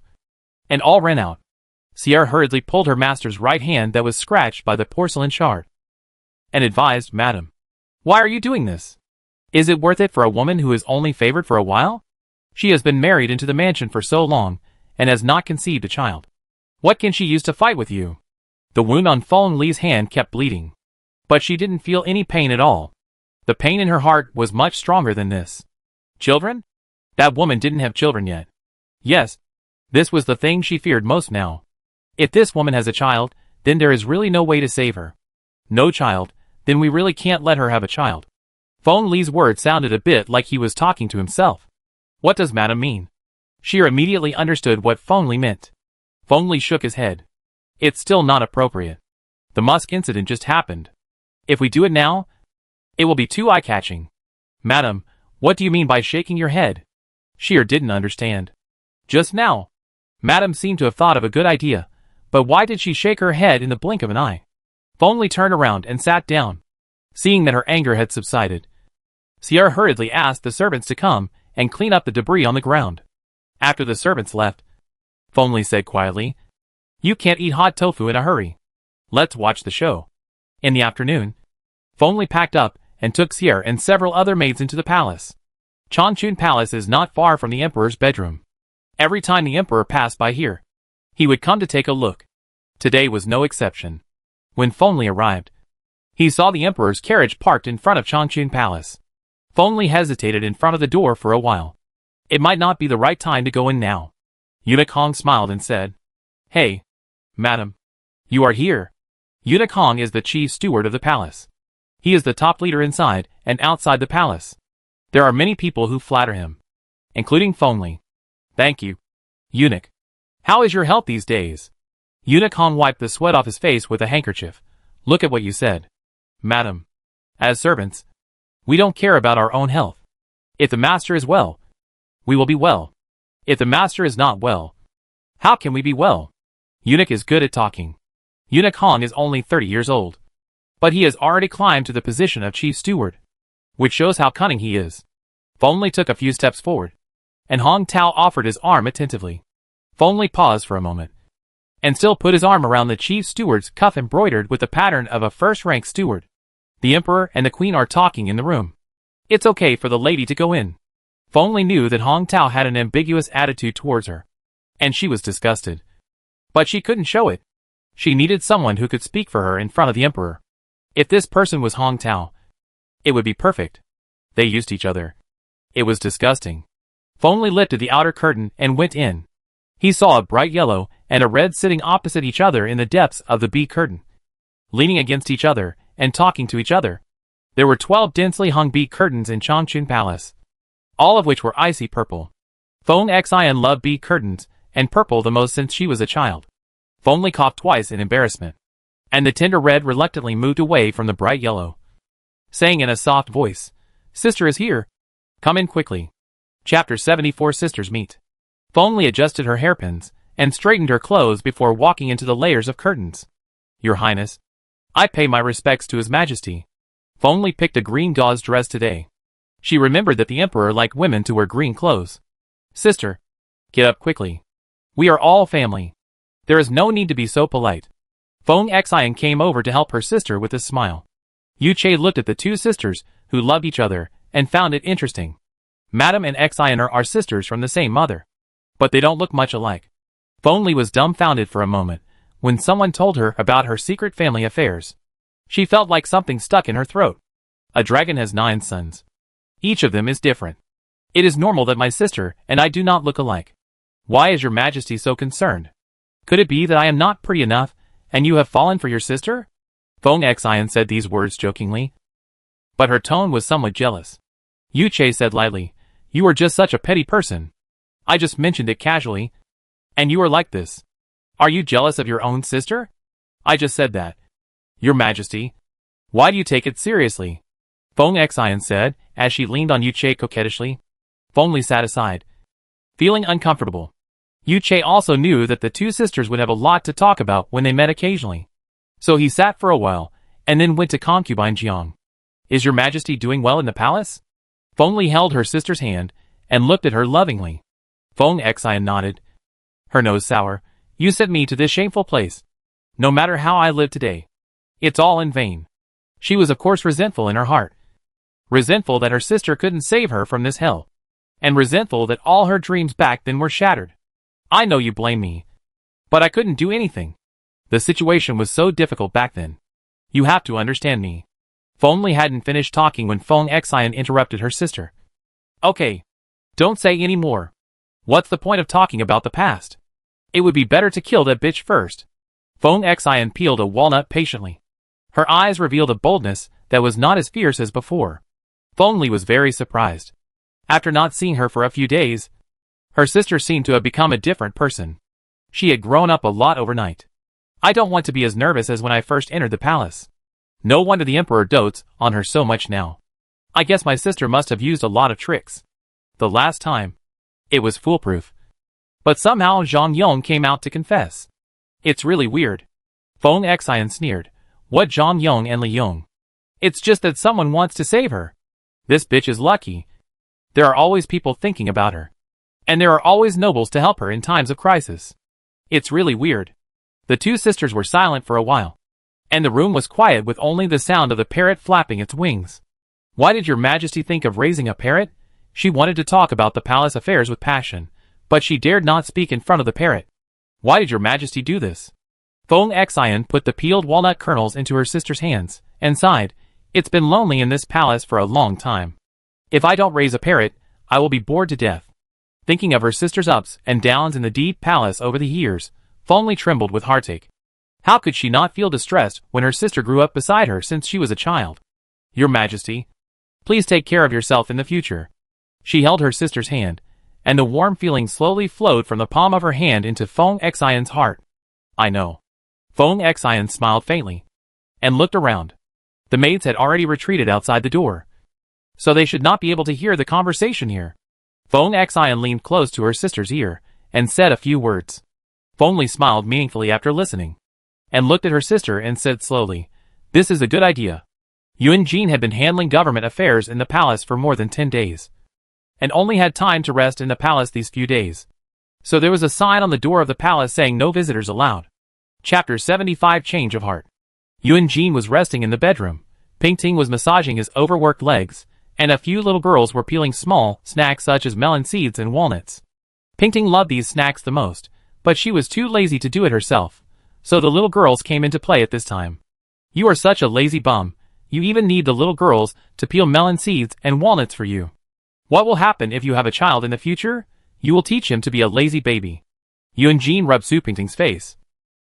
and all ran out. Xier hurriedly pulled her master's right hand that was scratched by the porcelain shard, and advised, Madam, why are you doing this? Is it worth it for a woman who is only favored for a while? She has been married into the mansion for so long, and has not conceived a child. What can she use to fight with you? The wound on Feng Li's hand kept bleeding, but she didn't feel any pain at all. The pain in her heart was much stronger than this. Children? That woman didn't have children yet. Yes, this was the thing she feared most now. If this woman has a child, then there is really no way to save her. No child, then we really can't let her have a child. Feng Li's words sounded a bit like he was talking to himself. What does Madam mean? Xier immediately understood what Feng Li meant. Feng Li shook his head. It's still not appropriate. The Musk incident just happened. If we do it now, it will be too eye-catching. Madam, what do you mean by shaking your head? Xier didn't understand. Just now, Madam seemed to have thought of a good idea, but why did she shake her head in the blink of an eye? Feng Li turned around and sat down. Seeing that her anger had subsided, Xier hurriedly asked the servants to come and clean up the debris on the ground. After the servants left, Feng Li said quietly, You can't eat hot tofu in a hurry. Let's watch the show. In the afternoon, Feng Li packed up and took Xier and several other maids into the palace. Changchun Palace is not far from the emperor's bedroom. Every time the emperor passed by here, he would come to take a look. Today was no exception. When Feng Li arrived, he saw the emperor's carriage parked in front of Changchun Palace. Feng Li hesitated in front of the door for a while. It might not be the right time to go in now. Eunuch Hong smiled and said, Hey, Madam, you are here. Eunuch Hong is the chief steward of the palace. He is the top leader inside and outside the palace. There are many people who flatter him, including Feng Li. Thank you. Eunuch, how is your health these days? Eunuch Hong wiped the sweat off his face with a handkerchief. Look at what you said. Madam, as servants, we don't care about our own health. If the master is well, we will be well. If the master is not well, how can we be well? Eunuch is good at talking. Eunuch Hong is only 30 years old, but he has already climbed to the position of chief steward, which shows how cunning he is. Feng Li took a few steps forward, and Hong Tao offered his arm attentively. Feng Li paused for a moment, and still put his arm around the chief steward's cuff embroidered with the pattern of a first-rank steward. The emperor and the queen are talking in the room. It's okay for the lady to go in. Feng Li knew that Hong Tao had an ambiguous attitude towards her, and she was disgusted. But she couldn't show it. She needed someone who could speak for her in front of the emperor. If this person was Hong Tao, it would be perfect. They used each other. It was disgusting. Feng Li lifted the outer curtain and went in. He saw a bright yellow and a red sitting opposite each other in the depths of the B curtain, leaning against each other and talking to each other. There were 12 densely hung B curtains in Changchun Palace, all of which were icy purple. Feng Xian loved bead curtains, and purple the most since she was a child. Feng Li coughed twice in embarrassment, and the tender red reluctantly moved away from the bright yellow, saying in a soft voice, "Sister is here. Come in quickly." Chapter 74 Sisters Meet. Feng Li adjusted her hairpins, and straightened her clothes before walking into the layers of curtains. "Your Highness, I pay my respects to His Majesty." Feng Li picked a green gauze dress today. She remembered that the Emperor liked women to wear green clothes. "Sister, get up quickly. We are all family. There is no need to be so polite." Feng Xian came over to help her sister with a smile. Yu Che looked at the two sisters, who loved each other, and found it interesting. Madame and Xian are sisters from the same mother, but they don't look much alike. Feng Li was dumbfounded for a moment, when someone told her about her secret family affairs. She felt like something stuck in her throat. A dragon has 9 sons. Each of them is different. It is normal that my sister and I do not look alike. Why is your Majesty so concerned? Could it be that I am not pretty enough, and you have fallen for your sister? Feng Xian said these words jokingly, but her tone was somewhat jealous. Yu Che said lightly, "You are just such a petty person. I just mentioned it casually, and you are like this. Are you jealous of your own sister? I just said that." "Your Majesty, why do you take it seriously?" Feng Xian said, as she leaned on Yu Che coquettishly. Feng Li sat aside, feeling uncomfortable. Yu Che also knew that the two sisters would have a lot to talk about when they met occasionally. So he sat for a while, and then went to Concubine Jang. "Is your Majesty doing well in the palace?" Feng Li held her sister's hand, and looked at her lovingly. Feng Xian nodded, her nose sour. "You sent me to this shameful place. No matter how I live today, it's all in vain." She was of course resentful in her heart. Resentful that her sister couldn't save her from this hell. And resentful that all her dreams back then were shattered. "I know you blame me, but I couldn't do anything. The situation was so difficult back then. You have to understand me." Feng Li hadn't finished talking when Feng Xian interrupted her sister. "Okay, don't say any more. What's the point of talking about the past? It would be better to kill that bitch first." Feng Xian peeled a walnut patiently. Her eyes revealed a boldness that was not as fierce as before. Feng Li was very surprised. After not seeing her for a few days, her sister seemed to have become a different person. She had grown up a lot overnight. "I don't want to be as nervous as when I first entered the palace. No wonder the Emperor dotes on her so much now. I guess my sister must have used a lot of tricks. The last time, it was foolproof. But somehow Zhang Yong came out to confess. It's really weird." Feng Xian sneered. "What Zhang Yong and Li Yong? It's just that someone wants to save her. This bitch is lucky. There are always people thinking about her. And there are always nobles to help her in times of crisis. It's really weird." The two sisters were silent for a while, and the room was quiet with only the sound of the parrot flapping its wings. "Why did your Majesty think of raising a parrot?" She wanted to talk about the palace affairs with passion, but she dared not speak in front of the parrot. "Why did your Majesty do this?" Feng Xian put the peeled walnut kernels into her sister's hands, and sighed. "It's been lonely in this palace for a long time. If I don't raise a parrot, I will be bored to death." Thinking of her sister's ups and downs in the deep palace over the years, Feng Li trembled with heartache. How could she not feel distressed when her sister grew up beside her since she was a child? "Your Majesty, please take care of yourself in the future." She held her sister's hand, and the warm feeling slowly flowed from the palm of her hand into Feng Xian's heart. "I know." Feng Xian smiled faintly, and looked around. The maids had already retreated outside the door, so they should not be able to hear the conversation here. Feng Xian leaned close to her sister's ear, and said a few words. Feng Li smiled meaningfully after listening, and looked at her sister and said slowly, "This is a good idea." Yuan Jin had been handling government affairs in the palace for more than 10 days, and only had time to rest in the palace these few days. So there was a sign on the door of the palace saying no visitors allowed. Chapter 75 Change of Heart. Yuan Jin was resting in the bedroom. Pingting was massaging his overworked legs, and a few little girls were peeling small snacks such as melon seeds and walnuts. Pingting loved these snacks the most, but she was too lazy to do it herself, so the little girls came into play at this time. "You are such a lazy bum, you even need the little girls to peel melon seeds and walnuts for you. What will happen if you have a child in the future? You will teach him to be a lazy baby." Yuan Jin rubbed Su Pingting's face,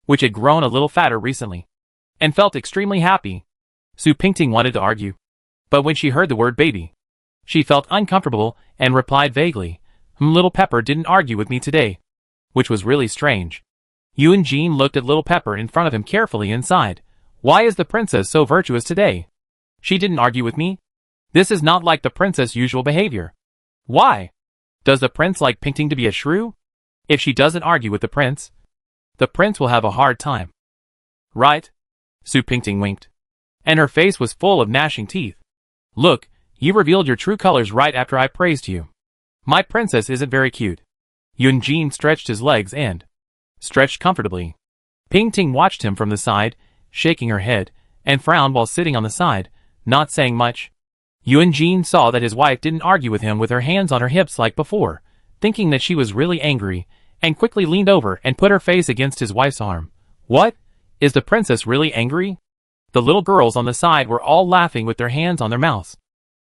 which had grown a little fatter recently, and felt extremely happy. Su Pingting wanted to argue, but when she heard the word baby, she felt uncomfortable and replied vaguely, Little Pepper didn't argue with me today. Which was really strange. Yun-jin looked at Little Pepper in front of him carefully and sighed. Why is the princess so virtuous today? She didn't argue with me? This is not like the princess' usual behavior. Why? Does the prince like Pingting to be a shrew? If she doesn't argue with the prince will have a hard time. Right? Su Pingting winked. And her face was full of gnashing teeth. Look, you revealed your true colors right after I praised you. My princess isn't very cute. Yun-jin stretched his legs and stretched comfortably. Pingting watched him from the side, shaking her head, and frowned while sitting on the side, not saying much. Yun-jin saw that his wife didn't argue with him with her hands on her hips like before, thinking that she was really angry, and quickly leaned over and put her face against his wife's arm. What? Is the princess really angry? The little girls on the side were all laughing with their hands on their mouths.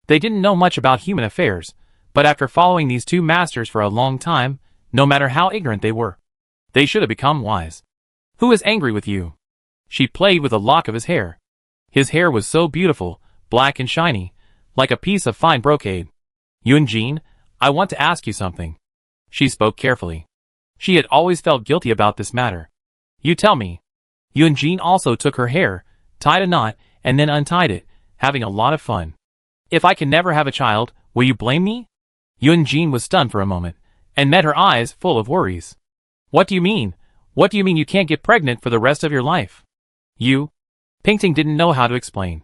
They didn't know much about human affairs, but after following these two masters for a long time, no matter how ignorant they were, they should have become wise. Who is angry with you? She played with a lock of his hair. His hair was so beautiful, black and shiny, like a piece of fine brocade. Yun-jin, I want to ask you something. She spoke carefully. She had always felt guilty about this matter. You tell me. Yun-jin also took her hair, tied a knot, and then untied it, having a lot of fun. If I can never have a child, will you blame me? Yun-jin was stunned for a moment, and met her eyes full of worries. What do you mean? What do you mean you can't get pregnant for the rest of your life? Pingting didn't know how to explain.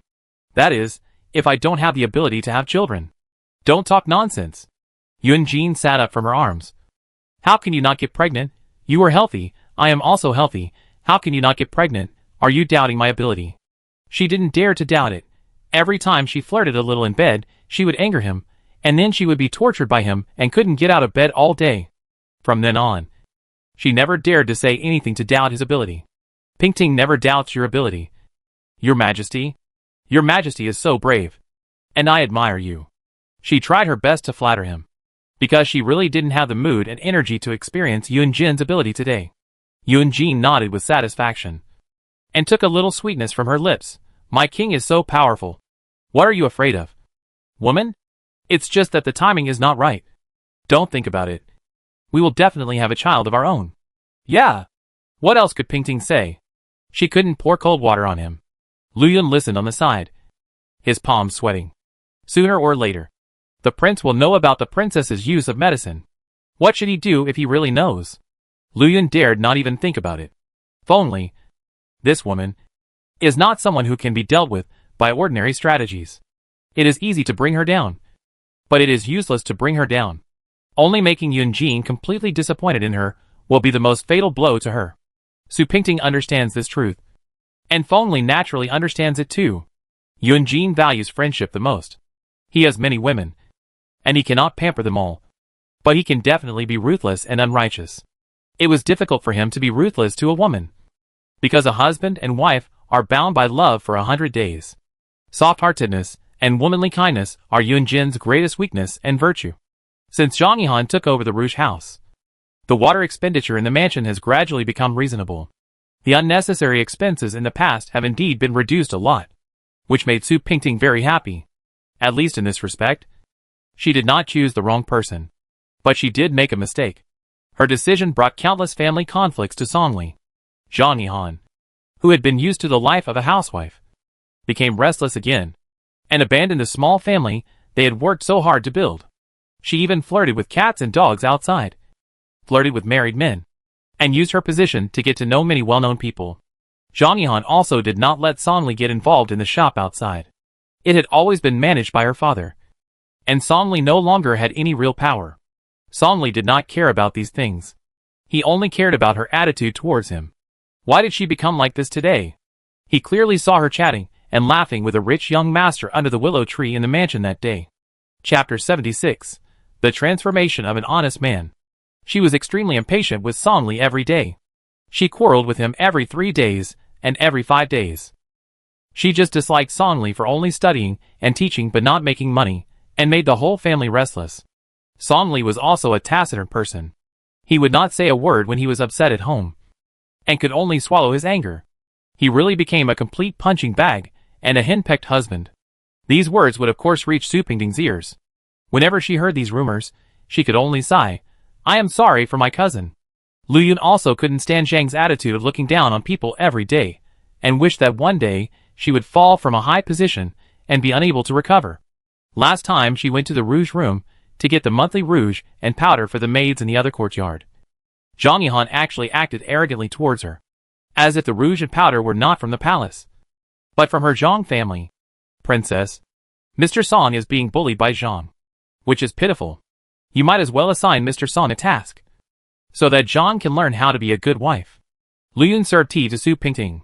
That is, if I don't have the ability to have children. Don't talk nonsense. Yun-jin sat up from her arms. How can you not get pregnant? You are healthy, I am also healthy. How can you not get pregnant? Are you doubting my ability? She didn't dare to doubt it. Every time she flirted a little in bed, she would anger him, and then she would be tortured by him and couldn't get out of bed all day. From then on, she never dared to say anything to doubt his ability. Pingting never doubts your ability. Your Majesty? Your Majesty is so brave. And I admire you. She tried her best to flatter him, because she really didn't have the mood and energy to experience Yun-jin's ability today. Yun-jin nodded with satisfaction, and took a little sweetness from her lips. My king is so powerful. What are you afraid of? Woman? It's just that the timing is not right. Don't think about it. We will definitely have a child of our own. Yeah. What else could Pingting say? She couldn't pour cold water on him. Luyun listened on the side, his palms sweating. Sooner or later, the prince will know about the princess's use of medicine. What should he do if he really knows? Luyun dared not even think about it. If only. This woman is not someone who can be dealt with by ordinary strategies. It is easy to bring her down, but it is useless to bring her down. Only making Yun-jin completely disappointed in her will be the most fatal blow to her. Su Pingting understands this truth, and Fengli naturally understands it too. Yun-jin values friendship the most. He has many women, and he cannot pamper them all, but he can definitely be ruthless and unrighteous. It was difficult for him to be ruthless to a woman, because a husband and wife are bound by love for 100 days. Soft-heartedness and womanly kindness are Yun-jin's greatest weakness and virtue. Since Zhang Yihan took over the Rouge house, the water expenditure in the mansion has gradually become reasonable. The unnecessary expenses in the past have indeed been reduced a lot, which made Su Pingting very happy. At least in this respect, she did not choose the wrong person, but she did make a mistake. Her decision brought countless family conflicts to Songli. Zhang Yihan, who had been used to the life of a housewife, became restless again, and abandoned the small family they had worked so hard to build. She even flirted with cats and dogs outside, flirted with married men, and used her position to get to know many well-known people. Zhang Yihan also did not let Songli get involved in the shop outside. It had always been managed by her father, and Songli no longer had any real power. Songli did not care about these things. He only cared about her attitude towards him. Why did she become like this today? He clearly saw her chatting and laughing with a rich young master under the willow tree in the mansion that day. Chapter 76. The Transformation of an Honest Man. She was extremely impatient with Songli every day. She quarreled with him every 3 days and every 5 days. She just disliked Songli for only studying and teaching but not making money, and made the whole family restless. Songli was also a taciturn person. He would not say a word when he was upset at home, and could only swallow his anger. He really became a complete punching bag and a henpecked husband. These words would of course reach Su Pingting's ears. Whenever she heard these rumors, She could only sigh. I am sorry for my cousin. Lu Yun also couldn't stand Zhang's attitude of looking down on people every day, and wished that one day she would fall from a high position and be unable to recover. Last time she went to the rouge room to get the monthly rouge and powder for the maids in the other courtyard. Zhang Yihan actually acted arrogantly towards her, as if the rouge and powder were not from the palace, but from her Zhang family. Princess, Mr. Song is being bullied by Zhang, which is pitiful. You might as well assign Mr. Song a task, so that Zhang can learn how to be a good wife. Lu Yun served tea to Su Pingting,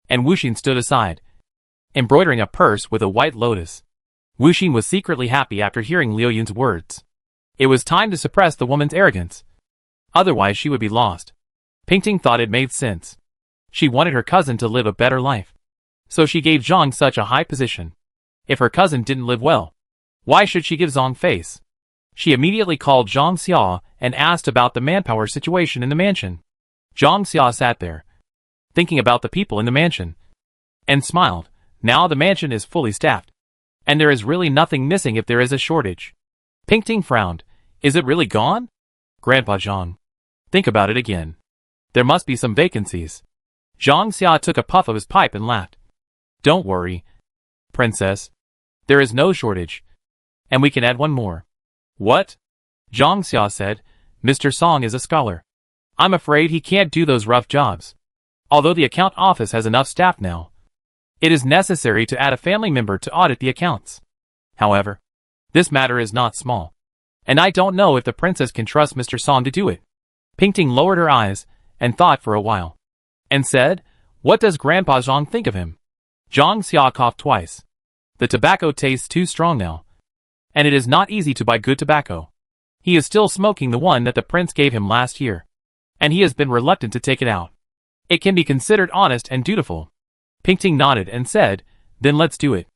and Wu Xin stood aside, embroidering a purse with a white lotus. Wu Xin was secretly happy after hearing Liu Yun's words. It was time to suppress the woman's arrogance. Otherwise she would be lost. Pingting thought it made sense. She wanted her cousin to live a better life, so she gave Zhang such a high position. If her cousin didn't live well, why should she give Zhang face? She immediately called Zhang Xia and asked about the manpower situation in the mansion. Zhang Xia sat there, thinking about the people in the mansion, and smiled. Now the mansion is fully staffed, and there is really nothing missing if there is a shortage. Pingting frowned. Is it really gone? Grandpa Zhang, think about it again. There must be some vacancies. Zhang Xia took a puff of his pipe and laughed. Don't worry, Princess. There is no shortage, and we can add one more. What? Zhang Xia said. Mr. Song is a scholar. I'm afraid he can't do those rough jobs. Although the account office has enough staff now, it is necessary to add a family member to audit the accounts. However, this matter is not small, and I don't know if the princess can trust Mr. Song to do it. Pingting lowered her eyes and thought for a while, and said, What does Grandpa Zhang think of him? Zhang Xia coughed twice. The tobacco tastes too strong now, and it is not easy to buy good tobacco. He is still smoking the one that the prince gave him last year, and he has been reluctant to take it out. It can be considered honest and dutiful. Pingting nodded and said, Then let's do it.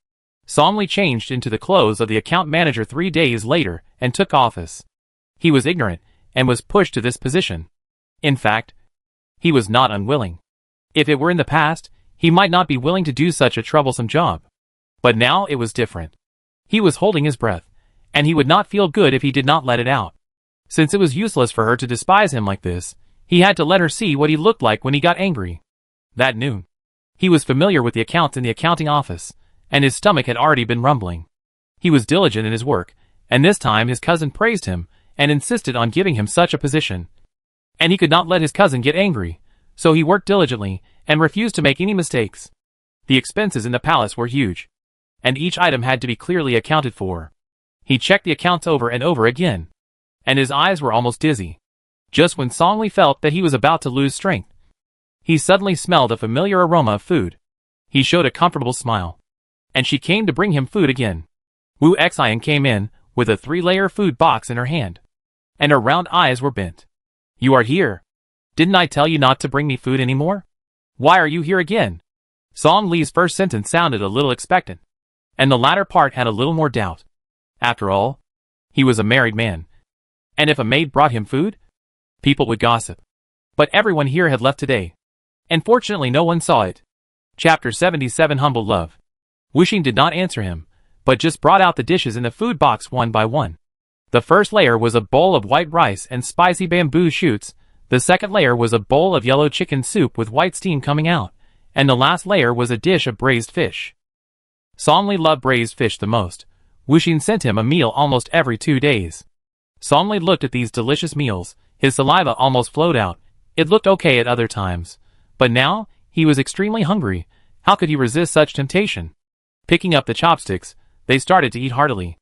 Song Li changed into the clothes of the account manager 3 days later and took office. He was ignorant and was pushed to this position. In fact, he was not unwilling. If it were in the past, he might not be willing to do such a troublesome job. But now it was different. He was holding his breath, and he would not feel good if he did not let it out. Since it was useless for her to despise him like this, he had to let her see what he looked like when he got angry. That noon, he was familiar with the accounts in the accounting office, and his stomach had already been rumbling. He was diligent in his work, and this time his cousin praised him and insisted on giving him such a position. And he could not let his cousin get angry, so he worked diligently and refused to make any mistakes. The expenses in the palace were huge, and each item had to be clearly accounted for. He checked the accounts over and over again, and his eyes were almost dizzy. Just when Song Li felt that he was about to lose strength, he suddenly smelled a familiar aroma of food. He showed a comfortable smile, and she came to bring him food again. Wu Xian came in with a 3-layer food box in her hand, and her round eyes were bent. You are here. Didn't I tell you not to bring me food anymore? Why are you here again? Song Li's first sentence sounded a little expectant, and the latter part had a little more doubt. After all, he was a married man, and if a maid brought him food, people would gossip. But everyone here had left today, and fortunately no one saw it. Chapter 77 Humble Love. Wu Xin did not answer him, but just brought out the dishes in the food box one by one. The first layer was a bowl of white rice and spicy bamboo shoots, the second layer was a bowl of yellow chicken soup with white steam coming out, and the last layer was a dish of braised fish. Song Li loved braised fish the most. Wu Xin sent him a meal almost every 2 days. Song Li looked at these delicious meals, his saliva almost flowed out. It looked okay at other times, but now, he was extremely hungry. How could he resist such temptation? Picking up the chopsticks, they started to eat heartily.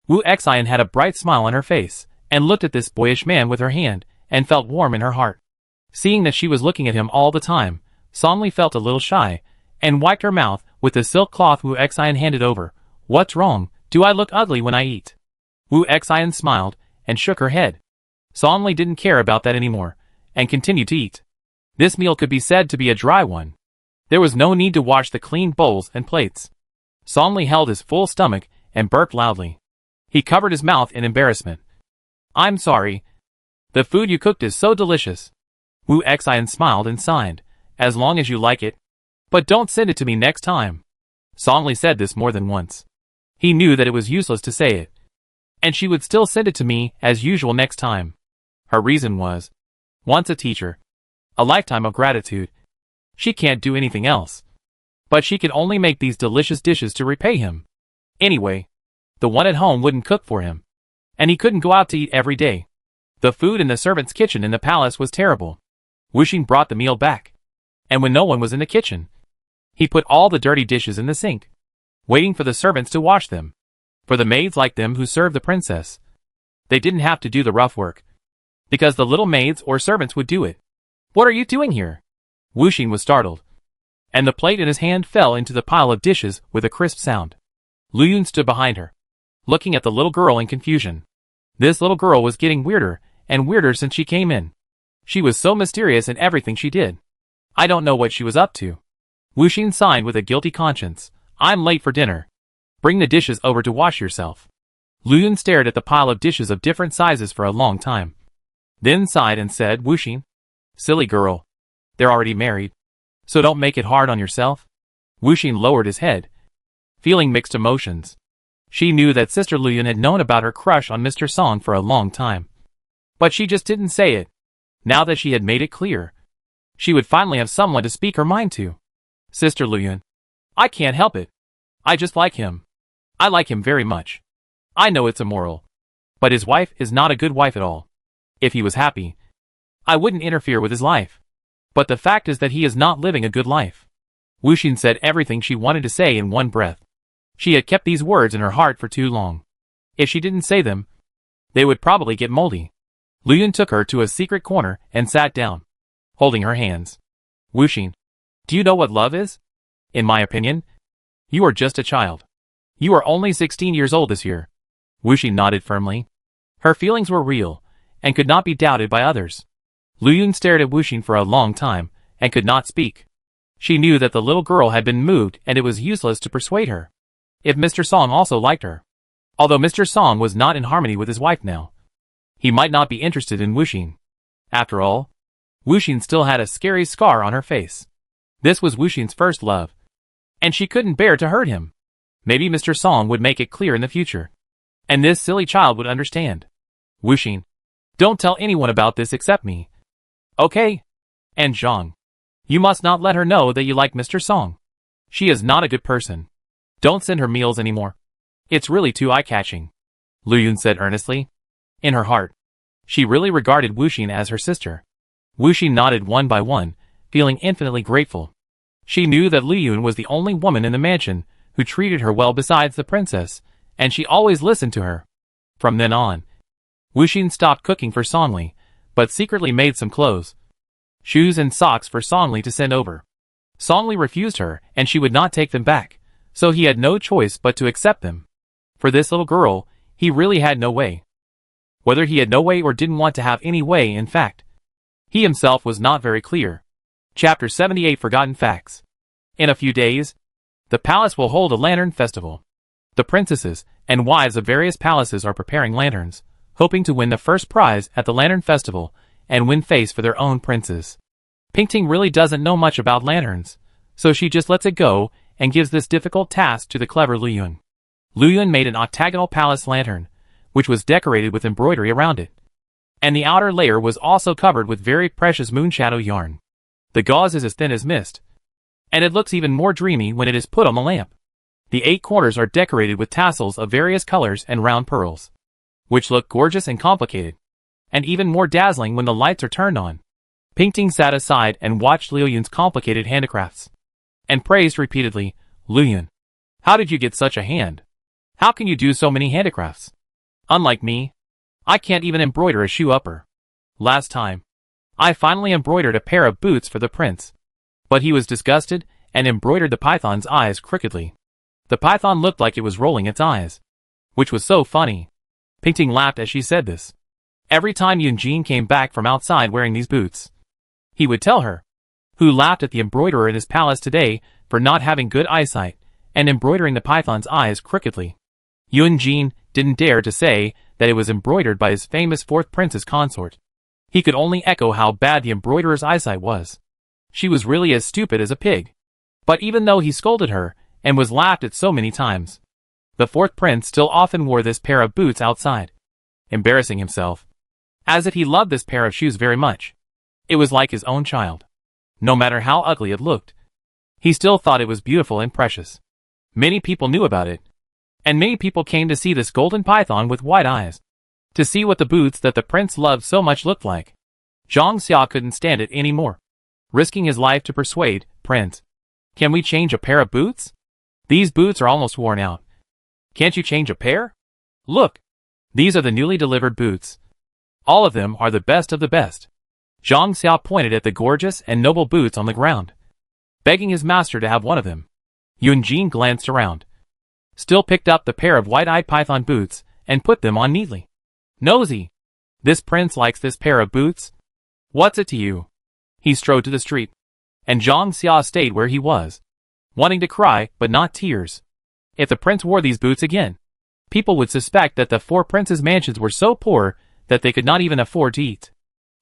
Wu Xian had a bright smile on her face, and looked at this boyish man with her hand, and felt warm in her heart. Seeing that she was looking at him all the time, Song Li felt a little shy, and wiped her mouth with the silk cloth Wu Xian handed over. What's wrong? Do I look ugly when I eat? Wu Xian smiled, and shook her head. Song Li didn't care about that anymore, and continued to eat. This meal could be said to be a dry one. There was no need to wash the clean bowls and plates. Song Li held his full stomach and burped loudly. He covered his mouth in embarrassment. I'm sorry. The food you cooked is so delicious. Wu Xian smiled and sighed. As long as you like it. But don't send it to me next time. Song Li said this more than once. He knew that it was useless to say it. and she would still send it to me as usual next time. Her reason was, once a teacher, a lifetime of gratitude. She can't do anything else. But she could only make these delicious dishes to repay him. Anyway, the one at home wouldn't cook for him, and he couldn't go out to eat every day. The food in the servants' kitchen in the palace was terrible. Wuxing brought the meal back, and when no one was in the kitchen, he put all the dirty dishes in the sink, waiting for the servants to wash them. For the maids like them who served the princess, they didn't have to do the rough work, because the little maids or servants would do it. "What are you doing here?" Wuxing was startled, and the plate in his hand fell into the pile of dishes with a crisp sound. Luyun stood behind her, looking at the little girl in confusion. This little girl was getting weirder and weirder since she came in. She was so mysterious in everything she did. I don't know what she was up to. Wuxing sighed with a guilty conscience. "I'm late for dinner. Bring the dishes over to wash yourself." Luyun stared at the pile of dishes of different sizes for a long time, then sighed and said, "Wuxing, silly girl. They're already married, so don't make it hard on yourself." Wuxing lowered his head, feeling mixed emotions. She knew that Sister Luyun had known about her crush on Mr. Song for a long time, but she just didn't say it. Now that she had made it clear, she would finally have someone to speak her mind to. "Sister Luyun, I can't help it. I just like him. I like him very much. I know it's immoral, but his wife is not a good wife at all. If he was happy, I wouldn't interfere with his life. But the fact is that he is not living a good life." Wuxing said everything she wanted to say in one breath. She had kept these words in her heart for too long. If she didn't say them, they would probably get moldy. Luyun took her to a secret corner and sat down, holding her hands. "Wuxing, do you know what love is? In my opinion, you are just a child. You are only 16 years old this year." Wuxing nodded firmly. Her feelings were real, and could not be doubted by others. Luyun stared at Wuxing for a long time, and could not speak. She knew that the little girl had been moved and it was useless to persuade her. If Mr. Song also liked her, although Mr. Song was not in harmony with his wife now, he might not be interested in Wuxing. After all, Wuxing still had a scary scar on her face. This was Wuxing's first love, and she couldn't bear to hurt him. Maybe Mr. Song would make it clear in the future, and this silly child would understand. "Wuxing, don't tell anyone about this except me. Okay? And Zhang, you must not let her know that you like Mr. Song. She is not a good person. Don't send her meals anymore. It's really too eye-catching," Luyun said earnestly. In her heart, she really regarded Wuxing as her sister. Wuxing nodded one by one, feeling infinitely grateful. She knew that Luyun was the only woman in the mansion who treated her well besides the princess, and she always listened to her. From then on, Wuxing stopped cooking for Songli, but secretly made some clothes, shoes and socks for Songli to send over. Songli refused her, and she would not take them back, so he had no choice but to accept them. For this little girl, he really had no way. Whether he had no way or didn't want to have any way, in fact, he himself was not very clear. Chapter 78 Forgotten Facts. In a few days, the palace will hold a lantern festival. The princesses and wives of various palaces are preparing lanterns, hoping to win the first prize at the lantern festival and win face for their own princes. Pingting really doesn't know much about lanterns, so she just lets it go and gives this difficult task to the clever Luyun. Luyun made an octagonal palace lantern, which was decorated with embroidery around it, and the outer layer was also covered with very precious moonshadow yarn. The gauze is as thin as mist, and it looks even more dreamy when it is put on the lamp. The 8 corners are decorated with tassels of various colors and round pearls, which look gorgeous and complicated, and even more dazzling when the lights are turned on. Pingting sat aside and watched Luyun's complicated handicrafts, and praised repeatedly, "Luyun, how did you get such a hand? How can you do so many handicrafts? Unlike me, I can't even embroider a shoe upper. Last time, I finally embroidered a pair of boots for the prince, but he was disgusted and embroidered the python's eyes crookedly. The python looked like it was rolling its eyes, which was so funny." Pingting laughed as she said this. Every time Yunjin came back from outside wearing these boots, he would tell her, who laughed at the embroiderer in his palace today for not having good eyesight and embroidering the python's eyes crookedly. Yunjin didn't dare to say that it was embroidered by his famous 4th princess consort. He could only echo how bad the embroiderer's eyesight was. She was really as stupid as a pig. But even though he scolded her and was laughed at so many times, The fourth prince still often wore this pair of boots outside, embarrassing himself, as if he loved this pair of shoes very much. It was like his own child. No matter how ugly it looked, he still thought it was beautiful and precious. Many people knew about it, and many people came to see this golden python with white eyes, to see what the boots that the prince loved so much looked like. Zhang Xia couldn't stand it anymore, risking his life to persuade, "Prince, can we change a pair of boots? These boots are almost worn out. Can't you change a pair? Look, these are the newly delivered boots. All of them are the best of the best." Zhang Xia pointed at the gorgeous and noble boots on the ground, begging his master to have one of them. Yunjin glanced around, still picked up the pair of white-eyed python boots, and put them on neatly. "Nosy, this prince likes this pair of boots? What's it to you?" He strode to the street, and Zhang Xia stayed where he was, wanting to cry, but not tears. If the prince wore these boots again, people would suspect that the four princes' mansions were so poor that they could not even afford to eat.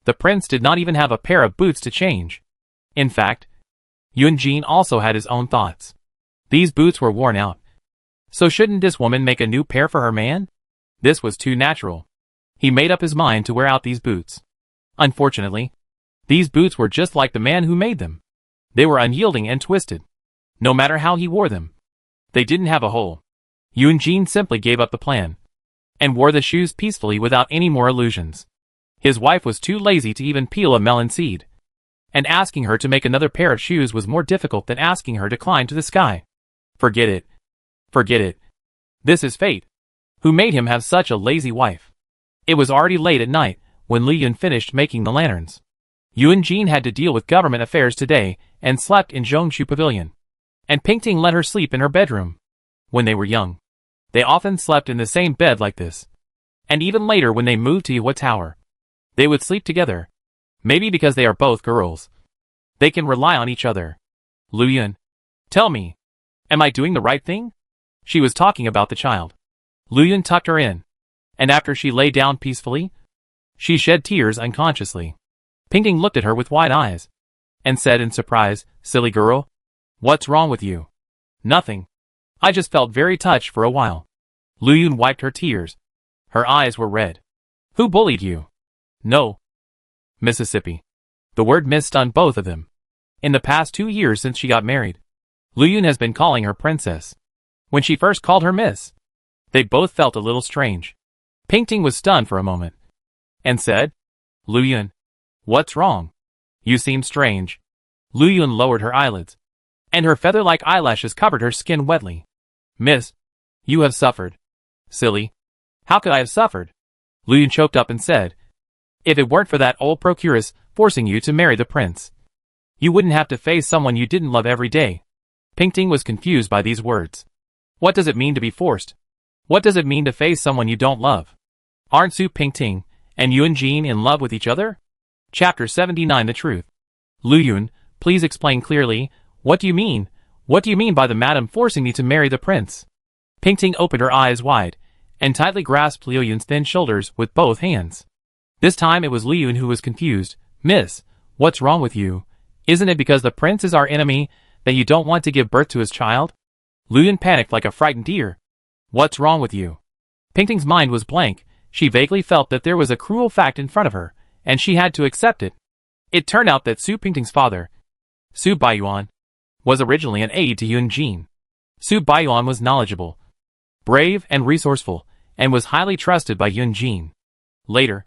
The prince did not even have a pair of boots to change. In fact, Yunjin also had his own thoughts. These boots were worn out. So shouldn't this woman make a new pair for her man? This was too natural. He made up his mind to wear out these boots. Unfortunately, these boots were just like the man who made them. They were unyielding and twisted. No matter how he wore them, they didn't have a hole. Yunjin simply gave up the plan, and wore the shoes peacefully without any more illusions. His wife was too lazy to even peel a melon seed, and asking her to make another pair of shoes was more difficult than asking her to climb to the sky. Forget it. Forget it. This is fate. Who made him have such a lazy wife? It was already late at night when Li Yun finished making the lanterns. Yunjin had to deal with government affairs today and slept in Zhongshu Pavilion. And Pingting let her sleep in her bedroom. When they were young, they often slept in the same bed like this. And even later when they moved to Yihua Tower, they would sleep together. Maybe because they are both girls, they can rely on each other. "Lu Yun, tell me, am I doing the right thing?" She was talking about the child. Lu Yun tucked her in, and after she lay down peacefully, she shed tears unconsciously. Pingting looked at her with wide eyes, and said in surprise, "Silly girl, what's wrong with you?" "Nothing. I just felt very touched for a while." Lu Yun wiped her tears. Her eyes were red. "Who bullied you?" "No. Mississippi." The word miss stunned both of them. In the past 2 years since she got married, Lu Yun has been calling her princess. When she first called her miss, they both felt a little strange. Pingting was stunned for a moment, and said, "Lu Yun, what's wrong? You seem strange." Lu Yun lowered her eyelids, and her feather-like eyelashes covered her skin wetly. "Miss, you have suffered." "Silly. How could I have suffered?" Lu Yun choked up and said, "If it weren't for that old procuress forcing you to marry the prince, you wouldn't have to face someone you didn't love every day." Pingting was confused by these words. What does it mean to be forced? What does it mean to face someone you don't love? Aren't Su Pingting and Yunjin in love with each other? Chapter 79 The Truth. "Lu Yun, please explain clearly, what do you mean? What do you mean by the madam forcing me to marry the prince?" Pingting opened her eyes wide, and tightly grasped Liu Yun's thin shoulders with both hands. This time it was Liu Yun who was confused. "Miss, what's wrong with you? Isn't it because the prince is our enemy that you don't want to give birth to his child?" Liu Yun panicked like a frightened deer. "What's wrong with you?" Pingting's mind was blank. She vaguely felt that there was a cruel fact in front of her, and she had to accept it. It turned out that Su Pingting's father, Su Baiyuan, was originally an aide to Yunjin. Su Baiyuan was knowledgeable, brave and resourceful, and was highly trusted by Yunjin. Later,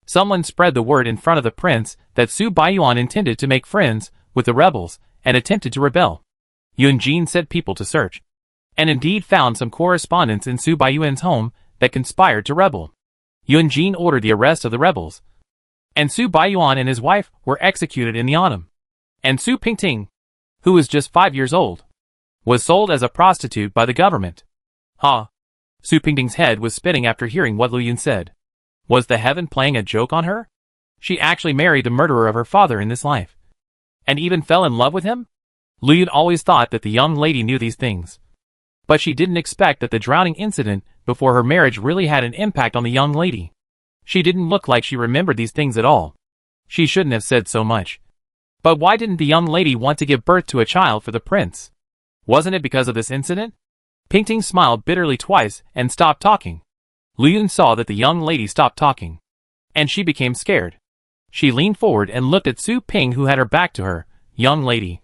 someone spread the word in front of the prince that Su Baiyuan intended to make friends with the rebels and attempted to rebel. Yunjin sent people to search, and indeed found some correspondence in Su Baiyuan's home that conspired to rebel. Yunjin ordered the arrest of the rebels, and Su Baiyuan and his wife were executed in the autumn. And Su Pingting, who was just 5 years old, was sold as a prostitute by the government. Ha! Su Pingting's head was spinning after hearing what Lu Yun said. Was the heaven playing a joke on her? She actually married the murderer of her father in this life, and even fell in love with him? Lu Yun always thought that the young lady knew these things, but she didn't expect that the drowning incident before her marriage really had an impact on the young lady. She didn't look like she remembered these things at all. She shouldn't have said so much. But why didn't the young lady want to give birth to a child for the prince? Wasn't it because of this incident? Pingting smiled bitterly twice and stopped talking. Luyun saw that the young lady stopped talking, and she became scared. She leaned forward and looked at Su Ping, who had her back to her. Young lady.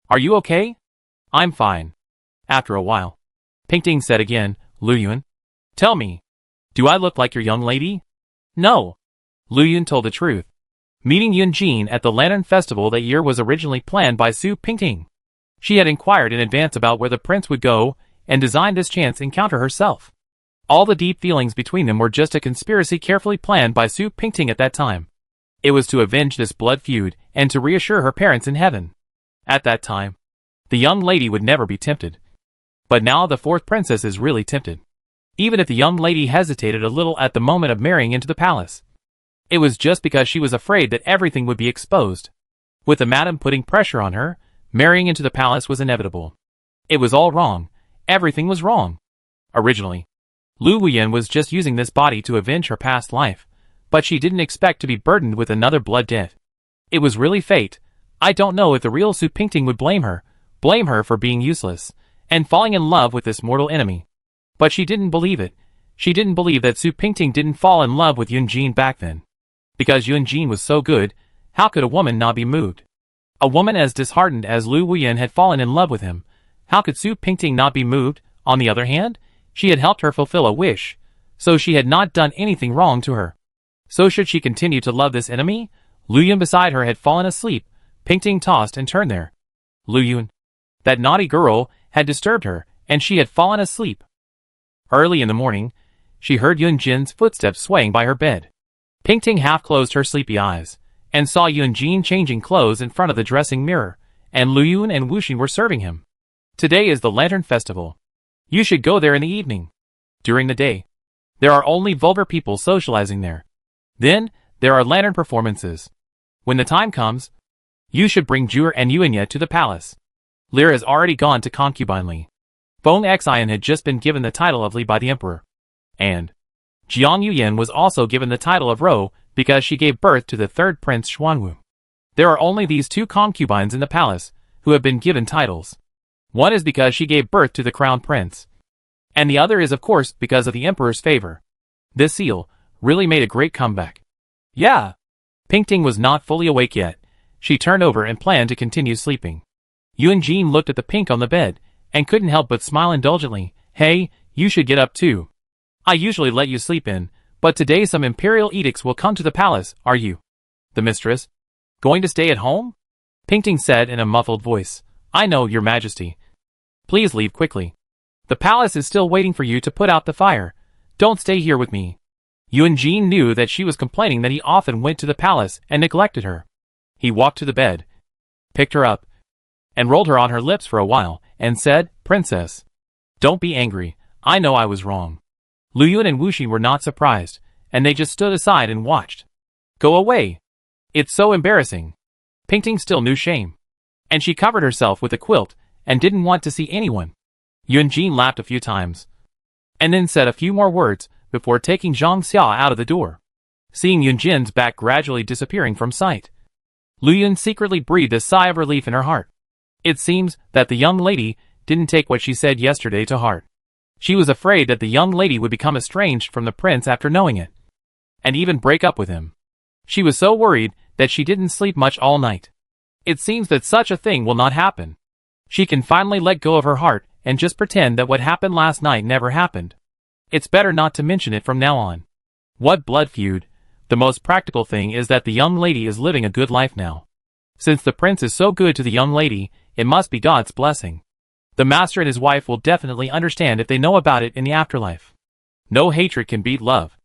Are you okay? I'm fine. After a while, Pingting said again, Luyun, tell me, do I look like your young lady? No. Luyun told the truth. Meeting Yunjin at the Lantern Festival that year was originally planned by Su Pingting. She had inquired in advance about where the prince would go and designed this chance encounter herself. All the deep feelings between them were just a conspiracy carefully planned by Su Pingting at that time. It was to avenge this blood feud and to reassure her parents in heaven. At that time, the young lady would never be tempted. But now the fourth princess is really tempted. Even if the young lady hesitated a little at the moment of marrying into the palace, it was just because she was afraid that everything would be exposed. With the madam putting pressure on her, marrying into the palace was inevitable. It was all wrong. Everything was wrong. Originally, Lu Wuyan was just using this body to avenge her past life, but she didn't expect to be burdened with another blood debt. It was really fate. I don't know if the real Su Pingting would blame her for being useless, and falling in love with this mortal enemy. But she didn't believe it. She didn't believe that Su Pingting didn't fall in love with Yunjin back then. Because Yunjin was so good, how could a woman not be moved? A woman as disheartened as Lu Wuyan had fallen in love with him. How could Su Pingting not be moved? On the other hand, she had helped her fulfill a wish, so she had not done anything wrong to her. So should she continue to love this enemy? Luyun beside her had fallen asleep. Pingting tossed and turned there. Luyun, that naughty girl, had disturbed her, and she had fallen asleep. Early in the morning, she heard Yunjin's footsteps swaying by her bed. Pingting half closed her sleepy eyes, and saw Yunjin changing clothes in front of the dressing mirror, and Luyun and Wuxin were serving him. Today is the Lantern Festival. You should go there in the evening. During the day, there are only vulgar people socializing there. Then, there are lantern performances. When the time comes, you should bring Jur and Yuanya to the palace. Lear has already gone to Concubine Li. Feng Xian had just been given the title of Li by the emperor. And Jiang Yuyan was also given the title of Rou because she gave birth to the third prince Xuanwu. There are only these two concubines in the palace who have been given titles. One is because she gave birth to the crown prince, and the other is of course because of the emperor's favor. This seal really made a great comeback. Yeah. Pingting was not fully awake yet. She turned over and planned to continue sleeping. Yunjin looked at the pink on the bed, and couldn't help but smile indulgently. Hey, you should get up too. I usually let you sleep in, but today some imperial edicts will come to the palace. Are you, the mistress, going to stay at home? Pingting said in a muffled voice. I know, your majesty. Please leave quickly. The palace is still waiting for you to put out the fire. Don't stay here with me. Yunjin knew that she was complaining that he often went to the palace and neglected her. He walked to the bed, picked her up, and rolled her on her lips for a while, and said, Princess, don't be angry. I know I was wrong. Luyun and Wuxin were not surprised, and they just stood aside and watched. Go away. It's so embarrassing. Pingting still knew shame, and she covered herself with a quilt and didn't want to see anyone. Yunjin laughed a few times, and then said a few more words before taking Zhang Xia out of the door. Seeing Yunjin's back gradually disappearing from sight, Luyun secretly breathed a sigh of relief in her heart. It seems that the young lady didn't take what she said yesterday to heart. She was afraid that the young lady would become estranged from the prince after knowing it, and even break up with him. She was so worried that she didn't sleep much all night. It seems that such a thing will not happen. She can finally let go of her heart and just pretend that what happened last night never happened. It's better not to mention it from now on. What blood feud? The most practical thing is that the young lady is living a good life now. Since the prince is so good to the young lady, it must be God's blessing. The master and his wife will definitely understand if they know about it in the afterlife. No hatred can beat love.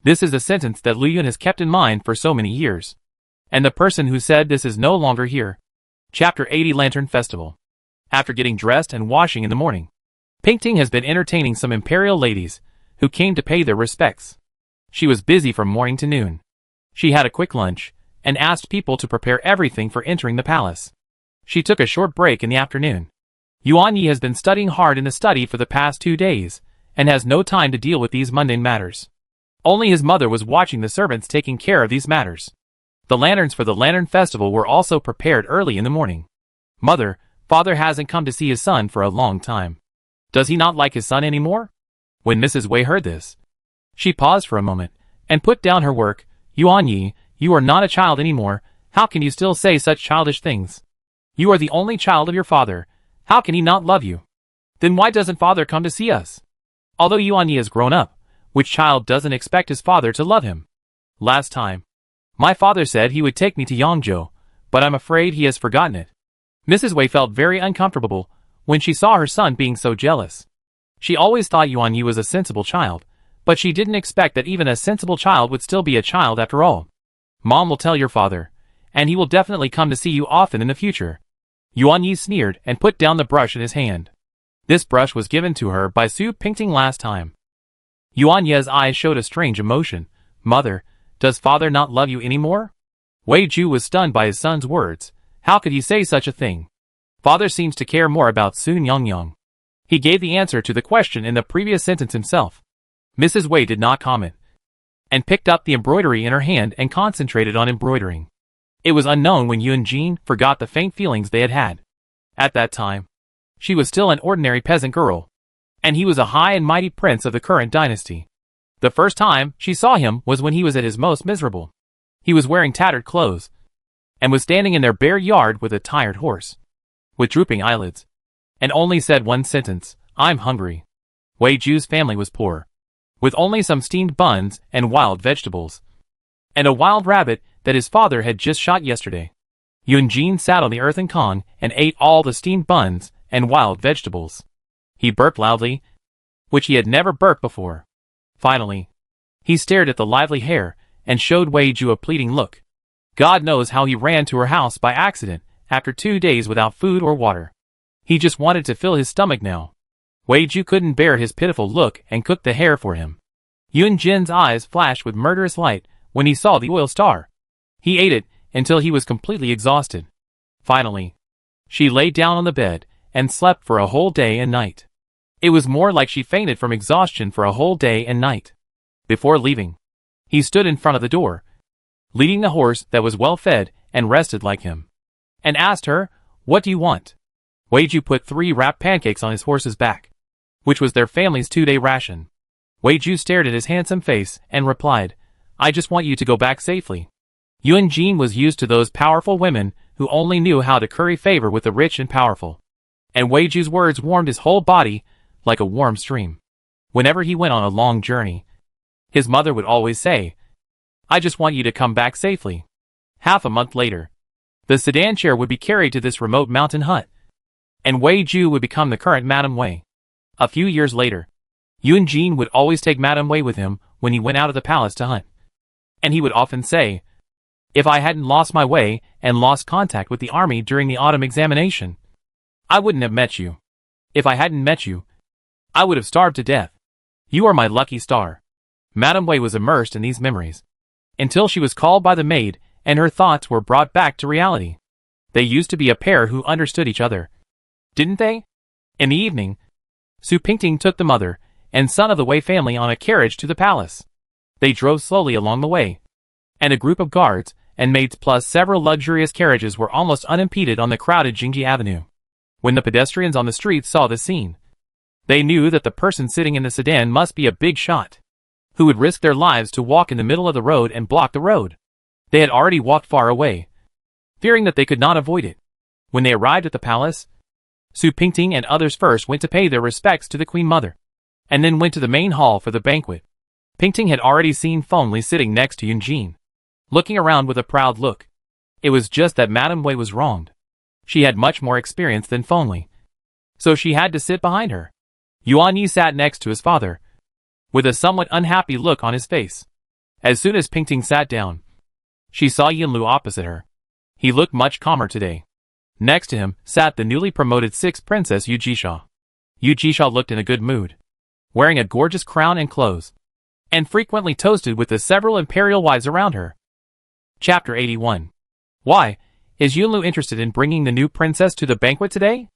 This is a sentence that Luyun has kept in mind for so many years. And the person who said this is no longer here. Chapter 80 Lantern Festival. After getting dressed and washing in the morning, Pingting has been entertaining some imperial ladies who came to pay their respects. She was busy from morning to noon. She had a quick lunch and asked people to prepare everything for entering the palace. She took a short break in the afternoon. Yuan Yi has been studying hard in the study for the past 2 days and has no time to deal with these mundane matters. Only his mother was watching the servants taking care of these matters. The lanterns for the Lantern Festival were also prepared early in the morning. Father hasn't come to see his son for a long time. Does he not like his son anymore? When Mrs. Wei heard this, she paused for a moment, and put down her work. Yuan Yi, you are not a child anymore. How can you still say such childish things? You are the only child of your father. How can he not love you? Then why doesn't father come to see us? Although Yuan Yi has grown up, which child doesn't expect his father to love him? Last time, my father said he would take me to Yangzhou, but I'm afraid he has forgotten it. Mrs. Wei felt very uncomfortable when she saw her son being so jealous. She always thought Yuan Yi was a sensible child, but she didn't expect that even a sensible child would still be a child after all. Mom will tell your father, and he will definitely come to see you often in the future. Yuan Yi sneered and put down the brush in his hand. This brush was given to her by Su Pingting last time. Yuan Yi's eyes showed a strange emotion. Mother, does father not love you anymore? Wei Ju was stunned by his son's words. How could he say such a thing? Father seems to care more about Sun Yongyang. He gave the answer to the question in the previous sentence himself. Mrs. Wei did not comment, and picked up the embroidery in her hand and concentrated on embroidering. It was unknown when Yun Jin forgot the faint feelings they had had. At that time, she was still an ordinary peasant girl, and he was a high and mighty prince of the current dynasty. The first time she saw him was when he was at his most miserable. He was wearing tattered clothes, and was standing in their bare yard with a tired horse, with drooping eyelids, and only said one sentence, I'm hungry. Wei Ju's family was poor, with only some steamed buns and wild vegetables, and a wild rabbit that his father had just shot yesterday. Yun Jin sat on the earthen kong and ate all the steamed buns and wild vegetables. He burped loudly, which he had never burped before. Finally, he stared at the lively hare and showed Wei Ju a pleading look. God knows how he ran to her house by accident after 2 days without food or water. He just wanted to fill his stomach now. Wei Ju couldn't bear his pitiful look and cooked the hare for him. Yun Jin's eyes flashed with murderous light when he saw the oil star. He ate it until he was completely exhausted. Finally, she lay down on the bed and slept for a whole day and night. It was more like she fainted from exhaustion for a whole day and night. Before leaving, he stood in front of the door, leading the horse that was well fed and rested like him, and asked her, What do you want? Wei Ju put 3 wrapped pancakes on his horse's back, which was their family's 2-day ration. Wei Ju stared at his handsome face and replied, I just want you to go back safely. Yun Jin was used to those powerful women who only knew how to curry favor with the rich and powerful. And Wei Ju's words warmed his whole body like a warm stream. Whenever he went on a long journey, his mother would always say, I just want you to come back safely. Half a month later, the sedan chair would be carried to this remote mountain hut, and Wei Ju would become the current Madame Wei. A few years later, Yun Jin would always take Madame Wei with him when he went out of the palace to hunt. And he would often say, If I hadn't lost my way and lost contact with the army during the autumn examination, I wouldn't have met you. If I hadn't met you, I would have starved to death. You are my lucky star. Madame Wei was immersed in these memories, until she was called by the maid and her thoughts were brought back to reality. They used to be a pair who understood each other, didn't they? In the evening, Su Pingting took the mother and son of the Wei family on a carriage to the palace. They drove slowly along the way, and a group of guards and maids plus several luxurious carriages were almost unimpeded on the crowded Jingji Avenue. When the pedestrians on the streets saw the scene, they knew that the person sitting in the sedan must be a big shot, who would risk their lives to walk in the middle of the road and block the road. They had already walked far away, fearing that they could not avoid it. When they arrived at the palace, Su Pingting and others first went to pay their respects to the Queen Mother, and then went to the main hall for the banquet. Pingting had already seen Feng Li sitting next to Yun Jin, looking around with a proud look. It was just that Madame Wei was wronged. She had much more experience than Feng Li, so she had to sit behind her. Yuan Yi sat next to his father, with a somewhat unhappy look on his face. As soon as Pingting sat down, she saw Yinlu opposite her. He looked much calmer today. Next to him sat the newly promoted 6th Princess Yu Jisha. Yu Jisha looked in a good mood, wearing a gorgeous crown and clothes, and frequently toasted with the several imperial wives around her. Chapter 81. Why, is Yunlu interested in bringing the new princess to the banquet today?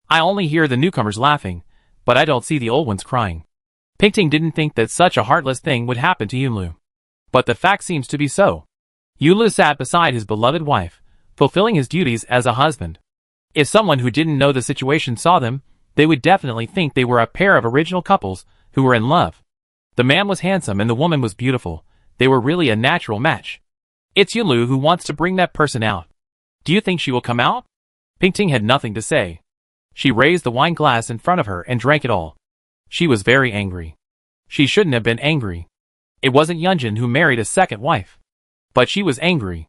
I only hear the newcomers laughing, but I don't see the old ones crying. Pingting didn't think that such a heartless thing would happen to Yunlu, but the fact seems to be so. Yunlu sat beside his beloved wife, fulfilling his duties as a husband. If someone who didn't know the situation saw them, they would definitely think they were a pair of original couples who were in love. The man was handsome and the woman was beautiful. They were really a natural match. It's Yunlu who wants to bring that person out. Do you think she will come out? Pingting had nothing to say. She raised the wine glass in front of her and drank it all. She was very angry. She shouldn't have been angry. It wasn't Yunjin who married a second wife. But she was angry.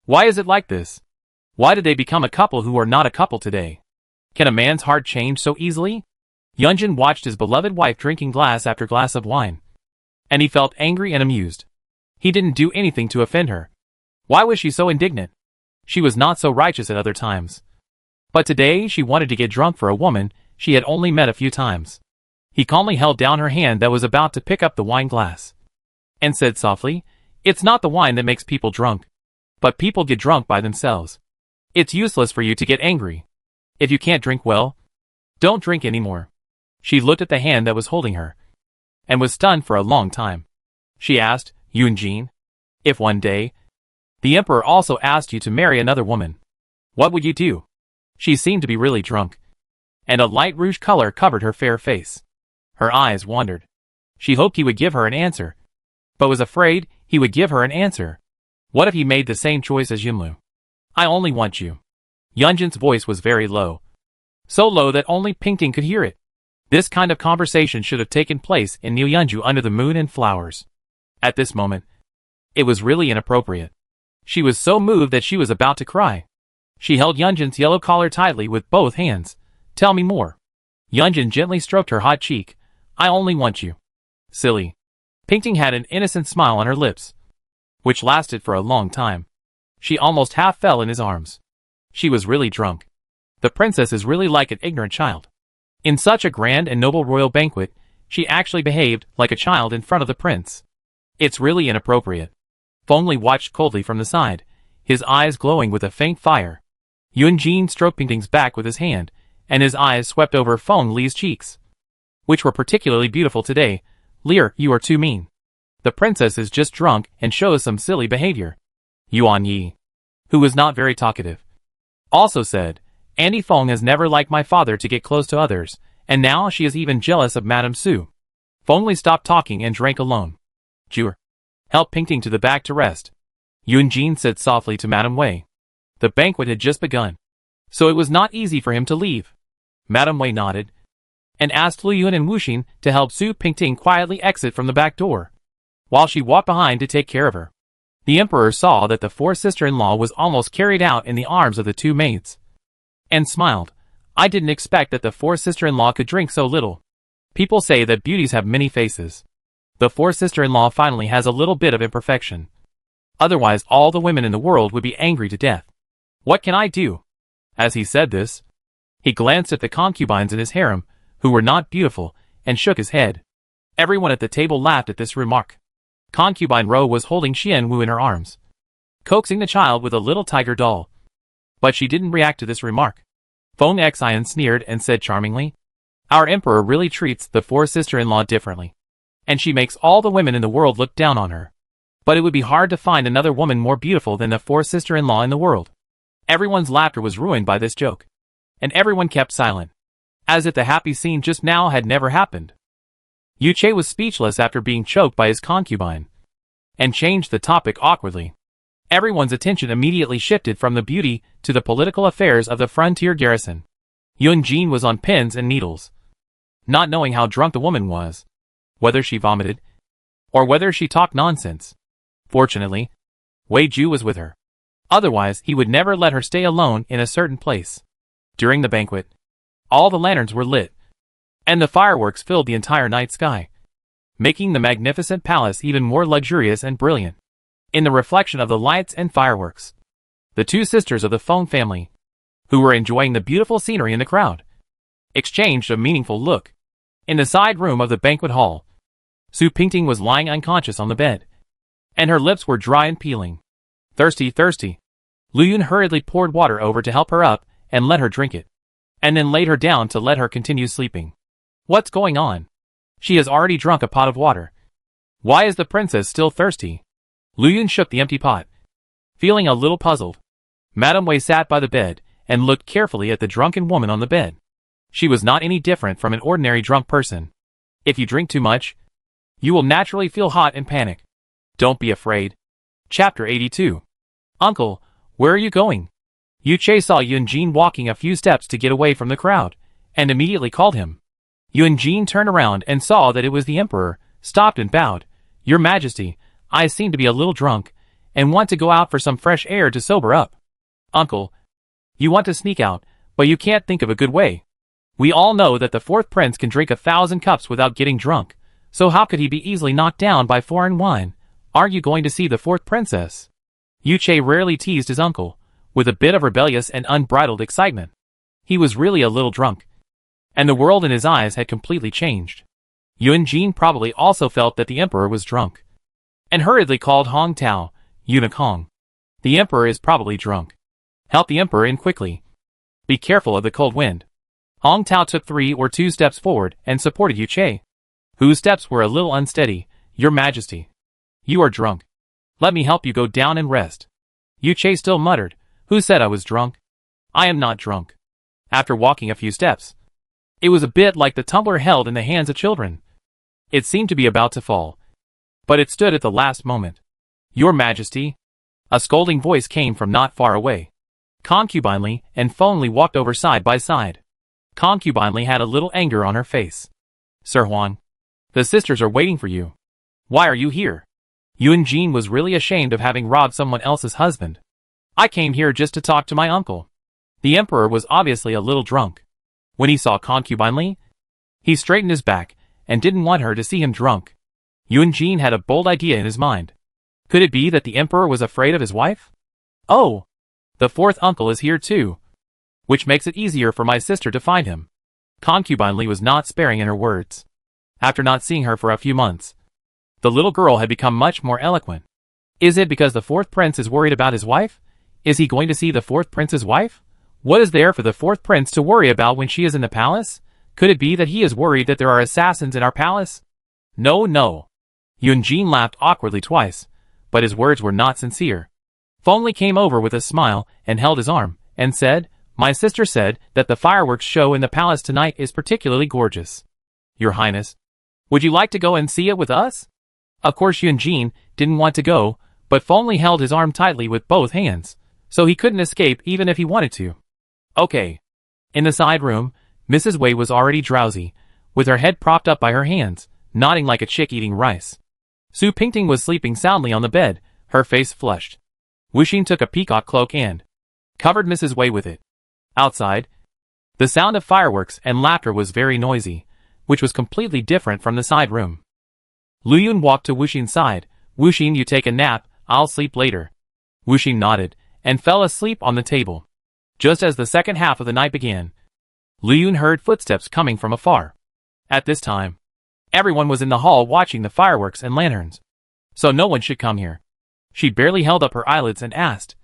Why is it like this? Why did they become a couple who are not a couple today? Can a man's heart change so easily? Yunjin watched his beloved wife drinking glass after glass of wine. And he felt angry and amused. He didn't do anything to offend her. Why was she so indignant? She was not so righteous at other times. But today she wanted to get drunk for a woman she had only met a few times. He calmly held down her hand that was about to pick up the wine glass. And said softly, "It's not the wine that makes people drunk. But people get drunk by themselves. It's useless for you to get angry. If you can't drink well, don't drink anymore." She looked at the hand that was holding her. And was stunned for a long time. She asked, "Yunjin, if one day, the emperor also asked you to marry another woman, what would you do?" She seemed to be really drunk. And a light rouge color covered her fair face. Her eyes wandered. She hoped he would give her an answer, but was afraid he would give her an answer. What if he made the same choice as Yunlu? "I only want you." Yunjin's voice was very low. So low that only Pingting could hear it. This kind of conversation should have taken place in New Yunju under the moon and flowers. At this moment, it was really inappropriate. She was so moved that she was about to cry. She held Yunjin's yellow collar tightly with both hands. "Tell me more." Yunjin gently stroked her hot cheek. "I only want you." Silly. Pingting had an innocent smile on her lips, which lasted for a long time. She almost half fell in his arms. She was really drunk. The princess is really like an ignorant child. In such a grand and noble royal banquet, she actually behaved like a child in front of the prince. It's really inappropriate. Feng Li watched coldly from the side, his eyes glowing with a faint fire. Yunjin stroked Pingting's back with his hand, and his eyes swept over Feng Li's cheeks, which were particularly beautiful today. "Lear, you are too mean. The princess is just drunk and shows some silly behavior." Yuan Yi, who was not very talkative, also said, "Auntie Feng has never liked my father to get close to others, and now she is even jealous of Madame Su." Feng Li stopped talking and drank alone. "Jur, help Pingting to the back to rest," Yunjin said softly to Madame Wei. The banquet had just begun, so it was not easy for him to leave. Madame Wei nodded, and asked Lu Yun and Wuxin to help Su Pingting quietly exit from the back door, while she walked behind to take care of her. The emperor saw that the fourth sister-in-law was almost carried out in the arms of the two maids, and smiled. "I didn't expect that the fourth sister-in-law could drink so little. People say that beauties have many faces. The fourth sister-in-law finally has a little bit of imperfection. Otherwise all the women in the world would be angry to death. What can I do?" As he said this, he glanced at the concubines in his harem, who were not beautiful, and shook his head. Everyone at the table laughed at this remark. Concubine Ro was holding Xian Wu in her arms, coaxing the child with a little tiger doll. But she didn't react to this remark. Feng Xian sneered and said charmingly, "Our emperor really treats the fourth sister-in-law differently, and she makes all the women in the world look down on her. But it would be hard to find another woman more beautiful than the fourth sister-in-law in the world." Everyone's laughter was ruined by this joke, and everyone kept silent, as if the happy scene just now had never happened. Yu Che was speechless after being choked by his concubine, and changed the topic awkwardly. Everyone's attention immediately shifted from the beauty to the political affairs of the frontier garrison. Yunjin was on pins and needles, not knowing how drunk the woman was, whether she vomited, or whether she talked nonsense. Fortunately, Wei Ju was with her. Otherwise, he would never let her stay alone in a certain place. During the banquet, all the lanterns were lit, and the fireworks filled the entire night sky, making the magnificent palace even more luxurious and brilliant. In the reflection of the lights and fireworks, the two sisters of the Feng family, who were enjoying the beautiful scenery in the crowd, exchanged a meaningful look. In the side room of the banquet hall, Su Pingting was lying unconscious on the bed, and her lips were dry and peeling. "Thirsty, thirsty." Lu Yun hurriedly poured water over to help her up and let her drink it, and then laid her down to let her continue sleeping. "What's going on? She has already drunk a pot of water. Why is the princess still thirsty?" Lu Yun shook the empty pot, feeling a little puzzled. Madame Wei sat by the bed and looked carefully at the drunken woman on the bed. She was not any different from an ordinary drunk person. If you drink too much, you will naturally feel hot and panic. Don't be afraid. Chapter 82. Uncle, where are you going? Yuche saw Yunjin walking a few steps to get away from the crowd, and immediately called him. Yunjin turned around and saw that it was the emperor, stopped and bowed. Your Majesty, I seem to be a little drunk, and want to go out for some fresh air to sober up. Uncle, you want to sneak out, but you can't think of a good way. We all know that the fourth prince can drink 1,000 cups without getting drunk, so how could he be easily knocked down by foreign wine? Aren't you going to see the fourth princess? Yuche rarely teased his uncle, with a bit of rebellious and unbridled excitement. He was really a little drunk, and the world in his eyes had completely changed. Yunjin probably also felt that the emperor was drunk, and hurriedly called Hong Tao, Eunuch Hong. The emperor is probably drunk. Help the emperor in quickly. Be careful of the cold wind. Hong Tao took 3 or 2 steps forward and supported Yuche, whose steps were a little unsteady. Your Majesty, you are drunk. Let me help you go down and rest. Yuche still muttered, who said I was drunk? I am not drunk. After walking a few steps, it was a bit like the tumbler held in the hands of children. It seemed to be about to fall, but it stood at the last moment. Your Majesty, a scolding voice came from not far away. Concubine and Feng walked over side by side. Concubine had a little anger on her face. Sir Huang, the sisters are waiting for you. Why are you here? Yunjin was really ashamed of having robbed someone else's husband. I came here just to talk to my uncle. The emperor was obviously a little drunk. When he saw Concubine, he straightened his back and didn't want her to see him drunk. Yunjin had a bold idea in his mind. Could it be that the emperor was afraid of his wife? Oh, the fourth uncle is here too, which makes it easier for my sister to find him. Concubine was not sparing in her words. After not seeing her for a few months, the little girl had become much more eloquent. Is it because the fourth prince is worried about his wife? Is he going to see the fourth prince's wife? What is there for the fourth prince to worry about when she is in the palace? Could it be that he is worried that there are assassins in our palace? No, no. Yunjin laughed awkwardly twice, but his words were not sincere. Feng came over with a smile and held his arm, and said, my sister said that the fireworks show in the palace tonight is particularly gorgeous. Your Highness, would you like to go and see it with us? Of course Yunjin didn't want to go, but Feng held his arm tightly with both hands, so he couldn't escape even if he wanted to. Okay. In the side room, Mrs. Wei was already drowsy, with her head propped up by her hands, nodding like a chick eating rice. Su Pingting was sleeping soundly on the bed, her face flushed. Wuxin took a peacock cloak and covered Mrs. Wei with it. Outside, the sound of fireworks and laughter was very noisy, which was completely different from the side room. Luyun walked to Wuxin's side. Wuxin, you take a nap, I'll sleep later. Wuxin nodded, and fell asleep on the table. Just as the second half of the night began, Luyun heard footsteps coming from afar. At this time, everyone was in the hall watching the fireworks and lanterns, so no one should come here. She barely held up her eyelids and asked,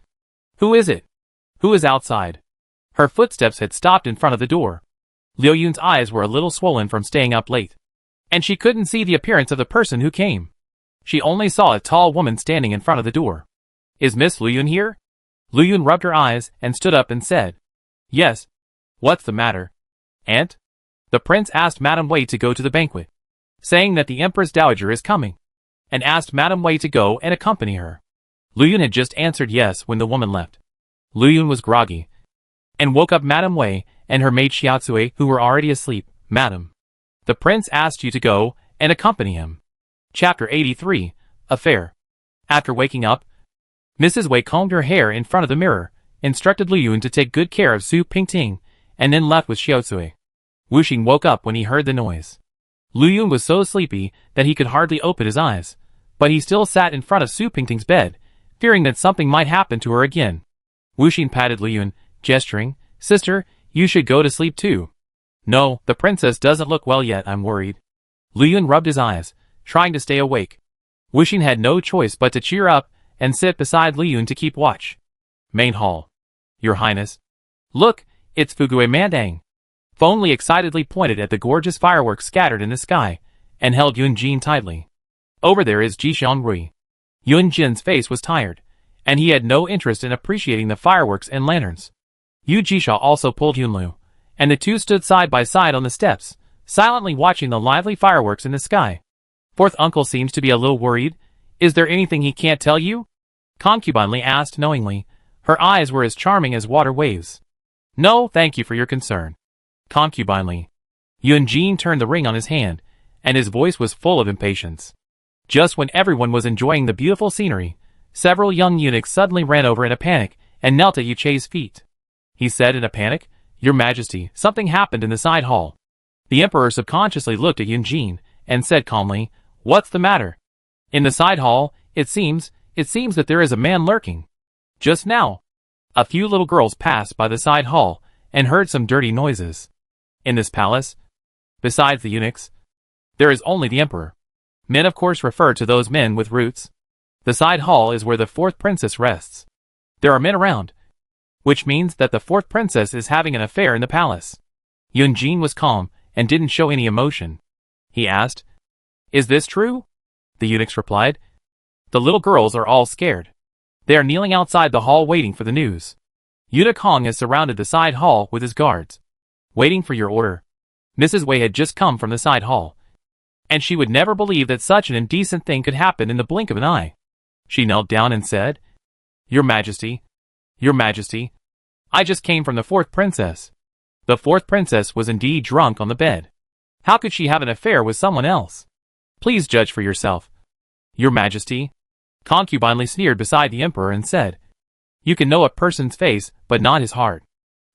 who is it? Who is outside? Her footsteps had stopped in front of the door. Liu Yun's eyes were a little swollen from staying up late, and she couldn't see the appearance of the person who came. She only saw a tall woman standing in front of the door. Is Miss Liu Yun here? Liu Yun rubbed her eyes and stood up and said, yes. What's the matter? Aunt? The prince asked Madame Wei to go to the banquet, saying that the Empress Dowager is coming, and asked Madame Wei to go and accompany her. Liu Yun had just answered yes when the woman left. Liu Yun was groggy, and woke up Madame Wei and her maid Xiaotsui, who were already asleep. Madam, the prince asked you to go and accompany him. Chapter 83, Affair. After waking up, Mrs. Wei combed her hair in front of the mirror, instructed Liu Yun to take good care of Su Pingting, and then left with Xiaotsui. Wuxin woke up when he heard the noise. Liu Yun was so sleepy that he could hardly open his eyes, but he still sat in front of Su Pingting's bed, fearing that something might happen to her again. Wuxin patted Liu Yun, gesturing, sister, you should go to sleep too. No, the princess doesn't look well yet, I'm worried. Liu Yun rubbed his eyes, trying to stay awake. Wuxin had no choice but to cheer up and sit beside Liu Yun to keep watch. Main hall. Your Highness. Look, it's Fugue Mandang. Feng excitedly pointed at the gorgeous fireworks scattered in the sky, and held Yunjin tightly. Over there is Jishan Rui. Yunjin's face was tired, and he had no interest in appreciating the fireworks and lanterns. Yu Jisha also pulled Yunlu, and the two stood side by side on the steps, silently watching the lively fireworks in the sky. Fourth uncle seems to be a little worried. Is there anything he can't tell you? Concubine asked knowingly. Her eyes were as charming as water waves. No, thank you for your concern. Concubine. Yunjin turned the ring on his hand, and his voice was full of impatience. Just when everyone was enjoying the beautiful scenery, several young eunuchs suddenly ran over in a panic and knelt at Yuche's feet. He said in a panic, Your Majesty, something happened in the side hall. The emperor subconsciously looked at Yunjin and said calmly, What's the matter? In the side hall, it seems that there is a man lurking. Just now, a few little girls passed by the side hall and heard some dirty noises. In this palace, besides the eunuchs, there is only the emperor. Men of course refer to those men with roots. The side hall is where the fourth princess rests. There are men around, which means that the fourth princess is having an affair in the palace. Yunjin was calm and didn't show any emotion. He asked, Is this true? The eunuchs replied. The little girls are all scared. They are kneeling outside the hall waiting for the news. Eunuch Hong has surrounded the side hall with his guards, waiting for your order. Mrs. Wei had just come from the side hall, and she would never believe that such an indecent thing could happen in the blink of an eye. She knelt down and said, Your Majesty, I just came from the fourth princess. The fourth princess was indeed drunk on the bed. How could she have an affair with someone else? Please judge for yourself. Your Majesty. Concubine sneered beside the emperor and said, You can know a person's face, but not his heart.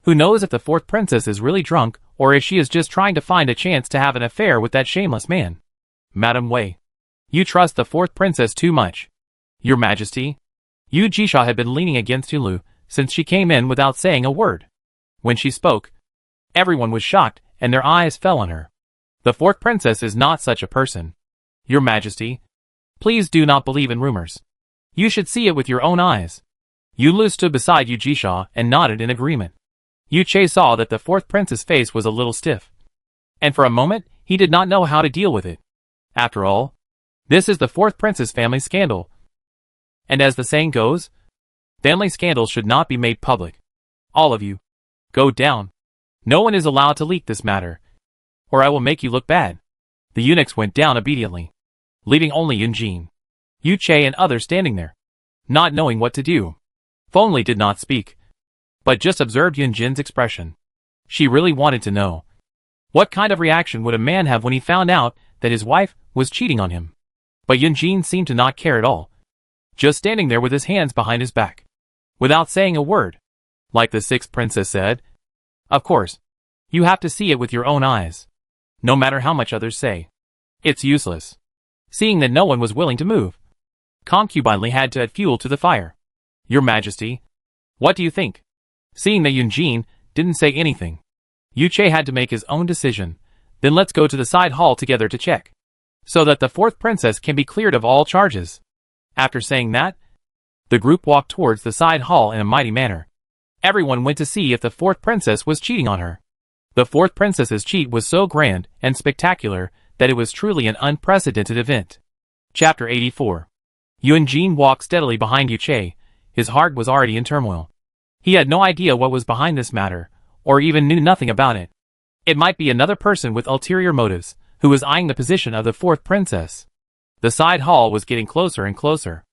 Who knows if the fourth princess is really drunk, or if she is just trying to find a chance to have an affair with that shameless man? Madam Wei, you trust the fourth princess too much. Your Majesty. Yu Jisha had been leaning against Yulu since she came in without saying a word. When she spoke, everyone was shocked and their eyes fell on her. The fourth princess is not such a person. Your Majesty, please do not believe in rumors. You should see it with your own eyes. Yulu stood beside Yu Jisha and nodded in agreement. Yu Che saw that the fourth prince's face was a little stiff, and for a moment he did not know how to deal with it. After all, this is the fourth prince's family scandal. And as the saying goes, family scandals should not be made public. All of you, go down. No one is allowed to leak this matter, or I will make you look bad. The eunuchs went down obediently, leaving only Yunjin, Yu Che and others standing there, not knowing what to do. Feng Li did not speak, but just observed Yunjin's expression. She really wanted to know, what kind of reaction would a man have when he found out that his wife was cheating on him? But Yunjin seemed to not care at all, just standing there with his hands behind his back, without saying a word. Like the sixth princess said, Of course, you have to see it with your own eyes. No matter how much others say, it's useless. Seeing that no one was willing to move, Concubine had to add fuel to the fire. Your Majesty, what do you think? Seeing that Yunjin didn't say anything, Yu Che had to make his own decision. Then let's go to the side hall together to check, so that the fourth princess can be cleared of all charges. After saying that, the group walked towards the side hall in a mighty manner. Everyone went to see if the fourth princess was cheating on her. The fourth princess's cheat was so grand and spectacular that it was truly an unprecedented event. Chapter 84. Yunjin walked steadily behind Yu Che. His heart was already in turmoil. He had no idea what was behind this matter, or even knew nothing about it. It might be another person with ulterior motives, who was eyeing the position of the fourth princess. The side hall was getting closer and closer.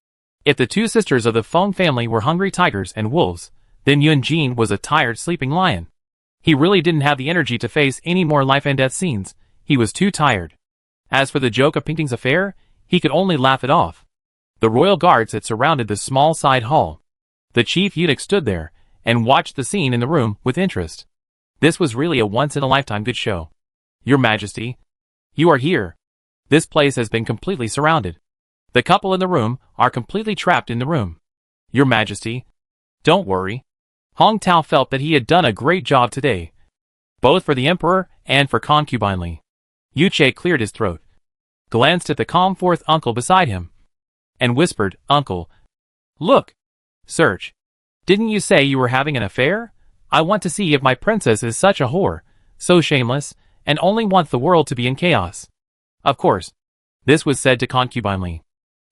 If the two sisters of the Feng family were hungry tigers and wolves, then Yunjin was a tired sleeping lion. He really didn't have the energy to face any more life and death scenes. He was too tired. As for the joke of Pingting's affair, he could only laugh it off. The royal guards had surrounded the small side hall. The chief eunuch stood there and watched the scene in the room with interest. This was really a once-in-a-lifetime good show. Your Majesty, you are here. This place has been completely surrounded. The couple in the room are completely trapped in the room. Your Majesty, don't worry. Hong Tao felt that he had done a great job today, both for the emperor and for Concubine. Yu Che cleared his throat, glanced at the calm fourth uncle beside him, and whispered, Uncle, look, search. Didn't you say you were having an affair? I want to see if my princess is such a whore, so shameless, and only wants the world to be in chaos. Of course, this was said to Concubine.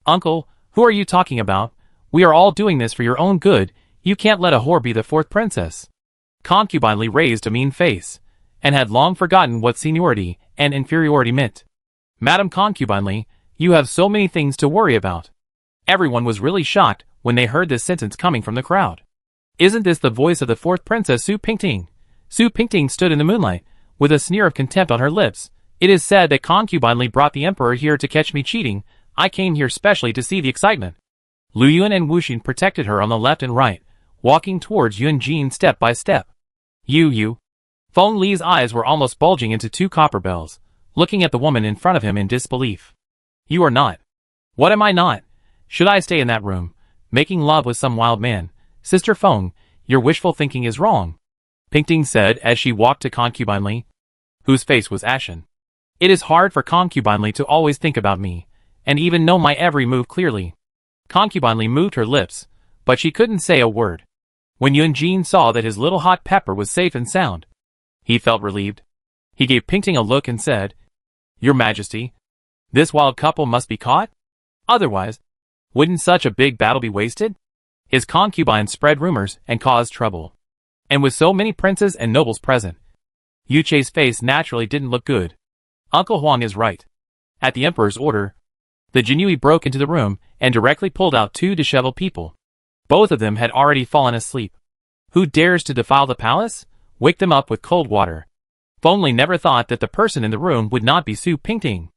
Uncle, who are you talking about? We are all doing this for your own good. You can't let a whore be the fourth princess. Concubine raised a mean face, and had long forgotten what seniority and inferiority meant. Madam Concubine, you have so many things to worry about. Everyone was really shocked when they heard this sentence coming from the crowd. Isn't this the voice of the fourth princess Su Pingting? Su Pingting stood in the moonlight, with a sneer of contempt on her lips. It is said that Concubine brought the emperor here to catch me cheating. I came here specially to see the excitement. Lu Yun and Wu Xin protected her on the left and right, walking towards Yun Jin step by step. You. Feng Li's eyes were almost bulging into two copper bells, looking at the woman in front of him in disbelief. You are not. What am I not? Should I stay in that room, making love with some wild man? Sister Feng, your wishful thinking is wrong, Pingting said as she walked to Concubine, whose face was ashen. It is hard for Concubine to always think about me, and even know my every move clearly. Concubine moved her lips, but she couldn't say a word. When Yun Jin saw that his little hot pepper was safe and sound, he felt relieved. He gave Pingting a look and said, Your Majesty, this wild couple must be caught? Otherwise, wouldn't such a big battle be wasted? His concubine spread rumors and caused trouble. And with so many princes and nobles present, Yu Chei's face naturally didn't look good. Uncle Huang is right. At the emperor's order, the Jinui broke into the room and directly pulled out two disheveled people. Both of them had already fallen asleep. Who dares to defile the palace? Wake them up with cold water. Feng Li never thought that the person in the room would not be Su Pingting.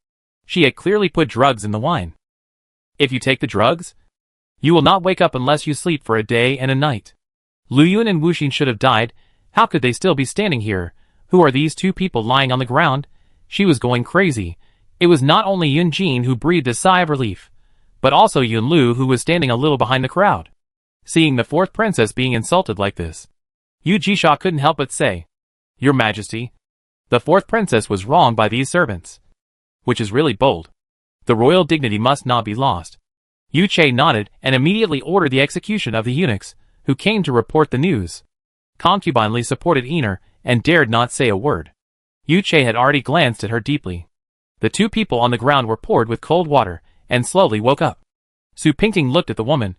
She had clearly put drugs in the wine. If you take the drugs, you will not wake up unless you sleep for a day and a night. Lu Yun and Wu Xin should have died. How could they still be standing here? Who are these two people lying on the ground? She was going crazy. It was not only Yun Jin who breathed a sigh of relief, but also Yun Lu, who was standing a little behind the crowd. Seeing the fourth princess being insulted like this, Yu Jisha couldn't help but say, Your Majesty, the fourth princess was wronged by these servants. Which is really bold. The royal dignity must not be lost. Yu Chei nodded and immediately ordered the execution of the eunuchs, who came to report the news. Concubine supported Ener and dared not say a word. Yu Chei had already glanced at her deeply. The two people on the ground were poured with cold water and slowly woke up. Su Pingting looked at the woman,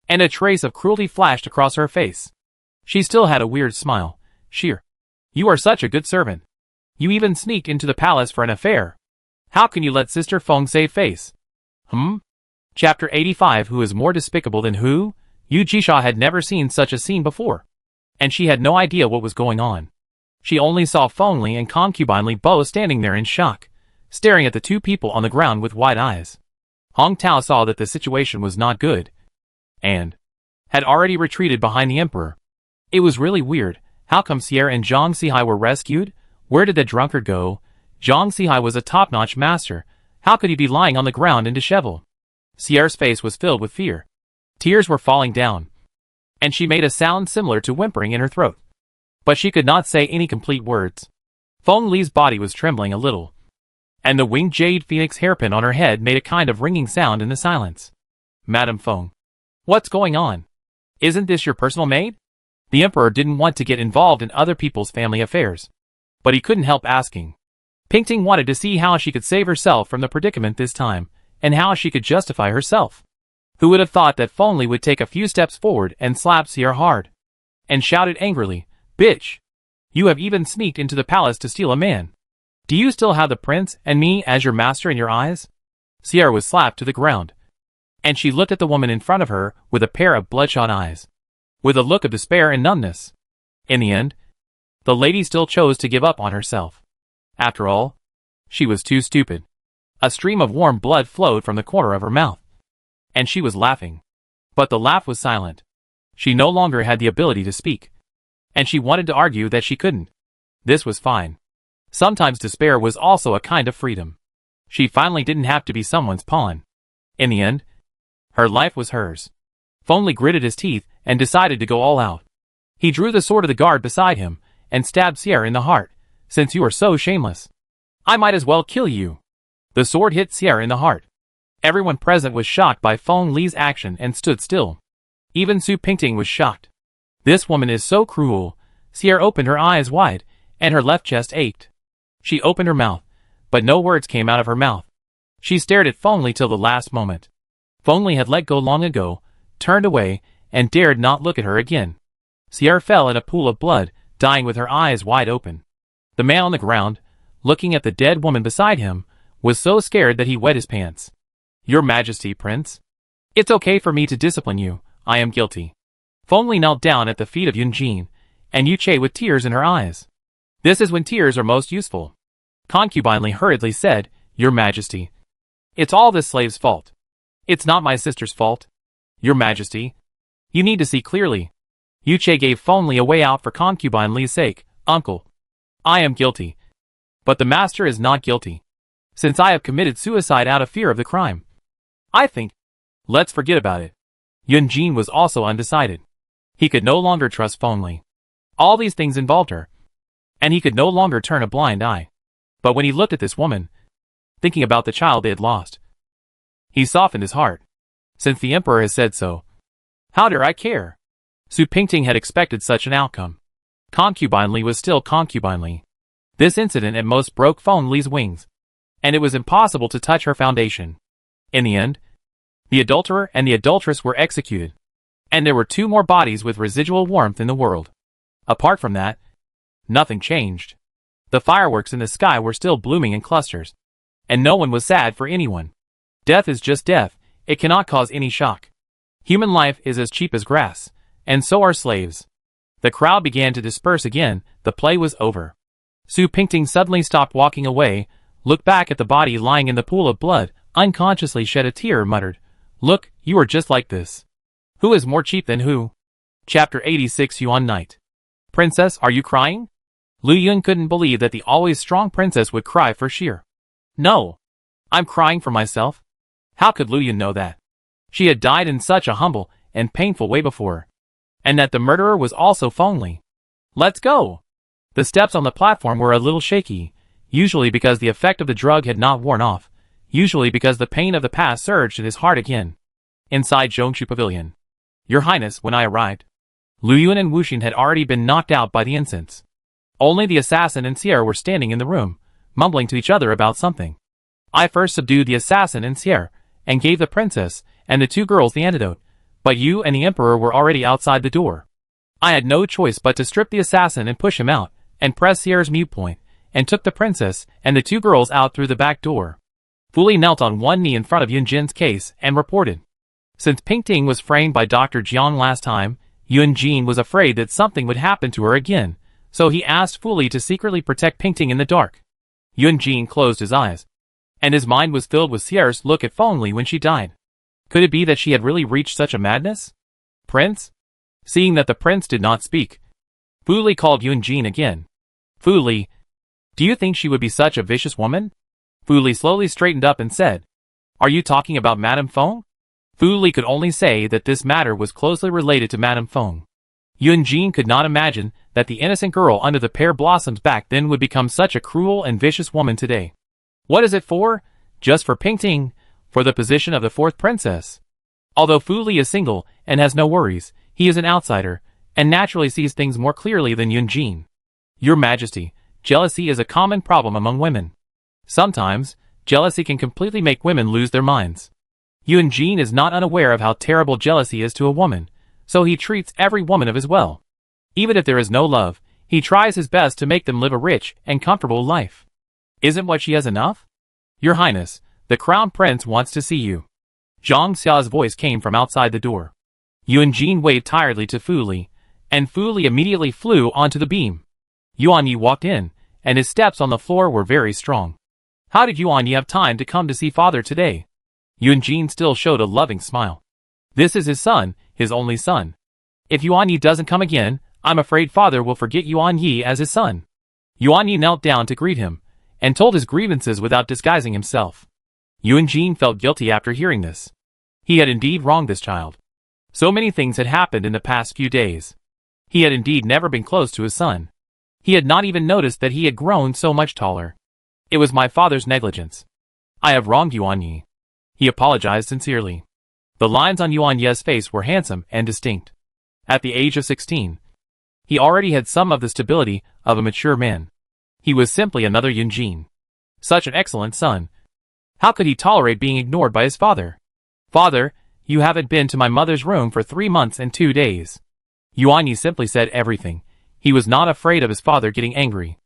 and a trace of cruelty flashed across her face. She still had a weird smile. Sheer, you are such a good servant. You even sneaked into the palace for an affair. How can you let Sister Feng save face? Chapter 85. Who is more despicable than who? Yu Jisha had never seen such a scene before, and she had no idea what was going on. She only saw Feng Li and Concubine both standing there in shock, staring at the two people on the ground with wide eyes. Hong Tao saw that the situation was not good, and had already retreated behind the emperor. It was really weird. How come Sierra and Zhang Sihai were rescued? Where did the drunkard go? Zhang Sihai was a top-notch master. How could he be lying on the ground in dishevel? Sierra's face was filled with fear. Tears were falling down, and she made a sound similar to whimpering in her throat. But she could not say any complete words. Feng Li's body was trembling a little, and the winged jade phoenix hairpin on her head made a kind of ringing sound in the silence. Madame Feng, what's going on? Isn't this your personal maid? The emperor didn't want to get involved in other people's family affairs, but he couldn't help asking. Pingting wanted to see how she could save herself from the predicament this time, and how she could justify herself. Who would have thought that Feng Li would take a few steps forward and slap Sierra hard, and shouted angrily, Bitch! You have even sneaked into the palace to steal a man. Do you still have the prince and me as your master in your eyes? Sierra was slapped to the ground, and she looked at the woman in front of her with a pair of bloodshot eyes, with a look of despair and numbness. In the end, the lady still chose to give up on herself. After all, she was too stupid. A stream of warm blood flowed from the corner of her mouth, and she was laughing. But the laugh was silent. She no longer had the ability to speak, and she wanted to argue that she couldn't. This was fine. Sometimes despair was also a kind of freedom. She finally didn't have to be someone's pawn. In the end, her life was hers. Feng Li gritted his teeth and decided to go all out. He drew the sword of the guard beside him and stabbed Sierra in the heart. Since you are so shameless, I might as well kill you. The sword hit Sierra in the heart. Everyone present was shocked by Feng Li's action and stood still. Even Su Pingting was shocked. This woman is so cruel. Sierra opened her eyes wide, and her left chest ached. She opened her mouth, but no words came out of her mouth. She stared at Feng Li till the last moment. Feng Li had let go long ago, turned away, and dared not look at her again. Sierra fell in a pool of blood, dying with her eyes wide open. The man on the ground, looking at the dead woman beside him, was so scared that he wet his pants. Your Majesty, Prince. It's okay for me to discipline you, I am guilty. Feng Li knelt down at the feet of Yunjin, and Yuche with tears in her eyes. This is when tears are most useful. Concubine Li hurriedly said, Your Majesty. It's all this slave's fault. It's not my sister's fault. Your Majesty. You need to see clearly. Yuche gave Feng Li a way out for Concubine Li's sake. Uncle. I am guilty. But the master is not guilty. Since I have committed suicide out of fear of the crime. I think. Let's forget about it. Yunjin was also undecided. He could no longer trust Feng Li. All these things involved her. And he could no longer turn a blind eye. But when he looked at this woman, thinking about the child they had lost, he softened his heart. Since the emperor has said so. How dare I care? Su Pingting had expected such an outcome. Concubine Li was still Concubine Li. This incident at most broke Feng Li's wings. And it was impossible to touch her foundation. In the end, the adulterer and the adulteress were executed. And there were 2 more bodies with residual warmth in the world. Apart from that, nothing changed. The fireworks in the sky were still blooming in clusters. And no one was sad for anyone. Death is just death, it cannot cause any shock. Human life is as cheap as grass, and so are slaves. The crowd began to disperse again, the play was over. Su Pingting suddenly stopped walking away, looked back at the body lying in the pool of blood, unconsciously shed a tear, muttered, Look, you are just like this. Who is more cheap than who? Chapter 86 Yuan Night. Princess, are you crying? Lu Yun couldn't believe that the always strong princess would cry for sheer. No. I'm crying for myself. How could Lu Yun know that? She had died in such a humble and painful way before. And that the murderer was also Feng Li. Let's go. The steps on the platform were a little shaky, usually because the effect of the drug had not worn off, usually because the pain of the past surged in his heart again. Inside Zhongshu Pavilion. Your Highness, when I arrived, Lu Yun and Wu Xin had already been knocked out by the incense. Only the assassin and Sierra were standing in the room, mumbling to each other about something. I first subdued the assassin and Sierra, and gave the princess and the 2 girls the antidote, but you and the emperor were already outside the door. I had no choice but to strip the assassin and push him out, and press Sierra's mute point, and took the princess and the 2 girls out through the back door. Fu Li knelt on one knee in front of Yunjin's case and reported. Since Pingting was framed by Dr. Jiang last time, Yunjin was afraid that something would happen to her again, so he asked Fu Li to secretly protect Pingting in the dark. Yunjin closed his eyes, and his mind was filled with Sierra's look at Feng Li when she died. Could it be that she had really reached such a madness? Prince? Seeing that the prince did not speak, Fu Li called Yunjin again. Fu Li, do you think she would be such a vicious woman? Fu Li slowly straightened up and said, Are you talking about Madame Feng? Fu Li could only say that this matter was closely related to Madame Feng. Yunjin could not imagine that the innocent girl under the pear blossoms back then would become such a cruel and vicious woman today. What is it for? Just for Pingting, for the position of the 4th princess. Although Fu Li is single and has no worries, he is an outsider, and naturally sees things more clearly than Yunjin. Your Majesty, jealousy is a common problem among women. Sometimes, jealousy can completely make women lose their minds. Yunjin is not unaware of how terrible jealousy is to a woman, so he treats every woman of his well. Even if there is no love, he tries his best to make them live a rich and comfortable life. Isn't what she has enough? Your Highness, the Crown Prince wants to see you. Zhang Xia's voice came from outside the door. Yunjin waved tiredly to Fu Li, and Fu Li immediately flew onto the beam. Yuan Yi walked in, and his steps on the floor were very strong. How did Yuan Yi have time to come to see father today? Yunjin still showed a loving smile. This is his son, his only son. If Yuan Yi doesn't come again, I'm afraid father will forget Yuan Yi as his son. Yuan Yi knelt down to greet him, and told his grievances without disguising himself. Yunjin felt guilty after hearing this. He had indeed wronged this child. So many things had happened in the past few days. He had indeed never been close to his son. He had not even noticed that he had grown so much taller. It was my father's negligence. I have wronged Yuan Yi. He apologized sincerely. The lines on Yuan Ye's face were handsome and distinct. At the age of 16, he already had some of the stability of a mature man. He was simply another Yunjin. Such an excellent son. How could he tolerate being ignored by his father? Father, you haven't been to my mother's room for 3 months and 2 days. Yuan Yi simply said everything. He was not afraid of his father getting angry.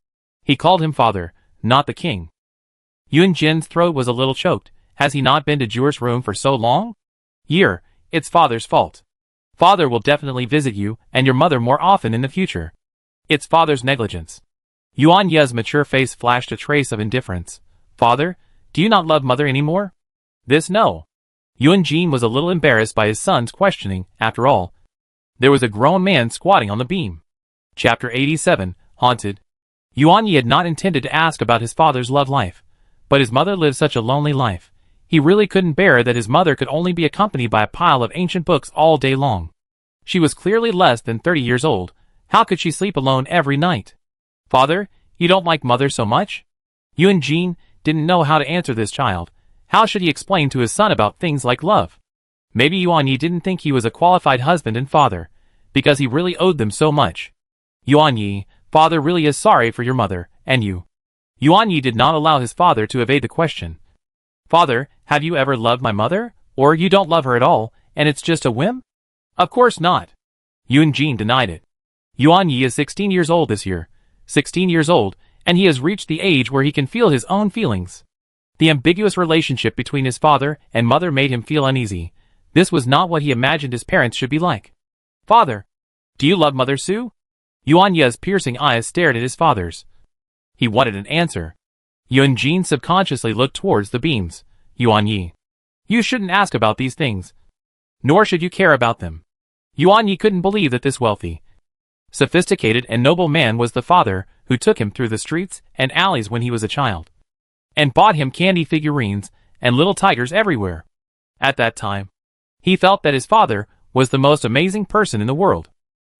He called him father, not the king. Yunjin's throat was a little choked. Has he not been to Juer's room for so long? It's father's fault. Father will definitely visit you and your mother more often in the future. It's father's negligence. Yuan Ye's mature face flashed a trace of indifference. Father, do you not love mother anymore? No. Yunjin was a little embarrassed by his son's questioning. After all, there was a grown man squatting on the beam. Chapter 87, Haunted. Yuan Ye had not intended to ask about his father's love life, but his mother lived such a lonely life. He really couldn't bear that his mother could only be accompanied by a pile of ancient books all day long. She was clearly less than 30 years old. How could she sleep alone every night? Father, you don't like mother so much? Yunjin didn't know how to answer this child. How should he explain to his son about things like love? Maybe Yuan Yi didn't think he was a qualified husband and father, because he really owed them so much. Yuan Yi, father really is sorry for your mother, and you. Yuan Yi did not allow his father to evade the question. Father, have you ever loved my mother? Or you don't love her at all, and it's just a whim? Of course not. Yunjin denied it. Yuan Yi is 16 years old this year. 16 years old, and he has reached the age where he can feel his own feelings. The ambiguous relationship between his father and mother made him feel uneasy. This was not what he imagined his parents should be like. Father, do you love Mother Su? Yuan Ye's piercing eyes stared at his father's. He wanted an answer. Yunjin subconsciously looked towards the beams. Yuan Yi, you shouldn't ask about these things. Nor should you care about them. Yuan Yi couldn't believe that this wealthy, sophisticated and noble man was the father who took him through the streets and alleys when he was a child, and bought him candy figurines and little tigers everywhere. At that time, he felt that his father was the most amazing person in the world.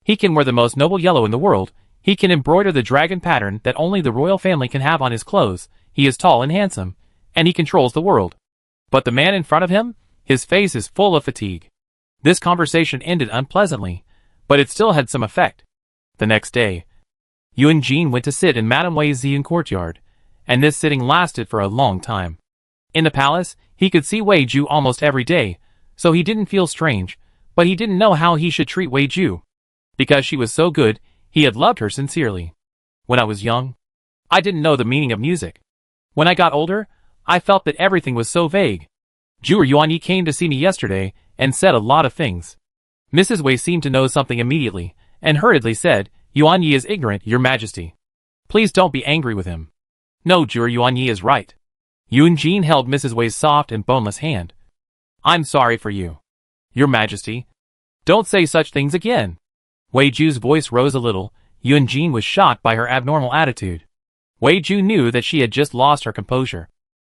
He can wear the most noble yellow in the world. He can embroider the dragon pattern that only the royal family can have on his clothes. He is tall and handsome, and he controls the world. But the man in front of him, his face is full of fatigue. This conversation ended unpleasantly, but it still had some effect. The next day, Yunjin went to sit in Madame Wei's Xian courtyard, and this sitting lasted for a long time. In the palace, he could see Wei Ju almost every day, so he didn't feel strange, but he didn't know how he should treat Wei Ju. Because she was so good, he had loved her sincerely. When I was young, I didn't know the meaning of music. When I got older, I felt that everything was so vague. Zhu'er Yuanyi came to see me yesterday and said a lot of things. Mrs. Wei seemed to know something immediately, and hurriedly said, Yuanyi is ignorant, Your Majesty. Please don't be angry with him. No, Zhu'er Yuanyi is right. Yunjin held Mrs. Wei's soft and boneless hand. I'm sorry for you. Your Majesty. Don't say such things again. Wei Ju's voice rose a little. Yunjin was shocked by her abnormal attitude. Wei Ju knew that she had just lost her composure,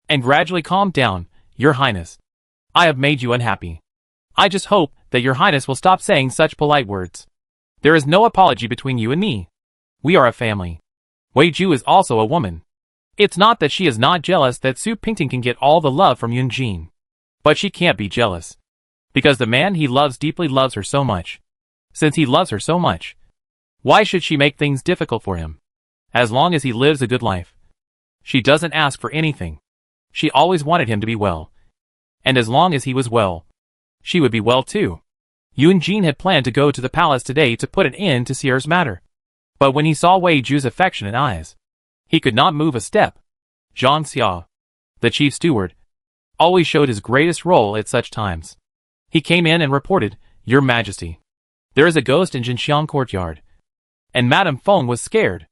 and gradually calmed down. Your Highness, I have made you unhappy. I just hope that Your Highness will stop saying such polite words. There is no apology between you and me. We are a family. Wei Ju is also a woman. It's not that she is not jealous that Su Pingting can get all the love from Yunjin. But she can't be jealous, because the man he loves deeply loves her so much. Since he loves her so much, why should she make things difficult for him? As long as he lives a good life, she doesn't ask for anything. She always wanted him to be well. And as long as he was well, she would be well too. Yunjin had planned to go to the palace today to put an end to Sierra's matter. But when he saw Wei Ju's affectionate eyes, he could not move a step. Zhang Xia, the chief steward, always showed his greatest role at such times. He came in and reported, Your Majesty, there is a ghost in Jinxiang courtyard. And Madame Feng was scared.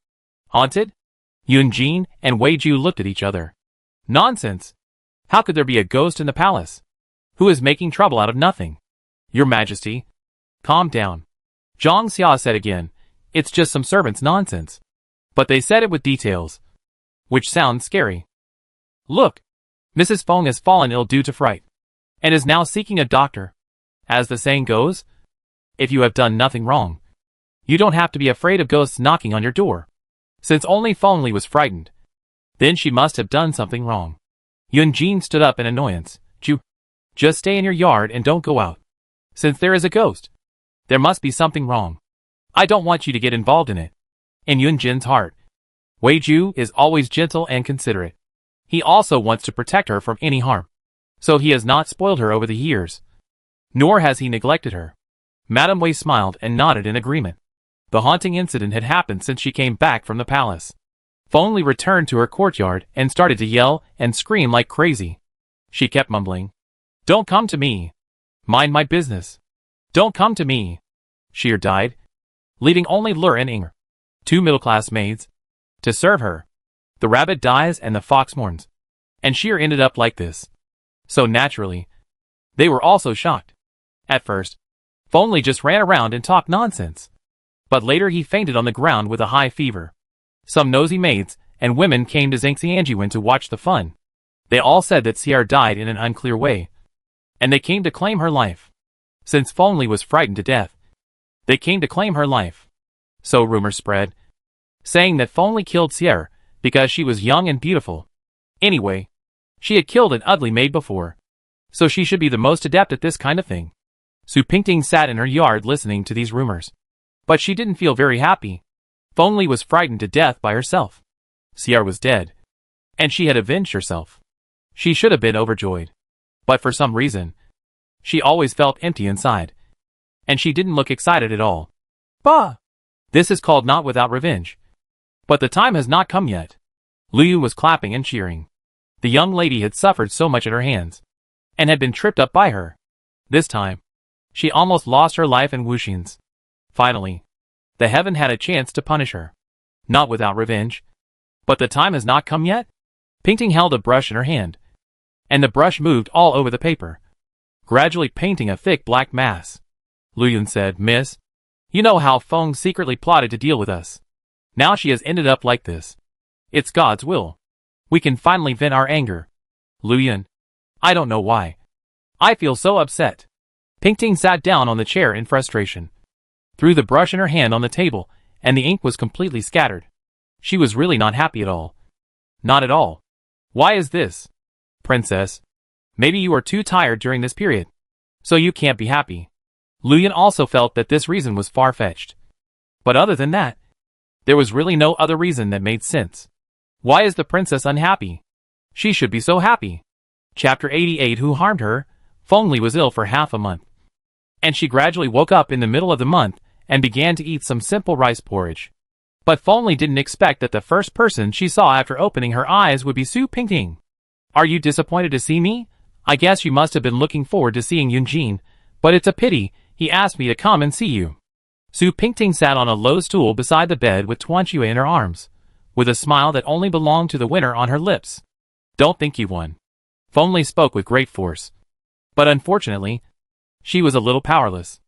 Haunted? Yunjin and Wei Ju looked at each other. Nonsense! How could there be a ghost in the palace? Who is making trouble out of nothing? Your Majesty, calm down. Zhang Xia said again, it's just some servants' nonsense. But they said it with details, which sounds scary. Look, Mrs. Feng has fallen ill due to fright, and is now seeking a doctor. As the saying goes, if you have done nothing wrong, you don't have to be afraid of ghosts knocking on your door. Since only Feng Li was frightened, then she must have done something wrong. Yunjin stood up in annoyance. Ju, just stay in your yard and don't go out. Since there is a ghost, there must be something wrong. I don't want you to get involved in it. In Yunjin's heart, Wei Ju is always gentle and considerate. He also wants to protect her from any harm. So he has not spoiled her over the years. Nor has he neglected her. Madame Wei smiled and nodded in agreement. The haunting incident had happened since she came back from the palace. Feng Li returned to her courtyard and started to yell and scream like crazy. She kept mumbling, "Don't come to me. Mind my business. Don't come to me." Xier died, leaving only Lur and Inger, two middle-class maids, to serve her. The rabbit dies and the fox mourns. And Xier ended up like this. So naturally, they were also shocked. At first, Feng Li just ran around and talked nonsense. But later he fainted on the ground with a high fever. Some nosy maids and women came to Zhangxianjuan to watch the fun. They all said that Xier died in an unclear way. And they came to claim her life. Since Feng Li was frightened to death, they came to claim her life. So rumors spread, saying that Feng Li killed Xier because she was young and beautiful. Anyway, she had killed an ugly maid before, so she should be the most adept at this kind of thing. Su Pingting sat in her yard listening to these rumors. But she didn't feel very happy. Feng Li was frightened to death by herself. Xier was dead. And she had avenged herself. She should have been overjoyed. But for some reason, she always felt empty inside. And she didn't look excited at all. Bah! This is called not without revenge. But the time has not come yet. Lu Yun was clapping and cheering. The young lady had suffered so much at her hands, and had been tripped up by her. This time, she almost lost her life in Wuxin's. Finally, the heaven had a chance to punish her. Not without revenge. But the time has not come yet? Pingting held a brush in her hand, and the brush moved all over the paper, gradually painting a thick black mass. Lu Yun said, "Miss, you know how Feng secretly plotted to deal with us. Now she has ended up like this. It's God's will. We can finally vent our anger." Lu Yun, "I don't know why. I feel so upset." Pingting sat down on the chair in frustration, threw the brush in her hand on the table, and the ink was completely scattered. She was really not happy at all. Not at all. Why is this? Princess, maybe you are too tired during this period, so you can't be happy. Lu Yun also felt that this reason was far-fetched. But other than that, there was really no other reason that made sense. Why is the princess unhappy? She should be so happy. Chapter 88. Who harmed her? Feng Li was ill for half a month. And she gradually woke up in the middle of the month and began to eat some simple rice porridge. But Feng Li didn't expect that the first person she saw after opening her eyes would be Su Pingting. "Are you disappointed to see me? I guess you must have been looking forward to seeing Yunjin, but it's a pity, he asked me to come and see you." Su Pingting sat on a low stool beside the bed with Tuanque in her arms, with a smile that only belonged to the winner on her lips. "Don't think you won." Feng Li spoke with great force. But unfortunately, she was a little powerless.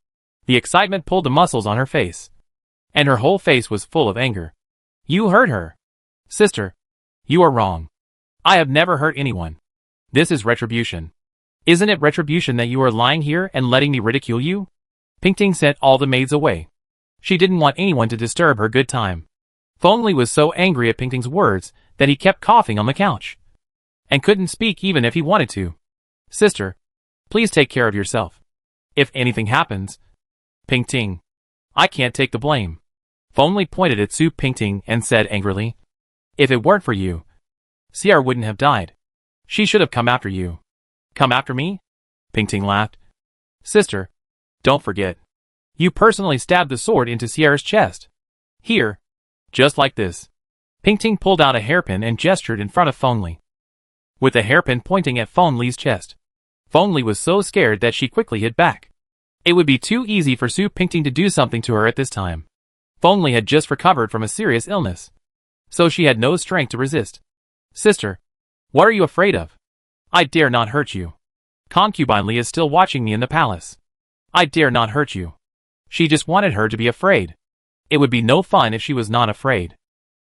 The excitement pulled the muscles on her face, and her whole face was full of anger. "You hurt her. Sister, you are wrong. I have never hurt anyone. This is retribution. Isn't it retribution that you are lying here and letting me ridicule you?" Pingting sent all the maids away. She didn't want anyone to disturb her good time. Feng Li was so angry at Pingting's words that he kept coughing on the couch, and couldn't speak even if he wanted to. "Sister, please take care of yourself. If anything happens..." "Pingting, I can't take the blame." Feng Li pointed at Su Pingting and said angrily, "If it weren't for you, Xier wouldn't have died. She should have come after you." "Come after me?" Pingting laughed. "Sister, don't forget. You personally stabbed the sword into Xier's chest. Here. Just like this." Pingting pulled out a hairpin and gestured in front of Feng Li, with the hairpin pointing at Feng Li's chest. Feng Li was so scared that she quickly hid back. It would be too easy for Su Pingting to do something to her at this time. Feng Li had just recovered from a serious illness, so she had no strength to resist. "Sister, what are you afraid of? I dare not hurt you. Concubine Li is still watching me in the palace. I dare not hurt you." She just wanted her to be afraid. It would be no fun if she was not afraid.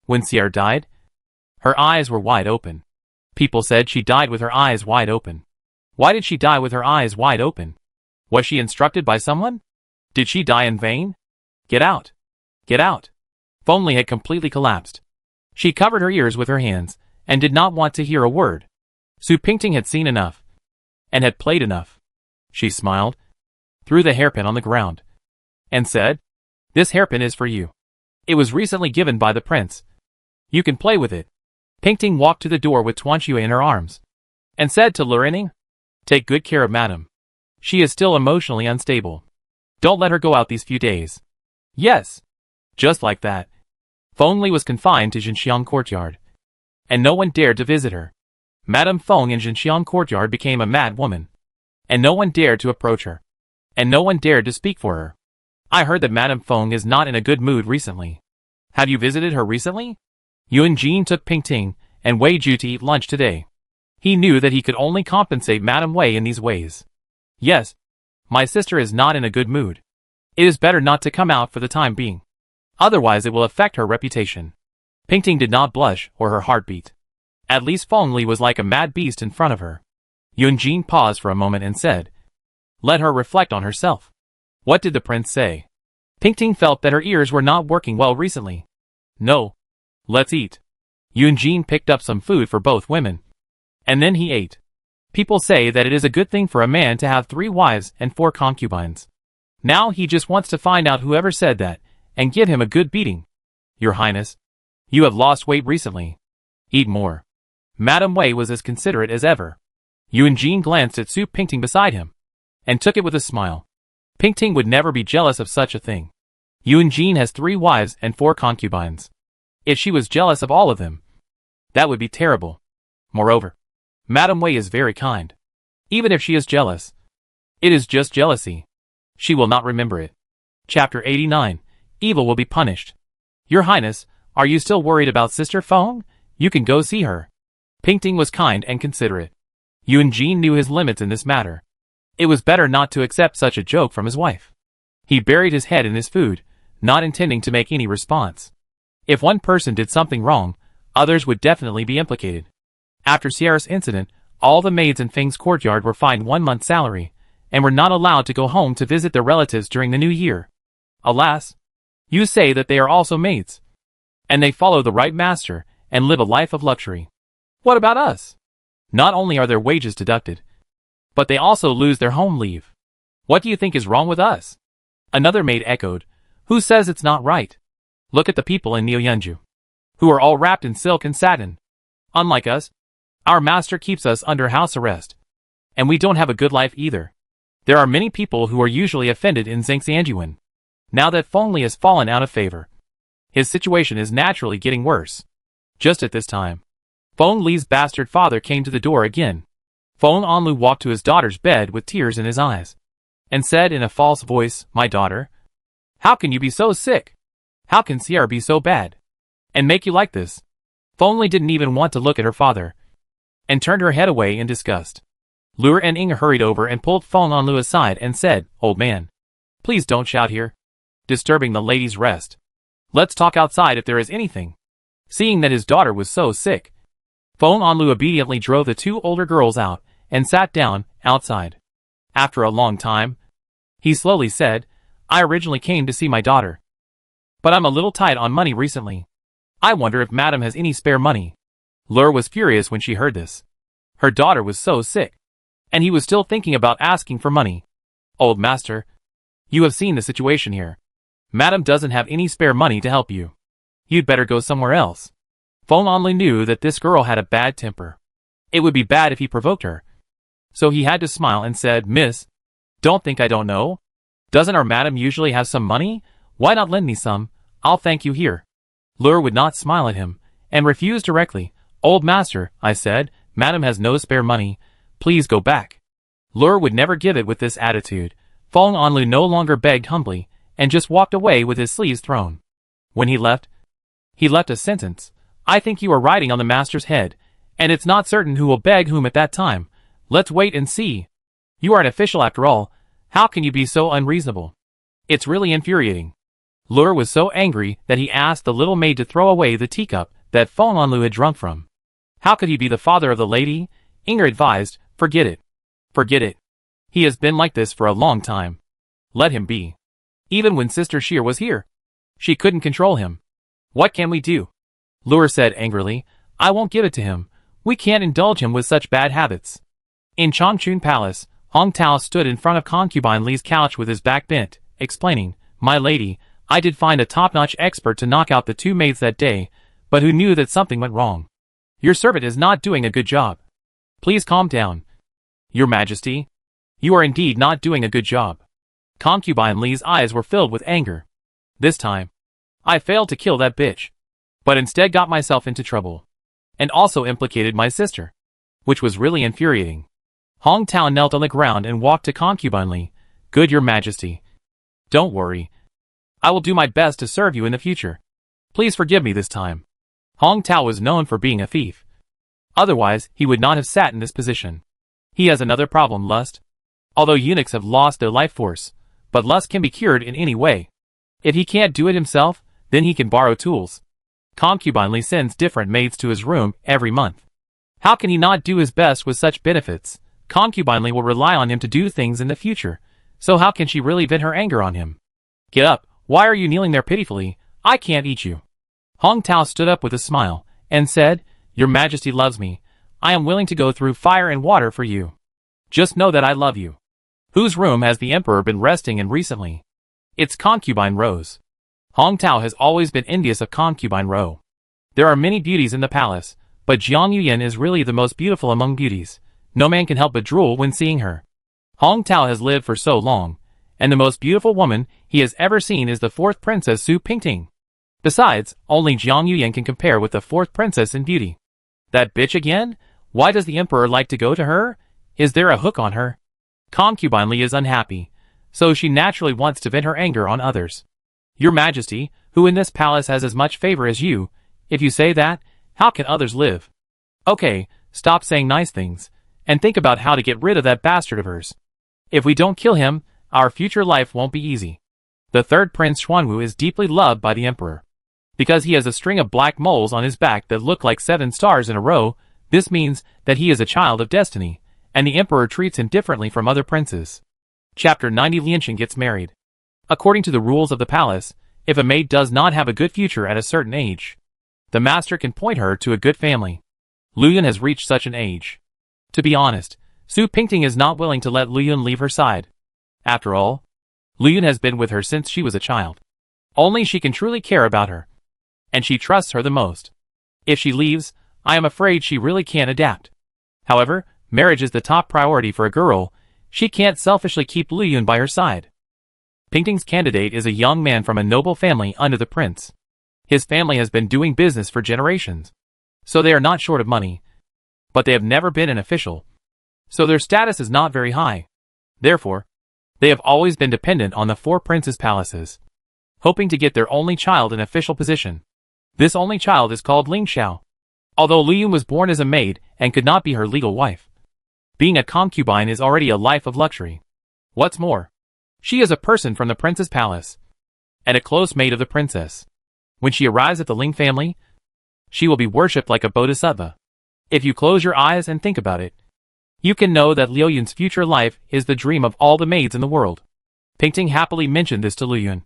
When Xier died, her eyes were wide open. People said she died with her eyes wide open. Why did she die with her eyes wide open? Was she instructed by someone? Did she die in vain? "Get out! Get out!" Feng Li had completely collapsed. She covered her ears with her hands, and did not want to hear a word. Su Pingting had seen enough, and had played enough. She smiled, threw the hairpin on the ground, and said, "This hairpin is for you. It was recently given by the prince. You can play with it." Pingting walked to the door with Tuanque in her arms, and said to Lurening, "Take good care of Madam. She is still emotionally unstable. Don't let her go out these few days." "Yes." Just like that, Feng Li was confined to Jinxiang Courtyard, and no one dared to visit her. Madame Feng in Jinxiang Courtyard became a mad woman, and no one dared to approach her, and no one dared to speak for her. I heard that Madame Feng is not in a good mood recently. Have you visited her recently? Yuan Jin took Pingting and Wei Ju to eat lunch today. He knew that he could only compensate Madame Wei in these ways. Yes, my sister is not in a good mood. It is better not to come out for the time being. Otherwise it will affect her reputation. Pingting did not blush or her heart beat. At least Feng Li was like a mad beast in front of her. Yuan Jin paused for a moment and said, "Let her reflect on herself." What did the prince say? Pingting felt that her ears were not working well recently. No. Let's eat. Yuan Jin picked up some food for both women, and then he ate. People say that it is a good thing for a man to have 3 wives and 4 concubines. Now he just wants to find out whoever said that, and give him a good beating. Your Highness, you have lost weight recently. Eat more. Madame Wei was as considerate as ever. Yuan Jin glanced at Su Pingting beside him, and took it with a smile. Pingting would never be jealous of such a thing. Yuan Jin has 3 wives and 4 concubines. If she was jealous of all of them, that would be terrible. Moreover, Madame Wei is very kind. Even if she is jealous, it is just jealousy. She will not remember it. Chapter 89. Evil will be punished. Your Highness, are you still worried about Sister Feng? You can go see her. Pingting was kind and considerate. Yuan Jin knew his limits in this matter. It was better not to accept such a joke from his wife. He buried his head in his food, not intending to make any response. If one person did something wrong, others would definitely be implicated. After Sierra's incident, all the maids in Feng's courtyard were fined 1 month's salary, and were not allowed to go home to visit their relatives during the new year. Alas! You say that they are also maids, and they follow the right master, and live a life of luxury. What about us? Not only are their wages deducted, but they also lose their home leave. What do you think is wrong with us? Another maid echoed, who says it's not right? Look at the people in Neo-Yunju, who are all wrapped in silk and satin. Unlike us, our master keeps us under house arrest, and we don't have a good life either. There are many people who are usually offended in Zhengxianjuan. Now that Feng Li has fallen out of favor, his situation is naturally getting worse. Just at this time, Feng Li's bastard father came to the door again. Feng Anlu walked to his daughter's bed with tears in his eyes, and said in a false voice, "My daughter, how can you be so sick? How can Sierra be so bad, and make you like this?" Feng Li didn't even want to look at her father, and turned her head away in disgust. Lure and Inga hurried over and pulled Feng Anlu aside and said, "Old man, please don't shout here, disturbing the lady's rest. Let's talk outside if there is anything." Seeing that his daughter was so sick, Feng Anlu obediently drove the 2 older girls out, and sat down outside. After a long time, he slowly said, "I originally came to see my daughter, but I'm a little tight on money recently. I wonder if Madame has any spare money." Lure was furious when she heard this. Her daughter was so sick, and he was still thinking about asking for money. "Old master, you have seen the situation here. Madame doesn't have any spare money to help you. You'd better go somewhere else." Feng Anli knew that this girl had a bad temper. It would be bad if he provoked her. So he had to smile and said, "Miss, don't think I don't know. Doesn't our madam usually have some money? Why not lend me some? I'll thank you here." Lure would not smile at him, and refused directly. "Old master," I said, "Madam has no spare money. Please go back." Lure would never give it with this attitude. Feng Anlu no longer begged humbly, and just walked away with his sleeves thrown. When he left a sentence. "I think you are riding on the master's head, and it's not certain who will beg whom at that time. Let's wait and see. You are an official after all. How can you be so unreasonable? It's really infuriating." Lure was so angry that he asked the little maid to throw away the teacup that Feng Anlu had drunk from. How could he be the father of the lady? Inger advised, "Forget it. Forget it. He has been like this for a long time. Let him be." Even when Sister Sheer was here, she couldn't control him. "What can we do?" Lure said angrily, "I won't give it to him. We can't indulge him with such bad habits." In Changchun Palace, Hong Tao stood in front of Concubine Li's couch with his back bent, explaining, "My lady, I did find a top-notch expert to knock out the 2 maids that day, but who knew that something went wrong. Your servant is not doing a good job. Please calm down. Your Majesty, you are indeed not doing a good job." Concubine Li's eyes were filled with anger. "This time, I failed to kill that bitch. but instead got myself into trouble. And also implicated my sister. Which was really infuriating. Hong Tao knelt on the ground and walked to Concubine Li. Good, Your Majesty. Don't worry. I will do my best to serve you in the future. Please forgive me this time. Hong Tao was known for being a thief. Otherwise, he would not have sat in this position. He has another problem, lust. Although eunuchs have lost their life force, but lust can be cured in any way. If he can't do it himself, then he can borrow tools. Concubine Li sends different maids to his room every month. How can he not do his best with such benefits? Concubine Li will rely on him to do things in the future, so how can she really vent her anger on him? Get up, why are you kneeling there pitifully? I can't eat you. Hong Tao stood up with a smile, and said, Your Majesty loves me. I am willing to go through fire and water for you. Just know that I love you. Whose room has the emperor been resting in recently? It's Concubine Rose. Hong Tao has always been envious of Concubine Rose. There are many beauties in the palace, but Jiang Yuyan is really the most beautiful among beauties. No man can help but drool when seeing her. Hong Tao has lived for so long, and the most beautiful woman he has ever seen is the fourth princess Su Pingting. Besides, only Jiang Yuyan can compare with the fourth princess in beauty. That bitch again? Why does the emperor like to go to her? Is there a hook on her? Concubine Li is unhappy, so she naturally wants to vent her anger on others. Your Majesty, who in this palace has as much favor as you, if you say that, how can others live? Okay, stop saying nice things, and think about how to get rid of that bastard of hers. If we don't kill him, our future life won't be easy. The third Prince Xuanwu is deeply loved by the emperor. Because he has a string of black moles on his back that look like 7 stars in a row, this means that he is a child of destiny, and the emperor treats him differently from other princes. Chapter 90 Lianchen gets married. According to the rules of the palace, if a maid does not have a good future at a certain age, the master can point her to a good family. Luyun has reached such an age. To be honest, Su Pingting is not willing to let Luyun leave her side. After all, Luyun has been with her since she was a child. Only she can truly care about her. And she trusts her the most. If she leaves, I am afraid she really can't adapt. However, marriage is the top priority for a girl. She can't selfishly keep Luyun by her side. Pingting's candidate is a young man from a noble family under the prince. His family has been doing business for generations. So they are not short of money. But they have never been an official. So their status is not very high. Therefore, they have always been dependent on the 4 princes' palaces, hoping to get their only child an official position. This only child is called Ling Xiao. Although Luyun was born as a maid and could not be her legal wife, being a concubine is already a life of luxury. What's more, she is a person from the prince's palace, and a close mate of the princess. When she arrives at the Ling family, she will be worshipped like a bodhisattva. If you close your eyes and think about it, you can know that Liuyun's future life is the dream of all the maids in the world. Pingting happily mentioned this to Luyun.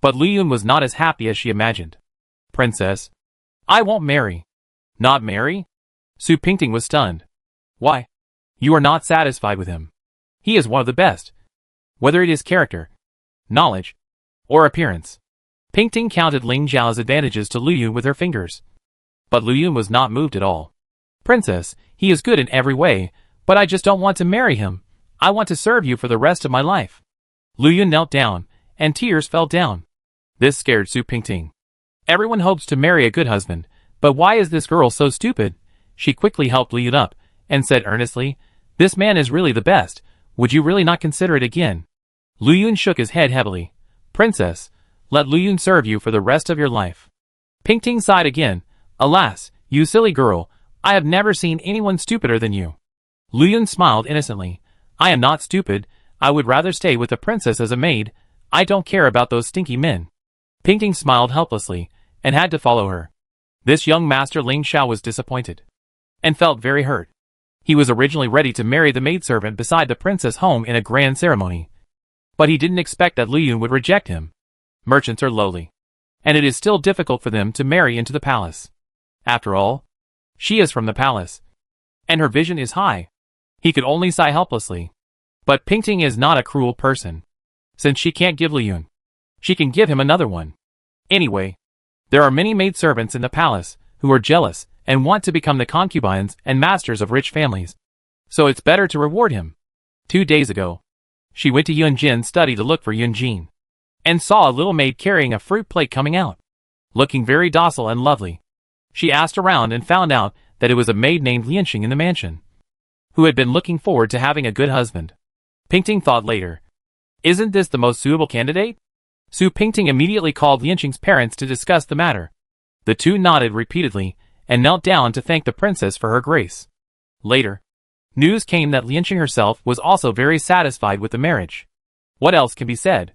But Luyun was not as happy as she imagined. Princess, I won't marry. Not marry? Su Pingting was stunned. Why? You are not satisfied with him. He is one of the best. Whether it is character, knowledge, or appearance. Pingting counted Ling Xiao's advantages to Luyun with her fingers. But Luyun was not moved at all. Princess, he is good in every way, but I just don't want to marry him. I want to serve you for the rest of my life. Luyun knelt down, and tears fell down. This scared Su Pingting. Everyone hopes to marry a good husband, but why is this girl so stupid? She quickly helped Luyun up, and said earnestly, This man is really the best. Would you really not consider it again? Luyun shook his head heavily. Princess, let Luyun serve you for the rest of your life. Pingting sighed again. Alas, you silly girl, I have never seen anyone stupider than you. Luyun smiled innocently. I am not stupid. I would rather stay with the princess as a maid. I don't care about those stinky men. Pingting smiled helplessly, and had to follow her. This young master Ling Xiao was disappointed, and felt very hurt. He was originally ready to marry the maidservant beside the princess home in a grand ceremony. But he didn't expect that Luyun would reject him. Merchants are lowly, and it is still difficult for them to marry into the palace. After all, she is from the palace, and her vision is high. He could only sigh helplessly. But Pingting is not a cruel person. Since she can't give Luyun, she can give him another one. Anyway, there are many maidservants in the palace who are jealous and want to become the concubines and masters of rich families. So it's better to reward him. 2 days ago, she went to Yunjin's study to look for Yunjin, and saw a little maid carrying a fruit plate coming out. looking very docile and lovely. She asked around and found out that it was a maid named Lianxing in the mansion, who had been looking forward to having a good husband. Pingting thought later, isn't this the most suitable candidate? Su Pingting immediately called Lianxing's parents to discuss the matter. The two nodded repeatedly and knelt down to thank the princess for her grace. Later, news came that Lianxing herself was also very satisfied with the marriage. What else can be said?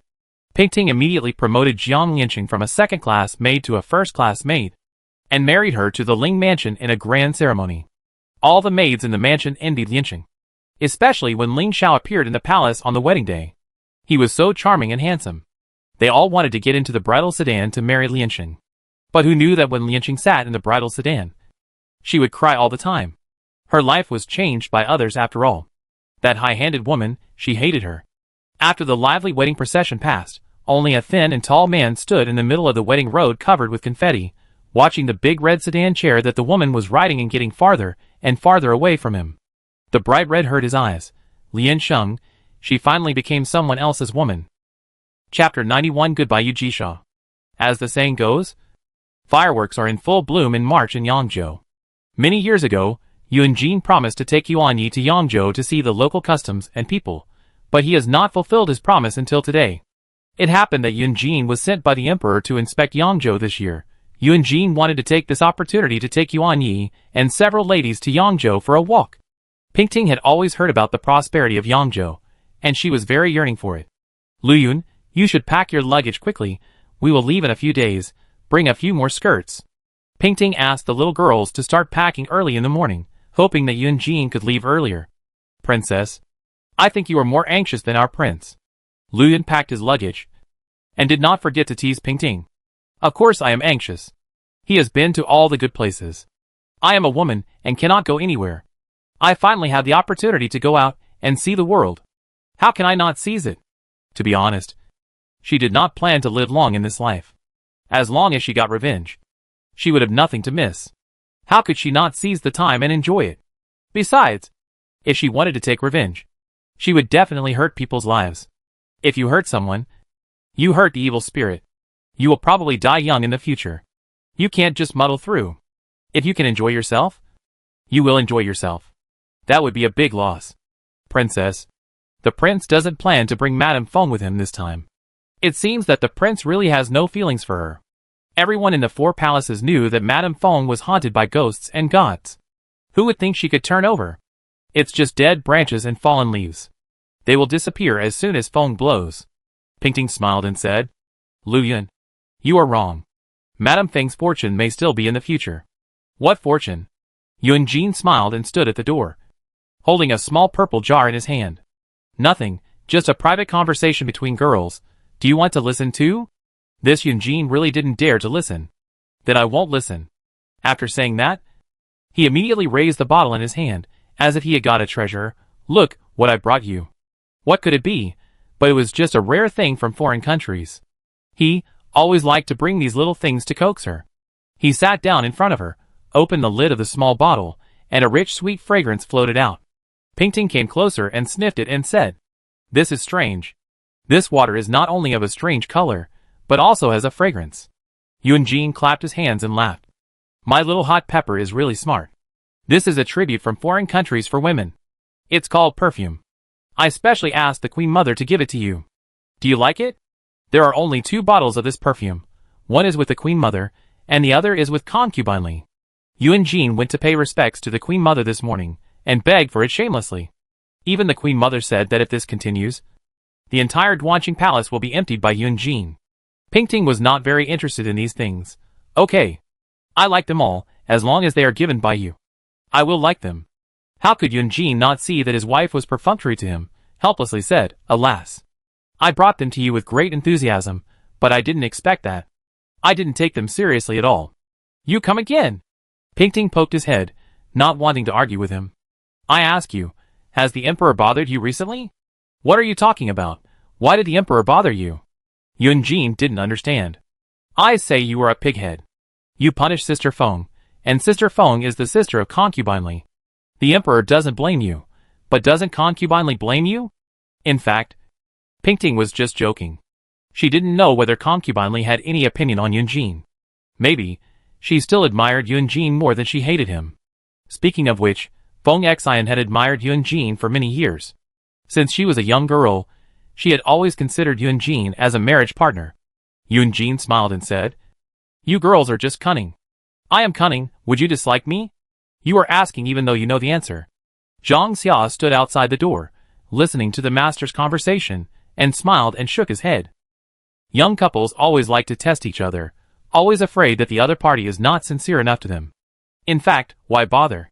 Pingting immediately promoted Jiang Lianxing from a second-class maid to a first-class maid, and married her to the Ling mansion in a grand ceremony. All the maids in the mansion envied Lianxing, especially when Ling Xiao appeared in the palace on the wedding day. He was so charming and handsome. They all wanted to get into the bridal sedan to marry Lianxing. But who knew that when Lianxing sat in the bridal sedan, she would cry all the time. Her life was changed by others after all. That high-handed woman, she hated her. After the lively wedding procession passed, only a thin and tall man stood in the middle of the wedding road covered with confetti, watching the big red sedan chair that the woman was riding and getting farther and farther away from him. The bright red hurt his eyes. Lianxing, she finally became someone else's woman. Chapter 91 Goodbye Yujisha. As the saying goes, fireworks are in full bloom in March in Yangzhou. Many years ago, Yunjin promised to take Yuan Yi to Yangzhou to see the local customs and people, but he has not fulfilled his promise until today. It happened that Yunjin was sent by the emperor to inspect Yangzhou this year. Yunjin wanted to take this opportunity to take Yuan Yi and several ladies to Yangzhou for a walk. Pingting had always heard about the prosperity of Yangzhou, and she was very yearning for it. Luyun, you should pack your luggage quickly. We will leave in a few days. Bring a few more skirts. Pingting asked the little girls to start packing early in the morning, hoping that Yunjin could leave earlier. Princess, I think you are more anxious than our prince. Luyun packed his luggage, and did not forget to tease Pingting. Of course I am anxious. He has been to all the good places. I am a woman and cannot go anywhere. I finally had the opportunity to go out and see the world. How can I not seize it? To be honest, she did not plan to live long in this life. As long as she got revenge, she would have nothing to miss. How could she not seize the time and enjoy it? Besides, if she wanted to take revenge, she would definitely hurt people's lives. If you hurt someone, you hurt the evil spirit. You will probably die young in the future. You can't just muddle through. If you can enjoy yourself, you will enjoy yourself. That would be a big loss. Princess, the prince doesn't plan to bring Madame Feng with him this time. It seems that the prince really has no feelings for her. Everyone in the four palaces knew that Madame Feng was haunted by ghosts and gods. Who would think she could turn over? It's just dead branches and fallen leaves. They will disappear as soon as Feng blows. Pingting smiled and said, Luyun, you are wrong. Madame Feng's fortune may still be in the future. What fortune? Yunjin smiled and stood at the door, holding a small purple jar in his hand. Nothing, just a private conversation between girls. Do you want to listen too? This Yunjin really didn't dare to listen. Then I won't listen. After saying that, he immediately raised the bottle in his hand, as if he had got a treasure. Look, what I brought you. What could it be? But it was just a rare thing from foreign countries. He always liked to bring these little things to coax her. He sat down in front of her, opened the lid of the small bottle, and a rich sweet fragrance floated out. Pingting came closer and sniffed it and said, This is strange. This water is not only of a strange color, but also has a fragrance. Yunjin clapped his hands and laughed. My little hot pepper is really smart. This is a tribute from foreign countries for women. It's called perfume. I specially asked the Queen Mother to give it to you. Do you like it? There are only 2 bottles of this perfume. One is with the Queen Mother, and the other is with Concubine Jang. Yunjin went to pay respects to the Queen Mother this morning, and begged for it shamelessly. Even the Queen Mother said that if this continues, the entire Duanqing Palace will be emptied by Yunjin. Pingting was not very interested in these things. Okay. I like them all, as long as they are given by you. I will like them. How could Yunjin not see that his wife was perfunctory to him? Helplessly said, Alas. I brought them to you with great enthusiasm, but I didn't expect that. I didn't take them seriously at all. You come again. Pingting poked his head, not wanting to argue with him. I ask you, has the Emperor bothered you recently? What are you talking about? Why did the Emperor bother you? Yunjin didn't understand. I say you are a pighead. You punish Sister Feng, and Sister Feng is the sister of Concubine Jang. The Emperor doesn't blame you, but doesn't Concubine Jang blame you? In fact, Pingting was just joking. She didn't know whether Concubine Jang had any opinion on Yunjin. Maybe, she still admired Yunjin more than she hated him. Speaking of which, Feng Xian had admired Yunjin for many years. Since she was a young girl, she had always considered Yunjin as a marriage partner. Yunjin smiled and said, "You girls are just cunning." "I am cunning, would you dislike me?" "You are asking even though you know the answer." Zhang Xia stood outside the door, listening to the master's conversation, and smiled and shook his head. Young couples always like to test each other, always afraid that the other party is not sincere enough to them. In fact, why bother?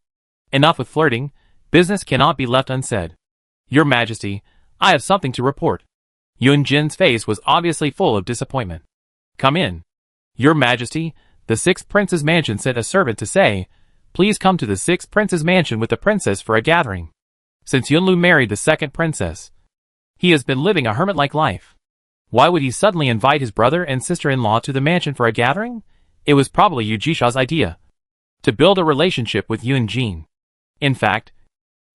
Enough with flirting, business cannot be left unsaid. "Your Majesty, I have something to report." Yunjin's face was obviously full of disappointment. "Come in." "Your Majesty, the Sixth Prince's mansion sent a servant to say, please come to the Sixth Prince's mansion with the princess for a gathering. Since Yunlu married the second princess, he has been living a hermit-like life. Why would he suddenly invite his brother and sister-in-law to the mansion for a gathering? It was probably Yu Jisha's idea. To build a relationship with Yunjin. In fact,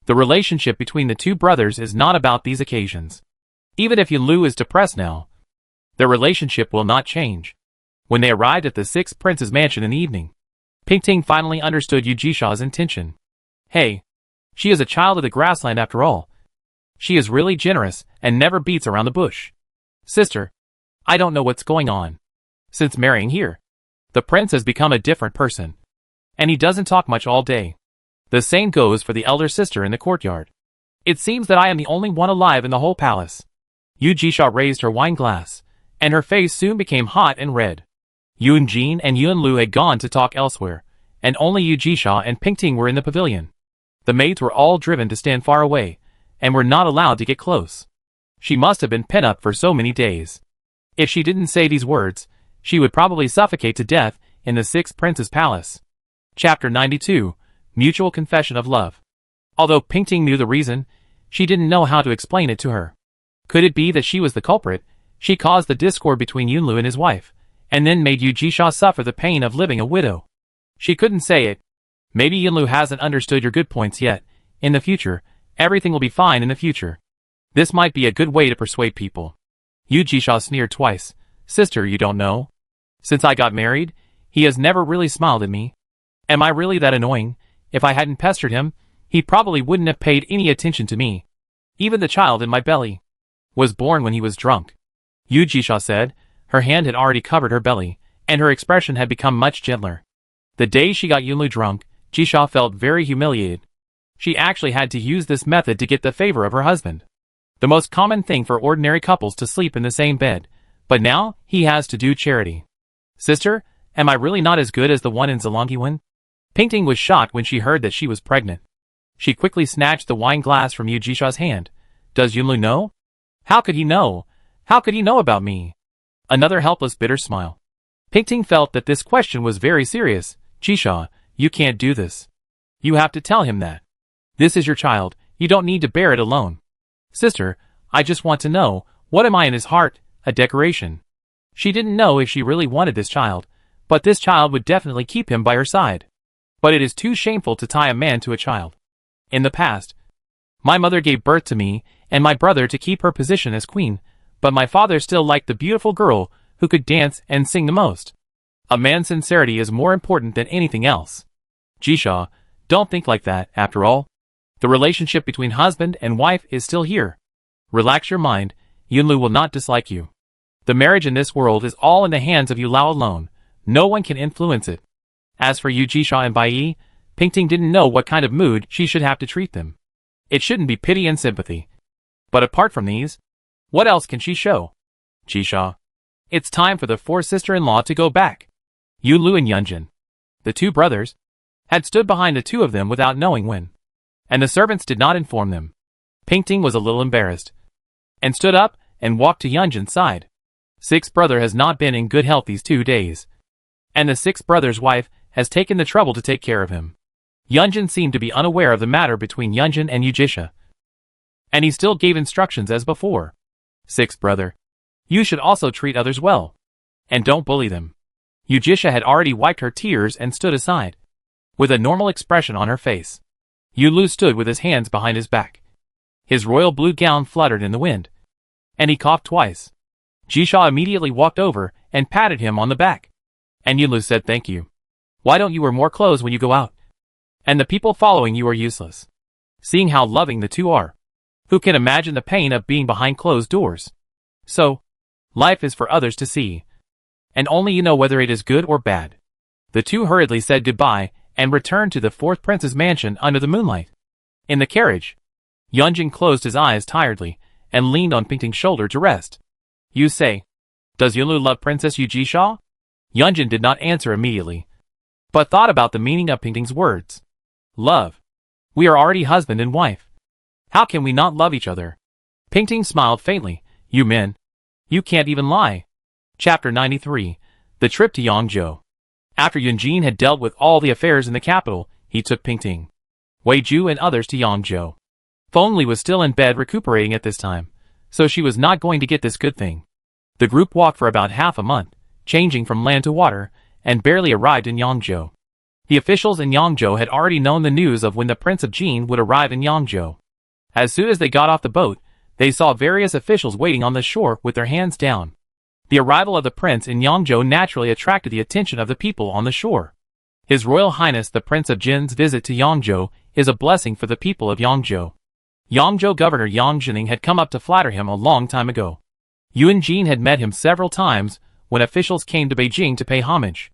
the relationship between the two brothers is not about these occasions. Even if Yunlu is depressed now, their relationship will not change. When they arrived at the Sixth Prince's mansion in the evening, Pingting finally understood Yu Jisha's intention. Hey, she is a child of the grassland after all. She is really generous and never beats around the bush. Sister, I don't know what's going on. Since marrying here, the prince has become a different person. And he doesn't talk much all day. The same goes for the elder sister in the courtyard. It seems that I am the only one alive in the whole palace. Yu Jisha raised her wine glass, and her face soon became hot and red. Yunjin and Yunlu had gone to talk elsewhere, and only Yu Jisha and Pingting were in the pavilion. The maids were all driven to stand far away, and were not allowed to get close. She must have been pent up for so many days. If she didn't say these words, she would probably suffocate to death in the Sixth Prince's palace. Chapter 92, Mutual Confession of Love. Although Pingting knew the reason, she didn't know how to explain it to her. Could it be that she was the culprit? She caused the discord between Yunlu and his wife, and then made Yu Jisha suffer the pain of living a widow. She couldn't say it. Maybe Yunlu hasn't understood your good points yet. In the future, everything will be fine in the future. This might be a good way to persuade people. Yu Jisha sneered twice. Sister, you don't know? Since I got married, he has never really smiled at me. Am I really that annoying? If I hadn't pestered him, he probably wouldn't have paid any attention to me. Even the child in my belly was born when he was drunk. Yu Jisha said. Her hand had already covered her belly, and her expression had become much gentler. The day she got Yunlu drunk, Jisha felt very humiliated. She actually had to use this method to get the favor of her husband. The most common thing for ordinary couples to sleep in the same bed, but now he has to do charity. Sister, am I really not as good as the one in Zolongiwen? Pingting was shocked when she heard that she was pregnant. She quickly snatched the wine glass from Yu Jisha's hand. Does Yunlu know? How could he know? How could he know about me? Another helpless bitter smile. Pingting felt that this question was very serious. Jisha, you can't do this. You have to tell him that. This is your child, you don't need to bear it alone. Sister, I just want to know, what am I in his heart? A decoration. She didn't know if she really wanted this child, but this child would definitely keep him by her side. But it is too shameful to tie a man to a child. In the past, my mother gave birth to me and my brother to keep her position as queen, but my father still liked the beautiful girl who could dance and sing the most. A man's sincerity is more important than anything else. Jisha, don't think like that, after all. The relationship between husband and wife is still here. Relax your mind, Yunlu will not dislike you. The marriage in this world is all in the hands of Yulao alone. No one can influence it. As for Yu Jisha and Bai, Pingting didn't know what kind of mood she should have to treat them. It shouldn't be pity and sympathy. But apart from these, what else can she show? Jisha. It's time for the four sister-in-law to go back. Yunlu and Yunjin, the two brothers, had stood behind the two of them without knowing when. And the servants did not inform them. Pingting was a little embarrassed, and stood up and walked to Yunjin's side. Sixth brother has not been in good health these 2 days. And the sixth brother's wife has taken the trouble to take care of him. Yunjin seemed to be unaware of the matter between Yunjin and Yu Jisha. And he still gave instructions as before. Sixth brother, you should also treat others well. And don't bully them. Yu Jisha had already wiped her tears and stood aside, with a normal expression on her face. Yunlu stood with his hands behind his back. His royal blue gown fluttered in the wind, and he coughed twice. Jisha immediately walked over and patted him on the back. And Yunlu said thank you. Why don't you wear more clothes when you go out? And the people following you are useless. Seeing how loving the two are. Who can imagine the pain of being behind closed doors? So, life is for others to see. And only you know whether it is good or bad. The two hurriedly said goodbye and returned to the fourth prince's mansion under the moonlight. In the carriage, Yunjin closed his eyes tiredly and leaned on Pingting's shoulder to rest. You say, does Yunlu love Princess Yu Jisha? Yunjin did not answer immediately, but thought about the meaning of Pingting's words. Love. We are already husband and wife. How can we not love each other? Pingting smiled faintly. You men. You can't even lie. Chapter 93. The Trip to Yangzhou. After Yunjin had dealt with all the affairs in the capital, he took Pingting, Weiju and others to Yangzhou. Fengli was still in bed recuperating at this time, so she was not going to get this good thing. The group walked for about half a month, changing from land to water, and barely arrived in Yangzhou. The officials in Yangzhou had already known the news of when the Prince of Jin would arrive in Yangzhou. As soon as they got off the boat, they saw various officials waiting on the shore with their hands down. The arrival of the prince in Yangzhou naturally attracted the attention of the people on the shore. His Royal Highness the Prince of Jin's visit to Yangzhou is a blessing for the people of Yangzhou. Yangzhou Governor Yang Jining had come up to flatter him a long time ago. Yunjin had met him several times when officials came to Beijing to pay homage.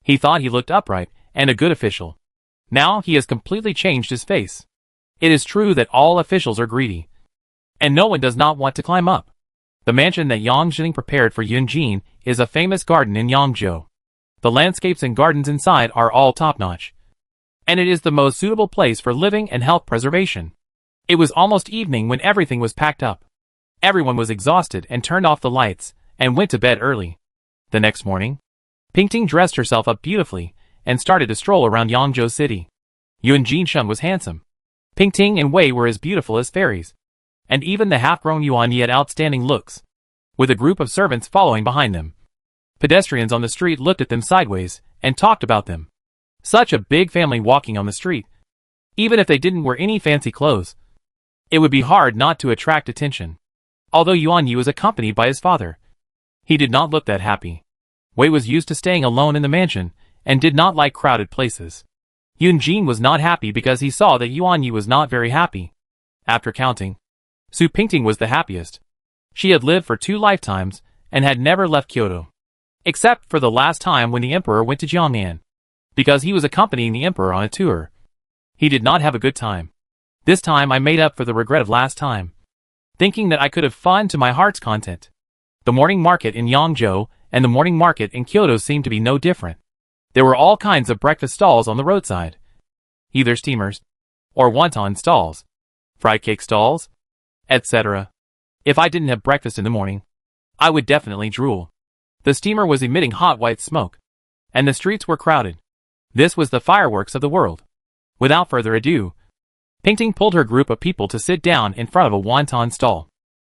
He thought he looked upright and a good official. Now he has completely changed his face. It is true that all officials are greedy, and no one does not want to climb up. The mansion that Yang Jining prepared for Yunjin is a famous garden in Yangzhou. The landscapes and gardens inside are all top-notch, and it is the most suitable place for living and health preservation. It was almost evening when everything was packed up. Everyone was exhausted and turned off the lights and went to bed early. The next morning, Pingting dressed herself up beautifully and started to stroll around Yangzhou city. Yunjin Sheng was handsome. Pingting and Wei were as beautiful as fairies. And even the half-grown Yuan Yi had outstanding looks, with a group of servants following behind them. Pedestrians on the street looked at them sideways and talked about them. Such a big family walking on the street. Even if they didn't wear any fancy clothes, it would be hard not to attract attention. Although Yuan Yi was accompanied by his father, he did not look that happy. Wei was used to staying alone in the mansion and did not like crowded places. Yunjin was not happy because he saw that Yuan Yi was not very happy. After counting, Su Pingting was the happiest. She had lived for 2 lifetimes and had never left Kyoto, except for the last time when the emperor went to Jiangnan. Because he was accompanying the emperor on a tour, he did not have a good time. This time I made up for the regret of last time, thinking that I could have fun to my heart's content. The morning market in Yangzhou and the morning market in Kyoto seemed to be no different. There were all kinds of breakfast stalls on the roadside, either steamers or wonton stalls, fried cake stalls, etc. If I didn't have breakfast in the morning, I would definitely drool. The steamer was emitting hot white smoke, and the streets were crowded. This was the fireworks of the world. Without further ado, Pingting pulled her group of people to sit down in front of a wonton stall.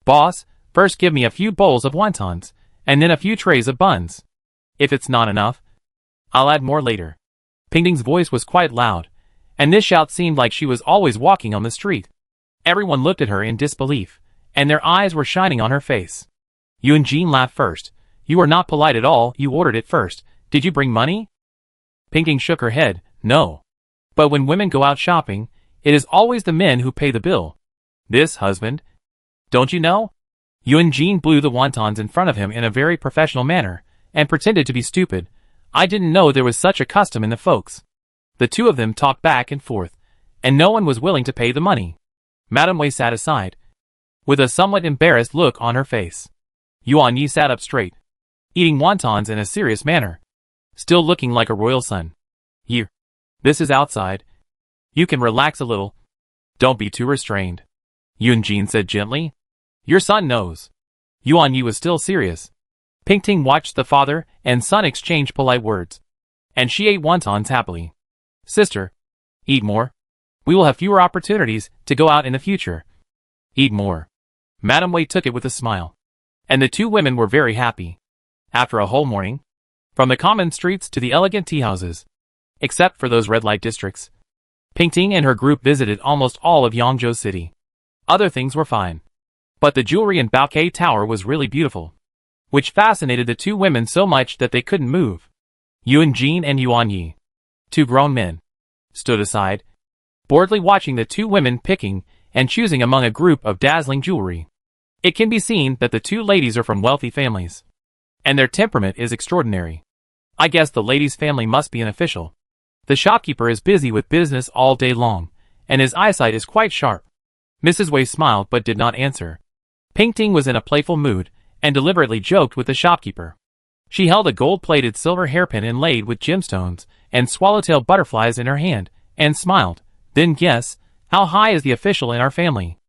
Boss, first give me a few bowls of wontons, and then a few trays of buns. If it's not enough, I'll add more later. Pingting's voice was quite loud, and this shout seemed like she was always walking on the street. Everyone looked at her in disbelief, and their eyes were shining on her face. Yunjin laughed first. You are not polite at all, you ordered it first. Did you bring money? Pingting shook her head. No. But when women go out shopping, it is always the men who pay the bill. This, husband. Don't you know? Yunjin blew the wontons in front of him in a very professional manner, and pretended to be stupid. I didn't know there was such a custom in the folks. The two of them talked back and forth, and no one was willing to pay the money. Madame Wei sat aside, with a somewhat embarrassed look on her face. Yuan Yi sat up straight, eating wontons in a serious manner, still looking like a royal son. You. This is outside. You can relax a little. Don't be too restrained, Yunjin said gently. Your son knows. Yuan Yi was still serious. Pingting watched the father and son exchange polite words, and she ate wontons happily. Sister, eat more. We will have fewer opportunities to go out in the future. Eat more. Madame Wei took it with a smile, and the two women were very happy. After a whole morning, from the common streets to the elegant tea houses, except for those red light districts, Pingting and her group visited almost all of Yangzhou city. Other things were fine, but the jewelry in Baoquai Tower was really beautiful, which fascinated the two women so much that they couldn't move. Yuan Jin and Yuan Yi, two grown men, stood aside, boredly watching the two women picking and choosing among a group of dazzling jewelry. It can be seen that the two ladies are from wealthy families, and their temperament is extraordinary. I guess the lady's family must be an official. The shopkeeper is busy with business all day long, and his eyesight is quite sharp. Mrs. Wei smiled but did not answer. Pingting was in a playful mood, and deliberately joked with the shopkeeper. She held a gold-plated silver hairpin inlaid with gemstones and swallowtail butterflies in her hand, and smiled. Then guess, how high is the official in our family?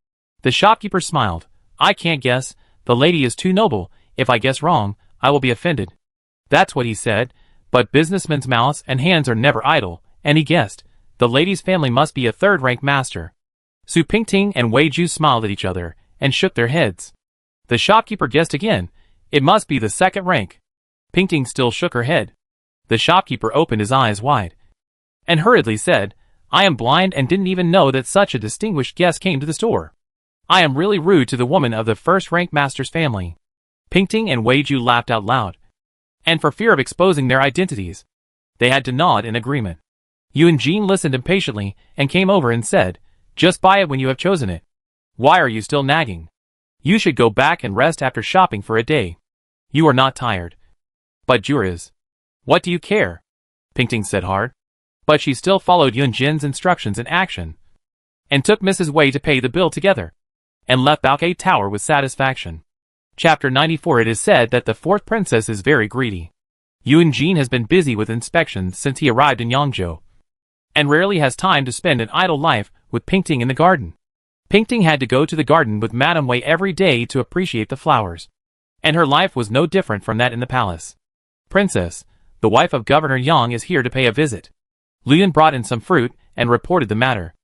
The shopkeeper smiled. I can't guess, the lady is too noble, if I guess wrong, I will be offended. That's what he said, but businessmen's mouths and hands are never idle, and he guessed, the lady's family must be a third-rank master. Su Pingting and Wei Ju smiled at each other, and shook their heads. The shopkeeper guessed again, it must be the second rank. Pingting still shook her head. The shopkeeper opened his eyes wide, and hurriedly said, I am blind and didn't even know that such a distinguished guest came to the store. I am really rude to the woman of the first-rank master's family. Pingting and Wei Ju laughed out loud, and for fear of exposing their identities, they had to nod in agreement. Yuan Jin listened impatiently and came over and said, just buy it when you have chosen it. Why are you still nagging? You should go back and rest after shopping for a day. You are not tired. But Ju is. What do you care? Pingting said hard. But she still followed Yuan Jin's instructions in action, and took Mrs. Wei to pay the bill together, and left Baokei Tower with satisfaction. Chapter 94. It is said that the fourth princess is very greedy. Yuan Jin has been busy with inspections since he arrived in Yangzhou, and rarely has time to spend an idle life with Pingting in the garden. Pingting had to go to the garden with Madame Wei every day to appreciate the flowers, and her life was no different from that in the palace. Princess, the wife of Governor Yang, is here to pay a visit. Lian brought in some fruit and reported the matter.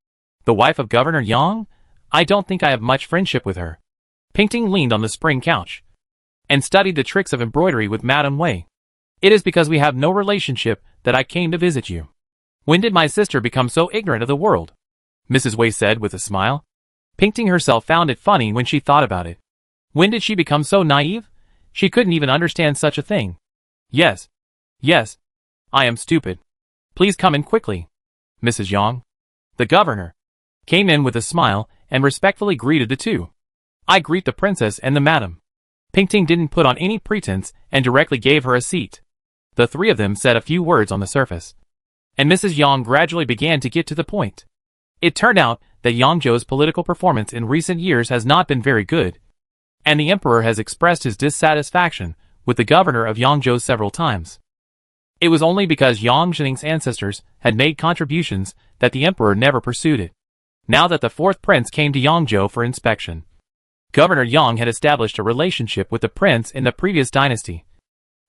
The wife of Governor Yang? I don't think I have much friendship with her. Pingting leaned on the spring couch and studied the tricks of embroidery with Madame Wei. It is because we have no relationship that I came to visit you. When did my sister become so ignorant of the world? Mrs. Wei said with a smile. Pingting herself found it funny when she thought about it. When did she become so naive? She couldn't even understand such a thing. Yes. Yes. I am stupid. Please come in quickly. Mrs. Yang, the governor, came in with a smile and respectfully greeted the two. I greet the princess and the madam. Pingting didn't put on any pretense and directly gave her a seat. The three of them said a few words on the surface, and Mrs. Yang gradually began to get to the point. It turned out that Yangzhou's political performance in recent years has not been very good, and the emperor has expressed his dissatisfaction with the governor of Yangzhou several times. It was only because Yang Zhening's ancestors had made contributions that the emperor never pursued it. Now that the fourth prince came to Yangzhou for inspection, Governor Yang had established a relationship with the prince in the previous dynasty,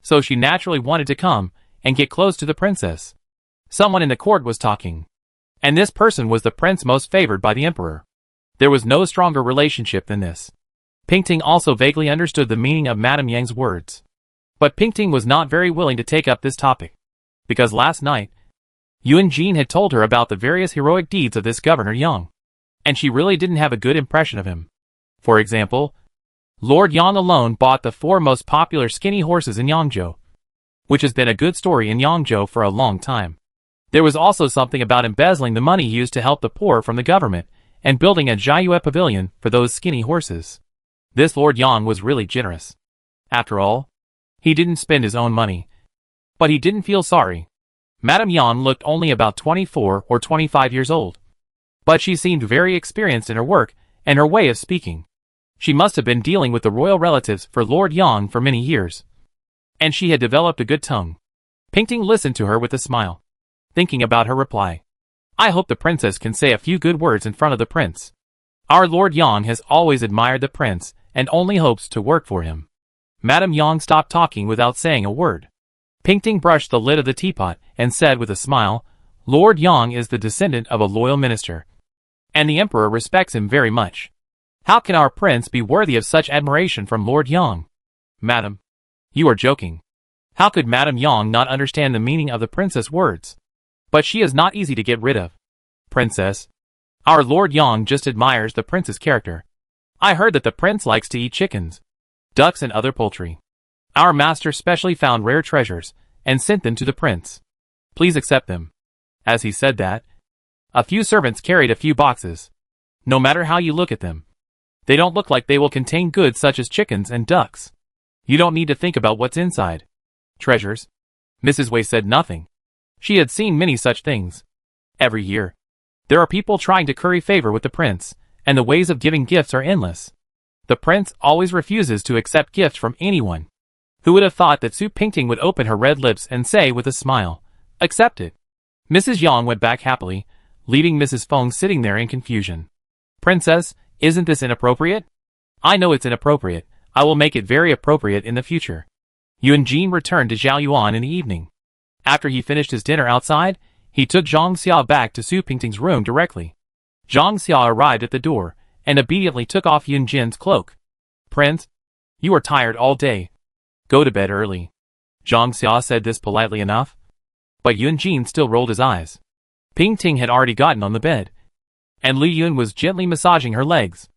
so she naturally wanted to come and get close to the princess. Someone in the court was talking, and this person was the prince most favored by the emperor. There was no stronger relationship than this. Pingting also vaguely understood the meaning of Madame Yang's words, but Pingting was not very willing to take up this topic, because last night, Yuan Jin had told her about the various heroic deeds of this Governor Yang, and she really didn't have a good impression of him. For example, Lord Yang alone bought the 4 most popular skinny horses in Yangzhou, which has been a good story in Yangzhou for a long time. There was also something about embezzling the money used to help the poor from the government and building a Jiayue pavilion for those skinny horses. This Lord Yang was really generous. After all, he didn't spend his own money, but he didn't feel sorry. Madame Yang looked only about 24 or 25 years old, but she seemed very experienced in her work and her way of speaking. She must have been dealing with the royal relatives for Lord Yang for many years, and she had developed a good tongue. Pingting listened to her with a smile, thinking about her reply. I hope the princess can say a few good words in front of the prince. Our Lord Yang has always admired the prince and only hopes to work for him. Madame Yang stopped talking without saying a word. Pingting brushed the lid of the teapot and said with a smile, Lord Yang is the descendant of a loyal minister, and the emperor respects him very much. How can our prince be worthy of such admiration from Lord Yang? Madam, you are joking. How could Madame Yang not understand the meaning of the princess' words? But she is not easy to get rid of. Princess, our Lord Yang just admires the prince's character. I heard that the prince likes to eat chickens, ducks and other poultry. Our master specially found rare treasures, and sent them to the prince. Please accept them. As he said that, a few servants carried a few boxes. No matter how you look at them, they don't look like they will contain goods such as chickens and ducks. You don't need to think about what's inside. Treasures? Mrs. Wei said nothing. She had seen many such things. Every year, there are people trying to curry favor with the prince, and the ways of giving gifts are endless. The prince always refuses to accept gifts from anyone. Who would have thought that Su Pingting would open her red lips and say with a smile, "Accept it." Mrs. Yang went back happily, leaving Mrs. Feng sitting there in confusion. Princess, isn't this inappropriate? I know it's inappropriate. I will make it very appropriate in the future. Yunjin returned to Zhao Yuan in the evening. After he finished his dinner outside, he took Zhang Xia back to Su Pingting's room directly. Zhang Xia arrived at the door, and obediently took off Yunjin's cloak. Prince, you are tired all day. Go to bed early. Zhang Xia said this politely enough. But Yunjin still rolled his eyes. Pingting had already gotten on the bed, and Lu Yun was gently massaging her legs.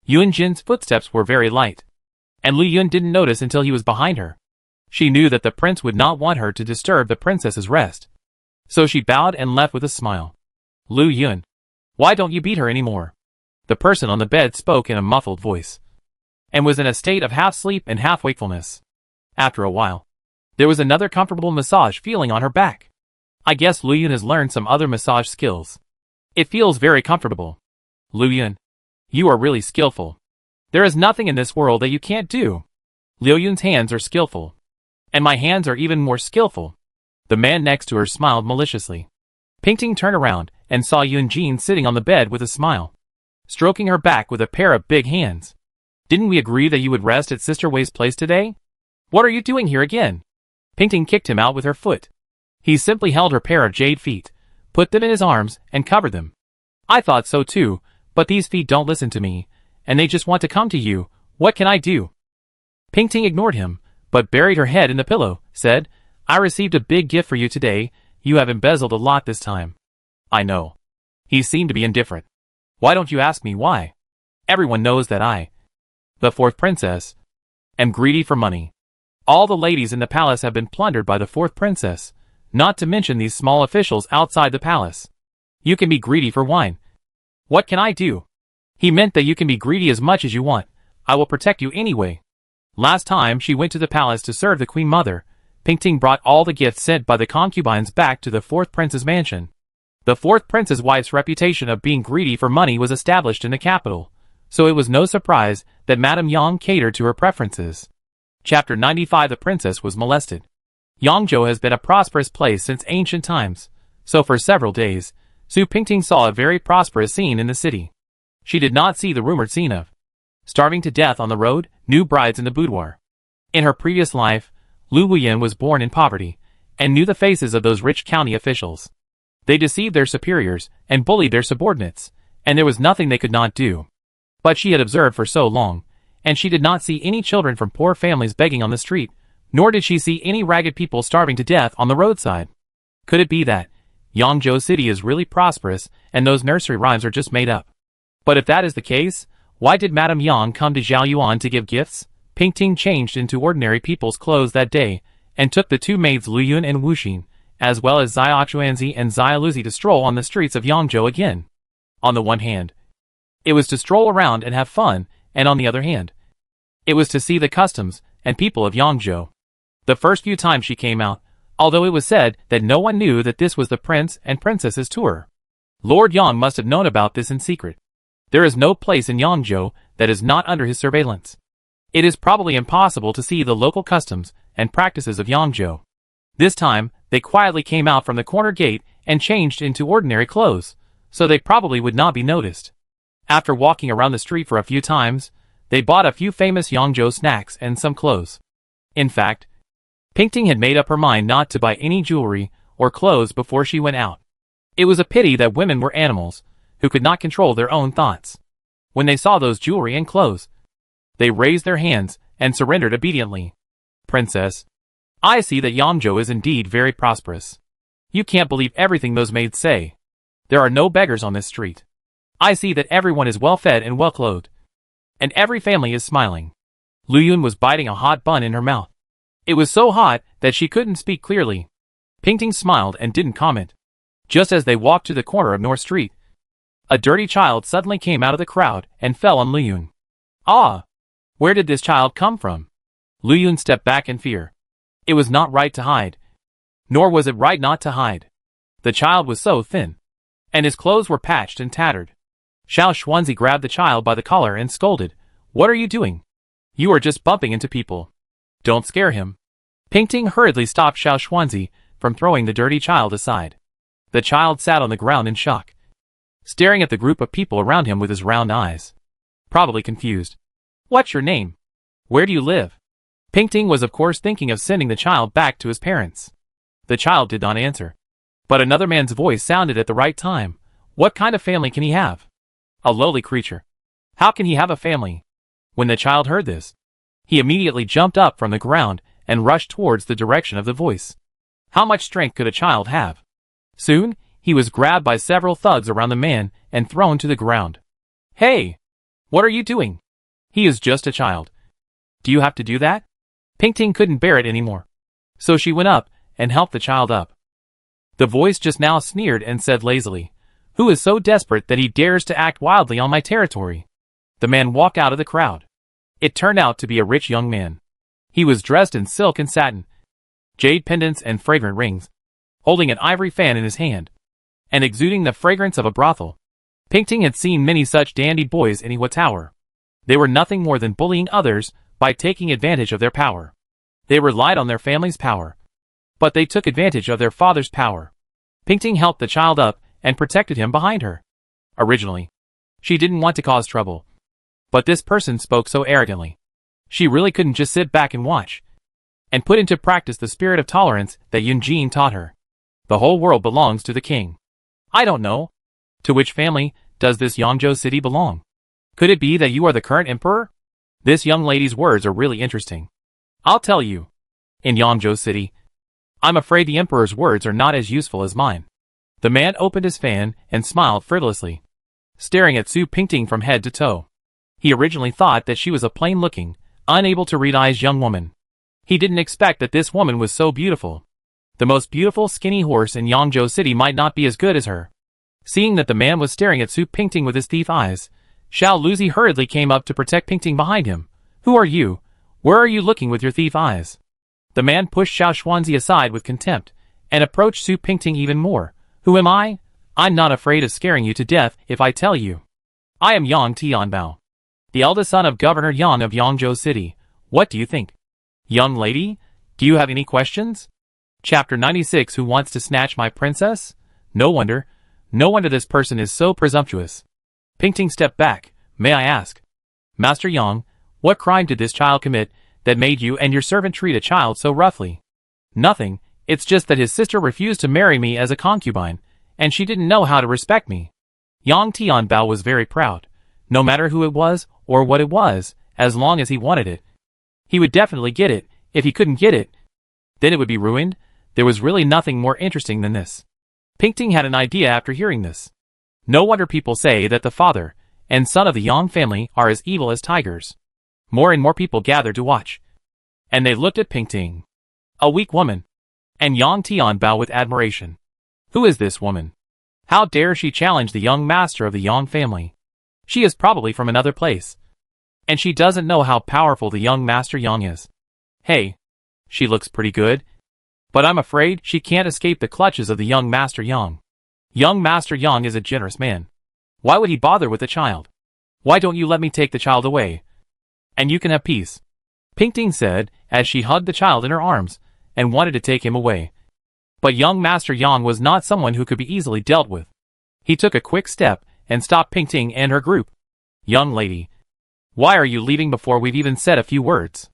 Yunjin's footsteps were very light, and Lu Yun didn't notice until he was behind her. She knew that the prince would not want her to disturb the princess's rest, so she bowed and left with a smile. Lu Yun, why don't you beat her anymore? The person on the bed spoke in a muffled voice, and was in a state of half sleep and half wakefulness. After a while, there was another comfortable massage feeling on her back. I guess Lu Yun has learned some other massage skills. It feels very comfortable. Lu Yun, you are really skillful. There is nothing in this world that you can't do. Liu Yun's hands are skillful, and my hands are even more skillful. The man next to her smiled maliciously. Pingting turned around and saw Yunjin sitting on the bed with a smile, stroking her back with a pair of big hands. Didn't we agree that you would rest at Sister Wei's place today? What are you doing here again? Pingting kicked him out with her foot. He simply held her pair of jade feet, put them in his arms, and covered them. I thought so too, but these feet don't listen to me, and they just want to come to you. What can I do? Pingting ignored him, but buried her head in the pillow, said, I received a big gift for you today. You have embezzled a lot this time. I know. He seemed to be indifferent. Why don't you ask me why? Everyone knows that I, the fourth princess, am greedy for money. All the ladies in the palace have been plundered by the fourth princess, not to mention these small officials outside the palace. You can be greedy for wine. What can I do? He meant that you can be greedy as much as you want. I will protect you anyway. Last time she went to the palace to serve the queen mother, Pingting brought all the gifts sent by the concubines back to the fourth prince's mansion. The fourth prince's wife's reputation of being greedy for money was established in the capital, so it was no surprise that Madame Yang catered to her preferences. Chapter 95. The princess was molested. Yangzhou has been a prosperous place since ancient times, so for several days, Su Pingting saw a very prosperous scene in the city. She did not see the rumored scene of starving to death on the road, new brides in the boudoir. In her previous life, Lu Wuyan was born in poverty, and knew the faces of those rich county officials. They deceived their superiors, and bullied their subordinates, and there was nothing they could not do. But she had observed for so long, and she did not see any children from poor families begging on the street, nor did she see any ragged people starving to death on the roadside. Could it be that Yangzhou City is really prosperous, and those nursery rhymes are just made up? But if that is the case, why did Madame Yang come to Zhao Yuan to give gifts? Pingting changed into ordinary people's clothes that day, and took the two maids Lu Yun and Wu Xin, as well as Xia Chuanzi and Xia Luzi to stroll on the streets of Yangzhou again. On the one hand, it was to stroll around and have fun, and on the other hand, it was to see the customs and people of Yangzhou. The first few times she came out, although it was said that no one knew that this was the prince and princess's tour. Lord Yang must have known about this in secret. There is no place in Yangzhou that is not under his surveillance. It is probably impossible to see the local customs and practices of Yangzhou. This time, they quietly came out from the corner gate and changed into ordinary clothes, so they probably would not be noticed. After walking around the street for a few times, they bought a few famous Yangzhou snacks and some clothes. In fact, Pingting had made up her mind not to buy any jewelry or clothes before she went out. It was a pity that women were animals, who could not control their own thoughts. When they saw those jewelry and clothes, they raised their hands and surrendered obediently. Princess, I see that Yangzhou is indeed very prosperous. You can't believe everything those maids say. There are no beggars on this street. I see that everyone is well fed and well clothed, and every family is smiling. Lu Yun was biting a hot bun in her mouth. It was so hot that she couldn't speak clearly. Pingting smiled and didn't comment. Just as they walked to the corner of North Street, a dirty child suddenly came out of the crowd and fell on Luyun. Ah! Where did this child come from? Luyun stepped back in fear. It was not right to hide. Nor was it right not to hide. The child was so thin. And his clothes were patched and tattered. Xiao Xuanzi grabbed the child by the collar and scolded. What are you doing? You are just bumping into people. Don't scare him. Pingting hurriedly stopped Xiao Xuanzi from throwing the dirty child aside. The child sat on the ground in shock, staring at the group of people around him with his round eyes. Probably confused. What's your name? Where do you live? Pingting was of course thinking of sending the child back to his parents. The child did not answer. But another man's voice sounded at the right time. What kind of family can he have? A lowly creature. How can he have a family? When the child heard this, he immediately jumped up from the ground and rushed towards the direction of the voice. How much strength could a child have? Soon, he was grabbed by several thugs around the man and thrown to the ground. Hey! What are you doing? He is just a child. Do you have to do that? Pingting couldn't bear it anymore. So she went up and helped the child up. The voice just now sneered and said lazily, Who is so desperate that he dares to act wildly on my territory? The man walked out of the crowd. It turned out to be a rich young man. He was dressed in silk and satin, jade pendants and fragrant rings, holding an ivory fan in his hand, and exuding the fragrance of a brothel. Pingting had seen many such dandy boys in Iwa Tower. They were nothing more than bullying others by taking advantage of their power. They relied on their family's power, but they took advantage of their father's power. Pingting helped the child up and protected him behind her. Originally, she didn't want to cause trouble, but this person spoke so arrogantly. She really couldn't just sit back and watch, and put into practice the spirit of tolerance that Yunjin taught her. The whole world belongs to the king. I don't know. To which family does this Yangzhou city belong? Could it be that you are the current emperor? This young lady's words are really interesting. I'll tell you. In Yangzhou city, I'm afraid the emperor's words are not as useful as mine. The man opened his fan and smiled frivolously, staring at Su Pingting from head to toe. He originally thought that she was a plain-looking, unable to read eyes young woman. He didn't expect that this woman was so beautiful. The most beautiful skinny horse in Yangzhou city might not be as good as her. Seeing that the man was staring at Su Pingting with his thief eyes, Xiao Luzi hurriedly came up to protect Pingting behind him. Who are you? Where are you looking with your thief eyes? The man pushed Xiao Xuanzi aside with contempt, and approached Su Pingting even more. Who am I? I'm not afraid of scaring you to death if I tell you. I am Yang Tianbao, the eldest son of Governor Yang of Yangzhou city. What do you think? Young lady, do you have any questions? Chapter 96. Who wants to snatch my princess? No wonder this person is so presumptuous. Pingting stepped back. May I ask, Master Yang, what crime did this child commit that made you and your servant treat a child so roughly? Nothing, it's just that his sister refused to marry me as a concubine, and she didn't know how to respect me. Yang Tianbao was very proud. No matter who it was, or what it was, as long as he wanted it. He would definitely get it. If he couldn't get it, then it would be ruined. There was really nothing more interesting than this. Pingting had an idea after hearing this. No wonder people say that the father and son of the Yang family are as evil as tigers. More and more people gathered to watch, and they looked at Pingting, a weak woman, and Yang Tianbao with admiration. Who is this woman? How dare she challenge the young master of the Yang family? She is probably from another place, and she doesn't know how powerful the young master Yang is. Hey, she looks pretty good, but I'm afraid she can't escape the clutches of the young master Yang. Young master Yang is a generous man. Why would he bother with the child? Why don't you let me take the child away, and you can have peace? Pingting said as she hugged the child in her arms and wanted to take him away. But young master Yang was not someone who could be easily dealt with. He took a quick step and stopped Pingting and her group. Young lady, why are you leaving before we've even said a few words?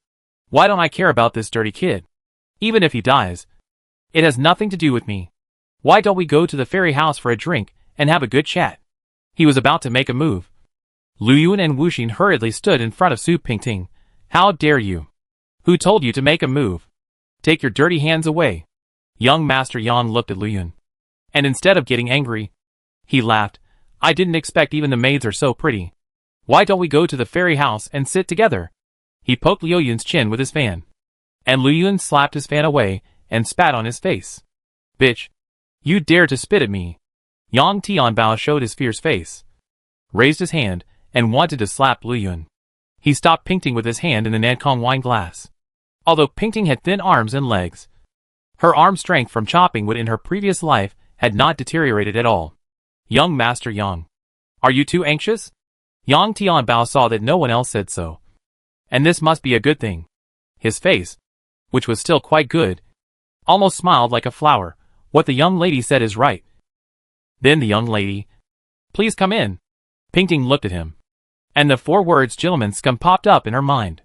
Why don't I care about this dirty kid? Even if he dies, it has nothing to do with me. Why don't we go to the ferry house for a drink and have a good chat? He was about to make a move. Lu Yun and Wu Xin hurriedly stood in front of Su Pingting. How dare you? Who told you to make a move? Take your dirty hands away. Young Master Yang looked at Lu Yun, and instead of getting angry, he laughed. I didn't expect even the maids are so pretty. Why don't we go to the ferry house and sit together? He poked Liu Yun's chin with his fan. And Lu Yun slapped his fan away and spat on his face. Bitch. You dare to spit at me. Yang Tianbao showed his fierce face, raised his hand, and wanted to slap Lu Yun. He stopped Pingting with his hand in the Nankong wine glass. Although Pingting had thin arms and legs, her arm strength from chopping wood in her previous life had not deteriorated at all. Young Master Yang. Are you too anxious? Yang Tianbao saw that no one else said so. And this must be a good thing. His face, which was still quite good, almost smiled like a flower. What the young lady said is right. Then the young lady, please come in. Pingting looked at him. And the 4 words gentleman scum popped up in her mind.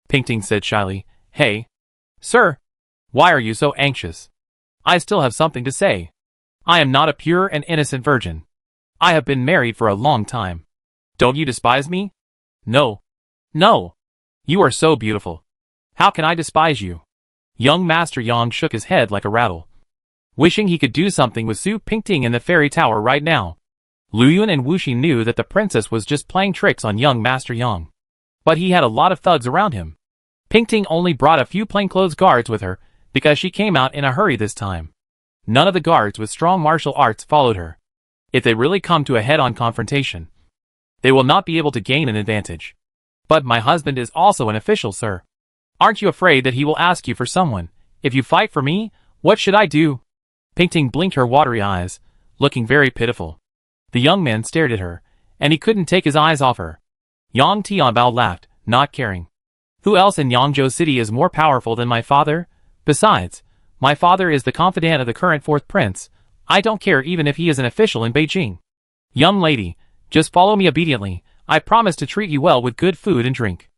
Pingting said shyly, hey, sir, why are you so anxious? I still have something to say. I am not a pure and innocent virgin. I have been married for a long time. Don't you despise me? No. No. You are so beautiful. How can I despise you? Young Master Yang shook his head like a rattle, wishing he could do something with Su Pingting in the fairy tower right now. Lu Yun and Wuxi knew that the princess was just playing tricks on young Master Yang. But he had a lot of thugs around him. Pingting only brought a few plainclothes guards with her, because she came out in a hurry this time. None of the guards with strong martial arts followed her. If they really come to a head-on confrontation, they will not be able to gain an advantage. But my husband is also an official, sir. Aren't you afraid that he will ask you for someone? If you fight for me, what should I do? Pingting blinked her watery eyes, looking very pitiful. The young man stared at her, and he couldn't take his eyes off her. Yang Tianbao laughed, not caring. Who else in Yangzhou City is more powerful than my father? Besides, my father is the confidant of the current 4th prince. I don't care even if he is an official in Beijing. Young lady, just follow me obediently. I promise to treat you well with good food and drink.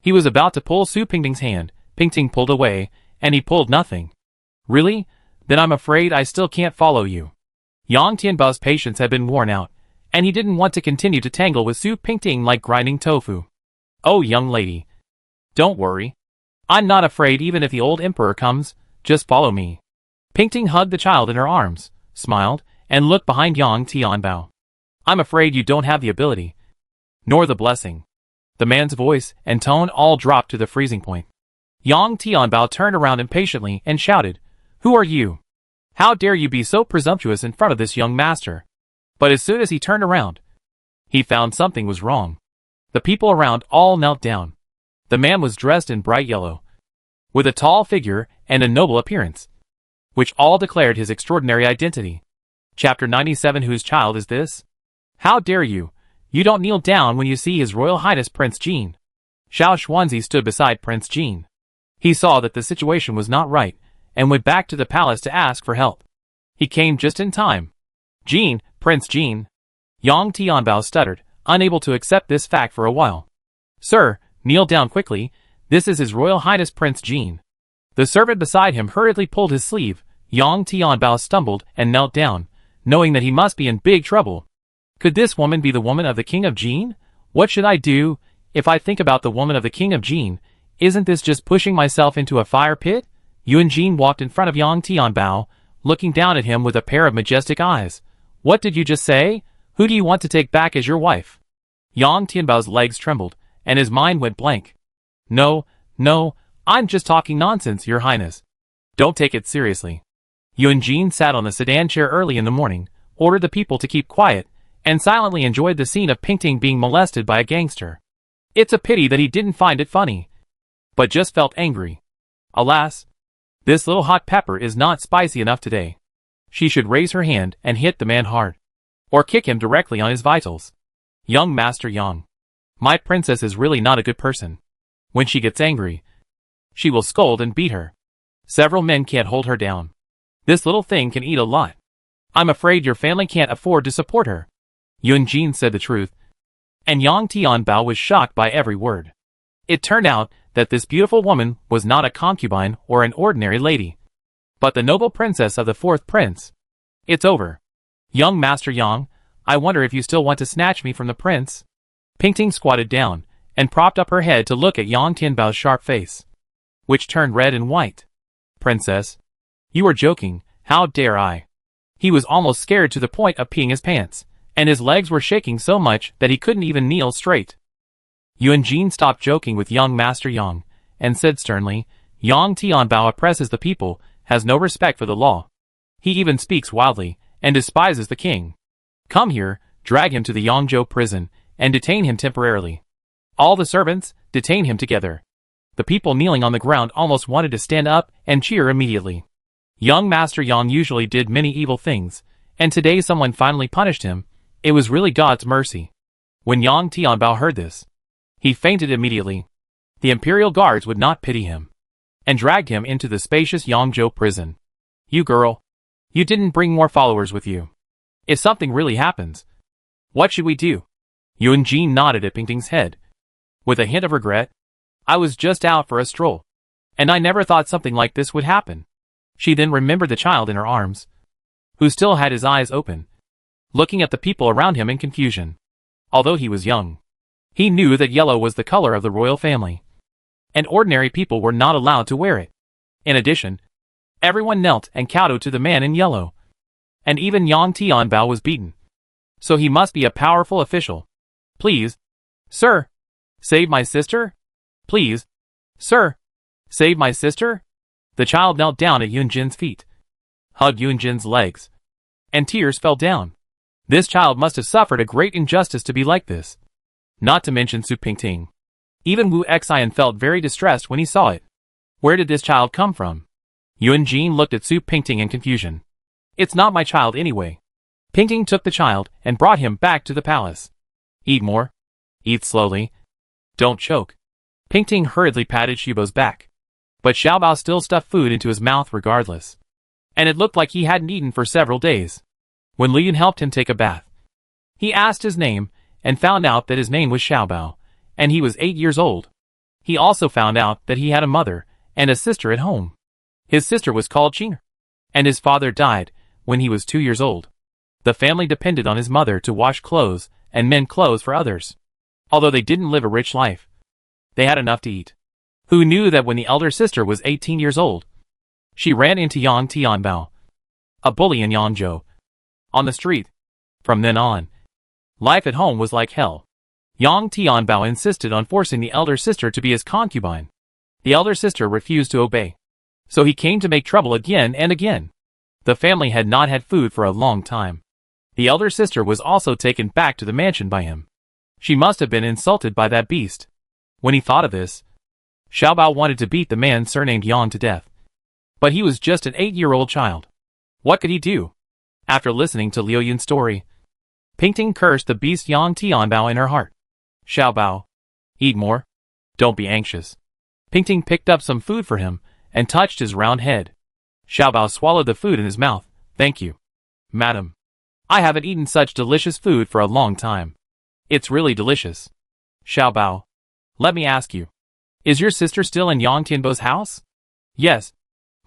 He was about to pull Su Pingting's hand. Pingting pulled away, and he pulled nothing. Really? Then I'm afraid I still can't follow you. Yang Tianbao's patience had been worn out, and he didn't want to continue to tangle with Su Pingting like grinding tofu. Oh, young lady. Don't worry. I'm not afraid even if the old emperor comes. Just follow me. Pingting hugged the child in her arms, smiled, and looked behind Yang Tianbao. I'm afraid you don't have the ability, nor the blessing. The man's voice and tone all dropped to the freezing point. Yang Tianbao turned around impatiently and shouted, Who are you? How dare you be so presumptuous in front of this young master? But as soon as he turned around, he found something was wrong. The people around all knelt down. The man was dressed in bright yellow, with a tall figure and a noble appearance, which all declared his extraordinary identity. Chapter 97. Whose child is this? How dare you? You don't kneel down when you see His Royal Highness Prince Jean. Xiao Xuanzi stood beside Prince Jean. He saw that the situation was not right, and went back to the palace to ask for help. He came just in time. Jean, Prince Jean. Yang Tianbao stuttered, unable to accept this fact for a while. Sir, kneel down quickly. This is His Royal Highness Prince Jean. The servant beside him hurriedly pulled his sleeve. Yang Tianbao stumbled and knelt down, knowing that he must be in big trouble. Could this woman be the woman of the King of Jean? What should I do? If I think about the woman of the King of Jean, isn't this just pushing myself into a fire pit? Yuan Jin walked in front of Yang Tianbao, looking down at him with a pair of majestic eyes. What did you just say? Who do you want to take back as your wife? Yang Tianbao's legs trembled, and his mind went blank. No, I'm just talking nonsense, Your Highness. Don't take it seriously. Yuan Jin sat on the sedan chair early in the morning, ordered the people to keep quiet, and silently enjoyed the scene of Pingting being molested by a gangster. It's a pity that he didn't find it funny, but just felt angry. Alas, this little hot pepper is not spicy enough today. She should raise her hand and hit the man hard, or kick him directly on his vitals. Young Master Yang. My princess is really not a good person. When she gets angry, she will scold and beat her. Several men can't hold her down. This little thing can eat a lot. I'm afraid your family can't afford to support her. Yuan Jin said the truth, and Yang Tianbao was shocked by every word. It turned out that this beautiful woman was not a concubine or an ordinary lady, but the noble princess of the 4th prince. It's over. Young Master Yang, I wonder if you still want to snatch me from the prince? Pingting squatted down, and propped up her head to look at Yang Tianbao's sharp face, which turned red and white. Princess, you are joking, how dare I? He was almost scared to the point of peeing his pants, and his legs were shaking so much that he couldn't even kneel straight. Yuan Jin stopped joking with young Master Yang, and said sternly, Yang Tianbao oppresses the people, has no respect for the law. He even speaks wildly, and despises the king. Come here, drag him to the Yangzhou prison, and detain him temporarily. All the servants, detain him together. The people kneeling on the ground almost wanted to stand up and cheer immediately. Young Master Yang usually did many evil things, and today someone finally punished him. It was really God's mercy. When Yang Tianbao heard this, he fainted immediately. The imperial guards would not pity him, and dragged him into the spacious Yangzhou prison. You girl, you didn't bring more followers with you. If something really happens, what should we do? Yun Jin nodded at Pingting's head, with a hint of regret. I was just out for a stroll, and I never thought something like this would happen. She then remembered the child in her arms, who still had his eyes open, looking at the people around him in confusion. Although he was young, he knew that yellow was the color of the royal family, and ordinary people were not allowed to wear it. In addition, everyone knelt and kowtowed to the man in yellow, and even Yang Tianbao was beaten. So he must be a powerful official. Please, sir, save my sister? Please, sir, save my sister? The child knelt down at Yun Jin's feet, hugged Yun Jin's legs, and tears fell down. This child must have suffered a great injustice to be like this. Not to mention Su Pingting. Even Wu Xian felt very distressed when he saw it. Where did this child come from? Yun Jin looked at Su Pingting in confusion. It's not my child anyway. Pingting took the child and brought him back to the palace. Eat more. Eat slowly. Don't choke. Pingting hurriedly patted Xiaobao's back. But Xiaobao still stuffed food into his mouth regardless. And it looked like he hadn't eaten for several days. When Lian helped him take a bath, he asked his name and found out that his name was Xiaobao, and he was 8 years old. He also found out that he had a mother and a sister at home. His sister was called Qing, and his father died when he was 2 years old. The family depended on his mother to wash clothes and mend clothes for others. Although they didn't live a rich life, they had enough to eat. Who knew that when the elder sister was 18 years old, she ran into Yang Tianbao, a bully in Yangzhou, on the street. From then on, life at home was like hell. Yang Tianbao insisted on forcing the elder sister to be his concubine. The elder sister refused to obey, so he came to make trouble again and again. The family had not had food for a long time. The elder sister was also taken back to the mansion by him. She must have been insulted by that beast. When he thought of this, Xiaobao wanted to beat the man surnamed Yang to death. But he was just an 8-year-old child. What could he do? After listening to Liu Yun's story, Pingting cursed the beast Yang Tianbao in her heart. Xiaobao, eat more. Don't be anxious. Pingting picked up some food for him and touched his round head. Xiaobao swallowed the food in his mouth. Thank you, madam. I haven't eaten such delicious food for a long time. It's really delicious. Xiaobao, let me ask you. Is your sister still in Yang Tianbao's house? Yes.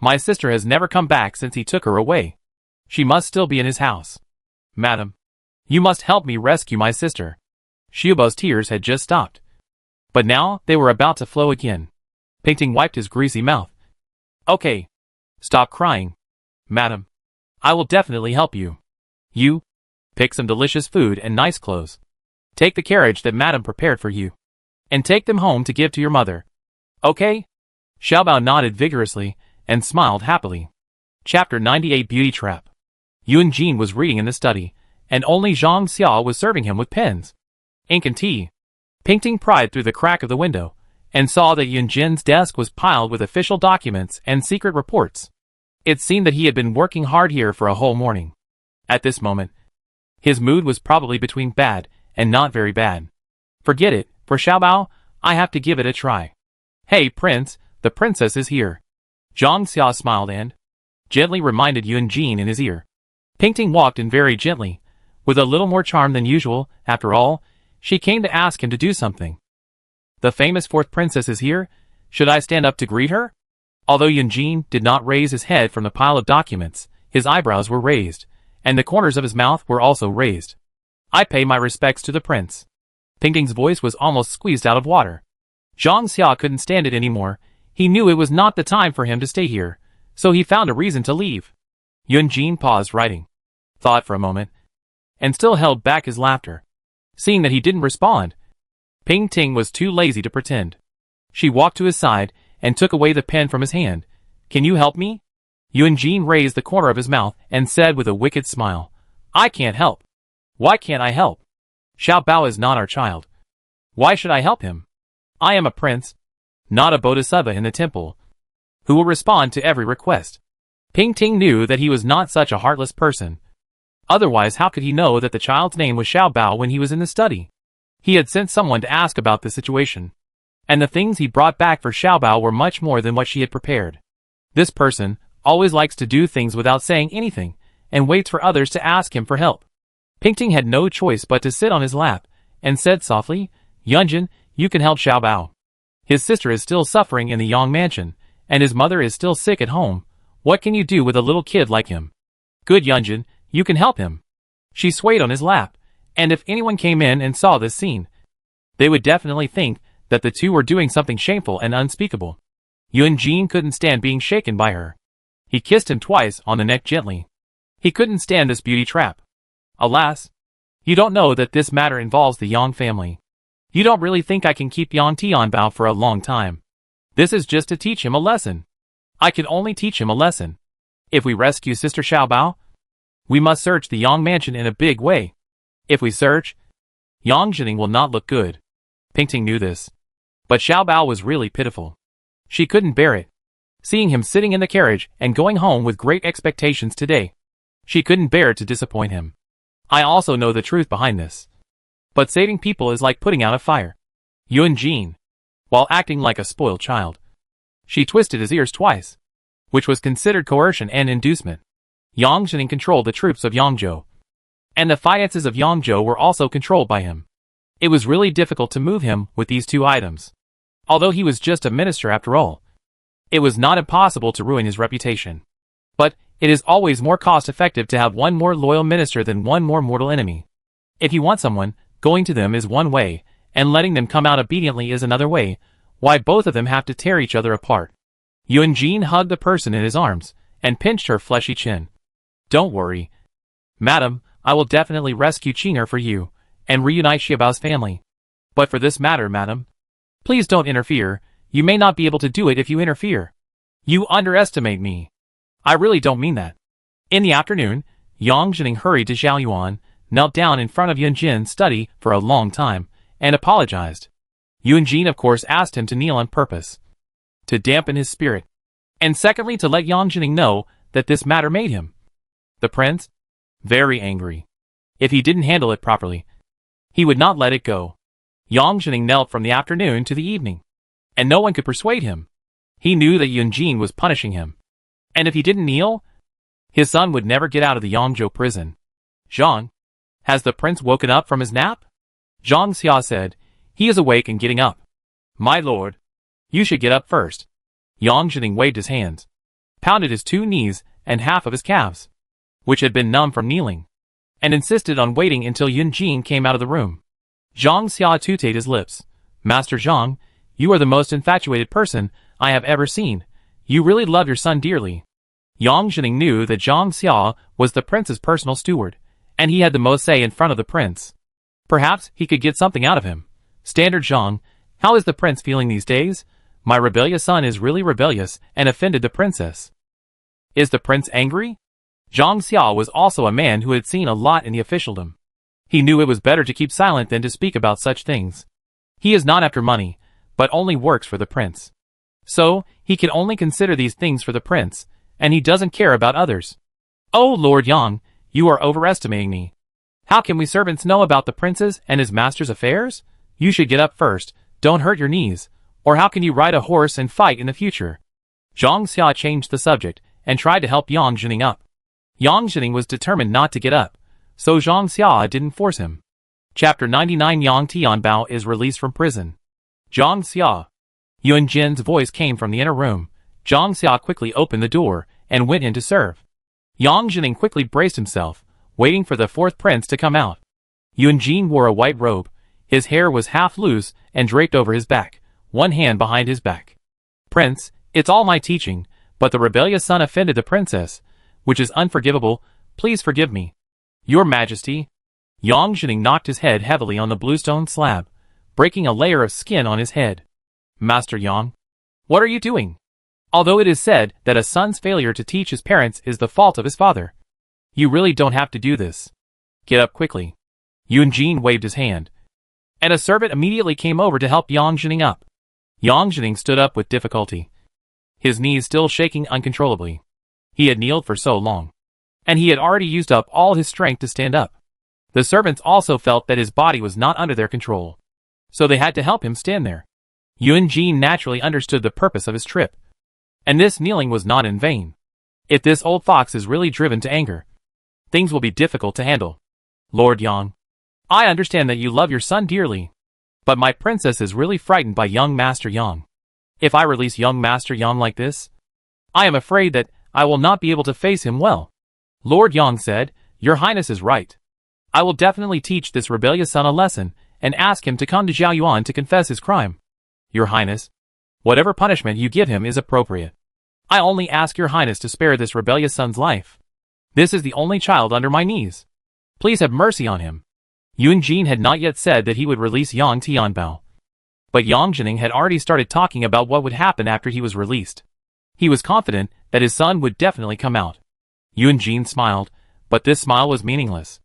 My sister has never come back since he took her away. She must still be in his house. Madam, you must help me rescue my sister. Xiaobao's tears had just stopped, but now they were about to flow again. Pingting wiped his greasy mouth. Okay. Stop crying. Madam, I will definitely help you. You, pick some delicious food and nice clothes. Take the carriage that madam prepared for you, and take them home to give to your mother. Okay? Xiaobao nodded vigorously and smiled happily. Chapter 98 Beauty Trap. Yun Jin was reading in the study, and only Zhang Xia was serving him with pens, ink and tea. Pingting pried through the crack of the window, and saw that Yun Jin's desk was piled with official documents and secret reports. It seemed that he had been working hard here for a whole morning. At this moment, his mood was probably between bad and not very bad. Forget it, for Xiaobao, I have to give it a try. Hey prince, the princess is here. Zhang Xia smiled and gently reminded Yun Jin in his ear. Pingting walked in very gently, with a little more charm than usual. After all, she came to ask him to do something. The famous fourth princess is here. Should I stand up to greet her? Although Yun Jin did not raise his head from the pile of documents, his eyebrows were raised, and the corners of his mouth were also raised. I pay my respects to the prince. Pingting's voice was almost squeezed out of water. Zhang Xia couldn't stand it anymore. He knew it was not the time for him to stay here, so he found a reason to leave. Yun Jin paused writing, thought for a moment, and still held back his laughter. Seeing that he didn't respond, Pingting was too lazy to pretend. She walked to his side and took away the pen from his hand. Can you help me? Yunjin raised the corner of his mouth and said with a wicked smile, I can't help. Why can't I help? Xiao Bao is not our child. Why should I help him? I am a prince, not a bodhisattva in the temple, who will respond to every request. Pingting knew that he was not such a heartless person. Otherwise, how could he know that the child's name was Xiao Bao when he was in the study? He had sent someone to ask about the situation, and the things he brought back for Xiao Bao were much more than what she had prepared. This person always likes to do things without saying anything, and waits for others to ask him for help. Pingting had no choice but to sit on his lap, and said softly, Yunjin, you can help Xiao Bao. His sister is still suffering in the Yang mansion, and his mother is still sick at home. What can you do with a little kid like him? Good Yunjin, you can help him. She swayed on his lap, and if anyone came in and saw this scene, they would definitely think that the two were doing something shameful and unspeakable. Yunjin couldn't stand being shaken by her. He kissed him twice on the neck gently. He couldn't stand this beauty trap. Alas, you don't know that this matter involves the Yang family. You don't really think I can keep Yang Tianbao for a long time. This is just to teach him a lesson. I can only teach him a lesson. If we rescue Sister Xiao Bao, we must search the Yang mansion in a big way. If we search, Yang Jining will not look good. Pingting knew this. But Xiao Bao was really pitiful. She couldn't bear it. Seeing him sitting in the carriage and going home with great expectations today. She couldn't bear to disappoint him. I also know the truth behind this. But saving people is like putting out a fire. Yunjin, while acting like a spoiled child, she twisted his ears twice, which was considered coercion and inducement. Yang Jining controlled the troops of Yangzhou, and the finances of Yangzhou were also controlled by him. It was really difficult to move him with these two items. Although he was just a minister after all, it was not impossible to ruin his reputation. But it is always more cost-effective to have one more loyal minister than one more mortal enemy. If you want someone, going to them is one way, and letting them come out obediently is another way. Why both of them have to tear each other apart? Yunjin hugged the person in his arms, and pinched her fleshy chin. Don't worry, madam, I will definitely rescue Qing'er for you, and reunite Xiaobao's family. But for this matter, madam, please don't interfere. You may not be able to do it if you interfere. You underestimate me. I really don't mean that. In the afternoon, Yang Jining hurried to Zhaoyuan, knelt down in front of Yunjin's study for a long time, and apologized. Yunjin of course asked him to kneel on purpose, to dampen his spirit, and secondly to let Yang Jining know that this matter made him, the prince, very angry. If he didn't handle it properly, he would not let it go. Yang Jining knelt from the afternoon to the evening, and no one could persuade him. He knew that Yunjin was punishing him, and if he didn't kneel, his son would never get out of the Yangzhou prison. Zhang, has the prince woken up from his nap? Zhang Xia said, he is awake and getting up. My lord, you should get up first. Yang Jining waved his hands, pounded his two knees and half of his calves, which had been numb from kneeling, and insisted on waiting until Yunjin came out of the room. Zhang Xia tooted his lips. Master Zhang, you are the most infatuated person I have ever seen. You really love your son dearly. Yang Jining knew that Zhang Xia was the prince's personal steward, and he had the most say in front of the prince. Perhaps he could get something out of him. Standard Zhang, how is the prince feeling these days? My rebellious son is really rebellious and offended the princess. Is the prince angry? Zhang Xia was also a man who had seen a lot in the officialdom. He knew it was better to keep silent than to speak about such things. He is not after money, but only works for the prince. So, he can only consider these things for the prince, and he doesn't care about others. Oh Lord Yang, you are overestimating me. How can we servants know about the prince's and his master's affairs? You should get up first, don't hurt your knees, or how can you ride a horse and fight in the future? Zhang Xia changed the subject, and tried to help Yang Jining up. Yang Jining was determined not to get up, so Zhang Xia didn't force him. Chapter 99 Yang Tianbao is released from prison. Zhang Xia. Yunjin's voice came from the inner room. Zhang Xia quickly opened the door, and went in to serve. Yang Jining quickly braced himself, waiting for the fourth prince to come out. Yunjin wore a white robe. His hair was half loose and draped over his back, one hand behind his back. Prince, it's all my teaching, but the rebellious son offended the princess, which is unforgivable. Please forgive me. Your Majesty. Yang Jining knocked his head heavily on the bluestone slab, breaking a layer of skin on his head. Master Yang. What are you doing? Although it is said that a son's failure to teach his parents is the fault of his father, you really don't have to do this. Get up quickly. Yunjin waved his hand, and a servant immediately came over to help Yang Jining up. Yang Jining stood up with difficulty, his knees still shaking uncontrollably. He had kneeled for so long, and he had already used up all his strength to stand up. The servants also felt that his body was not under their control, so they had to help him stand there. Yunjin naturally understood the purpose of his trip, and this kneeling was not in vain. If this old fox is really driven to anger, things will be difficult to handle. Lord Yang, I understand that you love your son dearly, but my princess is really frightened by young Master Yang. If I release young Master Yang like this, I am afraid that I will not be able to face him well. Lord Yang said, Your Highness is right. I will definitely teach this rebellious son a lesson and ask him to come to Zhaoyuan to confess his crime. Your Highness, whatever punishment you give him is appropriate. I only ask your Highness to spare this rebellious son's life. This is the only child under my knees. Please have mercy on him. Yunjin had not yet said that he would release Yang Tianbao, but Yang Jining had already started talking about what would happen after he was released. He was confident that his son would definitely come out. Yunjin smiled, but this smile was meaningless.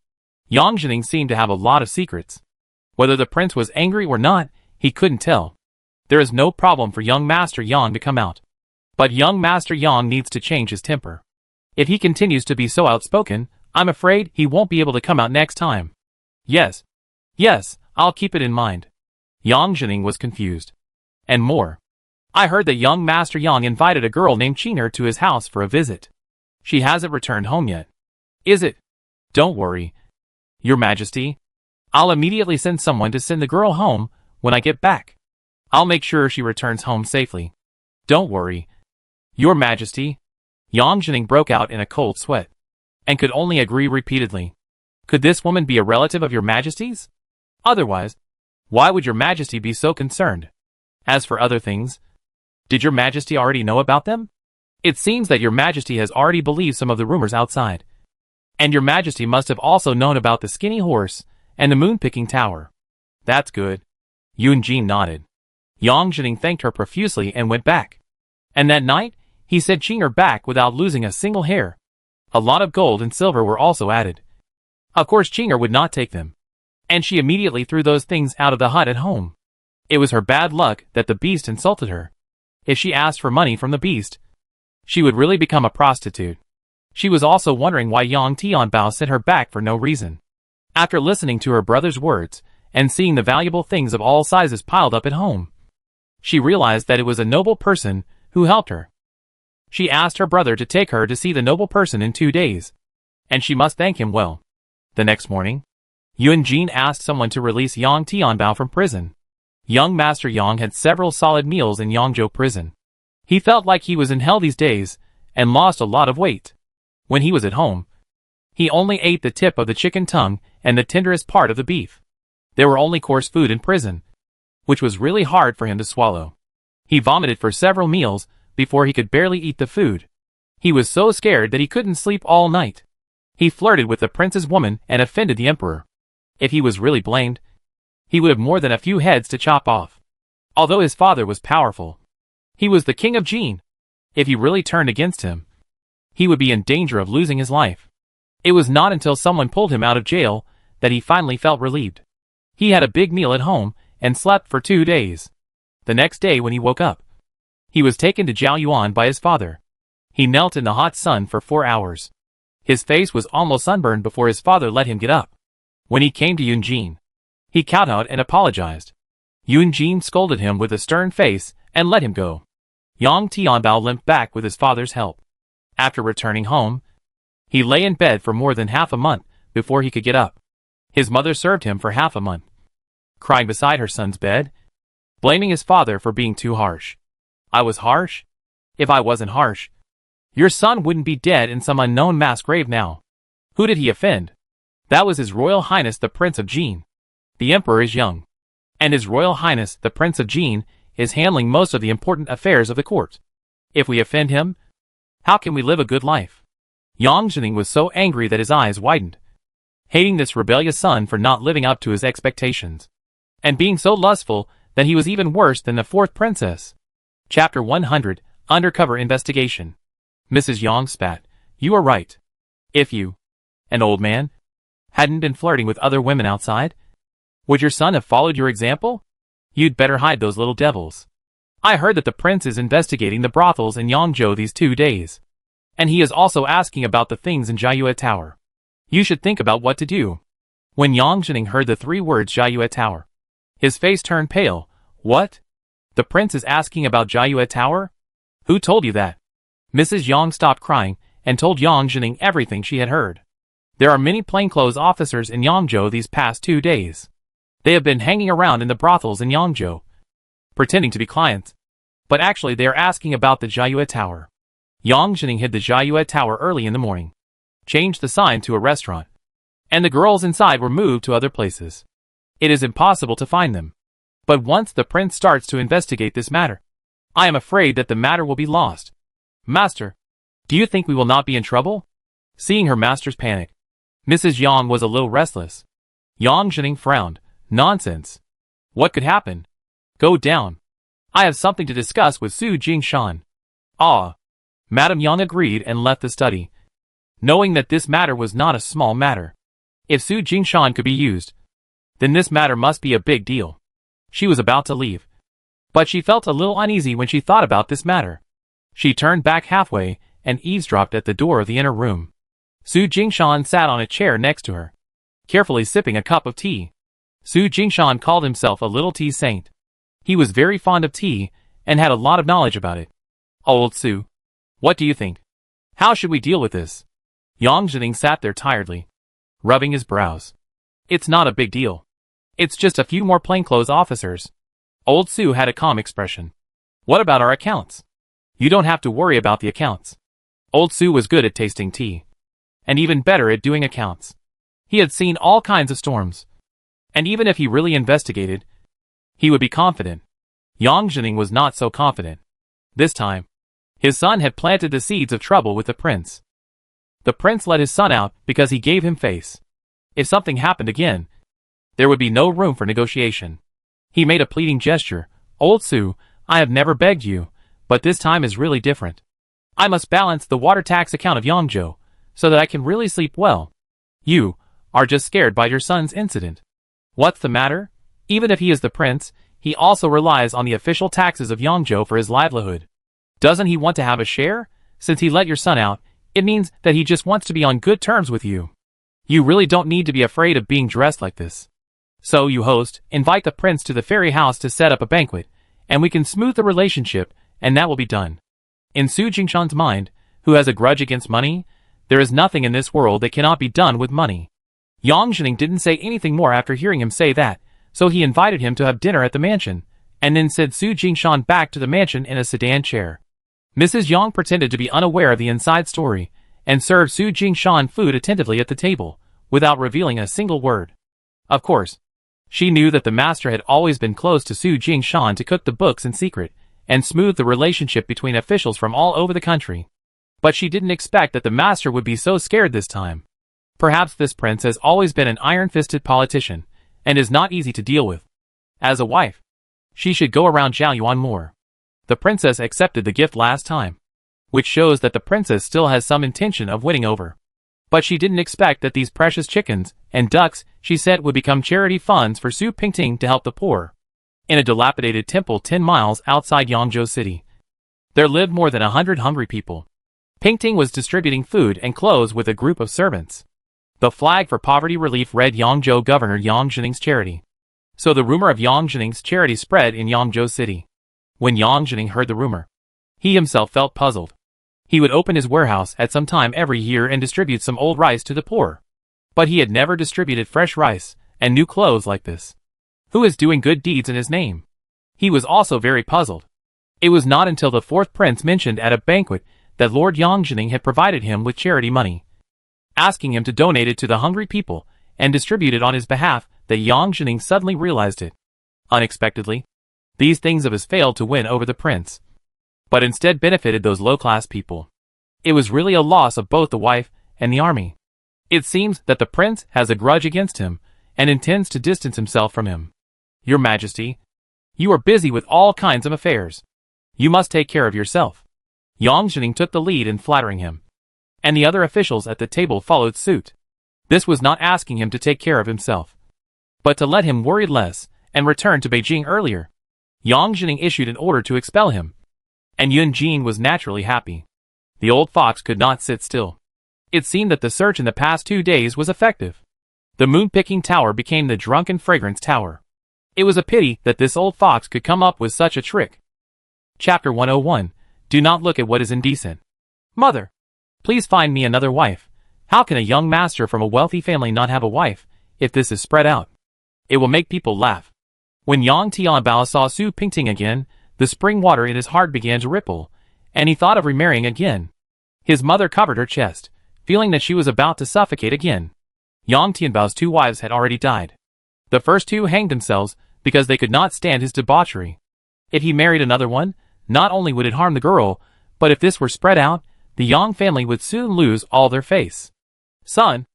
Yang Jining seemed to have a lot of secrets. Whether the prince was angry or not, he couldn't tell. There is no problem for young Master Yang to come out, but young Master Yang needs to change his temper. If he continues to be so outspoken, I'm afraid he won't be able to come out next time. Yes, I'll keep it in mind. Yang Jining was confused. And more. I heard that young Master Yang invited a girl named Qing'er to his house for a visit. She hasn't returned home yet. Is it? Don't worry, Your Majesty. I'll immediately send someone to send the girl home when I get back. I'll make sure she returns home safely. Don't worry, Your Majesty. Yang Jining broke out in a cold sweat, and could only agree repeatedly. Could this woman be a relative of Your Majesty's? Otherwise, why would Your Majesty be so concerned? As for other things, did Your Majesty already know about them? It seems that Your Majesty has already believed some of the rumors outside. And Your Majesty must have also known about the skinny horse and the moon-picking tower. That's good. Yunjin nodded. Yang Jining thanked her profusely and went back. And that night, he sent Qing'er back without losing a single hair. A lot of gold and silver were also added. Of course Qing'er would not take them, and she immediately threw those things out of the hut at home. It was her bad luck that the beast insulted her. If she asked for money from the beast, she would really become a prostitute. She was also wondering why Yang Tianbao sent her back for no reason. After listening to her brother's words, and seeing the valuable things of all sizes piled up at home, she realized that it was a noble person who helped her. She asked her brother to take her to see the noble person in 2 days, and she must thank him well. The next morning, Yunjin asked someone to release Yang Tianbao from prison. Young Master Yang had several solid meals in Yangzhou prison. He felt like he was in hell these days, and lost a lot of weight. When he was at home, he only ate the tip of the chicken tongue and the tenderest part of the beef. There were only coarse food in prison, which was really hard for him to swallow. He vomited for several meals before he could barely eat the food. He was so scared that he couldn't sleep all night. He flirted with the prince's woman and offended the emperor. If he was really blamed, he would have more than a few heads to chop off. Although his father was powerful, he was the king of Jin. If he really turned against him, he would be in danger of losing his life. It was not until someone pulled him out of jail that he finally felt relieved. He had a big meal at home and slept for 2 days. The next day when he woke up, he was taken to Zhaoyuan by his father. He knelt in the hot sun for 4 hours. His face was almost sunburned before his father let him get up. When he came to Yunjin, he kowtowed and apologized. Yunjin scolded him with a stern face and let him go. Yang Tianbao limped back with his father's help. After returning home, he lay in bed for more than half a month before he could get up. His mother served him for half a month, crying beside her son's bed, blaming his father for being too harsh. I was harsh? If I wasn't harsh, your son wouldn't be dead in some unknown mass grave now. Who did he offend? That was His Royal Highness the Prince of Jin. The Emperor is young, and His Royal Highness the Prince of Jin is handling most of the important affairs of the court. If we offend him, how can we live a good life? Yang Jining was so angry that his eyes widened, hating this rebellious son for not living up to his expectations, and being so lustful that he was even worse than the 4th princess. Chapter 100, Undercover Investigation. Mrs. Yang spat. You are right. If you, an old man, hadn't been flirting with other women outside, would your son have followed your example? You'd better hide those little devils. I heard that the prince is investigating the brothels in Yangzhou these 2 days. And he is also asking about the things in Jiayue Tower. You should think about what to do. When Yang Jining heard the 3 words Jiayue Tower, his face turned pale. What? The prince is asking about Jiayue Tower? Who told you that? Mrs. Yang stopped crying and told Yang Jining everything she had heard. There are many plainclothes officers in Yangzhou these past 2 days. They have been hanging around in the brothels in Yangzhou, pretending to be clients. But actually they are asking about the Jiayue Tower. Yang Jining hid the Jiayue Tower early in the morning, changed the sign to a restaurant, and the girls inside were moved to other places. It is impossible to find them. But once the prince starts to investigate this matter, I am afraid that the matter will be lost. Master, do you think we will not be in trouble? Seeing her master's panic, Mrs. Yang was a little restless. Yang Jining frowned. Nonsense. What could happen? Go down. I have something to discuss with Su Jingshan. Ah. Madame Yang agreed and left the study, knowing that this matter was not a small matter. If Su Jingshan could be used, then this matter must be a big deal. She was about to leave, but she felt a little uneasy when she thought about this matter. She turned back halfway and eavesdropped at the door of the inner room. Su Jingshan sat on a chair next to her, carefully sipping a cup of tea. Su Jingshan called himself a little tea saint. He was very fond of tea and had a lot of knowledge about it. Old Su, what do you think? How should we deal with this? Yang Jining sat there tiredly, rubbing his brows. It's not a big deal. It's just a few more plainclothes officers. Old Su had a calm expression. What about our accounts? You don't have to worry about the accounts. Old Su was good at tasting tea, and even better at doing accounts. He had seen all kinds of storms, and even if he really investigated, he would be confident. Yang Jining was not so confident. This time, his son had planted the seeds of trouble with the prince. The prince let his son out because he gave him face. If something happened again, there would be no room for negotiation. He made a pleading gesture. Old Su, I have never begged you, but this time is really different. I must balance the water tax account of Yangzhou, so that I can really sleep well. You are just scared by your son's incident. What's the matter? Even if he is the prince, he also relies on the official taxes of Yangzhou for his livelihood. Doesn't he want to have a share? Since he let your son out, it means that he just wants to be on good terms with you. You really don't need to be afraid of being dressed like this. So you host, invite the prince to the fairy house to set up a banquet, and we can smooth the relationship, and that will be done. In Su Jingshan's mind, who has a grudge against money, there is nothing in this world that cannot be done with money. Yang Jining didn't say anything more after hearing him say that, so he invited him to have dinner at the mansion, and then sent Su Jingshan back to the mansion in a sedan chair. Mrs. Yang pretended to be unaware of the inside story, and served Su Jingshan food attentively at the table, without revealing a single word. Of course, she knew that the master had always been close to Su Jingshan to cook the books in secret, and smooth the relationship between officials from all over the country. But she didn't expect that the master would be so scared this time. Perhaps this prince has always been an iron-fisted politician, and is not easy to deal with. As a wife, she should go around Zhao Yuan more. The princess accepted the gift last time, which shows that the princess still has some intention of winning over. But she didn't expect that these precious chickens and ducks she said would become charity funds for Su Pingting to help the poor. In a dilapidated temple 10 miles outside Yangzhou city, there lived more than 100 hungry people. Pingting was distributing food and clothes with a group of servants. The flag for poverty relief read Yangzhou Governor Yang Jining's charity. So the rumor of Yang Jining's charity spread in Yangzhou city. When Yang Jining heard the rumor, he himself felt puzzled. He would open his warehouse at some time every year and distribute some old rice to the poor. But he had never distributed fresh rice and new clothes like this. Who is doing good deeds in his name? He was also very puzzled. It was not until the 4th prince mentioned at a banquet that Lord Yang Jining had provided him with charity money, asking him to donate it to the hungry people and distribute it on his behalf, that Yang Jining suddenly realized it. Unexpectedly, these things of his failed to win over the prince, but instead benefited those low-class people. It was really a loss of both the wife and the army. It seems that the prince has a grudge against him and intends to distance himself from him. Your Majesty, you are busy with all kinds of affairs. You must take care of yourself. Yang Jining took the lead in flattering him. And the other officials at the table followed suit. This was not asking him to take care of himself, but to let him worry less and return to Beijing earlier. Yang Jining issued an order to expel him. And Yun Jin was naturally happy. The old fox could not sit still. It seemed that the search in the past 2 days was effective. The moon-picking tower became the drunken fragrance tower. It was a pity that this old fox could come up with such a trick. Chapter 101. Do not look at what is indecent. Mother, please find me another wife. How can a young master from a wealthy family not have a wife, if this is spread out? It will make people laugh. When Yang Tianbao saw Su Pingting again, the spring water in his heart began to ripple, and he thought of remarrying again. His mother covered her chest, feeling that she was about to suffocate again. Yang Tianbao's 2 wives had already died. The first 2 hanged themselves because they could not stand his debauchery. If he married another one, not only would it harm the girl, but if this were spread out, the Yang family would soon lose all their face. Son,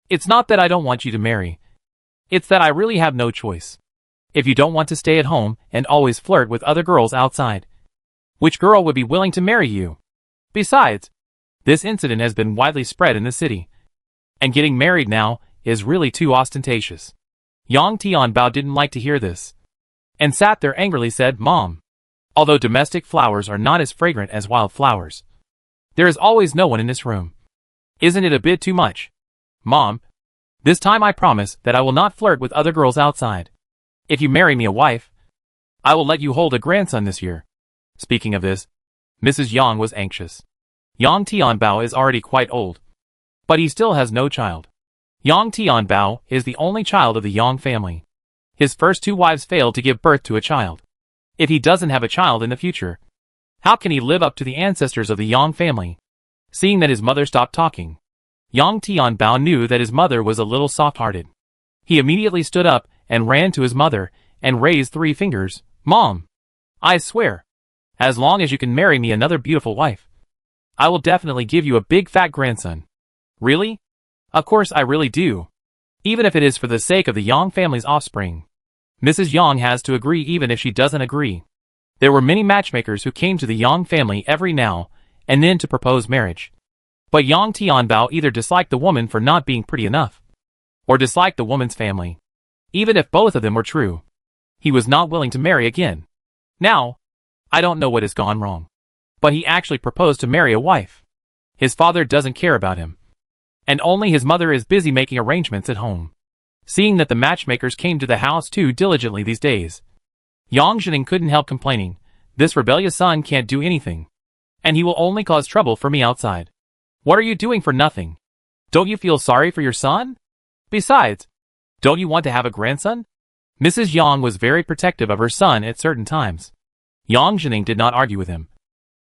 it's not that I don't want you to marry. It's that I really have no choice. If you don't want to stay at home and always flirt with other girls outside, which girl would be willing to marry you? Besides, this incident has been widely spread in the city, and getting married now is really too ostentatious. Yang Tianbao didn't like to hear this, and sat there angrily said, Mom, although domestic flowers are not as fragrant as wild flowers, there is always no one in this room. Isn't it a bit too much? Mom, this time I promise that I will not flirt with other girls outside. If you marry me a wife, I will let you hold a grandson this year. Speaking of this, Mrs. Yang was anxious. Yang Tianbao is already quite old, but he still has no child. Yang Tianbao is the only child of the Yang family. His first 2 wives failed to give birth to a child. If he doesn't have a child in the future, how can he live up to the ancestors of the Yang family? Seeing that his mother stopped talking, Yang Tianbao knew that his mother was a little soft-hearted. He immediately stood up and ran to his mother and raised 3 fingers. Mom, I swear, as long as you can marry me another beautiful wife, I will definitely give you a big fat grandson. Really? Of course I really do. Even if it is for the sake of the Yang family's offspring. Mrs. Yang has to agree even if she doesn't agree. There were many matchmakers who came to the Yang family every now and then to propose marriage. But Yang Tianbao either disliked the woman for not being pretty enough, or disliked the woman's family. Even if both of them were true, he was not willing to marry again. Now, I don't know what has gone wrong, but he actually proposed to marry a wife. His father doesn't care about him, and only his mother is busy making arrangements at home. Seeing that the matchmakers came to the house too diligently these days, Yang Jining couldn't help complaining, this rebellious son can't do anything, and he will only cause trouble for me outside. What are you doing for nothing? Don't you feel sorry for your son? Besides, don't you want to have a grandson? Mrs. Yang was very protective of her son at certain times. Yang Jining did not argue with him,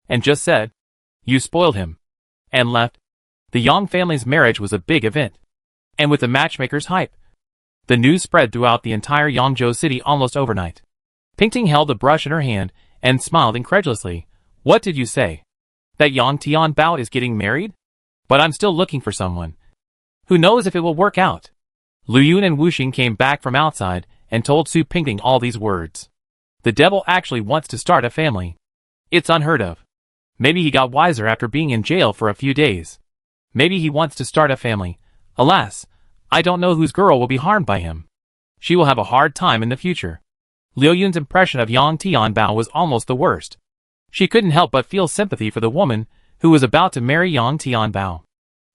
and just said, you spoiled him, and left. The Yang family's marriage was a big event, and with the matchmaker's hype, the news spread throughout the entire Yangzhou city almost overnight. Pingting held the brush in her hand and smiled incredulously. What did you say? That Yang Tianbao is getting married? But I'm still looking for someone. Who knows if it will work out? Lu Yun and Wu Xing came back from outside and told Su Pingting all these words. The devil actually wants to start a family. It's unheard of. Maybe he got wiser after being in jail for a few days. Maybe he wants to start a family. Alas, I don't know whose girl will be harmed by him. She will have a hard time in the future. Liu Yun's impression of Yang Tianbao was almost the worst. She couldn't help but feel sympathy for the woman who was about to marry Yang Tianbao.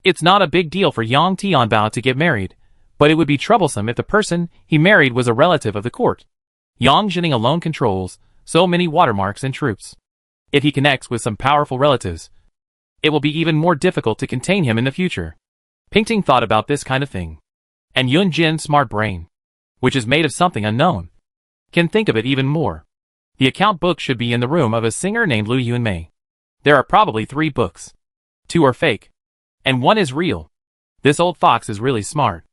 It's not a big deal for Yang Tianbao to get married, but it would be troublesome if the person he married was a relative of the court. Yang Jining alone controls so many watermarks and troops. If he connects with some powerful relatives, it will be even more difficult to contain him in the future. Pingting thought about this kind of thing. And Yun Jin's smart brain, which is made of something unknown, can think of it even more. The account book should be in the room of a singer named Lu Yunmei. There are probably 3 books. 2 are fake, and 1 is real. This old fox is really smart.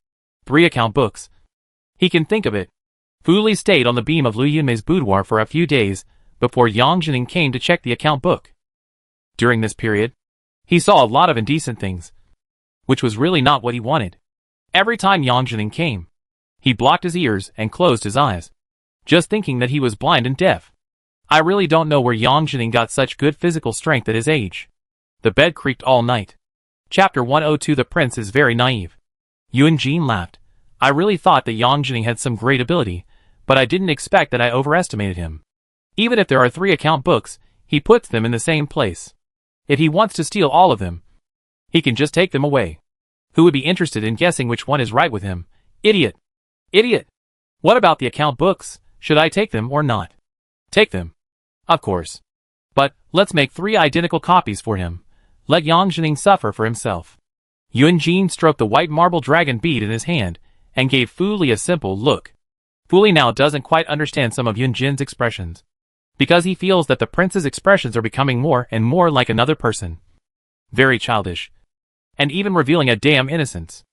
3 account books. He can think of it. Fu Li stayed on the beam of Lu Yunmei's boudoir for a few days before Yang Jining came to check the account book. During this period, he saw a lot of indecent things, which was really not what he wanted. Every time Yang Jining came, he blocked his ears and closed his eyes, just thinking that he was blind and deaf. I really don't know where Yang Jining got such good physical strength at his age. The bed creaked all night. Chapter 102. The prince is very naive. Yuan Jin laughed. I really thought that Yang Jining had some great ability, but I didn't expect that I overestimated him. Even if there are 3 account books, he puts them in the same place. If he wants to steal all of them, he can just take them away. Who would be interested in guessing which one is right with him? Idiot. Idiot. What about the account books? Should I take them or not? Take them. Of course. But, let's make 3 identical copies for him. Let Yang Jining suffer for himself. Yuan Jin stroked the white marble dragon bead in his hand, and gave Fu Li a simple look. Fu Li now doesn't quite understand some of Yuan Jin's expressions, because he feels that the prince's expressions are becoming more and more like another person. Very childish. And even revealing a damn innocence.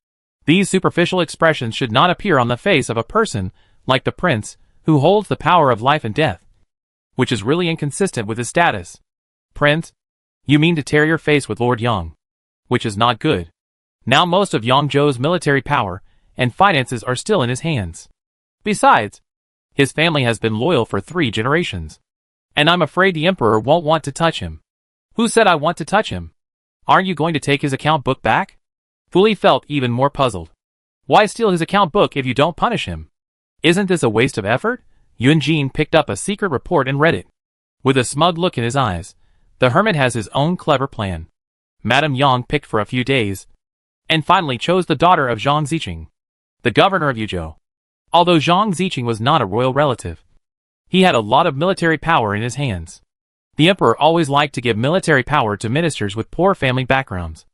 These superficial expressions should not appear on the face of a person like the prince, who holds the power of life and death, which is really inconsistent with his status. Prince? You mean to tear your face with Lord Yang? Which is not good. Now most of Yangzhou's military power and finances are still in his hands. Besides, his family has been loyal for 3 generations. And I'm afraid the emperor won't want to touch him. Who said I want to touch him? Aren't you going to take his account book back? Fu Li felt even more puzzled. Why steal his account book if you don't punish him? Isn't this a waste of effort? Yuan Jin picked up a secret report and read it. With a smug look in his eyes, the hermit has his own clever plan. Madame Yang picked for a few days, and finally chose the daughter of Zhang Ziqing, the governor of Yuzhou. Although Zhang Ziqing was not a royal relative, he had a lot of military power in his hands. The emperor always liked to give military power to ministers with poor family backgrounds,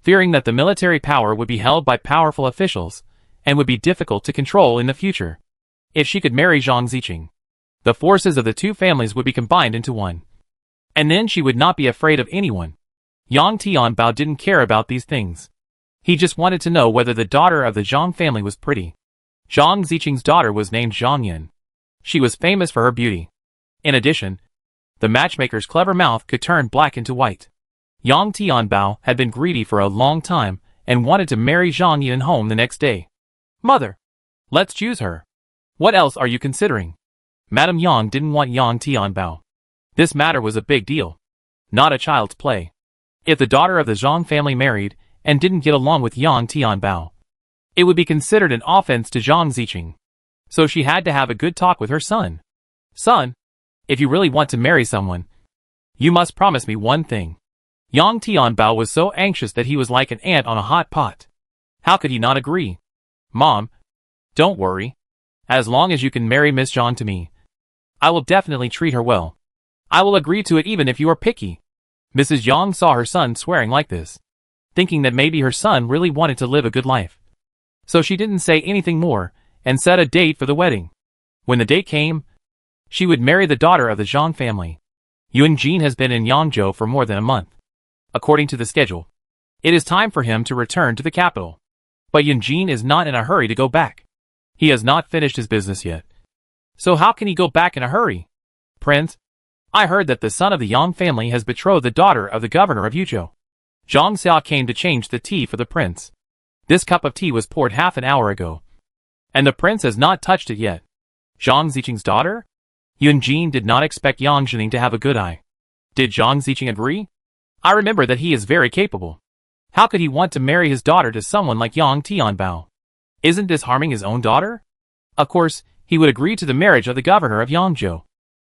fearing that the military power would be held by powerful officials and would be difficult to control in the future. If she could marry Zhang Ziqing, the forces of the 2 families would be combined into one. And then she would not be afraid of anyone. Yang Tianbao didn't care about these things. He just wanted to know whether the daughter of the Zhang family was pretty. Zhang Ziqing's daughter was named Zhang Yan. She was famous for her beauty. In addition, the matchmaker's clever mouth could turn black into white. Yang Tianbao had been greedy for a long time and wanted to marry Zhang Yan home the next day. Mother, let's choose her. What else are you considering? Madame Yang didn't want Yang Tianbao. This matter was a big deal. Not a child's play. If the daughter of the Zhang family married and didn't get along with Yang Tianbao, it would be considered an offense to Zhang Ziqing. So she had to have a good talk with her son. Son, if you really want to marry someone, you must promise me one thing. Yang Tianbao was so anxious that he was like an ant on a hot pot. How could he not agree? Mom, don't worry. As long as you can marry Miss Zhang to me, I will definitely treat her well. I will agree to it even if you are picky. Mrs. Yang saw her son swearing like this, thinking that maybe her son really wanted to live a good life. So she didn't say anything more, and set a date for the wedding. When the date came, she would marry the daughter of the Zhang family. Yuan Jin has been in Yangzhou for more than a month. According to the schedule, it is time for him to return to the capital. But Yuan Jin is not in a hurry to go back. He has not finished his business yet. So how can he go back in a hurry? Prince, I heard that the son of the Yang family has betrothed the daughter of the governor of Yuzhou. Zhang Xia came to change the tea for the prince. This cup of tea was poured half an hour ago, and the prince has not touched it yet. Zhang Ziqing's daughter? Yuan Jin did not expect Yang Jining to have a good eye. Did Zhang Ziqing agree? I remember that he is very capable. How could he want to marry his daughter to someone like Yang Tianbao? Isn't this harming his own daughter? Of course, he would agree to the marriage of the governor of Yangzhou.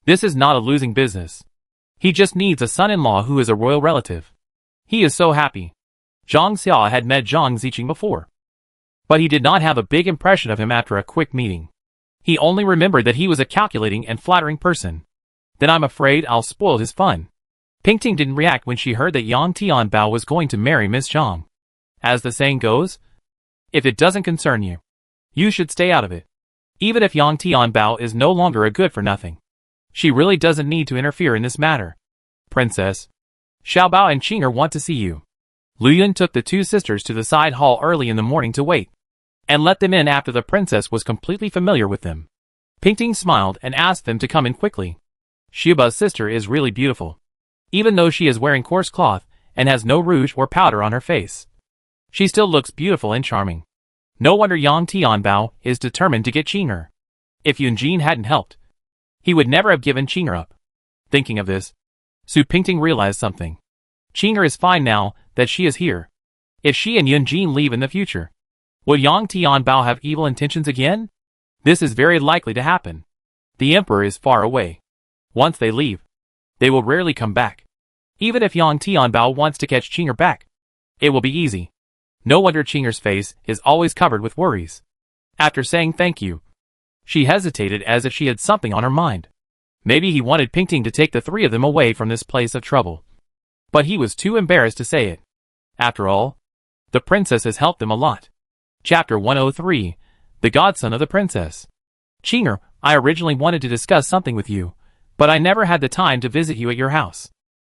This is not a losing business. He just needs a son-in-law who is a royal relative. He is so happy. Zhang Xia had met Zhang Ziqing before, but he did not have a big impression of him after a quick meeting. He only remembered that he was a calculating and flattering person. Then I'm afraid I'll spoil his fun. Pingting didn't react when she heard that Yang Tianbao was going to marry Miss Zhang. As the saying goes, if it doesn't concern you, you should stay out of it. Even if Yang Tianbao is no longer a good-for-nothing, she really doesn't need to interfere in this matter. Princess, Xiaobao and Qing'er want to see you. Lu Yun took the 2 sisters to the side hall early in the morning to wait, and let them in after the princess was completely familiar with them. Pingting smiled and asked them to come in quickly. Xiaobao's sister is really beautiful, even though she is wearing coarse cloth and has no rouge or powder on her face. She still looks beautiful and charming. No wonder Yang Tianbao is determined to get Qing'er. If Yuan Jin hadn't helped, he would never have given Qing'er up. Thinking of this, Su Pingting realized something. Qing'er is fine now that she is here. If she and Yunjin leave in the future, will Yang Tianbao have evil intentions again? This is very likely to happen. The emperor is far away. Once they leave, they will rarely come back. Even if Yang Tianbao wants to catch Qing'er back, it will be easy. No wonder Qing'er's face is always covered with worries. After saying thank you, she hesitated as if she had something on her mind. Maybe he wanted Pingting to take the three of them away from this place of trouble. But he was too embarrassed to say it. After all, the princess has helped them a lot. Chapter 103, The Godson of the Princess. Qing'er, I originally wanted to discuss something with you, but I never had the time to visit you at your house.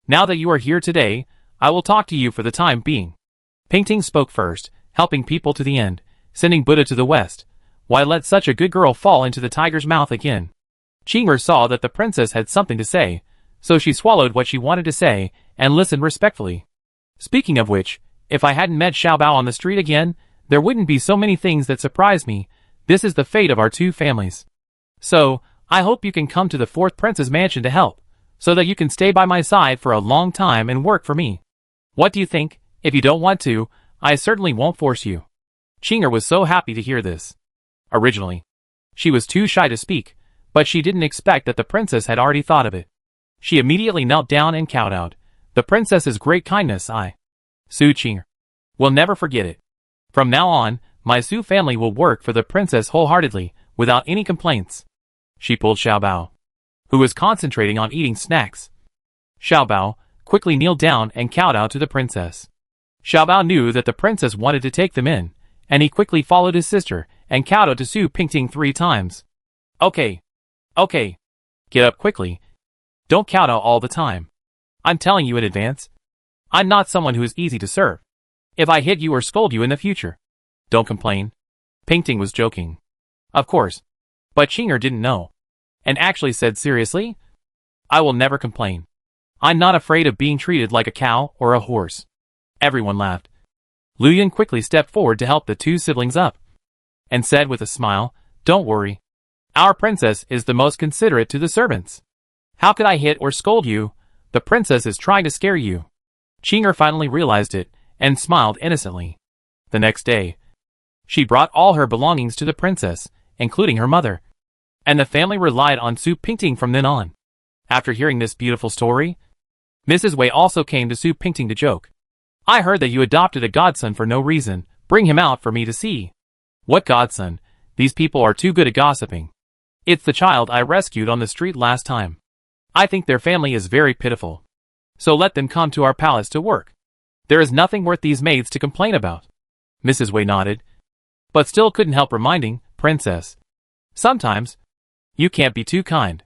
Now that you are here today, I will talk to you for the time being. Pingting spoke first, helping people to the end, sending Buddha to the west. Why let such a good girl fall into the tiger's mouth again? Qing'er saw that the princess had something to say, so she swallowed what she wanted to say and listened respectfully. Speaking of which, if I hadn't met Xiaobao on the street again, there wouldn't be so many things that surprise me. This is the fate of our two families. So, I hope you can come to the fourth prince's mansion to help, so that you can stay by my side for a long time and work for me. What do you think? If you don't want to, I certainly won't force you. Qing'er was so happy to hear this. Originally, she was too shy to speak, but she didn't expect that the princess had already thought of it. She immediately knelt down and kowtowed. The princess's great kindness Su Qing'er will never forget it. From now on, my Su family will work for the princess wholeheartedly, without any complaints. She pulled Xiaobao, who was concentrating on eating snacks. Xiaobao quickly kneeled down and kowtowed to the princess. Xiaobao knew that the princess wanted to take them in, and he quickly followed his sister and kowtowed to Su Pingting 3 times. Okay. Get up quickly. Don't kowtow all the time. I'm telling you in advance. I'm not someone who is easy to serve. If I hit you or scold you in the future, don't complain. Pingting was joking. Of course. But Qing'er didn't know, and actually said seriously, I will never complain. I'm not afraid of being treated like a cow or a horse. Everyone laughed. Lu Yun quickly stepped forward to help the two siblings up, and said with a smile, don't worry. Our princess is the most considerate to the servants. How could I hit or scold you? The princess is trying to scare you. Qing'er finally realized it, and smiled innocently. The next day, she brought all her belongings to the princess, including her mother, and the family relied on Su Pingting from then on. After hearing this beautiful story, Mrs. Wei also came to Su Pingting to joke. I heard that you adopted a godson for no reason. Bring him out for me to see. What godson? These people are too good at gossiping. It's the child I rescued on the street last time. I think their family is very pitiful. So let them come to our palace to work. There is nothing worth these maids to complain about. Mrs. Wei nodded, but still couldn't help reminding, Princess, sometimes, you can't be too kind.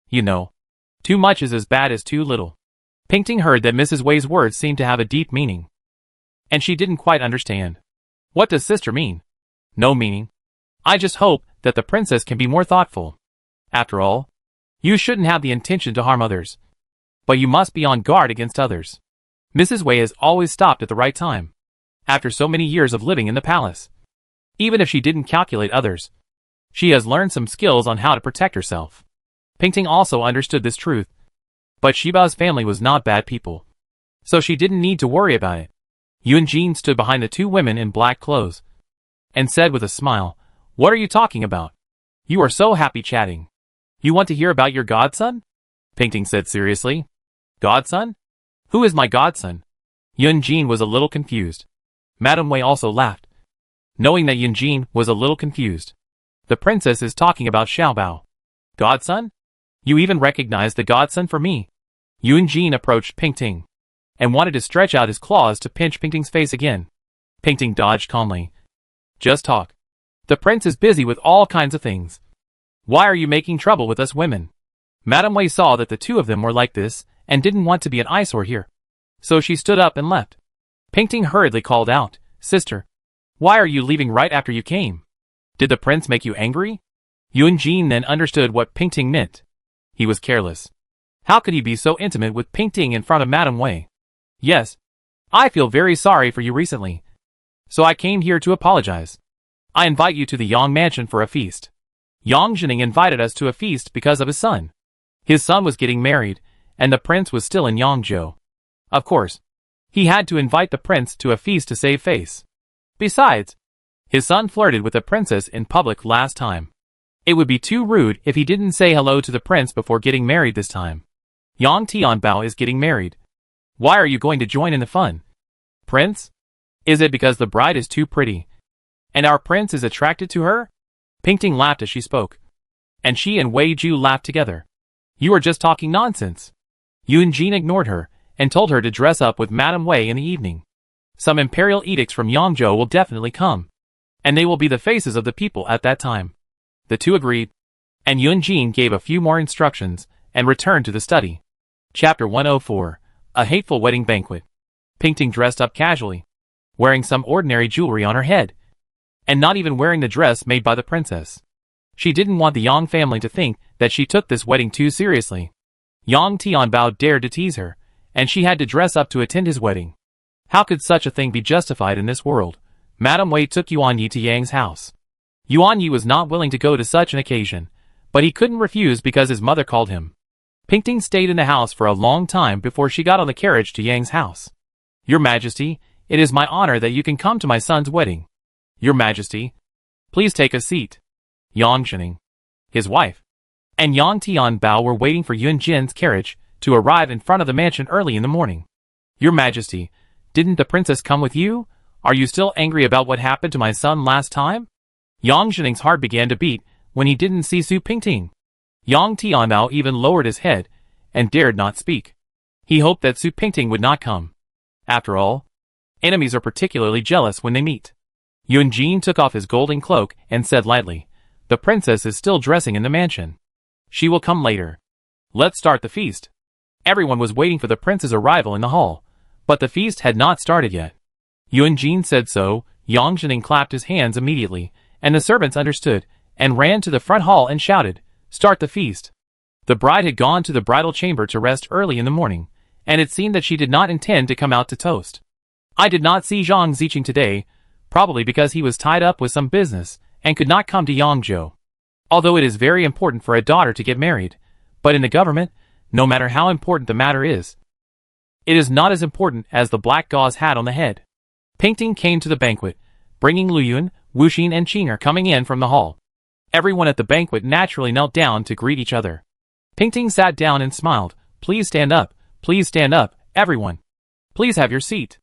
You know, too much is as bad as too little. Pingting heard that Mrs. Wei's words seemed to have a deep meaning, and she didn't quite understand. What does sister mean? No meaning. I just hope that the princess can be more thoughtful. After all, you shouldn't have the intention to harm others, but you must be on guard against others. Mrs. Wei has always stopped at the right time, after so many years of living in the palace. Even if she didn't calculate others, she has learned some skills on how to protect herself. Pingting also understood this truth, but Xibao's family was not bad people, so she didn't need to worry about it. Yunjin stood behind the two women in black clothes, and said with a smile, What are you talking about? You are so happy chatting. You want to hear about your godson? Pingting said seriously. Godson? Who is my godson? Yunjin was a little confused. Madame Wei also laughed, knowing that Yunjin was a little confused. The princess is talking about Xiaobao. Godson? You even recognize the godson for me. Yunjin approached Pingting, and wanted to stretch out his claws to pinch Pingting's face again. Pingting dodged calmly. Just talk. The prince is busy with all kinds of things. Why are you making trouble with us women? Madame Wei saw that the two of them were like this, and didn't want to be an eyesore here. So she stood up and left. Pingting hurriedly called out, Sister, why are you leaving right after you came? Did the prince make you angry? Yunjin then understood what Pingting meant. He was careless. How could he be so intimate with Pingting in front of Madame Wei? Yes, I feel very sorry for you recently, so I came here to apologize. I invite you to the Yang mansion for a feast. Yang Zhening invited us to a feast because of his son. His son was getting married, and the prince was still in Yangzhou. Of course, he had to invite the prince to a feast to save face. Besides, his son flirted with the princess in public last time. It would be too rude if he didn't say hello to the prince before getting married this time. Yang Tianbao is getting married. Why are you going to join in the fun? Prince? Is it because the bride is too pretty, and our prince is attracted to her? Pingting laughed as she spoke, and she and Wei Ju laughed together. You are just talking nonsense. Yun Jin ignored her, and told her to dress up with Madame Wei in the evening. Some imperial edicts from Yangzhou will definitely come, and they will be the faces of the people at that time. The two agreed, and Yun Jin gave a few more instructions, and returned to the study. Chapter 104. A Hateful Wedding Banquet. Pingting dressed up casually, wearing some ordinary jewelry on her head, and not even wearing the dress made by the princess. She didn't want the Yang family to think that she took this wedding too seriously. Yang Tianbao dared to tease her, and she had to dress up to attend his wedding. How could such a thing be justified in this world? Madame Wei took Yuan Yi to Yang's house. Yuan Yi was not willing to go to such an occasion, but he couldn't refuse because his mother called him. Pingting stayed in the house for a long time before she got on the carriage to Yang's house. Your Majesty, it is my honor that you can come to my son's wedding. Your Majesty, please take a seat. Yang Zhening, his wife, and Yang Tianbao were waiting for Yun Jin's carriage to arrive in front of the mansion early in the morning. Your Majesty, didn't the princess come with you? Are you still angry about what happened to my son last time? Yang Zhening's heart began to beat when he didn't see Su Pingting. Yang Tianbao even lowered his head and dared not speak. He hoped that Su Pingting would not come. After all, enemies are particularly jealous when they meet. Yun Jin took off his golden cloak and said lightly, "The princess is still dressing in the mansion. She will come later. Let's start the feast." Everyone was waiting for the prince's arrival in the hall, but the feast had not started yet. Yun Jin said so. Yang Zhening clapped his hands immediately, and the servants understood and ran to the front hall and shouted, "Start the feast." The bride had gone to the bridal chamber to rest early in the morning, and it seemed that she did not intend to come out to toast. I did not see Zhang Ziqing today, probably because he was tied up with some business and could not come to Yangzhou. Although it is very important for a daughter to get married, but in the government, no matter how important the matter is, it is not as important as the black gauze hat on the head. Pingting came to the banquet, bringing Luyun, Wuxin and Qing are coming in from the hall. Everyone at the banquet naturally knelt down to greet each other. Pingting sat down and smiled. Please stand up, everyone. Please have your seat.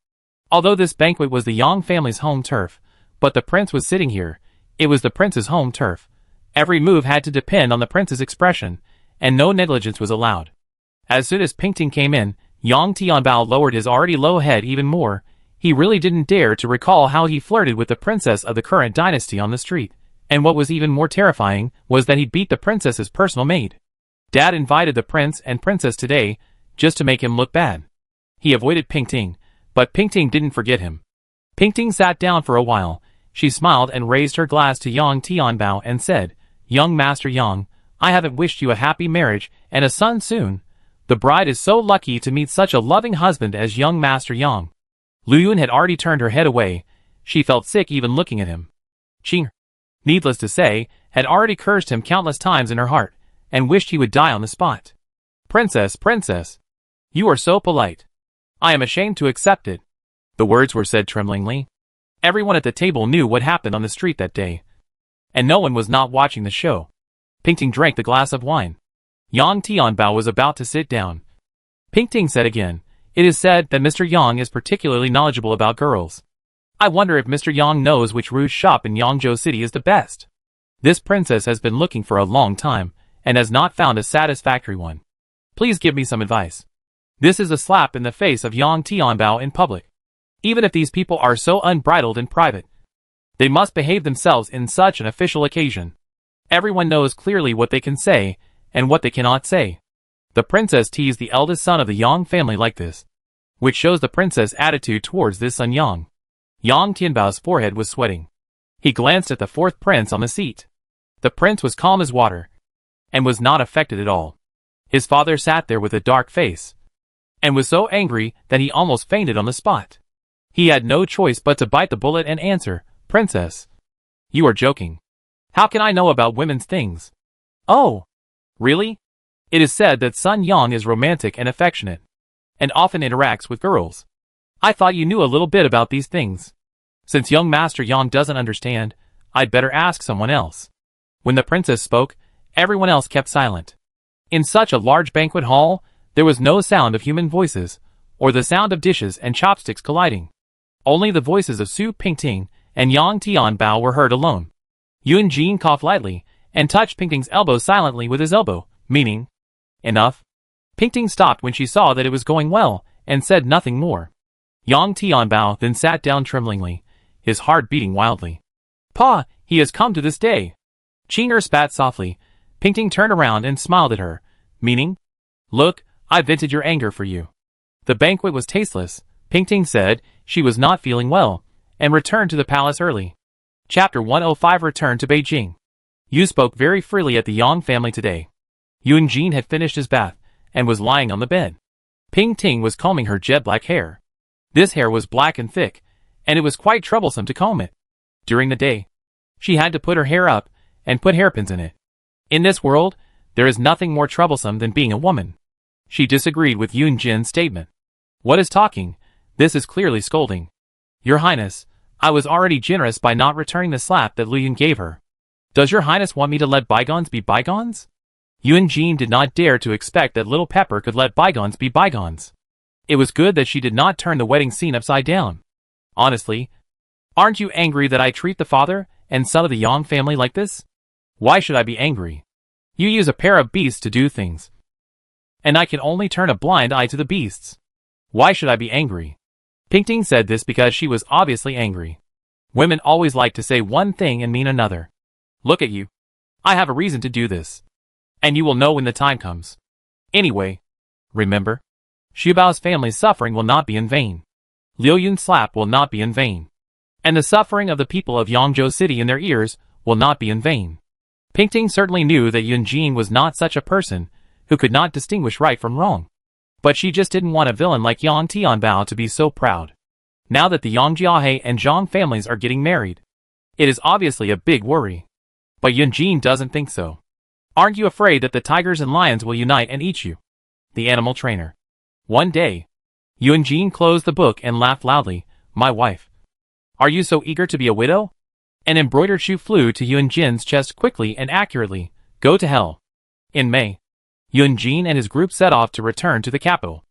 Although this banquet was the Yang family's home turf, but the prince was sitting here, it was the prince's home turf. Every move had to depend on the prince's expression, and no negligence was allowed. As soon as Pingting came in, Yang Tianbao lowered his already low head even more. He really didn't dare to recall how he flirted with the princess of the current dynasty on the street, and what was even more terrifying was that he'd beat the princess's personal maid. Dad invited the prince and princess today, just to make him look bad. He avoided Pingting, but Pingting didn't forget him. Pingting sat down for a while. She smiled and raised her glass to Yang Tianbao and said, "Young Master Yang, I haven't wished you a happy marriage and a son soon. The bride is so lucky to meet such a loving husband as young Master Yang." Luyun had already turned her head away. She felt sick even looking at him. Qing, needless to say, had already cursed him countless times in her heart, and wished he would die on the spot. Princess, you are so polite. I am ashamed to accept it." The words were said tremblingly. Everyone at the table knew what happened on the street that day, and no one was not watching the show. Pingting drank the glass of wine. Yang Tianbao was about to sit down. Pingting said again, "It is said that Mr. Yang is particularly knowledgeable about girls. I wonder if Mr. Yang knows which rouge shop in Yangzhou City is the best. This princess has been looking for a long time, and has not found a satisfactory one. Please give me some advice." This is a slap in the face of Yang Tianbao in public. Even if these people are so unbridled in private, they must behave themselves in such an official occasion. Everyone knows clearly what they can say, and what they cannot say. The princess teased the eldest son of the Yang family like this, which shows the princess' attitude towards this son Yang. Yang Tianbao's forehead was sweating. He glanced at the fourth prince on the seat. The prince was calm as water, and was not affected at all. His father sat there with a dark face, and was so angry that he almost fainted on the spot. He had no choice but to bite the bullet and answer, "Princess, you are joking. How can I know about women's things?" "Oh, really? It is said that Sun Yang is romantic and affectionate, and often interacts with girls. I thought you knew a little bit about these things. Since young Master Yang doesn't understand, I'd better ask someone else. When the princess spoke, everyone else kept silent. In such a large banquet hall, there was no sound of human voices, or the sound of dishes and chopsticks colliding. Only the voices of Su Pingting and Yang Tianbao were heard alone. Yun Jin coughed lightly, and touched Pingting's elbow silently with his elbow, meaning, enough. Pingting stopped when she saw that it was going well, and said nothing more. Yang Tianbao then sat down tremblingly, his heart beating wildly. Pa, he has come to this day. Qinger spat softly. Pingting turned around and smiled at her, meaning, look, I vented your anger for you. The banquet was tasteless. Pingting said she was not feeling well, and returned to the palace early. Chapter 105 Return to Beijing. You spoke very freely at the Yang family today. Yun Jin had finished his bath, and was lying on the bed. Pingting was combing her jet-black hair. This hair was black and thick, and it was quite troublesome to comb it. During the day, she had to put her hair up, and put hairpins in it. In this world, there is nothing more troublesome than being a woman. She disagreed with Yun Jin's statement. What is talking? This is clearly scolding. Your Highness, I was already generous by not returning the slap that Lu Yun gave her. Does your Highness want me to let bygones be bygones? Yun Jin did not dare to expect that little Pepper could let bygones be bygones. It was good that she did not turn the wedding scene upside down. Honestly, aren't you angry that I treat the father and son of the Yang family like this? Why should I be angry? You use a pair of beasts to do things, and I can only turn a blind eye to the beasts. Why should I be angry? Pingting said this because she was obviously angry. Women always like to say one thing and mean another. Look at you. I have a reason to do this. And you will know when the time comes. Anyway, remember, Xiaobao's family's suffering will not be in vain. Liu Yun's slap will not be in vain. And the suffering of the people of Yangzhou City in their ears will not be in vain. Pingting certainly knew that Yun Jin was not such a person who could not distinguish right from wrong. But she just didn't want a villain like Yang Tianbao to be so proud. Now that the Yang Jiahe and Zhang families are getting married, it is obviously a big worry. But Yun Jin doesn't think so. Aren't you afraid that the tigers and lions will unite and eat you? The animal trainer. One day, Yun Jin closed the book and laughed loudly. My wife. Are you so eager to be a widow? An embroidered shoe flew to Yun Jin's chest quickly and accurately. Go to hell. In May, Yun Jin and his group set off to return to the capital.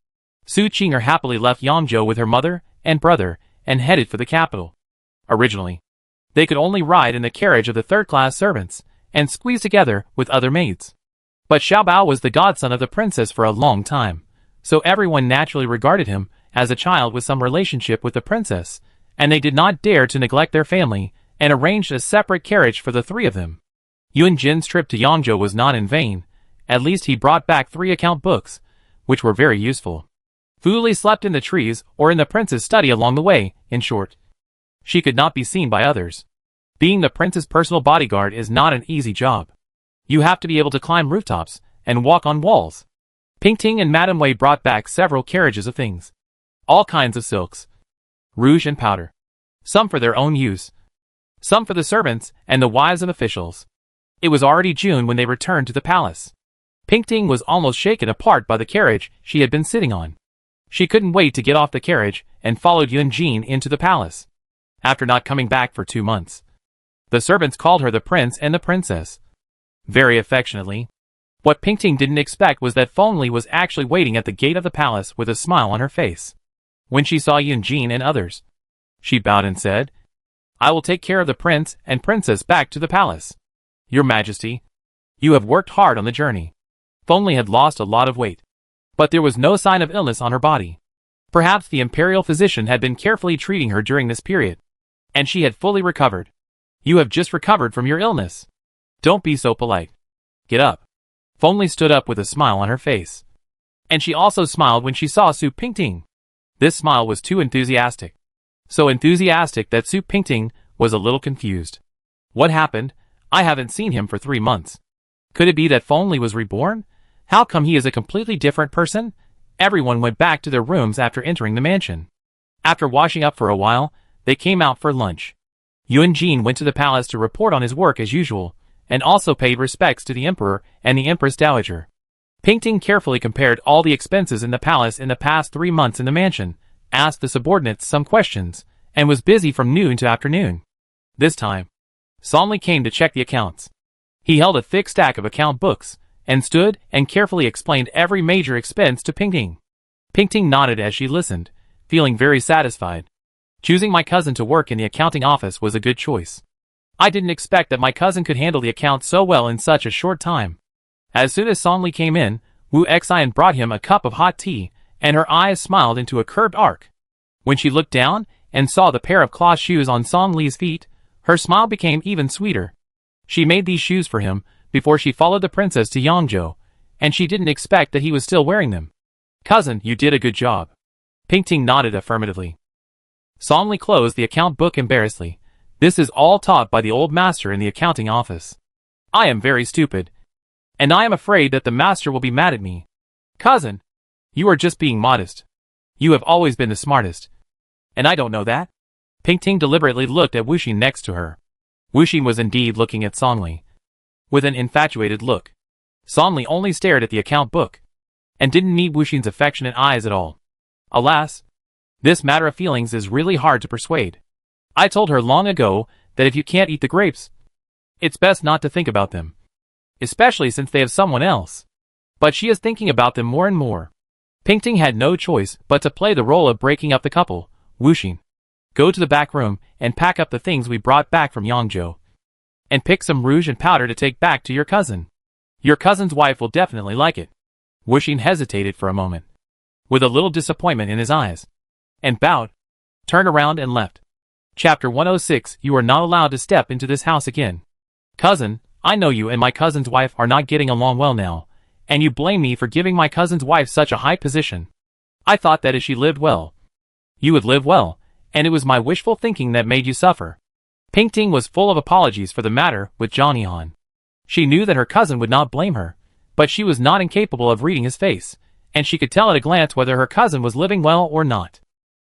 Su Qinger happily left Yangzhou with her mother and brother and headed for the capital. Originally, they could only ride in the carriage of the third-class servants and squeeze together with other maids. But Xiaobao was the godson of the princess for a long time, so everyone naturally regarded him as a child with some relationship with the princess, and they did not dare to neglect their family and arranged a separate carriage for the three of them. Yun Jin's trip to Yangzhou was not in vain. At least he brought back 3 account books, which were very useful. Fu Li slept in the trees or in the prince's study along the way. In short, she could not be seen by others. Being the prince's personal bodyguard is not an easy job. You have to be able to climb rooftops and walk on walls. Pingting and Madame Wei brought back several carriages of things. All kinds of silks, rouge and powder. Some for their own use, some for the servants and the wives of officials. It was already June when they returned to the palace. Pingting was almost shaken apart by the carriage she had been sitting on. She couldn't wait to get off the carriage and followed Yun Jin into the palace. After not coming back for 2 months, the servants called her the prince and the princess, very affectionately. What Pingting didn't expect was that Feng Li was actually waiting at the gate of the palace with a smile on her face. When she saw Yun Jin and others, she bowed and said, I will take care of the prince and princess back to the palace. Your Majesty, you have worked hard on the journey. Feng Li had lost a lot of weight, but there was no sign of illness on her body. Perhaps the imperial physician had been carefully treating her during this period, and she had fully recovered. You have just recovered from your illness. Don't be so polite. Get up. Feng Li stood up with a smile on her face. And she also smiled when she saw Su Pingting. This smile was too enthusiastic. So enthusiastic that Su Pingting was a little confused. What happened? I haven't seen him for 3 months. Could it be that Feng Li was reborn? How come he is a completely different person? Everyone went back to their rooms after entering the mansion. After washing up for a while, they came out for lunch. Yun Jin went to the palace to report on his work as usual, and also paid respects to the emperor and the empress dowager. Pingting carefully compared all the expenses in the palace in the past 3 months in the mansion, asked the subordinates some questions, and was busy from noon to afternoon. This time, Song came to check the accounts. He held a thick stack of account books, and stood and carefully explained every major expense to Pingting. Pingting nodded as she listened, feeling very satisfied. Choosing my cousin to work in the accounting office was a good choice. I didn't expect that my cousin could handle the accounts so well in such a short time. As soon as Song came in, Wu Xian brought him a cup of hot tea, and her eyes smiled into a curved arc. When she looked down and saw the pair of cloth shoes on Song Li's feet, her smile became even sweeter. She made these shoes for him before she followed the princess to Yangzhou, and she didn't expect that he was still wearing them. Cousin, you did a good job. Pingting nodded affirmatively. Song Li closed the account book embarrassedly. This is all taught by the old master in the accounting office. I am very stupid, and I am afraid that the master will be mad at me. Cousin, you are just being modest. You have always been the smartest. And I don't know that? Pingting deliberately looked at Wuxin next to her. Wuxin was indeed looking at Song Li with an infatuated look. Song Li only stared at the account book, and didn't meet Wuxin's affectionate eyes at all. Alas, this matter of feelings is really hard to persuade. I told her long ago that if you can't eat the grapes, it's best not to think about them, especially since they have someone else. But she is thinking about them more and more. Pingting had no choice but to play the role of breaking up the couple. Wuxin, go to the back room and pack up the things we brought back from Yangzhou. And pick some rouge and powder to take back to your cousin. Your cousin's wife will definitely like it. Wuxin hesitated for a moment, with a little disappointment in his eyes, and bowed, turned around and left. Chapter 106. You are not allowed to step into this house again. Cousin, I know you and my cousin's wife are not getting along well now, and you blame me for giving my cousin's wife such a high position. I thought that if she lived well, you would live well, and it was my wishful thinking that made you suffer. Pingting was full of apologies for the matter with Johnny Han. She knew that her cousin would not blame her, but she was not incapable of reading his face, and she could tell at a glance whether her cousin was living well or not.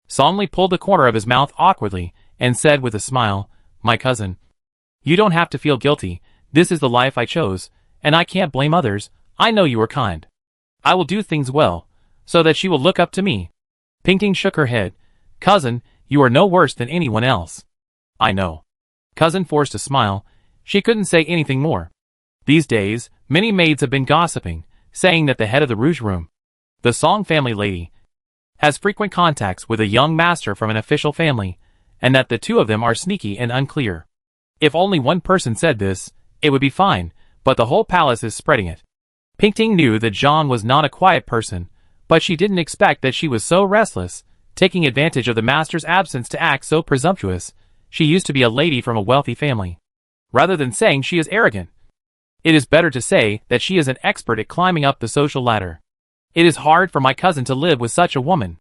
Song Li pulled the corner of his mouth awkwardly, and said with a smile, My cousin, you don't have to feel guilty. This is the life I chose, and I can't blame others. I know you are kind. I will do things well, so that she will look up to me. Pingting shook her head. Cousin, you are no worse than anyone else. I know. Cousin forced a smile. She couldn't say anything more. These days, many maids have been gossiping, saying that the head of the Rouge Room, the Song family lady, has frequent contacts with a young master from an official family, and that the two of them are sneaky and unclear. If only one person said this, it would be fine, but the whole palace is spreading it. Pingting knew that Zhang was not a quiet person, but she didn't expect that she was so restless, taking advantage of the master's absence to act so presumptuous. She used to be a lady from a wealthy family. Rather than saying she is arrogant, it is better to say that she is an expert at climbing up the social ladder. It is hard for my cousin to live with such a woman.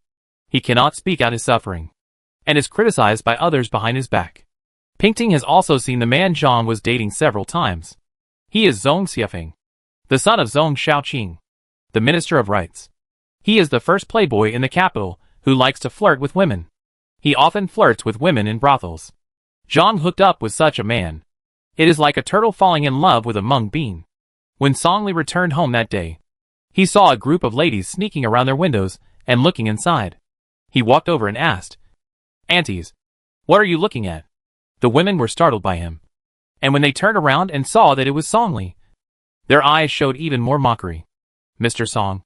He cannot speak out his suffering, and is criticized by others behind his back. Pingting has also seen the man Zhang was dating several times. He is Zhong Xiafeng, the son of Zhong Shaoqing, the Minister of Rights. He is the first playboy in the capital who likes to flirt with women. He often flirts with women in brothels. Zhang hooked up with such a man. It is like a turtle falling in love with a mung bean. When Song Li returned home that day, he saw a group of ladies sneaking around their windows and looking inside. He walked over and asked, Aunties, what are you looking at? The women were startled by him, and when they turned around and saw that it was Song Li, their eyes showed even more mockery. Mr. Song,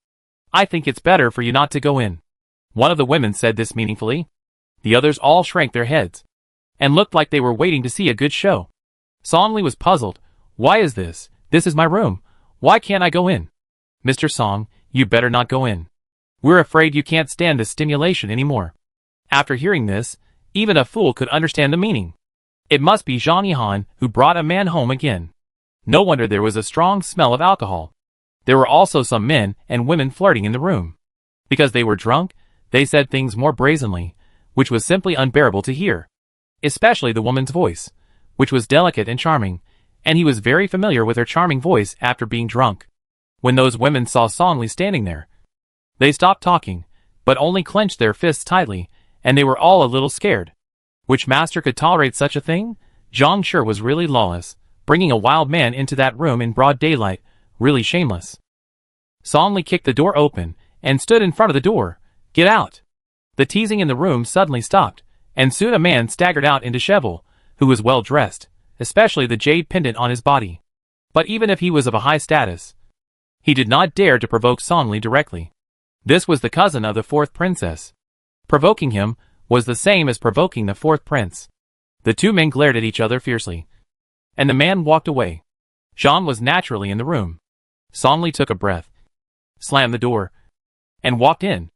I think it's better for you not to go in. One of the women said this meaningfully. The others all shrank their heads, and looked like they were waiting to see a good show. Song Li was puzzled. Why is this? This is my room. Why can't I go in? Mr. Song, you better not go in. We're afraid you can't stand this stimulation anymore. After hearing this, even a fool could understand the meaning. It must be Zhang Yihan who brought a man home again. No wonder there was a strong smell of alcohol. There were also some men and women flirting in the room. Because they were drunk, they said things more brazenly, which was simply unbearable to hear. Especially the woman's voice, which was delicate and charming, and he was very familiar with her charming voice after being drunk. When those women saw Song Li standing there, they stopped talking, but only clenched their fists tightly, and they were all a little scared. Which master could tolerate such a thing? Zhang sure was really lawless, bringing a wild man into that room in broad daylight, really shameless. Song Li kicked the door open and stood in front of the door. Get out! The teasing in the room suddenly stopped, and soon a man staggered out in dishevel, who was well dressed, especially the jade pendant on his body. But even if he was of a high status, he did not dare to provoke Song Li directly. This was the cousin of the fourth princess. Provoking him was the same as provoking the fourth prince. The two men glared at each other fiercely, and the man walked away. Jean was naturally in the room. Song Li took a breath, slammed the door, and walked in.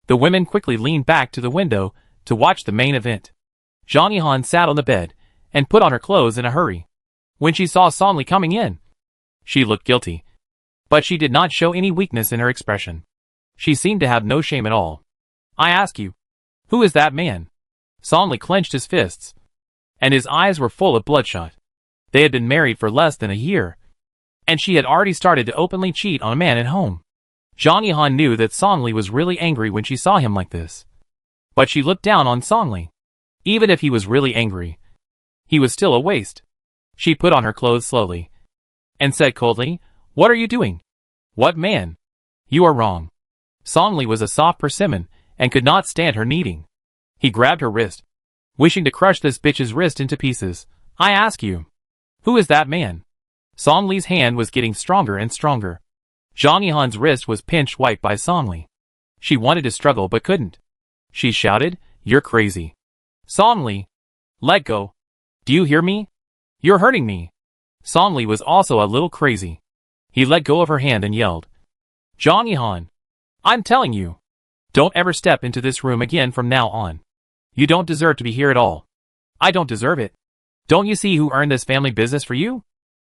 The women quickly leaned back to the window to watch the main event. Zhang Yihan sat on the bed and put on her clothes in a hurry. When she saw Song Li coming in, she looked guilty, but she did not show any weakness in her expression. She seemed to have no shame at all. I ask you, who is that man? Song Li clenched his fists, and his eyes were full of bloodshot. They had been married for less than a year, and she had already started to openly cheat on a man at home. Zhang Yihan knew that Song Li was really angry when she saw him like this. But she looked down on Song Li. Even if he was really angry, he was still a waste. She put on her clothes slowly, and said coldly, What are you doing? What man? You are wrong. Song Li was a soft persimmon, and could not stand her kneading. He grabbed her wrist, wishing to crush this bitch's wrist into pieces. I ask you, who is that man? Song Li's hand was getting stronger and stronger. Zhang Yihan's wrist was pinched white by Song Li. She wanted to struggle but couldn't. She shouted, You're crazy. Song Li, let go. Do you hear me? You're hurting me. Song Li was also a little crazy. He let go of her hand and yelled, Zhang Yihan, I'm telling you, don't ever step into this room again from now on. You don't deserve to be here at all. I don't deserve it. Don't you see who earned this family business for you?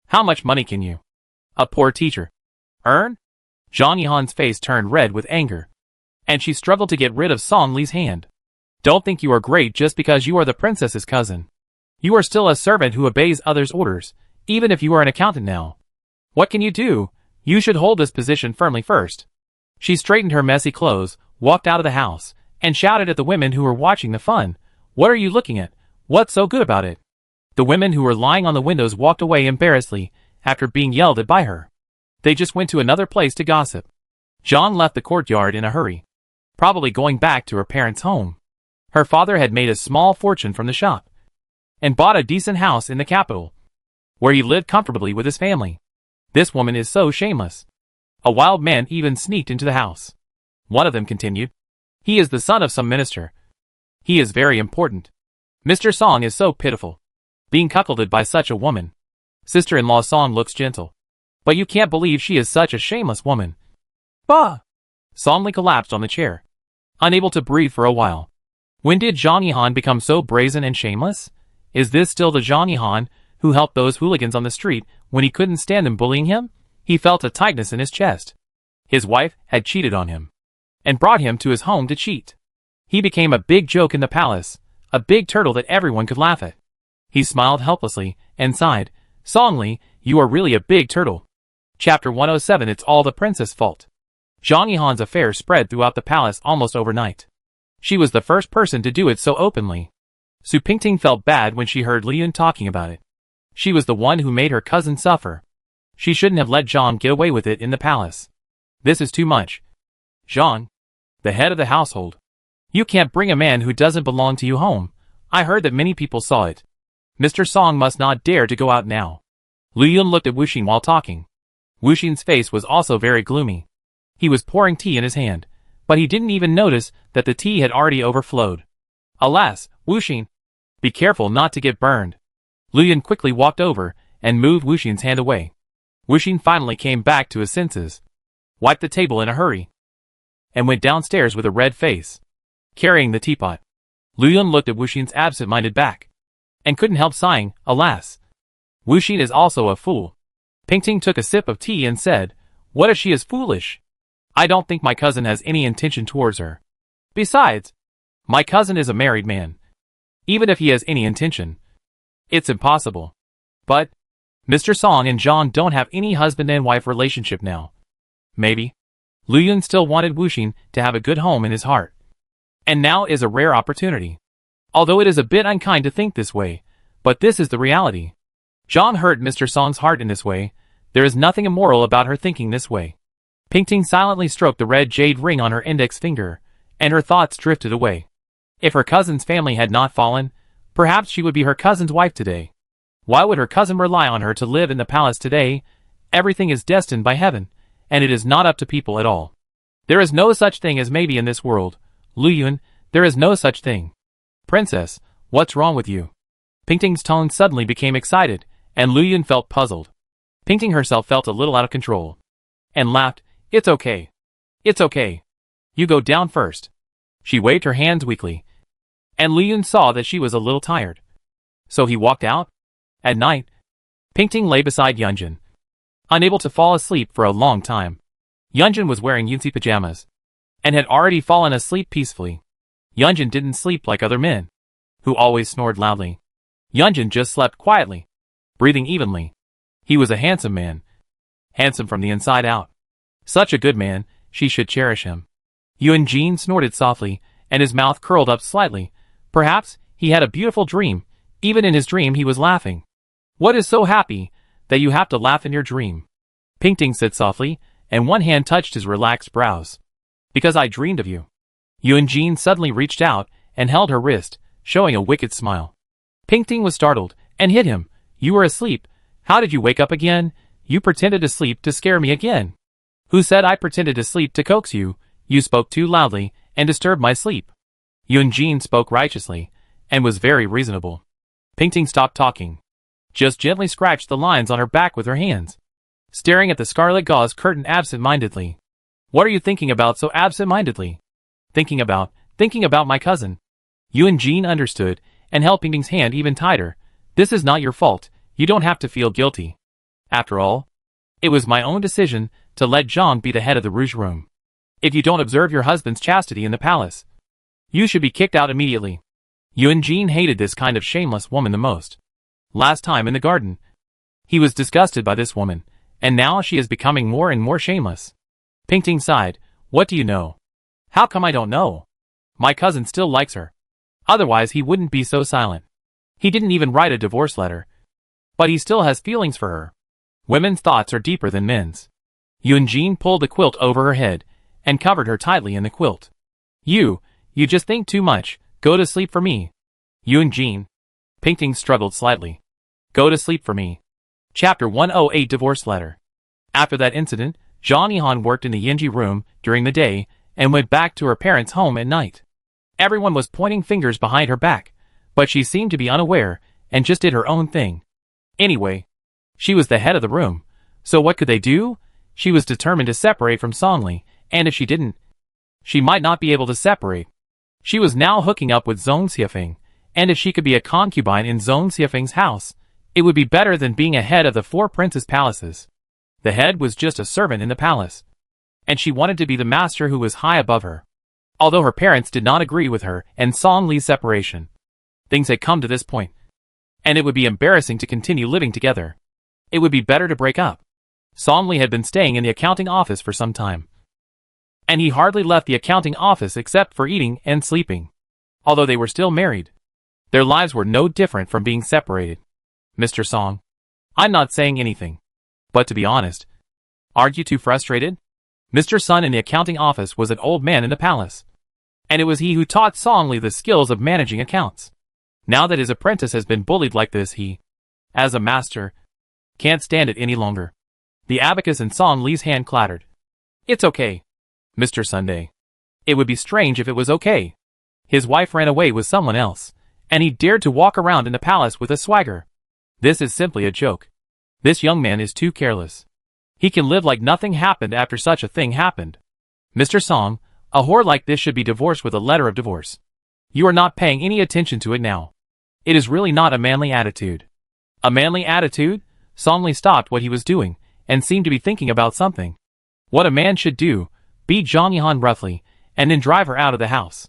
How much money can you, a poor teacher, earn? Zhang Yihan's face turned red with anger, and she struggled to get rid of Song Li's hand. Don't think you are great just because you are the princess's cousin. You are still a servant who obeys others' orders, even if you are an accountant now. What can you do? You should hold this position firmly first. She straightened her messy clothes, walked out of the house, and shouted at the women who were watching the fun. What are you looking at? What's so good about it? The women who were lying on the windows walked away embarrassedly after being yelled at by her. They just went to another place to gossip. Jean left the courtyard in a hurry, probably going back to her parents' home. Her father had made a small fortune from the shop, and bought a decent house in the capital, where he lived comfortably with his family. This woman is so shameless. A wild man even sneaked into the house. One of them continued, He is the son of some minister. He is very important. Mr. Song is so pitiful, being cuckolded by such a woman. Sister-in-law Song looks gentle, but you can't believe she is such a shameless woman. Bah! Song Li collapsed on the chair, unable to breathe for a while. When did Zhang Yihan become so brazen and shameless? Is this still the Zhang Yihan who helped those hooligans on the street when he couldn't stand them bullying him? He felt a tightness in his chest. His wife had cheated on him, and brought him to his home to cheat. He became a big joke in the palace, a big turtle that everyone could laugh at. He smiled helplessly, and sighed, Song Li, you are really a big turtle. Chapter 107 It's all the princess' fault. Zhang Yihan's affair spread throughout the palace almost overnight. She was the first person to do it so openly. Su Pingting felt bad when she heard Liyun talking about it. She was the one who made her cousin suffer. She shouldn't have let Zhang get away with it in the palace. This is too much. Zhang, the head of the household. You can't bring a man who doesn't belong to you home. I heard that many people saw it. Mr. Song must not dare to go out now. Liyun looked at Wuxin while talking. Wuxin's face was also very gloomy. He was pouring tea in his hand, but he didn't even notice that the tea had already overflowed. Alas, Wuxin, be careful not to get burned. Liyun quickly walked over and moved Wuxin's hand away. Wuxin finally came back to his senses, wiped the table in a hurry, and went downstairs with a red face, carrying the teapot. Liyun looked at Wuxin's absent-minded back, and couldn't help sighing, alas. Wuxin is also a fool. Pingting took a sip of tea and said, What if she is foolish? I don't think my cousin has any intention towards her. Besides, my cousin is a married man. Even if he has any intention, it's impossible. But Mr. Song and Zhang don't have any husband and wife relationship now. Maybe Liyun still wanted Wuxin to have a good home in his heart. And now is a rare opportunity. Although it is a bit unkind to think this way, but this is the reality. Zhang hurt Mr. Song's heart in this way. There is nothing immoral about her thinking this way. Pingting silently stroked the red jade ring on her index finger, and her thoughts drifted away. If her cousin's family had not fallen, perhaps she would be her cousin's wife today. Why would her cousin rely on her to live in the palace today? Everything is destined by heaven, and it is not up to people at all. There is no such thing as maybe in this world. Lu Yun, there is no such thing. Princess, what's wrong with you? Pingting's tone suddenly became excited, and Lu Yun felt puzzled. Pingting herself felt a little out of control, and laughed. It's okay. It's okay. You go down first. She waved her hands weakly, and Lu Yun saw that she was a little tired. So he walked out. At night, Pingting lay beside Yunjin, unable to fall asleep for a long time. Yunjin was wearing Yunzi pajamas, and had already fallen asleep peacefully. Yunjin didn't sleep like other men, who always snored loudly. Yunjin just slept quietly, breathing evenly. He was a handsome man. Handsome from the inside out. Such a good man, she should cherish him. Yunjin snorted softly, and his mouth curled up slightly. Perhaps he had a beautiful dream. Even in his dream he was laughing. What is so happy that you have to laugh in your dream? Pingting said softly, and one hand touched his relaxed brows. Because I dreamed of you. Yunjin suddenly reached out and held her wrist, showing a wicked smile. Pingting was startled, and hit him. You were asleep. How did you wake up again? You pretended to sleep to scare me again. Who said I pretended to sleep to coax you? You spoke too loudly, and disturbed my sleep. Yunjin spoke righteously, and was very reasonable. Pingting stopped talking. Just gently scratched the lines on her back with her hands, staring at the scarlet gauze curtain absent-mindedly. What are you thinking about so absent-mindedly? Thinking about my cousin. Yunjin understood, and held Pingting's hand even tighter. This is not your fault. You don't have to feel guilty. After all, it was my own decision to let Zhang be the head of the Rouge Room. If you don't observe your husband's chastity in the palace, you should be kicked out immediately. Yunjin hated this kind of shameless woman the most. Last time in the garden, he was disgusted by this woman, and now she is becoming more and more shameless. Pingting sighed. What do you know? How come I don't know? My cousin still likes her. Otherwise he wouldn't be so silent. He didn't even write a divorce letter. But he still has feelings for her. Women's thoughts are deeper than men's. Yunjin pulled the quilt over her head, and covered her tightly in the quilt. You just think too much. Go to sleep for me. Yunjin. Pingting struggled slightly. Go to sleep for me. Chapter 108 Divorce Letter. After that incident, Zhang Yihan worked in the Yinji room during the day, and went back to her parents' home at night. Everyone was pointing fingers behind her back, but she seemed to be unaware, and just did her own thing. Anyway, she was the head of the room, so what could they do? She was determined to separate from Songli, and if she didn't, she might not be able to separate. She was now hooking up with Zhong Xiafeng, and if she could be a concubine in Zhong Xiafeng's house, it would be better than being a head of the 4 princes' palaces. The head was just a servant in the palace, and she wanted to be the master who was high above her. Although her parents did not agree with her and Song Li's separation, things had come to this point, and it would be embarrassing to continue living together. It would be better to break up. Song Li had been staying in the accounting office for some time, and he hardly left the accounting office except for eating and sleeping. Although they were still married, their lives were no different from being separated. Mr. Song, I'm not saying anything, but to be honest, aren't you too frustrated? Mr. Sun in the accounting office was an old man in the palace, and it was he who taught Song Li the skills of managing accounts. Now that his apprentice has been bullied like this, he, as a master, can't stand it any longer. The abacus in Song Li's hand clattered. It's okay, Mr. Sunday. It would be strange if it was okay. His wife ran away with someone else, and he dared to walk around in the palace with a swagger. This is simply a joke. This young man is too careless. He can live like nothing happened after such a thing happened. Mr. Song, a whore like this should be divorced with a letter of divorce. You are not paying any attention to it now. It is really not a manly attitude. A manly attitude? Song Li stopped what he was doing, and seemed to be thinking about something. What a man should do, beat Zhang Yihan roughly, and then drive her out of the house.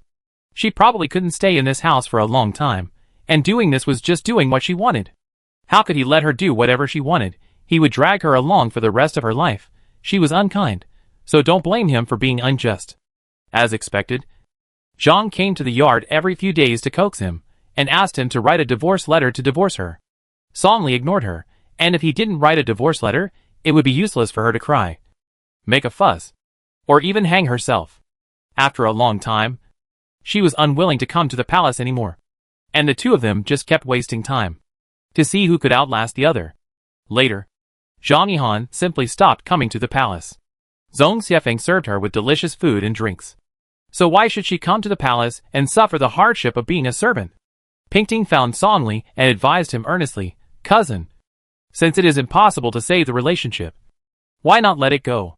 She probably couldn't stay in this house for a long time, and doing this was just doing what she wanted. How could he let her do whatever she wanted? He would drag her along for the rest of her life. She was unkind, so don't blame him for being unjust. As expected, Zhang came to the yard every few days to coax him, and asked him to write a divorce letter to divorce her. Song Li ignored her, and if he didn't write a divorce letter, it would be useless for her to cry. make a fuss, or even hang herself. After a long time, she was unwilling to come to the palace anymore, and the two of them just kept wasting time to see who could outlast the other. Later, Zhang Yihan simply stopped coming to the palace. Zhong Xiefeng served her with delicious food and drinks. So why should she come to the palace and suffer the hardship of being a servant? Pingting found Song Li and advised him earnestly, "Cousin, since it is impossible to save the relationship, why not let it go?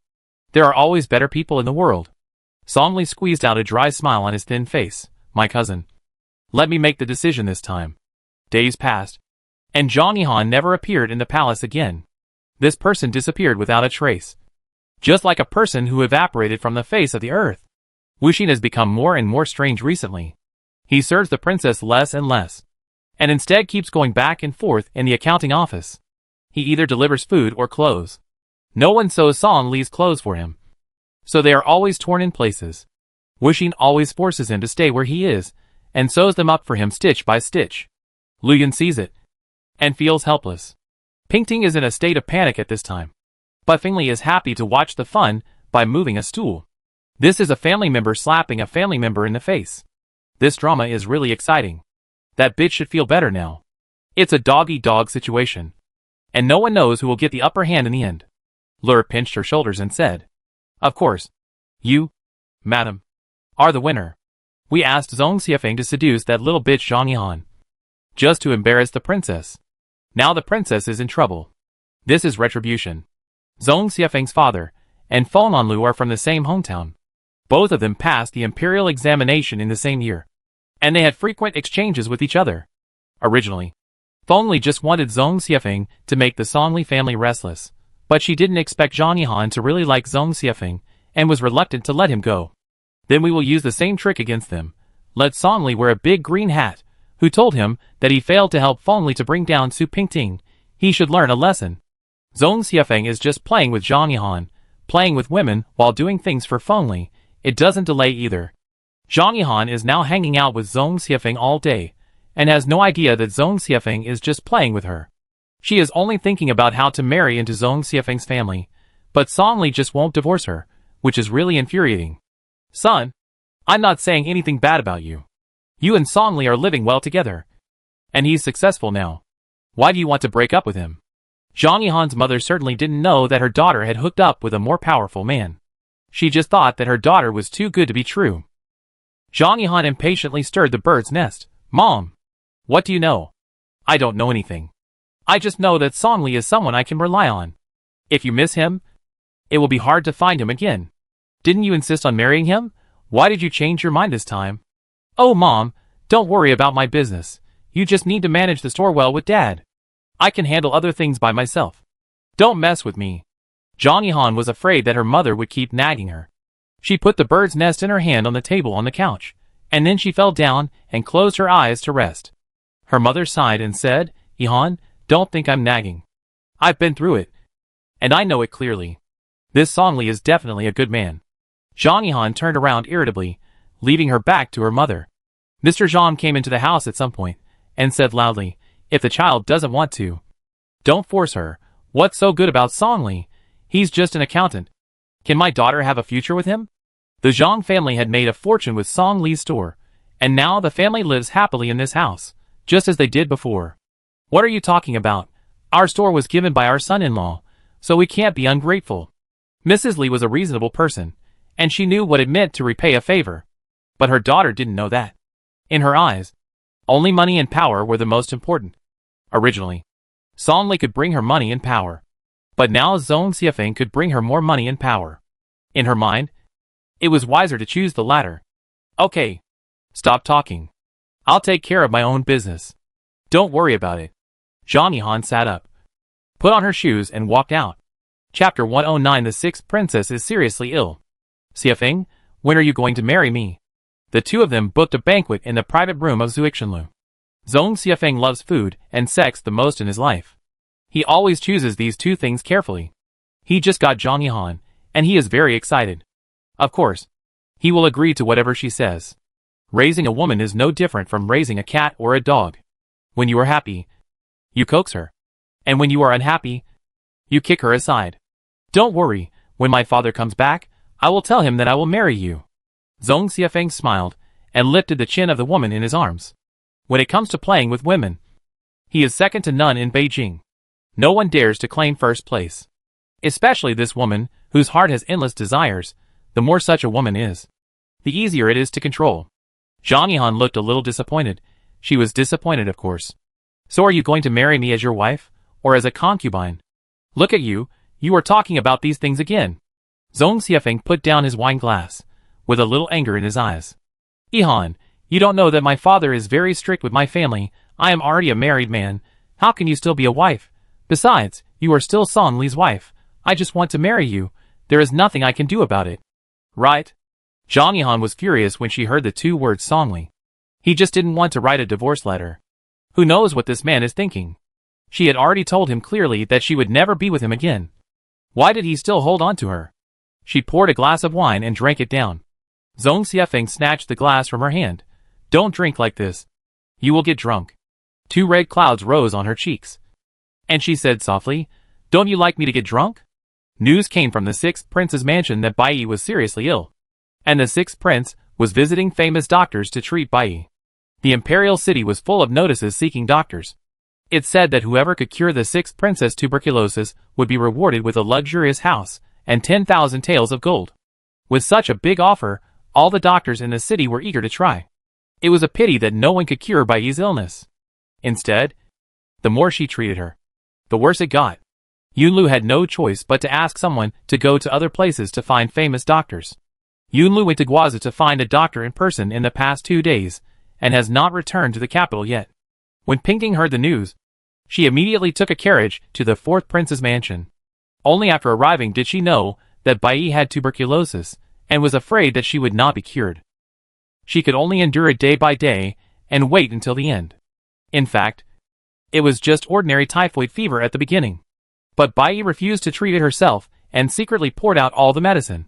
There are always better people in the world." Song Li squeezed out a dry smile on his thin face. "My cousin, let me make the decision this time." Days passed, and Zhang Yihan never appeared in the palace again. This person disappeared without a trace, just like a person who evaporated from the face of the earth. Wuxin has become more and more strange recently. He serves the princess less and less, and instead keeps going back and forth in the accounting office. He either delivers food or clothes. No one sews Song Li's clothes for him, so they are always torn in places. Wuxin always forces him to stay where he is, and sews them up for him stitch by stitch. Lu Yun sees it, and feels helpless. Pingting is in a state of panic at this time, but Feng Li is happy to watch the fun by moving a stool. This is a family member slapping a family member in the face. This drama is really exciting. That bitch should feel better now. It's a dog-eat-dog situation, and no one knows who will get the upper hand in the end. Lur pinched her shoulders and said, "Of course, you, madam, are the winner. We asked Zhong Xiefeng to seduce that little bitch Zhang Yihan, just to embarrass the princess. Now the princess is in trouble. This is retribution." Zhong Xiefeng's father and Feng Anlu are from the same hometown. Both of them passed the imperial examination in the same year, and they had frequent exchanges with each other. Originally, Feng Li just wanted Zhong Xiefeng to make the Song Li family restless, but she didn't expect Zhang Yihan to really like Zhong Xiefeng, and was reluctant to let him go. "Then we will use the same trick against them. Let Song Li wear a big green hat," who told him that he failed to help Feng Li to bring down Su Pingting. He should learn a lesson. Zhong Xiefeng is just playing with Zhang Yihan, playing with women while doing things for Feng Li. It doesn't delay either. Zhang Yihan is now hanging out with Zhong Xiefeng all day, and has no idea that Zhong Xiefeng is just playing with her. She is only thinking about how to marry into Zhong Xiefeng's family, but Song Li just won't divorce her, which is really infuriating. "Son, I'm not saying anything bad about you. You and Song Li are living well together, and he's successful now. Why do you want to break up with him?" Zhang Yihan's mother certainly didn't know that her daughter had hooked up with a more powerful man. She just thought that her daughter was too good to be true. Zhang Yihan impatiently stirred the bird's nest. "Mom, what do you know?" "I don't know anything. I just know that Song Li is someone I can rely on. If you miss him, it will be hard to find him again. Didn't you insist on marrying him? Why did you change your mind this time?" "Oh Mom, don't worry about my business. You just need to manage the store well with Dad. I can handle other things by myself. Don't mess with me." Zhang Yihan was afraid that her mother would keep nagging her. She put the bird's nest in her hand on the table on the couch, and then she fell down and closed her eyes to rest. Her mother sighed and said, "Yihan, don't think I'm nagging. I've been through it, and I know it clearly. This Song Li is definitely a good man." Zhang Yihan turned around irritably, leaving her back to her mother. Mr. Zhang came into the house at some point, and said loudly, "If the child doesn't want to, don't force her. What's so good about Song Li? He's just an accountant. Can my daughter have a future with him?" The Zhang family had made a fortune with Song Li's store, and now the family lives happily in this house, just as they did before. "What are you talking about? Our store was given by our son-in-law, so we can't be ungrateful." Mrs. Li was a reasonable person, and she knew what it meant to repay a favor. But her daughter didn't know that. In her eyes, only money and power were the most important. Originally, Song Li could bring her money and power, but now Zhong Xiefeng could bring her more money and power. In her mind, it was wiser to choose the latter. "Okay, stop talking. I'll take care of my own business. Don't worry about it." Zhang Yihan sat up, put on her shoes and walked out. Chapter 109. The sixth princess is seriously ill. "Xiefeng, when are you going to marry me?" The two of them booked a banquet in the private room of Zuixinlu. Zhong Xiefeng loves food and sex the most in his life. He always chooses these two things carefully. He just got Zhang Yihan, and he is very excited. Of course, he will agree to whatever she says. Raising a woman is no different from raising a cat or a dog. When you are happy, you coax her. And when you are unhappy, you kick her aside. Don't worry, When my father comes back, I will tell him that I will marry you. Zhong Xiafeng smiled and lifted the chin of the woman in his arms. When it comes to playing with women, he is second to none in Beijing. No one dares to claim first place. Especially this woman, whose heart has endless desires. The more such a woman is, the easier it is to control. Zhang Yihan looked a little disappointed. She was disappointed, of course. So are you going to marry me as your wife, or as a concubine? Look at you, you are talking about these things again. Zhong Xiafeng put down his wine glass, with a little anger in his eyes. Yihan, you don't know that my father is very strict with my family. I am already a married man. How can you still be a wife? Besides, you are still Song Li's wife. I just want to marry you. There is nothing I can do about it. Right? Zhang Yihan was furious when she heard the two words Song Li. He just didn't want to write a divorce letter. Who knows what this man is thinking? She had already told him clearly that she would never be with him again. Why did he still hold on to her? She poured a glass of wine and drank it down. Zhong Xiafeng snatched the glass from her hand. Don't drink like this. You will get drunk. 2 red clouds rose on her cheeks. And she said softly, Don't you like me to get drunk? News came from the 6th prince's mansion that Bai Yi was seriously ill. And the 6th prince was visiting famous doctors to treat Bai Yi. The imperial city was full of notices seeking doctors. It said that whoever could cure the 6th princess tuberculosis would be rewarded with a luxurious house and 10,000 taels of gold. With such a big offer, all the doctors in the city were eager to try. It was a pity that no one could cure Bai Yi's illness. Instead, the more she treated her, the worse it got. Yunlu had no choice but to ask someone to go to other places to find famous doctors. Yunlu went to Guazi to find a doctor in person in the past 2 days, and has not returned to the capital yet. When Pingting heard the news, she immediately took a carriage to the 4th prince's mansion. Only after arriving did she know that Bai Yi had tuberculosis, and was afraid that she would not be cured. She could only endure it day by day, and wait until the end. In fact, it was just ordinary typhoid fever at the beginning. But Bai Yi refused to treat it herself, and secretly poured out all the medicine,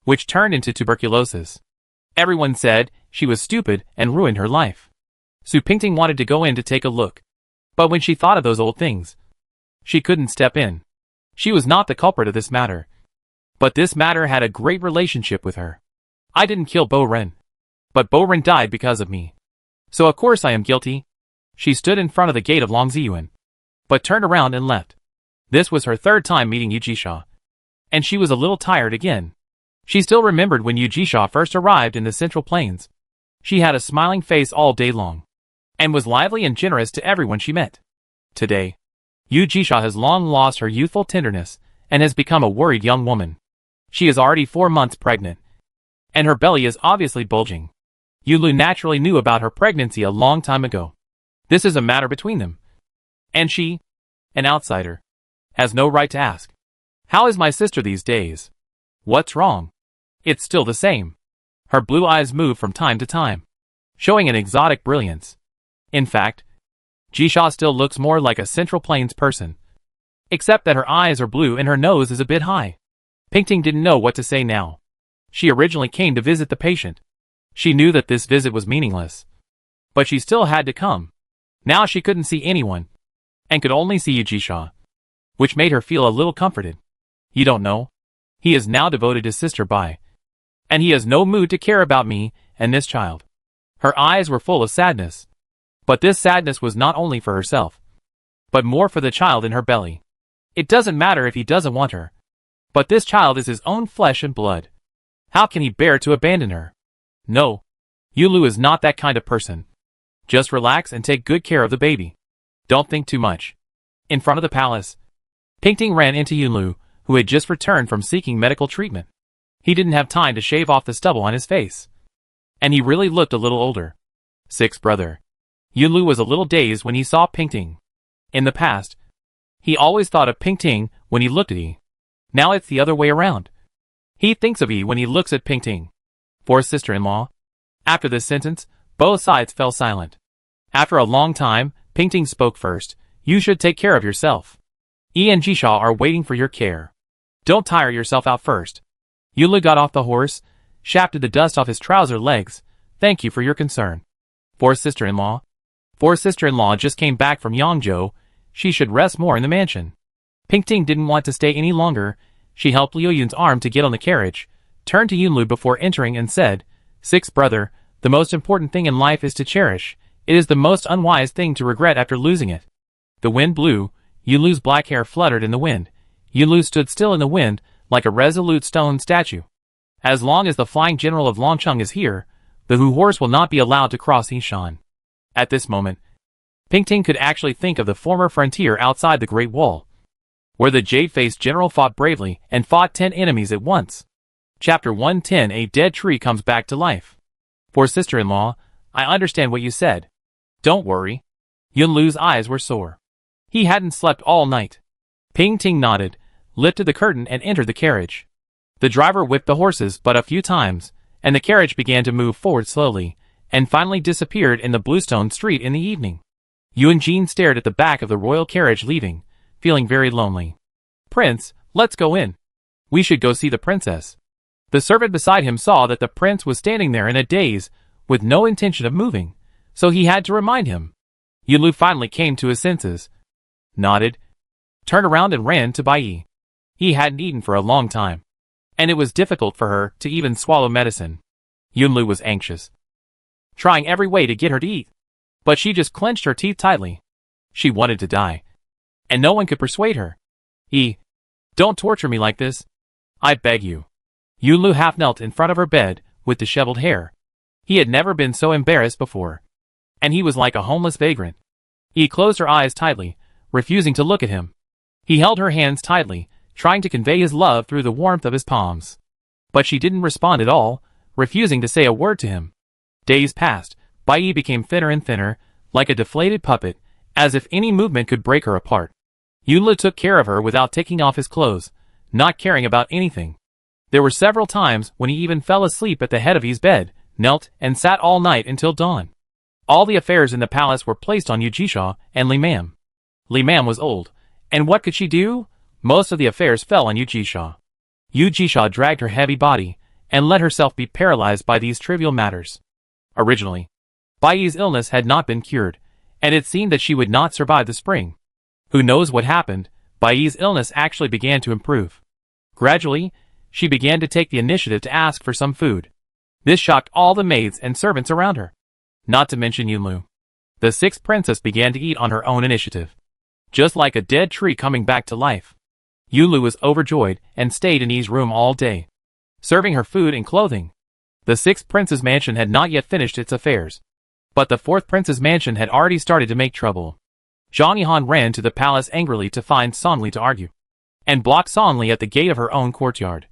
which turned into tuberculosis. Everyone said she was stupid and ruined her life. Su Pingting wanted to go in to take a look. But when she thought of those old things, she couldn't step in. She was not the culprit of this matter. But this matter had a great relationship with her. I didn't kill Bo Ren. But Bo Ren died because of me. So of course I am guilty. She stood in front of the gate of Longziyuan, but turned around and left. This was her 3rd time meeting Yu Jisha. And she was a little tired again. She still remembered when Yu Jisha first arrived in the Central Plains. She had a smiling face all day long, and was lively and generous to everyone she met. Today, Yu Jisha has long lost her youthful tenderness, and has become a worried young woman. She is already 4 months pregnant, and her belly is obviously bulging. Yulu naturally knew about her pregnancy a long time ago. This is a matter between them. And she, an outsider, has no right to ask. How is my sister these days? What's wrong? It's still the same. Her blue eyes move from time to time, showing an exotic brilliance. In fact, Jisha still looks more like a Central Plains person, except that her eyes are blue and her nose is a bit high. Pingting didn't know what to say now. She originally came to visit the patient. She knew that this visit was meaningless, but she still had to come. Now she couldn't see anyone, and could only see Jisha, which made her feel a little comforted. You don't know? He is now devoted to Sister Bai, and he has no mood to care about me and this child. Her eyes were full of sadness, but this sadness was not only for herself, but more for the child in her belly. It doesn't matter if he doesn't want her, but this child is his own flesh and blood. How can he bear to abandon her? No, Yulu is not that kind of person. Just relax and take good care of the baby. Don't think too much. In front of the palace, Pingting ran into Yulu, who had just returned from seeking medical treatment. He didn't have time to shave off the stubble on his face, and he really looked a little older. Sixth brother. Yulu was a little dazed when he saw Pingting. In the past, he always thought of Pingting when he looked at Yi. Now it's the other way around. He thinks of Yi when he looks at Pingting. Fourth sister-in-law. After this sentence, both sides fell silent. After a long time, Pingting spoke first. You should take care of yourself. Yi and Jisha are waiting for your care. Don't tire yourself out first. Yulu got off the horse, shafted the dust off his trouser legs. Thank you for your concern. Fourth sister-in-law. Fourth sister-in-law just came back from Yangzhou. She should rest more in the mansion. Pingting didn't want to stay any longer. She helped Liu Yun's arm to get on the carriage, turned to Yunlu before entering and said, "Six brother, the most important thing in life is to cherish. It is the most unwise thing to regret after losing it." The wind blew, Yunlu's black hair fluttered in the wind. Yunlu stood still in the wind, like a resolute stone statue. As long as the flying general of Longcheng is here, the Hu horse will not be allowed to cross Yishan. At this moment, Pingting could actually think of the former frontier outside the Great Wall, where the jade-faced general fought bravely and fought 10 enemies at once. Chapter 110. A dead tree comes back to life. For sister-in-law, I understand what you said. Don't worry. Yunlu's eyes were sore. He hadn't slept all night. Pingting nodded, lifted the curtain and entered the carriage. The driver whipped the horses but a few times, and the carriage began to move forward slowly, and finally disappeared in the bluestone street in the evening. Yunjin stared at the back of the royal carriage leaving, feeling very lonely. "Prince, let's go in. We should go see the princess." The servant beside him saw that the prince was standing there in a daze, with no intention of moving, so he had to remind him. Yunlu finally came to his senses, nodded, turned around and ran to Bai. He hadn't eaten for a long time, and it was difficult for her to even swallow medicine. Yunlu was anxious, trying every way to get her to eat, but she just clenched her teeth tightly. She wanted to die, and no one could persuade her. Don't torture me like this. I beg you." Yunlu half knelt in front of her bed, with disheveled hair. He had never been so embarrassed before, and he was like a homeless vagrant. He closed her eyes tightly, refusing to look at him. He held her hands tightly, trying to convey his love through the warmth of his palms. But she didn't respond at all, refusing to say a word to him. Days passed. Bai became thinner and thinner, like a deflated puppet, as if any movement could break her apart. Yunlu took care of her without taking off his clothes, not caring about anything. There were several times when he even fell asleep at the head of his bed, knelt, and sat all night until dawn. All the affairs in the palace were placed on Yujisha and Li Mam. Li Mam was old, and what could she do? Most of the affairs fell on Yujisha. Yujisha dragged her heavy body, and let herself be paralyzed by these trivial matters. Originally, Bai's illness had not been cured, and it seemed that she would not survive the spring. Who knows what happened? Bai's illness actually began to improve. Gradually, she began to take the initiative to ask for some food. This shocked all the maids and servants around her, not to mention Yunlu. The sixth princess began to eat on her own initiative, just like a dead tree coming back to life. Yunlu was overjoyed and stayed in Yi's room all day, serving her food and clothing. The sixth prince's mansion had not yet finished its affairs, but the fourth prince's mansion had already started to make trouble. Zhang Yihan ran to the palace angrily to find Sonli to argue, and blocked Sonli at the gate of her own courtyard,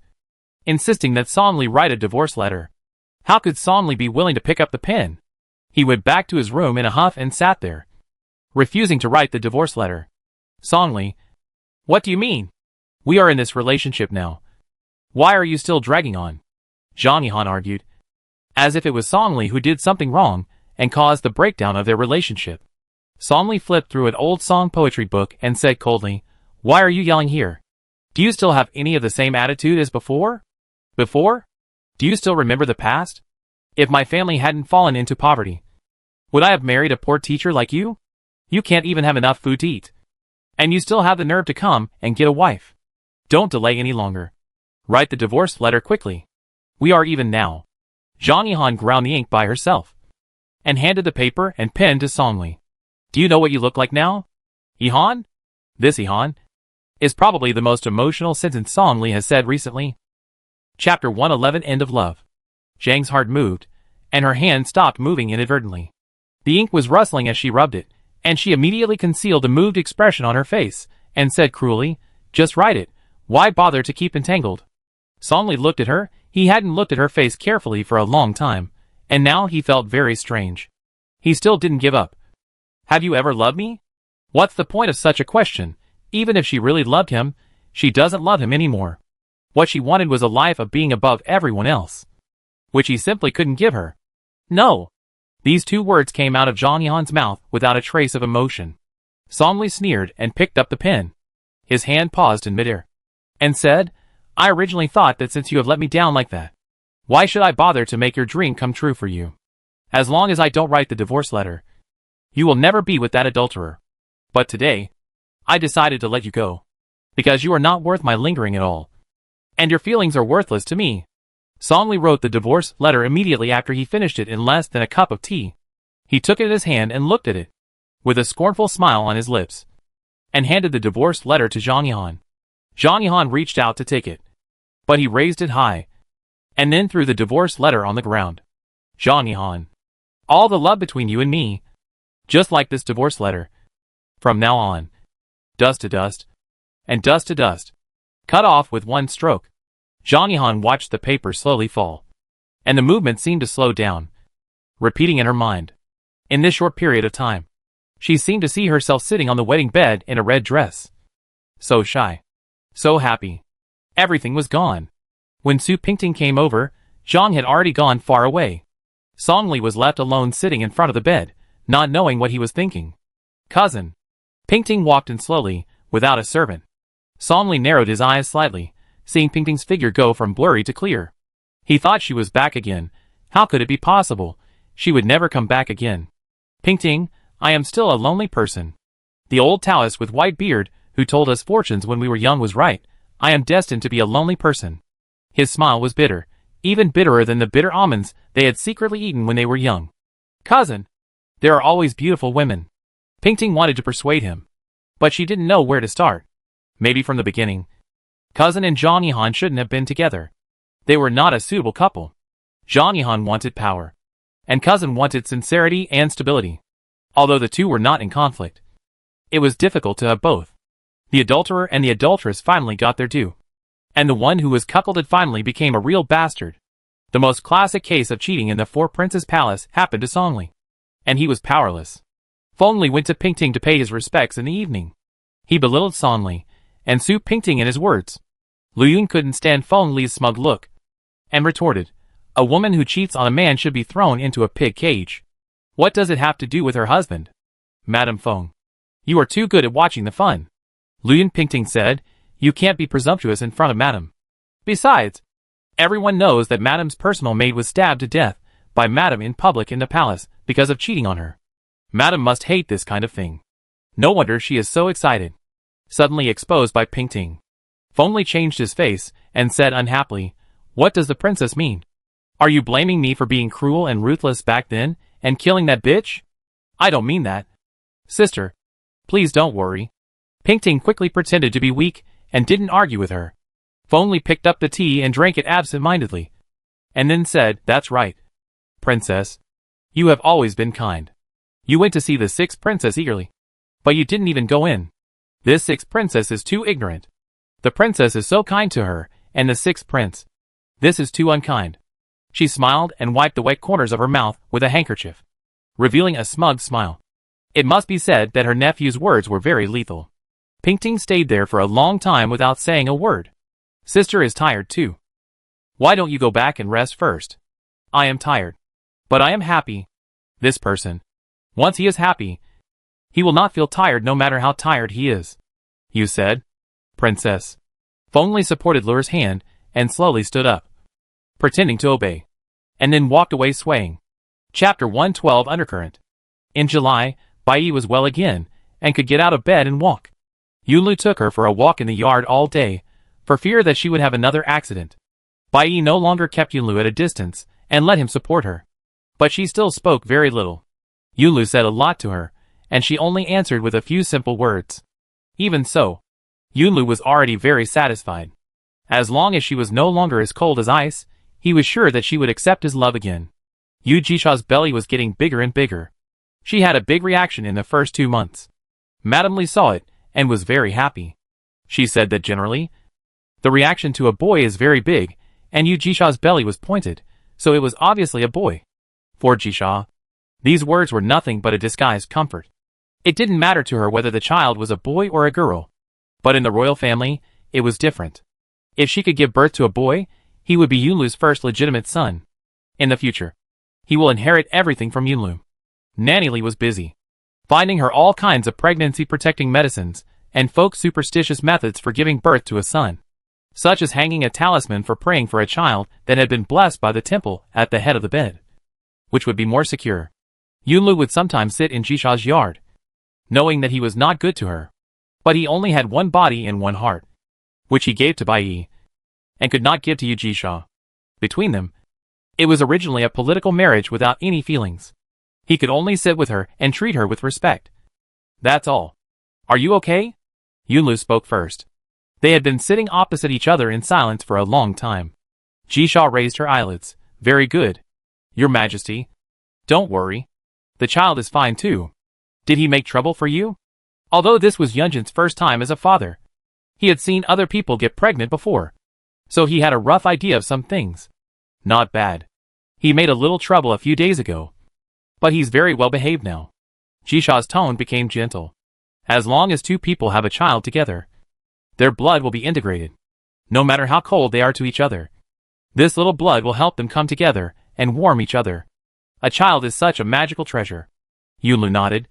insisting that Sonli write a divorce letter. How could Sonli be willing to pick up the pen? He went back to his room in a huff and sat there, refusing to write the divorce letter. "Sonli, what do you mean? We are in this relationship now. Why are you still dragging on?" Zhang Yihan argued, as if it was Sonli who did something wrong and caused the breakdown of their relationship. Sonli flipped through an old song poetry book and said coldly, "Why are you yelling here? Do you still have any of the same attitude as before? Before? Do you still remember the past? If my family hadn't fallen into poverty, would I have married a poor teacher like you? You can't even have enough food to eat, and you still have the nerve to come and get a wife. Don't delay any longer. Write the divorce letter quickly. We are even now." Zhang Yihan ground the ink by herself, and handed the paper and pen to Sonli. "Do you know what you look like now? Yihan?" This Yihan is probably the most emotional sentence Sonli has said recently. Chapter 111. End of Love. Zhang's heart moved, and her hand stopped moving inadvertently. The ink was rustling as she rubbed it, and she immediately concealed a moved expression on her face, and said cruelly, "Just write it. Why bother to keep entangled?" Sonli looked at her. He hadn't looked at her face carefully for a long time, and now he felt very strange. He still didn't give up. "Have you ever loved me?" What's the point of such a question? Even if she really loved him, she doesn't love him anymore. What she wanted was a life of being above everyone else, which he simply couldn't give her. "No." These two words came out of Zhang Yihan's mouth without a trace of emotion. Sonli sneered and picked up the pen. His hand paused in midair, and said, "I originally thought that since you have let me down like that, why should I bother to make your dream come true for you? As long as I don't write the divorce letter, you will never be with that adulterer. But today, I decided to let you go, because you are not worth my lingering at all." And your feelings are worthless to me. Songli wrote the divorce letter immediately after he finished it in less than a cup of tea. He took it in his hand and looked at it, with a scornful smile on his lips, and handed the divorce letter to Zhang Yihan. Zhang Yihan reached out to take it, but he raised it high, and then threw the divorce letter on the ground. Zhang Yihan, all the love between you and me, just like this divorce letter. From now on, dust to dust, and dust to dust, cut off with one stroke. Zhang Yihan watched the paper slowly fall, and the movement seemed to slow down, repeating in her mind. In this short period of time, she seemed to see herself sitting on the wedding bed in a red dress. So shy. So happy. Everything was gone. When Su Pingting came over, Zhang had already gone far away. Songli was left alone sitting in front of the bed, not knowing what he was thinking. Cousin. Pingting walked in slowly, without a servant. Songli narrowed his eyes slightly, seeing Pingting's figure go from blurry to clear. He thought she was back again. How could it be possible? She would never come back again. Pingting, I am still a lonely person. The old Taoist with white beard, who told us fortunes when we were young, was right. I am destined to be a lonely person. His smile was bitter, even bitterer than the bitter almonds they had secretly eaten when they were young. Cousin, there are always beautiful women. Pingting wanted to persuade him, but she didn't know where to start. Maybe from the beginning. Cousin and Zhang Yihan shouldn't have been together. They were not a suitable couple. Zhang Yihan wanted power, and Cousin wanted sincerity and stability. Although the two were not in conflict, it was difficult to have both. The adulterer and the adulteress finally got their due, and the one who was cuckolded finally became a real bastard. The most classic case of cheating in the Four Princes Palace happened to Songli, and he was powerless. Fengli went to Pingting to pay his respects in the evening. He belittled Songli, and Su Pingting in his words. Luyun couldn't stand Fengli's smug look, and retorted, a woman who cheats on a man should be thrown into a pig cage. What does it have to do with her husband? Madame Feng, you are too good at watching the fun. Luyun Pingting said, you can't be presumptuous in front of Madame. Besides, everyone knows that Madame's personal maid was stabbed to death by Madame in public in the palace because of cheating on her. Madame must hate this kind of thing. No wonder she is so excited. Suddenly exposed by Pingting. Fengli changed his face and said unhappily, what does the princess mean? Are you blaming me for being cruel and ruthless back then and killing that bitch? I don't mean that. Sister, please don't worry. Pingting quickly pretended to be weak and didn't argue with her. Fengli picked up the tea and drank it absent-mindedly, and then said, that's right. Princess, you have always been kind. You went to see the sixth princess eagerly, but you didn't even go in. This sixth princess is too ignorant. The princess is so kind to her, and the sixth prince. This is too unkind. She smiled and wiped the wet corners of her mouth with a handkerchief, revealing a smug smile. It must be said that her nephew's words were very lethal. Pingting stayed there for a long time without saying a word. Sister is tired too. Why don't you go back and rest first? I am tired. But I am happy. This person, once he is happy, he will not feel tired no matter how tired he is. You said, Princess. Fengli supported Lure's hand and slowly stood up, pretending to obey, and then walked away swaying. Chapter 112 Undercurrent. In July, Bai was well again, and could get out of bed and walk. Yunlu took her for a walk in the yard all day, for fear that she would have another accident. Bai no longer kept Yunlu at a distance, and let him support her. But she still spoke very little. Yunlu said a lot to her, and she only answered with a few simple words. Even so, Yunlu was already very satisfied. As long as she was no longer as cold as ice, he was sure that she would accept his love again. Yu Jisha's belly was getting bigger and bigger. She had a big reaction in the first 2 months. Madame Li saw it, and was very happy. She said that generally, the reaction to a boy is very big, and Yu Jisha's belly was pointed, so it was obviously a boy. For Jisha, these words were nothing but a disguised comfort. It didn't matter to her whether the child was a boy or a girl. But in the royal family, it was different. If she could give birth to a boy, he would be Yunlu's first legitimate son. In the future, he will inherit everything from Yunlu. Nanny Li was busy, finding her all kinds of pregnancy-protecting medicines and folk superstitious methods for giving birth to a son, such as hanging a talisman for praying for a child that had been blessed by the temple at the head of the bed, which would be more secure. Yunlu would sometimes sit in Jisha's yard, knowing that he was not good to her. But he only had one body and one heart, which he gave to Bai. and could not give to Yu Jisha. Between them, it was originally a political marriage without any feelings. He could only sit with her and treat her with respect. That's all. Are you okay? Yunlu spoke first. They had been sitting opposite each other in silence for a long time. Jisha raised her eyelids. Very good. Your Majesty. Don't worry. The child is fine too. Did he make trouble for you? Although this was Yunjin's first time as a father, he had seen other people get pregnant before, so he had a rough idea of some things. Not bad. He made a little trouble a few days ago, but he's very well behaved now. Jisha's tone became gentle. As long as two people have a child together, their blood will be integrated, no matter how cold they are to each other. This little blood will help them come together and warm each other. A child is such a magical treasure. Yunlu nodded,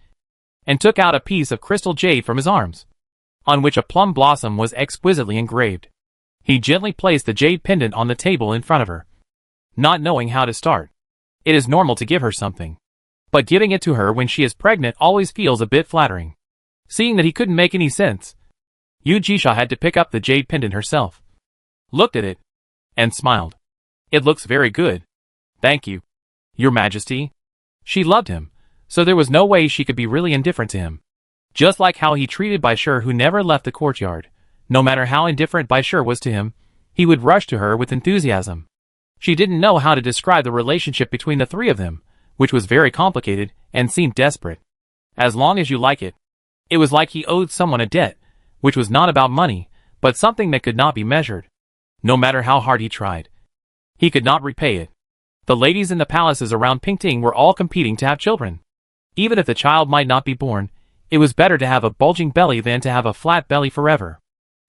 and took out a piece of crystal jade from his arms, on which a plum blossom was exquisitely engraved. He gently placed the jade pendant on the table in front of her, not knowing how to start. It is normal to give her something, but giving it to her when she is pregnant always feels a bit flattering. Seeing that he couldn't make any sense, Yu Jisha had to pick up the jade pendant herself, looked at it, and smiled. It looks very good. Thank you, Your Majesty. She loved him, so there was no way she could be really indifferent to him. Just like how he treated Baishur, who never left the courtyard. No matter how indifferent Baishur was to him, he would rush to her with enthusiasm. She didn't know how to describe the relationship between the three of them, which was very complicated and seemed desperate. As long as you like it. It was like he owed someone a debt, which was not about money, but something that could not be measured. No matter how hard he tried, he could not repay it. The ladies in the palaces around Pingting were all competing to have children. Even if the child might not be born, it was better to have a bulging belly than to have a flat belly forever.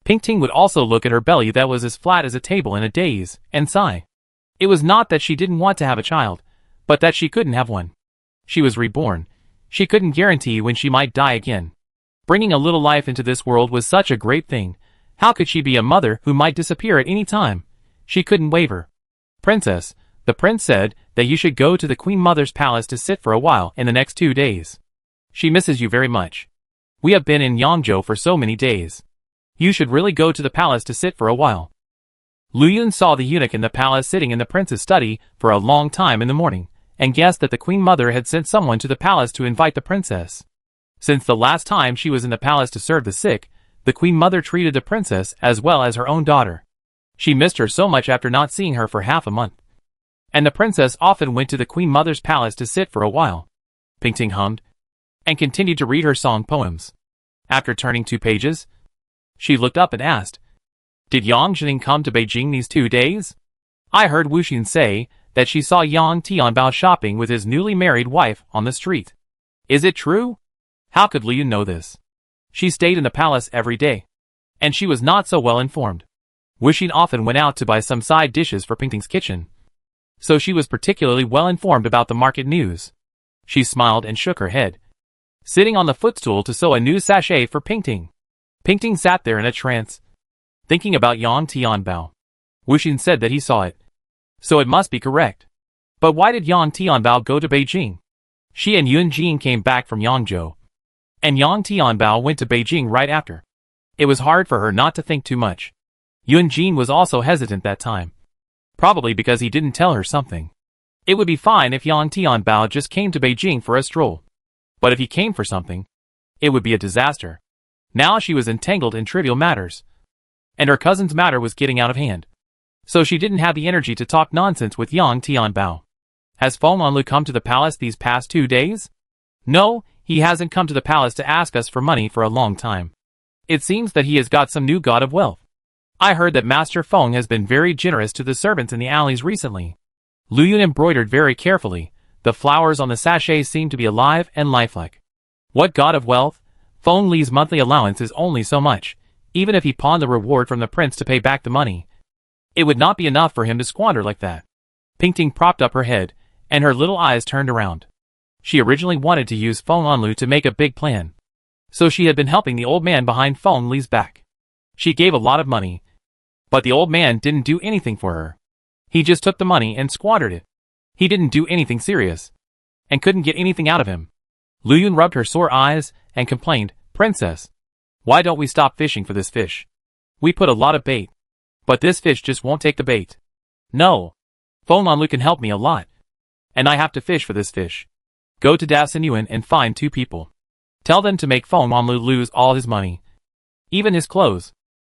Pingting would also look at her belly that was as flat as a table in a daze, and sigh. It was not that she didn't want to have a child, but that she couldn't have one. She was reborn. She couldn't guarantee when she might die again. Bringing a little life into this world was such a great thing. How could she be a mother who might disappear at any time? She couldn't waver. Princess, the prince said that you should go to the Queen Mother's palace to sit for a while in the next 2 days. She misses you very much. We have been in Yangzhou for so many days. You should really go to the palace to sit for a while. Lu Yun saw the eunuch in the palace sitting in the prince's study for a long time in the morning, and guessed that the Queen Mother had sent someone to the palace to invite the princess. Since the last time she was in the palace to serve the sick, the Queen Mother treated the princess as well as her own daughter. She missed her so much after not seeing her for half a month. And the princess often went to the Queen Mother's palace to sit for a while. Pingting hummed, and continued to read her song poems. After turning 2 pages, she looked up and asked, Did Yang Jing come to Beijing these 2 days? I heard Wu Xin say that she saw Yang Tianbao shopping with his newly married wife on the street. Is it true? How could Liu know this? She stayed in the palace every day, and she was not so well informed. Wu Xin often went out to buy some side dishes for Pingting's kitchen, so she was particularly well informed about the market news. She smiled and shook her head, sitting on the footstool to sew a new sachet for Pingting. Pingting sat there in a trance, thinking about Yang Tianbao. Wu Xin said that he saw it, so it must be correct. But why did Yang Tianbao go to Beijing? She and Yun Jin came back from Yangzhou, and Yang Tianbao went to Beijing right after. It was hard for her not to think too much. Yun Jin was also hesitant that time, probably because he didn't tell her something. It would be fine if Yang Tianbao just came to Beijing for a stroll, but if he came for something, it would be a disaster. Now she was entangled in trivial matters, and her cousin's matter was getting out of hand, so she didn't have the energy to talk nonsense with Yang Tianbao. Has Feng Anlu come to the palace these past 2 days? No, he hasn't come to the palace to ask us for money for a long time. It seems that he has got some new god of wealth. I heard that Master Feng has been very generous to the servants in the alleys recently. Lu Yun embroidered very carefully. The flowers on the sachet seemed to be alive and lifelike. What god of wealth? Feng Li's monthly allowance is only so much. Even if he pawned the reward from the prince to pay back the money, it would not be enough for him to squander like that. Pingting propped up her head, and her little eyes turned around. She originally wanted to use Feng Anlu to make a big plan, so she had been helping the old man behind Feng Li's back. She gave a lot of money, but the old man didn't do anything for her. He just took the money and squandered it. He didn't do anything serious, and couldn't get anything out of him. Lu Yun rubbed her sore eyes and complained, Princess, why don't we stop fishing for this fish? We put a lot of bait, But this fish just won't take the bait. No. Feng Lanlu can help me a lot. And I have to fish for this fish. Go to Dasenyuan and find 2 people. Tell them to make Feng Lanlu lose all his money. Even his clothes.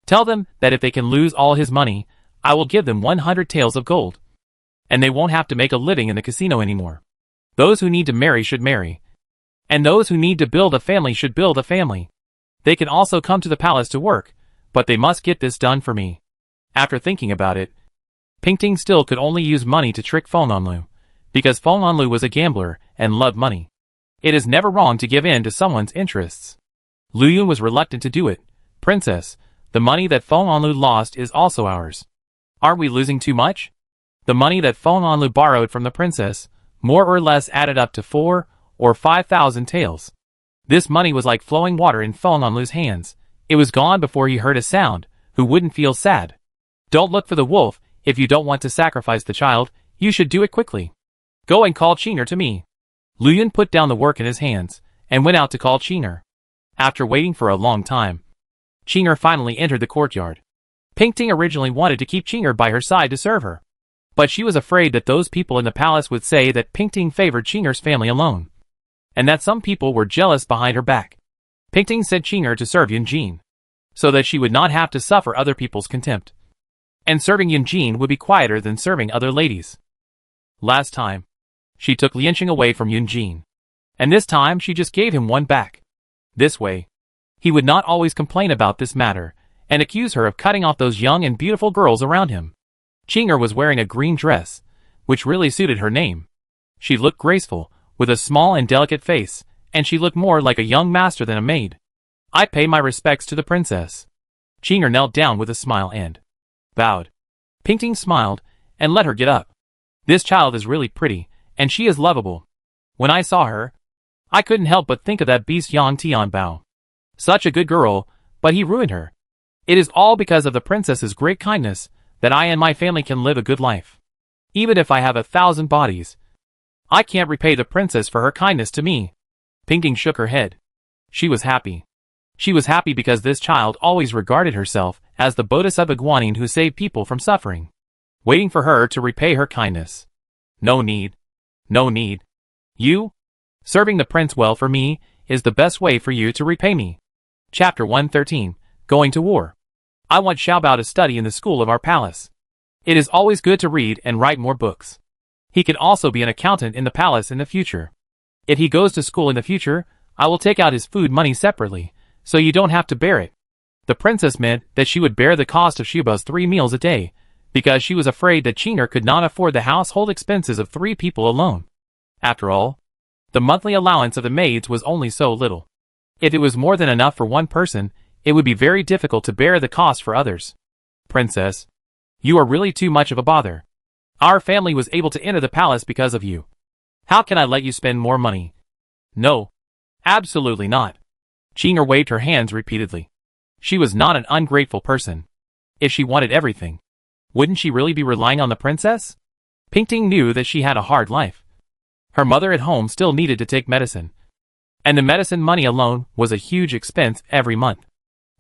Tell them that if they can lose all his money, I will give them 100 taels of gold. And they won't have to make a living in the casino anymore. Those who need to marry should marry. And those who need to build a family should build a family. They can also come to the palace to work, but they must get this done for me. After thinking about it, Pingting still could only use money to trick Feng Lanlu, because Feng Lanlu was a gambler and loved money. It is never wrong to give in to someone's interests. Lu Yun was reluctant to do it. Princess, the money that Feng Lanlu lost is also ours. Aren't we losing too much? The money that Feng Lanlu borrowed from the princess, more or less added up to 4 or 5,000 taels. This money was like flowing water in Feng Lanlu's hands. It was gone before he heard a sound. Who wouldn't feel sad? Don't look for the wolf. If you don't want to sacrifice the child, you should do it quickly. Go and call Qing'er to me. Lu Yun put down the work in his hands and went out to call Qing'er. After waiting for a long time, Qing'er finally entered the courtyard. Pingting originally wanted to keep Qing'er by her side to serve her. But she was afraid that those people in the palace would say that Pingting favored Qing'er's family alone, and that some people were jealous behind her back. Pingting sent Qing'er to serve Yunjin, so that she would not have to suffer other people's contempt. And serving Yunjin would be quieter than serving other ladies. Last time, she took Lianqing away from Yunjin, and this time she just gave him one back. This way, he would not always complain about this matter, and accuse her of cutting off those young and beautiful girls around him. Qing'er was wearing a green dress, which really suited her name. She looked graceful, with a small and delicate face, and she looked more like a young master than a maid. I pay my respects to the princess. Qing'er knelt down with a smile and bowed. Pingting smiled, and let her get up. This child is really pretty, and she is lovable. When I saw her, I couldn't help but think of that beast Yang Tianbao. Such a good girl, but he ruined her. It is all because of the princess's great kindness that I and my family can live a good life. Even if I have 1,000 bodies, I can't repay the princess for her kindness to me. Pingting shook her head. She was happy. She was happy because this child always regarded herself as the Bodhisattva Guanyin who saved people from suffering, waiting for her to repay her kindness. No need. No need. You? Serving the prince well for me is the best way for you to repay me. Chapter 113. Going to War. I want Xiaobao to study in the school of our palace. It is always good to read and write more books. He can also be an accountant in the palace in the future. If he goes to school in the future, I will take out his food money separately, so you don't have to bear it. The princess meant that she would bear the cost of Xiaobao's 3 meals a day, because she was afraid that Qing'er could not afford the household expenses of 3 people alone. After all, the monthly allowance of the maids was only so little. If it was more than enough for one person, it would be very difficult to bear the cost for others. Princess, you are really too much of a bother. Our family was able to enter the palace because of you. How can I let you spend more money? No. Absolutely not. Qing'er waved her hands repeatedly. She was not an ungrateful person. If she wanted everything, wouldn't she really be relying on the princess? Pingting knew that she had a hard life. Her mother at home still needed to take medicine, and the medicine money alone was a huge expense every month.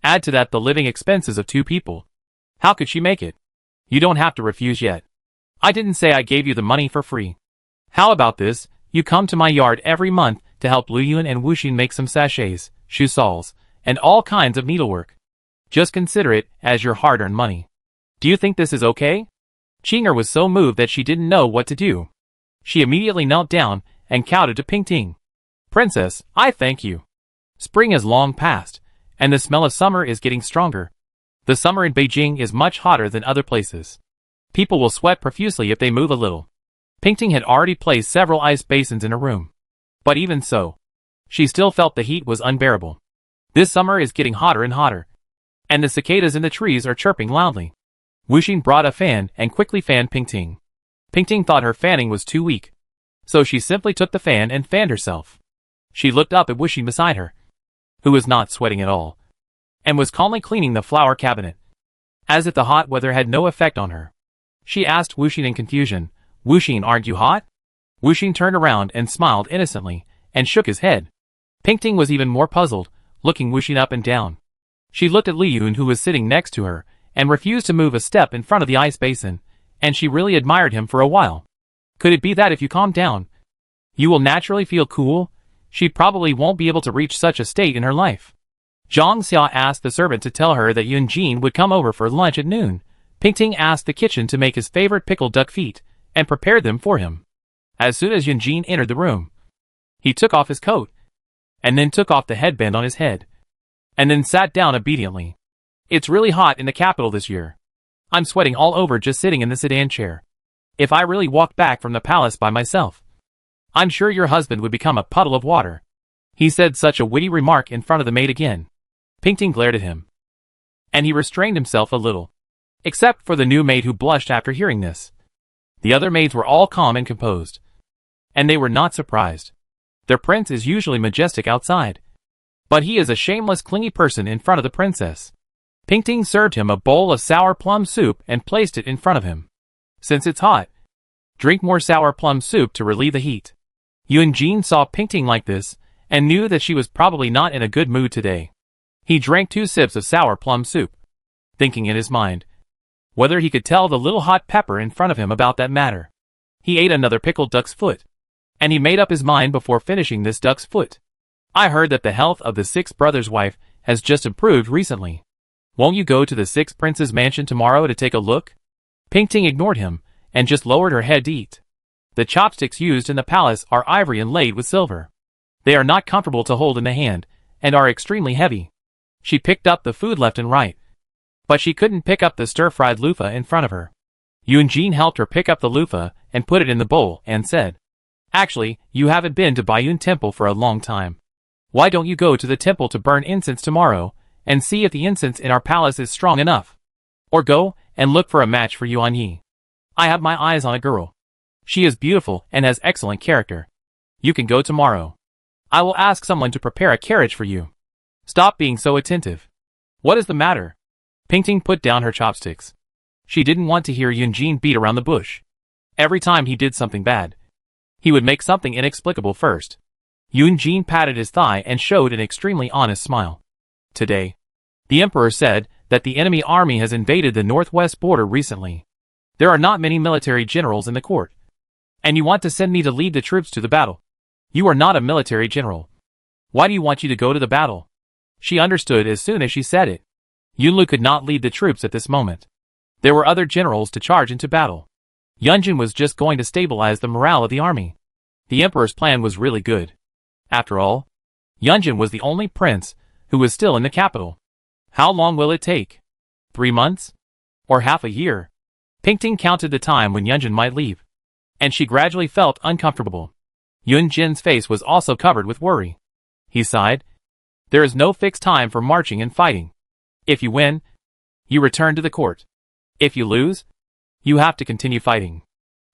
Add to that the living expenses of 2 people. How could she make it? You don't have to refuse yet. I didn't say I gave you the money for free. How about this? You come to my yard every month to help Lu Yun and Wuxin make some sachets, shoe soles, and all kinds of needlework. Just consider it as your hard-earned money. Do you think this is okay? Qing'er was so moved that she didn't know what to do. She immediately knelt down and kowtowed to Pingting. Princess, I thank you. Spring has long passed, and the smell of summer is getting stronger. The summer in Beijing is much hotter than other places. People will sweat profusely if they move a little. Pingting had already placed several ice basins in her room. But even so, she still felt the heat was unbearable. This summer is getting hotter and hotter, and the cicadas in the trees are chirping loudly. Wuxin brought a fan and quickly fanned Pingting. Pingting thought her fanning was too weak, so she simply took the fan and fanned herself. She looked up at Wuxin beside her, who was not sweating at all, and was calmly cleaning the flower cabinet, as if the hot weather had no effect on her. She asked Wuxin in confusion, Wuxin, aren't you hot? Wuxin turned around and smiled innocently, and shook his head. Pingting was even more puzzled, looking Wuxin up and down. She looked at Li Yun who was sitting next to her, and refused to move a step in front of the ice basin, and she really admired him for a while. Could it be that if you calm down, you will naturally feel cool? She probably won't be able to reach such a state in her life. Zhang Xia asked the servant to tell her that Yunjin would come over for lunch at noon. Pingting asked the kitchen to make his favorite pickled duck feet, and prepared them for him. As soon as Yunjin entered the room, he took off his coat, and then took off the headband on his head, and then sat down obediently. It's really hot in the capital this year. I'm sweating all over just sitting in the sedan chair. If I really walked back from the palace by myself, I'm sure your husband would become a puddle of water. He said such a witty remark in front of the maid again. Pingting glared at him, and he restrained himself a little, except for the new maid who blushed after hearing this. The other maids were all calm and composed, and they were not surprised. Their prince is usually majestic outside, but he is a shameless, clingy person in front of the princess. Pingting served him a bowl of sour plum soup and placed it in front of him. Since it's hot, drink more sour plum soup to relieve the heat. Yunjin saw Pingting like this, and knew that she was probably not in a good mood today. He drank 2 sips of sour plum soup, thinking in his mind whether he could tell the little hot pepper in front of him about that matter. He ate another pickled duck's foot, and he made up his mind before finishing this duck's foot. I heard that the health of the 6th brother's wife has just improved recently. Won't you go to the 6th prince's mansion tomorrow to take a look? Pingting ignored him, and just lowered her head to eat. The chopsticks used in the palace are ivory inlaid with silver. They are not comfortable to hold in the hand, and are extremely heavy. She picked up the food left and right, but she couldn't pick up the stir-fried loofah in front of her. Yunjin helped her pick up the loofah and put it in the bowl and said, "Actually, you haven't been to Baiyun Temple for a long time. Why don't you go to the temple to burn incense tomorrow and see if the incense in our palace is strong enough? Or go and look for a match for Yuan Yi. I have my eyes on a girl. She is beautiful and has excellent character. You can go tomorrow. I will ask someone to prepare a carriage for you. Stop being so attentive. What is the matter?" Pingting put down her chopsticks. She didn't want to hear Yunjin beat around the bush. Every time he did something bad, he would make something inexplicable first. Yunjin patted his thigh and showed an extremely honest smile. Today, the emperor said that the enemy army has invaded the northwest border recently. There are not many military generals in the court, and you want to send me to lead the troops to the battle. You are not a military general. Why do you want you to go to the battle? She understood as soon as she said it. Yunlu could not lead the troops at this moment. There were other generals to charge into battle. Yunjin was just going to stabilize the morale of the army. The emperor's plan was really good. After all, Yunjin was the only prince who was still in the capital. How long will it take? 3 months? Or half a year? Pingting counted the time when Yunjin might leave, and she gradually felt uncomfortable. Yunjin's face was also covered with worry. He sighed. There is no fixed time for marching and fighting. If you win, you return to the court. If you lose, you have to continue fighting.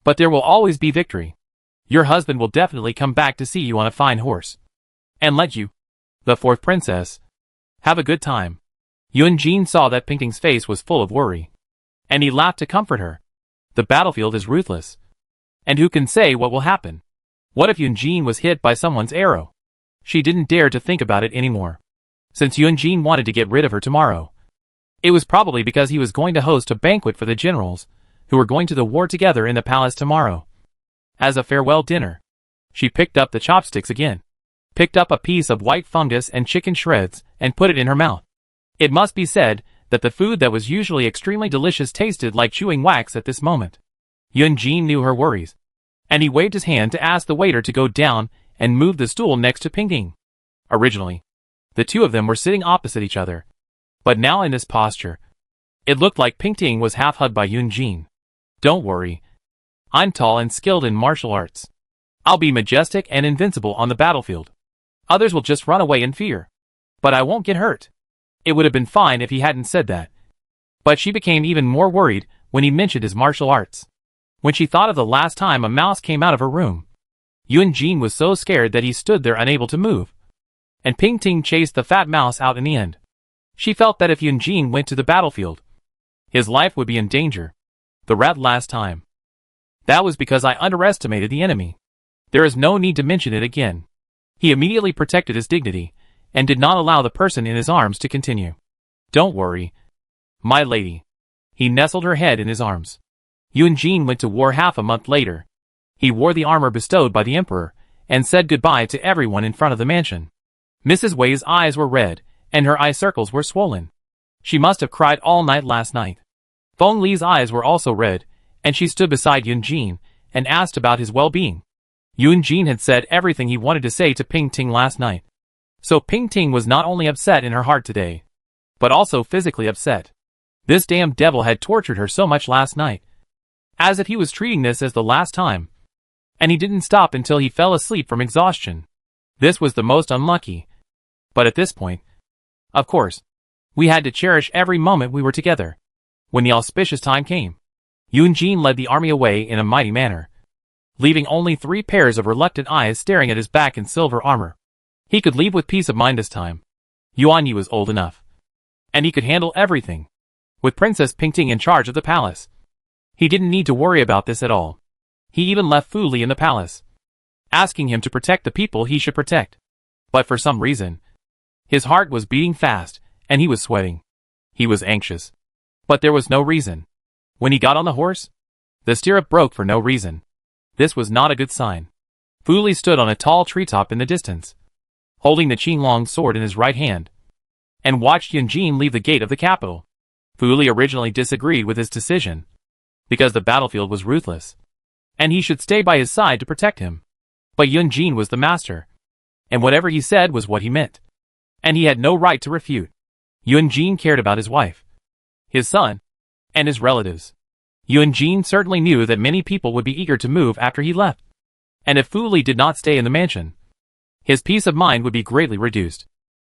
But there will always be victory. Your husband will definitely come back to see you on a fine horse, and let you, the 4th princess, have a good time. Yunjin saw that Pingting's face was full of worry, and he laughed to comfort her. The battlefield is ruthless, and who can say what will happen? What if Yunjin was hit by someone's arrow? She didn't dare to think about it anymore. Since Yunjin wanted to get rid of her tomorrow, it was probably because he was going to host a banquet for the generals who were going to the war together in the palace tomorrow. As a farewell dinner, she picked up the chopsticks again, picked up a piece of white fungus and chicken shreds, and put it in her mouth. It must be said that the food that was usually extremely delicious tasted like chewing wax at this moment. Yunjin knew her worries, and he waved his hand to ask the waiter to go down and move the stool next to Pingting. Originally, the two of them were sitting opposite each other, but now in this posture, it looked like Pingting was half hugged by Yunjin. Don't worry. I'm tall and skilled in martial arts. I'll be majestic and invincible on the battlefield. Others will just run away in fear. But I won't get hurt. It would have been fine if he hadn't said that. But she became even more worried when he mentioned his martial arts. When she thought of the last time a mouse came out of her room, Yunjin was so scared that he stood there unable to move. And Pingting chased the fat mouse out in the end. She felt that if Yunjin went to the battlefield, his life would be in danger. The rat last time. That was because I underestimated the enemy. There is no need to mention it again. He immediately protected his dignity, and did not allow the person in his arms to continue. Don't worry, my lady. He nestled her head in his arms. Yunjin went to war half a month later. He wore the armor bestowed by the emperor, and said goodbye to everyone in front of the mansion. Mrs. Wei's eyes were red, and her eye circles were swollen. She must have cried all night last night. Feng Li's eyes were also red, and she stood beside Yunjin, and asked about his well-being. Yunjin had said everything he wanted to say to Pingting last night. So Pingting was not only upset in her heart today, but also physically upset. This damn devil had tortured her so much last night, as if he was treating this as the last time. And he didn't stop until he fell asleep from exhaustion. This was the most unlucky. But at this point, of course, we had to cherish every moment we were together. When the auspicious time came, Yunjin led the army away in a mighty manner, leaving only 3 pairs of reluctant eyes staring at his back in silver armor. He could leave with peace of mind this time. Yuanyi was old enough, and he could handle everything. With Princess Pingting in charge of the palace, he didn't need to worry about this at all. He even left Fu Li in the palace, asking him to protect the people he should protect. But for some reason, his heart was beating fast, and he was sweating. He was anxious. But there was no reason. When he got on the horse, the stirrup broke for no reason. This was not a good sign. Fu Li stood on a tall treetop in the distance, holding the Qinglong sword in his right hand, and watched Yunjin leave the gate of the capital. Fu Li originally disagreed with his decision, because the battlefield was ruthless, and he should stay by his side to protect him. But Yunjin was the master, and whatever he said was what he meant, and he had no right to refute. Yunjin cared about his wife, his son, and his relatives. Yunjin certainly knew that many people would be eager to move after he left, and if Fu Li did not stay in the mansion, his peace of mind would be greatly reduced.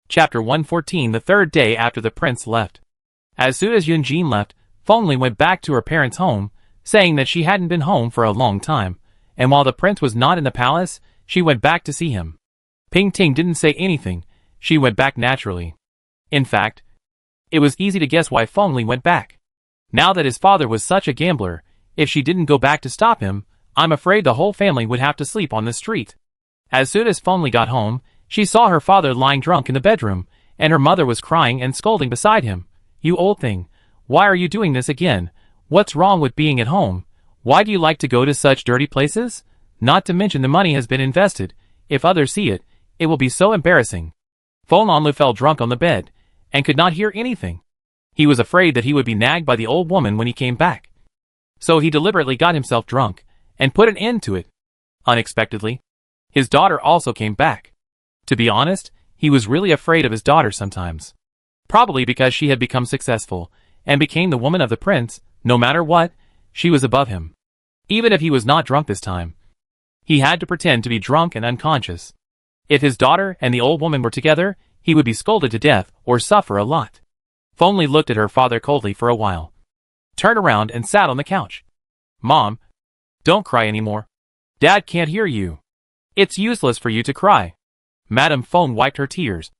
Chapter 114. The third day after the prince left. As soon as Yunjin left, Feng Li went back to her parents' home, saying that she hadn't been home for a long time, and while the prince was not in the palace, she went back to see him. Pingting didn't say anything, she went back naturally. In fact, it was easy to guess why Feng Li went back. Now that his father was such a gambler, if she didn't go back to stop him, I'm afraid the whole family would have to sleep on the street. As soon as Feng Li got home, she saw her father lying drunk in the bedroom, and her mother was crying and scolding beside him. You old thing, why are you doing this again? What's wrong with being at home? Why do you like to go to such dirty places? Not to mention the money has been invested. If others see it, it will be so embarrassing. Feng Li fell drunk on the bed, and could not hear anything. He was afraid that he would be nagged by the old woman when he came back. So he deliberately got himself drunk, and put an end to it. Unexpectedly, his daughter also came back. To be honest, he was really afraid of his daughter sometimes. Probably because she had become successful, and became the woman of the prince. No matter what, she was above him. Even if he was not drunk this time, he had to pretend to be drunk and unconscious. If his daughter and the old woman were together, he would be scolded to death or suffer a lot. Feng Li looked at her father coldly for a while, turned around and sat on the couch. Mom, don't cry anymore. Dad can't hear you. It's useless for you to cry. Madame Feng wiped her tears,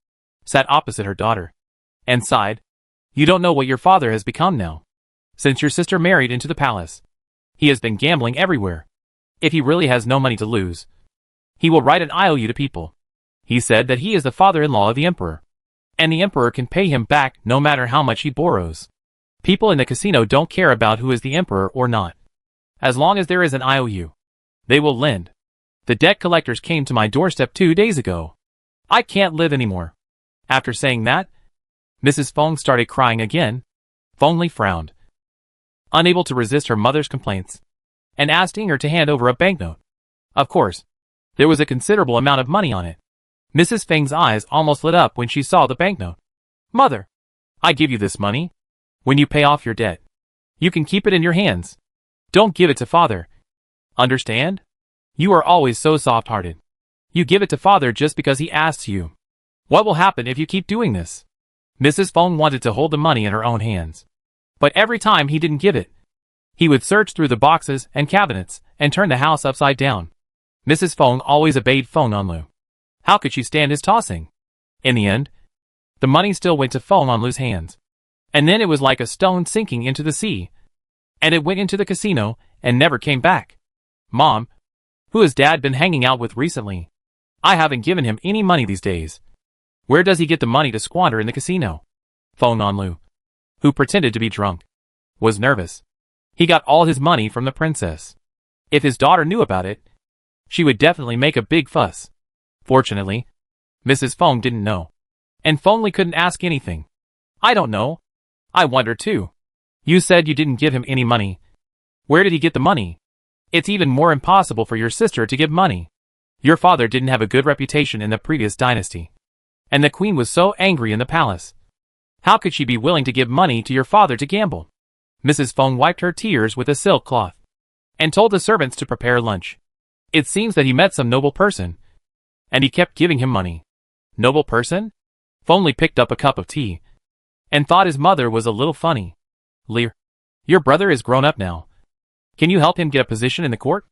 sat opposite her daughter, and sighed. You don't know what your father has become now. Since your sister married into the palace, he has been gambling everywhere. If he really has no money to lose, he will write an IOU to people. He said that he is the father-in-law of the emperor, and the emperor can pay him back no matter how much he borrows. People in the casino don't care about who is the emperor or not. As long as there is an IOU, they will lend. The debt collectors came to my doorstep 2 days ago. I can't live anymore. After saying that, Mrs. Feng started crying again. Feng Li frowned, unable to resist her mother's complaints, and asked Inger to hand over a banknote. Of course, there was a considerable amount of money on it. Mrs. Feng's eyes almost lit up when she saw the banknote. Mother, I give you this money. When you pay off your debt, you can keep it in your hands. Don't give it to father. Understand? You are always so soft-hearted. You give it to father just because he asks you. What will happen if you keep doing this? Mrs. Feng wanted to hold the money in her own hands, but every time he didn't give it, he would search through the boxes and cabinets and turn the house upside down. Mrs. Feng always obeyed Feng Onlu. How could she stand his tossing? In the end, the money still went to Feng Onlu's hands. And then it was like a stone sinking into the sea. And it went into the casino and never came back. Mom, who has Dad been hanging out with recently? I haven't given him any money these days. Where does he get the money to squander in the casino? Feng Onlu, who pretended to be drunk, was nervous. He got all his money from the princess. If his daughter knew about it, she would definitely make a big fuss. Fortunately, Mrs. Feng didn't know. And Feng Li couldn't ask anything. I don't know. I wonder too. You said you didn't give him any money. Where did he get the money? It's even more impossible for your sister to give money. Your father didn't have a good reputation in the previous dynasty. And the queen was so angry in the palace. How could she be willing to give money to your father to gamble? Mrs. Feng wiped her tears with a silk cloth and told the servants to prepare lunch. It seems that he met some noble person, and he kept giving him money. Noble person? Feng Li picked up a cup of tea and thought his mother was a little funny. Lear, your brother is grown up now. Can you help him get a position in the court?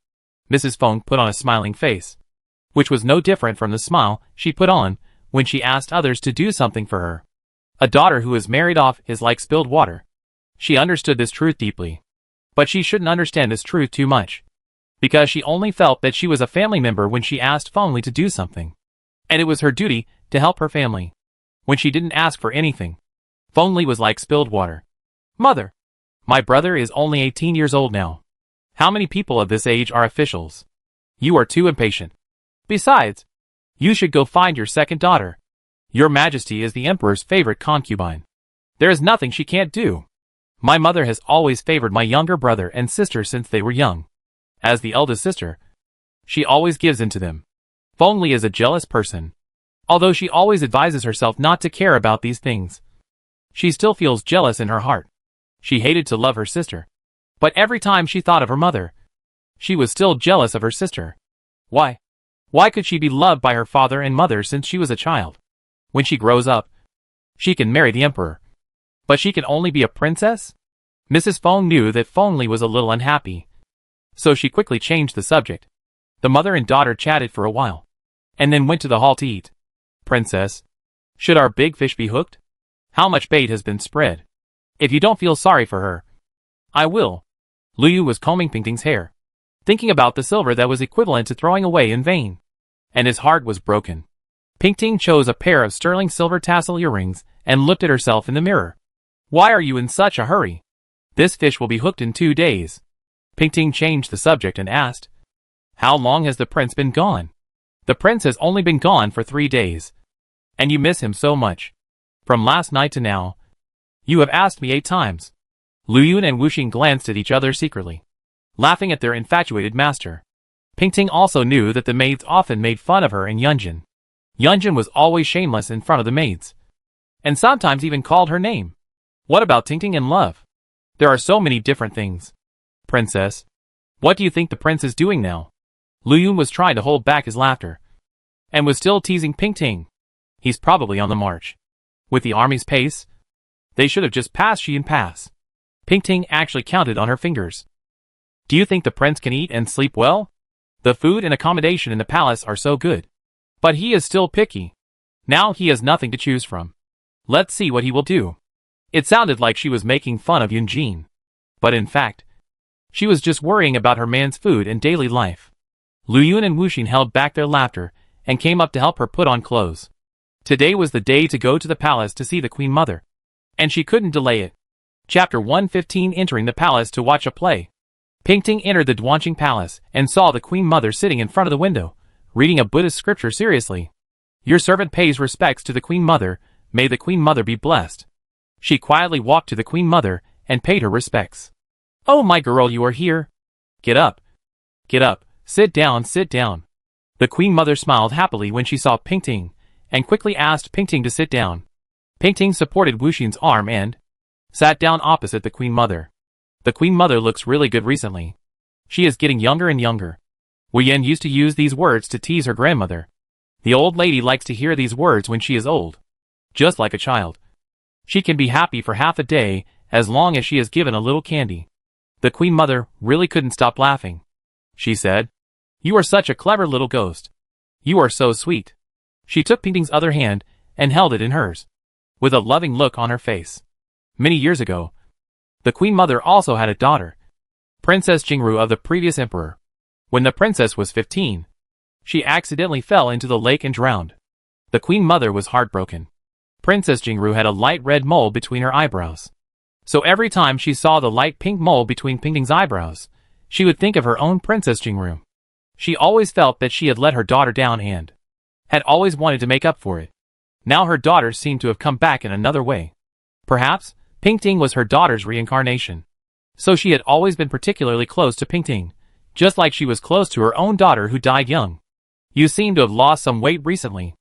Mrs. Feng put on a smiling face, which was no different from the smile she put on when she asked others to do something for her. A daughter who is married off is like spilled water. She understood this truth deeply. But she shouldn't understand this truth too much, because she only felt that she was a family member when she asked Feng Li to do something. And it was her duty to help her family. When she didn't ask for anything, Feng Li was like spilled water. Mother, my brother is only 18 years old now. How many people of this age are officials? You are too impatient. Besides, you should go find your second daughter. Your Majesty is the Emperor's favorite concubine. There is nothing she can't do. My mother has always favored my younger brother and sister since they were young. As the eldest sister, she always gives in to them. Feng Li is a jealous person. Although she always advises herself not to care about these things, she still feels jealous in her heart. She hated to love her sister, but every time she thought of her mother, she was still jealous of her sister. Why? Why could she be loved by her father and mother since she was a child? When she grows up, she can marry the emperor. But she can only be a princess? Mrs. Feng knew that Feng Li was a little unhappy, so she quickly changed the subject. The mother and daughter chatted for a while, and then went to the hall to eat. Princess, should our big fish be hooked? How much bait has been spread? If you don't feel sorry for her, I will. Liu was combing Pingting's hair, thinking about the silver that was equivalent to throwing away in vain, and his heart was broken. Pingting chose a pair of sterling silver tassel earrings and looked at herself in the mirror. Why are you in such a hurry? This fish will be hooked in 2 days. Pingting changed the subject and asked, how long has the prince been gone? The prince has only been gone for 3 days. And you miss him so much. From last night to now, you have asked me 8 times. Lu Yun and Wuxing glanced at each other secretly, laughing at their infatuated master. Pingting also knew that the maids often made fun of her and Yunjin. Yunjin was always shameless in front of the maids, and sometimes even called her name. What about Tingting and love? There are so many different things. Princess, what do you think the prince is doing now? Lu Yun was trying to hold back his laughter, and was still teasing Pingting. He's probably on the march. With the army's pace, they should have just passed Xian Pass. Pingting actually counted on her fingers. Do you think the prince can eat and sleep well? The food and accommodation in the palace are so good. But he is still picky. Now he has nothing to choose from. Let's see what he will do. It sounded like she was making fun of Yunjin. But in fact, she was just worrying about her man's food and daily life. Lu Yun and Wuxing held back their laughter and came up to help her put on clothes. Today was the day to go to the palace to see the Queen Mother, and she couldn't delay it. Chapter 115. Entering the palace to watch a play. Pingting entered the Duanqing Palace and saw the Queen Mother sitting in front of the window, reading a Buddhist scripture seriously. Your servant pays respects to the Queen Mother. May the Queen Mother be blessed. She quietly walked to the Queen Mother and paid her respects. Oh, my girl, you are here. Get up. Get up. Sit down, sit down. The Queen Mother smiled happily when she saw Pingting, and quickly asked Pingting to sit down. Pingting supported Wuxing's arm and sat down opposite the Queen Mother. The Queen Mother looks really good recently. She is getting younger and younger. Wu Yan used to use these words to tease her grandmother. The old lady likes to hear these words when she is old. Just like a child. She can be happy for half a day, as long as she is given a little candy. The Queen Mother really couldn't stop laughing. She said, you are such a clever little ghost. You are so sweet. She took Pingting's other hand and held it in hers, with a loving look on her face. Many years ago, the Queen Mother also had a daughter, Princess Jingru of the previous emperor. When the princess was 15, she accidentally fell into the lake and drowned. The Queen Mother was heartbroken. Princess Jingru had a light red mole between her eyebrows. So every time she saw the light pink mole between Pingting's eyebrows, she would think of her own Princess Jingru. She always felt that she had let her daughter down and had always wanted to make up for it. Now her daughter seemed to have come back in another way. Perhaps, Pingting was her daughter's reincarnation. So she had always been particularly close to Pingting, just like she was close to her own daughter who died young. You seem to have lost some weight recently.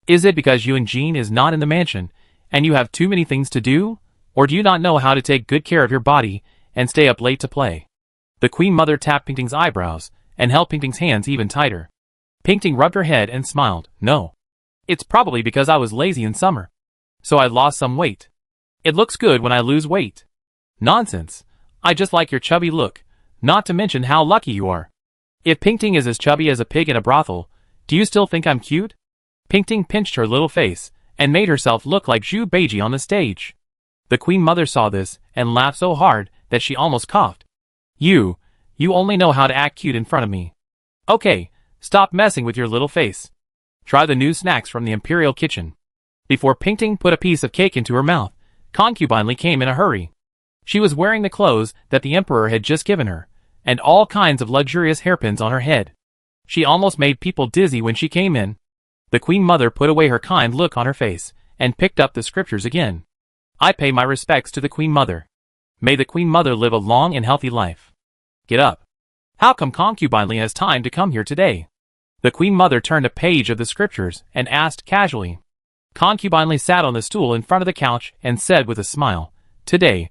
Is it because you and Jean is not in the mansion, and you have too many things to do? Or do you not know how to take good care of your body, and stay up late to play? The Queen Mother tapped Pingting's eyebrows, and held Pingting's hands even tighter. Pingting rubbed her head and smiled. No. It's probably because I was lazy in summer. So I lost some weight. It looks good when I lose weight. Nonsense. I just like your chubby look, not to mention how lucky you are. If Pingting is as chubby as a pig in a brothel, do you still think I'm cute? Pingting pinched her little face, and made herself look like Zhu Beiji on the stage. The Queen Mother saw this, and laughed so hard, that she almost coughed. You only know how to act cute in front of me. Okay, stop messing with your little face. Try the new snacks from the Imperial Kitchen. Before Pingting put a piece of cake into her mouth, Concubine came in a hurry. She was wearing the clothes that the Emperor had just given her, and all kinds of luxurious hairpins on her head. She almost made people dizzy when she came in. The Queen Mother put away her kind look on her face, and picked up the scriptures again. I pay my respects to the Queen Mother. May the Queen Mother live a long and healthy life. Get up. How come Concubine has time to come here today? The Queen Mother turned a page of the scriptures, and asked casually. Concubine sat on the stool in front of the couch, and said with a smile, Today,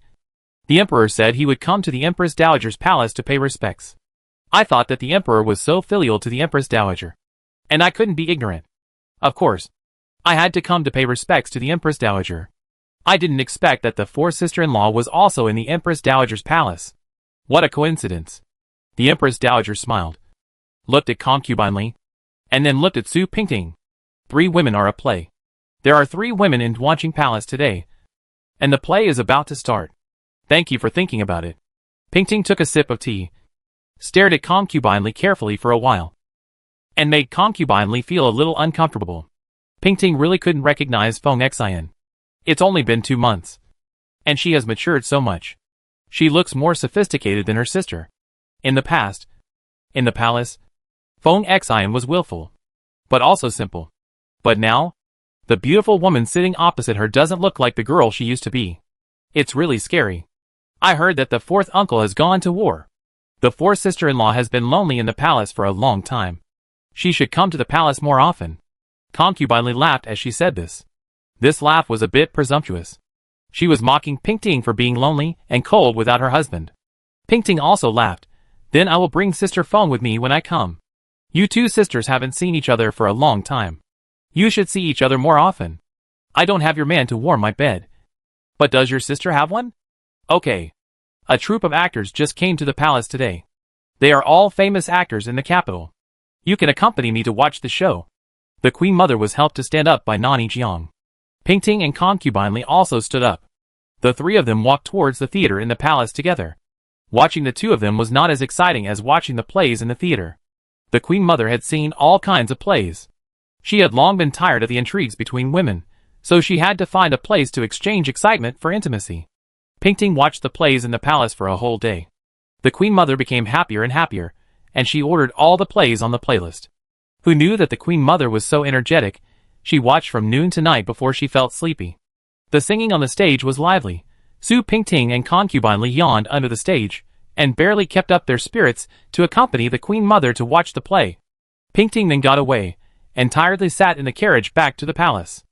the Emperor said he would come to the Empress Dowager's palace to pay respects. I thought that the Emperor was so filial to the Empress Dowager. And I couldn't be ignorant. Of course, I had to come to pay respects to the Empress Dowager. I didn't expect that the fourth sister-in-law was also in the Empress Dowager's palace. What a coincidence. The Empress Dowager smiled, looked at Concubine, and then looked at Su Pingting. 3 women are a play. There are 3 women in Duanqing Palace today, and the play is about to start. Thank you for thinking about it. Pingting took a sip of tea, stared at Concubine carefully for a while, and made Concubine feel a little uncomfortable. Pingting really couldn't recognize Feng Xian. It's only been 2 months, and she has matured so much. She looks more sophisticated than her sister. In the past, in the palace, Feng Xian was willful, but also simple. But now, the beautiful woman sitting opposite her doesn't look like the girl she used to be. It's really scary. I heard that the 4th uncle has gone to war. The 4th sister-in-law has been lonely in the palace for a long time. She should come to the palace more often. Concubine laughed as she said this. This laugh was a bit presumptuous. She was mocking Pingting for being lonely and cold without her husband. Pingting also laughed. Then I will bring Sister Feng with me when I come. You 2 sisters haven't seen each other for a long time. You should see each other more often. I don't have your man to warm my bed. But does your sister have one? Okay. A troupe of actors just came to the palace today. They are all famous actors in the capital. You can accompany me to watch the show. The Queen Mother was helped to stand up by Nani Jiang. Pingting and Concubine also stood up. The 3 of them walked towards the theater in the palace together. Watching the 2 of them was not as exciting as watching the plays in the theater. The Queen Mother had seen all kinds of plays. She had long been tired of the intrigues between women, so she had to find a place to exchange excitement for intimacy. Pingting watched the plays in the palace for a whole day. The Queen Mother became happier and happier, and she ordered all the plays on the playlist. Who knew that the Queen Mother was so energetic? She watched from noon to night before she felt sleepy. The singing on the stage was lively. Su Pingting and Concubine yawned under the stage, and barely kept up their spirits to accompany the Queen Mother to watch the play. Pingting then got away, and tiredly sat in the carriage back to the palace.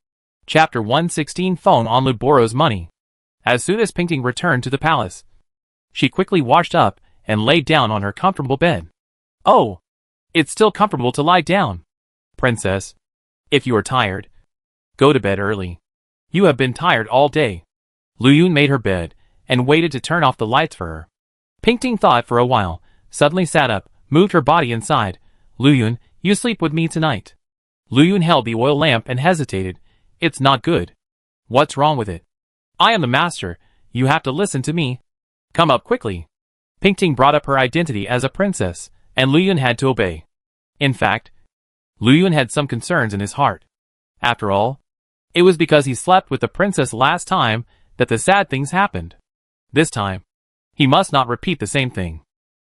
Chapter 116 Phone on Lu borrows money. As soon as Pingting returned to the palace, she quickly washed up, and laid down on her comfortable bed. Oh! It's still comfortable to lie down. Princess, if you are tired, go to bed early. You have been tired all day. Lu Yun made her bed, and waited to turn off the lights for her. Pingting thought for a while, suddenly sat up, moved her body inside. Lu Yun, you sleep with me tonight. Lu Yun held the oil lamp and hesitated. It's not good. What's wrong with it? I am the master, you have to listen to me. Come up quickly. Pingting brought up her identity as a princess, and Lu Yun had to obey. In fact, Lu Yun had some concerns in his heart. After all, it was because he slept with the princess last time that the sad things happened. This time, he must not repeat the same thing,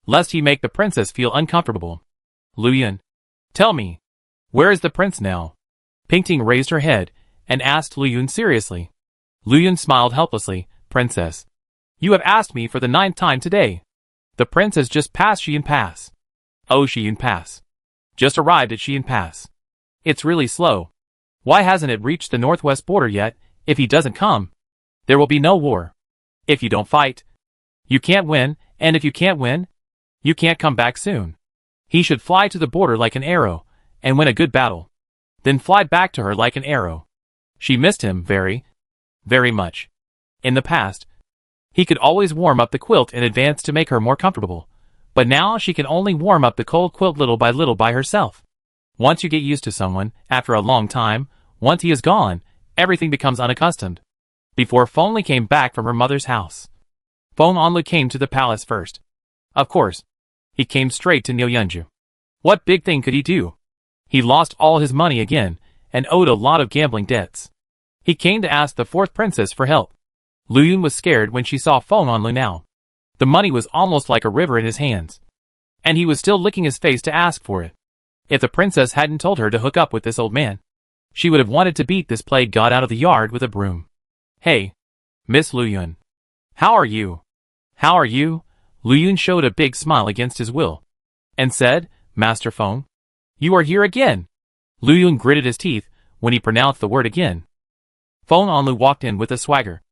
lest he make the princess feel uncomfortable. Lu Yun, tell me, where is the prince now? Pingting raised her head and asked Lu Yun seriously. Lu Yun smiled helplessly. Princess, you have asked me for the 9th time today. The prince has just passed Xian Pass. Oh, Xian Pass. Just arrived at Xian Pass. It's really slow. Why hasn't it reached the northwest border yet? If he doesn't come, there will be no war. If you don't fight, you can't win, and if you can't win, you can't come back soon. He should fly to the border like an arrow, and win a good battle. Then fly back to her like an arrow. She missed him very, very much. In the past, he could always warm up the quilt in advance to make her more comfortable, but now she can only warm up the cold quilt little by herself. Once you get used to someone, after a long time, once he is gone, everything becomes unaccustomed. Before Feng Li came back from her mother's house, Feng Anlu came to the palace first. Of course, he came straight to Niu Yunju. What big thing could he do? He lost all his money again, and owed a lot of gambling debts. He came to ask the 4th princess for help. Lu Yun was scared when she saw Feng Anlu now. The money was almost like a river in his hands, and he was still licking his face to ask for it. If the princess hadn't told her to hook up with this old man, she would have wanted to beat this plague god out of the yard with a broom. Hey, Miss Lu Yun. How are you? How are you? Lu Yun showed a big smile against his will, and said, Master Feng, you are here again. Lu Yun gritted his teeth when he pronounced the word again. Feng Anlu walked in with a swagger,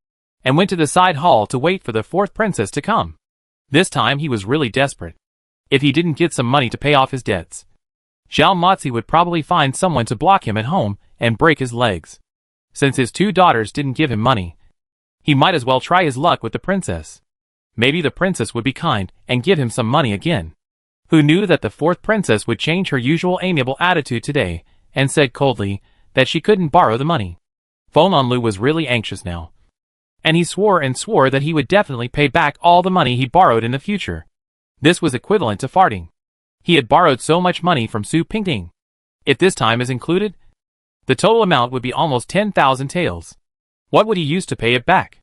and went to the side hall to wait for the 4th princess to come. This time he was really desperate. If he didn't get some money to pay off his debts, Zhao Motzi would probably find someone to block him at home and break his legs. Since his 2 daughters didn't give him money, he might as well try his luck with the princess. Maybe the princess would be kind and give him some money again. Who knew that the 4th princess would change her usual amiable attitude today and said coldly that she couldn't borrow the money. Feng Anlu was really anxious now, and he swore and swore that he would definitely pay back all the money he borrowed in the future. This was equivalent to farting. He had borrowed so much money from Su Pingting. If this time is included, the total amount would be almost 10,000 taels. What would he use to pay it back?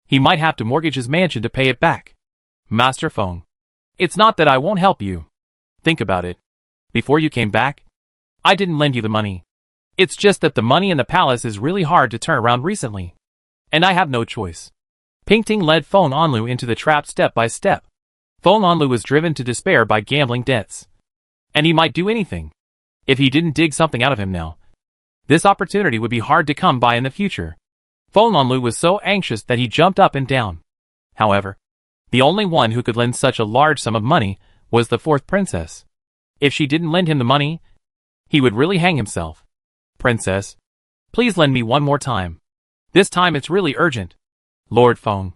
He might have to mortgage his mansion to pay it back. Master Feng, it's not that I won't help you. Think about it. Before you came back, I didn't lend you the money. It's just that the money in the palace is really hard to turn around recently, and I have no choice. Pingting led Feng Anlu into the trap step by step. Feng Anlu was driven to despair by gambling debts, and he might do anything. If he didn't dig something out of him now, this opportunity would be hard to come by in the future. Feng Anlu was so anxious that he jumped up and down. However, the only one who could lend such a large sum of money was the 4th princess. If she didn't lend him the money, he would really hang himself. Princess, please lend me one more time. This time it's really urgent. Lord Feng,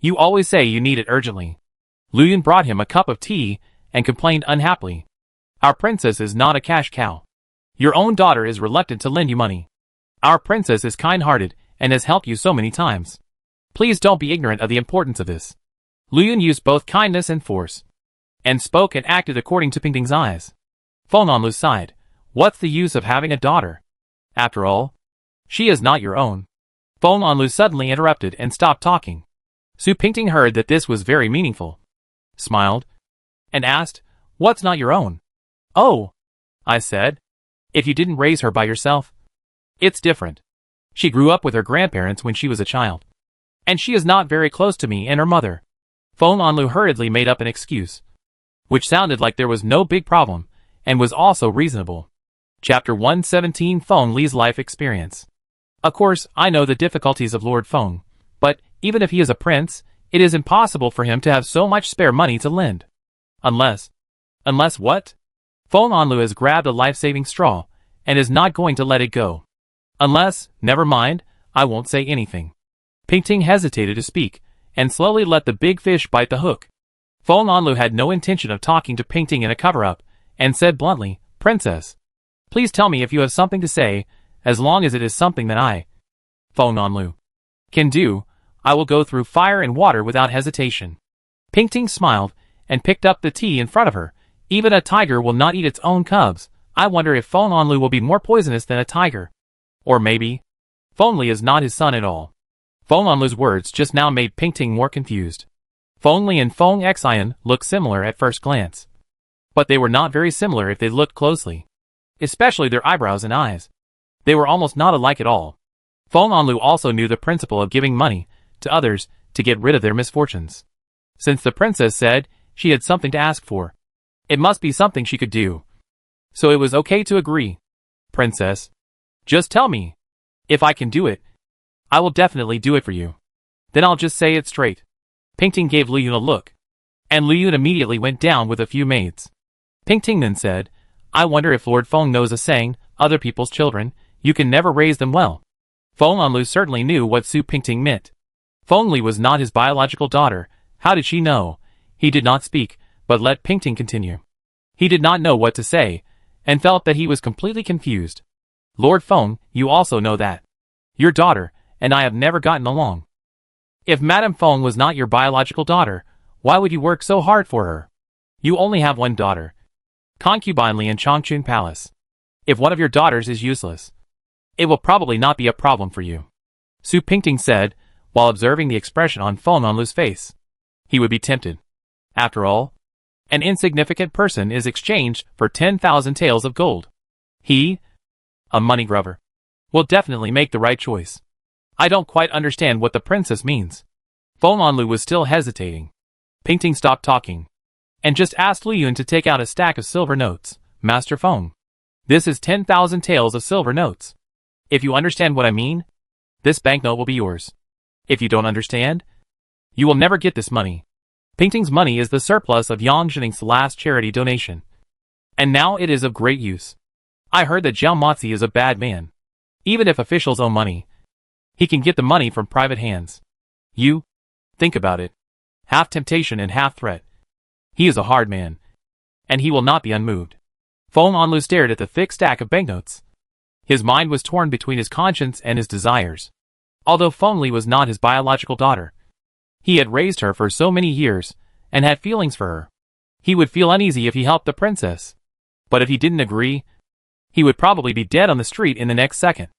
you always say you need it urgently. Lu Yun brought him a cup of tea and complained unhappily. Our princess is not a cash cow. Your own daughter is reluctant to lend you money. Our princess is kind-hearted and has helped you so many times. Please don't be ignorant of the importance of this. Lu Yun used both kindness and force, and spoke and acted according to Pingting's eyes. Feng Anlu sighed. What's the use of having a daughter? After all, she is not your own. Feng Anlu suddenly interrupted and stopped talking. Su Pingting heard that this was very meaningful, smiled, and asked, What's not your own? Oh, I said, if you didn't raise her by yourself. It's different. She grew up with her grandparents when she was a child, and she is not very close to me and her mother. Feng Anlu hurriedly made up an excuse, which sounded like there was no big problem, and was also reasonable. Chapter 117 Feng Li's Life Experience. Of course, I know the difficulties of Lord Feng, but even if he is a prince, it is impossible for him to have so much spare money to lend. Unless what? Feng Anlu has grabbed a life-saving straw, and is not going to let it go. Unless, never mind, I won't say anything. Pingting hesitated to speak, and slowly let the big fish bite the hook. Feng Anlu had no intention of talking to Pingting in a cover-up, and said bluntly, Princess, please tell me if you have something to say, as long as it is something that I, Feng Anlu, can do. I will go through fire and water without hesitation. Pingting smiled, and picked up the tea in front of her. Even a tiger will not eat its own cubs. I wonder if Feng Anlu will be more poisonous than a tiger. Or maybe, Feng Li is not his son at all. Feng Anlu's words just now made Pingting more confused. Feng Li and Feng Xian looked similar at first glance. But they were not very similar if they looked closely. Especially their eyebrows and eyes. They were almost not alike at all. Feng Anlu also knew the principle of giving money to others to get rid of their misfortunes. Since the princess said she had something to ask for, it must be something she could do. So it was okay to agree. Princess, just tell me. If I can do it, I will definitely do it for you. Then I'll just say it straight. Pingting gave Liyun a look. And Liyun immediately went down with a few maids. Pingting then said, I wonder if Lord Feng knows a saying, other people's children, you can never raise them well. Feng Anlu certainly knew what Su Pingting meant. Feng Li was not his biological daughter. How did she know? He did not speak, but let Pingting continue. He did not know what to say, and felt that he was completely confused. Lord Feng, you also know that your daughter and I have never gotten along. If Madame Feng was not your biological daughter, why would you work so hard for her? You only have one daughter. Concubine Li in Changchun Palace. If one of your daughters is useless, it will probably not be a problem for you. Su Pingting said, while observing the expression on Feng Anlu's face. He would be tempted. After all, an insignificant person is exchanged for 10,000 taels of gold. He, a money grubber, will definitely make the right choice. I don't quite understand what the princess means. Feng Anlu was still hesitating. Pingting stopped talking, and just asked Liyun to take out a stack of silver notes. Master Feng, this is 10,000 taels of silver notes. If you understand what I mean, this banknote will be yours. If you don't understand, you will never get this money. Pingting's money is the surplus of Yang Zhening's last charity donation. And now it is of great use. I heard that Zhao Mozi is a bad man. Even if officials owe money, he can get the money from private hands. You, think about it. Half temptation and half threat. He is a hard man. And he will not be unmoved. Feng Anlu stared at the thick stack of banknotes. His mind was torn between his conscience and his desires. Although Feng Li was not his biological daughter, he had raised her for so many years, and had feelings for her. He would feel uneasy if he helped the princess. But if he didn't agree, he would probably be dead on the street in the next second.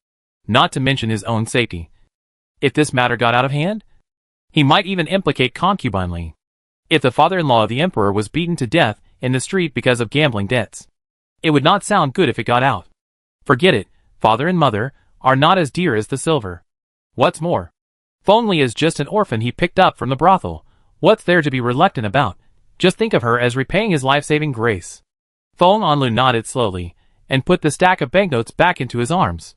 Not to mention his own safety. If this matter got out of hand, he might even implicate Concubine Li. If the father-in-law of the emperor was beaten to death in the street because of gambling debts, it would not sound good if it got out. Forget it, father and mother are not as dear as the silver. What's more, Feng Li is just an orphan he picked up from the brothel. What's there to be reluctant about? Just think of her as repaying his life-saving grace. Feng Anlu nodded slowly, and put the stack of banknotes back into his arms.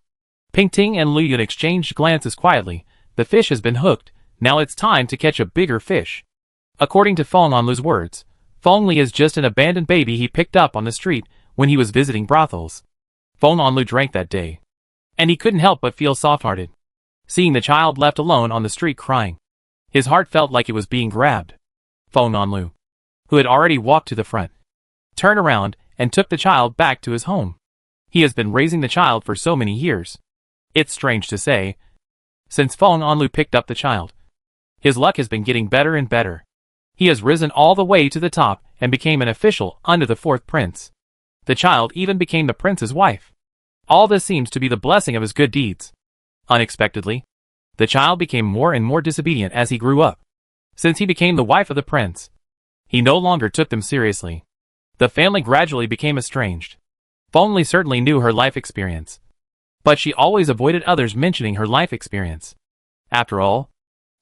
Pingting and Liyun exchanged glances quietly. The fish has been hooked, now it's time to catch a bigger fish. According to Feng Anlu's words, Feng Li is just an abandoned baby he picked up on the street when he was visiting brothels. Feng Anlu drank that day, and he couldn't help but feel soft-hearted. Seeing the child left alone on the street crying, his heart felt like it was being grabbed. Feng Anlu, who had already walked to the front, turned around and took the child back to his home. He has been raising the child for so many years. It's strange to say, since Feng Anlu picked up the child, his luck has been getting better and better. He has risen all the way to the top and became an official under the fourth prince. The child even became the prince's wife. All this seems to be the blessing of his good deeds. Unexpectedly, the child became more and more disobedient as he grew up. Since he became the wife of the prince, he no longer took them seriously. The family gradually became estranged. Feng Li certainly knew her life experience, but she always avoided others mentioning her life experience. After all,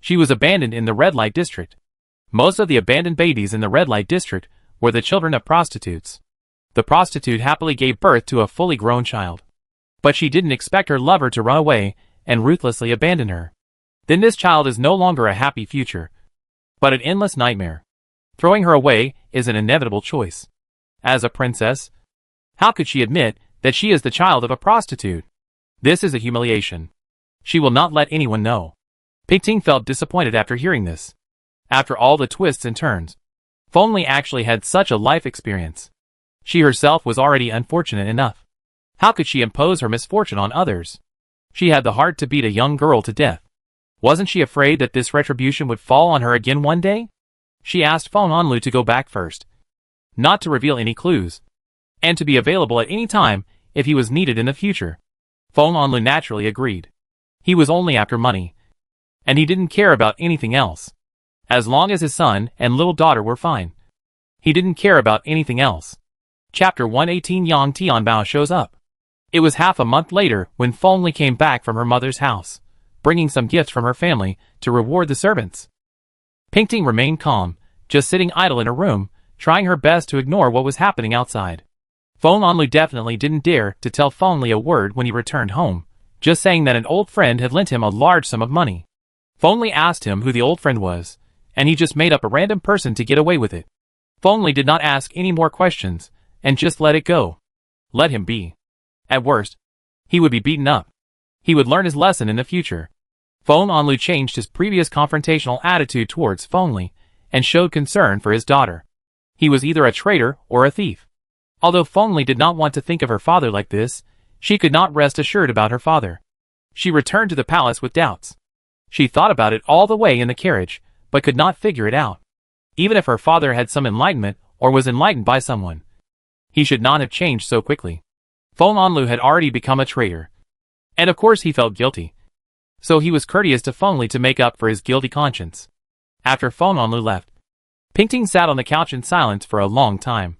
she was abandoned in the red light district. Most of the abandoned babies in the red light district were the children of prostitutes. The prostitute happily gave birth to a fully grown child. But she didn't expect her lover to run away and ruthlessly abandon her. Then this child is no longer a happy future, but an endless nightmare. Throwing her away is an inevitable choice. As a princess, how could she admit that she is the child of a prostitute? This is a humiliation. She will not let anyone know. Pingting felt disappointed after hearing this. After all the twists and turns, Feng Li actually had such a life experience. She herself was already unfortunate enough. How could she impose her misfortune on others? She had the heart to beat a young girl to death. Wasn't she afraid that this retribution would fall on her again one day? She asked Feng Anlu to go back first, not to reveal any clues, and to be available at any time if he was needed in the future. Feng Anlu naturally agreed. He was only after money, and he didn't care about anything else. As long as his son and little daughter were fine, he didn't care about anything else. Chapter 118 Yang Tianbao shows up. It was half a month later when Feng came back from her mother's house, bringing some gifts from her family to reward the servants. Pingting remained calm, just sitting idle in her room, trying her best to ignore what was happening outside. Feng Anlu definitely didn't dare to tell Feng Li a word when he returned home, just saying that an old friend had lent him a large sum of money. Feng Li asked him who the old friend was, and he just made up a random person to get away with it. Feng Li did not ask any more questions, and just let it go. Let him be. At worst, he would be beaten up. He would learn his lesson in the future. Feng Anlu changed his previous confrontational attitude towards Feng Li, and showed concern for his daughter. He was either a traitor or a thief. Although Feng Li did not want to think of her father like this, she could not rest assured about her father. She returned to the palace with doubts. She thought about it all the way in the carriage, but could not figure it out. Even if her father had some enlightenment or was enlightened by someone, he should not have changed so quickly. Feng Anlu had already become a traitor. And of course he felt guilty. So he was courteous to Feng Li to make up for his guilty conscience. After Feng Anlu left, Pingting sat on the couch in silence for a long time.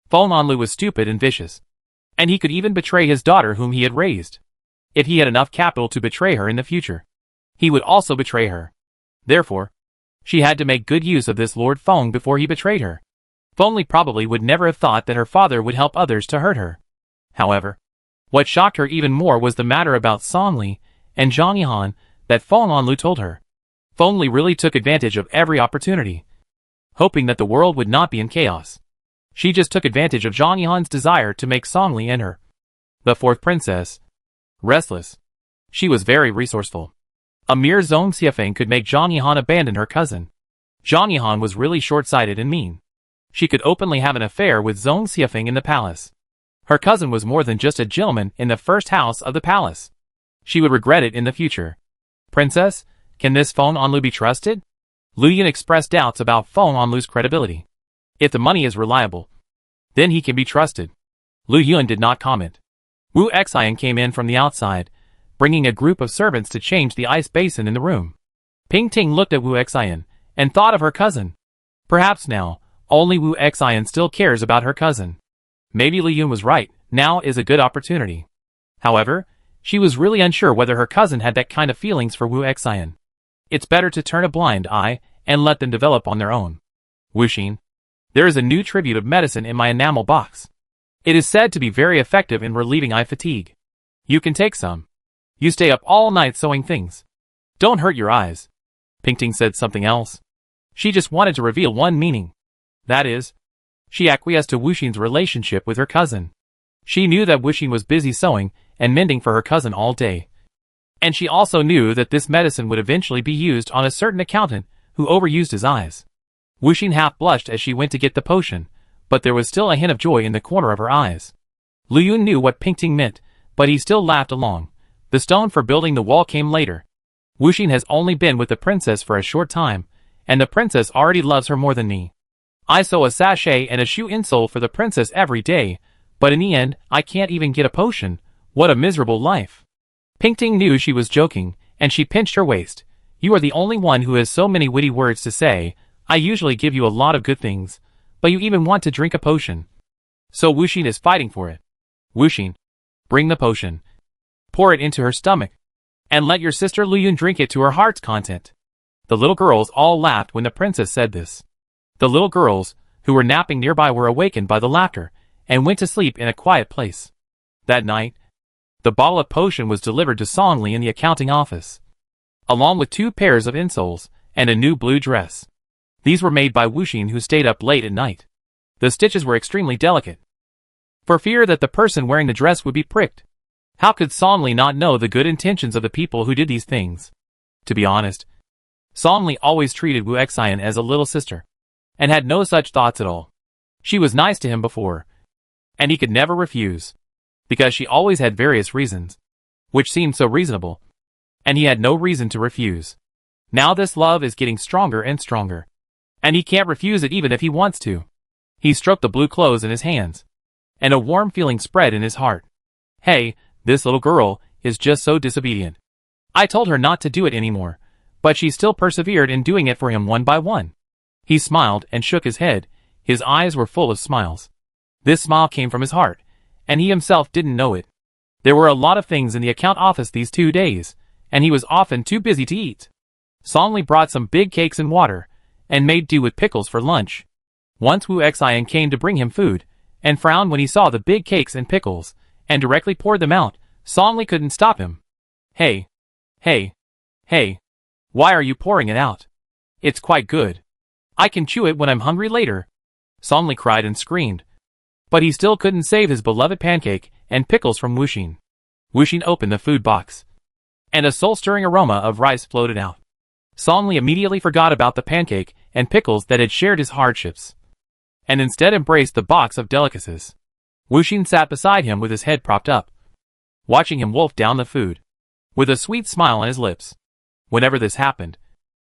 Feng Anlu was stupid and vicious. And he could even betray his daughter whom he had raised. If he had enough capital to betray her in the future, he would also betray her. Therefore, she had to make good use of this Lord Feng before he betrayed her. Feng Li probably would never have thought that her father would help others to hurt her. However, what shocked her even more was the matter about Song Li and Zhang Yihan that Feng Anlu told her. Feng Li really took advantage of every opportunity, hoping that the world would not be in chaos. She just took advantage of Zhang Yihan's desire to make Song Li and her, the fourth princess, restless. She was very resourceful. A mere Zhong Xiafeng could make Zhang Yihan abandon her cousin. Zhang Yihan was really short-sighted and mean. She could openly have an affair with Zhong Xiafeng in the palace. Her cousin was more than just a gentleman in the first house of the palace. She would regret it in the future. Princess, can this Feng Anlu be trusted? Lu Yun expressed doubts about Feng Anlu's credibility. If the money is reliable, then he can be trusted. Lu Yun did not comment. Wu Xian came in from the outside, bringing a group of servants to change the ice basin in the room. Pingting looked at Wu Xian and thought of her cousin. Perhaps now, only Wu Xian still cares about her cousin. Maybe Lu Yun was right, now is a good opportunity. However, she was really unsure whether her cousin had that kind of feelings for Wu Xian. It's better to turn a blind eye and let them develop on their own. Wuxin, there is a new tribute of medicine in my enamel box. It is said to be very effective in relieving eye fatigue. You can take some. You stay up all night sewing things. Don't hurt your eyes. Pingting said something else. She just wanted to reveal one meaning. That is, she acquiesced to Wuxin's relationship with her cousin. She knew that Wuxin was busy sewing and mending for her cousin all day. And she also knew that this medicine would eventually be used on a certain accountant who overused his eyes. Wuxin half blushed as she went to get the potion, but there was still a hint of joy in the corner of her eyes. Lu Yun knew what Pingting meant, but he still laughed along. The stone for building the wall came later. Wuxin has only been with the princess for a short time, and the princess already loves her more than me. I sew a sachet and a shoe insole for the princess every day, but in the end, I can't even get a potion. What a miserable life. Pingting knew she was joking, and she pinched her waist. You are the only one who has so many witty words to say. I usually give you a lot of good things, but you even want to drink a potion. So Wuxin is fighting for it. Wuxin, bring the potion. Pour it into her stomach, and let your sister Lu Yun drink it to her heart's content. The little girls all laughed when the princess said this. The little girls, who were napping nearby, were awakened by the laughter, and went to sleep in a quiet place. That night, the bottle of potion was delivered to Song Li in the accounting office, along with 2 pairs of insoles and a new blue dress. These were made by Wuxin, who stayed up late at night. The stitches were extremely delicate, for fear that the person wearing the dress would be pricked. How could Song Li not know the good intentions of the people who did these things? To be honest, Song Li always treated Wu Xian as a little sister, and had no such thoughts at all. She was nice to him before, and he could never refuse, because she always had various reasons, which seemed so reasonable, and he had no reason to refuse. Now this love is getting stronger and stronger, and he can't refuse it even if he wants to. He stroked the blue clothes in his hands, and a warm feeling spread in his heart. Hey, this little girl is just so disobedient. I told her not to do it anymore, but she still persevered in doing it for him one by one. He smiled and shook his head. His eyes were full of smiles. This smile came from his heart, and he himself didn't know it. There were a lot of things in the account office these 2 days, and he was often too busy to eat. Song Li brought some big cakes and water, and made do with pickles for lunch. Once Wu Xian came to bring him food, and frowned when he saw the big cakes and pickles, and directly poured them out. Song Li couldn't stop him. Hey! Hey! Hey! Why are you pouring it out? It's quite good. I can chew it when I'm hungry later. Song Li cried and screamed. But he still couldn't save his beloved pancake and pickles from Wuxin. Wuxin opened the food box, and a soul-stirring aroma of rice floated out. Song Li immediately forgot about the pancake and pickles that had shared his hardships, and instead embraced the box of delicacies. Wuxin sat beside him with his head propped up, watching him wolf down the food, with a sweet smile on his lips. Whenever this happened,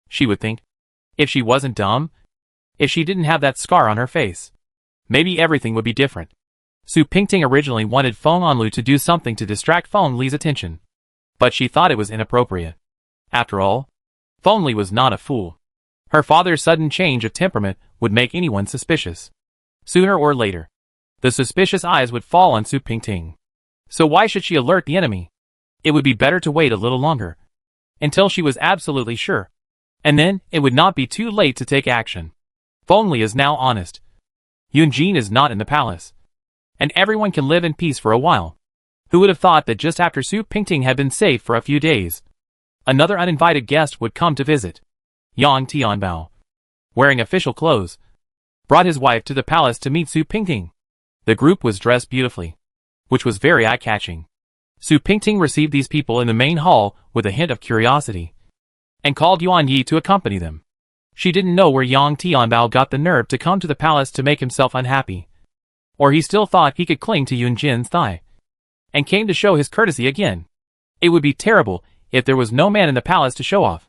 she would think, if she wasn't dumb, if she didn't have that scar on her face, maybe everything would be different. Su Pingting originally wanted Feng Anlu to do something to distract Feng Li's attention, but she thought it was inappropriate. After all, Feng Li was not a fool. Her father's sudden change of temperament would make anyone suspicious. Sooner or later, the suspicious eyes would fall on Su Pingting. So why should she alert the enemy? It would be better to wait a little longer, until she was absolutely sure, and then it would not be too late to take action. Feng Li is now honest. Yunjin is not in the palace, and everyone can live in peace for a while. Who would have thought that just after Su Pingting had been safe for a few days, another uninvited guest would come to visit? Yang Tianbao, wearing official clothes, brought his wife to the palace to meet Su Pingting. The group was dressed beautifully, which was very eye-catching. Su Pingting received these people in the main hall with a hint of curiosity, and called Yuan Yi to accompany them. She didn't know where Yang Tianbao got the nerve to come to the palace to make himself unhappy, or he still thought he could cling to Yunjin's thigh, and came to show his courtesy again. It would be terrible if there was no man in the palace to show off.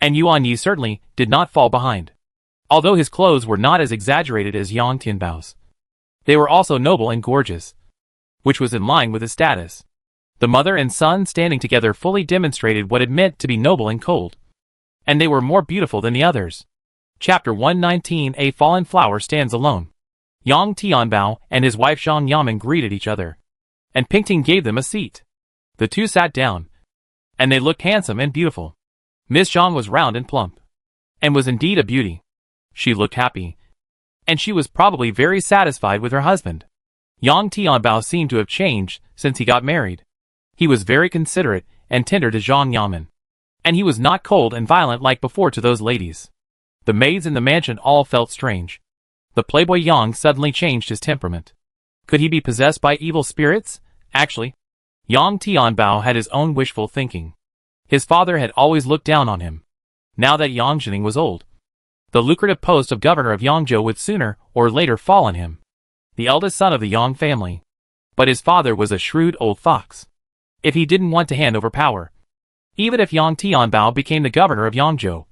And Yuan Yi certainly did not fall behind. Although his clothes were not as exaggerated as Yang Tianbao's, they were also noble and gorgeous, which was in line with his status. The mother and son standing together fully demonstrated what it meant to be noble and cold, and they were more beautiful than the others. Chapter 119. A fallen flower stands alone. Yang Tianbao and his wife Zhang Yamen greeted each other, and Pingting gave them a seat. The two sat down, and they looked handsome and beautiful. Miss Zhang was round and plump, and was indeed a beauty. She looked happy, and she was probably very satisfied with her husband. Yang Tianbao seemed to have changed since he got married. He was very considerate and tender to Zhang Yamen, and he was not cold and violent like before to those ladies. The maids in the mansion all felt strange. The playboy Yang suddenly changed his temperament. Could he be possessed by evil spirits? Actually, Yang Tianbao had his own wishful thinking. His father had always looked down on him. Now that Yang Jining was old, the lucrative post of governor of Yangzhou would sooner or later fall on him. The eldest son of the Yang family. But his father was a shrewd old fox. If he didn't want to hand over power, even if Yang Tianbao became the governor of Yangzhou,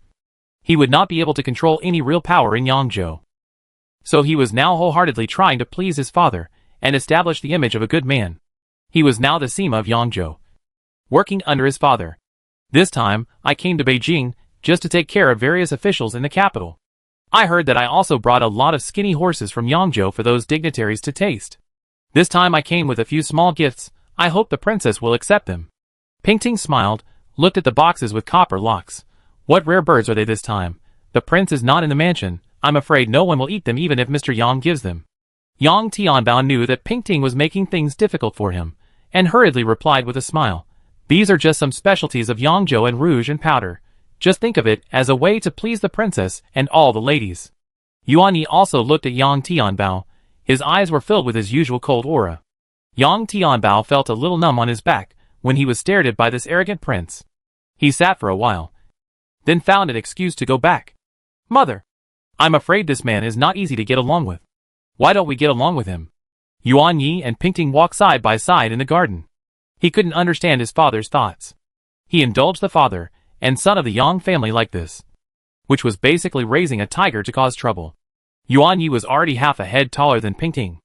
he would not be able to control any real power in Yangzhou. So he was now wholeheartedly trying to please his father and establish the image of a good man. He was now the Sima of Yangzhou, working under his father. This time, I came to Beijing just to take care of various officials in the capital. I heard that I also brought a lot of skinny horses from Yangzhou for those dignitaries to taste. This time I came with a few small gifts. I hope the princess will accept them. Pingting smiled, looked at the boxes with copper locks. What rare birds are they this time? The prince is not in the mansion. I'm afraid no one will eat them even if Mr. Yang gives them. Yang Tianbao knew that Pingting was making things difficult for him, and hurriedly replied with a smile. These are just some specialties of Yangzhou and rouge and powder. Just think of it as a way to please the princess and all the ladies. Yuan Yi also looked at Yang Tianbao. His eyes were filled with his usual cold aura. Yang Tianbao felt a little numb on his back when he was stared at by this arrogant prince. He sat for a while, then found an excuse to go back. Mother, I'm afraid this man is not easy to get along with. Why don't we get along with him? Yuan Yi and Pingting walked side by side in the garden. He couldn't understand his father's thoughts. He indulged the father and son of the Yang family like this, which was basically raising a tiger to cause trouble. Yuan Yi was already half a head taller than Pingting.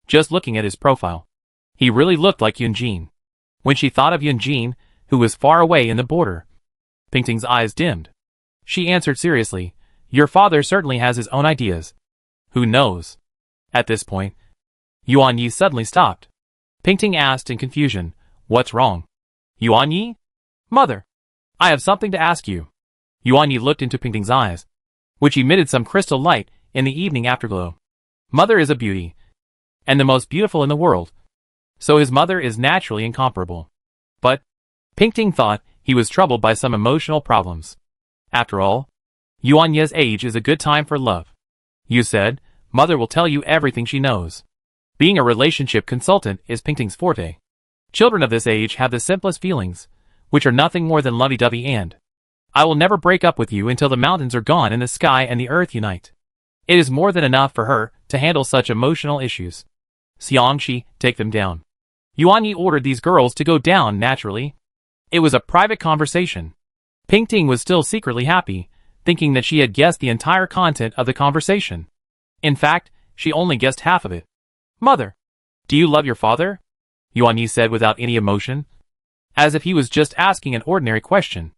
Just looking at his profile, he really looked like Yunjin. When she thought of Yunjin, who was far away in the border, Pingting's eyes dimmed. She answered seriously, "Your father certainly has his own ideas. Who knows?" At this point, Yuan Yi suddenly stopped. Pingting asked in confusion, "What's wrong?" "Yuan Yi? Mother, I have something to ask you." Yuan Yi looked into Pingting's eyes, which emitted some crystal light in the evening afterglow. Mother is a beauty, and the most beautiful in the world, so his mother is naturally incomparable. But Pingting thought he was troubled by some emotional problems. After all, Yuan Ye's age is a good time for love. You said, Mother will tell you everything she knows. Being a relationship consultant is Pingting's forte. Children of this age have the simplest feelings, which are nothing more than lovey-dovey and, "I will never break up with you until the mountains are gone and the sky and the earth unite." It is more than enough for her to handle such emotional issues. Xiangxi, take them down. Yuan Yi ordered these girls to go down naturally. It was a private conversation. Pingting was still secretly happy, thinking that she had guessed the entire content of the conversation. In fact, she only guessed half of it. "Mother, do you love your father?" Yuan Yi said without any emotion, as if he was just asking an ordinary question.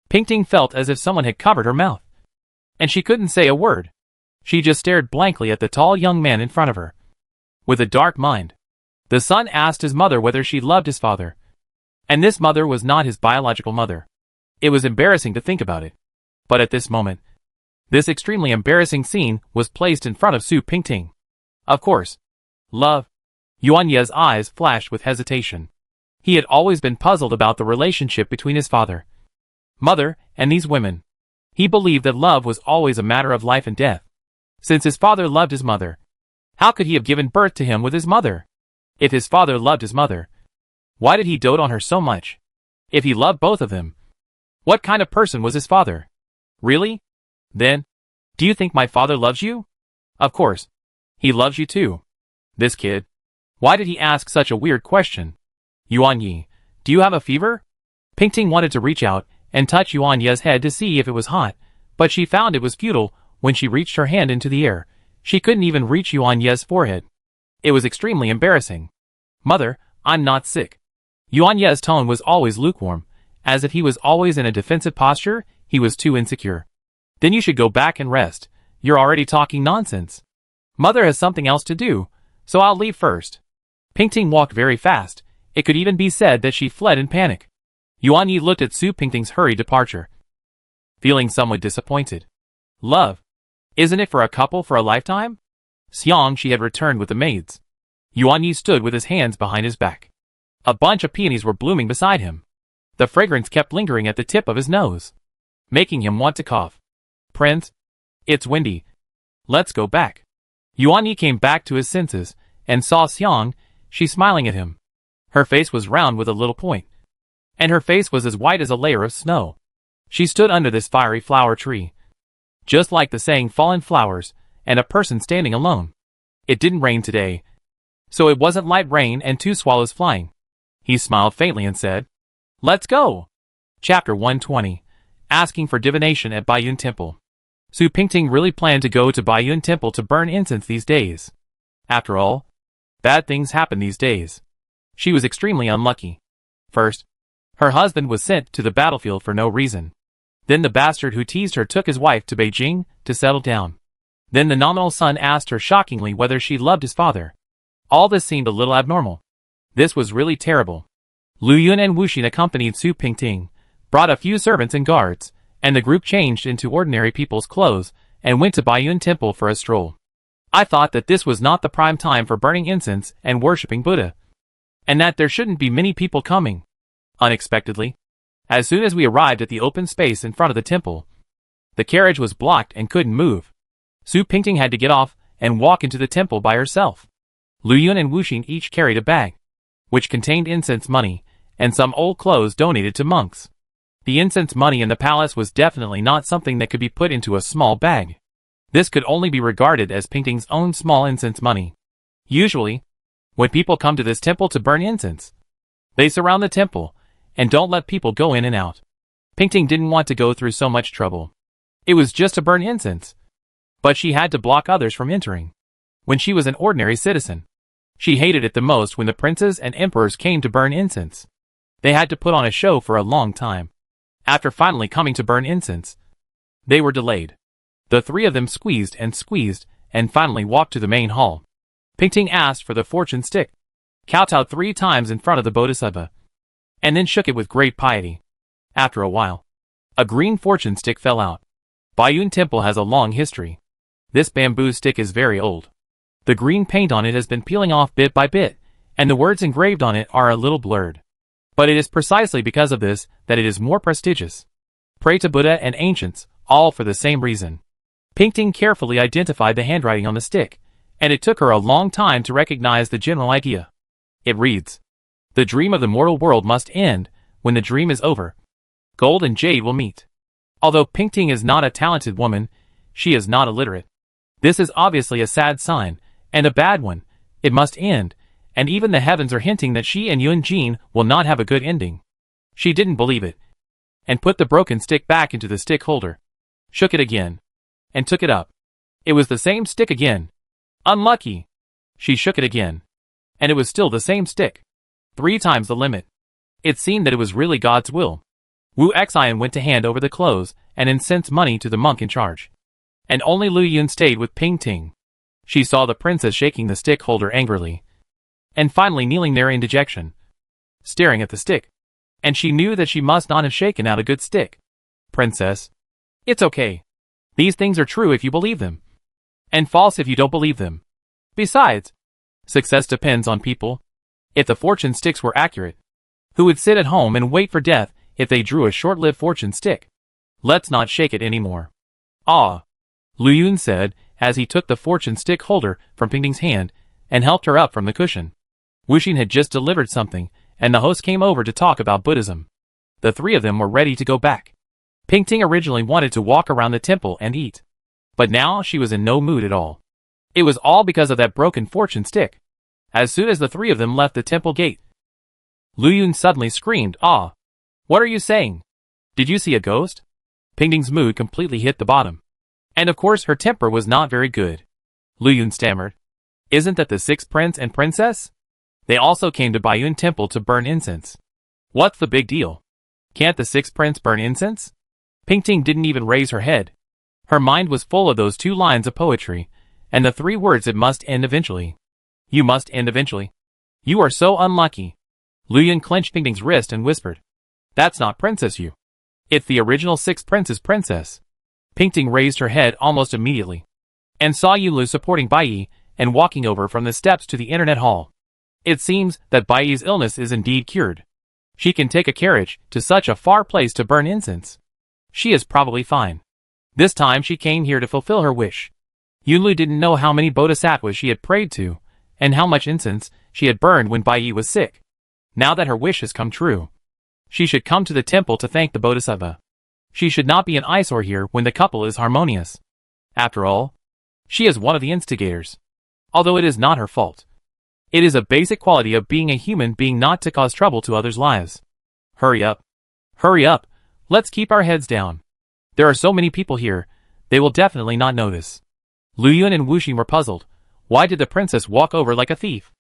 Pingting felt as if someone had covered her mouth, and she couldn't say a word. She just stared blankly at the tall young man in front of her. With a dark mind, the son asked his mother whether she loved his father. And this mother was not his biological mother. It was embarrassing to think about it. But at this moment, this extremely embarrassing scene was placed in front of Su Pingting. Of course. Love. Yuan Ye's eyes flashed with hesitation. He had always been puzzled about the relationship between his father, mother, and these women. He believed that love was always a matter of life and death. Since his father loved his mother, how could he have given birth to him with his mother? If his father loved his mother, why did he dote on her so much? If he loved both of them, what kind of person was his father? Really? Then, do you think my father loves you? Of course. He loves you too. This kid. Why did he ask such a weird question? Yuan Yi, do you have a fever? Pingting wanted to reach out and touch Yuan Ye's head to see if it was hot, but she found it was futile when she reached her hand into the air. She couldn't even reach Yuan Ye's forehead. It was extremely embarrassing. Mother, I'm not sick. Yuan Ye's tone was always lukewarm, as if he was always in a defensive posture. He was too insecure. Then you should go back and rest. You're already talking nonsense. Mother has something else to do, so I'll leave first. Pingting walked very fast. It could even be said that she fled in panic. Yuan Yi looked at Su Pingting's hurried departure, feeling somewhat disappointed. Love. Isn't it for a couple for a lifetime? Xiangxi had returned with the maids. Yuan Yi stood with his hands behind his back. A bunch of peonies were blooming beside him. The fragrance kept lingering at the tip of his nose, making him want to cough. Prince, it's windy. Let's go back. Yuan Yi came back to his senses and saw Xiangxi smiling at him. Her face was round with a little point, and her face was as white as a layer of snow. She stood under this fiery flower tree, just like the saying fallen flowers, and a person standing alone. It didn't rain today, so it wasn't light rain and 2 swallows flying. He smiled faintly and said, "Let's go." Chapter 120. Asking for divination at Baiyun Temple. Su Pingting really planned to go to Baiyun Temple to burn incense these days. After all, bad things happen these days. She was extremely unlucky. First, her husband was sent to the battlefield for no reason. Then the bastard who teased her took his wife to Beijing to settle down. Then the nominal son asked her shockingly whether she loved his father. All this seemed a little abnormal. This was really terrible. Lu Yun and Wu Xin accompanied Su Pingting, brought a few servants and guards, and the group changed into ordinary people's clothes and went to Baiyun Temple for a stroll. I thought that this was not the prime time for burning incense and worshipping Buddha, and that there shouldn't be many people coming. Unexpectedly, as soon as we arrived at the open space in front of the temple, the carriage was blocked and couldn't move. Su Pingting had to get off and walk into the temple by herself. Lu Yun and Wu Xin each carried a bag, which contained incense money and some old clothes donated to monks. The incense money in the palace was definitely not something that could be put into a small bag. This could only be regarded as Pingting's own small incense money. Usually, when people come to this temple to burn incense, they surround the temple and don't let people go in and out. Pingting didn't want to go through so much trouble. It was just to burn incense, but she had to block others from entering. When she was an ordinary citizen, she hated it the most when the princes and emperors came to burn incense. They had to put on a show for a long time. After finally coming to burn incense, they were delayed. The three of them squeezed and finally walked to the main hall. Pingting asked for the fortune stick, kowtowed 3 times in front of the bodhisattva, and then shook it with great piety. After a while, a green fortune stick fell out. Baiyun Temple has a long history. This bamboo stick is very old. The green paint on it has been peeling off bit by bit, and the words engraved on it are a little blurred. But it is precisely because of this that it is more prestigious. Pray to Buddha and ancients, all for the same reason. Pingting carefully identified the handwriting on the stick, and it took her a long time to recognize the general idea. It reads, "The dream of the mortal world must end. When the dream is over, gold and jade will meet." Although Pingting is not a talented woman, she is not illiterate. This is obviously a sad sign, and a bad one. It must end, and even the heavens are hinting that she and Yunjin will not have a good ending. She didn't believe it, and put the broken stick back into the stick holder, shook it again, and took it up. It was the same stick again. Unlucky. She shook it again, and it was still the same stick. 3 times the limit. It seemed that it was really God's will. Wu Xian went to hand over the clothes and incense money to the monk in charge. And only Lu Yun stayed with Pingting. She saw the princess shaking the stick holder angrily, and finally kneeling there in dejection, staring at the stick. And she knew that she must not have shaken out a good stick. "Princess, it's okay. These things are true if you believe them, and false if you don't believe them. Besides, success depends on people. If the fortune sticks were accurate, who would sit at home and wait for death if they drew a short-lived fortune stick? Let's not shake it anymore." "Ah," Lu Yun said, as he took the fortune stick holder from Pingting's hand and helped her up from the cushion. Wuxin had just delivered something, and the host came over to talk about Buddhism. The 3 of them were ready to go back. Pingting originally wanted to walk around the temple and eat, but now she was in no mood at all. It was all because of that broken fortune stick. As soon as the 3 of them left the temple gate, Lu Yun suddenly screamed, "Ah! What are you saying? Did you see a ghost?" Pingting's mood completely hit the bottom. And of course her temper was not very good. Lu Yun stammered, "Isn't that the 6th prince and princess? They also came to Baiyun Temple to burn incense. What's the big deal? Can't the 6th prince burn incense?" Pingting didn't even raise her head. Her mind was full of those 2 lines of poetry, and the 3 words, "It must end eventually. You must end eventually. You are so unlucky." Lu Yun clenched Pingting's wrist and whispered, "That's not Princess Yu. It's the original 6th prince's princess." Pingting raised her head almost immediately, and saw Yunlu supporting Baiyi and walking over from the steps to the internet hall. It seems that Baiyi's illness is indeed cured. She can take a carriage to such a far place to burn incense. She is probably fine. This time she came here to fulfill her wish. Yunlu didn't know how many bodhisattvas she had prayed to, and how much incense she had burned when Baiyi was sick. Now that her wish has come true, she should come to the temple to thank the bodhisattva. She should not be an eyesore here when the couple is harmonious. After all, she is one of the instigators. Although it is not her fault. It is a basic quality of being a human being not to cause trouble to others' lives. Hurry up. Hurry up. Let's keep our heads down. There are so many people here, they will definitely not notice. Lu Yun and Wuxin were puzzled. Why did the princess walk over like a thief?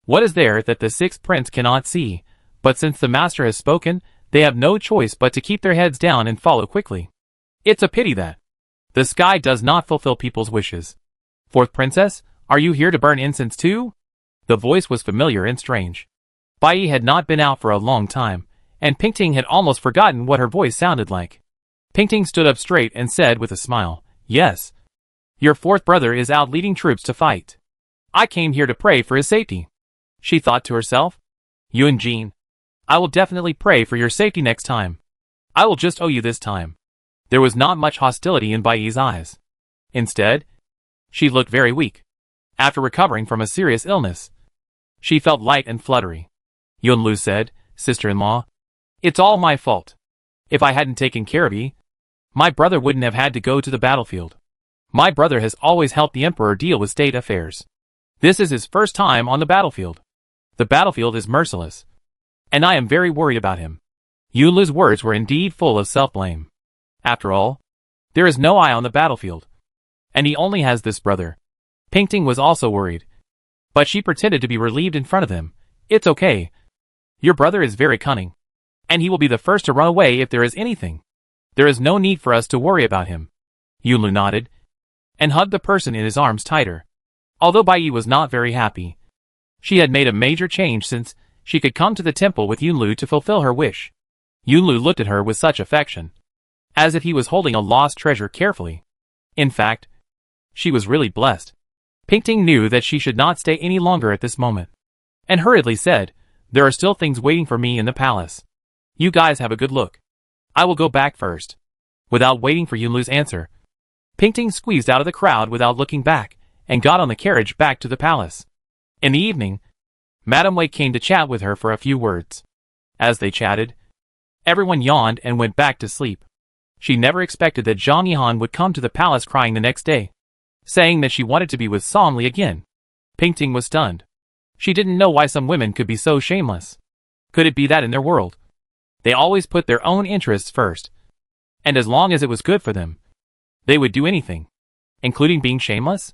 What is there that the 6th prince cannot see? But since the master has spoken, they have no choice but to keep their heads down and follow quickly. It's a pity that the sky does not fulfill people's wishes. 4th princess, are you here to burn incense too? The voice was familiar and strange. Baiyi had not been out for a long time, and Pingting had almost forgotten what her voice sounded like. Pingting stood up straight and said with a smile, "Yes. Your 4th brother is out leading troops to fight. I came here to pray for his safety." She thought to herself, "Yunjin, I will definitely pray for your safety next time. I will just owe you this time." There was not much hostility in Baiyi's eyes. Instead, she looked very weak. After recovering from a serious illness, she felt light and fluttery. Yunlu said, "Sister-in-law, it's all my fault. If I hadn't taken care of ye, my brother wouldn't have had to go to the battlefield. My brother has always helped the emperor deal with state affairs. This is his first time on the battlefield. The battlefield is merciless, and I am very worried about him." Yunlu's words were indeed full of self-blame. After all, there is no I on the battlefield, and he only has this brother. Pingting was also worried, but she pretended to be relieved in front of him. "It's okay. Your brother is very cunning. And he will be the first to run away if there is anything. There is no need for us to worry about him. Yunlu nodded, and hugged the person in his arms tighter. Although Bai Yi was not very happy. She had made a major change since she could come to the temple with Yunlu to fulfill her wish. Yunlu looked at her with such affection, as if he was holding a lost treasure carefully. In fact, she was really blessed. Pingting knew that she should not stay any longer at this moment, and hurriedly said, "There are still things waiting for me in the palace. You guys have a good look. I will go back first." Without waiting for Yunlu's answer, Pingting squeezed out of the crowd without looking back, and got on the carriage back to the palace. In the evening, Madame Wei came to chat with her for a few words. As they chatted, everyone yawned and went back to sleep. She never expected that Zhang Yihan would come to the palace crying the next day, saying that she wanted to be with Song Li again. Pingting was stunned. She didn't know why some women could be so shameless. Could it be that in their world, they always put their own interests first, and as long as it was good for them, they would do anything, including being shameless?